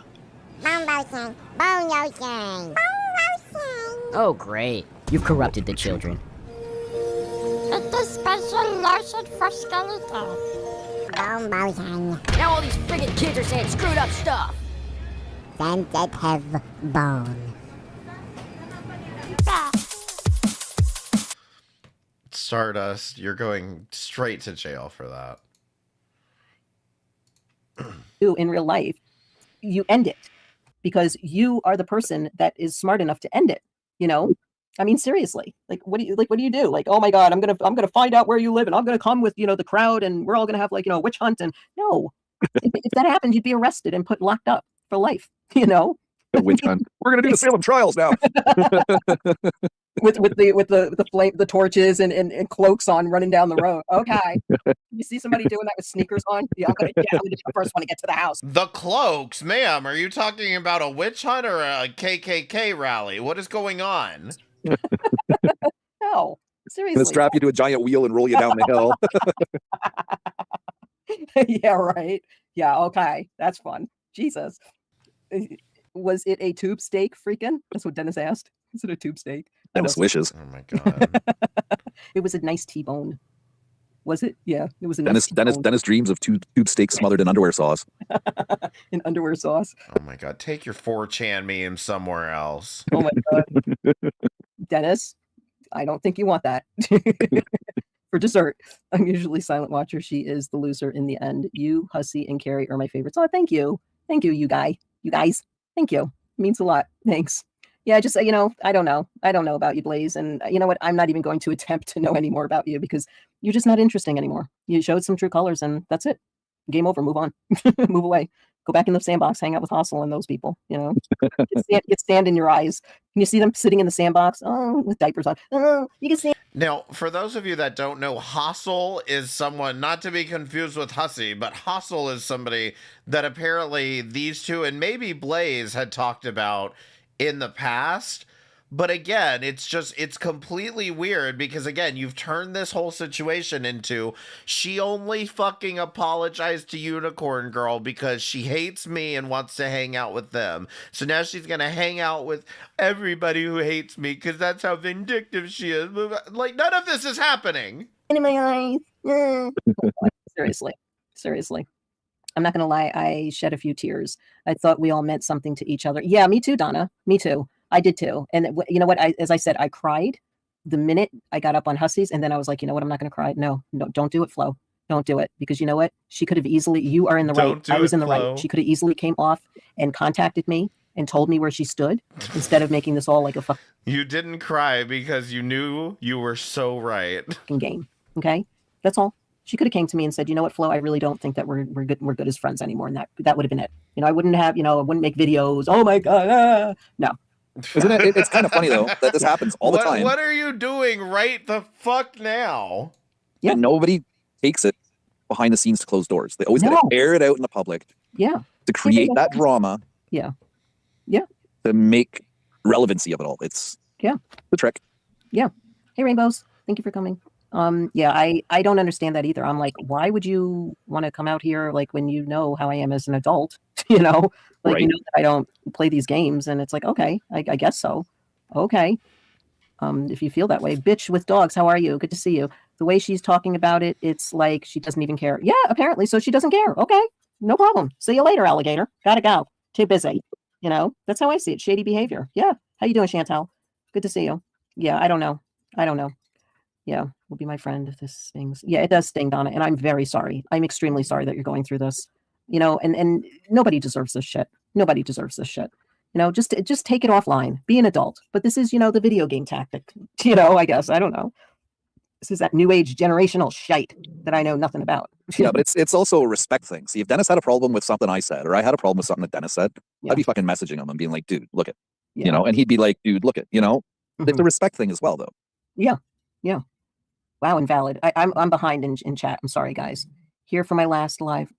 Bone lotion. Bone lotion. Bone lotion. Oh, great. You've corrupted the children. It's a special lotion for skeletons. Bone lotion. Now all these friggin' kids are saying screwed up stuff. Sensitive bone. Stardust, you're going straight to jail for that. In real life, you end it because you are the person that is smart enough to end it, you know? I mean, seriously, what do you do? Like, oh my God, I'm gonna find out where you live and I'm gonna come with, you know, the crowd and we're all gonna have like, you know, a witch hunt. And no, if that happened, you'd be arrested and put locked up for life, you know? A witch hunt. We're gonna do the Salem trials now. with the torches and cloaks on running down the road. Okay. You see somebody doing that with sneakers on? Yeah, I'm gonna be the first one to get to the house. The cloaks, ma'am. Are you talking about a witch hunt or a KKK rally? What is going on? No, seriously. Gonna strap you to a giant wheel and roll you down the hill. Yeah, right. Yeah, okay. That's fun. Jesus. Was it a tube steak, freaking? That's what Dennis asked. Is it a tube steak? Dennis wishes. Oh my God. It was a nice T-bone. Was it? Yeah, it was. Dennis dreams of tube steaks smothered in underwear sauce. In underwear sauce. Oh my god! Take your 4chan meme somewhere else. Oh my god, Dennis, I don't think you want that. For dessert, I'm usually silent watcher. She is the loser in the end. You, Hussy, and Carrie are my favorites. Oh, thank you, you guys. Thank you. It means a lot. Thanks. Yeah, just I don't know about you, Blaze, and you know what? I'm not even going to attempt to know any more about you because you're just not interesting anymore. You showed some true colors, and that's it. Game over. Move on. Move away. Go back in the sandbox. Hang out with Hustle and those people. Get sand in your eyes. Can you see them sitting in the sandbox? Oh, with diapers on. Oh, you can see. Now, for those of you that don't know, Hustle is someone not to be confused with Hussy, but Hustle is somebody that apparently these two and maybe Blaze had talked about in the past. But again, it's completely weird because again, you've turned this whole situation into she only fucking apologized to Unicorn Girl because she hates me and wants to hang out with them. So now she's going to hang out with everybody who hates me because that's how vindictive she is. Like, none of this is happening. In my eyes. Seriously. I'm not going to lie. I shed a few tears. I thought we all meant something to each other. Yeah, me too, Donna. Me too. I did too. And you know what? As I said, I cried the minute I got up on Hussies. And then I was like, you know what? I'm not going to cry. No, don't do it, Flo. Don't do it. Because you know what? She could have easily, you are in the right. I was in the right. She could have easily came off and contacted me and told me where she stood instead of making this all like a fucking. You didn't cry because you knew you were so right. Game. Okay. That's all. She could have came to me and said, you know what, Flo, I really don't think that we're good as friends anymore. And that would have been it. I wouldn't have, I wouldn't make videos. Oh my God. No. Isn't it? It's kind of funny though that this happens all the time. What are you doing right the fuck now? Yeah. And nobody takes it behind the scenes to close doors. They always got to air it out in the public. Yeah. To create that drama. Yeah. To make relevancy of it all. It's the trick. Yeah. Hey, Rainbows. Thank you for coming. Yeah, I don't understand that either. I'm like, why would you want to come out here like when you know how I am as an adult? Right. You know that I don't play these games, and it's like, okay, I guess so. Okay. If you feel that way, bitch with dogs, how are you? Good to see you. The way she's talking about it, it's like she doesn't even care. Yeah, apparently, so she doesn't care. Okay, no problem. See you later, alligator. Gotta go. Too busy. That's how I see it. Shady behavior. Yeah. How you doing, Chantal? Good to see you. Yeah, I don't know. Yeah, will be my friend if this stings. Yeah, it does sting, Donna, and I'm very sorry. I'm extremely sorry that you're going through this. And nobody deserves this shit. Nobody deserves this shit. Just take it offline. Be an adult. But this is, the video game tactic. I guess. I don't know. This is that new age generational shite that I know nothing about. Yeah, but it's also a respect thing. See, if Dennis had a problem with something I said, or I had a problem with something that Dennis said, I'd be fucking messaging him and being like, dude, look it. And he'd be like, dude, look it. It's a respect thing as well, though. Yeah. Wow, invalid. I'm behind in chat. I'm sorry, guys. Here for my last live.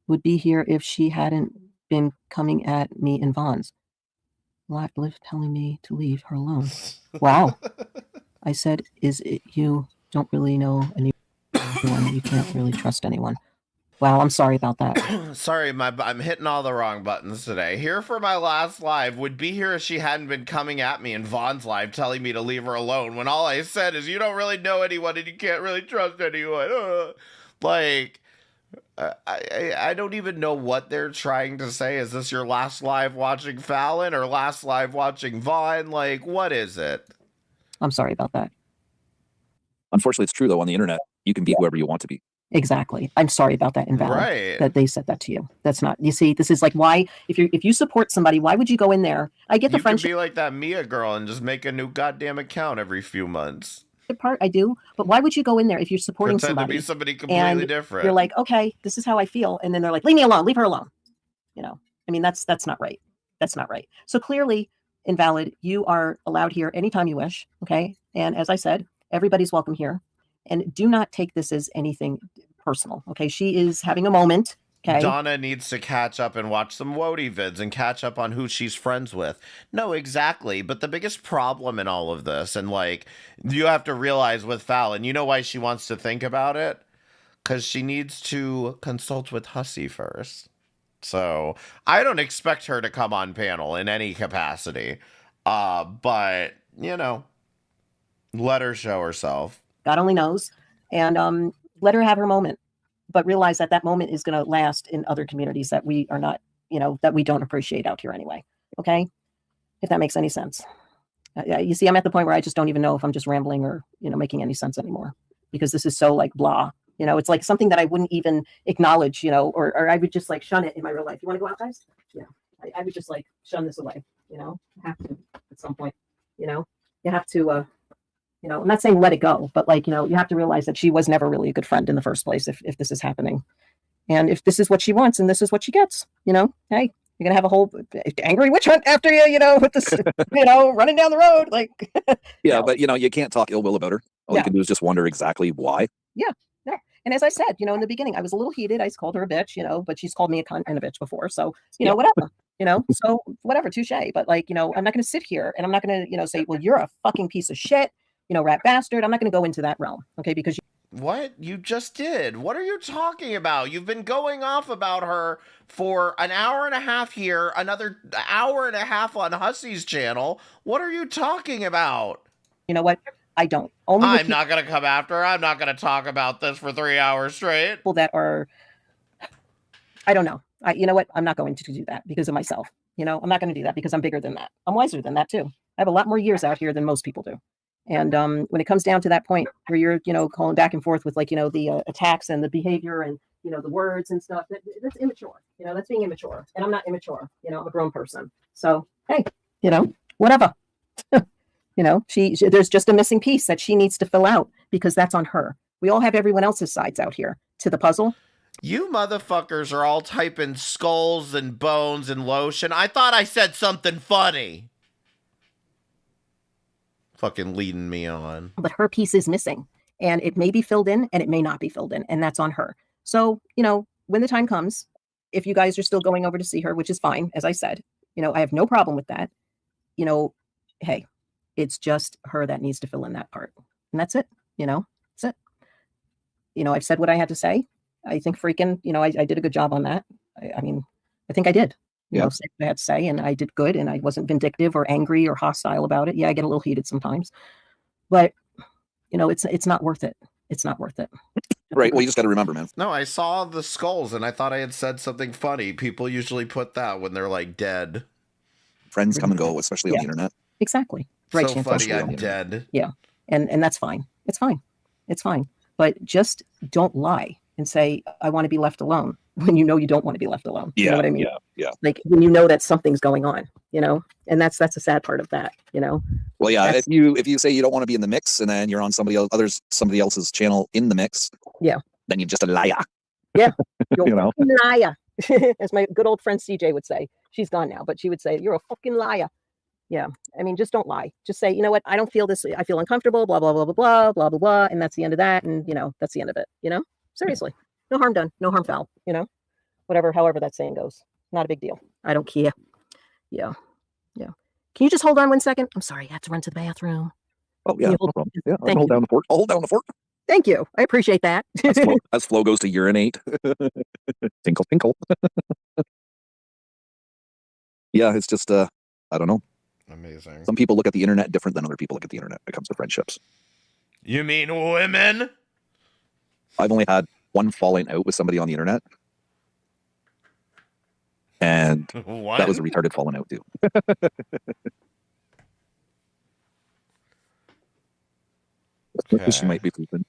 Would be here if she hadn't been coming at me in Vaughn's. Liv telling me to leave her alone. Wow. I said, is it you don't really know anyone? You can't really trust anyone. Wow, I'm sorry about that. Sorry, I'm hitting all the wrong buttons today. Here for my last live. Would be here if she hadn't been coming at me in Vaughn's live telling me to leave her alone when all I said is you don't really know anyone and you can't really trust anyone. I don't even know what they're trying to say. Is this your last live watching Fallon or last live watching Vaughn? Like, what is it? I'm sorry about that. Unfortunately, it's true, though. On the internet, you can be whoever you want to be. Exactly. I'm sorry about that, invalid. Right. That they said that to you. That's not. You see, this is like why if you support somebody, why would you go in there? I get the friendship. You can be like that Mia girl and just make a new goddamn account every few months. Part I do, but why would you go in there if you're supporting Pretend somebody? To be somebody completely different. You're like, okay, this is how I feel, and then they're like, leave me alone, leave her alone. I mean, that's not right. That's not right. So clearly, invalid. You are allowed here anytime you wish. Okay, and as I said, everybody's welcome here. And do not take this as anything personal. Okay. She is having a moment. Okay. Donna needs to catch up and watch some Wody vids and catch up on who she's friends with. No, exactly. But the biggest problem in all of this, and you have to realize with Fallon, you know why she wants to think about it? Because she needs to consult with Hussy first. So I don't expect her to come on panel in any capacity. But, let her show herself. God only knows. And let her have her moment, but realize that that moment is going to last in other communities that we are not, that we don't appreciate out here anyway. Okay. If that makes any sense. You see, I'm at the point where I just don't even know if I'm just rambling or, making any sense anymore, because this is so like blah, it's like something that I wouldn't even acknowledge, or I would just like shun it in my real life. You want to go out, guys? Yeah. I would just like shun this away, have to at some point, you have to, I'm not saying let it go, but like, you have to realize that she was never really a good friend in the first place if this is happening. And if this is what she wants and this is what she gets, hey, you're going to have a whole angry witch hunt after you, with this, running down the road. Like, yeah, but you can't talk ill will about her. All you can do is just wonder exactly why. Yeah. Yeah. And as I said, in the beginning, I was a little heated. I called her a bitch, but she's called me a cunt and a bitch before. So, whatever, so whatever, touche. But like, I'm not going to sit here and I'm not going to, say, well, you're a fucking piece of shit, rat bastard. I'm not going to go into that realm. Okay. Because what you just did? What are you talking about? You've been going off about her for an hour and a half here, another hour and a half on Hussey's channel. What are you talking about? You know what? I don't. I'm not going to come after her. I'm not going to talk about this for 3 hours straight. People that are, I don't know. You know what? I'm not going to do that because of myself. I'm not going to do that because I'm bigger than that. I'm wiser than that too. I have a lot more years out here than most people do. And when it comes down to that point where you're, calling back and forth with like, the attacks and the behavior and, the words and stuff, that's immature. That's being immature. And I'm not immature. I'm a grown person. So, hey, whatever. There's just a missing piece that she needs to fill out because that's on her. We all have everyone else's sides out here to the puzzle. You motherfuckers are all typing skulls and bones and lotion. I thought I said something funny. Fucking leading me on. But her piece is missing and it may be filled in and it may not be filled in. And that's on her. So, when the time comes, if you guys are still going over to see her, which is fine, as I said, I have no problem with that. Hey, it's just her that needs to fill in that part. And that's it. That's it. I've said what I had to say. I think freaking, I did a good job on that. I mean, I think I did. Say what I had to say, and I did good, and I wasn't vindictive or angry or hostile about it. Yeah, I get a little heated sometimes, but it's not worth it. It's not worth it. Right. Well, you just got to remember, man. No, I saw the skulls, and I thought I had said something funny. People usually put that when they're like dead. Friends come and go, especially on the internet. Exactly. Right. So funny, I'm dead. Yeah, and that's fine. It's fine. It's fine. But just don't lie and say I want to be left alone when you don't want to be left alone. Yeah, you know what I mean? Yeah. Like when that something's going on, and that's a sad part of that, Well, yeah, if you say you don't want to be in the mix and then you're on somebody else's channel in the mix, then you're just a liar. Yeah, you're a fucking liar. As my good old friend CJ would say. She's gone now, but she would say, you're a fucking liar. Yeah. I mean, just don't lie. Just say, you know what? I don't feel this. I feel uncomfortable, blah, blah, blah, blah, blah, blah, blah, blah. And that's the end of that. And, that's the end of it. Seriously. No harm done. No harm foul. However that saying goes. Not a big deal. I don't care. Yeah. Yeah. Can you just hold on 1 second? I'm sorry. I have to run to the bathroom. Oh, yeah. No problem. Yeah. I'll hold down the fort. I'll hold down the fort. Thank you. I appreciate that. As Flo goes to urinate. Tinkle, tinkle. Yeah, it's just, I don't know. Amazing. Some people look at the internet different than other people look at the internet when it comes to friendships. You mean women? I've only had one falling out with somebody on the internet. And that was a retarded falling out, too. Okay. She might be pooping.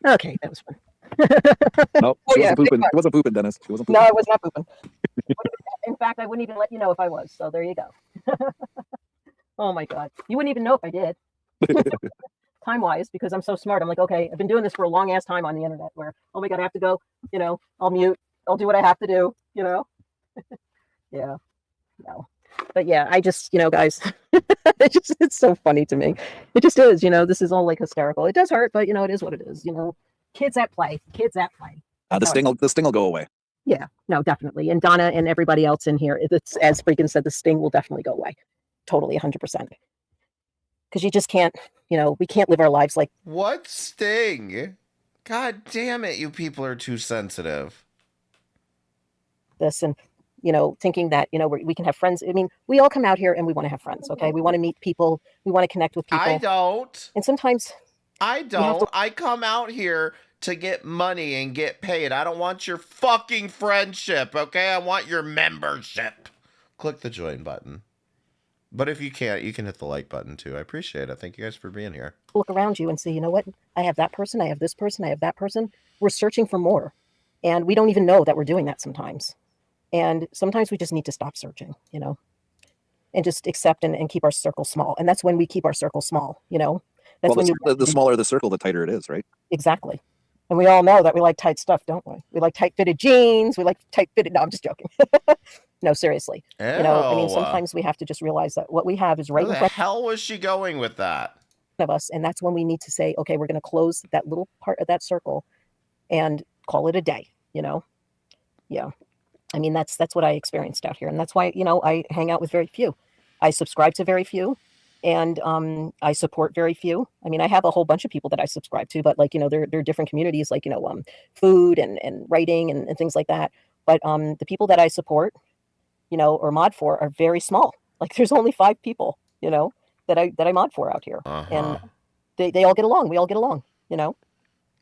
Okay, that was fun. No, she wasn't pooping. It wasn't pooping, Dennis. She wasn't pooping. No, I was not pooping. In fact, I wouldn't even let you know if I was. So there you go. Oh my God. You wouldn't even know if I did. Time-wise, because I'm so smart. I'm like, okay, I've been doing this for a long ass time on the internet where, oh my God, I have to go, I'll mute. I'll do what I have to do, Yeah. No. But yeah, I just, guys, it's so funny to me. It just is, this is all like hysterical. It does hurt, but it is what it is, Kids at play. The sting will go away. Yeah, no, definitely. And Donna and everybody else in here, it's, as freaking said, the sting will definitely go away. Totally, 100%. Because you just can't, we can't live our lives like. What sting? God damn it, you people are too sensitive. This and thinking that, we can have friends. I mean, we all come out here and we want to have friends. Okay. We want to meet people. We want to connect with people. I don't. And sometimes I don't. I come out here to get money and get paid. I don't want your fucking friendship, okay? I want your membership. Click the join button. But if you can't, you can hit the like button too. I appreciate it. Thank you guys for being here. Look around you and say, you know what? I have that person. I have this person. I have that person. We're searching for more. And we don't even know that we're doing that sometimes. And sometimes we just need to stop searching, and just accept and keep our circle small. And that's when we keep our circle small, That's when the smaller the circle, the tighter it is, right? Exactly. And we all know that we like tight stuff, don't we? We like tight fitted jeans. We like tight fitted. No, I'm just joking. No, seriously. I mean, sometimes we have to just realize that what we have is right in Where the front hell was she going with that? of us. And that's when we need to say, okay, we're going to close that little part of that circle and call it a day, Yeah. I mean, that's what I experienced out here. And that's why, I hang out with very few. I subscribe to very few. And I support very few. I mean, I have a whole bunch of people that I subscribe to, but there are different communities, food and writing and things like that. But the people that I support, or mod for are very small. Like there's only 5 people, that I mod for out here. And they all get along. We all get along,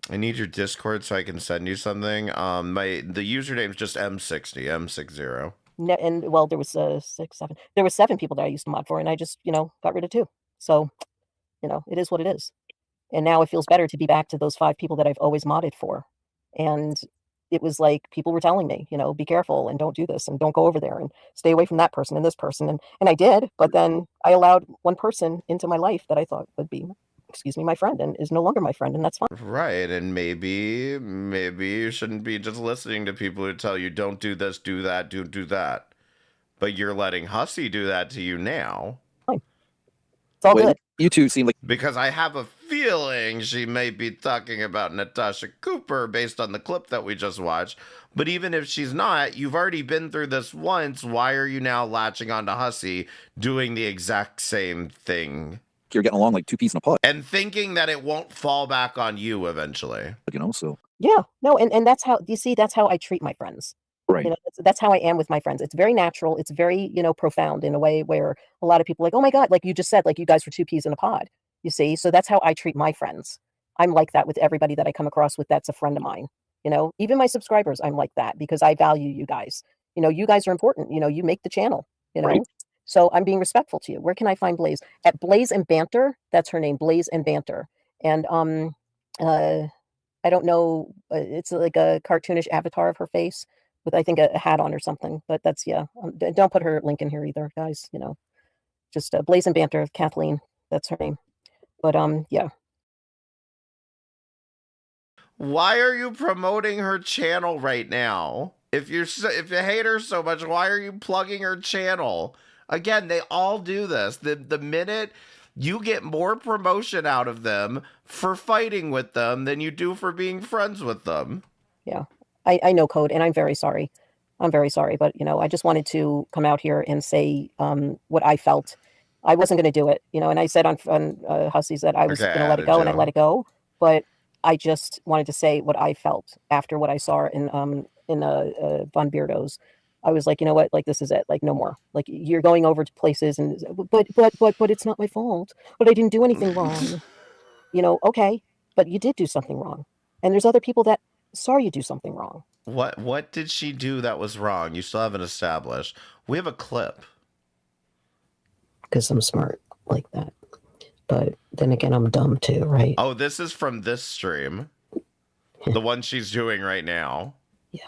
I need your Discord so I can send you something. The username is just M60. And well, there was 6, 7. There were 7 people that I used to mod for, and I just got rid of 2. So, it is what it is. And now it feels better to be back to those 5 people that I've always modded for. And it was like people were telling me, be careful and don't do this and don't go over there and stay away from that person and this person. And I did, but then I allowed one person into my life that I thought would be, my friend, and is no longer my friend, and that's fine. Right, and maybe you shouldn't be just listening to people who tell you don't do this, do that, do that. But you're letting Hussy do that to you now. Fine. It's all good. You two seem like... Because I have a feeling she may be talking about Natasha Cooper based on the clip that we just watched. But even if she's not, you've already been through this once. Why are you now latching on to Hussy doing the exact same thing? You're getting along like 2 peas in a pod. And thinking that it won't fall back on you eventually. So... Yeah, no, and that's how, you see, that's how I treat my friends. Right. That's how I am with my friends. It's very natural. It's very, profound in a way where a lot of people are like, oh my God, like you just said, like you guys were 2 peas in a pod, you see? So that's how I treat my friends. I'm like that with everybody that I come across with that's a friend of mine. Even my subscribers, I'm like that because I value you guys. You guys are important. You make the channel, Right. So I'm being respectful to you. Where can I find Blaze? At Blaze and Banter. That's her name, Blaze and Banter. And I don't know. It's like a cartoonish avatar of her face with, I think, a hat on or something. But that's, yeah. Don't put her link in here either, guys. Just Blaze and Banter, Kathleen. That's her name. But yeah. Why are you promoting her channel right now? If you hate her so much, why are you plugging her channel? Again, they all do this. The minute you get more promotion out of them for fighting with them than you do for being friends with them. Yeah, I know, Code, and I'm very sorry. I'm very sorry, but I just wanted to come out here and say what I felt. I wasn't going to do it, and I said on Hussy's that I was going to let it go, and I let it go. But I just wanted to say what I felt after what I saw in Von Beardo's. I was like, you know what, like, this is it, like, no more. Like, you're going over to places and, but it's not my fault. But I didn't do anything wrong. Okay, but you did do something wrong. And there's other people that saw you do something wrong. What did she do that was wrong? You still haven't established. We have a clip. Because I'm smart like that. But then again, I'm dumb too, right? Oh, this is from this stream. The one she's doing right now. Yeah.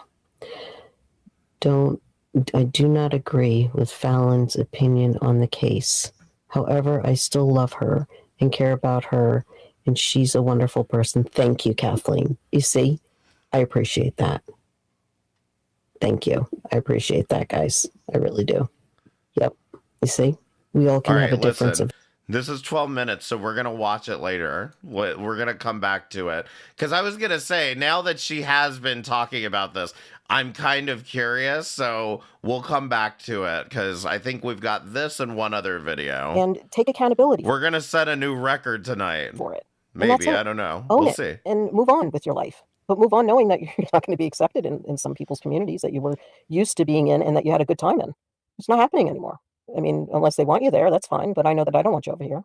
I do not agree with Fallon's opinion on the case. However, I still love her and care about her, and she's a wonderful person. Thank you, Kathleen. You see, I appreciate that. Thank you. I appreciate that, guys. I really do. Yep. You see, we all can have a difference of... This is 12 minutes, so we're going to watch it later. We're going to come back to it. Because I was going to say, now that she has been talking about this, I'm kind of curious, so we'll come back to it. Because I think we've got this and one other video. And take accountability. We're going to set a new record tonight. For it. Maybe, I don't know. Own we'll it see. And move on with your life. but move on knowing that you're not going to be accepted in some people's communities that you were used to being in and that you had a good time in. It's not happening anymore. I mean, unless they want you there, that's fine. But I know that I don't want you over here.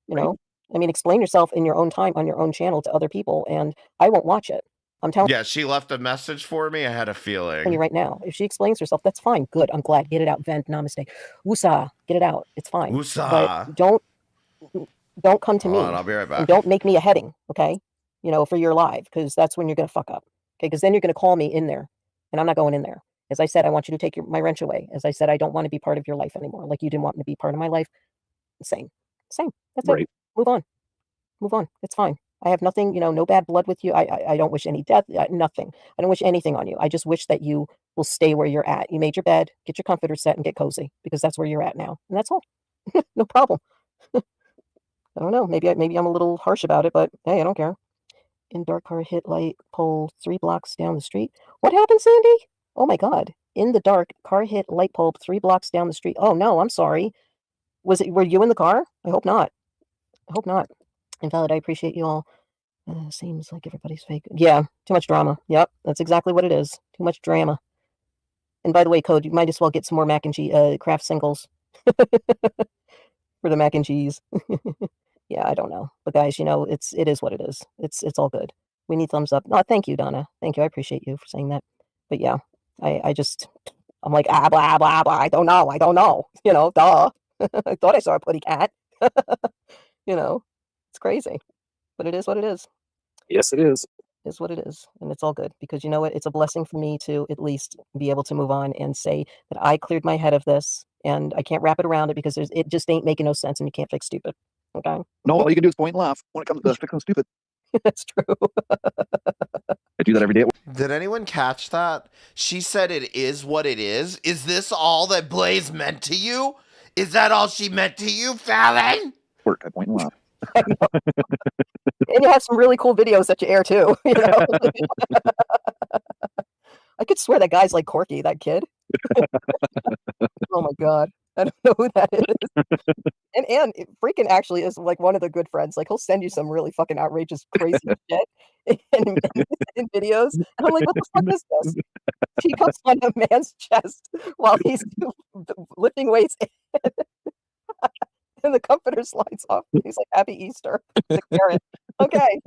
You know, I mean, explain yourself in your own time on your own channel to other people, and I won't watch it. I'm telling Yeah, she left a message for me. I had a you feeling. right now. If she explains herself, that's fine. Good. I'm glad. Get it out. Vent. Namaste. Woosah. Get it out. It's fine. Woosah. But don't come to me. Hold on, I'll be right back. And don't make me a heading, okay? You know, for your live, because that's when you're going to fuck up. Okay, because then you're going to call me in there, and I'm not going in there. As I said, I want you to take my wrench away. As I said, I don't want to be part of your life anymore. Like you didn't want me to be part of my life. Same. That's it. Move on. It's fine. I have nothing, no bad blood with you. I don't wish any death, nothing. I don't wish anything on you. I just wish that you will stay where you're at. You made your bed, get your comforter set, and get cozy, because that's where you're at now, and that's all. No problem. I don't know. Maybe I'm a little harsh about it, but hey, I don't care. In dark car hit light pole 3 blocks down the street. What happened, Sandy? Oh my God! In the dark, car hit light pole 3 blocks down the street. Oh no, I'm sorry. Were you in the car? I hope not. Invalid. I appreciate you all. Seems like everybody's fake. Yeah, too much drama. Yep, that's exactly what it is. Too much drama. And by the way, Code, you might as well get some more mac and cheese, craft singles for the mac and cheese. Yeah, I don't know, but guys, it is what it is. It's all good. We need thumbs up. Oh, thank you, Donna. Thank you. I appreciate you for saying that. But yeah, I'm like blah blah blah. I don't know. Duh. I thought I saw a putty cat. It's crazy, but it is what it is. Yes, it is. Is what it is, and it's all good, because you know what? It's a blessing for me to at least be able to move on and say that I cleared my head of this, and I can't wrap it around it because it just ain't making no sense, and you can't fix stupid. Okay. No, all you can do is point and laugh when it comes to fixing stupid. That's true. I do that every day. Did anyone catch that? She said it is what it is. Is this all that Blaze meant to you? Is that all she meant to you, Fallon? Work. I point and laugh. And you have some really cool videos that you air too. I could swear that guy's like Corky, that kid. Oh my God. I don't know who that is. And freaking actually is like one of the good friends. Like he'll send you some really fucking outrageous, crazy shit in videos. And I'm like, what the fuck is this? He comes on a man's chest while he's lifting weights. And the comforter slides off. He's like, Happy Easter. Okay.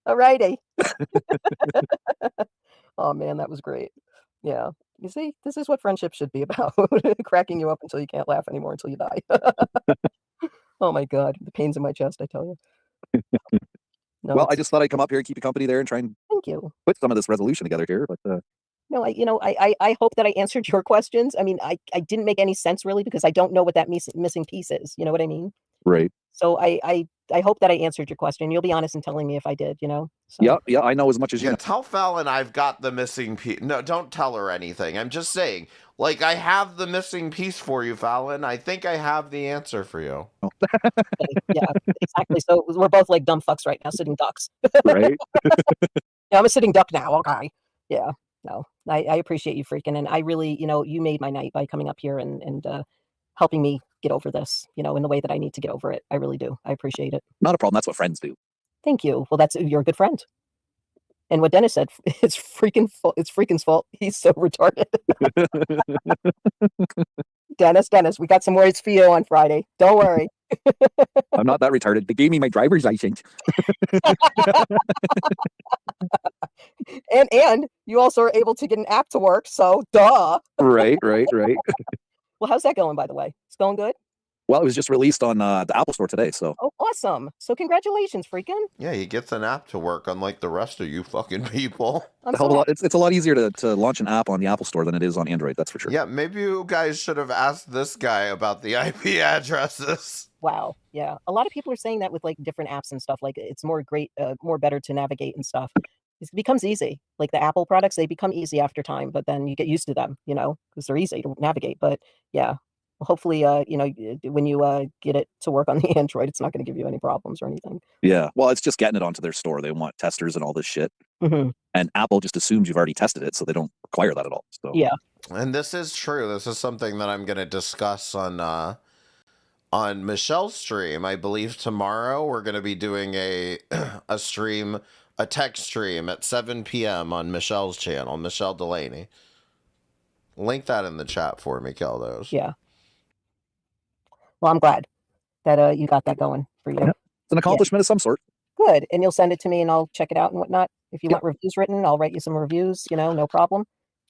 All righty. Oh man, that was great. Yeah. You see, this is what friendship should be about. Cracking you up until you can't laugh anymore until you die. Oh my God. The pains in my chest, I tell you. No, well, I just thought I'd come up here and keep you company there and try and thank you. Put some of this resolution together here. But no, I hope that I answered your questions. I mean, I didn't make any sense really, because I don't know what that missing piece is. You know what I mean? Right. So I hope that I answered your question. You'll be honest in telling me if I did, So. Yeah, I know as much as you know. Tell Fallon I've got the missing piece. No, don't tell her anything. I'm just saying, like, I have the missing piece for you, Fallon. I think I have the answer for you. Yeah, exactly. So we're both like dumb fucks right now, sitting ducks. Right. Yeah, I'm a sitting duck now. Okay. Yeah. No, I appreciate you freaking. And I really, you made my night by coming up here and helping me get over this, in the way that I need to get over it. I really do. I appreciate it. Not a problem. That's what friends do. Thank you. Well, you're a good friend. And what Dennis said, it's freaking's fault. He's so retarded. Dennis, we got some words for you on Friday. Don't worry. I'm not that retarded. They gave me my driver's license. And you also are able to get an app to work, so duh. Right. Well, how's that going, by the way? It's going good? Well, it was just released on the Apple Store today, so. Oh, awesome. So congratulations, freaking. Yeah, he gets an app to work, unlike the rest of you fucking people. It's a lot easier to launch an app on the Apple Store than it is on Android, that's for sure. Yeah, maybe you guys should have asked this guy about the IP addresses. Wow. Yeah. A lot of people are saying that with like different apps and stuff. Like it's more better to navigate and stuff. It becomes easy. Like the Apple products, they become easy after time, but then you get used to them, because they're easy to navigate. But yeah, hopefully, when you get it to work on the Android, it's not going to give you any problems or anything. Yeah. Well, it's just getting it onto their store. They want testers and all this shit. Mm-hmm. And Apple just assumes you've already tested it, so they don't require that at all. So yeah. And this is true. This is something that I'm going to discuss on Michelle's stream. I believe tomorrow we're going to be doing a stream a tech stream at 7 p.m. on Michelle's channel, Michelle Delaney. Link that in the chat for me, Keldos. Yeah. Well, I'm glad that you got that going for you. Yeah. It's an accomplishment of some sort. Good. And you'll send it to me and I'll check it out and whatnot. If you want reviews written, I'll write you some reviews, no problem.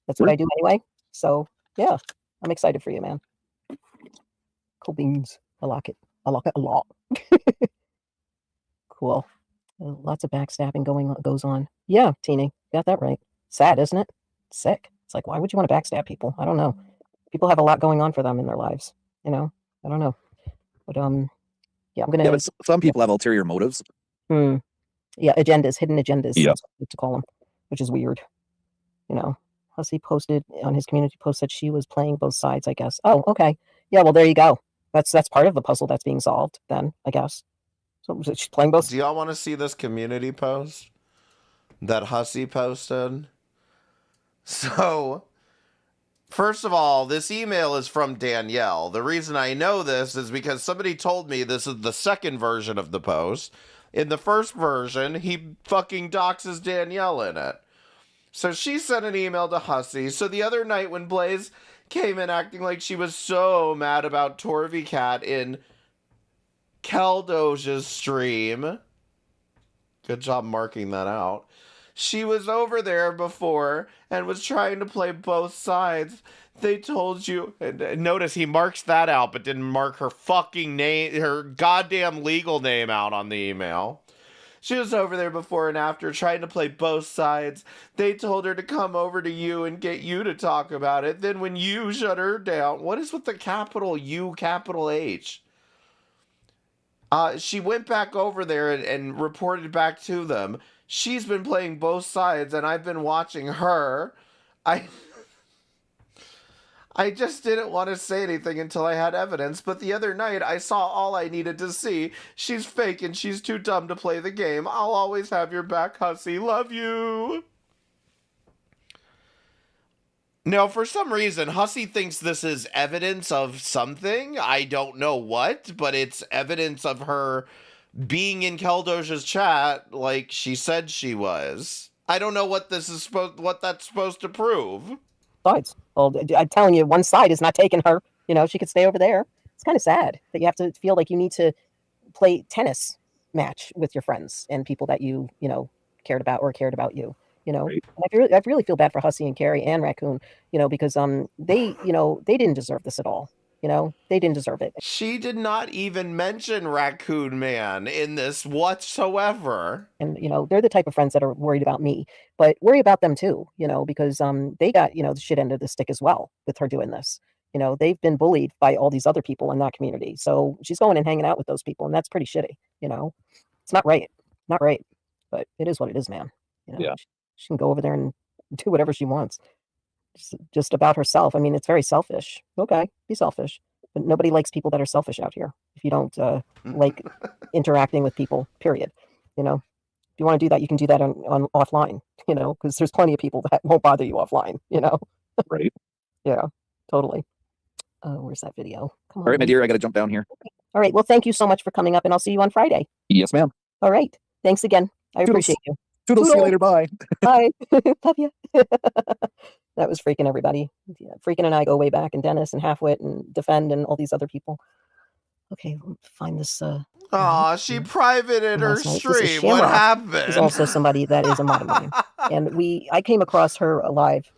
That's what I do anyway. So yeah, I'm excited for you, man. Cool beans. I like it. I like it a lot. Cool. Lots of backstabbing goes on. Yeah, Teeny, got that right. Sad, isn't it? Sick. It's like, why would you want to backstab people? I don't know. People have a lot going on for them in their lives. I don't know. But yeah, I'm gonna. Yeah, but some people have ulterior motives. Yeah, agendas, hidden agendas. Yeah. That's what I like to call them, which is weird. Hussey posted on his community post that she was playing both sides, I guess. Oh, okay. Yeah, well, there you go. That's part of the puzzle that's being solved then, I guess. So she's playing both. Do y'all want to see this community post that Hussey posted? So, first of all, this email is from Danielle. The reason I know this is because somebody told me this is the second version of the post. In the first version, he fucking doxes Danielle in it. So she sent an email to Hussey. So the other night when Blaze came in acting like she was so mad about Torvy Cat in Keldoja's stream. Good job marking that out. She was over there before and was trying to play both sides. They told you, and notice he marks that out, but didn't mark her fucking name, her goddamn legal name out on the email. She was over there before and after trying to play both sides. They told her to come over to you and get you to talk about it. Then when you shut her down, what is with the capital U, capital H? She went back over there and reported back to them. She's been playing both sides, and I've been watching her. I just didn't want to say anything until I had evidence, but the other night I saw all I needed to see. She's fake and she's too dumb to play the game. I'll always have your back, Hussey. Love you. Now, for some reason, Hussey thinks this is evidence of something. I don't know what, but it's evidence of her being in Keldoja's chat like she said she was. I don't know what that's supposed to prove. Sides. Well, I'm telling you, one side is not taking her. She could stay over there. It's kind of sad that you have to feel like you need to play tennis match with your friends and people that you cared about or cared about you. Right. And I really feel bad for Hussey and Carrie and Raccoon. Because they didn't deserve this at all. They didn't deserve it. She did not even mention Raccoon Man in this whatsoever. And, they're the type of friends that are worried about me, but worry about them too, because they got, the shit end of the stick as well with her doing this. They've been bullied by all these other people in that community. So she's going and hanging out with those people, and that's pretty shitty. It's not right. Not right. But it is what it is, man. Yeah. She can go over there and do whatever she wants. Just about herself. I mean, it's very selfish. Okay, be selfish. But nobody likes people that are selfish out here. If you don't like interacting with people, period. If you want to do that, you can do that on offline, because there's plenty of people that won't bother you offline, Right. Yeah, totally. Where's that video? Come on. All right, my dear, I got to jump down here. All right. Well, thank you so much for coming up, and I'll see you on Friday. Yes, ma'am. All right. Thanks again. I appreciate you. Toodles. See you later. Bye. Bye. Love you. That was Freaking, everybody. Yeah, Freaking and I go way back, and Dennis and Halfwit and Defend and all these other people. Okay, find this. Aw, she privated her stream. What happened? Is also somebody that is a mod of mine, and I came across her alive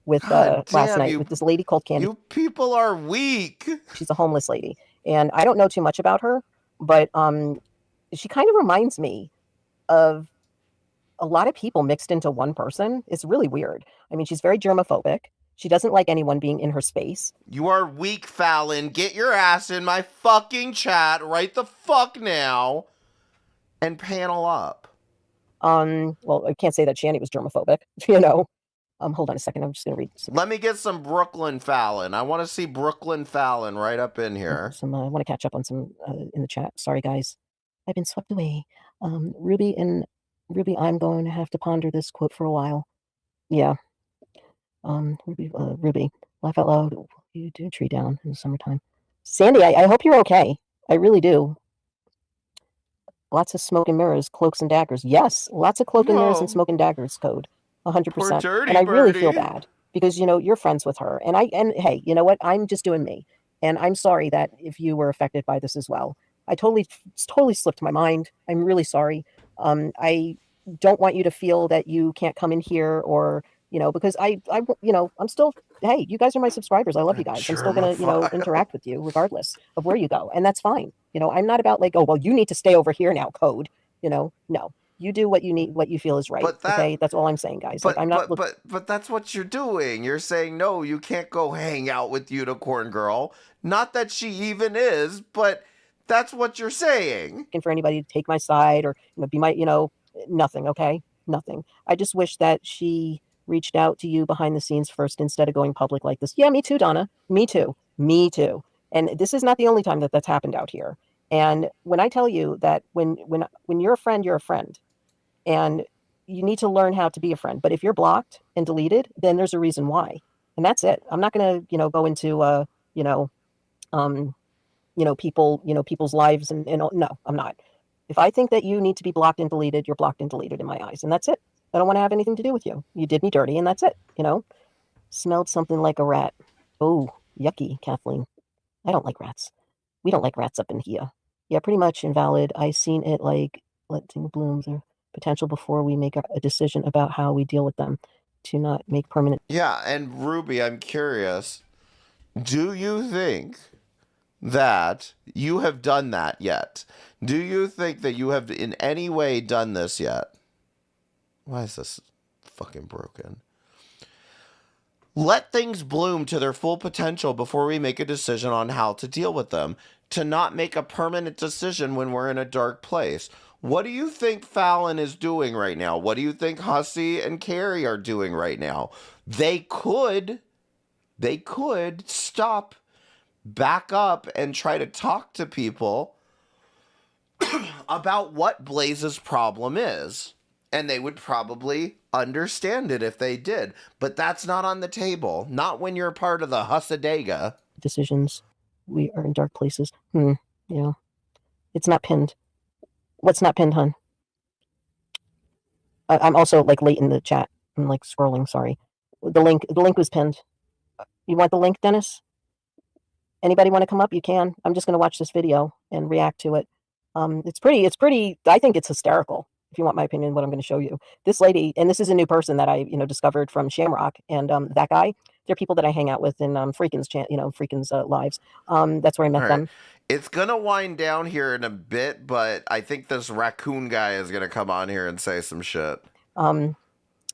with last night with this lady called Candy. You people are weak. She's a homeless lady, and I don't know too much about her, but she kind of reminds me of a lot of people mixed into one person. It's really weird. I mean, she's very germophobic. She doesn't like anyone being in her space. You are weak, Fallon. Get your ass in my fucking chat right the fuck now and panel up. Well, I can't say that Shanny was germophobic, hold on a second. I'm just going to read some. Let me get some Brooklyn Fallon. I want to see Brooklyn Fallon right up in here. I want to catch up on some in the chat. Sorry, guys. I've been swept away. Ruby, I'm going to have to ponder this quote for a while. Yeah. Ruby, laugh out loud. You do a tree down in the summertime. Sandy, I hope you're okay. I really do. Lots of smoke and mirrors, cloaks and daggers. Yes, lots of cloak and mirrors and smoke and daggers code. 100%. dirty And I really feel birdie. bad because, you know, you're friends with her. And hey, you know what? I'm just doing me. And I'm sorry that if you were affected by this as well. I totally slipped my mind. I'm really sorry. I don't want you to feel that you can't come in here or, you know, because you know, I'm still, hey, you guys are my subscribers. I love you guys. I'm still going to, you know, interact with you regardless of where you go. And that's fine. You know, I'm not about like, oh, well, you need to stay over here now, code. You know, no, you do what you need, what you feel is right. Okay. That's all I'm saying, guys. But, like, I'm not, but that's what you're doing. You're saying, no, you can't go hang out with Unicorn Girl. Not that she even is, but that's what you're saying. Looking for anybody to take my side or, you know, be my, you know, nothing. Okay. Nothing. I just wish that she reached out to you behind the scenes first instead of going public like this. Yeah, me too, Donna. Me too. Me too. And this is not the only time that that's happened out here. And when I tell you that when you're a friend, and you need to learn how to be a friend. But if you're blocked and deleted, then there's a reason why. And that's it. I'm not going to, you know, go into, people's lives and no, I'm not. If I think that you need to be blocked and deleted, you're blocked and deleted in my eyes. And that's it. I don't want to have anything to do with you. You did me dirty and that's it. You know, smelled something like a rat. Oh, yucky, Kathleen. I don't like rats. We don't like rats up in here. Yeah, pretty much invalid. I seen it like letting blooms or potential before we make a decision about how we deal with them to not make permanent. Yeah, and Ruby, I'm curious. Do you think that you have done that yet? Do you think that you have in any way done this yet? Why is this fucking broken? Let things bloom to their full potential before we make a decision on how to deal with them. To not make a permanent decision when we're in a dark place. What do you think Fallon is doing right now? What do you think Hussey and Carrie are doing right now? They could stop, back up, and try to talk to people about what Blaze's problem is. And they would probably understand it if they did. But that's not on the table. Not when you're part of the Hussadega. Decisions. We are in dark places. Yeah. It's not pinned. What's not pinned, hun? I'm also like late in the chat. I'm like scrolling, sorry. The link was pinned. You want the link, Dennis? Anybody want to come up? You can. I'm just going to watch this video and react to it. It's pretty, I think it's hysterical. If you want my opinion, what I'm going to show you. This lady, and this is a new person that I, discovered from Shamrock, and that guy, they're people that I hang out with in Freakin's lives. That's where I met them. It's going to wind down here in a bit, but I think this raccoon guy is going to come on here and say some shit. I'm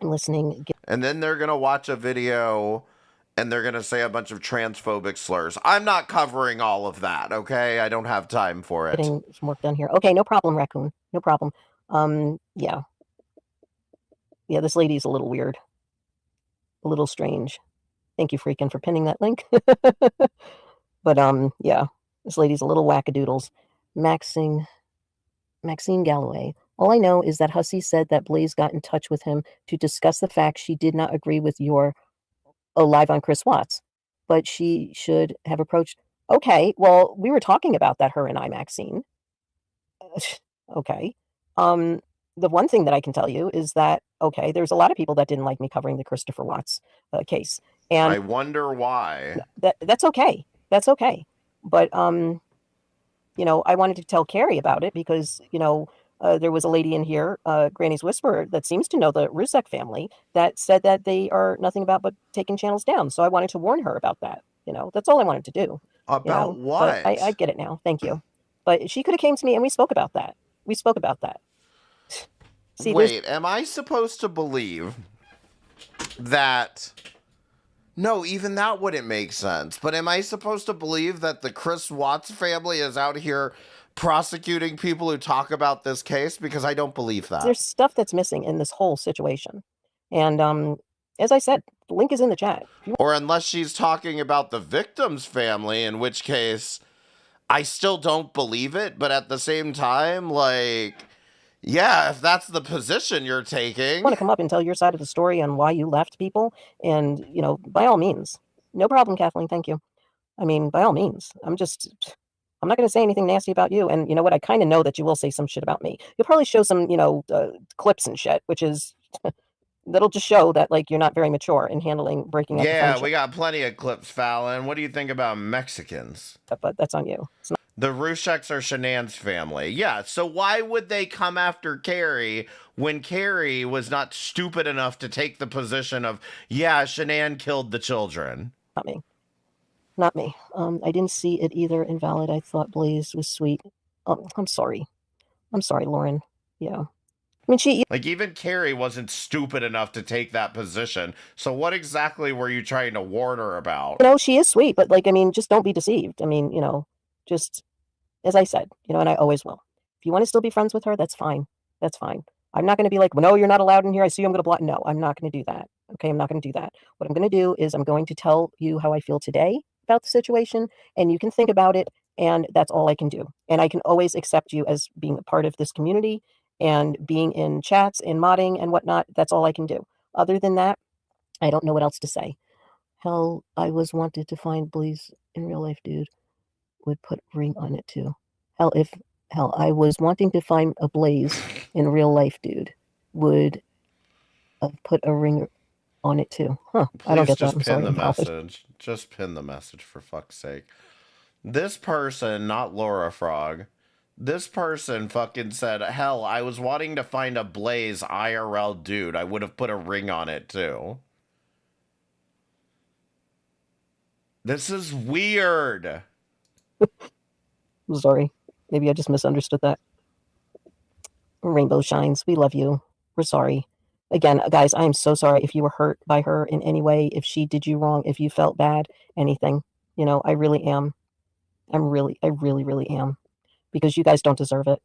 listening. And then they're going to watch a video and they're going to say a bunch of transphobic slurs. I'm not covering all of that, okay? I don't have time for it. Getting some work done here. Okay, no problem, raccoon. No problem. Yeah, this lady's a little weird. A little strange. Thank you, Freakin', for pinning that link. But, yeah, this lady's a little wackadoodles. Maxine Galloway. All I know is that Hussey said that Blaze got in touch with him to discuss the fact she did not agree with your live on Chris Watts, but she should have approached. Okay, well, we were talking about that, her and I, Maxine. Okay. The one thing that I can tell you is that, okay, there's a lot of people that didn't like me covering the Christopher Watts case. And I wonder why. That's okay. That's okay. But, I wanted to tell Carrie about it because, there was a lady in here, Granny's Whisperer, that seems to know the Rusek family that said that they are nothing about but taking channels down. So I wanted to warn her about that. That's all I wanted to do. About what? But I get it now. Thank you. But she could have came to me and we spoke about that. See, wait, am I supposed to believe that... No, even that wouldn't make sense. But am I supposed to believe that the Chris Watts family is out here prosecuting people who talk about this case? Because I don't believe that. There's stuff that's missing in this whole situation. And as I said, the link is in the chat. Or unless she's talking about the victim's family, in which case I still don't believe it. But at the same time, yeah, if that's the position you're taking. You want to come up and tell your side of the story on why you left people, and, by all means. No problem, Kathleen, thank you. I mean, by all means. I'm I'm not going to say anything nasty about you. And you know what? I kind of know that you will say some shit about me. You'll probably show some, clips and shit, which is that'll just show that like you're not very mature in handling breaking up a Yeah, friendship. we got plenty of clips, Fallon. What do you think about Mexicans? But that's on you. The Rusheks are Shanann's family. Yeah, so why would they come after Carrie when Carrie was not stupid enough to take the position of, yeah, Shanann killed the children? Not me. Not me. I didn't see it either. Invalid. I thought Blaze was sweet. I'm sorry. I'm sorry, Lauren. Yeah. I mean, like, even Carrie wasn't stupid enough to take that position. So what exactly were you trying to warn her about? She is sweet, but like, I mean, just don't be deceived. I mean, just as I said, and I always will. If you want to still be friends with her, that's fine. That's fine. I'm not going to be like, well, no, you're not allowed in here. I see you. I'm going to block. No, I'm not going to do that. Okay. I'm not going to do that. What I'm going to do is I'm going to tell you how I feel today about the situation, and you can think about it. And that's all I can do. And I can always accept you as being a part of this community and being in chats and modding and whatnot. That's all I can do. Other than that, I don't know what else to say. Hell, I was wanted to find Blaze in real life, dude. Would put a ring on it too. Hell, I was wanting to find a Blaze in real life, dude. Would put a ring on it too. Huh. Please I don't get just that. I'm pin sorry. the message. Just pin the message, for fuck's sake. This person, not Laura Frog, this person fucking said, hell, I was wanting to find a Blaze IRL dude. I would have put a ring on it too. This is weird. I'm sorry. Maybe I just misunderstood that. Rainbow Shines, we love you. We're sorry. Again, guys, I am so sorry if you were hurt by her in any way, if she did you wrong, if you felt bad, anything. I really am. I really, really am. Because you guys don't deserve it.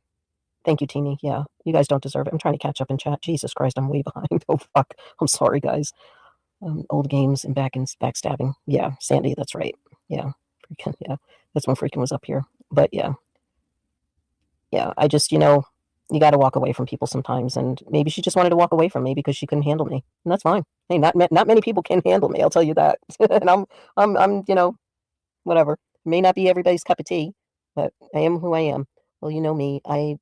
Thank you, Teeny. Yeah, you guys don't deserve it. I'm trying to catch up in chat. Jesus Christ, I'm way behind. Oh, fuck. I'm sorry, guys. Old games and backstabbing. Yeah, Sandy, that's right. Yeah, freaking, yeah. That's when freaking was up here. But yeah. Yeah, I just, you got to walk away from people sometimes. And maybe she just wanted to walk away from me because she couldn't handle me. And that's fine. Hey, not many people can handle me. I'll tell you that. And I'm, whatever. May not be everybody's cup of tea, but I am who I am. Well, you know me. I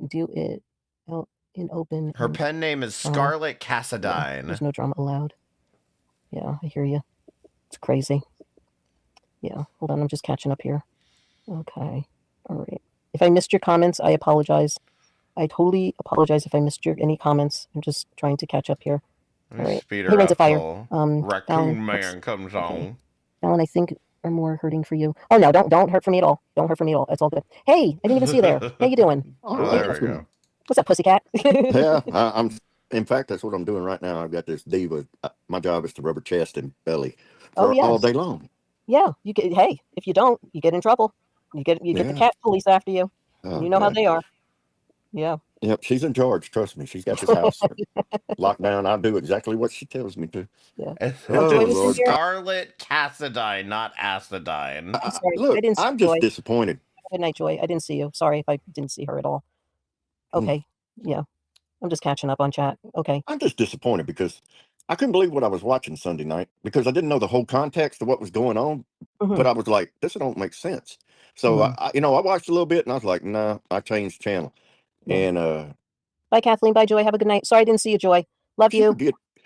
do it out in open. Her pen name is Scarlett Cassadine. Yeah, there's no drama allowed. Yeah, I hear you. It's crazy. Yeah, hold on. I'm just catching up here. Okay. All right. If I missed your comments, I apologize. I totally apologize if I missed any comments. I'm just trying to catch up here. All right. He runs a fire. Raccoon Alan, Man comes on. Alan, I think are more hurting for you. Oh no, don't hurt for me at all. Don't hurt for me at all. It's all good. Hey, I didn't even see you there. How you doing? Oh, there we go. What's up, pussycat? Yeah, I'm. In fact, that's what I'm doing right now. I've got this diva. My job is to rub her chest and belly all day long. Yeah, you get. Hey, if you don't, you get in trouble. You get the cat police after you. Oh, you know how they are. Yeah. Yep, she's in charge. Trust me. She's got this house locked down. I'll do exactly what she tells me to. Yeah. Oh, Scarlett Cassadine, not Acidine. I'm sorry. Look, I didn't see I'm just Joy. disappointed. Good night, Joy. I didn't see you. Sorry if I didn't see her at all. Okay. Yeah. I'm just catching up on chat. Okay. I'm just disappointed because I couldn't believe what I was watching Sunday night because I didn't know the whole context of what was going on. But I was like, this don't make sense. So I watched a little bit and I was like, nah, I changed channel. And bye, Kathleen. Bye, Joy. Have a good night. Sorry I didn't see you, Joy. Love you.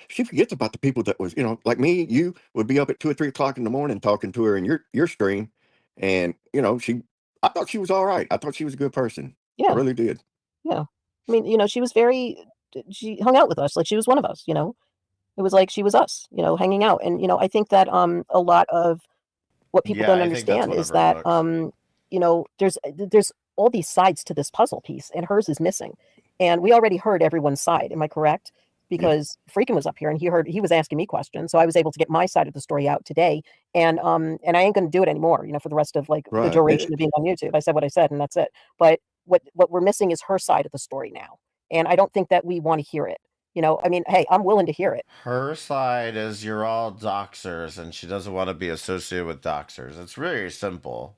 She forgets about the people that was, like me, you would be up at 2 or 3 o'clock in the morning talking to her in your stream. And, I thought she was all right. I thought she was a good person. Yeah. I really did. Yeah. I mean, she was she hung out with us. Like she was one of us, It was like she was us, hanging out. And, I think that a lot of what people don't understand is that, there's all these sides to this puzzle piece and hers is missing. And we already heard everyone's side. Am I correct? Because Freakin was up here and he was asking me questions. So I was able to get my side of the story out today. And I ain't going to do it anymore, for the rest of the duration of being on YouTube. I said what I said and that's it. But what we're missing is her side of the story now. And I don't think that we want to hear it. I mean, hey, I'm willing to hear it. Her side is you're all doxers and she doesn't want to be associated with doxers. It's very simple.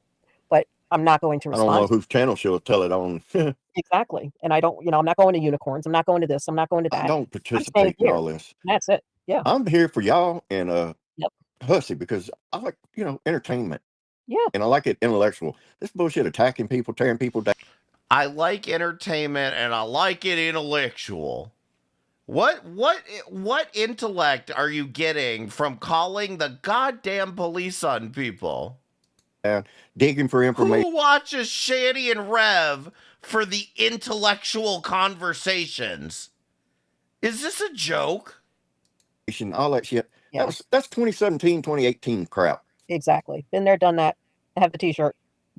But I'm not going to respond. I don't know whose channel she'll tell it on. Exactly. And I don't, I'm not going to unicorns. I'm not going to this. I'm not going to that. I don't participate in all this. That's it. Yeah. I'm here for y'all and Hussy because I like, entertainment. Yeah. And I like it intellectual. This bullshit attacking people, tearing people down. I like entertainment and I like it intellectual. What intellect are you getting from calling the goddamn police on people? And digging for information. Who watches Shanny and Rev for the intellectual conversations? Is this a joke? All that shit. Yeah. That's 2017, 2018 crap. Exactly. Been there, done that. I have the T-shirt.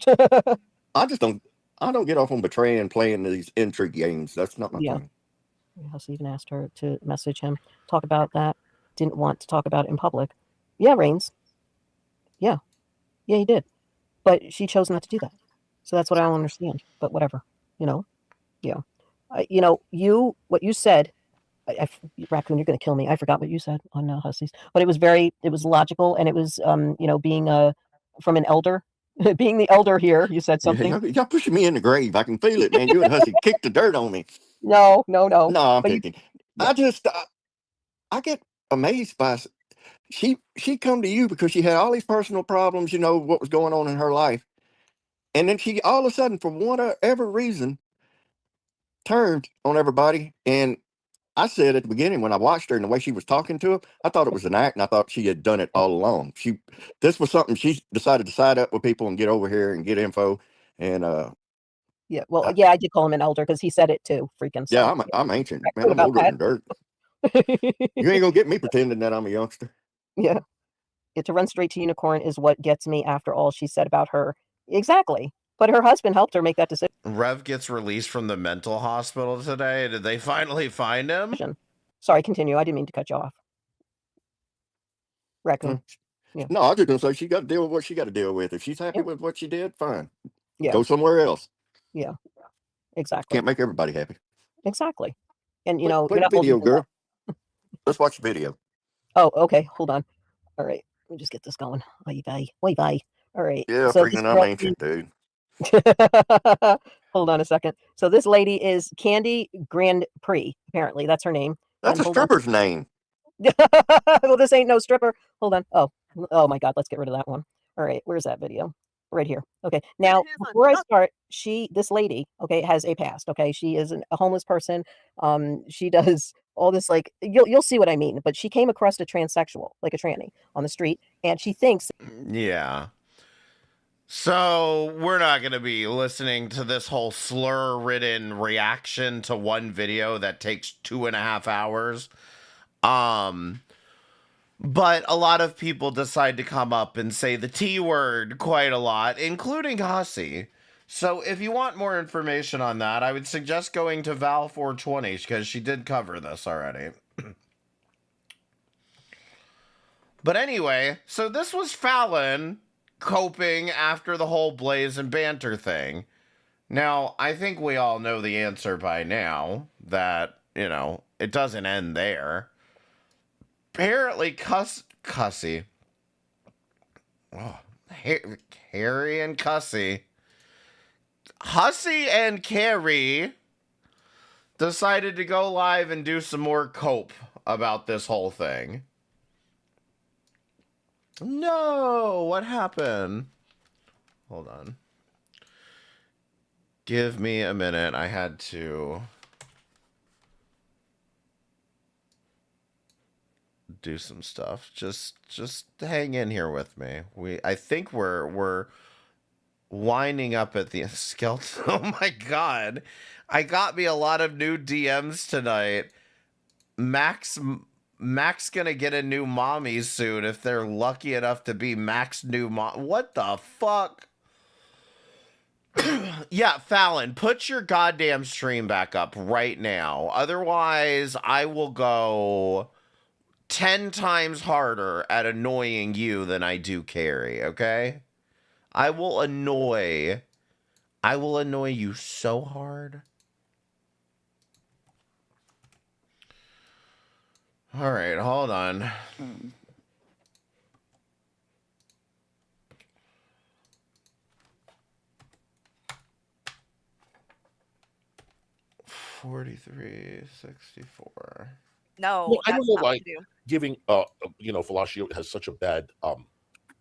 I don't get off on betraying, playing these intrigue games. That's not my thing. Hussey even asked her to message him, talk about that. Didn't want to talk about it in public. Yeah, Reigns. Yeah, he did. But she chose not to do that. So that's what I don't understand. But whatever, Yeah. What you said, Raccoon, you're going to kill me. I forgot what you said on Hussies. But it was logical, and it was, being from an elder. Being the elder here, you said something. Yeah, y'all pushing me in the grave. I can feel it, man. You and Hussey kicked the dirt on me. No. No, I'm picking. I get amazed by she come to you because she had all these personal problems, what was going on in her life. And then she all of a sudden, for whatever reason, turned on everybody. And I said at the beginning when I watched her and the way she was talking to him, I thought it was an act, and I thought she had done it all along. This was something she decided to side up with people and get over here and get info. And yeah, well, yeah, I did call him an elder because he said it too. Freaking yeah, I'm ancient, man. I'm older than dirt. You ain't gonna get me pretending that I'm a youngster. Yeah, to run straight to unicorn is what gets me after all she said about her. Exactly. But her husband helped her make that decision. Rev gets released from the mental hospital today. Did they finally find him? Sorry, continue. I didn't mean to cut you off. Raccoon. Yeah. No, I was just gonna say she got to deal with what she got to deal with. If she's happy with what she did, fine. Yeah. Go somewhere else. Yeah. Exactly. Can't make everybody happy. Exactly. And Play you're the not video, girl. Let's watch the video. Oh, okay. Hold on. All right. Let me just get this going. Bye. All right. Yeah, So freaking I'm ancient, dude. Hold on a second. So this lady is Candy Grand Prix. Apparently, that's her name. That's a stripper's name. Well, this ain't no stripper. Hold on. Oh my God. Let's get rid of that one. All right. Where's that video? Right here. Okay. Now, before I start, this lady, okay, has a past. Okay. She is a homeless person. She does all this, like, you'll see what I mean. But she came across a transsexual, like a tranny, on the street, and she thinks. Yeah. So we're not going to be listening to this whole slur-ridden reaction to one video that takes 2.5 hours. But a lot of people decide to come up and say the T word quite a lot, including Hussey. So if you want more information on that, I would suggest going to Val 420 because she did cover this already. But anyway, so this was Fallon coping after the whole Blaze and banter thing. Now, I think we all know the answer by now that, it doesn't end there. Apparently, Cussy. Oh, Harry and Cussy. Hussey and Carrie decided to go live and do some more cope about this whole thing. No, what happened? Hold on. Give me a minute. I had to do some stuff. Just hang in here with me. I think we're winding up at the skeleton. Oh my God. I got me a lot of new DMs tonight. Mac's gonna get a new mommy soon if they're lucky enough to be Mac's new mom. What the fuck? Yeah, Fallon, put your goddamn stream back up right now. Otherwise, I will go 10 times harder at annoying you than I do Carrie, okay? I will annoy you so hard. All right, hold on. Mm. 4364. No, Well, I don't that's know not why what you do. giving Velocio has such a bad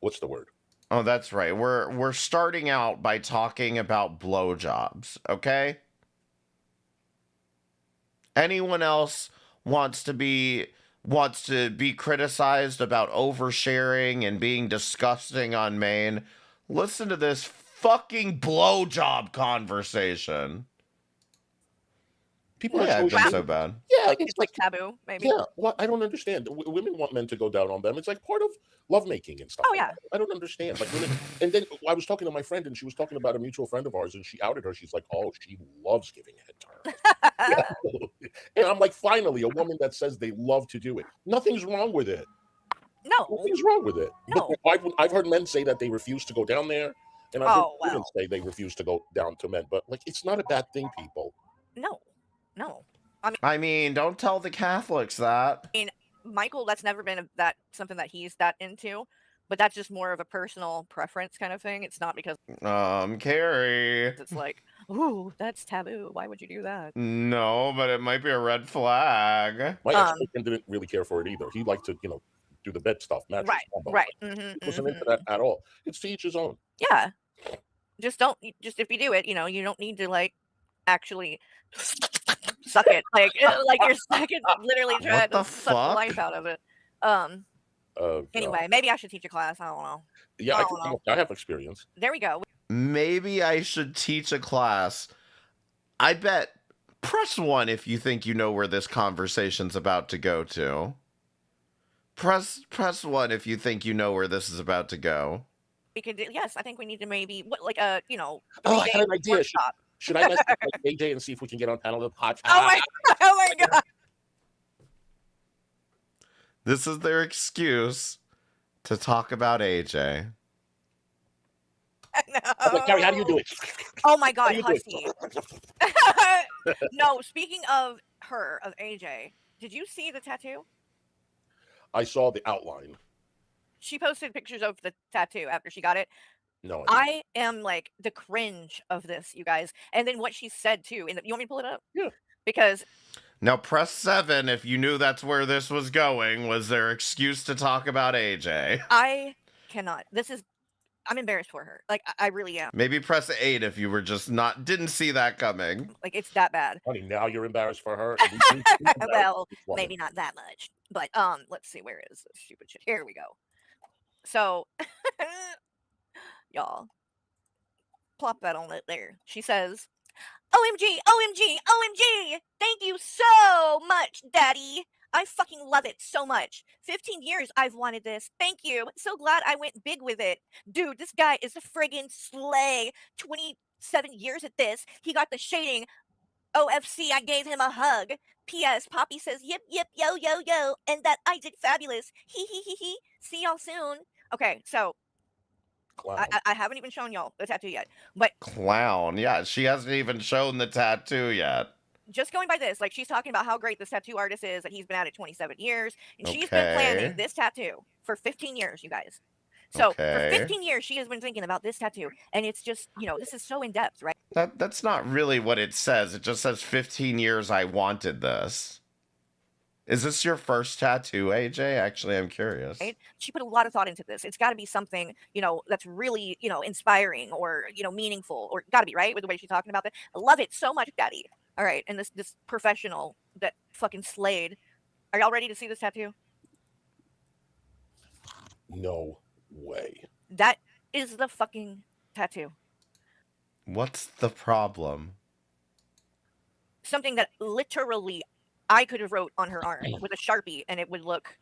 what's the word? Oh, that's right. We're starting out by talking about blowjobs, okay? Anyone else wants to be criticized about oversharing and being disgusting on main, listen to this fucking blowjob conversation. People Yeah, are I've been so so bad. Yeah, It's like taboo, maybe. Yeah, well, I don't understand. Women want men to go down on them. It's like part of lovemaking and stuff. Oh like yeah. that. I don't understand. Like women, and then I was talking to my friend, and she was talking about a mutual friend of ours, and she outed her. She's like, "Oh, she loves giving head to her." And I'm like, finally, a woman that says they love to do it. Nothing's wrong with it. No, nothing's wrong with it. No. But I've heard men say that they refuse to go down there, and I've Oh, heard women say they refuse to go down to men. But like, it's not a bad thing, people. No. I mean, don't tell the Catholics that. I mean, Michael, that's never been something that he's that into, but that's just more of a personal preference kind of thing. It's not because Carrie. it's like, ooh, that's taboo. Why would you do that? No, but it might be a red flag. My ex-boyfriend didn't really care for it either. He liked to, do the bed stuff, mattress Right, combo. right. He wasn't into that at all. It's to each his own. Yeah. Just if you do it, you don't need to like actually suck it. Like you're sucking, literally trying to suck the life out of it. Anyway, maybe I should teach a class. I don't know. Yeah, I have experience. There we go. Maybe I should teach a class. I bet. Press 1 if you think you know where this conversation's about to go to. Press 1 if you think you know where this is about to go. We could do, yes, I think we need to maybe Oh, I had an idea. Should I message AJ and see if we can get on panel of hot? Oh my god. This is their excuse to talk about AJ. No. Carrie, how do you do it? Oh my god, Hussy. No, speaking of AJ, did you see the tattoo? I saw the outline. She posted pictures of the tattoo after she got it. No, I am like the cringe of this, you guys. And then what she said too. You want me to pull it up? Yeah. Because now press 7 if you knew that's where this was going. Was their excuse to talk about AJ? I cannot. I'm embarrassed for her. Like I really am. Maybe press 8 if you were just didn't see that coming. Like it's that bad. Honey, now you're embarrassed for her. Well, maybe not that much. But let's see, where is this stupid shit? Here we go. So y'all plop that on it there. She says, OMG, OMG, OMG! Thank you so much, Daddy. I fucking love it so much. 15 years I've wanted this. Thank you. So glad I went big with it. Dude, this guy is a friggin' slay. 27 years at this. He got the shading. OFC, I gave him a hug. P.S. Poppy says, yip, yip, yo, yo, yo. And that I did fabulous. He, he, he, he. See y'all soon. Okay, so I haven't even shown y'all the tattoo yet. But Clown. Yeah, she hasn't even shown the tattoo yet. Just going by this, like she's talking about how great this tattoo artist is, that he's been at it 27 years. And she's been planning this tattoo for 15 years, you guys. So for 15 years, she has been thinking about this tattoo. And it's just, this is so in-depth, right? That's not really what it says. It just says 15 years I wanted this. Is this your first tattoo, AJ? Actually, I'm curious. Right? She put a lot of thought into this. It's got to be something, that's really, inspiring or, meaningful, or got to be, right? With the way she's talking about it. I love it so much, Daddy. All right. And this professional that fucking slayed. Are y'all ready to see this tattoo? No way. That is the fucking tattoo. What's the problem? Something that literally I could have wrote on her arm with a Sharpie and it would look,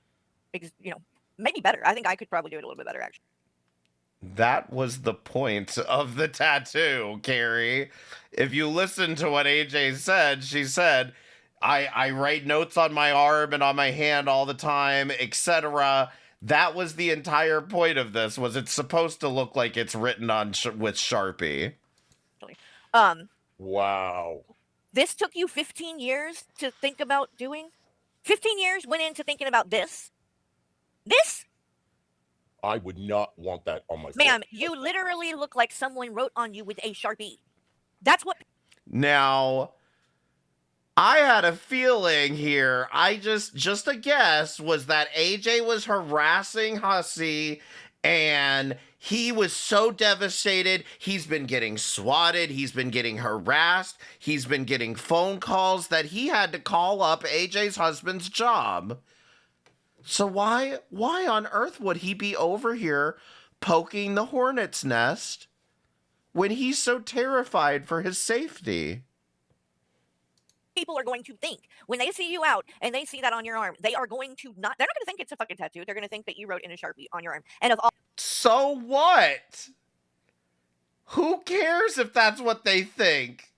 maybe better. I think I could probably do it a little bit better, actually. That was the point of the tattoo, Carrie. If you listen to what AJ said, she said, I write notes on my arm and on my hand all the time, etc. That was the entire point of this, was it's supposed to look like it's written on with Sharpie. Wow. This took you 15 years to think about doing? 15 years went into thinking about this? This? I would not want that on my face. Ma'am, you literally look like someone wrote on you with a Sharpie. That's what... Now, I had a feeling here, just a guess, was that AJ was harassing Hussy and He was so devastated. He's been getting swatted. He's been getting harassed. He's been getting phone calls that he had to call up AJ's husband's job. So why on earth would he be over here poking the hornet's nest when he's so terrified for his safety? People are going to think when they see you out and they see that on your arm, they're not going to think it's a fucking tattoo. They're going to think that you wrote in a Sharpie on your arm. And of all So what? Who cares if that's what they think?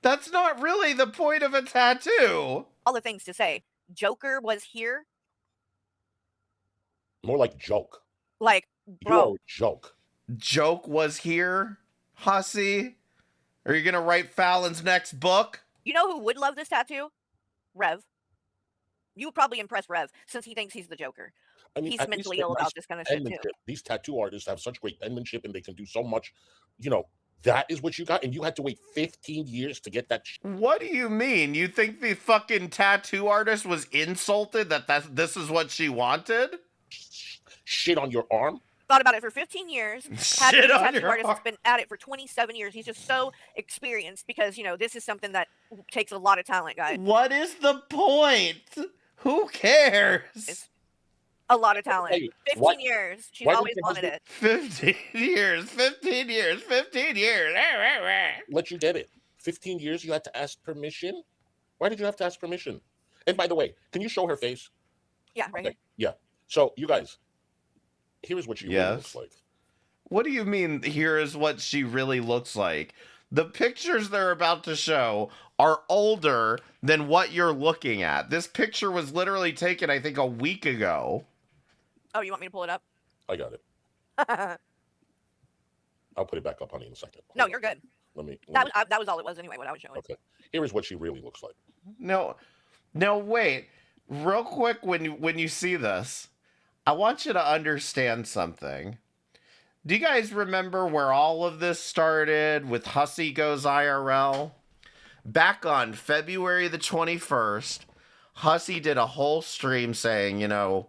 That's not really the point of a tattoo. all the things to say, Joker was here. More like joke. Like, bro. Joke. Joke was here, hussy? Are you gonna write Fallon's next book? You know who would love this tattoo? Rev. You would probably impress Rev since he thinks he's the Joker. I mean, he's mentally ill about this kind of shit too. These tattoo artists have such great penmanship and they can do so much. You know, that is what you got, and you had to wait 15 years to get that. What do you mean? You think the fucking tattoo artist was insulted that this is what she wanted? Shit on your arm? Thought about it for 15 years. Shit on tattoo your artist arm. has been at it for 27 years. He's just so experienced because, you know, this is something that takes a lot of talent, guys. What is the point? Who cares? A lot of talent. Hey, 15 years. She's always wanted it. 15 years, 15 years, 15 years. Let you get it. 15 years you had to ask permission? Why did you have to ask permission? And by the way, can you show her face? Yeah, right here. Yeah. So, you guys, here's what she really looks like. What do you mean, here is what she really looks like? The pictures they're about to show are older than what you're looking at. This picture was literally taken, I think, a week ago. Oh, you want me to pull it up? I got it. I'll put it back up, honey, in a second. No, you're good. That was all it was anyway, what I was showing. Okay. Here is what she really looks like. No, wait. Real quick, when you see this, I want you to understand something. Do you guys remember where all of this started with Hussy Goes IRL? Back on February the 21st, Hussy did a whole stream saying, you know,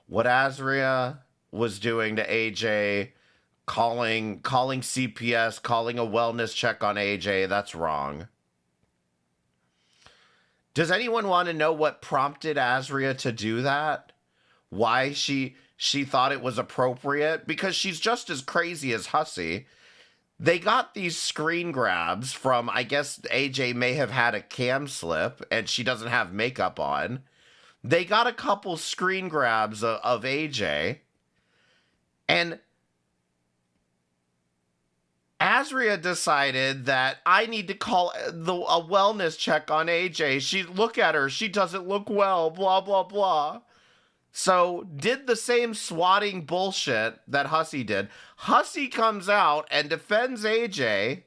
what Azria was doing to AJ, calling CPS, calling a wellness check on AJ, that's wrong. Does anyone want to know what prompted Azria to do that? Why she thought it was appropriate? Because she's just as crazy as Hussy. They got these screen grabs from, I guess AJ may have had a cam slip and she doesn't have makeup on. They got a couple screen grabs of AJ, and Azria decided that I need to call a wellness check on AJ. Look at her. She doesn't look well, blah, blah, blah. So did the same swatting bullshit that Hussy did. Hussy comes out and defends AJ,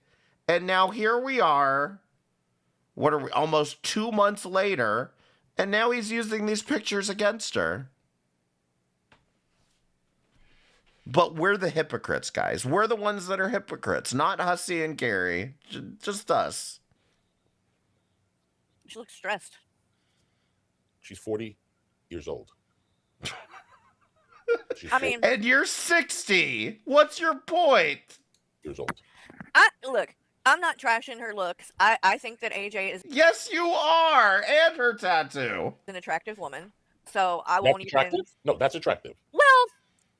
and now here we are. What are we, almost 2 months later, and now he's using these pictures against her. But we're the hypocrites, guys. We're the ones that are hypocrites, not Hussy and Gary. Just us. She looks stressed. She's 40 years old. And you're 60. What's your point? Years old. Look, I'm not trashing her looks. I think that AJ is... Yes, you are! And her tattoo. ...an attractive woman. So I That's won't attractive? even... No, that's attractive. Well,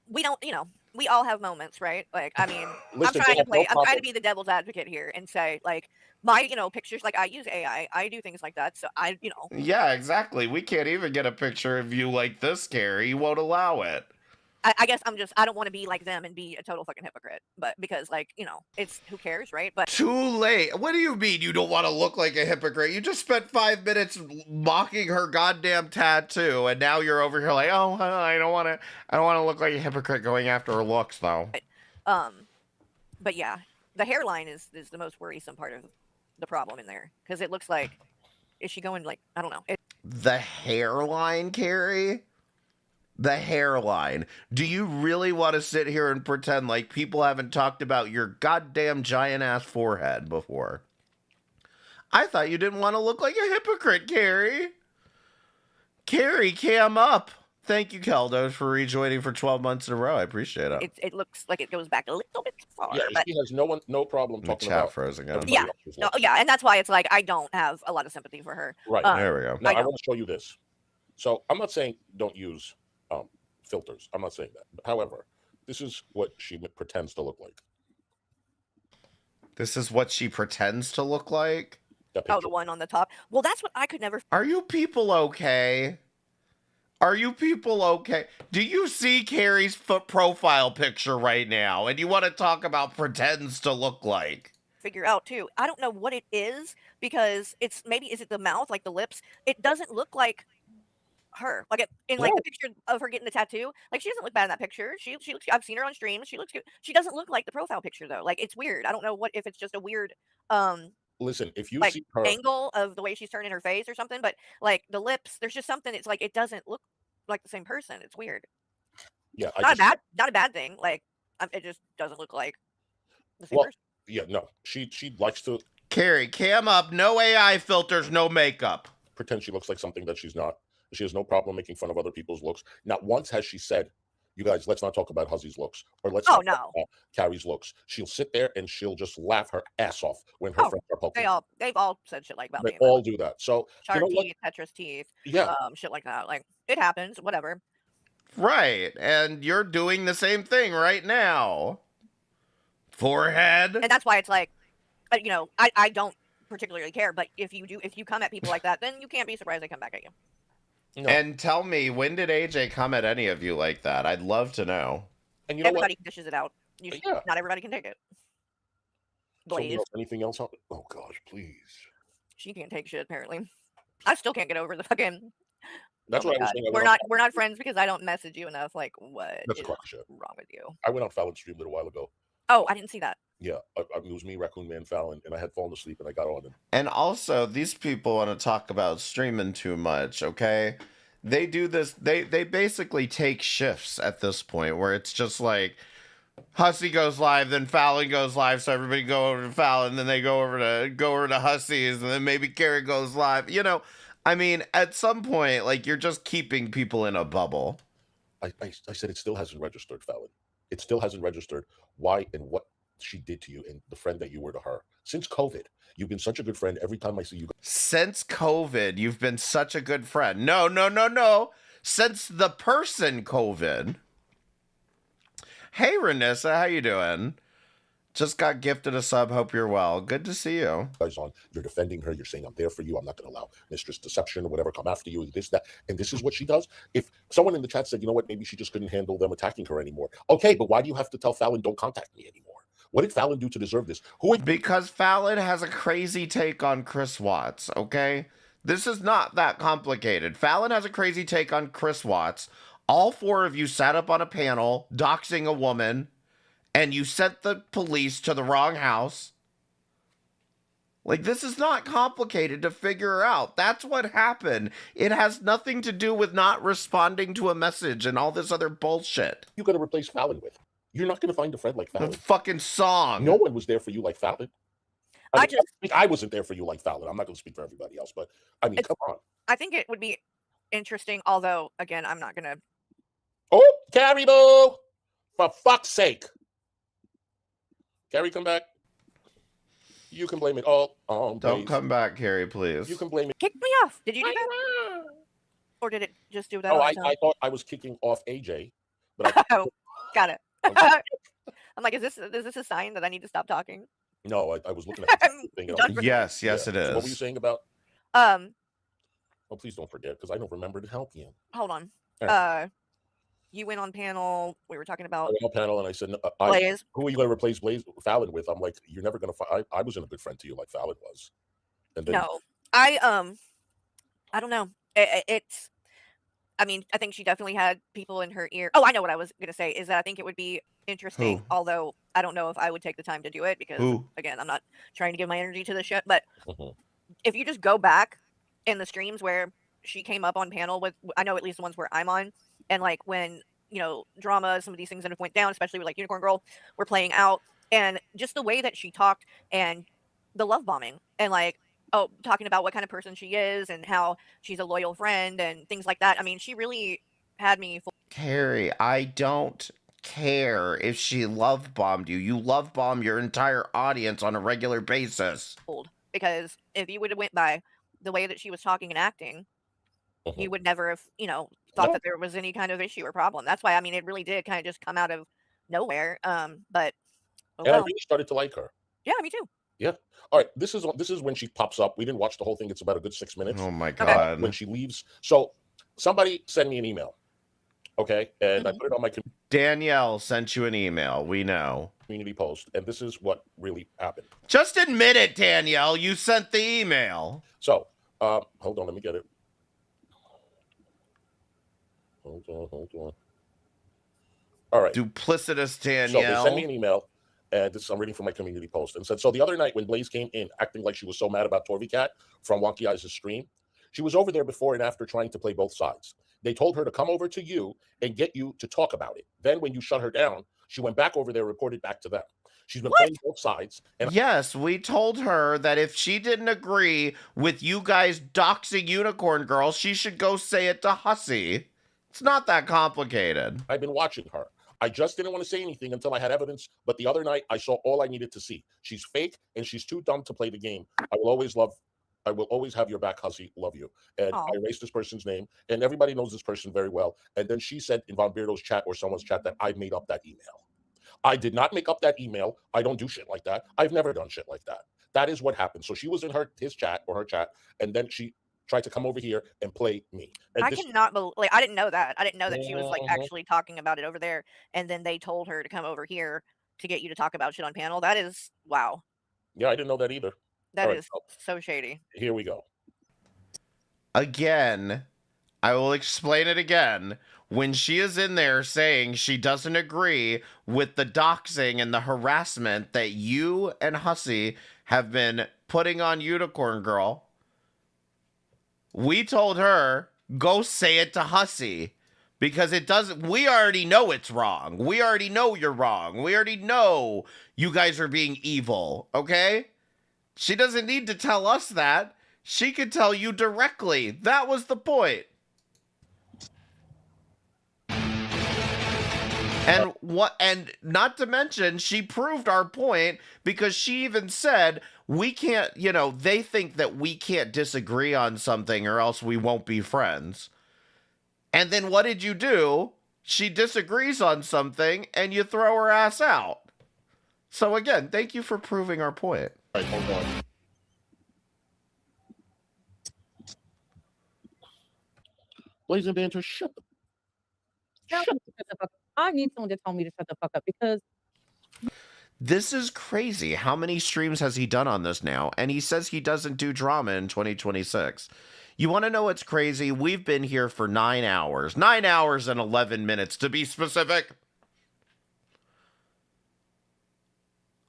we don't, you know, we all have moments, right? Like, I mean, Listen, I'm trying no to be the devil's advocate here and say, like, my, you know, pictures, like, I use AI. I do things like that. So I, you know... Yeah, exactly. We can't even get a picture of you like this, Gary. You won't allow it. I guess I don't want to be like them and be a total fucking hypocrite, but because, like, you know, it's who cares, right? But too late. What do you mean you don't want to look like a hypocrite? You just spent 5 minutes mocking her goddamn tattoo, and now you're over here like, oh, I don't want to look like a hypocrite going after her looks, though. But yeah, the hairline is the most worrisome part of the problem in there because it looks like, is she going like, I don't know. The hairline, Carrie? The hairline. Do you really want to sit here and pretend like people haven't talked about your goddamn giant ass forehead before? I thought you didn't want to look like a hypocrite, Carrie. Carrie, cam up. Thank you, Keldos, for rejoining for 12 months in a row. I appreciate it. It looks like it goes back a little bit far. Yeah, but she has no problem The talking chat about froze again. yeah, no, yeah, and that's why it's like I don't have a lot of sympathy for her. Right. There we go. Now I want to show you this. So I'm not saying don't use filters. I'm not saying that. But however, this is what she pretends to look like. This is what she pretends to look like? Oh, the one on the top. Well, that's what I could never. Are you people okay? Are you people okay? Do you see Carrie's profile picture right now? And you want to talk about pretends to look like? Figure out too. I don't know what it is because it's maybe is it the mouth, like the lips? It doesn't look like her. Like in like the picture of her getting the tattoo. Like she doesn't look bad in that picture. She looks. I've seen her on stream. She looks good. She doesn't look like the profile picture though. Like it's weird. I don't know what if it's just a weird Listen, if you like see her angle of the way she's turning her face or something, but like the lips, there's just something. It's like it doesn't look like the same person. It's weird. Yeah, Not a bad thing. Like it just doesn't look like the same person. Yeah, no. She likes to Carrie, cam up, no AI filters, no makeup. Pretend she looks like something that she's not. She has no problem making fun of other people's looks. Not once has she said, "You guys, let's not talk about Huzzy's looks or let's not talk about Carrie's looks." She'll sit there and she'll just laugh her ass off when her friends are poking. They've all said shit like about They me. all do that. So Shark teeth, Tetris teeth, shit like that. Like it happens, whatever. Right, and you're doing the same thing right now. Forehead. And that's why it's like, you know, I don't particularly care, but if you come at people like that, then you can't be surprised they come back at you. No. And tell me, when did AJ come at any of you like that? I'd love to know. And you know everybody dishes it out. Not everybody can take it. Blaze. So, anything else? Oh gosh, please. She can't take shit apparently. I still can't get over the fucking. That's what I was saying. We're not friends because I don't message you enough. Like what That's is shit. wrong with you? I went on Fallon's stream a little while ago. Oh, I didn't see that. Yeah, it was me, Raccoon Man, Fallon, and I had fallen asleep, and I got on. And also, these people want to talk about streaming too much, okay? They do this, they basically take shifts at this point, where it's just like, Hussy goes live, then Fallon goes live, so everybody go over to Fallon, then they go over to Hussy's, and then maybe Carrie goes live. You know, I mean, at some point, like, you're just keeping people in a bubble. I said it still hasn't registered, Fallon. It still hasn't registered why and what she did to you and the friend that you were to her. Since COVID, you've been such a good friend. Every time I see you. Since COVID, you've been such a good friend. No. Since the person COVID. Hey, Renessa, how you doing? Just got gifted a sub. Hope you're well. Good to see you. You're defending her. You're saying, I'm there for you. I'm not going to allow mistress deception or whatever come after you. This, that. And this is what she does. If someone in the chat said, you know what, maybe she just couldn't handle them attacking her anymore. Okay, but why do you have to tell Fallon, don't contact me anymore? What did Fallon do to deserve this? Because Fallon has a crazy take on Chris Watts, okay? This is not that complicated. Fallon has a crazy take on Chris Watts. All four of you sat up on a panel doxing a woman, and you sent the police to the wrong house. Like, this is not complicated to figure out. That's what happened. It has nothing to do with not responding to a message and all this other bullshit. You're going to replace Fallon with? You're not going to find a friend like Fallon. The fucking song. No one was there for you like Fallon. I wasn't there for you like Fallon. I'm not going to speak for everybody else, but I mean, come on. I think it would be interesting, although, again, I'm not going to. Oh, Carrie Boo! For fuck's sake. Carrie, come back. You can blame it all on Don't come back, Carrie, please. You can blame it. Kick me off. Did you do that? Or did it just do that? Oh, I thought I was kicking off AJ. But oh, got it. I'm like, is this a sign that I need to stop talking? No, I was looking at the thing. Yes, it is. So what were you saying about? Oh, please don't forget, because I don't remember to help you. Hold on. Right. You went on panel. We were talking about. I went on panel, and I said, Blaze. "Who are you going to replace Fallon with?" I'm like, "You're never going to." I wasn't a good friend to you like Fallon was. And then, no, I don't know. It's. I mean, I think she definitely had people in her ear. Oh, I know what I was going to say is that I think it would be interesting, although I don't know if I would take the time to do it because, again, I'm not trying to give my energy to this shit. But if you just go back in the streams where she came up on panel with, I know at least the ones where I'm on, and like when, you know, drama, some of these things that have went down, especially with like Unicorn Girl, were playing out, and just the way that she talked and the love bombing and like, talking about what kind of person she is and how she's a loyal friend and things like that. I mean, she really had me. Carrie, I don't care if she love bombed you. You love bomb your entire audience on a regular basis. Because if you would have went by the way that she was talking and acting, you would never have, thought that there was any kind of issue or problem. That's why, I mean, it really did kind of just come out of nowhere. But and I really started to like her. Yeah, me too. Yeah. All right. This is when she pops up. We didn't watch the whole thing. It's about a good 6 minutes. Oh my God. When she leaves. So somebody send me an email. Okay. And I put it on my Danielle sent you an email. We know. Community post. And this is what really happened. Just admit it, Danielle. You sent the email. So, hold on. Let me get it. Hold on. All right. Duplicitous Danielle. So they sent me an email. And this I'm reading from my community post, and said, so the other night when Blaze came in acting like she was so mad about Torvy Cat from Wonky Eyes' stream, she was over there before and after trying to play both sides. They told her to come over to you and get you to talk about it. Then when you shut her down, she went back over there, reported back to them. She's been playing both sides. And yes, we told her that if she didn't agree with you guys doxing Unicorn Girl, she should go say it to Hussy. It's not that complicated. I've been watching her. I just didn't want to say anything until I had evidence, but the other night I saw all I needed to see. She's fake and she's too dumb to play the game. I will always have your back, Hussy. Love you. And I erased this person's name, and everybody knows this person very well. And then she said in Von Beardo's chat or someone's chat that I made up that email. I did not make up that email. I don't do shit like that. I've never done shit like that. That is what happened. So she was in his chat or her chat, and then she tried to come over here and play me. And I cannot believe, I didn't know that. I didn't know that she was actually talking about it over there, and then they told her to come over here to get you to talk about shit on panel. That is wow. Yeah, I didn't know that either. That is so shady. Here we go. Again, I will explain it again. When she is in there saying she doesn't agree with the doxing and the harassment that you and Hussy have been putting on Unicorn Girl, we told her, go say it to Hussy, because it doesn't, we already know it's wrong. We already know you're wrong. We already know you guys are being evil, okay? She doesn't need to tell us that. She could tell you directly. That was the point. And not to mention, she proved our point because she even said, we can't, they think that we can't disagree on something or else we won't be friends. And then what did you do? She disagrees on something and you throw her ass out. So again, thank you for proving our point. All right, hold on. Blazing Banter, shut the fuck. I need someone to tell me to shut the fuck up because this is crazy. How many streams has he done on this now? And he says he doesn't do drama in 2026. You want to know what's crazy? We've been here for 9 hours. 9 hours and 11 minutes to be specific.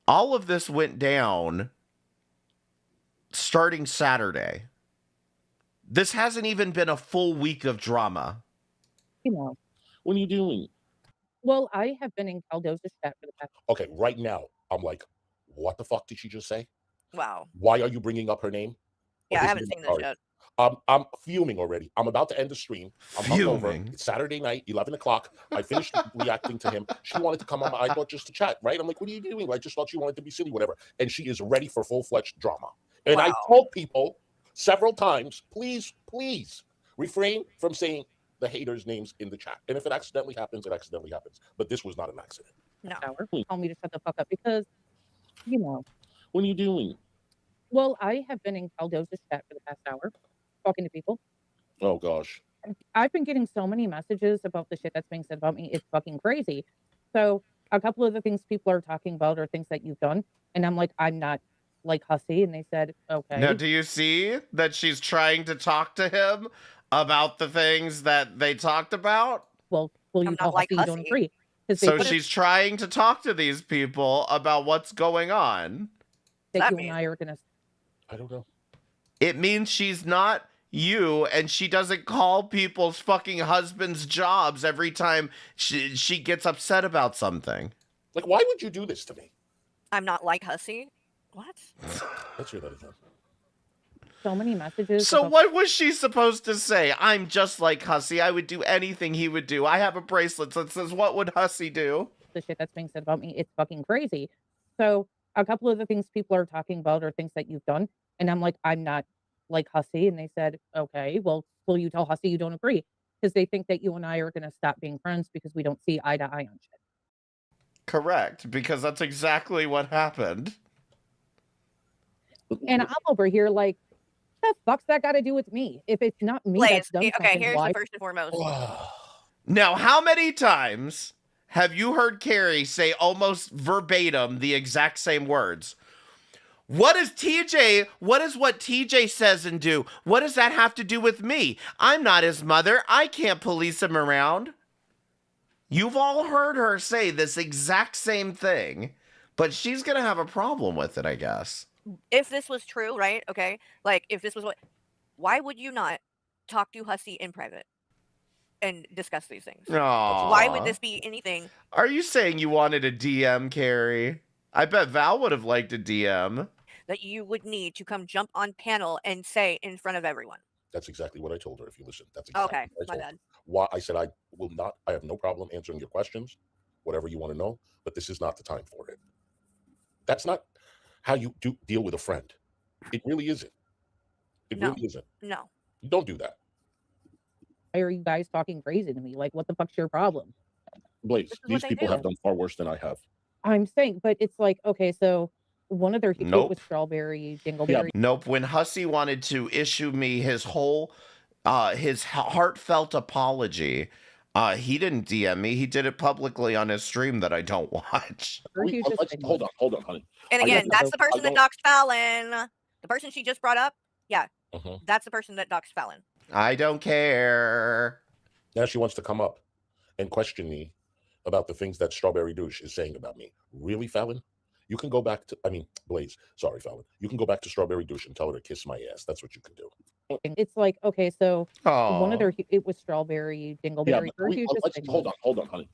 All of this went down starting Saturday. This hasn't even been a full week of drama. What are you doing? Well, I have been in Caldosa's chat for the past. Okay, right now, I'm like, what the fuck did she just say? Wow. Why are you bringing up her name? Yeah, I haven't seen this yet. I'm fuming already. I'm about to end the stream. I'm hungover. It's Saturday night, 11 o'clock. I finished reacting to him. She wanted to come on. I thought just to chat, right? I'm like, what are you doing? I just thought she wanted to be silly, whatever. And she is ready for full-fledged drama. And I told people several times, please refrain from saying the haters' names in the chat. And if it accidentally happens, it accidentally happens. But this was not an accident. No. Tell me to shut the fuck up because, What are you doing? Well, I have been in Caldosa's chat for the past hour, talking to people. Oh, gosh. I've been getting so many messages about the shit that's being said about me. It's fucking crazy. So a couple of the things people are talking about are things that you've done. And I'm like, I'm not like Hussy. And they said, okay. Now, do you see that she's trying to talk to him about the things that they talked about? Well, you tell Hussy you don't agree. So she's trying to talk to these people about what's going on. That you and I are going to... I don't know. It means she's not you, and she doesn't call people's fucking husbands' jobs every time she gets upset about something. Like, why would you do this to me? I'm not like Hussy. What? Let's hear that again. so many messages. So what was she supposed to say? I'm just like Hussey. I would do anything he would do. I have a bracelet that says, what would Hussey do? The shit that's being said about me, it's fucking crazy. So a couple of the things people are talking about are things that you've done. And I'm like, I'm not like Hussey. And they said, okay, well, will you tell Hussey you don't agree? Because they think that you and I are going to stop being friends because we don't see eye to eye on shit. Correct, because that's exactly what happened. And I'm over here like, the fuck's that got to do with me? If it's not me that's done okay, here's why? the first and foremost. Now, how many times have you heard Carrie say almost verbatim the exact same words? What is what TJ says and do? What does that have to do with me? I'm not his mother. I can't police him around. You've all heard her say this exact same thing, but she's going to have a problem with it, I guess. If this was true, right? Okay. Like, if this was why would you not talk to Hussey in private and discuss these things? Aww. Why would this be anything? Are you saying you wanted a DM, Carrie? I bet Val would have liked a DM. That you would need to come jump on panel and say in front of everyone. That's exactly what I told her. If you listen, that's exactly okay. What I My told bad. her. Why I said I will not. I have no problem answering your questions, whatever you want to know. But this is not the time for it. That's not how you deal with a friend. It really isn't. It really isn't. No. You don't do that. Why are you guys talking crazy to me? Like, what the fuck's your problem? Blaze, these people have done far worse than I have. I'm saying, but it's like, okay, so one of their it was strawberry dingleberry. Yeah. Nope. When Hussey wanted to issue me his whole, his heartfelt apology, he didn't DM me. He did it publicly on his stream that I don't watch. Hold on, honey. And again, that's the person that doxed Fallon. The person she just brought up, yeah, that's the person that doxed Fallon. I don't care. Now she wants to come up and question me about the things that Strawberry Douche is saying about me. Really, Fallon? You can go back to, Blaze, sorry, Fallon. You can go back to Strawberry Douche and tell her to kiss my ass. That's what you can do. It's like, okay, so one of their it was strawberry dingleberry. Yeah, hold on, honey.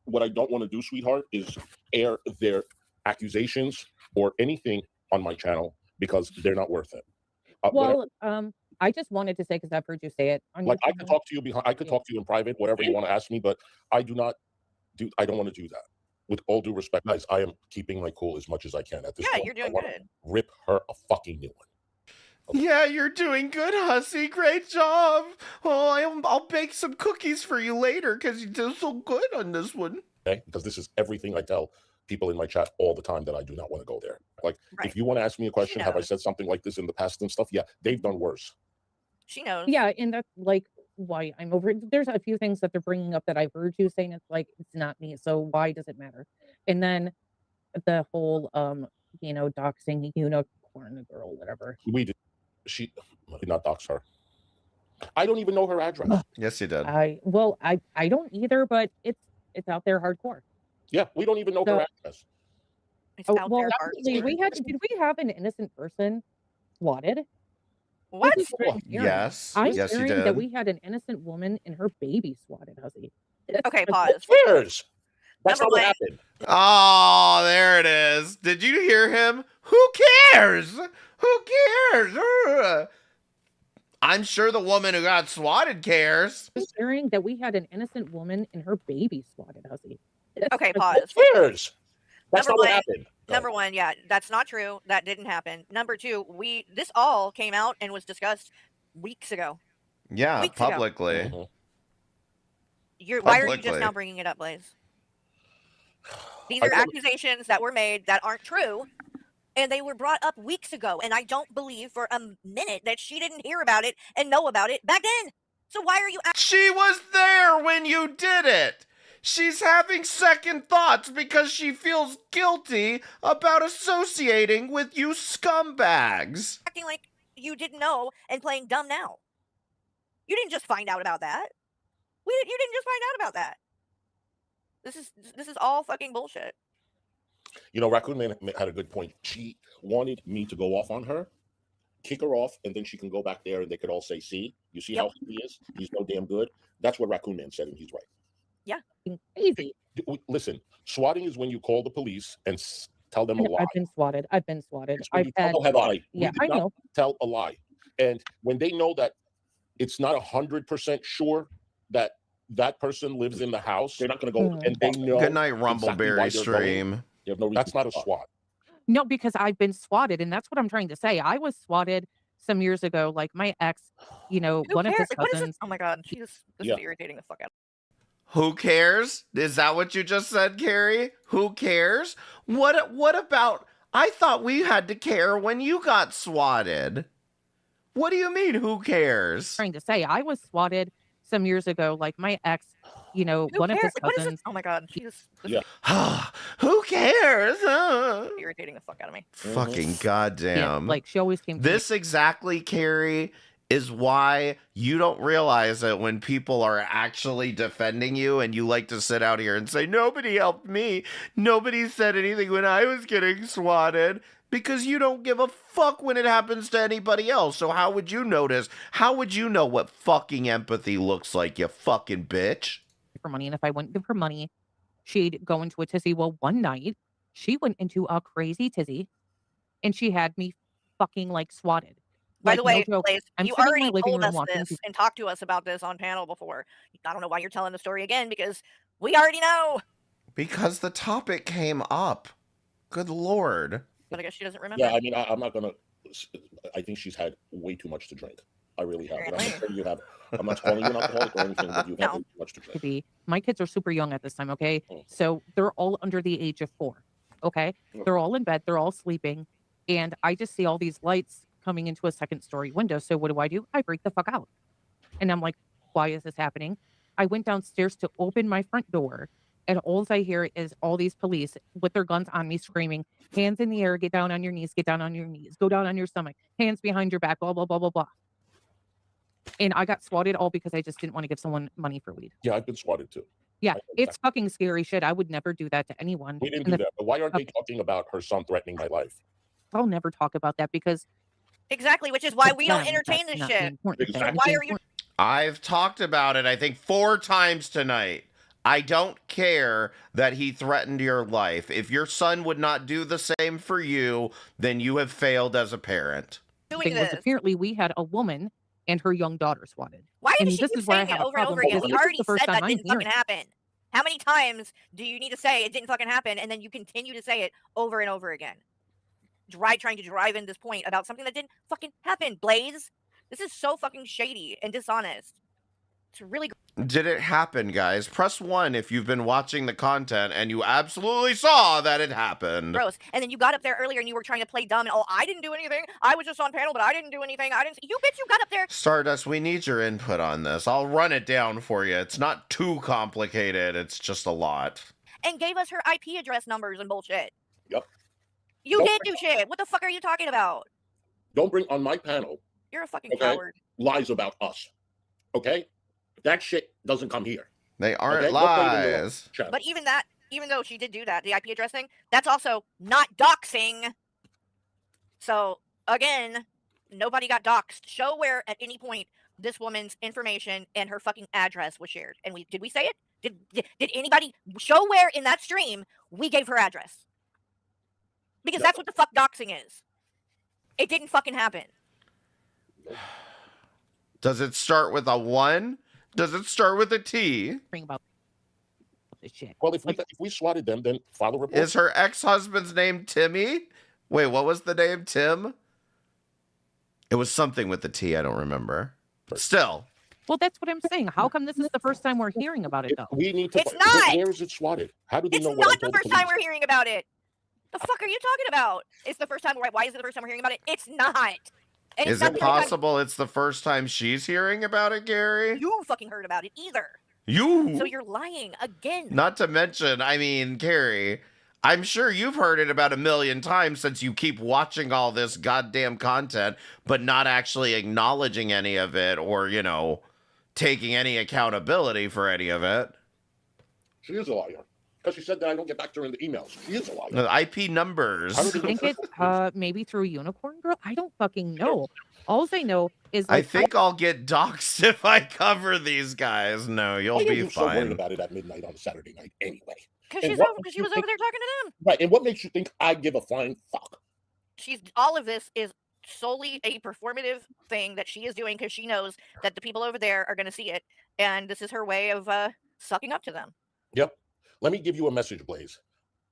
What I don't want to do, sweetheart, is air their accusations or anything on my channel because they're not worth it. I just wanted to say, because I've heard you say it. Like, I could talk to you talk to you in private, whatever you want to ask me, but I don't want to do that. With all due respect, guys, I am keeping my cool as much as I can at this point. You're doing good. Rip her a fucking new one. Okay. Yeah, you're doing good, Hussey. Great job. Oh, I'll bake some cookies for you later because you did so good on this one. Okay, because this is everything I tell people in my chat all the time, that I do not want to go there. Like, if you want to ask me a question, have I said something like this in the past and stuff? Yeah, they've done worse. She knows. Yeah, and that's like why I'm over it. There's a few things that they're bringing up that I've heard you saying. It's like, it's not me, so why does it matter? And then the whole doxing unicorn girl, whatever. She did not dox her. I don't even know her address. Yes, you did. I don't either, but it's out there hardcore. Yeah, we don't even know her address. It's out there did we have an innocent person swatted? What? Yes. I'm yes, you hearing did. that we had an innocent woman and her baby swatted, Hussey. Okay, pause. Who cares? That's not what happened. Oh, there it is. Did you hear him? Who cares? Who cares? I'm sure the woman who got swatted cares. I'm hearing that we had an innocent woman and her baby swatted, Hussey. Okay, pause. Who cares? That's not what happened. Number one, yeah, that's not true. That didn't happen. Number two, this all came out and was discussed weeks ago. Yeah, publicly. Why are you just now bringing it up, Blaze? These are accusations that were made that aren't true, and they were brought up weeks ago. And I don't believe for a minute that she didn't hear about it and know about it back then. So why are you? She was there when you did it. She's having second thoughts because she feels guilty about associating with you scumbags. Acting like you didn't know and playing dumb now. You didn't just find out about that. You didn't just find out about that. This is all fucking bullshit. You know, Raccoon Man had a good point. She wanted me to go off on her, kick her off, and then she can go back there and they could all say, see, you see how he is? He's no damn good. That's what Raccoon Man said, and he's right. Yeah. Easy. Listen, swatting is when you call the police and tell them a lie. I've been swatted. I've been swatted. It's when you tell them a lie. Yeah, We I did not know. tell a lie. And when they know that it's not 100% sure that that person lives in the house, they're not going to go and they know. Good night, exactly Rumbleberry why they're going. stream. You have no reason. That's not a swat. No, because I've been swatted, and that's what I'm trying to say. I was swatted some years ago. Like my ex, you know, Who one of cares? his Like, what is cousins. this? Oh my god, this Yeah. is irritating the fuck out. Who cares? Is that what you just said, Carrie? Who cares? What about? I thought we had to care when you got swatted. What do you mean? Who cares? Trying to say I was swatted some years ago. Like my ex, you know, Who one cares? of his Like, what is cousins. this? Oh my god, this Yeah. Who cares? is irritating the fuck out of me. Fucking goddamn. Yeah, like she always came. This exactly, Carrie, is why you don't realize it when people are actually defending you and you like to sit out here and say, nobody helped me. Nobody said anything when I was getting swatted. Because you don't give a fuck when it happens to anybody else. So how would you notice? How would you know what fucking empathy looks like, you fucking bitch? For money, and if I wouldn't give her money, she'd go into a tizzy. Well, one night she went into a crazy tizzy, and she had me fucking like swatted. By Like, the way, no joke. Blaze, I'm you sitting in my already living told room us watching this people. and talked to us about this on panel before. I don't know why you're telling the story again because we already know. Because the topic came up. Good Lord. But I guess she doesn't remember. Yeah, I mean, I'm not gonna. I think she's had way too much to drink. I really have. And I'm not saying you have. I'm not calling you an alcoholic or anything, but you've had way too much to drink. To be. My kids are super young at this time, okay? Oh. So they're all under the age of 4, okay? They're all in bed, they're all sleeping, and I just see all these lights coming into a second story window. So what do? I break the fuck out. And I'm like, why is this happening? I went downstairs to open my front door, and all I hear is all these police with their guns on me screaming, hands in the air, get down on your knees, get down on your knees, go down on your stomach, hands behind your back, blah, blah, blah, blah, blah. And I got swatted all because I just didn't want to give someone money for weed. Yeah, I've been swatted too. Yeah, it's fucking scary shit. I would never do that to anyone. We didn't And do that. But why aren't they talking about her son threatening my life? I'll never talk about that because Exactly, which is why we don't them, entertain that's this not the shit. important thing. Why are you? I've talked about it, I think, 4 times tonight. I don't care that he threatened your life. If your son would not do the same for you, then you have failed as a parent. Thing was apparently we had a woman and her young daughter swatted. Why and does she this keep is where I saying have it a over and over problem again? because We this is already the first said that time I'm didn't fucking hearing it. happen. How many times do you need to say it didn't fucking happen, and then you continue to say it over and over again? Trying to drive in this point about something that didn't fucking happen, Blaze. This is so fucking shady and dishonest. It's really. Did it happen, guys? Press 1 if you've been watching the content and you absolutely saw that it happened. Gross. And then you got up there earlier and you were trying to play dumb and I didn't do anything. I was just on panel, but I didn't do anything. I didn't. You bitch, you got up there. Stardust, we need your input on this. I'll run it down for you. It's not too complicated. It's just a lot. And gave us her IP address numbers and bullshit. Yep. You did do shit. What the fuck are you talking about? Don't bring on my panel. You're a fucking Okay? coward. Lies about us. Okay? That shit doesn't come here. They aren't Okay? Look right in the lies. chat. But even though she did do that, the IP address thing, that's also not doxing. So again, nobody got doxed. Show where at any point this woman's information and her fucking address was shared. And did we say it? Did anybody show where in that stream we gave her address? Because that's what the fuck doxing is. It didn't fucking happen. Does it start with a 1? Does it start with a T? About this shit. Well, if we swatted them, then file a report. Is her ex-husband's name Timmy? Wait, what was the name? Tim? It was something with the T. I don't remember. But still. Well, that's what I'm saying. How come this is the first time we're hearing about it, though? We need to. It's not. Where is it swatted? How do they It's know? not the first time we're hearing about it. The fuck are you talking about? It's the first time. Why is it the first time we're hearing about it? It's not. And Is it possible it's the first time she's hearing about it, Gary? You fucking heard about it either. You? So you're lying again. Not to mention, I mean, Carrie, I'm sure you've heard it about 1,000,000 times since you keep watching all this goddamn content, but not actually acknowledging any of it or, you know, taking any accountability for any of it. She is a liar. Because she said that I don't get back to her in the emails. She is a liar. The IP numbers. I think it's maybe through Unicorn Girl. I don't fucking know. All I know is I like, think I'll get doxxed if I cover these guys. No, you'll Why are be you so worried fine. about it at midnight on a Saturday night anyway? Because she was over there talking to them. Right. And what makes you think I give a flying fuck? All of this is solely a performative thing that she is doing because she knows that the people over there are going to see it, and this is her way of sucking up to them. Yep. Let me give you a message, Blaze.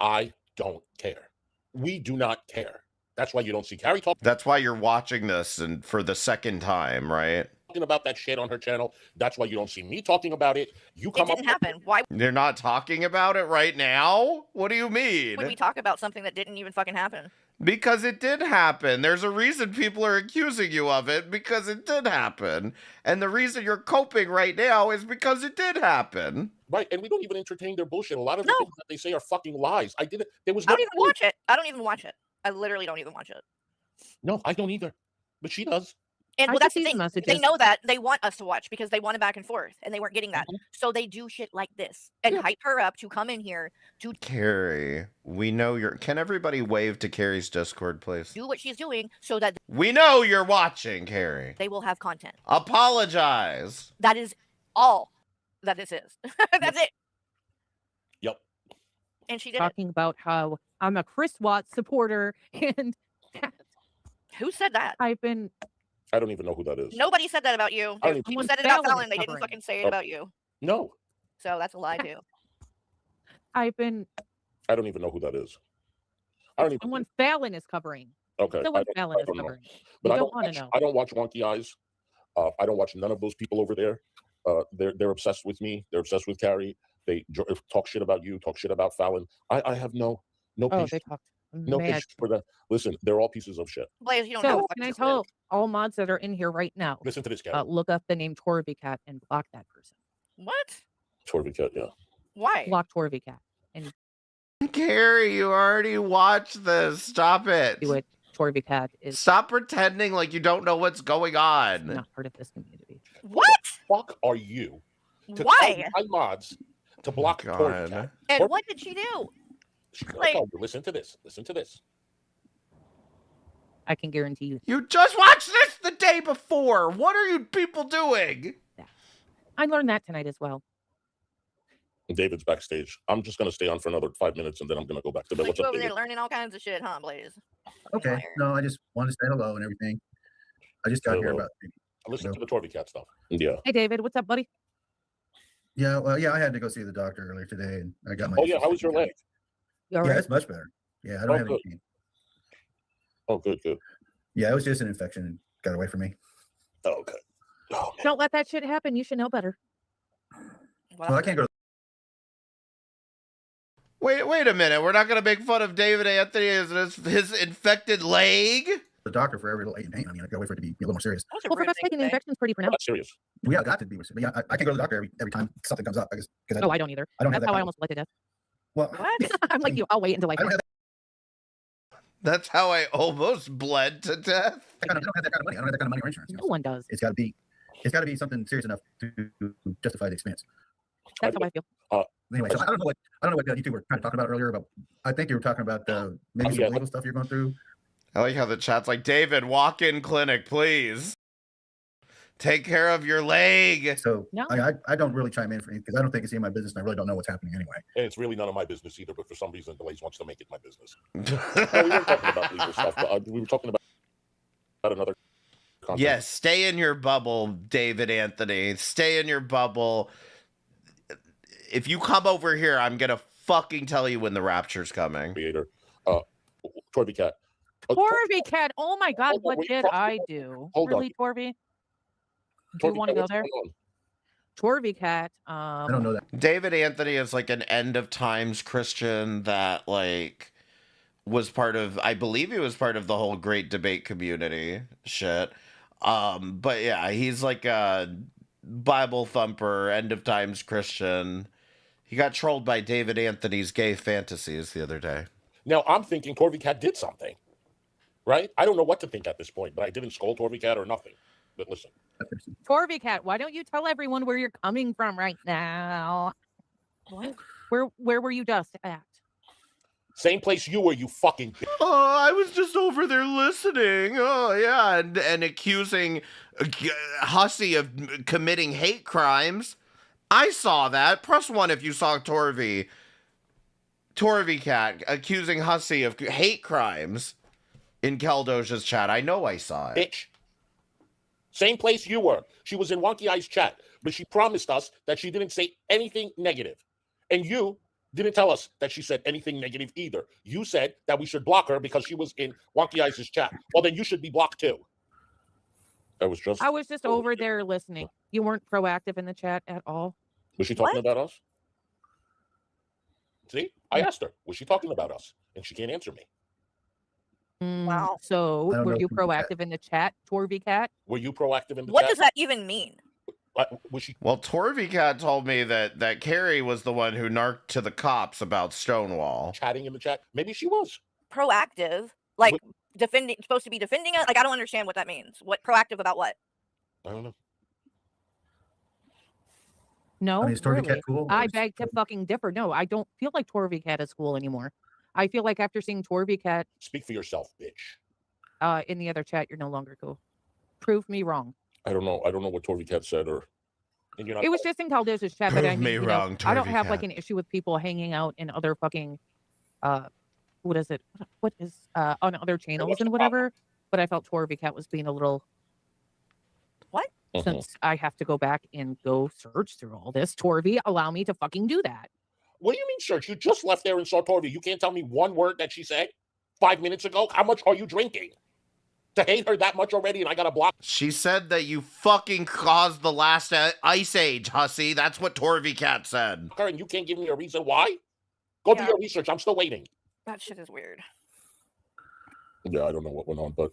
I don't care. We do not care. That's why you don't see Carrie talking. That's why you're watching this and for the second time, right? Talking about that shit on her channel. That's why you don't see me talking about it. You come It didn't happen. Why? You're not talking about it right now? What do you mean? Would we talk about something that didn't even fucking happen? Because it did happen. There's a reason people are accusing you of it, because it did happen. And the reason you're coping right now is because it did happen. Right, and we don't even entertain their bullshit. A lot of the things that they say are fucking lies. I don't even watch it. I don't even watch it. I literally don't even watch it. No, I don't either. But she does. And well, that's the thing. They know that they want us to watch because they want it back and forth, and they weren't getting that. So they do shit like this and hype her up to come in here to Carrie, we know you're... Can everybody wave to Carrie's Discord, please? do what she's doing so that We know you're watching, Carrie. they will have content. Apologize. That is all that this is. That's it. Yep. And she did Talking about how I'm a Chris Watts supporter, and who said that? I've been... I don't even know who that is. Nobody said that about you. I don't If even- you said it about Fallon Fallon, they didn't covering. fucking say it about you. No, So that's a lie too. I've been... I don't even know who that is. I don't even. Someone Fallon is covering. Okay. Someone I don't- Fallon I is don't know. covering. But You I don't don't want to watch, know. I don't watch Wonky Eyes. I don't watch none of those people over there. They're obsessed with me. They're obsessed with Carrie. They talk shit about you. Talk shit about Fallon. I have no Oh, patience. they talked No mad. patience for that. Listen, they're all pieces of shit. Blaze, you don't know. So, what can I fucking tell all mods that are in here right now, Listen to this, Carrie. look up the name Torvicat and block that person. What? Torvicat, yeah. Why? Block Torvicat and Carrie, you already watched this. Stop it. do it. Torvicat is Stop pretending like you don't know what's going on. not part of this community. What? Fuck are you? To Why? tell my mods to block God. Torvicat. And what did she do? Like, listen to this. Listen to this. I can guarantee you. You just watched this the day before. What are you people doing? I learned that tonight as well. David's backstage. I'm just gonna stay on for another 5 minutes and then I'm gonna go back to bed. Like What's you up, over there David? learning all kinds of shit, huh, Blaze? Okay. No, I just wanted to say hello and everything. I just got here Hello. about. Listen to the Torvicat stuff. Yeah. Hey, David, what's up, buddy? Yeah, well, yeah, I had to go see the doctor earlier today, and I got my. Oh yeah, how was your leg? You all Yeah, right? it's much better. Yeah, I Oh, don't have any good. pain. Oh, good, good. Yeah, it was just an infection and got away from me. Oh, okay. Oh, man. Don't let that shit happen. You should know better. Well, I can't go to Wait a minute. We're not going to make fun of David Anthony as his infected leg? the doctor for every little ache and pain. I mean, I gotta wait for it to be a little more serious. Well, for God's sake, an infection's pretty pronounced. That's serious. Well, yeah, I got to be. Yeah, I can go to the doctor every time something comes up. Because Oh, I don't either. I don't have That's that how I kind of- almost bled to death. Well, What? I'm like you. I'll wait until I. I don't have That's how I almost bled to death. I don't have that kind of money. I don't have that kind of money or insurance. No one does. It's got to be something serious enough to justify the expense. That's how I feel. Anyway, so I don't know what you two were kind of talking about earlier. About I think you were talking about maybe some legal stuff you're going through. I like how the chat's like, David, walk-in clinic, please. Take care of your leg. So I don't really chime in for because I don't think it's in my business and I really don't know what's happening anyway. And it's really none of my business either, but for some reason, Blaze wants to make it my business. No, we weren't talking about legal stuff, but we were talking about another conference. Yes, stay in your bubble, David Anthony. Stay in your bubble. If you come over here, I'm going to fucking tell you when the rapture's coming. Creator, Torby Cat. Torvy cat. Oh my God, what wait, did Torvy, I do? hold on. Really, Torvy? Do you Torby want to Cat, go what's there? going on? Torvy cat. I don't know that. David Anthony is like an end of times Christian that like was part of, I believe he was part of the whole great debate community shit. But yeah, he's like a Bible thumper, end of times Christian. He got trolled by David Anthony's gay fantasies the other day. Now I'm thinking Torvy Cat did something, right? I don't know what to think at this point, but I didn't scold Torvy Cat or nothing. But listen, Torvy cat, why don't you tell everyone where you're coming from right now? What? Where were you just at? same place you were, you fucking. Oh, I was just over there listening. Oh, yeah, and accusing Hussey of committing hate crimes. I saw that. Press 1 if you saw Torvy Torvy Cat accusing Hussy of hate crimes in Keldoja's chat. I know I saw it. Bitch. Same place you were. She was in Wonky Eye's chat, but she promised us that she didn't say anything negative. And you didn't tell us that she said anything negative either. You said that we should block her because she was in Wonky Eye's chat. Well, then you should be blocked too. I was just over there listening. You weren't proactive in the chat at all. Was she talking about us? See, I asked her, was she talking about us? And she can't answer me. Wow. So were you proactive in the chat, Torvy Cat? Were you proactive in the What chat? does that even mean? Was she? Well, Torvy Cat told me that Carrie was the one who narked to the cops about Stonewall. Chatting in the chat? Maybe she was. Proactive? Like defending, supposed to be defending us? Like, I don't understand what that means. What proactive about what? I don't know. No, I mean, is Torvy Cat cool? I beg to fucking differ. No, I don't feel like Torvy Cat is cool anymore. I feel like after seeing Torvy Cat Speak for yourself, bitch. In the other chat, you're no longer cool. Prove me wrong. I don't know what Torvy Cat said or. It was just in Caldeza's chat, but I mean, wrong, I don't Torvy have Cat. like an issue with people hanging out in other fucking, what is it? What is on other channels and whatever. But I felt Torvy Cat was being a little. What? Since I have to go back and go search through all this, Torvy, allow me to fucking do that. What do you mean, search? You just left there and saw Torvy. You can't tell me one word that she said 5 minutes ago? How much are you drinking? To hate her that much already and I got to block? She said that you fucking caused the last ice age, Hussy. That's what Torvy Cat said. And you can't give me a reason why? Go do your research. I'm still waiting. That shit is weird. Yeah, I don't know what went on, but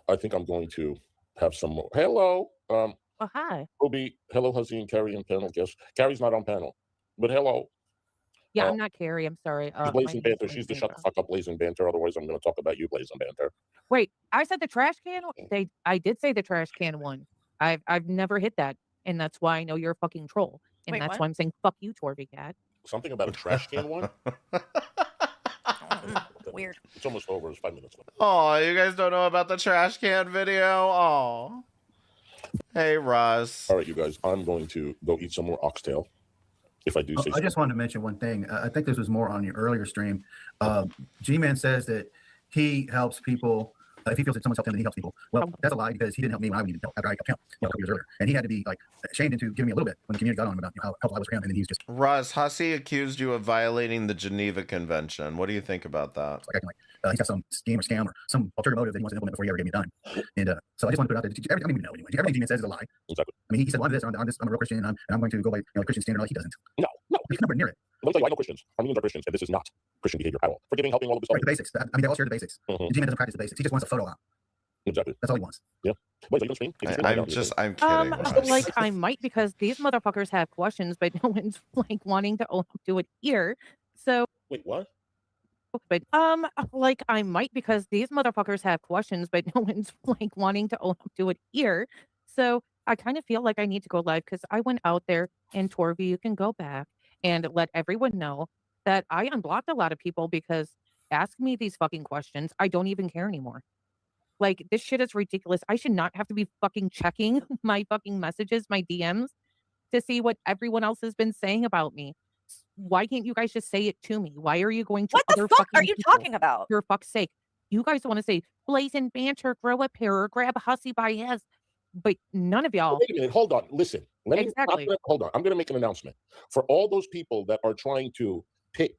I think I'm going to have some more. Hello. Oh, hi. Ruby. Hello, Hussy and Carrie and panel guest. Carrie's not on panel, but hello. Yeah, I'm not Carrie. I'm sorry. She's Blazing Banter. She's the shut the fuck up Blazing Banter. Otherwise, I'm going to talk about you, Blazing Banter. Wait, I said the trash can. I did say the trash can one. I've never hit that, and that's why I know you're a fucking troll, and Wait, that's what? why I'm saying fuck you, Torvy Cat. Something about a trash can one? Weird. It's almost over. It's 5 minutes left. Oh, you guys don't know about the trash can video? Oh. Hey, Russ. All right, you guys. I'm going to go eat some more oxtail. If I do say I just wanted to mention one thing. I think this was more on your earlier stream. G-Man says that he helps people. If he feels that someone's helped him, then he helps people. Well, that's a lie because he didn't help me when I needed help after I helped him a couple years earlier. And he had to be like shamed into giving me a little bit when the community got on him about how helpful I was for him. And then he was just Russ, Hussy accused you of violating the Geneva Convention. What do you think about that? like acting like he's got some scheme or scam or some ulterior motive that he wants to implement before he ever gave me a dime. And so I just want to put it out there. I mean, we know anyway. Everything G-Man says is a lie. Exactly. I mean, he said, well, I'm a real Christian, and I'm going to go by the Christian standard. Like he doesn't. No. He's nowhere near it. Let me tell you, I know Christians. Armenians are Christians, and this is not Christian behavior at all. Forgiving, helping, all of this stuff. Right, the basics. I mean, they all share the basics. Mhm. G-Man doesn't practice the basics. He just wants a photo op. Exactly. That's all he wants. Yeah. Wait, are you going to stream? I'm kidding. Russ. Like I might because these motherfuckers have questions, but no one's like wanting to own up to it here. So Wait, what? but like I might because these motherfuckers have questions, but no one's like wanting to own up to it here. So I kind of feel like I need to go live because I went out there and Torvy, you can go back and let everyone know that I unblocked a lot of people because ask me these fucking questions. I don't even care anymore. Like this shit is ridiculous. I should not have to be fucking checking my fucking messages, my DMs to see what everyone else has been saying about me. Why can't you guys just say it to me? Why are you going to What the other fuck fucking are you people? talking about? For fuck's sake. You guys want to say Blazing Banter, grow a pair, or grab Hussy by his, but none of y'all. Wait a minute. Hold on. Listen. Exactly. Hold on. I'm going to make an announcement. For all those people that are trying to pit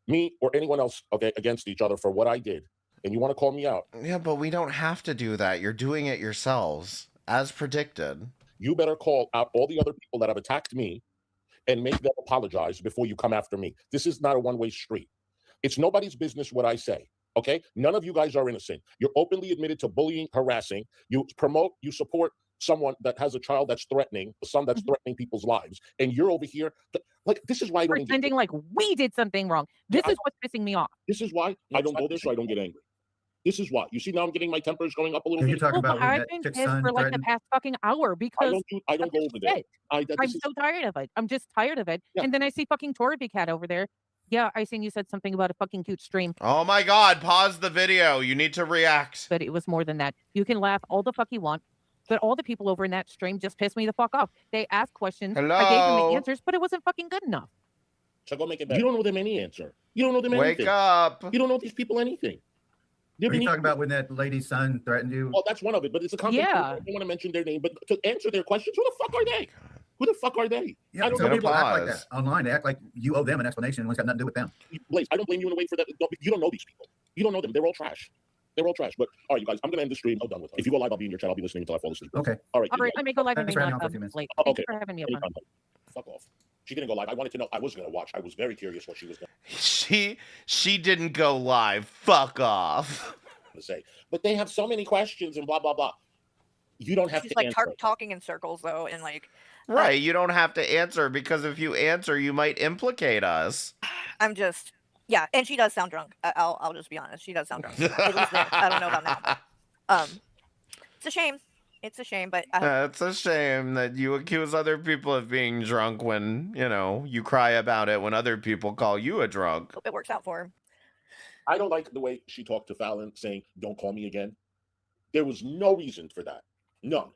me or anyone else against each other for what I did, and you want to call me out. Yeah, but we don't have to do that. You're doing it yourselves, as predicted. You better call out all the other people that have attacked me and make them apologize before you come after me. This is not a one-way street. It's nobody's business what I say, okay? None of you guys are innocent. You're openly admitted to bullying, harassing. You support someone that has a child that's threatening, a son that's threatening people's lives, and you're over here. Like, this is why I don't pretending like we did something wrong. This is what's pissing me off. This is why I don't go there, so I don't get angry. This is why. You see, now I'm getting my tempers going up a little bit. You're talking about I've been pissed for like the past fucking hour because I don't go over there. I'm so tired of it. I'm just tired of it. Yeah. And then I see fucking Torvy Cat over there. Yeah, I seen you said something about a fucking cute stream. Oh my god, pause the video. You need to react. But it was more than that. You can laugh all the fuck you want. But all the people over in that stream just pissed me the fuck off. They asked questions. I gave them the Hello? answers, but it wasn't fucking good enough. So go make it better. You don't know them any answer. You don't know them anything. Wake up. You don't know these people anything. Are you talking about when that lady's son threatened you? Well, that's one of it, but it's a conflict. Yeah. I don't want to mention their name, but to answer their questions, who the fuck are they? Who the fuck are they? Yeah, some people act like that online. They act like you owe them an explanation when it's got nothing to do with them. Blaze, I don't blame you in a way for that. You don't know these people. You don't know them. They're all trash. They're all trash. But all right, you guys, I'm gonna end the stream. I'm done with it. If you go live, I'll be in your chat. I'll be listening until I fall asleep. Okay. All right. All right, I may go live and may Thanks for not having me on for a few late. Oh, Thank okay. you for having me on. Anytime. Fuck off. She didn't go live. I wanted to know. I was gonna watch. I was very curious what she was gonna. She didn't go live. Fuck off. To say, but they have so many questions and blah blah blah. You don't have She's to like answer. talking in circles though, and like. Right, you don't have to answer because if you answer, you might implicate us. I'm just, yeah, and she does sound drunk. I'll just be honest. She does sound drunk. At least then. I don't know about now. But, it's a shame. It's a shame, but it's a shame that you accuse other people of being drunk when, you know, you cry about it when other people call you a drunk. hope it works out for her. I don't like the way she talked to Fallon, saying, "Don't call me again." There was no reason for that. None.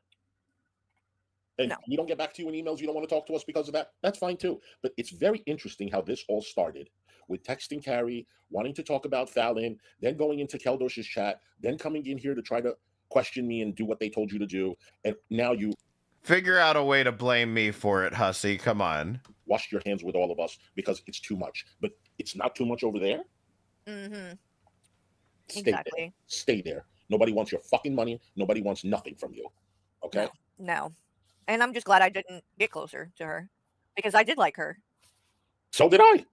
And we don't get back to you in emails. You don't want to talk to us because of that. That's fine too. But it's very interesting how this all started with texting Carrie, wanting to talk about Fallon, then going into Keldosh's chat, then coming in here to try to question me and do what they told you to do. And now you figure out a way to blame me for it, hussy. Come on. Wash your hands with all of us because it's too much. But it's not too much over there. Mm-hmm. Stay there. Stay there. Nobody wants your fucking money. Nobody wants nothing from you. Okay? No. And I'm just glad I didn't get closer to her because I did like her. So did I.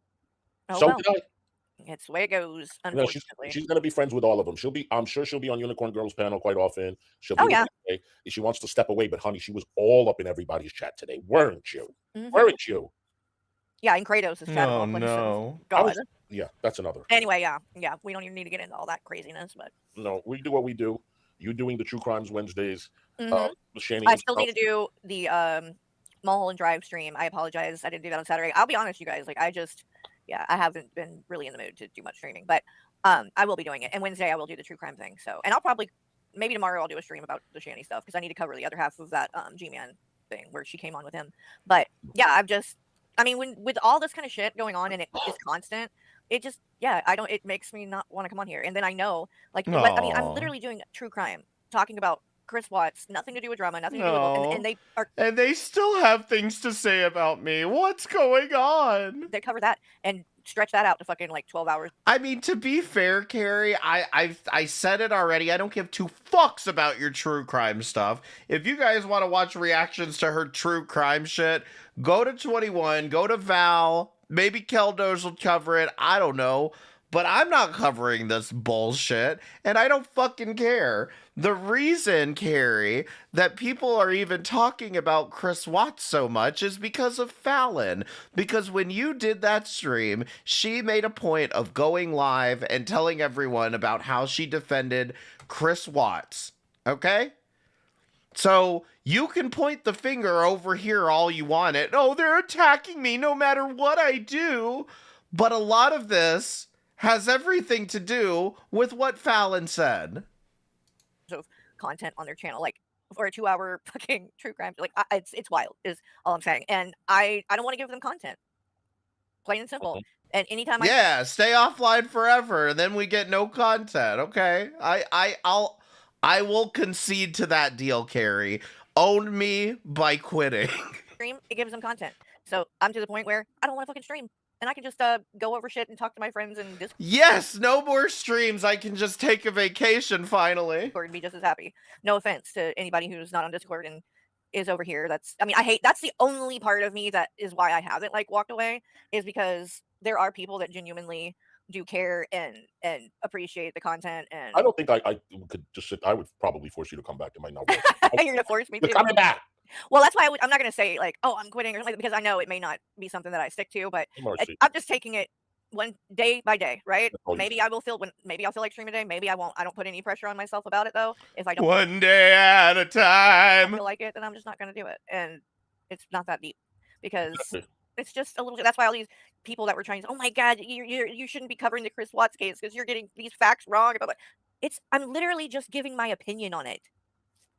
Oh, so well. did I. It's the way it goes, No, unfortunately. she's going to be friends with all of them. I'm sure she'll be on Unicorn Girls panel quite often. She'll be if she wants to step away, but honey, she was all up in everybody's chat today, weren't you? Mm-hmm. Weren't you? Yeah, in Kratos' chat. Oh no. God. Yeah, that's another. Anyway, yeah, we don't even need to get into all that craziness, but no, we do what we do. You doing the True Crimes Wednesdays. Mm-hmm. I still need to do the Mulholland Drive stream. I apologize. I didn't do that on Saturday. I'll be honest, you guys. Like, I haven't been really in the mood to do much streaming, but I will be doing it. And Wednesday, I will do the true crime thing. So, and I'll probably, maybe tomorrow, I'll do a stream about the Shanny stuff because I need to cover the other half of that G-Man thing where she came on with him. But yeah, with all this kind of shit going on and it is constant, it just, it makes me not want to come on here. And then I know, like, I'm literally doing true crime, talking about Chris Watts, nothing to do with drama, nothing to do with, and they still have things to say about me. What's going on? They cover that and stretch that out to fucking like 12 hours. I mean, to be fair, Carrie, I said it already. I don't give two fucks about your true crime stuff. If you guys want to watch reactions to her true crime shit, go to 21, go to Val. Maybe Keldos will cover it. I don't know. But I'm not covering this bullshit, and I don't fucking care. The reason, Carrie, that people are even talking about Chris Watts so much is because of Fallon. Because when you did that stream, she made a point of going live and telling everyone about how she defended Chris Watts. Okay? So you can point the finger over here all you want. They're attacking me no matter what I do. But a lot of this has everything to do with what Fallon said. Of content on their channel, like for a 2-hour fucking true crime, like it's wild is all I'm saying, and I don't want to give them content, plain and simple. And anytime stay offline forever, and then we get no content. Okay, I will concede to that deal, Carrie. Own me by quitting. Stream, it gives them content, so I'm to the point where I don't want to fucking stream. And I can just go over shit and talk to my friends and Discord. Yes, no more streams. I can just take a vacation finally. Or be just as happy. No offense to anybody who's not on Discord and is over here. That's the only part of me that is why I haven't like walked away, is because there are people that genuinely do care and appreciate the content. And I don't think I could just sit. I would probably force you to come back. It might not work. You're gonna force me to come back. Well, that's why I'm not going to say like, oh, I'm quitting or something, because I know it may not be something that I stick to, but I'm just taking it one day by day, right? Maybe I'll feel like streaming today. Maybe I won't. I don't put any pressure on myself about it though. If I don't, one day at a time, feel like it, then I'm just not going to do it. And it's not that deep because it's just a little. That's why all these people that were trying to, oh my God, you shouldn't be covering the Chris Watts case because you're getting these facts wrong about it. I'm literally just giving my opinion on it.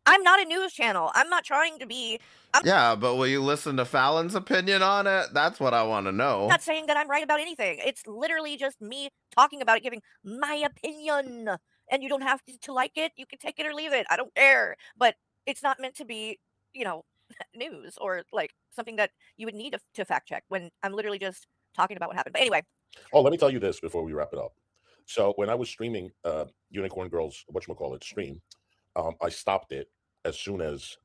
I'm not a news channel. I'm not trying to be. Yeah, but will you listen to Fallon's opinion on it? That's what I want to know. I'm not saying that I'm right about anything. It's literally just me talking about it, giving my opinion. And you don't have to like it. You can take it or leave it. I don't care. But it's not meant to be, news or like something that you would need to fact check when I'm literally just talking about what happened. But anyway. Oh, let me tell you this before we wrap it up. So when I was streaming Unicorn Girls, whatchamacallit, stream, I stopped it as soon as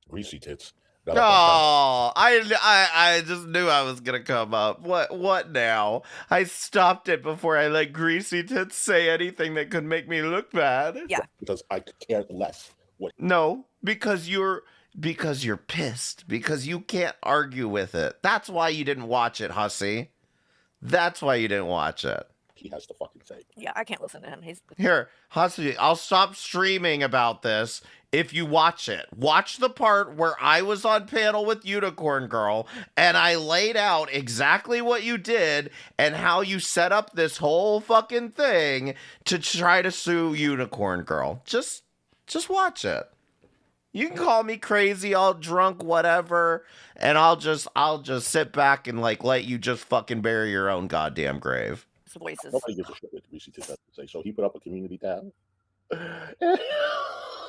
Greasy Tits got up on Oh, I just knew I was gonna come up. What now? I stopped it before I let Greasy Tits say anything that could make me look bad. Yeah. Because I cared less. No, because you're pissed. Because you can't argue with it. That's why you didn't watch it, Hussy. That's why you didn't watch it. He has to fucking say. Yeah, I can't listen to him. Here, Hussy, I'll stop streaming about this if you watch it. Watch the part where I was on panel with Unicorn Girl and I laid out exactly what you did and how you set up this whole fucking thing to try to sue Unicorn Girl. Just watch it. You can call me crazy, all drunk, whatever, and I'll just sit back and let you just fucking bury your own goddamn grave. Voices. Nobody gives a shit what Greasy Tits has to say. So he put up a community tab.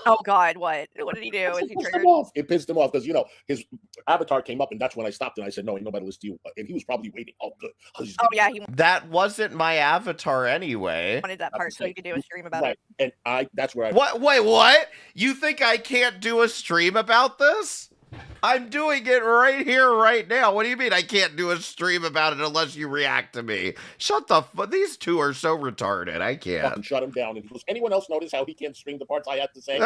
Oh God, what did he do? Is he triggered? It pissed him off because his avatar came up, and that's when I stopped and I said, "No, ain't nobody listen to you." And he was probably waiting. Oh, good. Oh yeah, he That wasn't my avatar anyway. wanted that part so he could do a stream about Right, it. and that's where I. What? Wait, what? You think I can't do a stream about this? I'm doing it right here, right now. What do you mean I can't do a stream about it unless you react to me? Shut the fuck. These two are so retarded. I can't. Fucking shut him down. And he goes, anyone else notice how he can't stream the parts I have to say?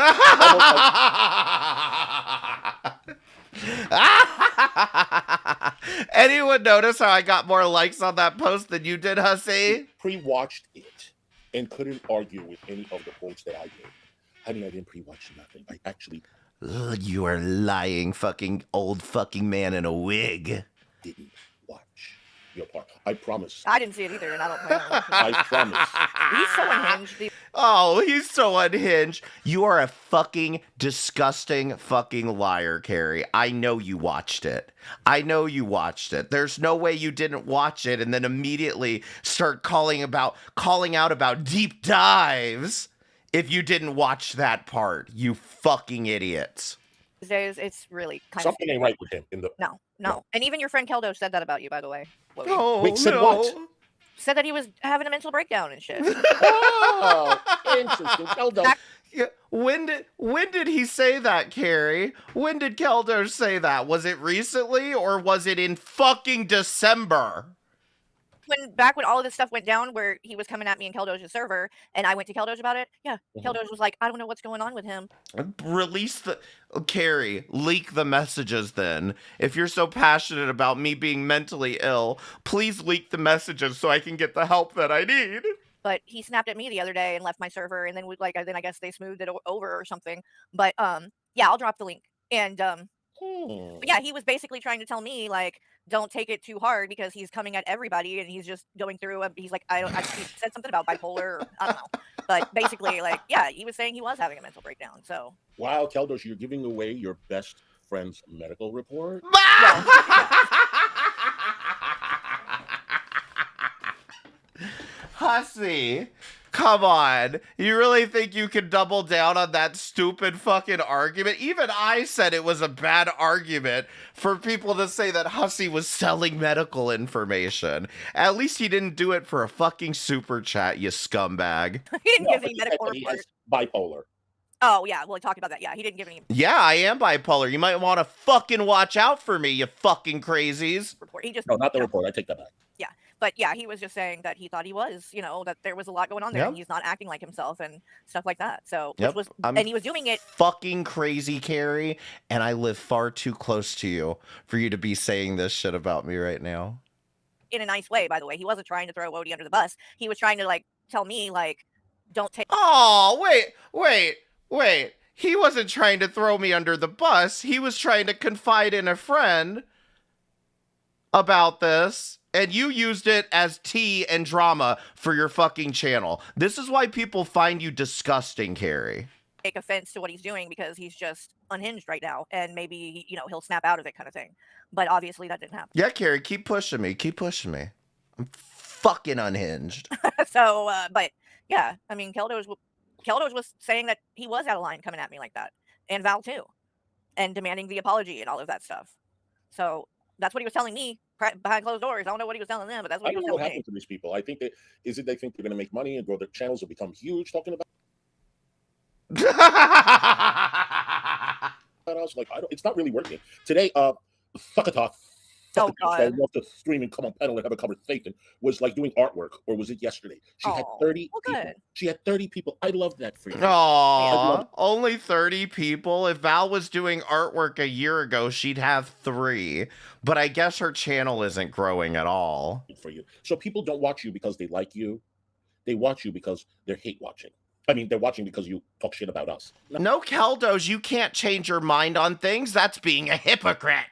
Anyone notice how I got more likes on that post than you did, Hussy? Pre-watched it and couldn't argue with any of the points that I did. Honey, I didn't pre-watch nothing. I actually... Ugh, you are lying fucking old fucking man in a wig. Didn't watch your part. I promise. I didn't see it either, and I don't plan on watching it. I promise. He's so unhinged. Oh, he's so unhinged. You are a fucking disgusting fucking liar, Carrie. I know you watched it. I know you watched it. There's no way you didn't watch it and then immediately start calling out about deep dives if you didn't watch that part. You fucking idiots. These days, it's really kind Something of ain't right with him. No. And even your friend Keldo said that about you, by the way. Oh, Wait, said what? Said that he was having a mental breakdown and shit. Oh, interesting. Keldo. Yeah, when did he say that, Carrie? When did Keldo say that? Was it recently or was it in fucking December? Back when all of this stuff went down, where he was coming at me in Keldo's server, and I went to Keldo's about it. Yeah, Keldo's was like, I don't know what's going on with him. Release Carrie, leak the messages then. If you're so passionate about me being mentally ill, please leak the messages so I can get the help that I need. But he snapped at me the other day and left my server, and then then I guess they smoothed it over or something. But yeah, I'll drop the link. And but yeah, he was basically trying to tell me don't take it too hard because he's coming at everybody and he's just going through. He's like, he said something about bipolar. Or, I don't know, but basically, yeah, he was saying he was having a mental breakdown. So wow, Keldos, you're giving away your best friend's medical report. Hussy, come on. You really think you can double down on that stupid fucking argument? Even I said it was a bad argument for people to say that Hussy was selling medical information. At least he didn't do it for a fucking super chat, you scumbag. He didn't give any medical report. Bipolar. Oh yeah, well, he talked about that. Yeah, he didn't give any. Yeah, I am bipolar. You might want to fucking watch out for me, you fucking crazies. Report. He just no, not the report. I take that back. Yeah, but yeah, he was just saying that he thought he was, that there was a lot going on there, and he's not acting like himself and stuff like that. So, and he was doing it fucking crazy, Carrie, and I live far too close to you for you to be saying this shit about me right now. In a nice way, by the way. He wasn't trying to throw Wody under the bus. He was trying to tell me don't take. Oh, wait. He wasn't trying to throw me under the bus. He was trying to confide in a friend about this. And you used it as tea and drama for your fucking channel. This is why people find you disgusting, Carrie. take offense to what he's doing because he's just unhinged right now, and maybe he'll snap out of it, kind of thing. But obviously that didn't happen. Yeah, Carrie, keep pushing me. Keep pushing me. I'm fucking unhinged. So, but yeah, I mean, Keldos was saying that he was out of line coming at me like that, and Val too, and demanding the apology and all of that stuff. So that's what he was telling me behind closed doors. I don't know what he was telling them, but that's what he was telling me. What happened to these people? I think they think they're going to make money and grow their channels and become huge talking about. I was like, it's not really working today. Fuck a talk. Oh, God. I love to stream and come on panel and have a conversation. Was like doing artwork, or was it yesterday? She had 30 people. She had 30 people. I love that for you. Aww, only 30 people. If Val was doing artwork a year ago, she'd have 3. But I guess her channel isn't growing at all. For you. So people don't watch you because they like you. They watch you because they're hate watching. I mean, they're watching because you talk shit about us. No, Keldos, you can't change your mind on things. That's being a hypocrite.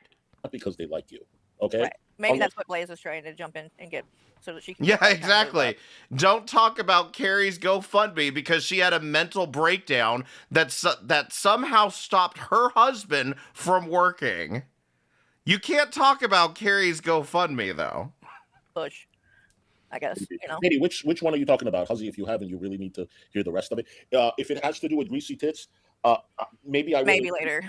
Not because they like you. Okay. Right. Maybe that's what Blaze is trying to jump in and get so that she can. Yeah, exactly. Don't talk about Carrie's GoFundMe because she had a mental breakdown that somehow stopped her husband from working. You can't talk about Carrie's GoFundMe though. Push, I guess. Katie, which one are you talking about, Huzzy? If you haven't, you really need to hear the rest of it. If it has to do with greasy tits. Maybe later.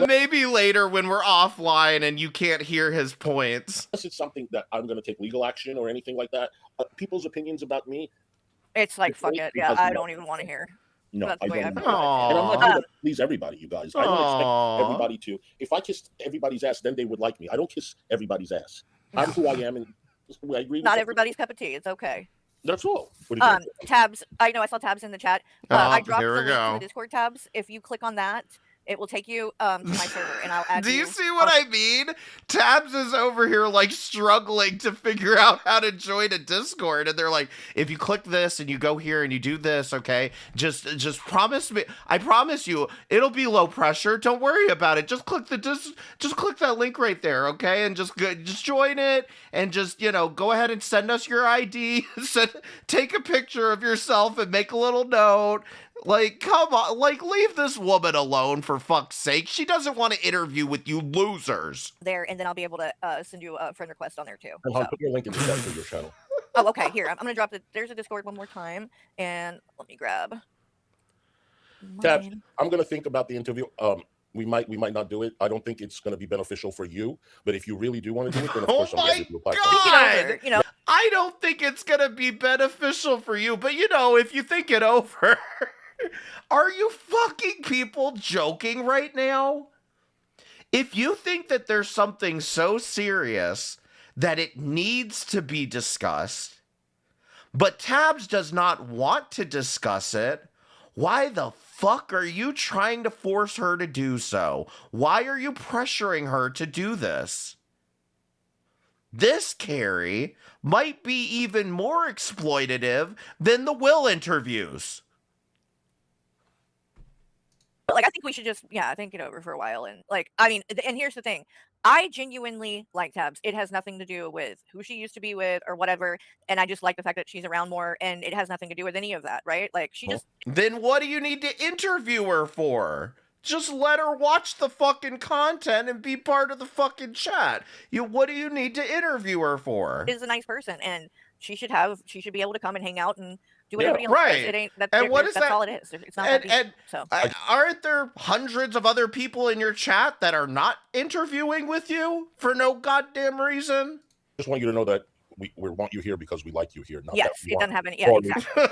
Maybe later when we're offline and you can't hear his points. Unless it's something that I'm going to take legal action or anything like that. People's opinions about me. It's like, fuck it. Yeah, I don't even want to hear. No, that's I the way don't. I feel. And I'm not going to please everybody, you guys. I don't expect everybody to. If I kissed everybody's ass, then they would like me. I don't kiss everybody's ass. I'm who I am, and I agree. Not everybody's cup of tea. It's okay. That's all. Tabs. I know I saw Tabs in the chat. I dropped the link to go. the Discord tabs. If you click on that, it will take you to my server, and I'll add. Do you see what I mean? Tabs is over here like struggling to figure out how to join a Discord, and they're like, if you click this and you go here and you do this, okay, just promise me. I promise you, it'll be low pressure. Don't worry about it. Just click just click that link right there, okay, and just join it, and just go ahead and send us your ID. Take a picture of yourself and make a little note. Like, come on, like, leave this woman alone for fuck's sake. She doesn't want to interview with you losers. There, and then I'll be able to send you a friend request on there too. And I'll put your link in the chat for your channel. Oh, okay. Here, I'm gonna drop there's a Discord one more time, and let me grab. Tabs, I'm gonna think about the interview. We might not do it. I don't think it's gonna be beneficial for you. But if you really do want to do it, then of course I'm going to do a podcast. God! I don't think it's gonna be beneficial for you, but if you think it over. Are you fucking people joking right now? If you think that there's something so serious that it needs to be discussed, but Tabs does not want to discuss it, why the fuck are you trying to force her to do so? Why are you pressuring her to do this? This Carrie might be even more exploitative than the Will interviews. Like, I think we should just, think it over for a while. And and here's the thing. I genuinely like Tabs. It has nothing to do with who she used to be with or whatever. And I just like the fact that she's around more, and it has nothing to do with any of that, right? Like, Then what do you need to interview her for? Just let her watch the fucking content and be part of the fucking chat. What do you need to interview her for? Is a nice person, and she should be able to come and hang out and do what everybody else does. It ain't that's all it is. It's not that deep. So aren't there hundreds of other people in your chat that are not interviewing with you for no goddamn reason? Just want you to know that we want you here because we like you here. Not yes, it doesn't have any. Yeah, exactly.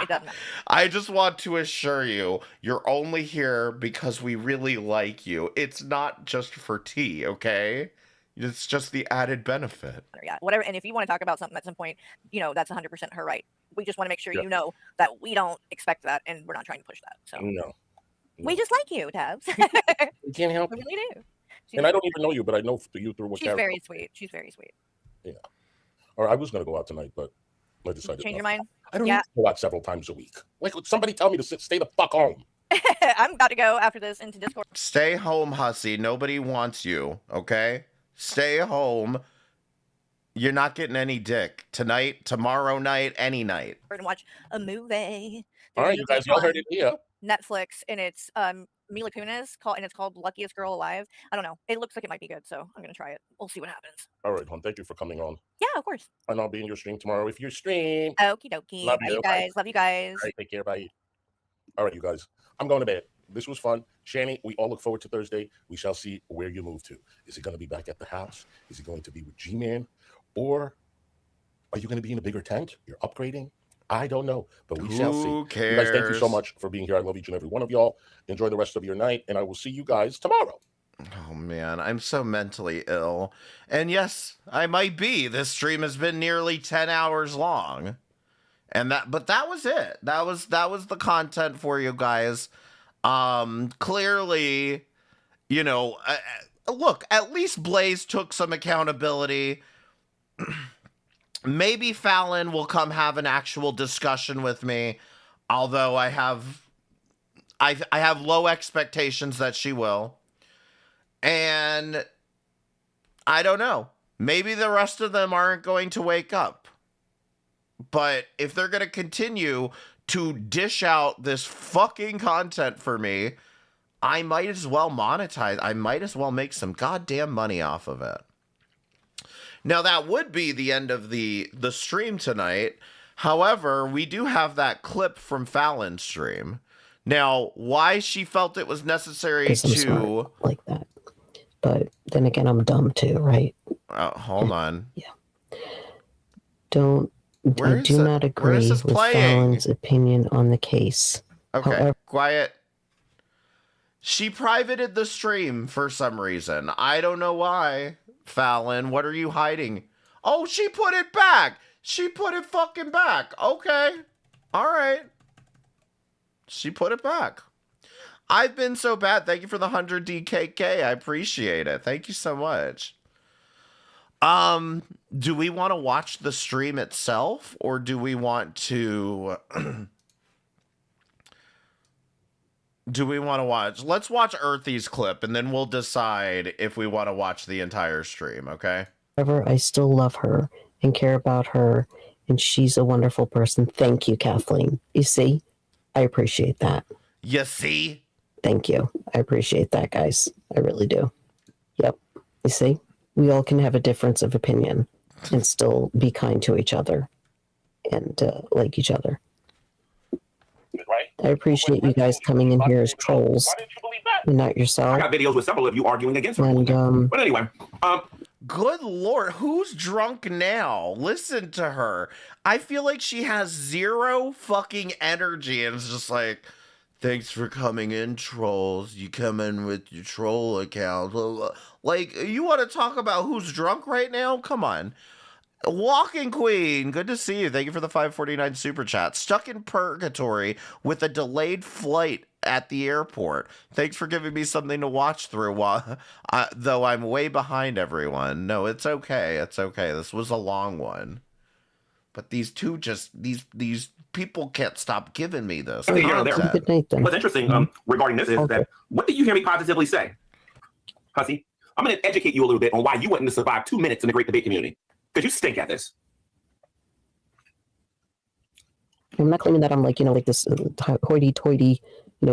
It doesn't. I just want to assure you, you're only here because we really like you. It's not just for tea, okay? It's just the added benefit. Yeah, whatever. And if you want to talk about something at some point, that's 100% her right. We just want to make sure you know that we don't expect that, and we're not trying to push that. So no. We just like you, Tabs. We can't help it. We really do. And I don't even know you, but I know you through what she's very sweet. She's very sweet. Yeah. All right, I was going to go out tonight, but I decided change your mind. I don't need to go out several times a week. Like, somebody tell me to stay the fuck home. I'm about to go after this into Discord. Stay home, hussy. Nobody wants you, okay? Stay home. You're not getting any dick tonight, tomorrow night, any night. And watch a movie. All right, you guys all heard it here. Netflix, and it's Mila Kunis and it's called Luckiest Girl Alive. I don't know. It looks like it might be good, so I'm gonna try it. We'll see what happens. All right, hon. Thank you for coming on. Yeah, of course. And I'll be in your stream tomorrow if you stream. Okie dokie. Love Bye, you. you guys. Love you guys. All right, take care. Bye. All right, you guys. I'm going to bed. This was fun. Shani, we all look forward to Thursday. We shall see where you move to. Is it going to be back at the house? Is it going to be with G-Man? Or are you going to be in a bigger tent? You're upgrading? I don't know, but we shall see. Who cares? You guys, thank you so much for being here. I love each and every one of y'all. Enjoy the rest of your night, and I will see you guys tomorrow. Oh, man, I'm so mentally ill. And yes, I might be. This stream has been nearly 10 hours long. But that was it. That was the content for you guys. Clearly, you know, look, at least Blaze took some accountability. Maybe Fallon will come have an actual discussion with me, although I have low expectations that she will. And I don't know. Maybe the rest of them aren't going to wake up. But if they're going to continue to dish out this fucking content for me, I might as well monetize. I might as well make some goddamn money off of it. Now, that would be the end of the stream tonight. However, we do have that clip from Fallon's stream. Now, why she felt it was necessary to... smart like that. But then again, I'm dumb too, right? Hold on. Yeah. I do not agree with Fallon's opinion on the case. Okay, However, quiet. She privated the stream for some reason. I don't know why. Fallon, what are you hiding? Oh, she put it back. She put it fucking back. Okay. All right. She put it back. I've been so bad. Thank you for the 100 DKK. I appreciate it. Thank you so much. Do we want to watch the stream itself, or do we want to watch? Let's watch Earthy's clip, and then we'll decide if we want to watch the entire stream, okay? however, I still love her and care about her, and she's a wonderful person. Thank you, Kathleen. You see? I appreciate that. You see? Thank you. I appreciate that, guys. I really do. Yep. You see? We all can have a difference of opinion and still be kind to each other and like each other. Right? I appreciate you guys coming in here as trolls and not yourself. I got videos with several of you arguing against her. And, but anyway, good Lord, who's drunk now? Listen to her. I feel like she has zero fucking energy and it's just like, thanks for coming in, trolls. You come in with your troll account. Like, you want to talk about who's drunk right now? Come on. Walking Queen, good to see you. Thank you for the 549 super chat. Stuck in purgatory with a delayed flight at the airport. Thanks for giving me something to watch through while, though I'm way behind everyone. No, it's okay. It's okay. This was a long one. But these two these people can't stop giving me this. Good night, then. What's interesting regarding this is that, what did you hear me positively say? Hussy, I'm going to educate you a little bit on why you wouldn't survive 2 minutes in the great debate community. Because you stink at this. I'm not claiming that I'm like, like this hoity-toity,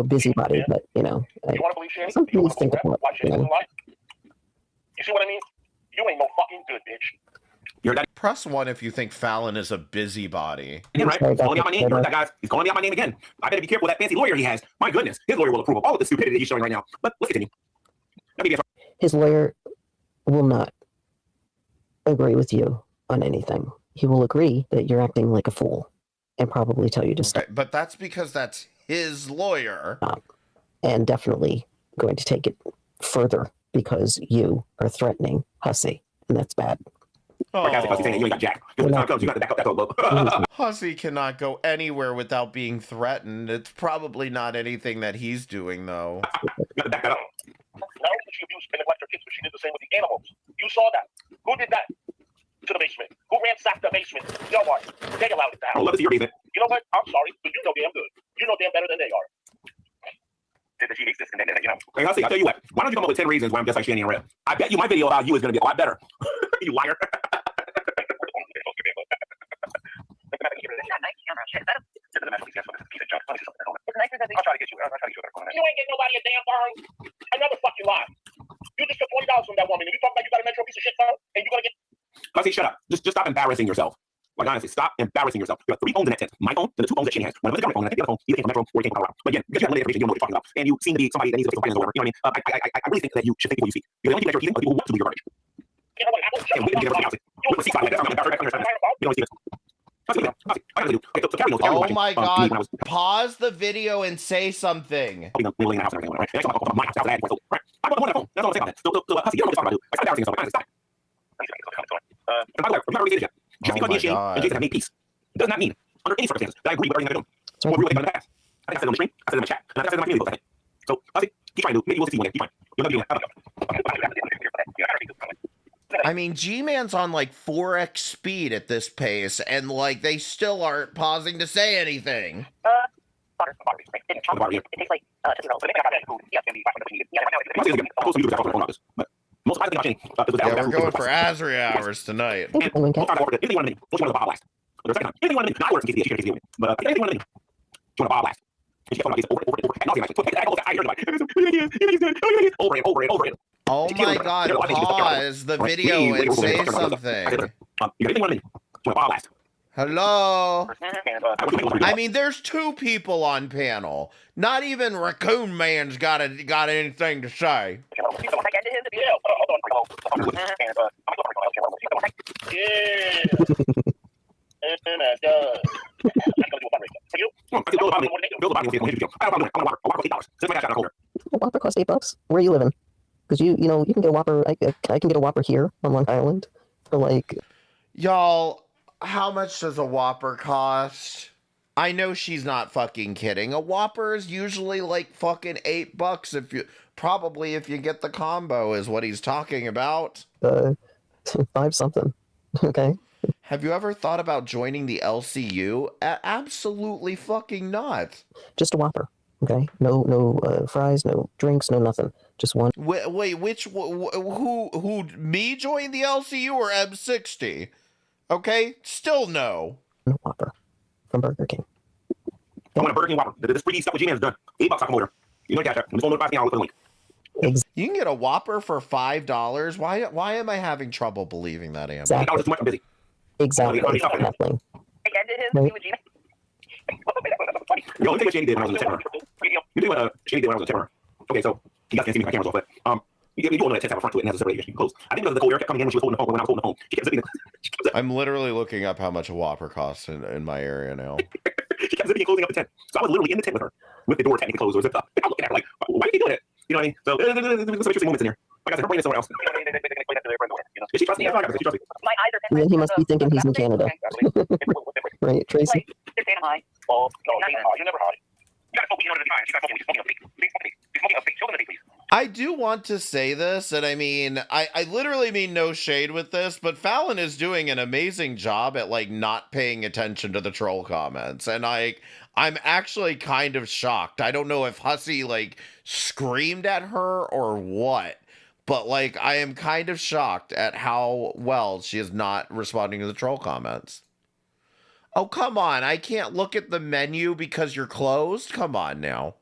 busybody, but, You want to believe Shannon? some You things think about, why shit doesn't lie? You see what I mean? You ain't no fucking good, bitch. You're that. Press 1 if you think Fallon is a busybody. Again, right? He's calling out my name. You heard that, guys? He's calling out my name again. I better be careful with that fancy lawyer he has. My goodness, his lawyer will approve of all of the stupidity that he's showing right now. But let's continue. his lawyer will not agree with you on anything. He will agree that you're acting like a fool and probably tell you to stop. But that's because that's his lawyer. And definitely going to take it further because you are threatening Hussy, and that's bad. Oh. Hussy saying you ain't got jack. When the time comes, you got to back up that hook. Hussy cannot go anywhere without being threatened. It's probably not anything that he's doing, though. Not only did she abuse and neglect her kids, but she did the same with the animals. You saw that. Who did that? To the basement. Who ransacked the basement? Your what? They allowed it to happen. I'd love to see your basement. You know what? I'm sorry, but you know damn good. You know damn better than they are. That she exists, and you know. Hey, Hussy, I'll tell you what. Why don't you come up with 10 reasons why I'm just like Shanny and Red? I bet you my video about you is going to be a lot better. You liar. You ain't getting nobody a damn phone. Another fucking lie. You just took $20 from that woman, and you talk like you got a Metro piece of shit phone, and you're gonna get. Bussy, shut up. Just stop embarrassing yourself. Like, honestly, stop embarrassing yourself. You have 3 phones in that tent. My phone, and the 2 phones that Shane has. One of them is a government phone, and I think the other phone either came from Metro or it came from Colorado. But again, because you have limited information, you don't know what you're talking about. And you seem to be somebody that needs to fix your or whatever. You know what I mean? I really think that you should think before you speak. You're the only people that you're people who want to do your garbage. You know what? I will shut up. Oh my god, pause the video and say something. Just because me and Shane and Jason have made peace does not mean, under any circumstances, that I agree with everything they're doing. So what we really done in the past. I think I said it on the stream, I said it in the chat, and I said it in my community post. So, keep trying to, maybe we'll see one day, keep trying. You'll never do it. I mean, G-Man's on like 4x speed at this pace, and like they still aren't pausing to say anything. It takes like yeah, we're going for Azri hours tonight. Oh my god, pause the video and say something. Hello? I mean, there's 2 people on panel. Not even Raccoon Man's got anything to say. Whopper cost $8. Where are you living? Because you know you can get a Whopper. I can get a Whopper here on Long Island for like. Y'all, how much does a Whopper cost? I know she's not fucking kidding. A Whopper is usually like fucking $8 if you get the combo is what he's talking about. 5 something. Okay. Have you ever thought about joining the LCU? Absolutely fucking not. Just a Whopper. Okay. No fries, no drinks, no nothing. Just one. Wait, who me join the LCU or M60? Okay, still no. Whopper from Burger King. I want a Burger King Whopper. This 3D stuff with G-Man is done. $8 I come order. You know, I'm just going to notify me. I'll look at the link. You can get a Whopper for $5. Why am I having trouble believing that, Amber? Exactly. $8 is too much. I'm busy. Exactly. Nothing. Right? Yo, let me tell you what Shady did when I was in the Terror. You do what Shady did when I was in the Terror. Okay, so you guys can't see me, my camera's off, but you do want to test out front to it and has a separation. You can close. I think because of the cold air kept coming in when she was holding the phone, when I was holding the phone. She kept zipping it. I'm literally looking up how much a Whopper costs in my area now. She kept zipping and closing up the tent. So I was literally in the tent with her, with the door technically closed or zipped up. And I'm looking at her like, why are you doing it? You know what I mean? So there's some interesting moments in here. Like I said, her brain is somewhere else. Did she trust me? She trusts me. Yeah, he must be thinking he's in Canada. Right, Tracy? They're saying hi. Well, no, you're never high. You gotta focus in order to be high. You gotta focus. You're smoking a fake. You're smoking a fake. Show them the fake, please. I do want to say this, and I mean, I literally mean no shade with this, but Fallon is doing an amazing job at, like, not paying attention to the troll comments, and I'm actually kind of shocked. I don't know if Hussy, like, screamed at her or what, but, like, I am kind of shocked at how well she is not responding to the troll comments. Oh, come on, I can't look at the menu because you're closed? Come on now.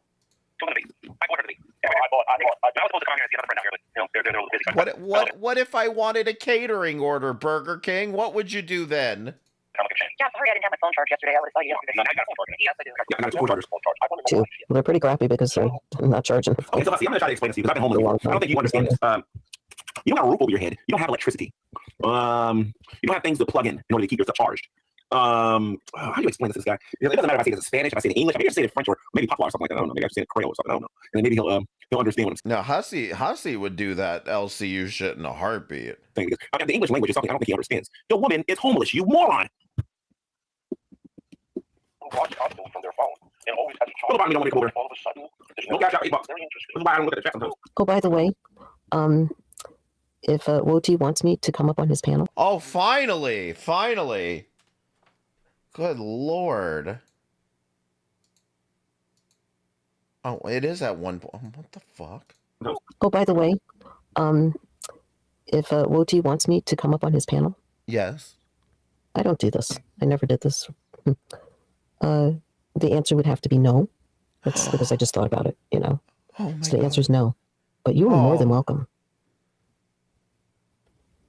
What if I wanted a catering order, Burger King? What would you do then? Yeah, sorry, I didn't have my phone charged yesterday. I would have thought you Yes, I do. Yeah, I got 2 chargers. Well, they're pretty crappy because they're not charging. Okay, so I'm going to try to explain this to you because I've been home a long time. I don't think you understand this. You don't have a roof over your head. You don't have electricity. You don't have things to plug in order to keep yourself charged. How do you explain this to this guy? It doesn't matter if I say this in Spanish, if I say it in English, maybe I say it in French or maybe Patois or something like that. I don't know. Maybe I say it in Creole or something. I don't know. And then maybe he'll understand what I'm saying. No, Hussy would do that LCU shit in a heartbeat. The English language is something I don't think he understands. Your woman is homeless, you moron. Watch constantly from their phone and always has All of a sudden, no cash out $8. That's why I don't look at the chat sometimes. Oh, by the way, if Woti wants me to come up on his panel. Oh, finally. Good Lord. Oh, it is at one point. What the fuck? Oh, by the way, if Woti wants me to come up on his panel. Yes. I don't do this. I never did this. the answer would have to be no. That's because I just thought about it, you know. Oh my So the answer is no. But you are more than welcome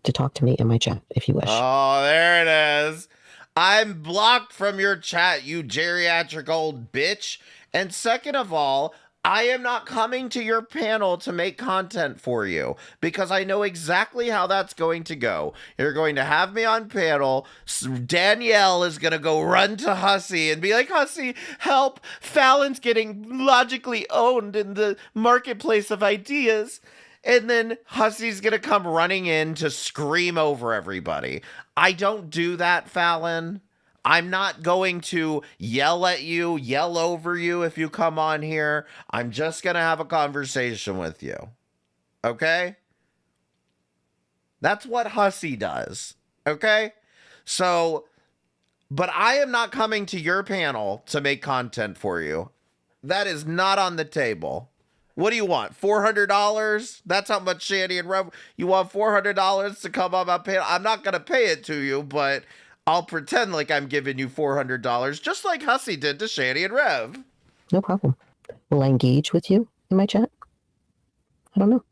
to talk to me in my chat if you wish. Oh, there it is. I'm blocked from your chat, you geriatric old bitch. And second of all, I am not coming to your panel to make content for you because I know exactly how that's going to go. You're going to have me on panel. Danielle is going to go run to Hussy and be like, Hussy, help. Fallon's getting logically owned in the marketplace of ideas. And then Hussy's going to come running in to scream over everybody. I don't do that, Fallon. I'm not going to yell at you, yell over you if you come on here. I'm just going to have a conversation with you. Okay? That's what Hussy does. Okay? So, but I am not coming to your panel to make content for you. That is not on the table. What do you want? $400? That's how much Shanny and Rev. You want $400 to come on my panel? I'm not going to pay it to you, but I'll pretend like I'm giving you $400, just like Hussy did to Shanny and Rev. No problem. Will I engage with you in my chat? I don't know.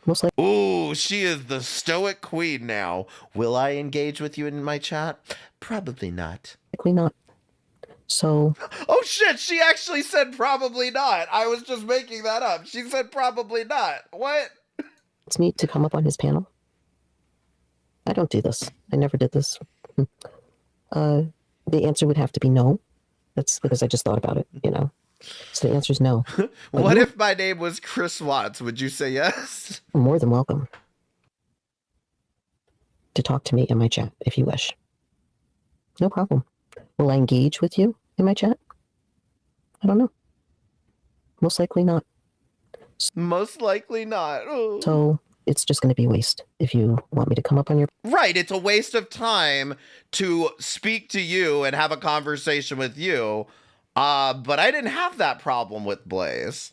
Most likely. Ooh, she is the stoic queen now. Will I engage with you in my chat? Probably not. Likely not. So. Oh shit, she actually said probably not. I was just making that up. She said probably not. What? It's me to come up on his panel. I don't do this. I never did this. The answer would have to be no. That's because I just thought about it, you know. So the answer is no. What if my name was Chris Watts? Would you say yes? More than welcome to talk to me in my chat if you wish. No problem. Will I engage with you in my chat? I don't know. Most likely not. Most likely not. Oh. So it's just going to be a waste if you want me to come up on your... Right, it's a waste of time to speak to you and have a conversation with you, but I didn't have that problem with Blaze.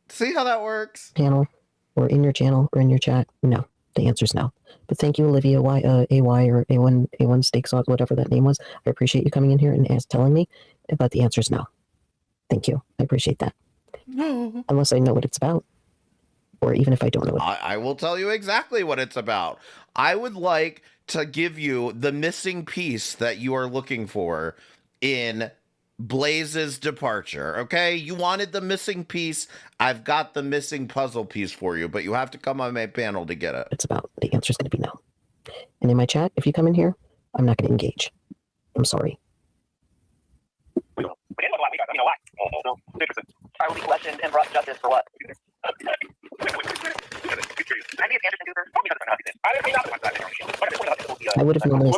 See how that works? Panel, or in your channel, or in your chat? No, the answer is no. But thank you, Olivia, AY, or A1 Steaks, whatever that name was. I appreciate you coming in here and telling me, but the answer is no. Thank you. I appreciate that. No. Unless I know what it's about. Or even if I don't know it. I will tell you exactly what it's about. I would like to give you the missing piece that you are looking for in Blaze's departure, okay? You wanted the missing piece. I've got the missing puzzle piece for you, but you have to come on my panel to get it. It's about. The answer is going to be no. And in my chat, if you come in here, I'm not going to engage. I'm sorry. I will be questioned and brought to justice for what? I would have normally.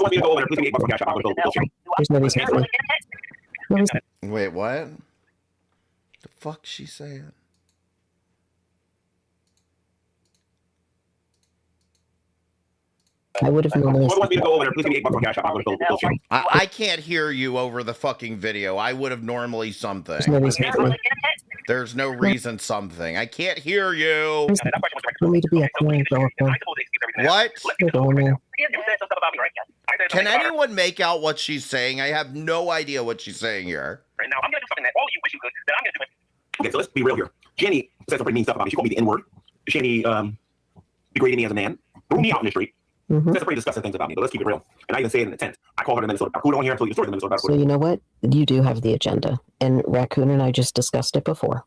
There's no reason for me. No reason. Wait, what? The fuck she saying? I would have normally. I can't hear you over the fucking video. I would have normally something. There's no reason for me. There's no reason something. I can't hear you. For me to be a clean developer. What? Normal. Can anyone make out what she's saying? I have no idea what she's saying here. Right now, I'm gonna do something that all you wish you could, that I'm gonna do it. Okay, so let's be real here. Jenny said some pretty mean stuff about me. She called me the N-word. Jenny degraded me as a man. Threw me out in the street. Said some pretty disgusting things about me, but let's keep it real. And I even say it in the tent. I called her the Minnesota Raccoon on here and told you the story of the Minnesota Raccoon. So you know what? You do have the agenda. And Raccoon and I just discussed it before.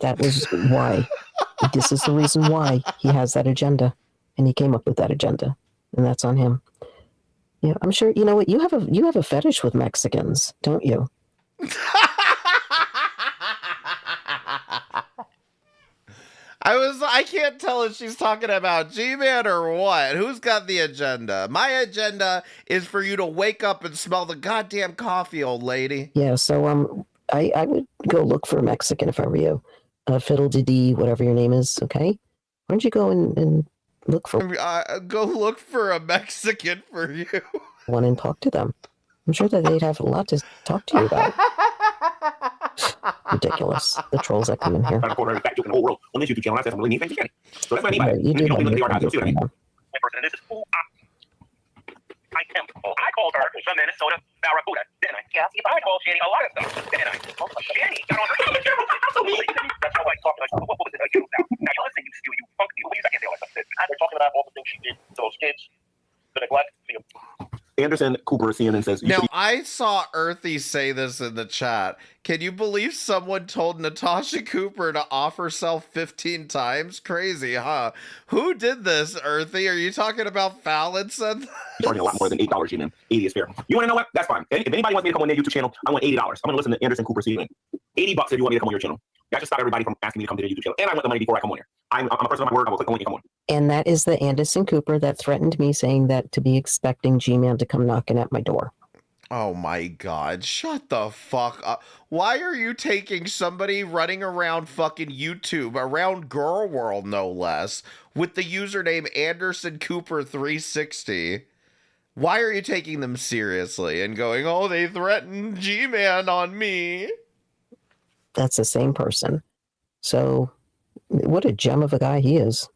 That was why. This is the reason why he has that agenda. And he came up with that agenda. And that's on him. Yeah, I'm sure, you know what? You have a fetish with Mexicans, don't you? I can't tell if she's talking about G-Man or what. Who's got the agenda? My agenda is for you to wake up and smell the goddamn coffee, old lady. Yeah, so I would go look for a Mexican if I were you. Fiddle-de-dee, whatever your name is, okay? Why don't you go and look for... Go look for a Mexican for you. One and talk to them. I'm sure that they'd have a lot to talk to you about. Ridiculous. The trolls that come in here. You do have the I call called her the Minnesota Barracuda, didn't I? Yeah. I called Shanny a lot of stuff, didn't I? Shanny got on her. That's how I talk. Like, what was it? Now you listen, you punk people. Please, I can't say all that stuff. They're talking about all the things she did to those kids, the neglect. Anderson Cooper CNN says. Now, I saw Earthy say this in the chat. Can you believe someone told Natasha Cooper to off herself 15 times? Crazy, huh? Who did this, Earthy? Are you talking about Fallon said that? Charging a lot more than $8, you know. 80 is fair. You want to know what? That's fine. If anybody wants me to come on their YouTube channel, I want $80. I'm going to listen to Anderson Cooper CNN. $80 if you want me to come on your channel. That should stop everybody from asking me to come to their YouTube channel. And I want the money before I come on here. I'm a person of my word. I will click on when you come on. And that is the Anderson Cooper that threatened me, saying that to be expecting G-Man to come knocking at my door. Oh my God, shut the fuck up. Why are you taking somebody running around fucking YouTube, around Girl World no less, with the username Anderson Cooper 360? Why are you taking them seriously and going, oh, they threatened G-Man on me? That's the same person. So, what a gem of a guy he is.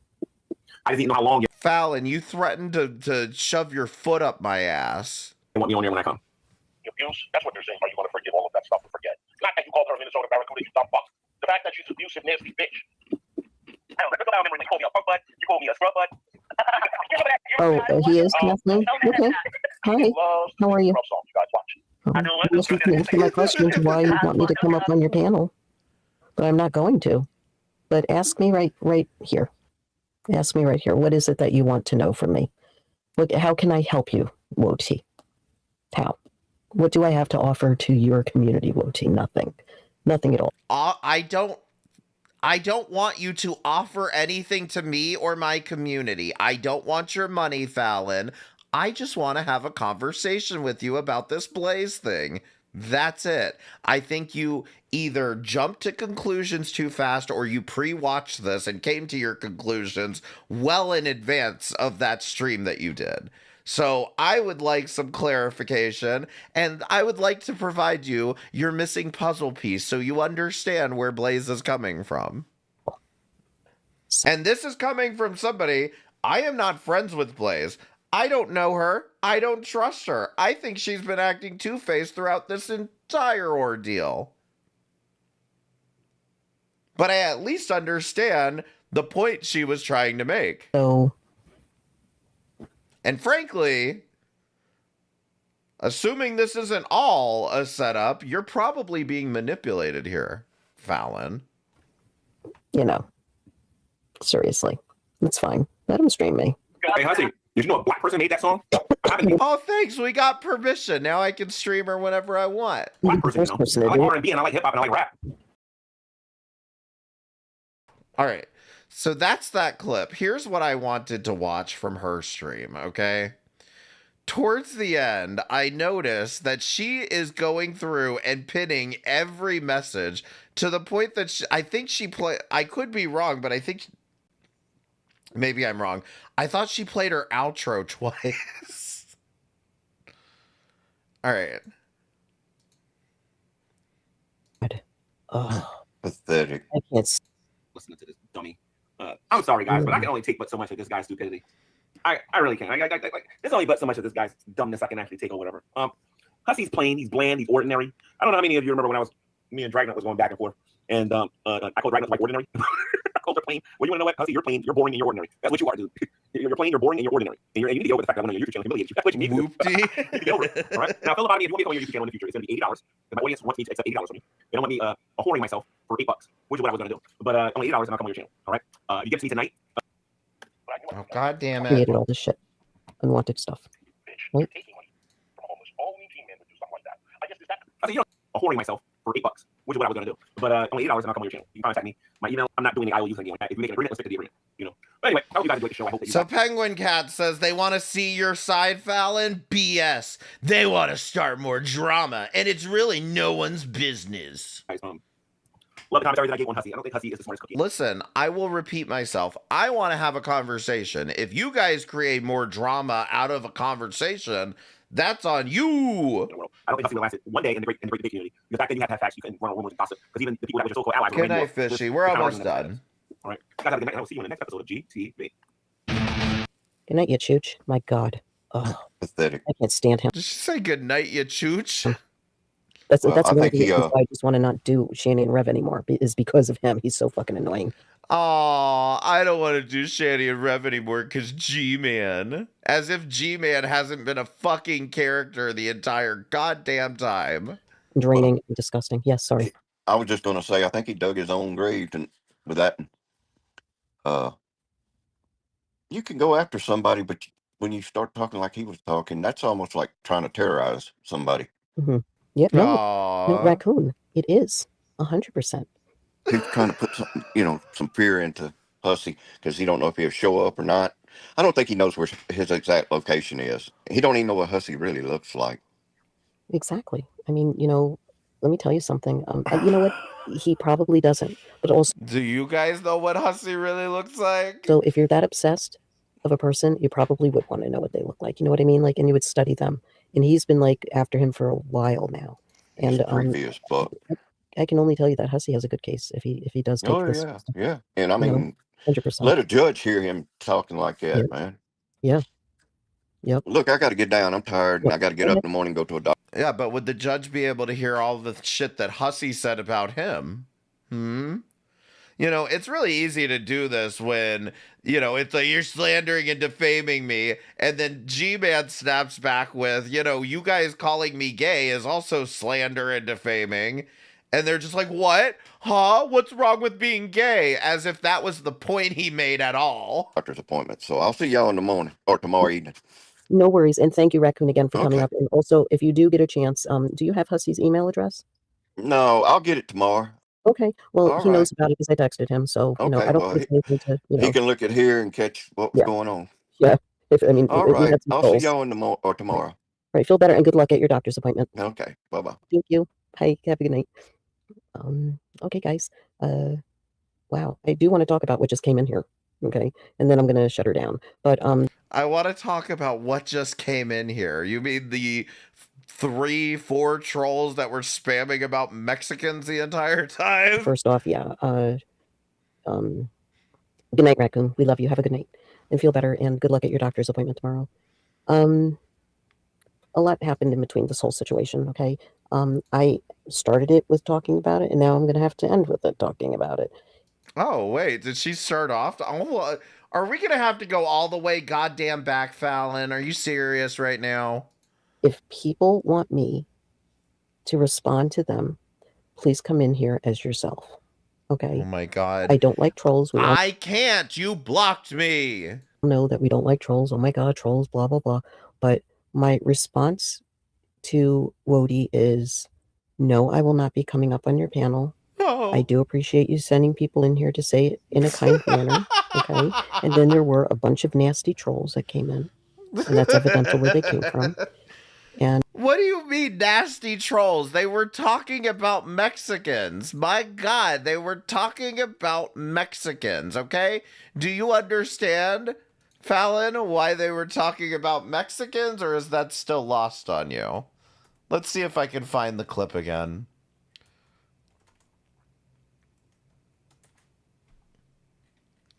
I didn't know how long. Fallon, you threatened to shove your foot up my ass. You want me on here when I come? Abuse, that's what they're saying. Are you going to forgive all of that stuff and forget? It's not that you called her a Minnesota Barracuda, you dumb fuck. The fact that she's an abusive, nasty bitch. I don't remember when you called me a fuck butt, you called me a scrub butt. Oh, he is Kathleen? Okay. Hi. How are you? You can answer my questions why you want me to come up on your panel. But I'm not going to. But ask me right here. Ask me right here. What is it that you want to know from me? How can I help you, Woti? How? What do I have to offer to your community, Woti? Nothing. Nothing at all. I don't want you to offer anything to me or my community. I don't want your money, Fallon. I just want to have a conversation with you about this Blaze thing. That's it. I think you either jumped to conclusions too fast or you pre-watched this and came to your conclusions well in advance of that stream that you did. So I would like some clarification, and I would like to provide you your missing puzzle piece so you understand where Blaze is coming from. And this is coming from somebody, I am not friends with Blaze. I don't know her. I don't trust her. I think she's been acting two-faced throughout this entire ordeal. But I at least understand the point she was trying to make. So... And frankly, assuming this isn't all a setup, you're probably being manipulated here, Fallon. You know, seriously, it's fine. Let him stream me. Hey, Hussy, did you know a black person made that song? Oh, thanks. We got permission. Now I can stream her whenever I want. Black person, you know? I like R&B and I like hip-hop and I like rap. All right. So that's that clip. Here's what I wanted to watch from her stream, okay? Towards the end, I noticed that she is going through and pinning every message to the point that I think she played... I could be wrong, but I think... Maybe I'm wrong. I thought she played her outro twice. All right. Oh, pathetic. I can't... Listen to this dummy. I'm sorry, guys, but I can only take but so much of this guy's stupidity. I really can't. There's only but so much of this guy's dumbness I can actually take or whatever. Hussy's plain, he's bland, he's ordinary. I don't know how many of you remember when me and Dragnet was going back and forth, and I called Dragnet like ordinary. I called her plain. Well, you want to know what, Hussy? You're plain, you're boring, and you're ordinary. That's what you are, dude. You're plain, you're boring, and you're ordinary. And you need to get over the fact that I'm on your YouTube channel humiliate you. That's what you need to do. You need to get over it. All right. Now, Phil Lombardi, if you want me to come on your YouTube channel in the future, it's going to be $80. Because my audience wants me to accept $80 from me. They don't want me whoring myself for $8, which is what I was going to do. But only $8 and I'll come on your channel. All right. You get to me tonight. Oh, God damn it. Created all this shit. Unwanted stuff. Right? I said, you know, whoring myself for $8, which is what I was going to do. But only $8 and I'll come on your channel. You can contact me. My email, I'm not doing the IOUs anything like that. If you make an agreement, let's stick to the agreement. You know. But anyway, I hope you guys enjoyed the show. I hope that you So Penguin Cat says they want to see your side, Fallon. BS. They want to start more drama, and it's really no one's business. guys, love the commentary that I gave on Hussy. I don't think Hussy is the smartest cookie. Listen, I will repeat myself. I want to have a conversation. If you guys create more drama out of a conversation, that's on you. I don't think Hussy will last it one day in the great debate community. The fact that you have to have facts, you can run rumors and gossip. Because even the people that were your so-called allies. Good night, Fishy. We're almost done. All right. Guys, have a good night, and I will see you in the next episode of GTV. Good night, you chooch. My God. Oh. Pathetic. I can't stand him. Did she say good night, you chooch? That's Well, that's I one of think the he, reasons why I just want to not do Shanny and Rev anymore, is because of him. He's so fucking annoying. Oh, I don't want to do Shanny and Rev anymore because G-Man. As if G-Man hasn't been a fucking character the entire goddamn time. Draining and disgusting. Yes, sorry. I was just going to say, I think he dug his own grave with that. You can go after somebody, but when you start talking like he was talking, that's almost like trying to terrorize somebody. Mm-hmm. Yeah, no, Aww. Raccoon. It is 100%. He's trying to put some fear into Hussey because he don't know if he'll show up or not. I don't think he knows where his exact location is. He don't even know what Hussey really looks like. Exactly. I mean, let me tell you something. You know what? He probably doesn't. But also, do you guys know what Hussey really looks like? So if you're that obsessed of a person, you probably would want to know what they look like. You know what I mean? Like, and you would study them. And he's been like after him for a while now. And creepy as fuck. I can only tell you that Hussey has a good case if he does take this. Yeah. And I mean, 100%. let a judge hear him talking like that, man. Yeah. Yep. Look, I got to get down. I'm tired, and I got to get up in the morning and go to a doctor. Yeah, but would the judge be able to hear all the shit that Hussey said about him? It's really easy to do this when, it's like you're slandering and defaming me. And then G-Man snaps back with, you guys calling me gay is also slander and defaming. And they're just like, what? Huh? What's wrong with being gay? As if that was the point he made at all. Doctor's appointment. So I'll see y'all in the morning or tomorrow evening. No worries. And thank you, Raccoon, again for coming up. And also, if you do get a chance, do you have Hussey's email address? No, I'll get it tomorrow. Okay. Well, he knows about it because I texted him. So, I don't think anything to, he can look at here and catch what's going on. Yeah. All right. I'll see y'all in the or tomorrow. All right. Feel better and good luck at your doctor's appointment. Okay. Bye-bye. Thank you. Bye. Have a good night. Okay, guys. Wow. I do want to talk about what just came in here. Okay. And then I'm going to shut her down. But, I want to talk about what just came in here. You mean the 3-4 trolls that were spamming about Mexicans the entire time? First off, yeah. Good night, Raccoon. We love you. Have a good night and feel better. And good luck at your doctor's appointment tomorrow. A lot happened in between this whole situation. Okay. I started it with talking about it, and now I'm going to have to end with it talking about it. Oh, wait. Did she start off? Are we going to have to go all the way goddamn back, Fallon? Are you serious right now? If people want me to respond to them, please come in here as yourself. Okay? Oh, my God. I don't like trolls. I can't. You blocked me. Know that we don't like trolls. Oh, my God, trolls, blah, blah, blah. But my response to Wody is, no, I will not be coming up on your panel. Oh. I do appreciate you sending people in here to say it in a kind manner. Okay. And then there were a bunch of nasty trolls that came in. And that's evidential where they came from. And what do you mean nasty trolls? They were talking about Mexicans. My God, they were talking about Mexicans, okay? Do you understand, Fallon, why they were talking about Mexicans, or is that still lost on you? Let's see if I can find the clip again.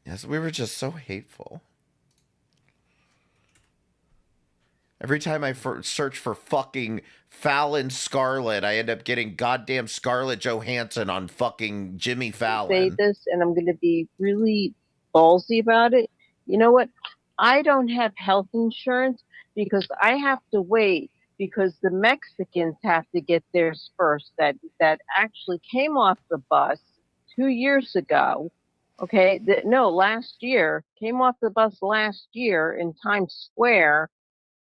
Yes, we were just so hateful. Every time I search for fucking Fallon Scarlett, I end up getting goddamn Scarlett Johansson on fucking Jimmy Fallon. Say this, and I'm going to be really ballsy about it. You know what? I don't have health insurance because I have to wait because the Mexicans have to get theirs first. That actually came off the bus 2 years ago. Okay, last year, came off the bus last year in Times Square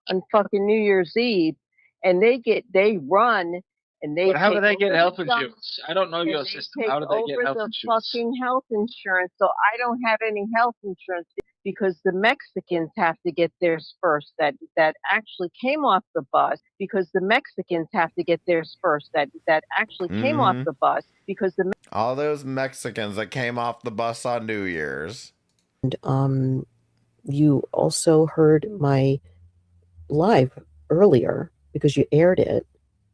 on fucking New Year's Eve, and they run and they. But how do they get health insurance? I don't know your system. How do they get health insurance? Fucking health insurance, so I don't have any health insurance because the Mexicans have to get theirs first. That actually came off the bus because the Mexicans have to get theirs first. That actually came off the bus because the all those Mexicans that came off the bus on New Year's. And you also heard my live earlier because you aired it,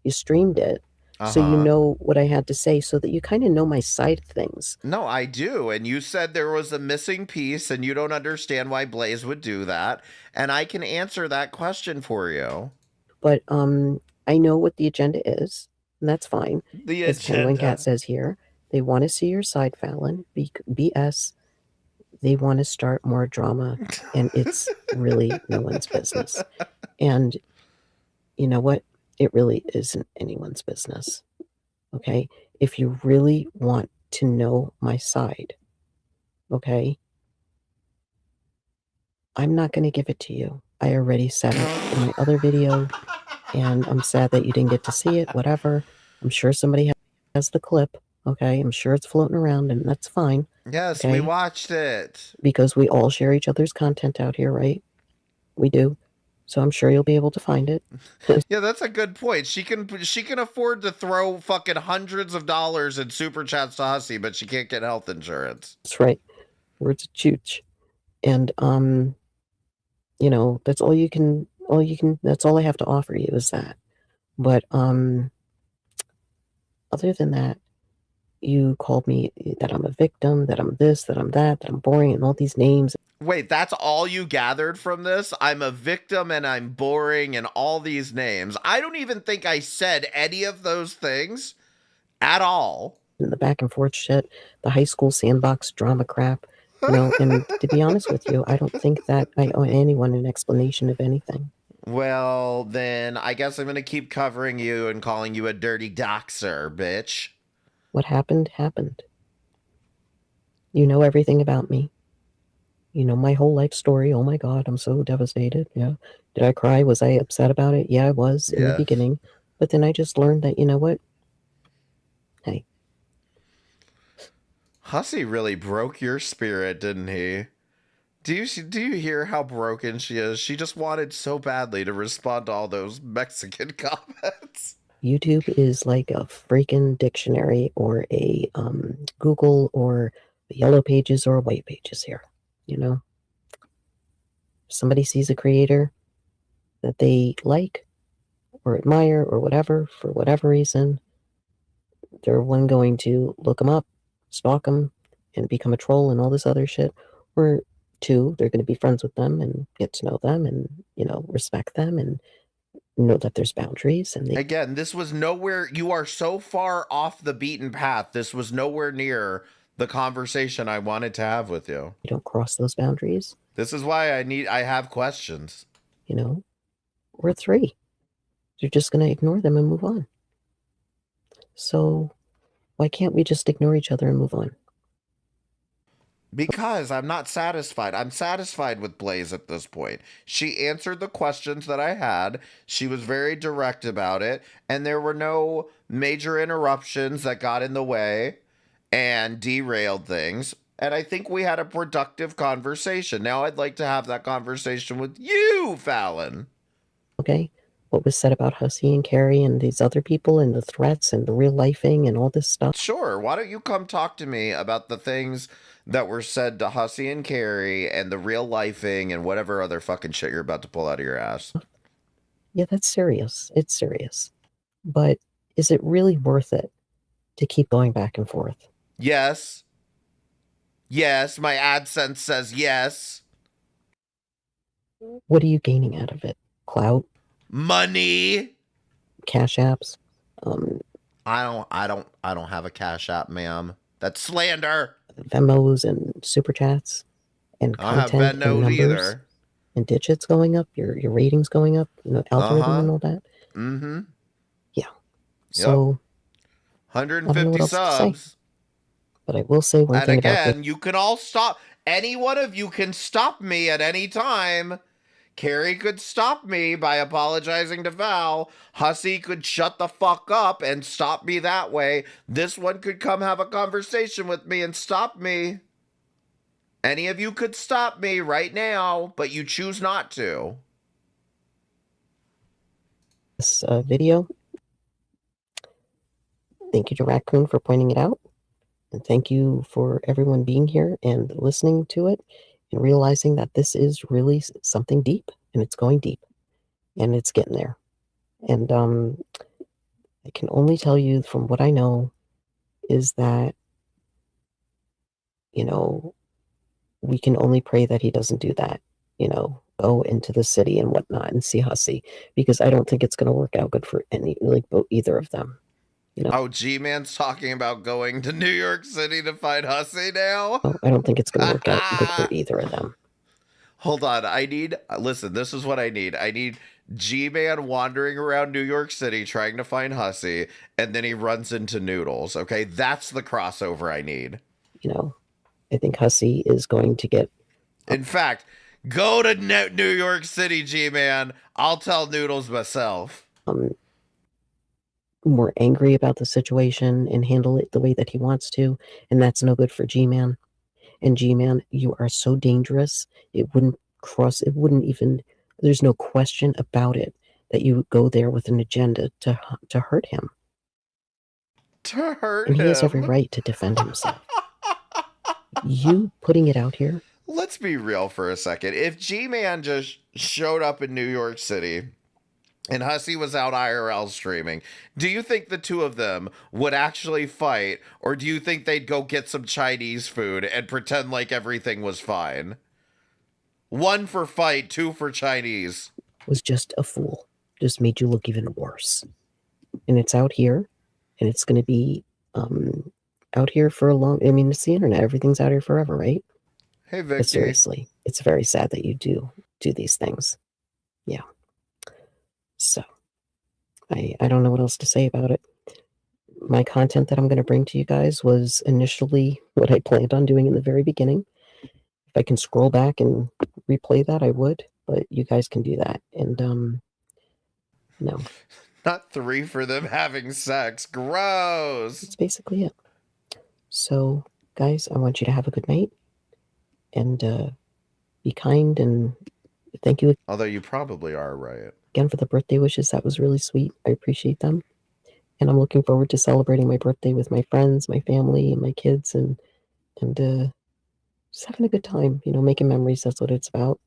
you streamed it. So you know what I had to say, so that you kind of know my side of things. No, I do. And you said there was a missing piece and you don't understand why Blaze would do that. And I can answer that question for you. But I know what the agenda is, and that's fine. The As Penguin agenda. Cat says here, they want to see your side, Fallon. BS. They want to start more drama, and it's really no one's business. And you know what? It really isn't anyone's business. Okay? If you really want to know my side, okay, I'm not going to give it to you. I already said it in my other video, and I'm sad that you didn't get to see it, whatever. I'm sure somebody has the clip, okay? I'm sure it's floating around, and that's fine. Yes, okay? we watched it. Because we all share each other's content out here, right? We do. So I'm sure you'll be able to find it. Yeah, that's a good point. She can afford to throw fucking hundreds of dollars in super chats to Hussy, but she can't get health insurance. That's right. Words of chooch. And you know, that's all you can that's all I have to offer you is that. But other than that, you called me that I'm a victim, that I'm this, that I'm that I'm boring, and all these names. Wait, that's all you gathered from this? I'm a victim and I'm boring and all these names. I don't even think I said any of those things at all. The back and forth shit, the high school sandbox drama crap, you know, and to be honest with you, I don't think that I owe anyone an explanation of anything. Well, then I guess I'm going to keep covering you and calling you a dirty doxer, bitch. What happened, happened. You know everything about me. You know my whole life story. Oh my God, I'm so devastated. Yeah. Did I cry? Was I upset about it? Yeah, I was in the beginning. But then I just learned that, you know what? Hey. Hussy really broke your spirit, didn't he? Do you hear how broken she is? She just wanted so badly to respond to all those Mexican comments. YouTube is like a freaking dictionary or a Google or the Yellow Pages or White Pages here. You know, if somebody sees a creator that they like or admire or whatever, for whatever reason, they're one going to look them up, stalk them, and become a troll and all this other shit. Or two, they're going to be friends with them and get to know them and, you know, respect them and know that there's boundaries. And Again, this was nowhere. You are so far off the beaten path. This was nowhere near the conversation I wanted to have with you. You don't cross those boundaries. This is why I have questions. You know, we're three. You're just going to ignore them and move on. So why can't we just ignore each other and move on? Because I'm not satisfied. I'm satisfied with Blaze at this point. She answered the questions that I had. She was very direct about it. And there were no major interruptions that got in the way and derailed things. And I think we had a productive conversation. Now I'd like to have that conversation with you, Fallon. Okay. What was said about Hussy and Carrie and these other people and the threats and the real lifing and all this stuff. Sure. Why don't you come talk to me about the things that were said to Hussy and Carrie and the real lifing and whatever other fucking shit you're about to pull out of your ass. Yeah, that's serious. It's serious. But is it really worth it to keep going back and forth? Yes. Yes, my AdSense says yes. What are you gaining out of it? Clout? Money? Cash apps? I don't have a Cash App, ma'am. That's slander. Venmos and super chats and content I don't have and Venmos numbers either. And digits going up, your ratings going up, you know, algorithm and all that. Mm-hmm. Yeah. So 150 subs. But I will say one thing about this. And you can all stop. Any one of you can stop me at any time. Carrie could stop me by apologizing to Val. Hussy could shut the fuck up and stop me that way. This one could come have a conversation with me and stop me. Any of you could stop me right now, but you choose not to. This video. Thank you to Raccoon for pointing it out. And thank you for everyone being here and listening to it and realizing that this is really something deep and it's going deep and it's getting there. And I can only tell you from what I know is that, you know, we can only pray that he doesn't do that, you know, go into the city and whatnot and see Hussey, because I don't think it's going to work out good for either of them. You know? Oh, G-Man's talking about going to New York City to find Hussey now? I don't think it's going to work out good for either of them. Hold on, listen, this is what I need. I need G-Man wandering around New York City trying to find Hussey, and then he runs into Noodles, okay? That's the crossover I need. You know, I think Hussey is going to get... In fact, go to New York City, G-Man. I'll tell Noodles myself. More angry about the situation and handle it the way that he wants to, and that's no good for G-Man. And G-Man, you are so dangerous, it wouldn't even, there's no question about it that you would go there with an agenda to hurt him. To hurt him? And he has every right to defend himself. You putting it out here? Let's be real for a second. If G-Man just showed up in New York City and Hussey was out IRL streaming, do you think the two of them would actually fight, or do you think they'd go get some Chinese food and pretend like everything was fine? 1 for fight, 2 for Chinese. Was just a fool. Just made you look even worse. And it's out here, and it's going to be out here for a long... I mean, it's the internet. Everything's out here forever, right? Hey, Vicky. But seriously, it's very sad that you do these things. Yeah. So, I don't know what else to say about it. My content that I'm going to bring to you guys was initially what I planned on doing in the very beginning. If I can scroll back and replay that, I would, but you guys can do that. And, no. Not 3 for them having sex. Gross. That's basically it. So, guys, I want you to have a good night. And, be kind, and thank you. Although you probably are right. Again, for the birthday wishes. That was really sweet. I appreciate them. And I'm looking forward to celebrating my birthday with my friends, my family, and my kids, and just having a good time, you know, making memories. That's what it's about.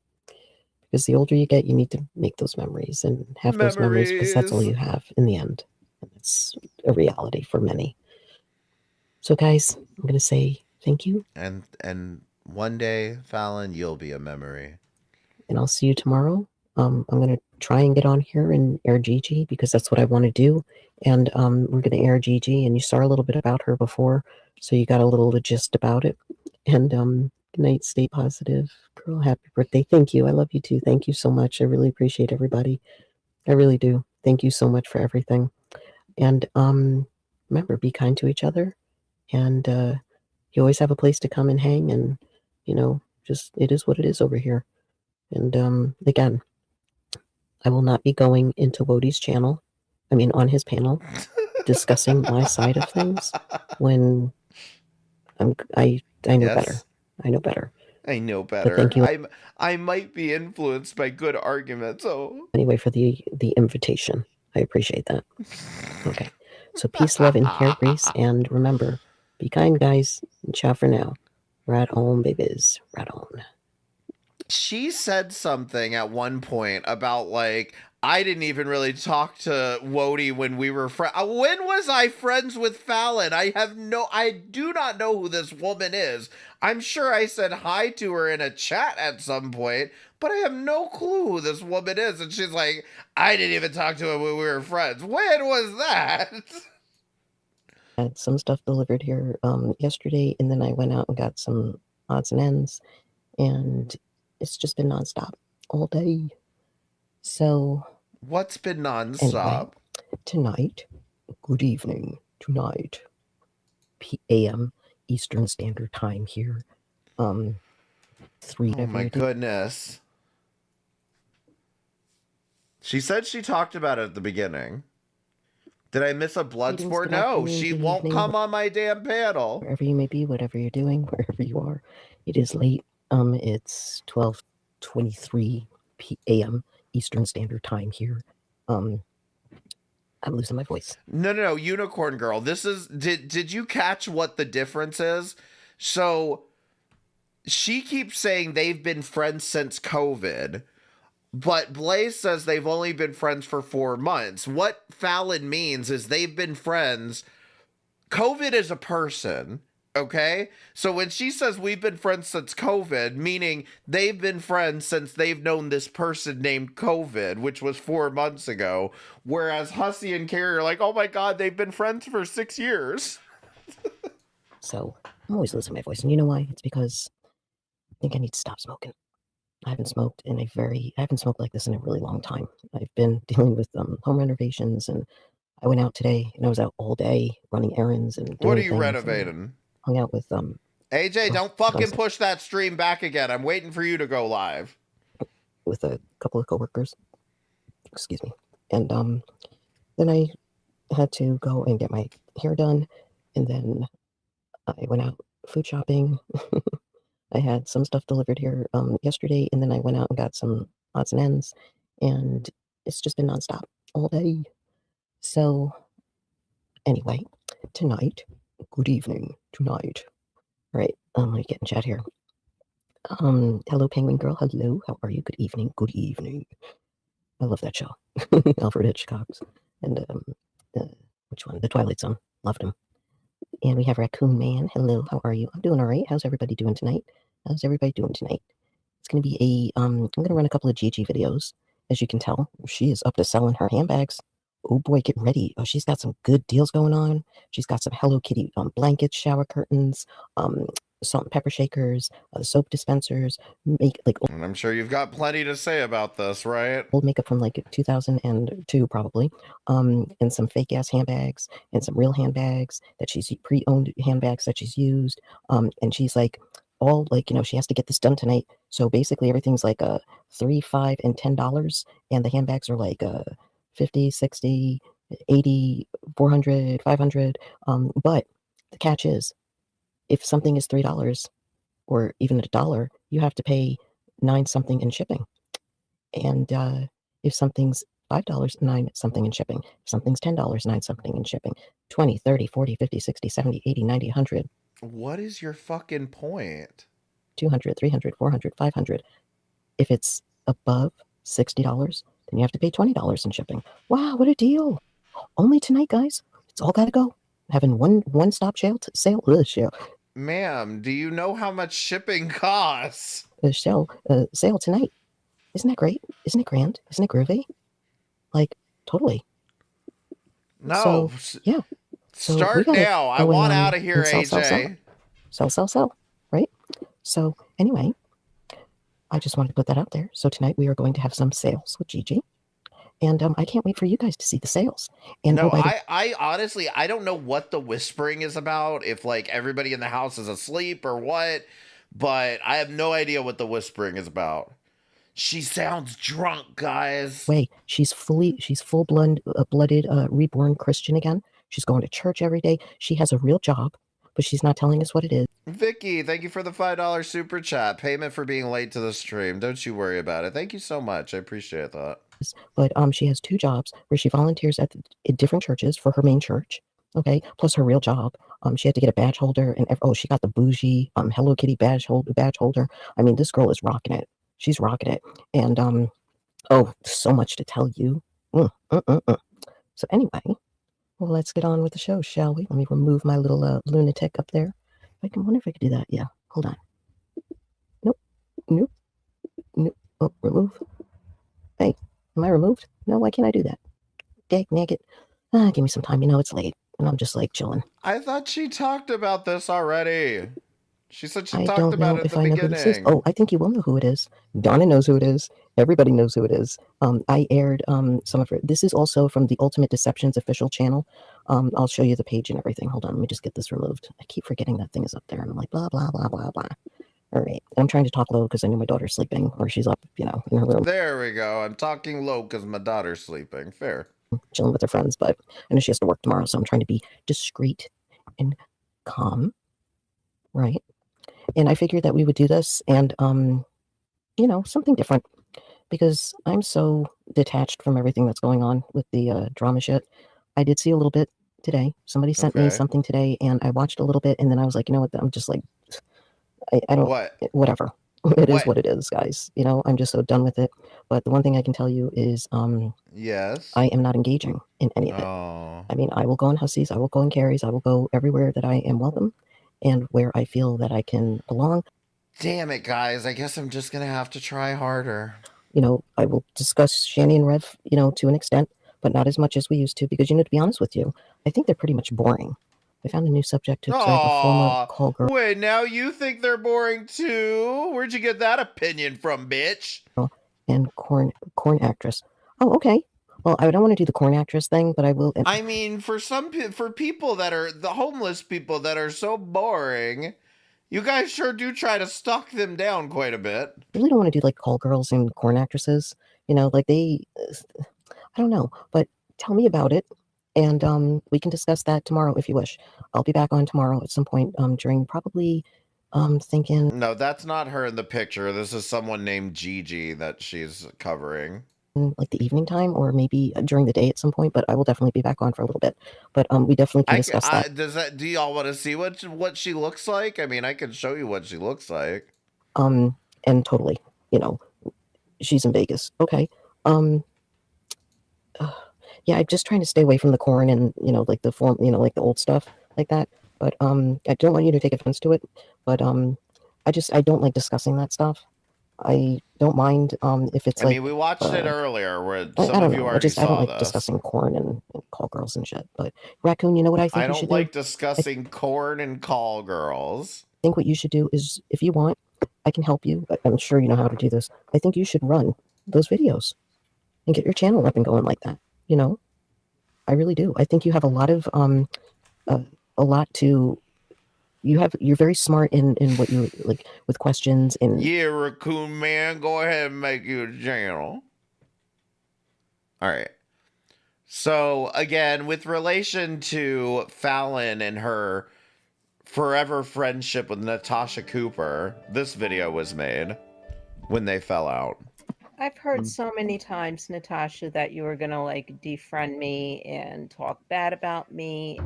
Because the older you get, you need to make those memories and have those memories, because that's all you have in the end. And it's a reality for many. So, guys, I'm going to say thank you. And one day, Fallon, you'll be a memory. And I'll see you tomorrow. I'm going to try and get on here and air Gigi, because that's what I want to do. And we're going to air Gigi, and you saw a little bit about her before, so you got a little gist about it. And good night, stay positive. Girl, happy birthday. Thank you. I love you too. Thank you so much. I really appreciate everybody. I really do. Thank you so much for everything. And remember, be kind to each other. And you always have a place to come and hang, and, you know, just, it is what it is over here. And again, I will not be going into Wodie's channel, on his panel, discussing my side of things when I know better. I know better. I know better. Thank you. I might be influenced by good arguments. Oh. Anyway, for the invitation, I appreciate that. Okay, so peace, love, and hair grease, and remember, be kind, guys. And ciao for now. Rat on, babies. Rat on. She said something at one point about, like, I didn't even really talk to Wodie when we were friends. When was I friends with Fallon? I do not know who this woman is. I'm sure I said hi to her in a chat at some point, but I have no clue who this woman is. And she's like, I didn't even talk to her when we were friends. When was that? I had some stuff delivered here yesterday, and then I went out and got some odds and ends, and it's just been nonstop all day. So, what's been nonstop? Anyway, tonight, good evening, tonight, p.m. Eastern Standard Time here. 3. Oh my goodness. She said she talked about it at the beginning. Did I miss a blood sport? No, she won't come on my damn panel. Wherever you may be, whatever you're doing, wherever you are, it is late. It's 12:23 p.m. Eastern Standard Time here. I'm losing my voice. No, Unicorn Girl. This is did you catch what the difference is? So she keeps saying they've been friends since COVID, But Blaze says they've only been friends for 4 months. What Fallon means is they've been friends. COVID is a person, okay? So when she says we've been friends since COVID, meaning they've been friends since they've known this person named COVID, which was 4 months ago, whereas Hussey and Carrie are like, oh my God, they've been friends for 6 years. So I'm always losing my voice. And you know why? It's because I think I need to stop smoking. I haven't smoked like this in a really long time. I've been dealing with home renovations, and I went out today and I was out all day running errands and doing What are you things, renovating? hung out with AJ, don't fucking push that stream back again. I'm waiting for you to go live. With a couple of coworkers. Excuse me. And then I had to go and get my hair done, and then I went out food shopping. I had some stuff delivered here yesterday, and then I went out and got some odds and ends, and it's just been nonstop all day. So anyway, tonight, good evening, tonight. All right, let me get in chat here. Hello, Penguin Girl. Hello, how are you? Good evening. Good evening. I love that show. Alfred Hitchcock's. And which one? The Twilight Zone. Loved him. And we have Raccoon Man. Hello, how are you? I'm doing all right. How's everybody doing tonight? How's everybody doing tonight? It's going to be I'm going to run a couple of Gigi videos. As you can tell, she is up to selling her handbags. Oh boy, get ready. Oh, she's got some good deals going on. She's got some Hello Kitty blankets, shower curtains, salt and pepper shakers, soap dispensers, And I'm sure you've got plenty to say about this, right? Old makeup from like 2002 probably, and some fake ass handbags and some real handbags that she's pre-owned handbags that she's used, and she's like all like, you know, she has to get this done tonight, so basically everything's like $3, $5, and $10, and the handbags are like 50, 60, 80, 400, 500, but the catch is, if something is $3 or even $1, you have to pay 9 something in shipping. And if something's $5, 9 something in shipping. If something's $10, 9 something in shipping. 20, 30, 40, 50, 60, 70, 80, 90, 100. What is your fucking point? 200, 300, 400, 500. If it's above $60, then you have to pay $20 in shipping. Wow, what a deal. Only tonight, guys. It's all got to go. Having one-stop sale. Ma'am, do you know how much shipping costs? Sale tonight. Isn't that great? Isn't it grand? Isn't it groovy? Like, totally. No. So, yeah. So start now. I want out of here, AJ. Sell. Right? So, anyway, I just wanted to put that out there. So, tonight we are going to have some sales with Gigi. And I can't wait for you guys to see the sales. And no, I honestly, I don't know what the whispering is about, if like everybody in the house is asleep or what, but I have no idea what the whispering is about. She sounds drunk, guys. Wait, she's full-blooded reborn Christian again. She's going to church every day. She has a real job, but she's not telling us what it is. Vicky, thank you for the $5 super chat. Payment for being late to the stream. Don't you worry about it. Thank you so much. I appreciate that. But she has 2 jobs where she volunteers at different churches for her main church. Okay, plus her real job. She had to get a badge holder, and she got the bougie Hello Kitty badge holder. I mean, this girl is rocking it. She's rocking it, and so much to tell you. So anyway, well, let's get on with the show, shall we? Let me remove my little lunatic up there. I wonder if I could do that. Yeah, hold on. Nope. Oh, remove. Hey. Am I removed? No, why can't I do that? Dag nagget. Give me some time. You know, it's late. And I'm just like chilling. I thought she talked about this already. She said she I talked don't about know it if at the I know who this is. beginning. Oh, I think you will know who it is. Donna knows who it is. Everybody knows who it is. I aired some of her. This is also from the Ultimate Deceptions official channel. I'll show you the page and everything. Hold on. Let me just get this removed. I keep forgetting that thing is up there. And I'm like, blah, blah, blah, blah, blah. All right. I'm trying to talk low because I know my daughter's sleeping, or she's up, you know, in her room. There we go. I'm talking low because my daughter's sleeping. Fair. Chilling with her friends, but I know she has to work tomorrow, so I'm trying to be discreet and calm, right? And I figured that we would do this and, you know, something different, because I'm so detached from everything that's going on with the drama shit. I did see a little bit today. Somebody sent me something today, and I watched a little bit, and then I was like, you know what? I'm just like, I don't, what? Whatever. It is what it is, guys. You know, I'm just so done with it. But the one thing I can tell you is, yes, I am not engaging in any of it. Oh. I mean, I will go on Hussies, I will go on Carries, I will go everywhere that I am welcome and where I feel that I can belong. Damn it, guys. I guess I'm just gonna have to try harder. You know, I will discuss Shanny and Rev, you know, to an extent, but not as much as we used to, because, you know, to be honest with you, I think they're pretty much boring. I found a new subject to observe a former call girl Wait, now you think they're boring too? Where'd you get that opinion from, bitch? and corn actress. Oh, okay. Well, I don't want to do the corn actress thing, but I will. I mean, for people that are the homeless people that are so boring, you guys sure do try to stalk them down quite a bit. I really don't want to do like call girls and corn actresses. You know, like I don't know, but tell me about it, and we can discuss that tomorrow if you wish. I'll be back on tomorrow at some point during probably thinking. No, that's not her in the picture. This is someone named Gigi that she's covering. Like the evening time, or maybe during the day at some point. But I will definitely be back on for a little bit. But we definitely can discuss that. Do y'all want to see what she looks like? I mean, I can show you what she looks like. And totally, you know, she's in Vegas. Okay. Yeah, I'm just trying to stay away from the corn and, you know, like the form, you know, like the old stuff like that. But I don't want you to take offense to it. But I don't like discussing that stuff. I don't mind if it's I mean, we watched it earlier where some of you already saw I don't like this. discussing corn and call girls and shit. But Raccoon, you know what I think I you should don't like do? discussing corn and call girls. I think what you should do is, if you want, I can help you. I'm sure you know how to do this. I think you should run those videos and get your channel up and going like that. You know, I really do. I think you have a lot of you're very smart in what you like with questions and Yeah, Raccoon Man, go ahead and make you a channel. All right. So again, with relation to Fallon and her forever friendship with Natasha Cooper, this video was made when they fell out. I've heard so many times, Natasha, that you were gonna like defriend me and talk bad about me.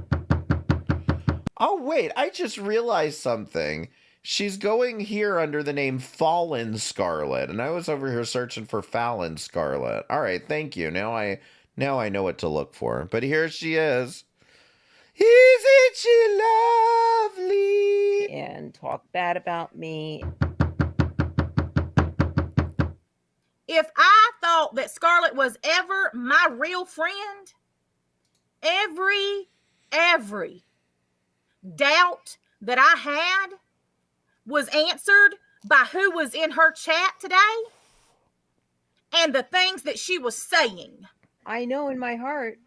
Oh, wait, I just realized something. She's going here under the name Fallen Scarlet, and I was over here searching for Fallon Scarlet. All right, thank you. Now I know what to look for. But here she is. Isn't she lovely? And talk bad about me. If I thought that Scarlett was ever my real friend, every doubt that I had was answered by who was in her chat today and the things that she was saying. I know in my heart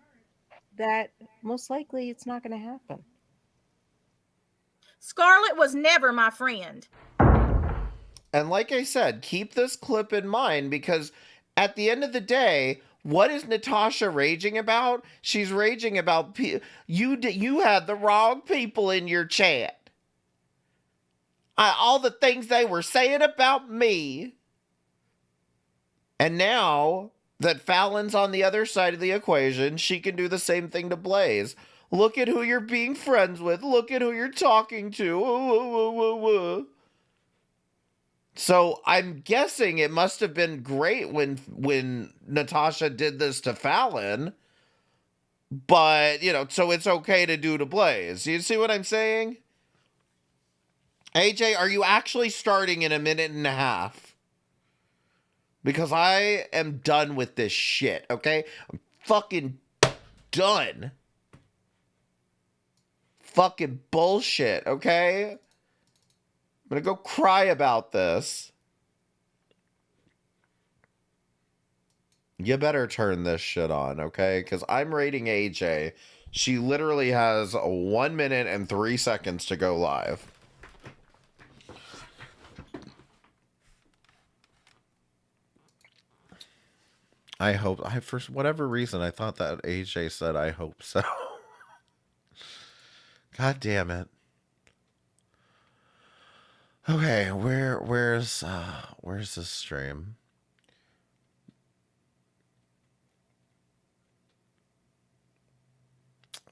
that most likely it's not going to happen. Scarlett was never my friend. And like I said, keep this clip in mind, because at the end of the day, what is Natasha raging about? She's raging about you had the wrong people in your chat. All the things they were saying about me. And now that Fallon's on the other side of the equation, she can do the same thing to Blaze. Look at who you're being friends with. Look at who you're talking to. So I'm guessing it must have been great when Natasha did this to Fallon. But, you know, so it's okay to do to Blaze. You see what I'm saying? AJ, are you actually starting in a minute and a half? Because I am done with this shit, okay? I'm fucking done. Fucking bullshit, okay? I'm gonna go cry about this. You better turn this shit on, okay? Because I'm rating AJ. She literally has 1 minute and 3 seconds to go live. I hope, for whatever reason, I thought that AJ said I hope so. God damn it. Okay, where's this stream?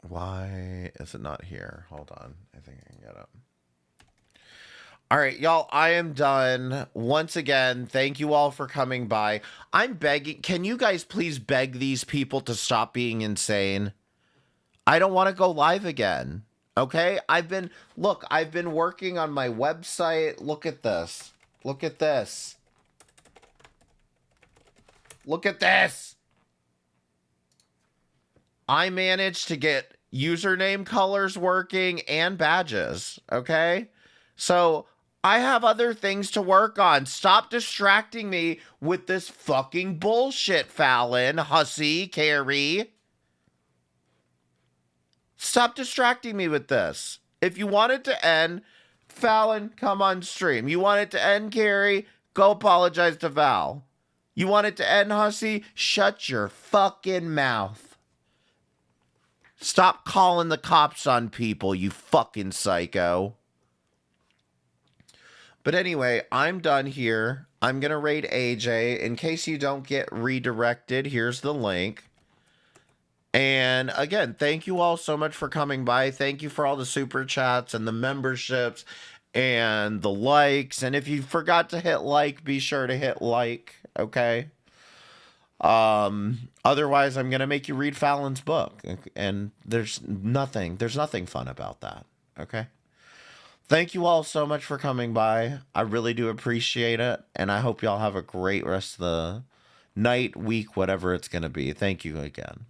Why is it not here? Hold on. I think I can get it. All right, y'all, I am done. Once again, thank you all for coming by. I'm begging, can you guys please beg these people to stop being insane? I don't want to go live again. Okay? I've been working on my website. Look at this. Look at this. Look at this. I managed to get username colors working and badges. Okay? So I have other things to work on. Stop distracting me with this fucking bullshit, Fallon, Hussy, Carrie. Stop distracting me with this. If you want it to end, Fallon, come on stream. You want it to end, Carrie? Go apologize to Val. You want it to end, Hussy? Shut your fucking mouth. Stop calling the cops on people, you fucking psycho. But anyway, I'm done here. I'm going to raid AJ. In case you don't get redirected, here's the link. And again, thank you all so much for coming by. Thank you for all the super chats and the memberships and the likes. And if you forgot to hit like, be sure to hit like, okay? Otherwise, I'm going to make you read Fallon's book. And there's nothing fun about that, okay? Thank you all so much for coming by. I really do appreciate it. And I hope y'all have a great rest of the night, week, whatever it's going to be. Thank you again.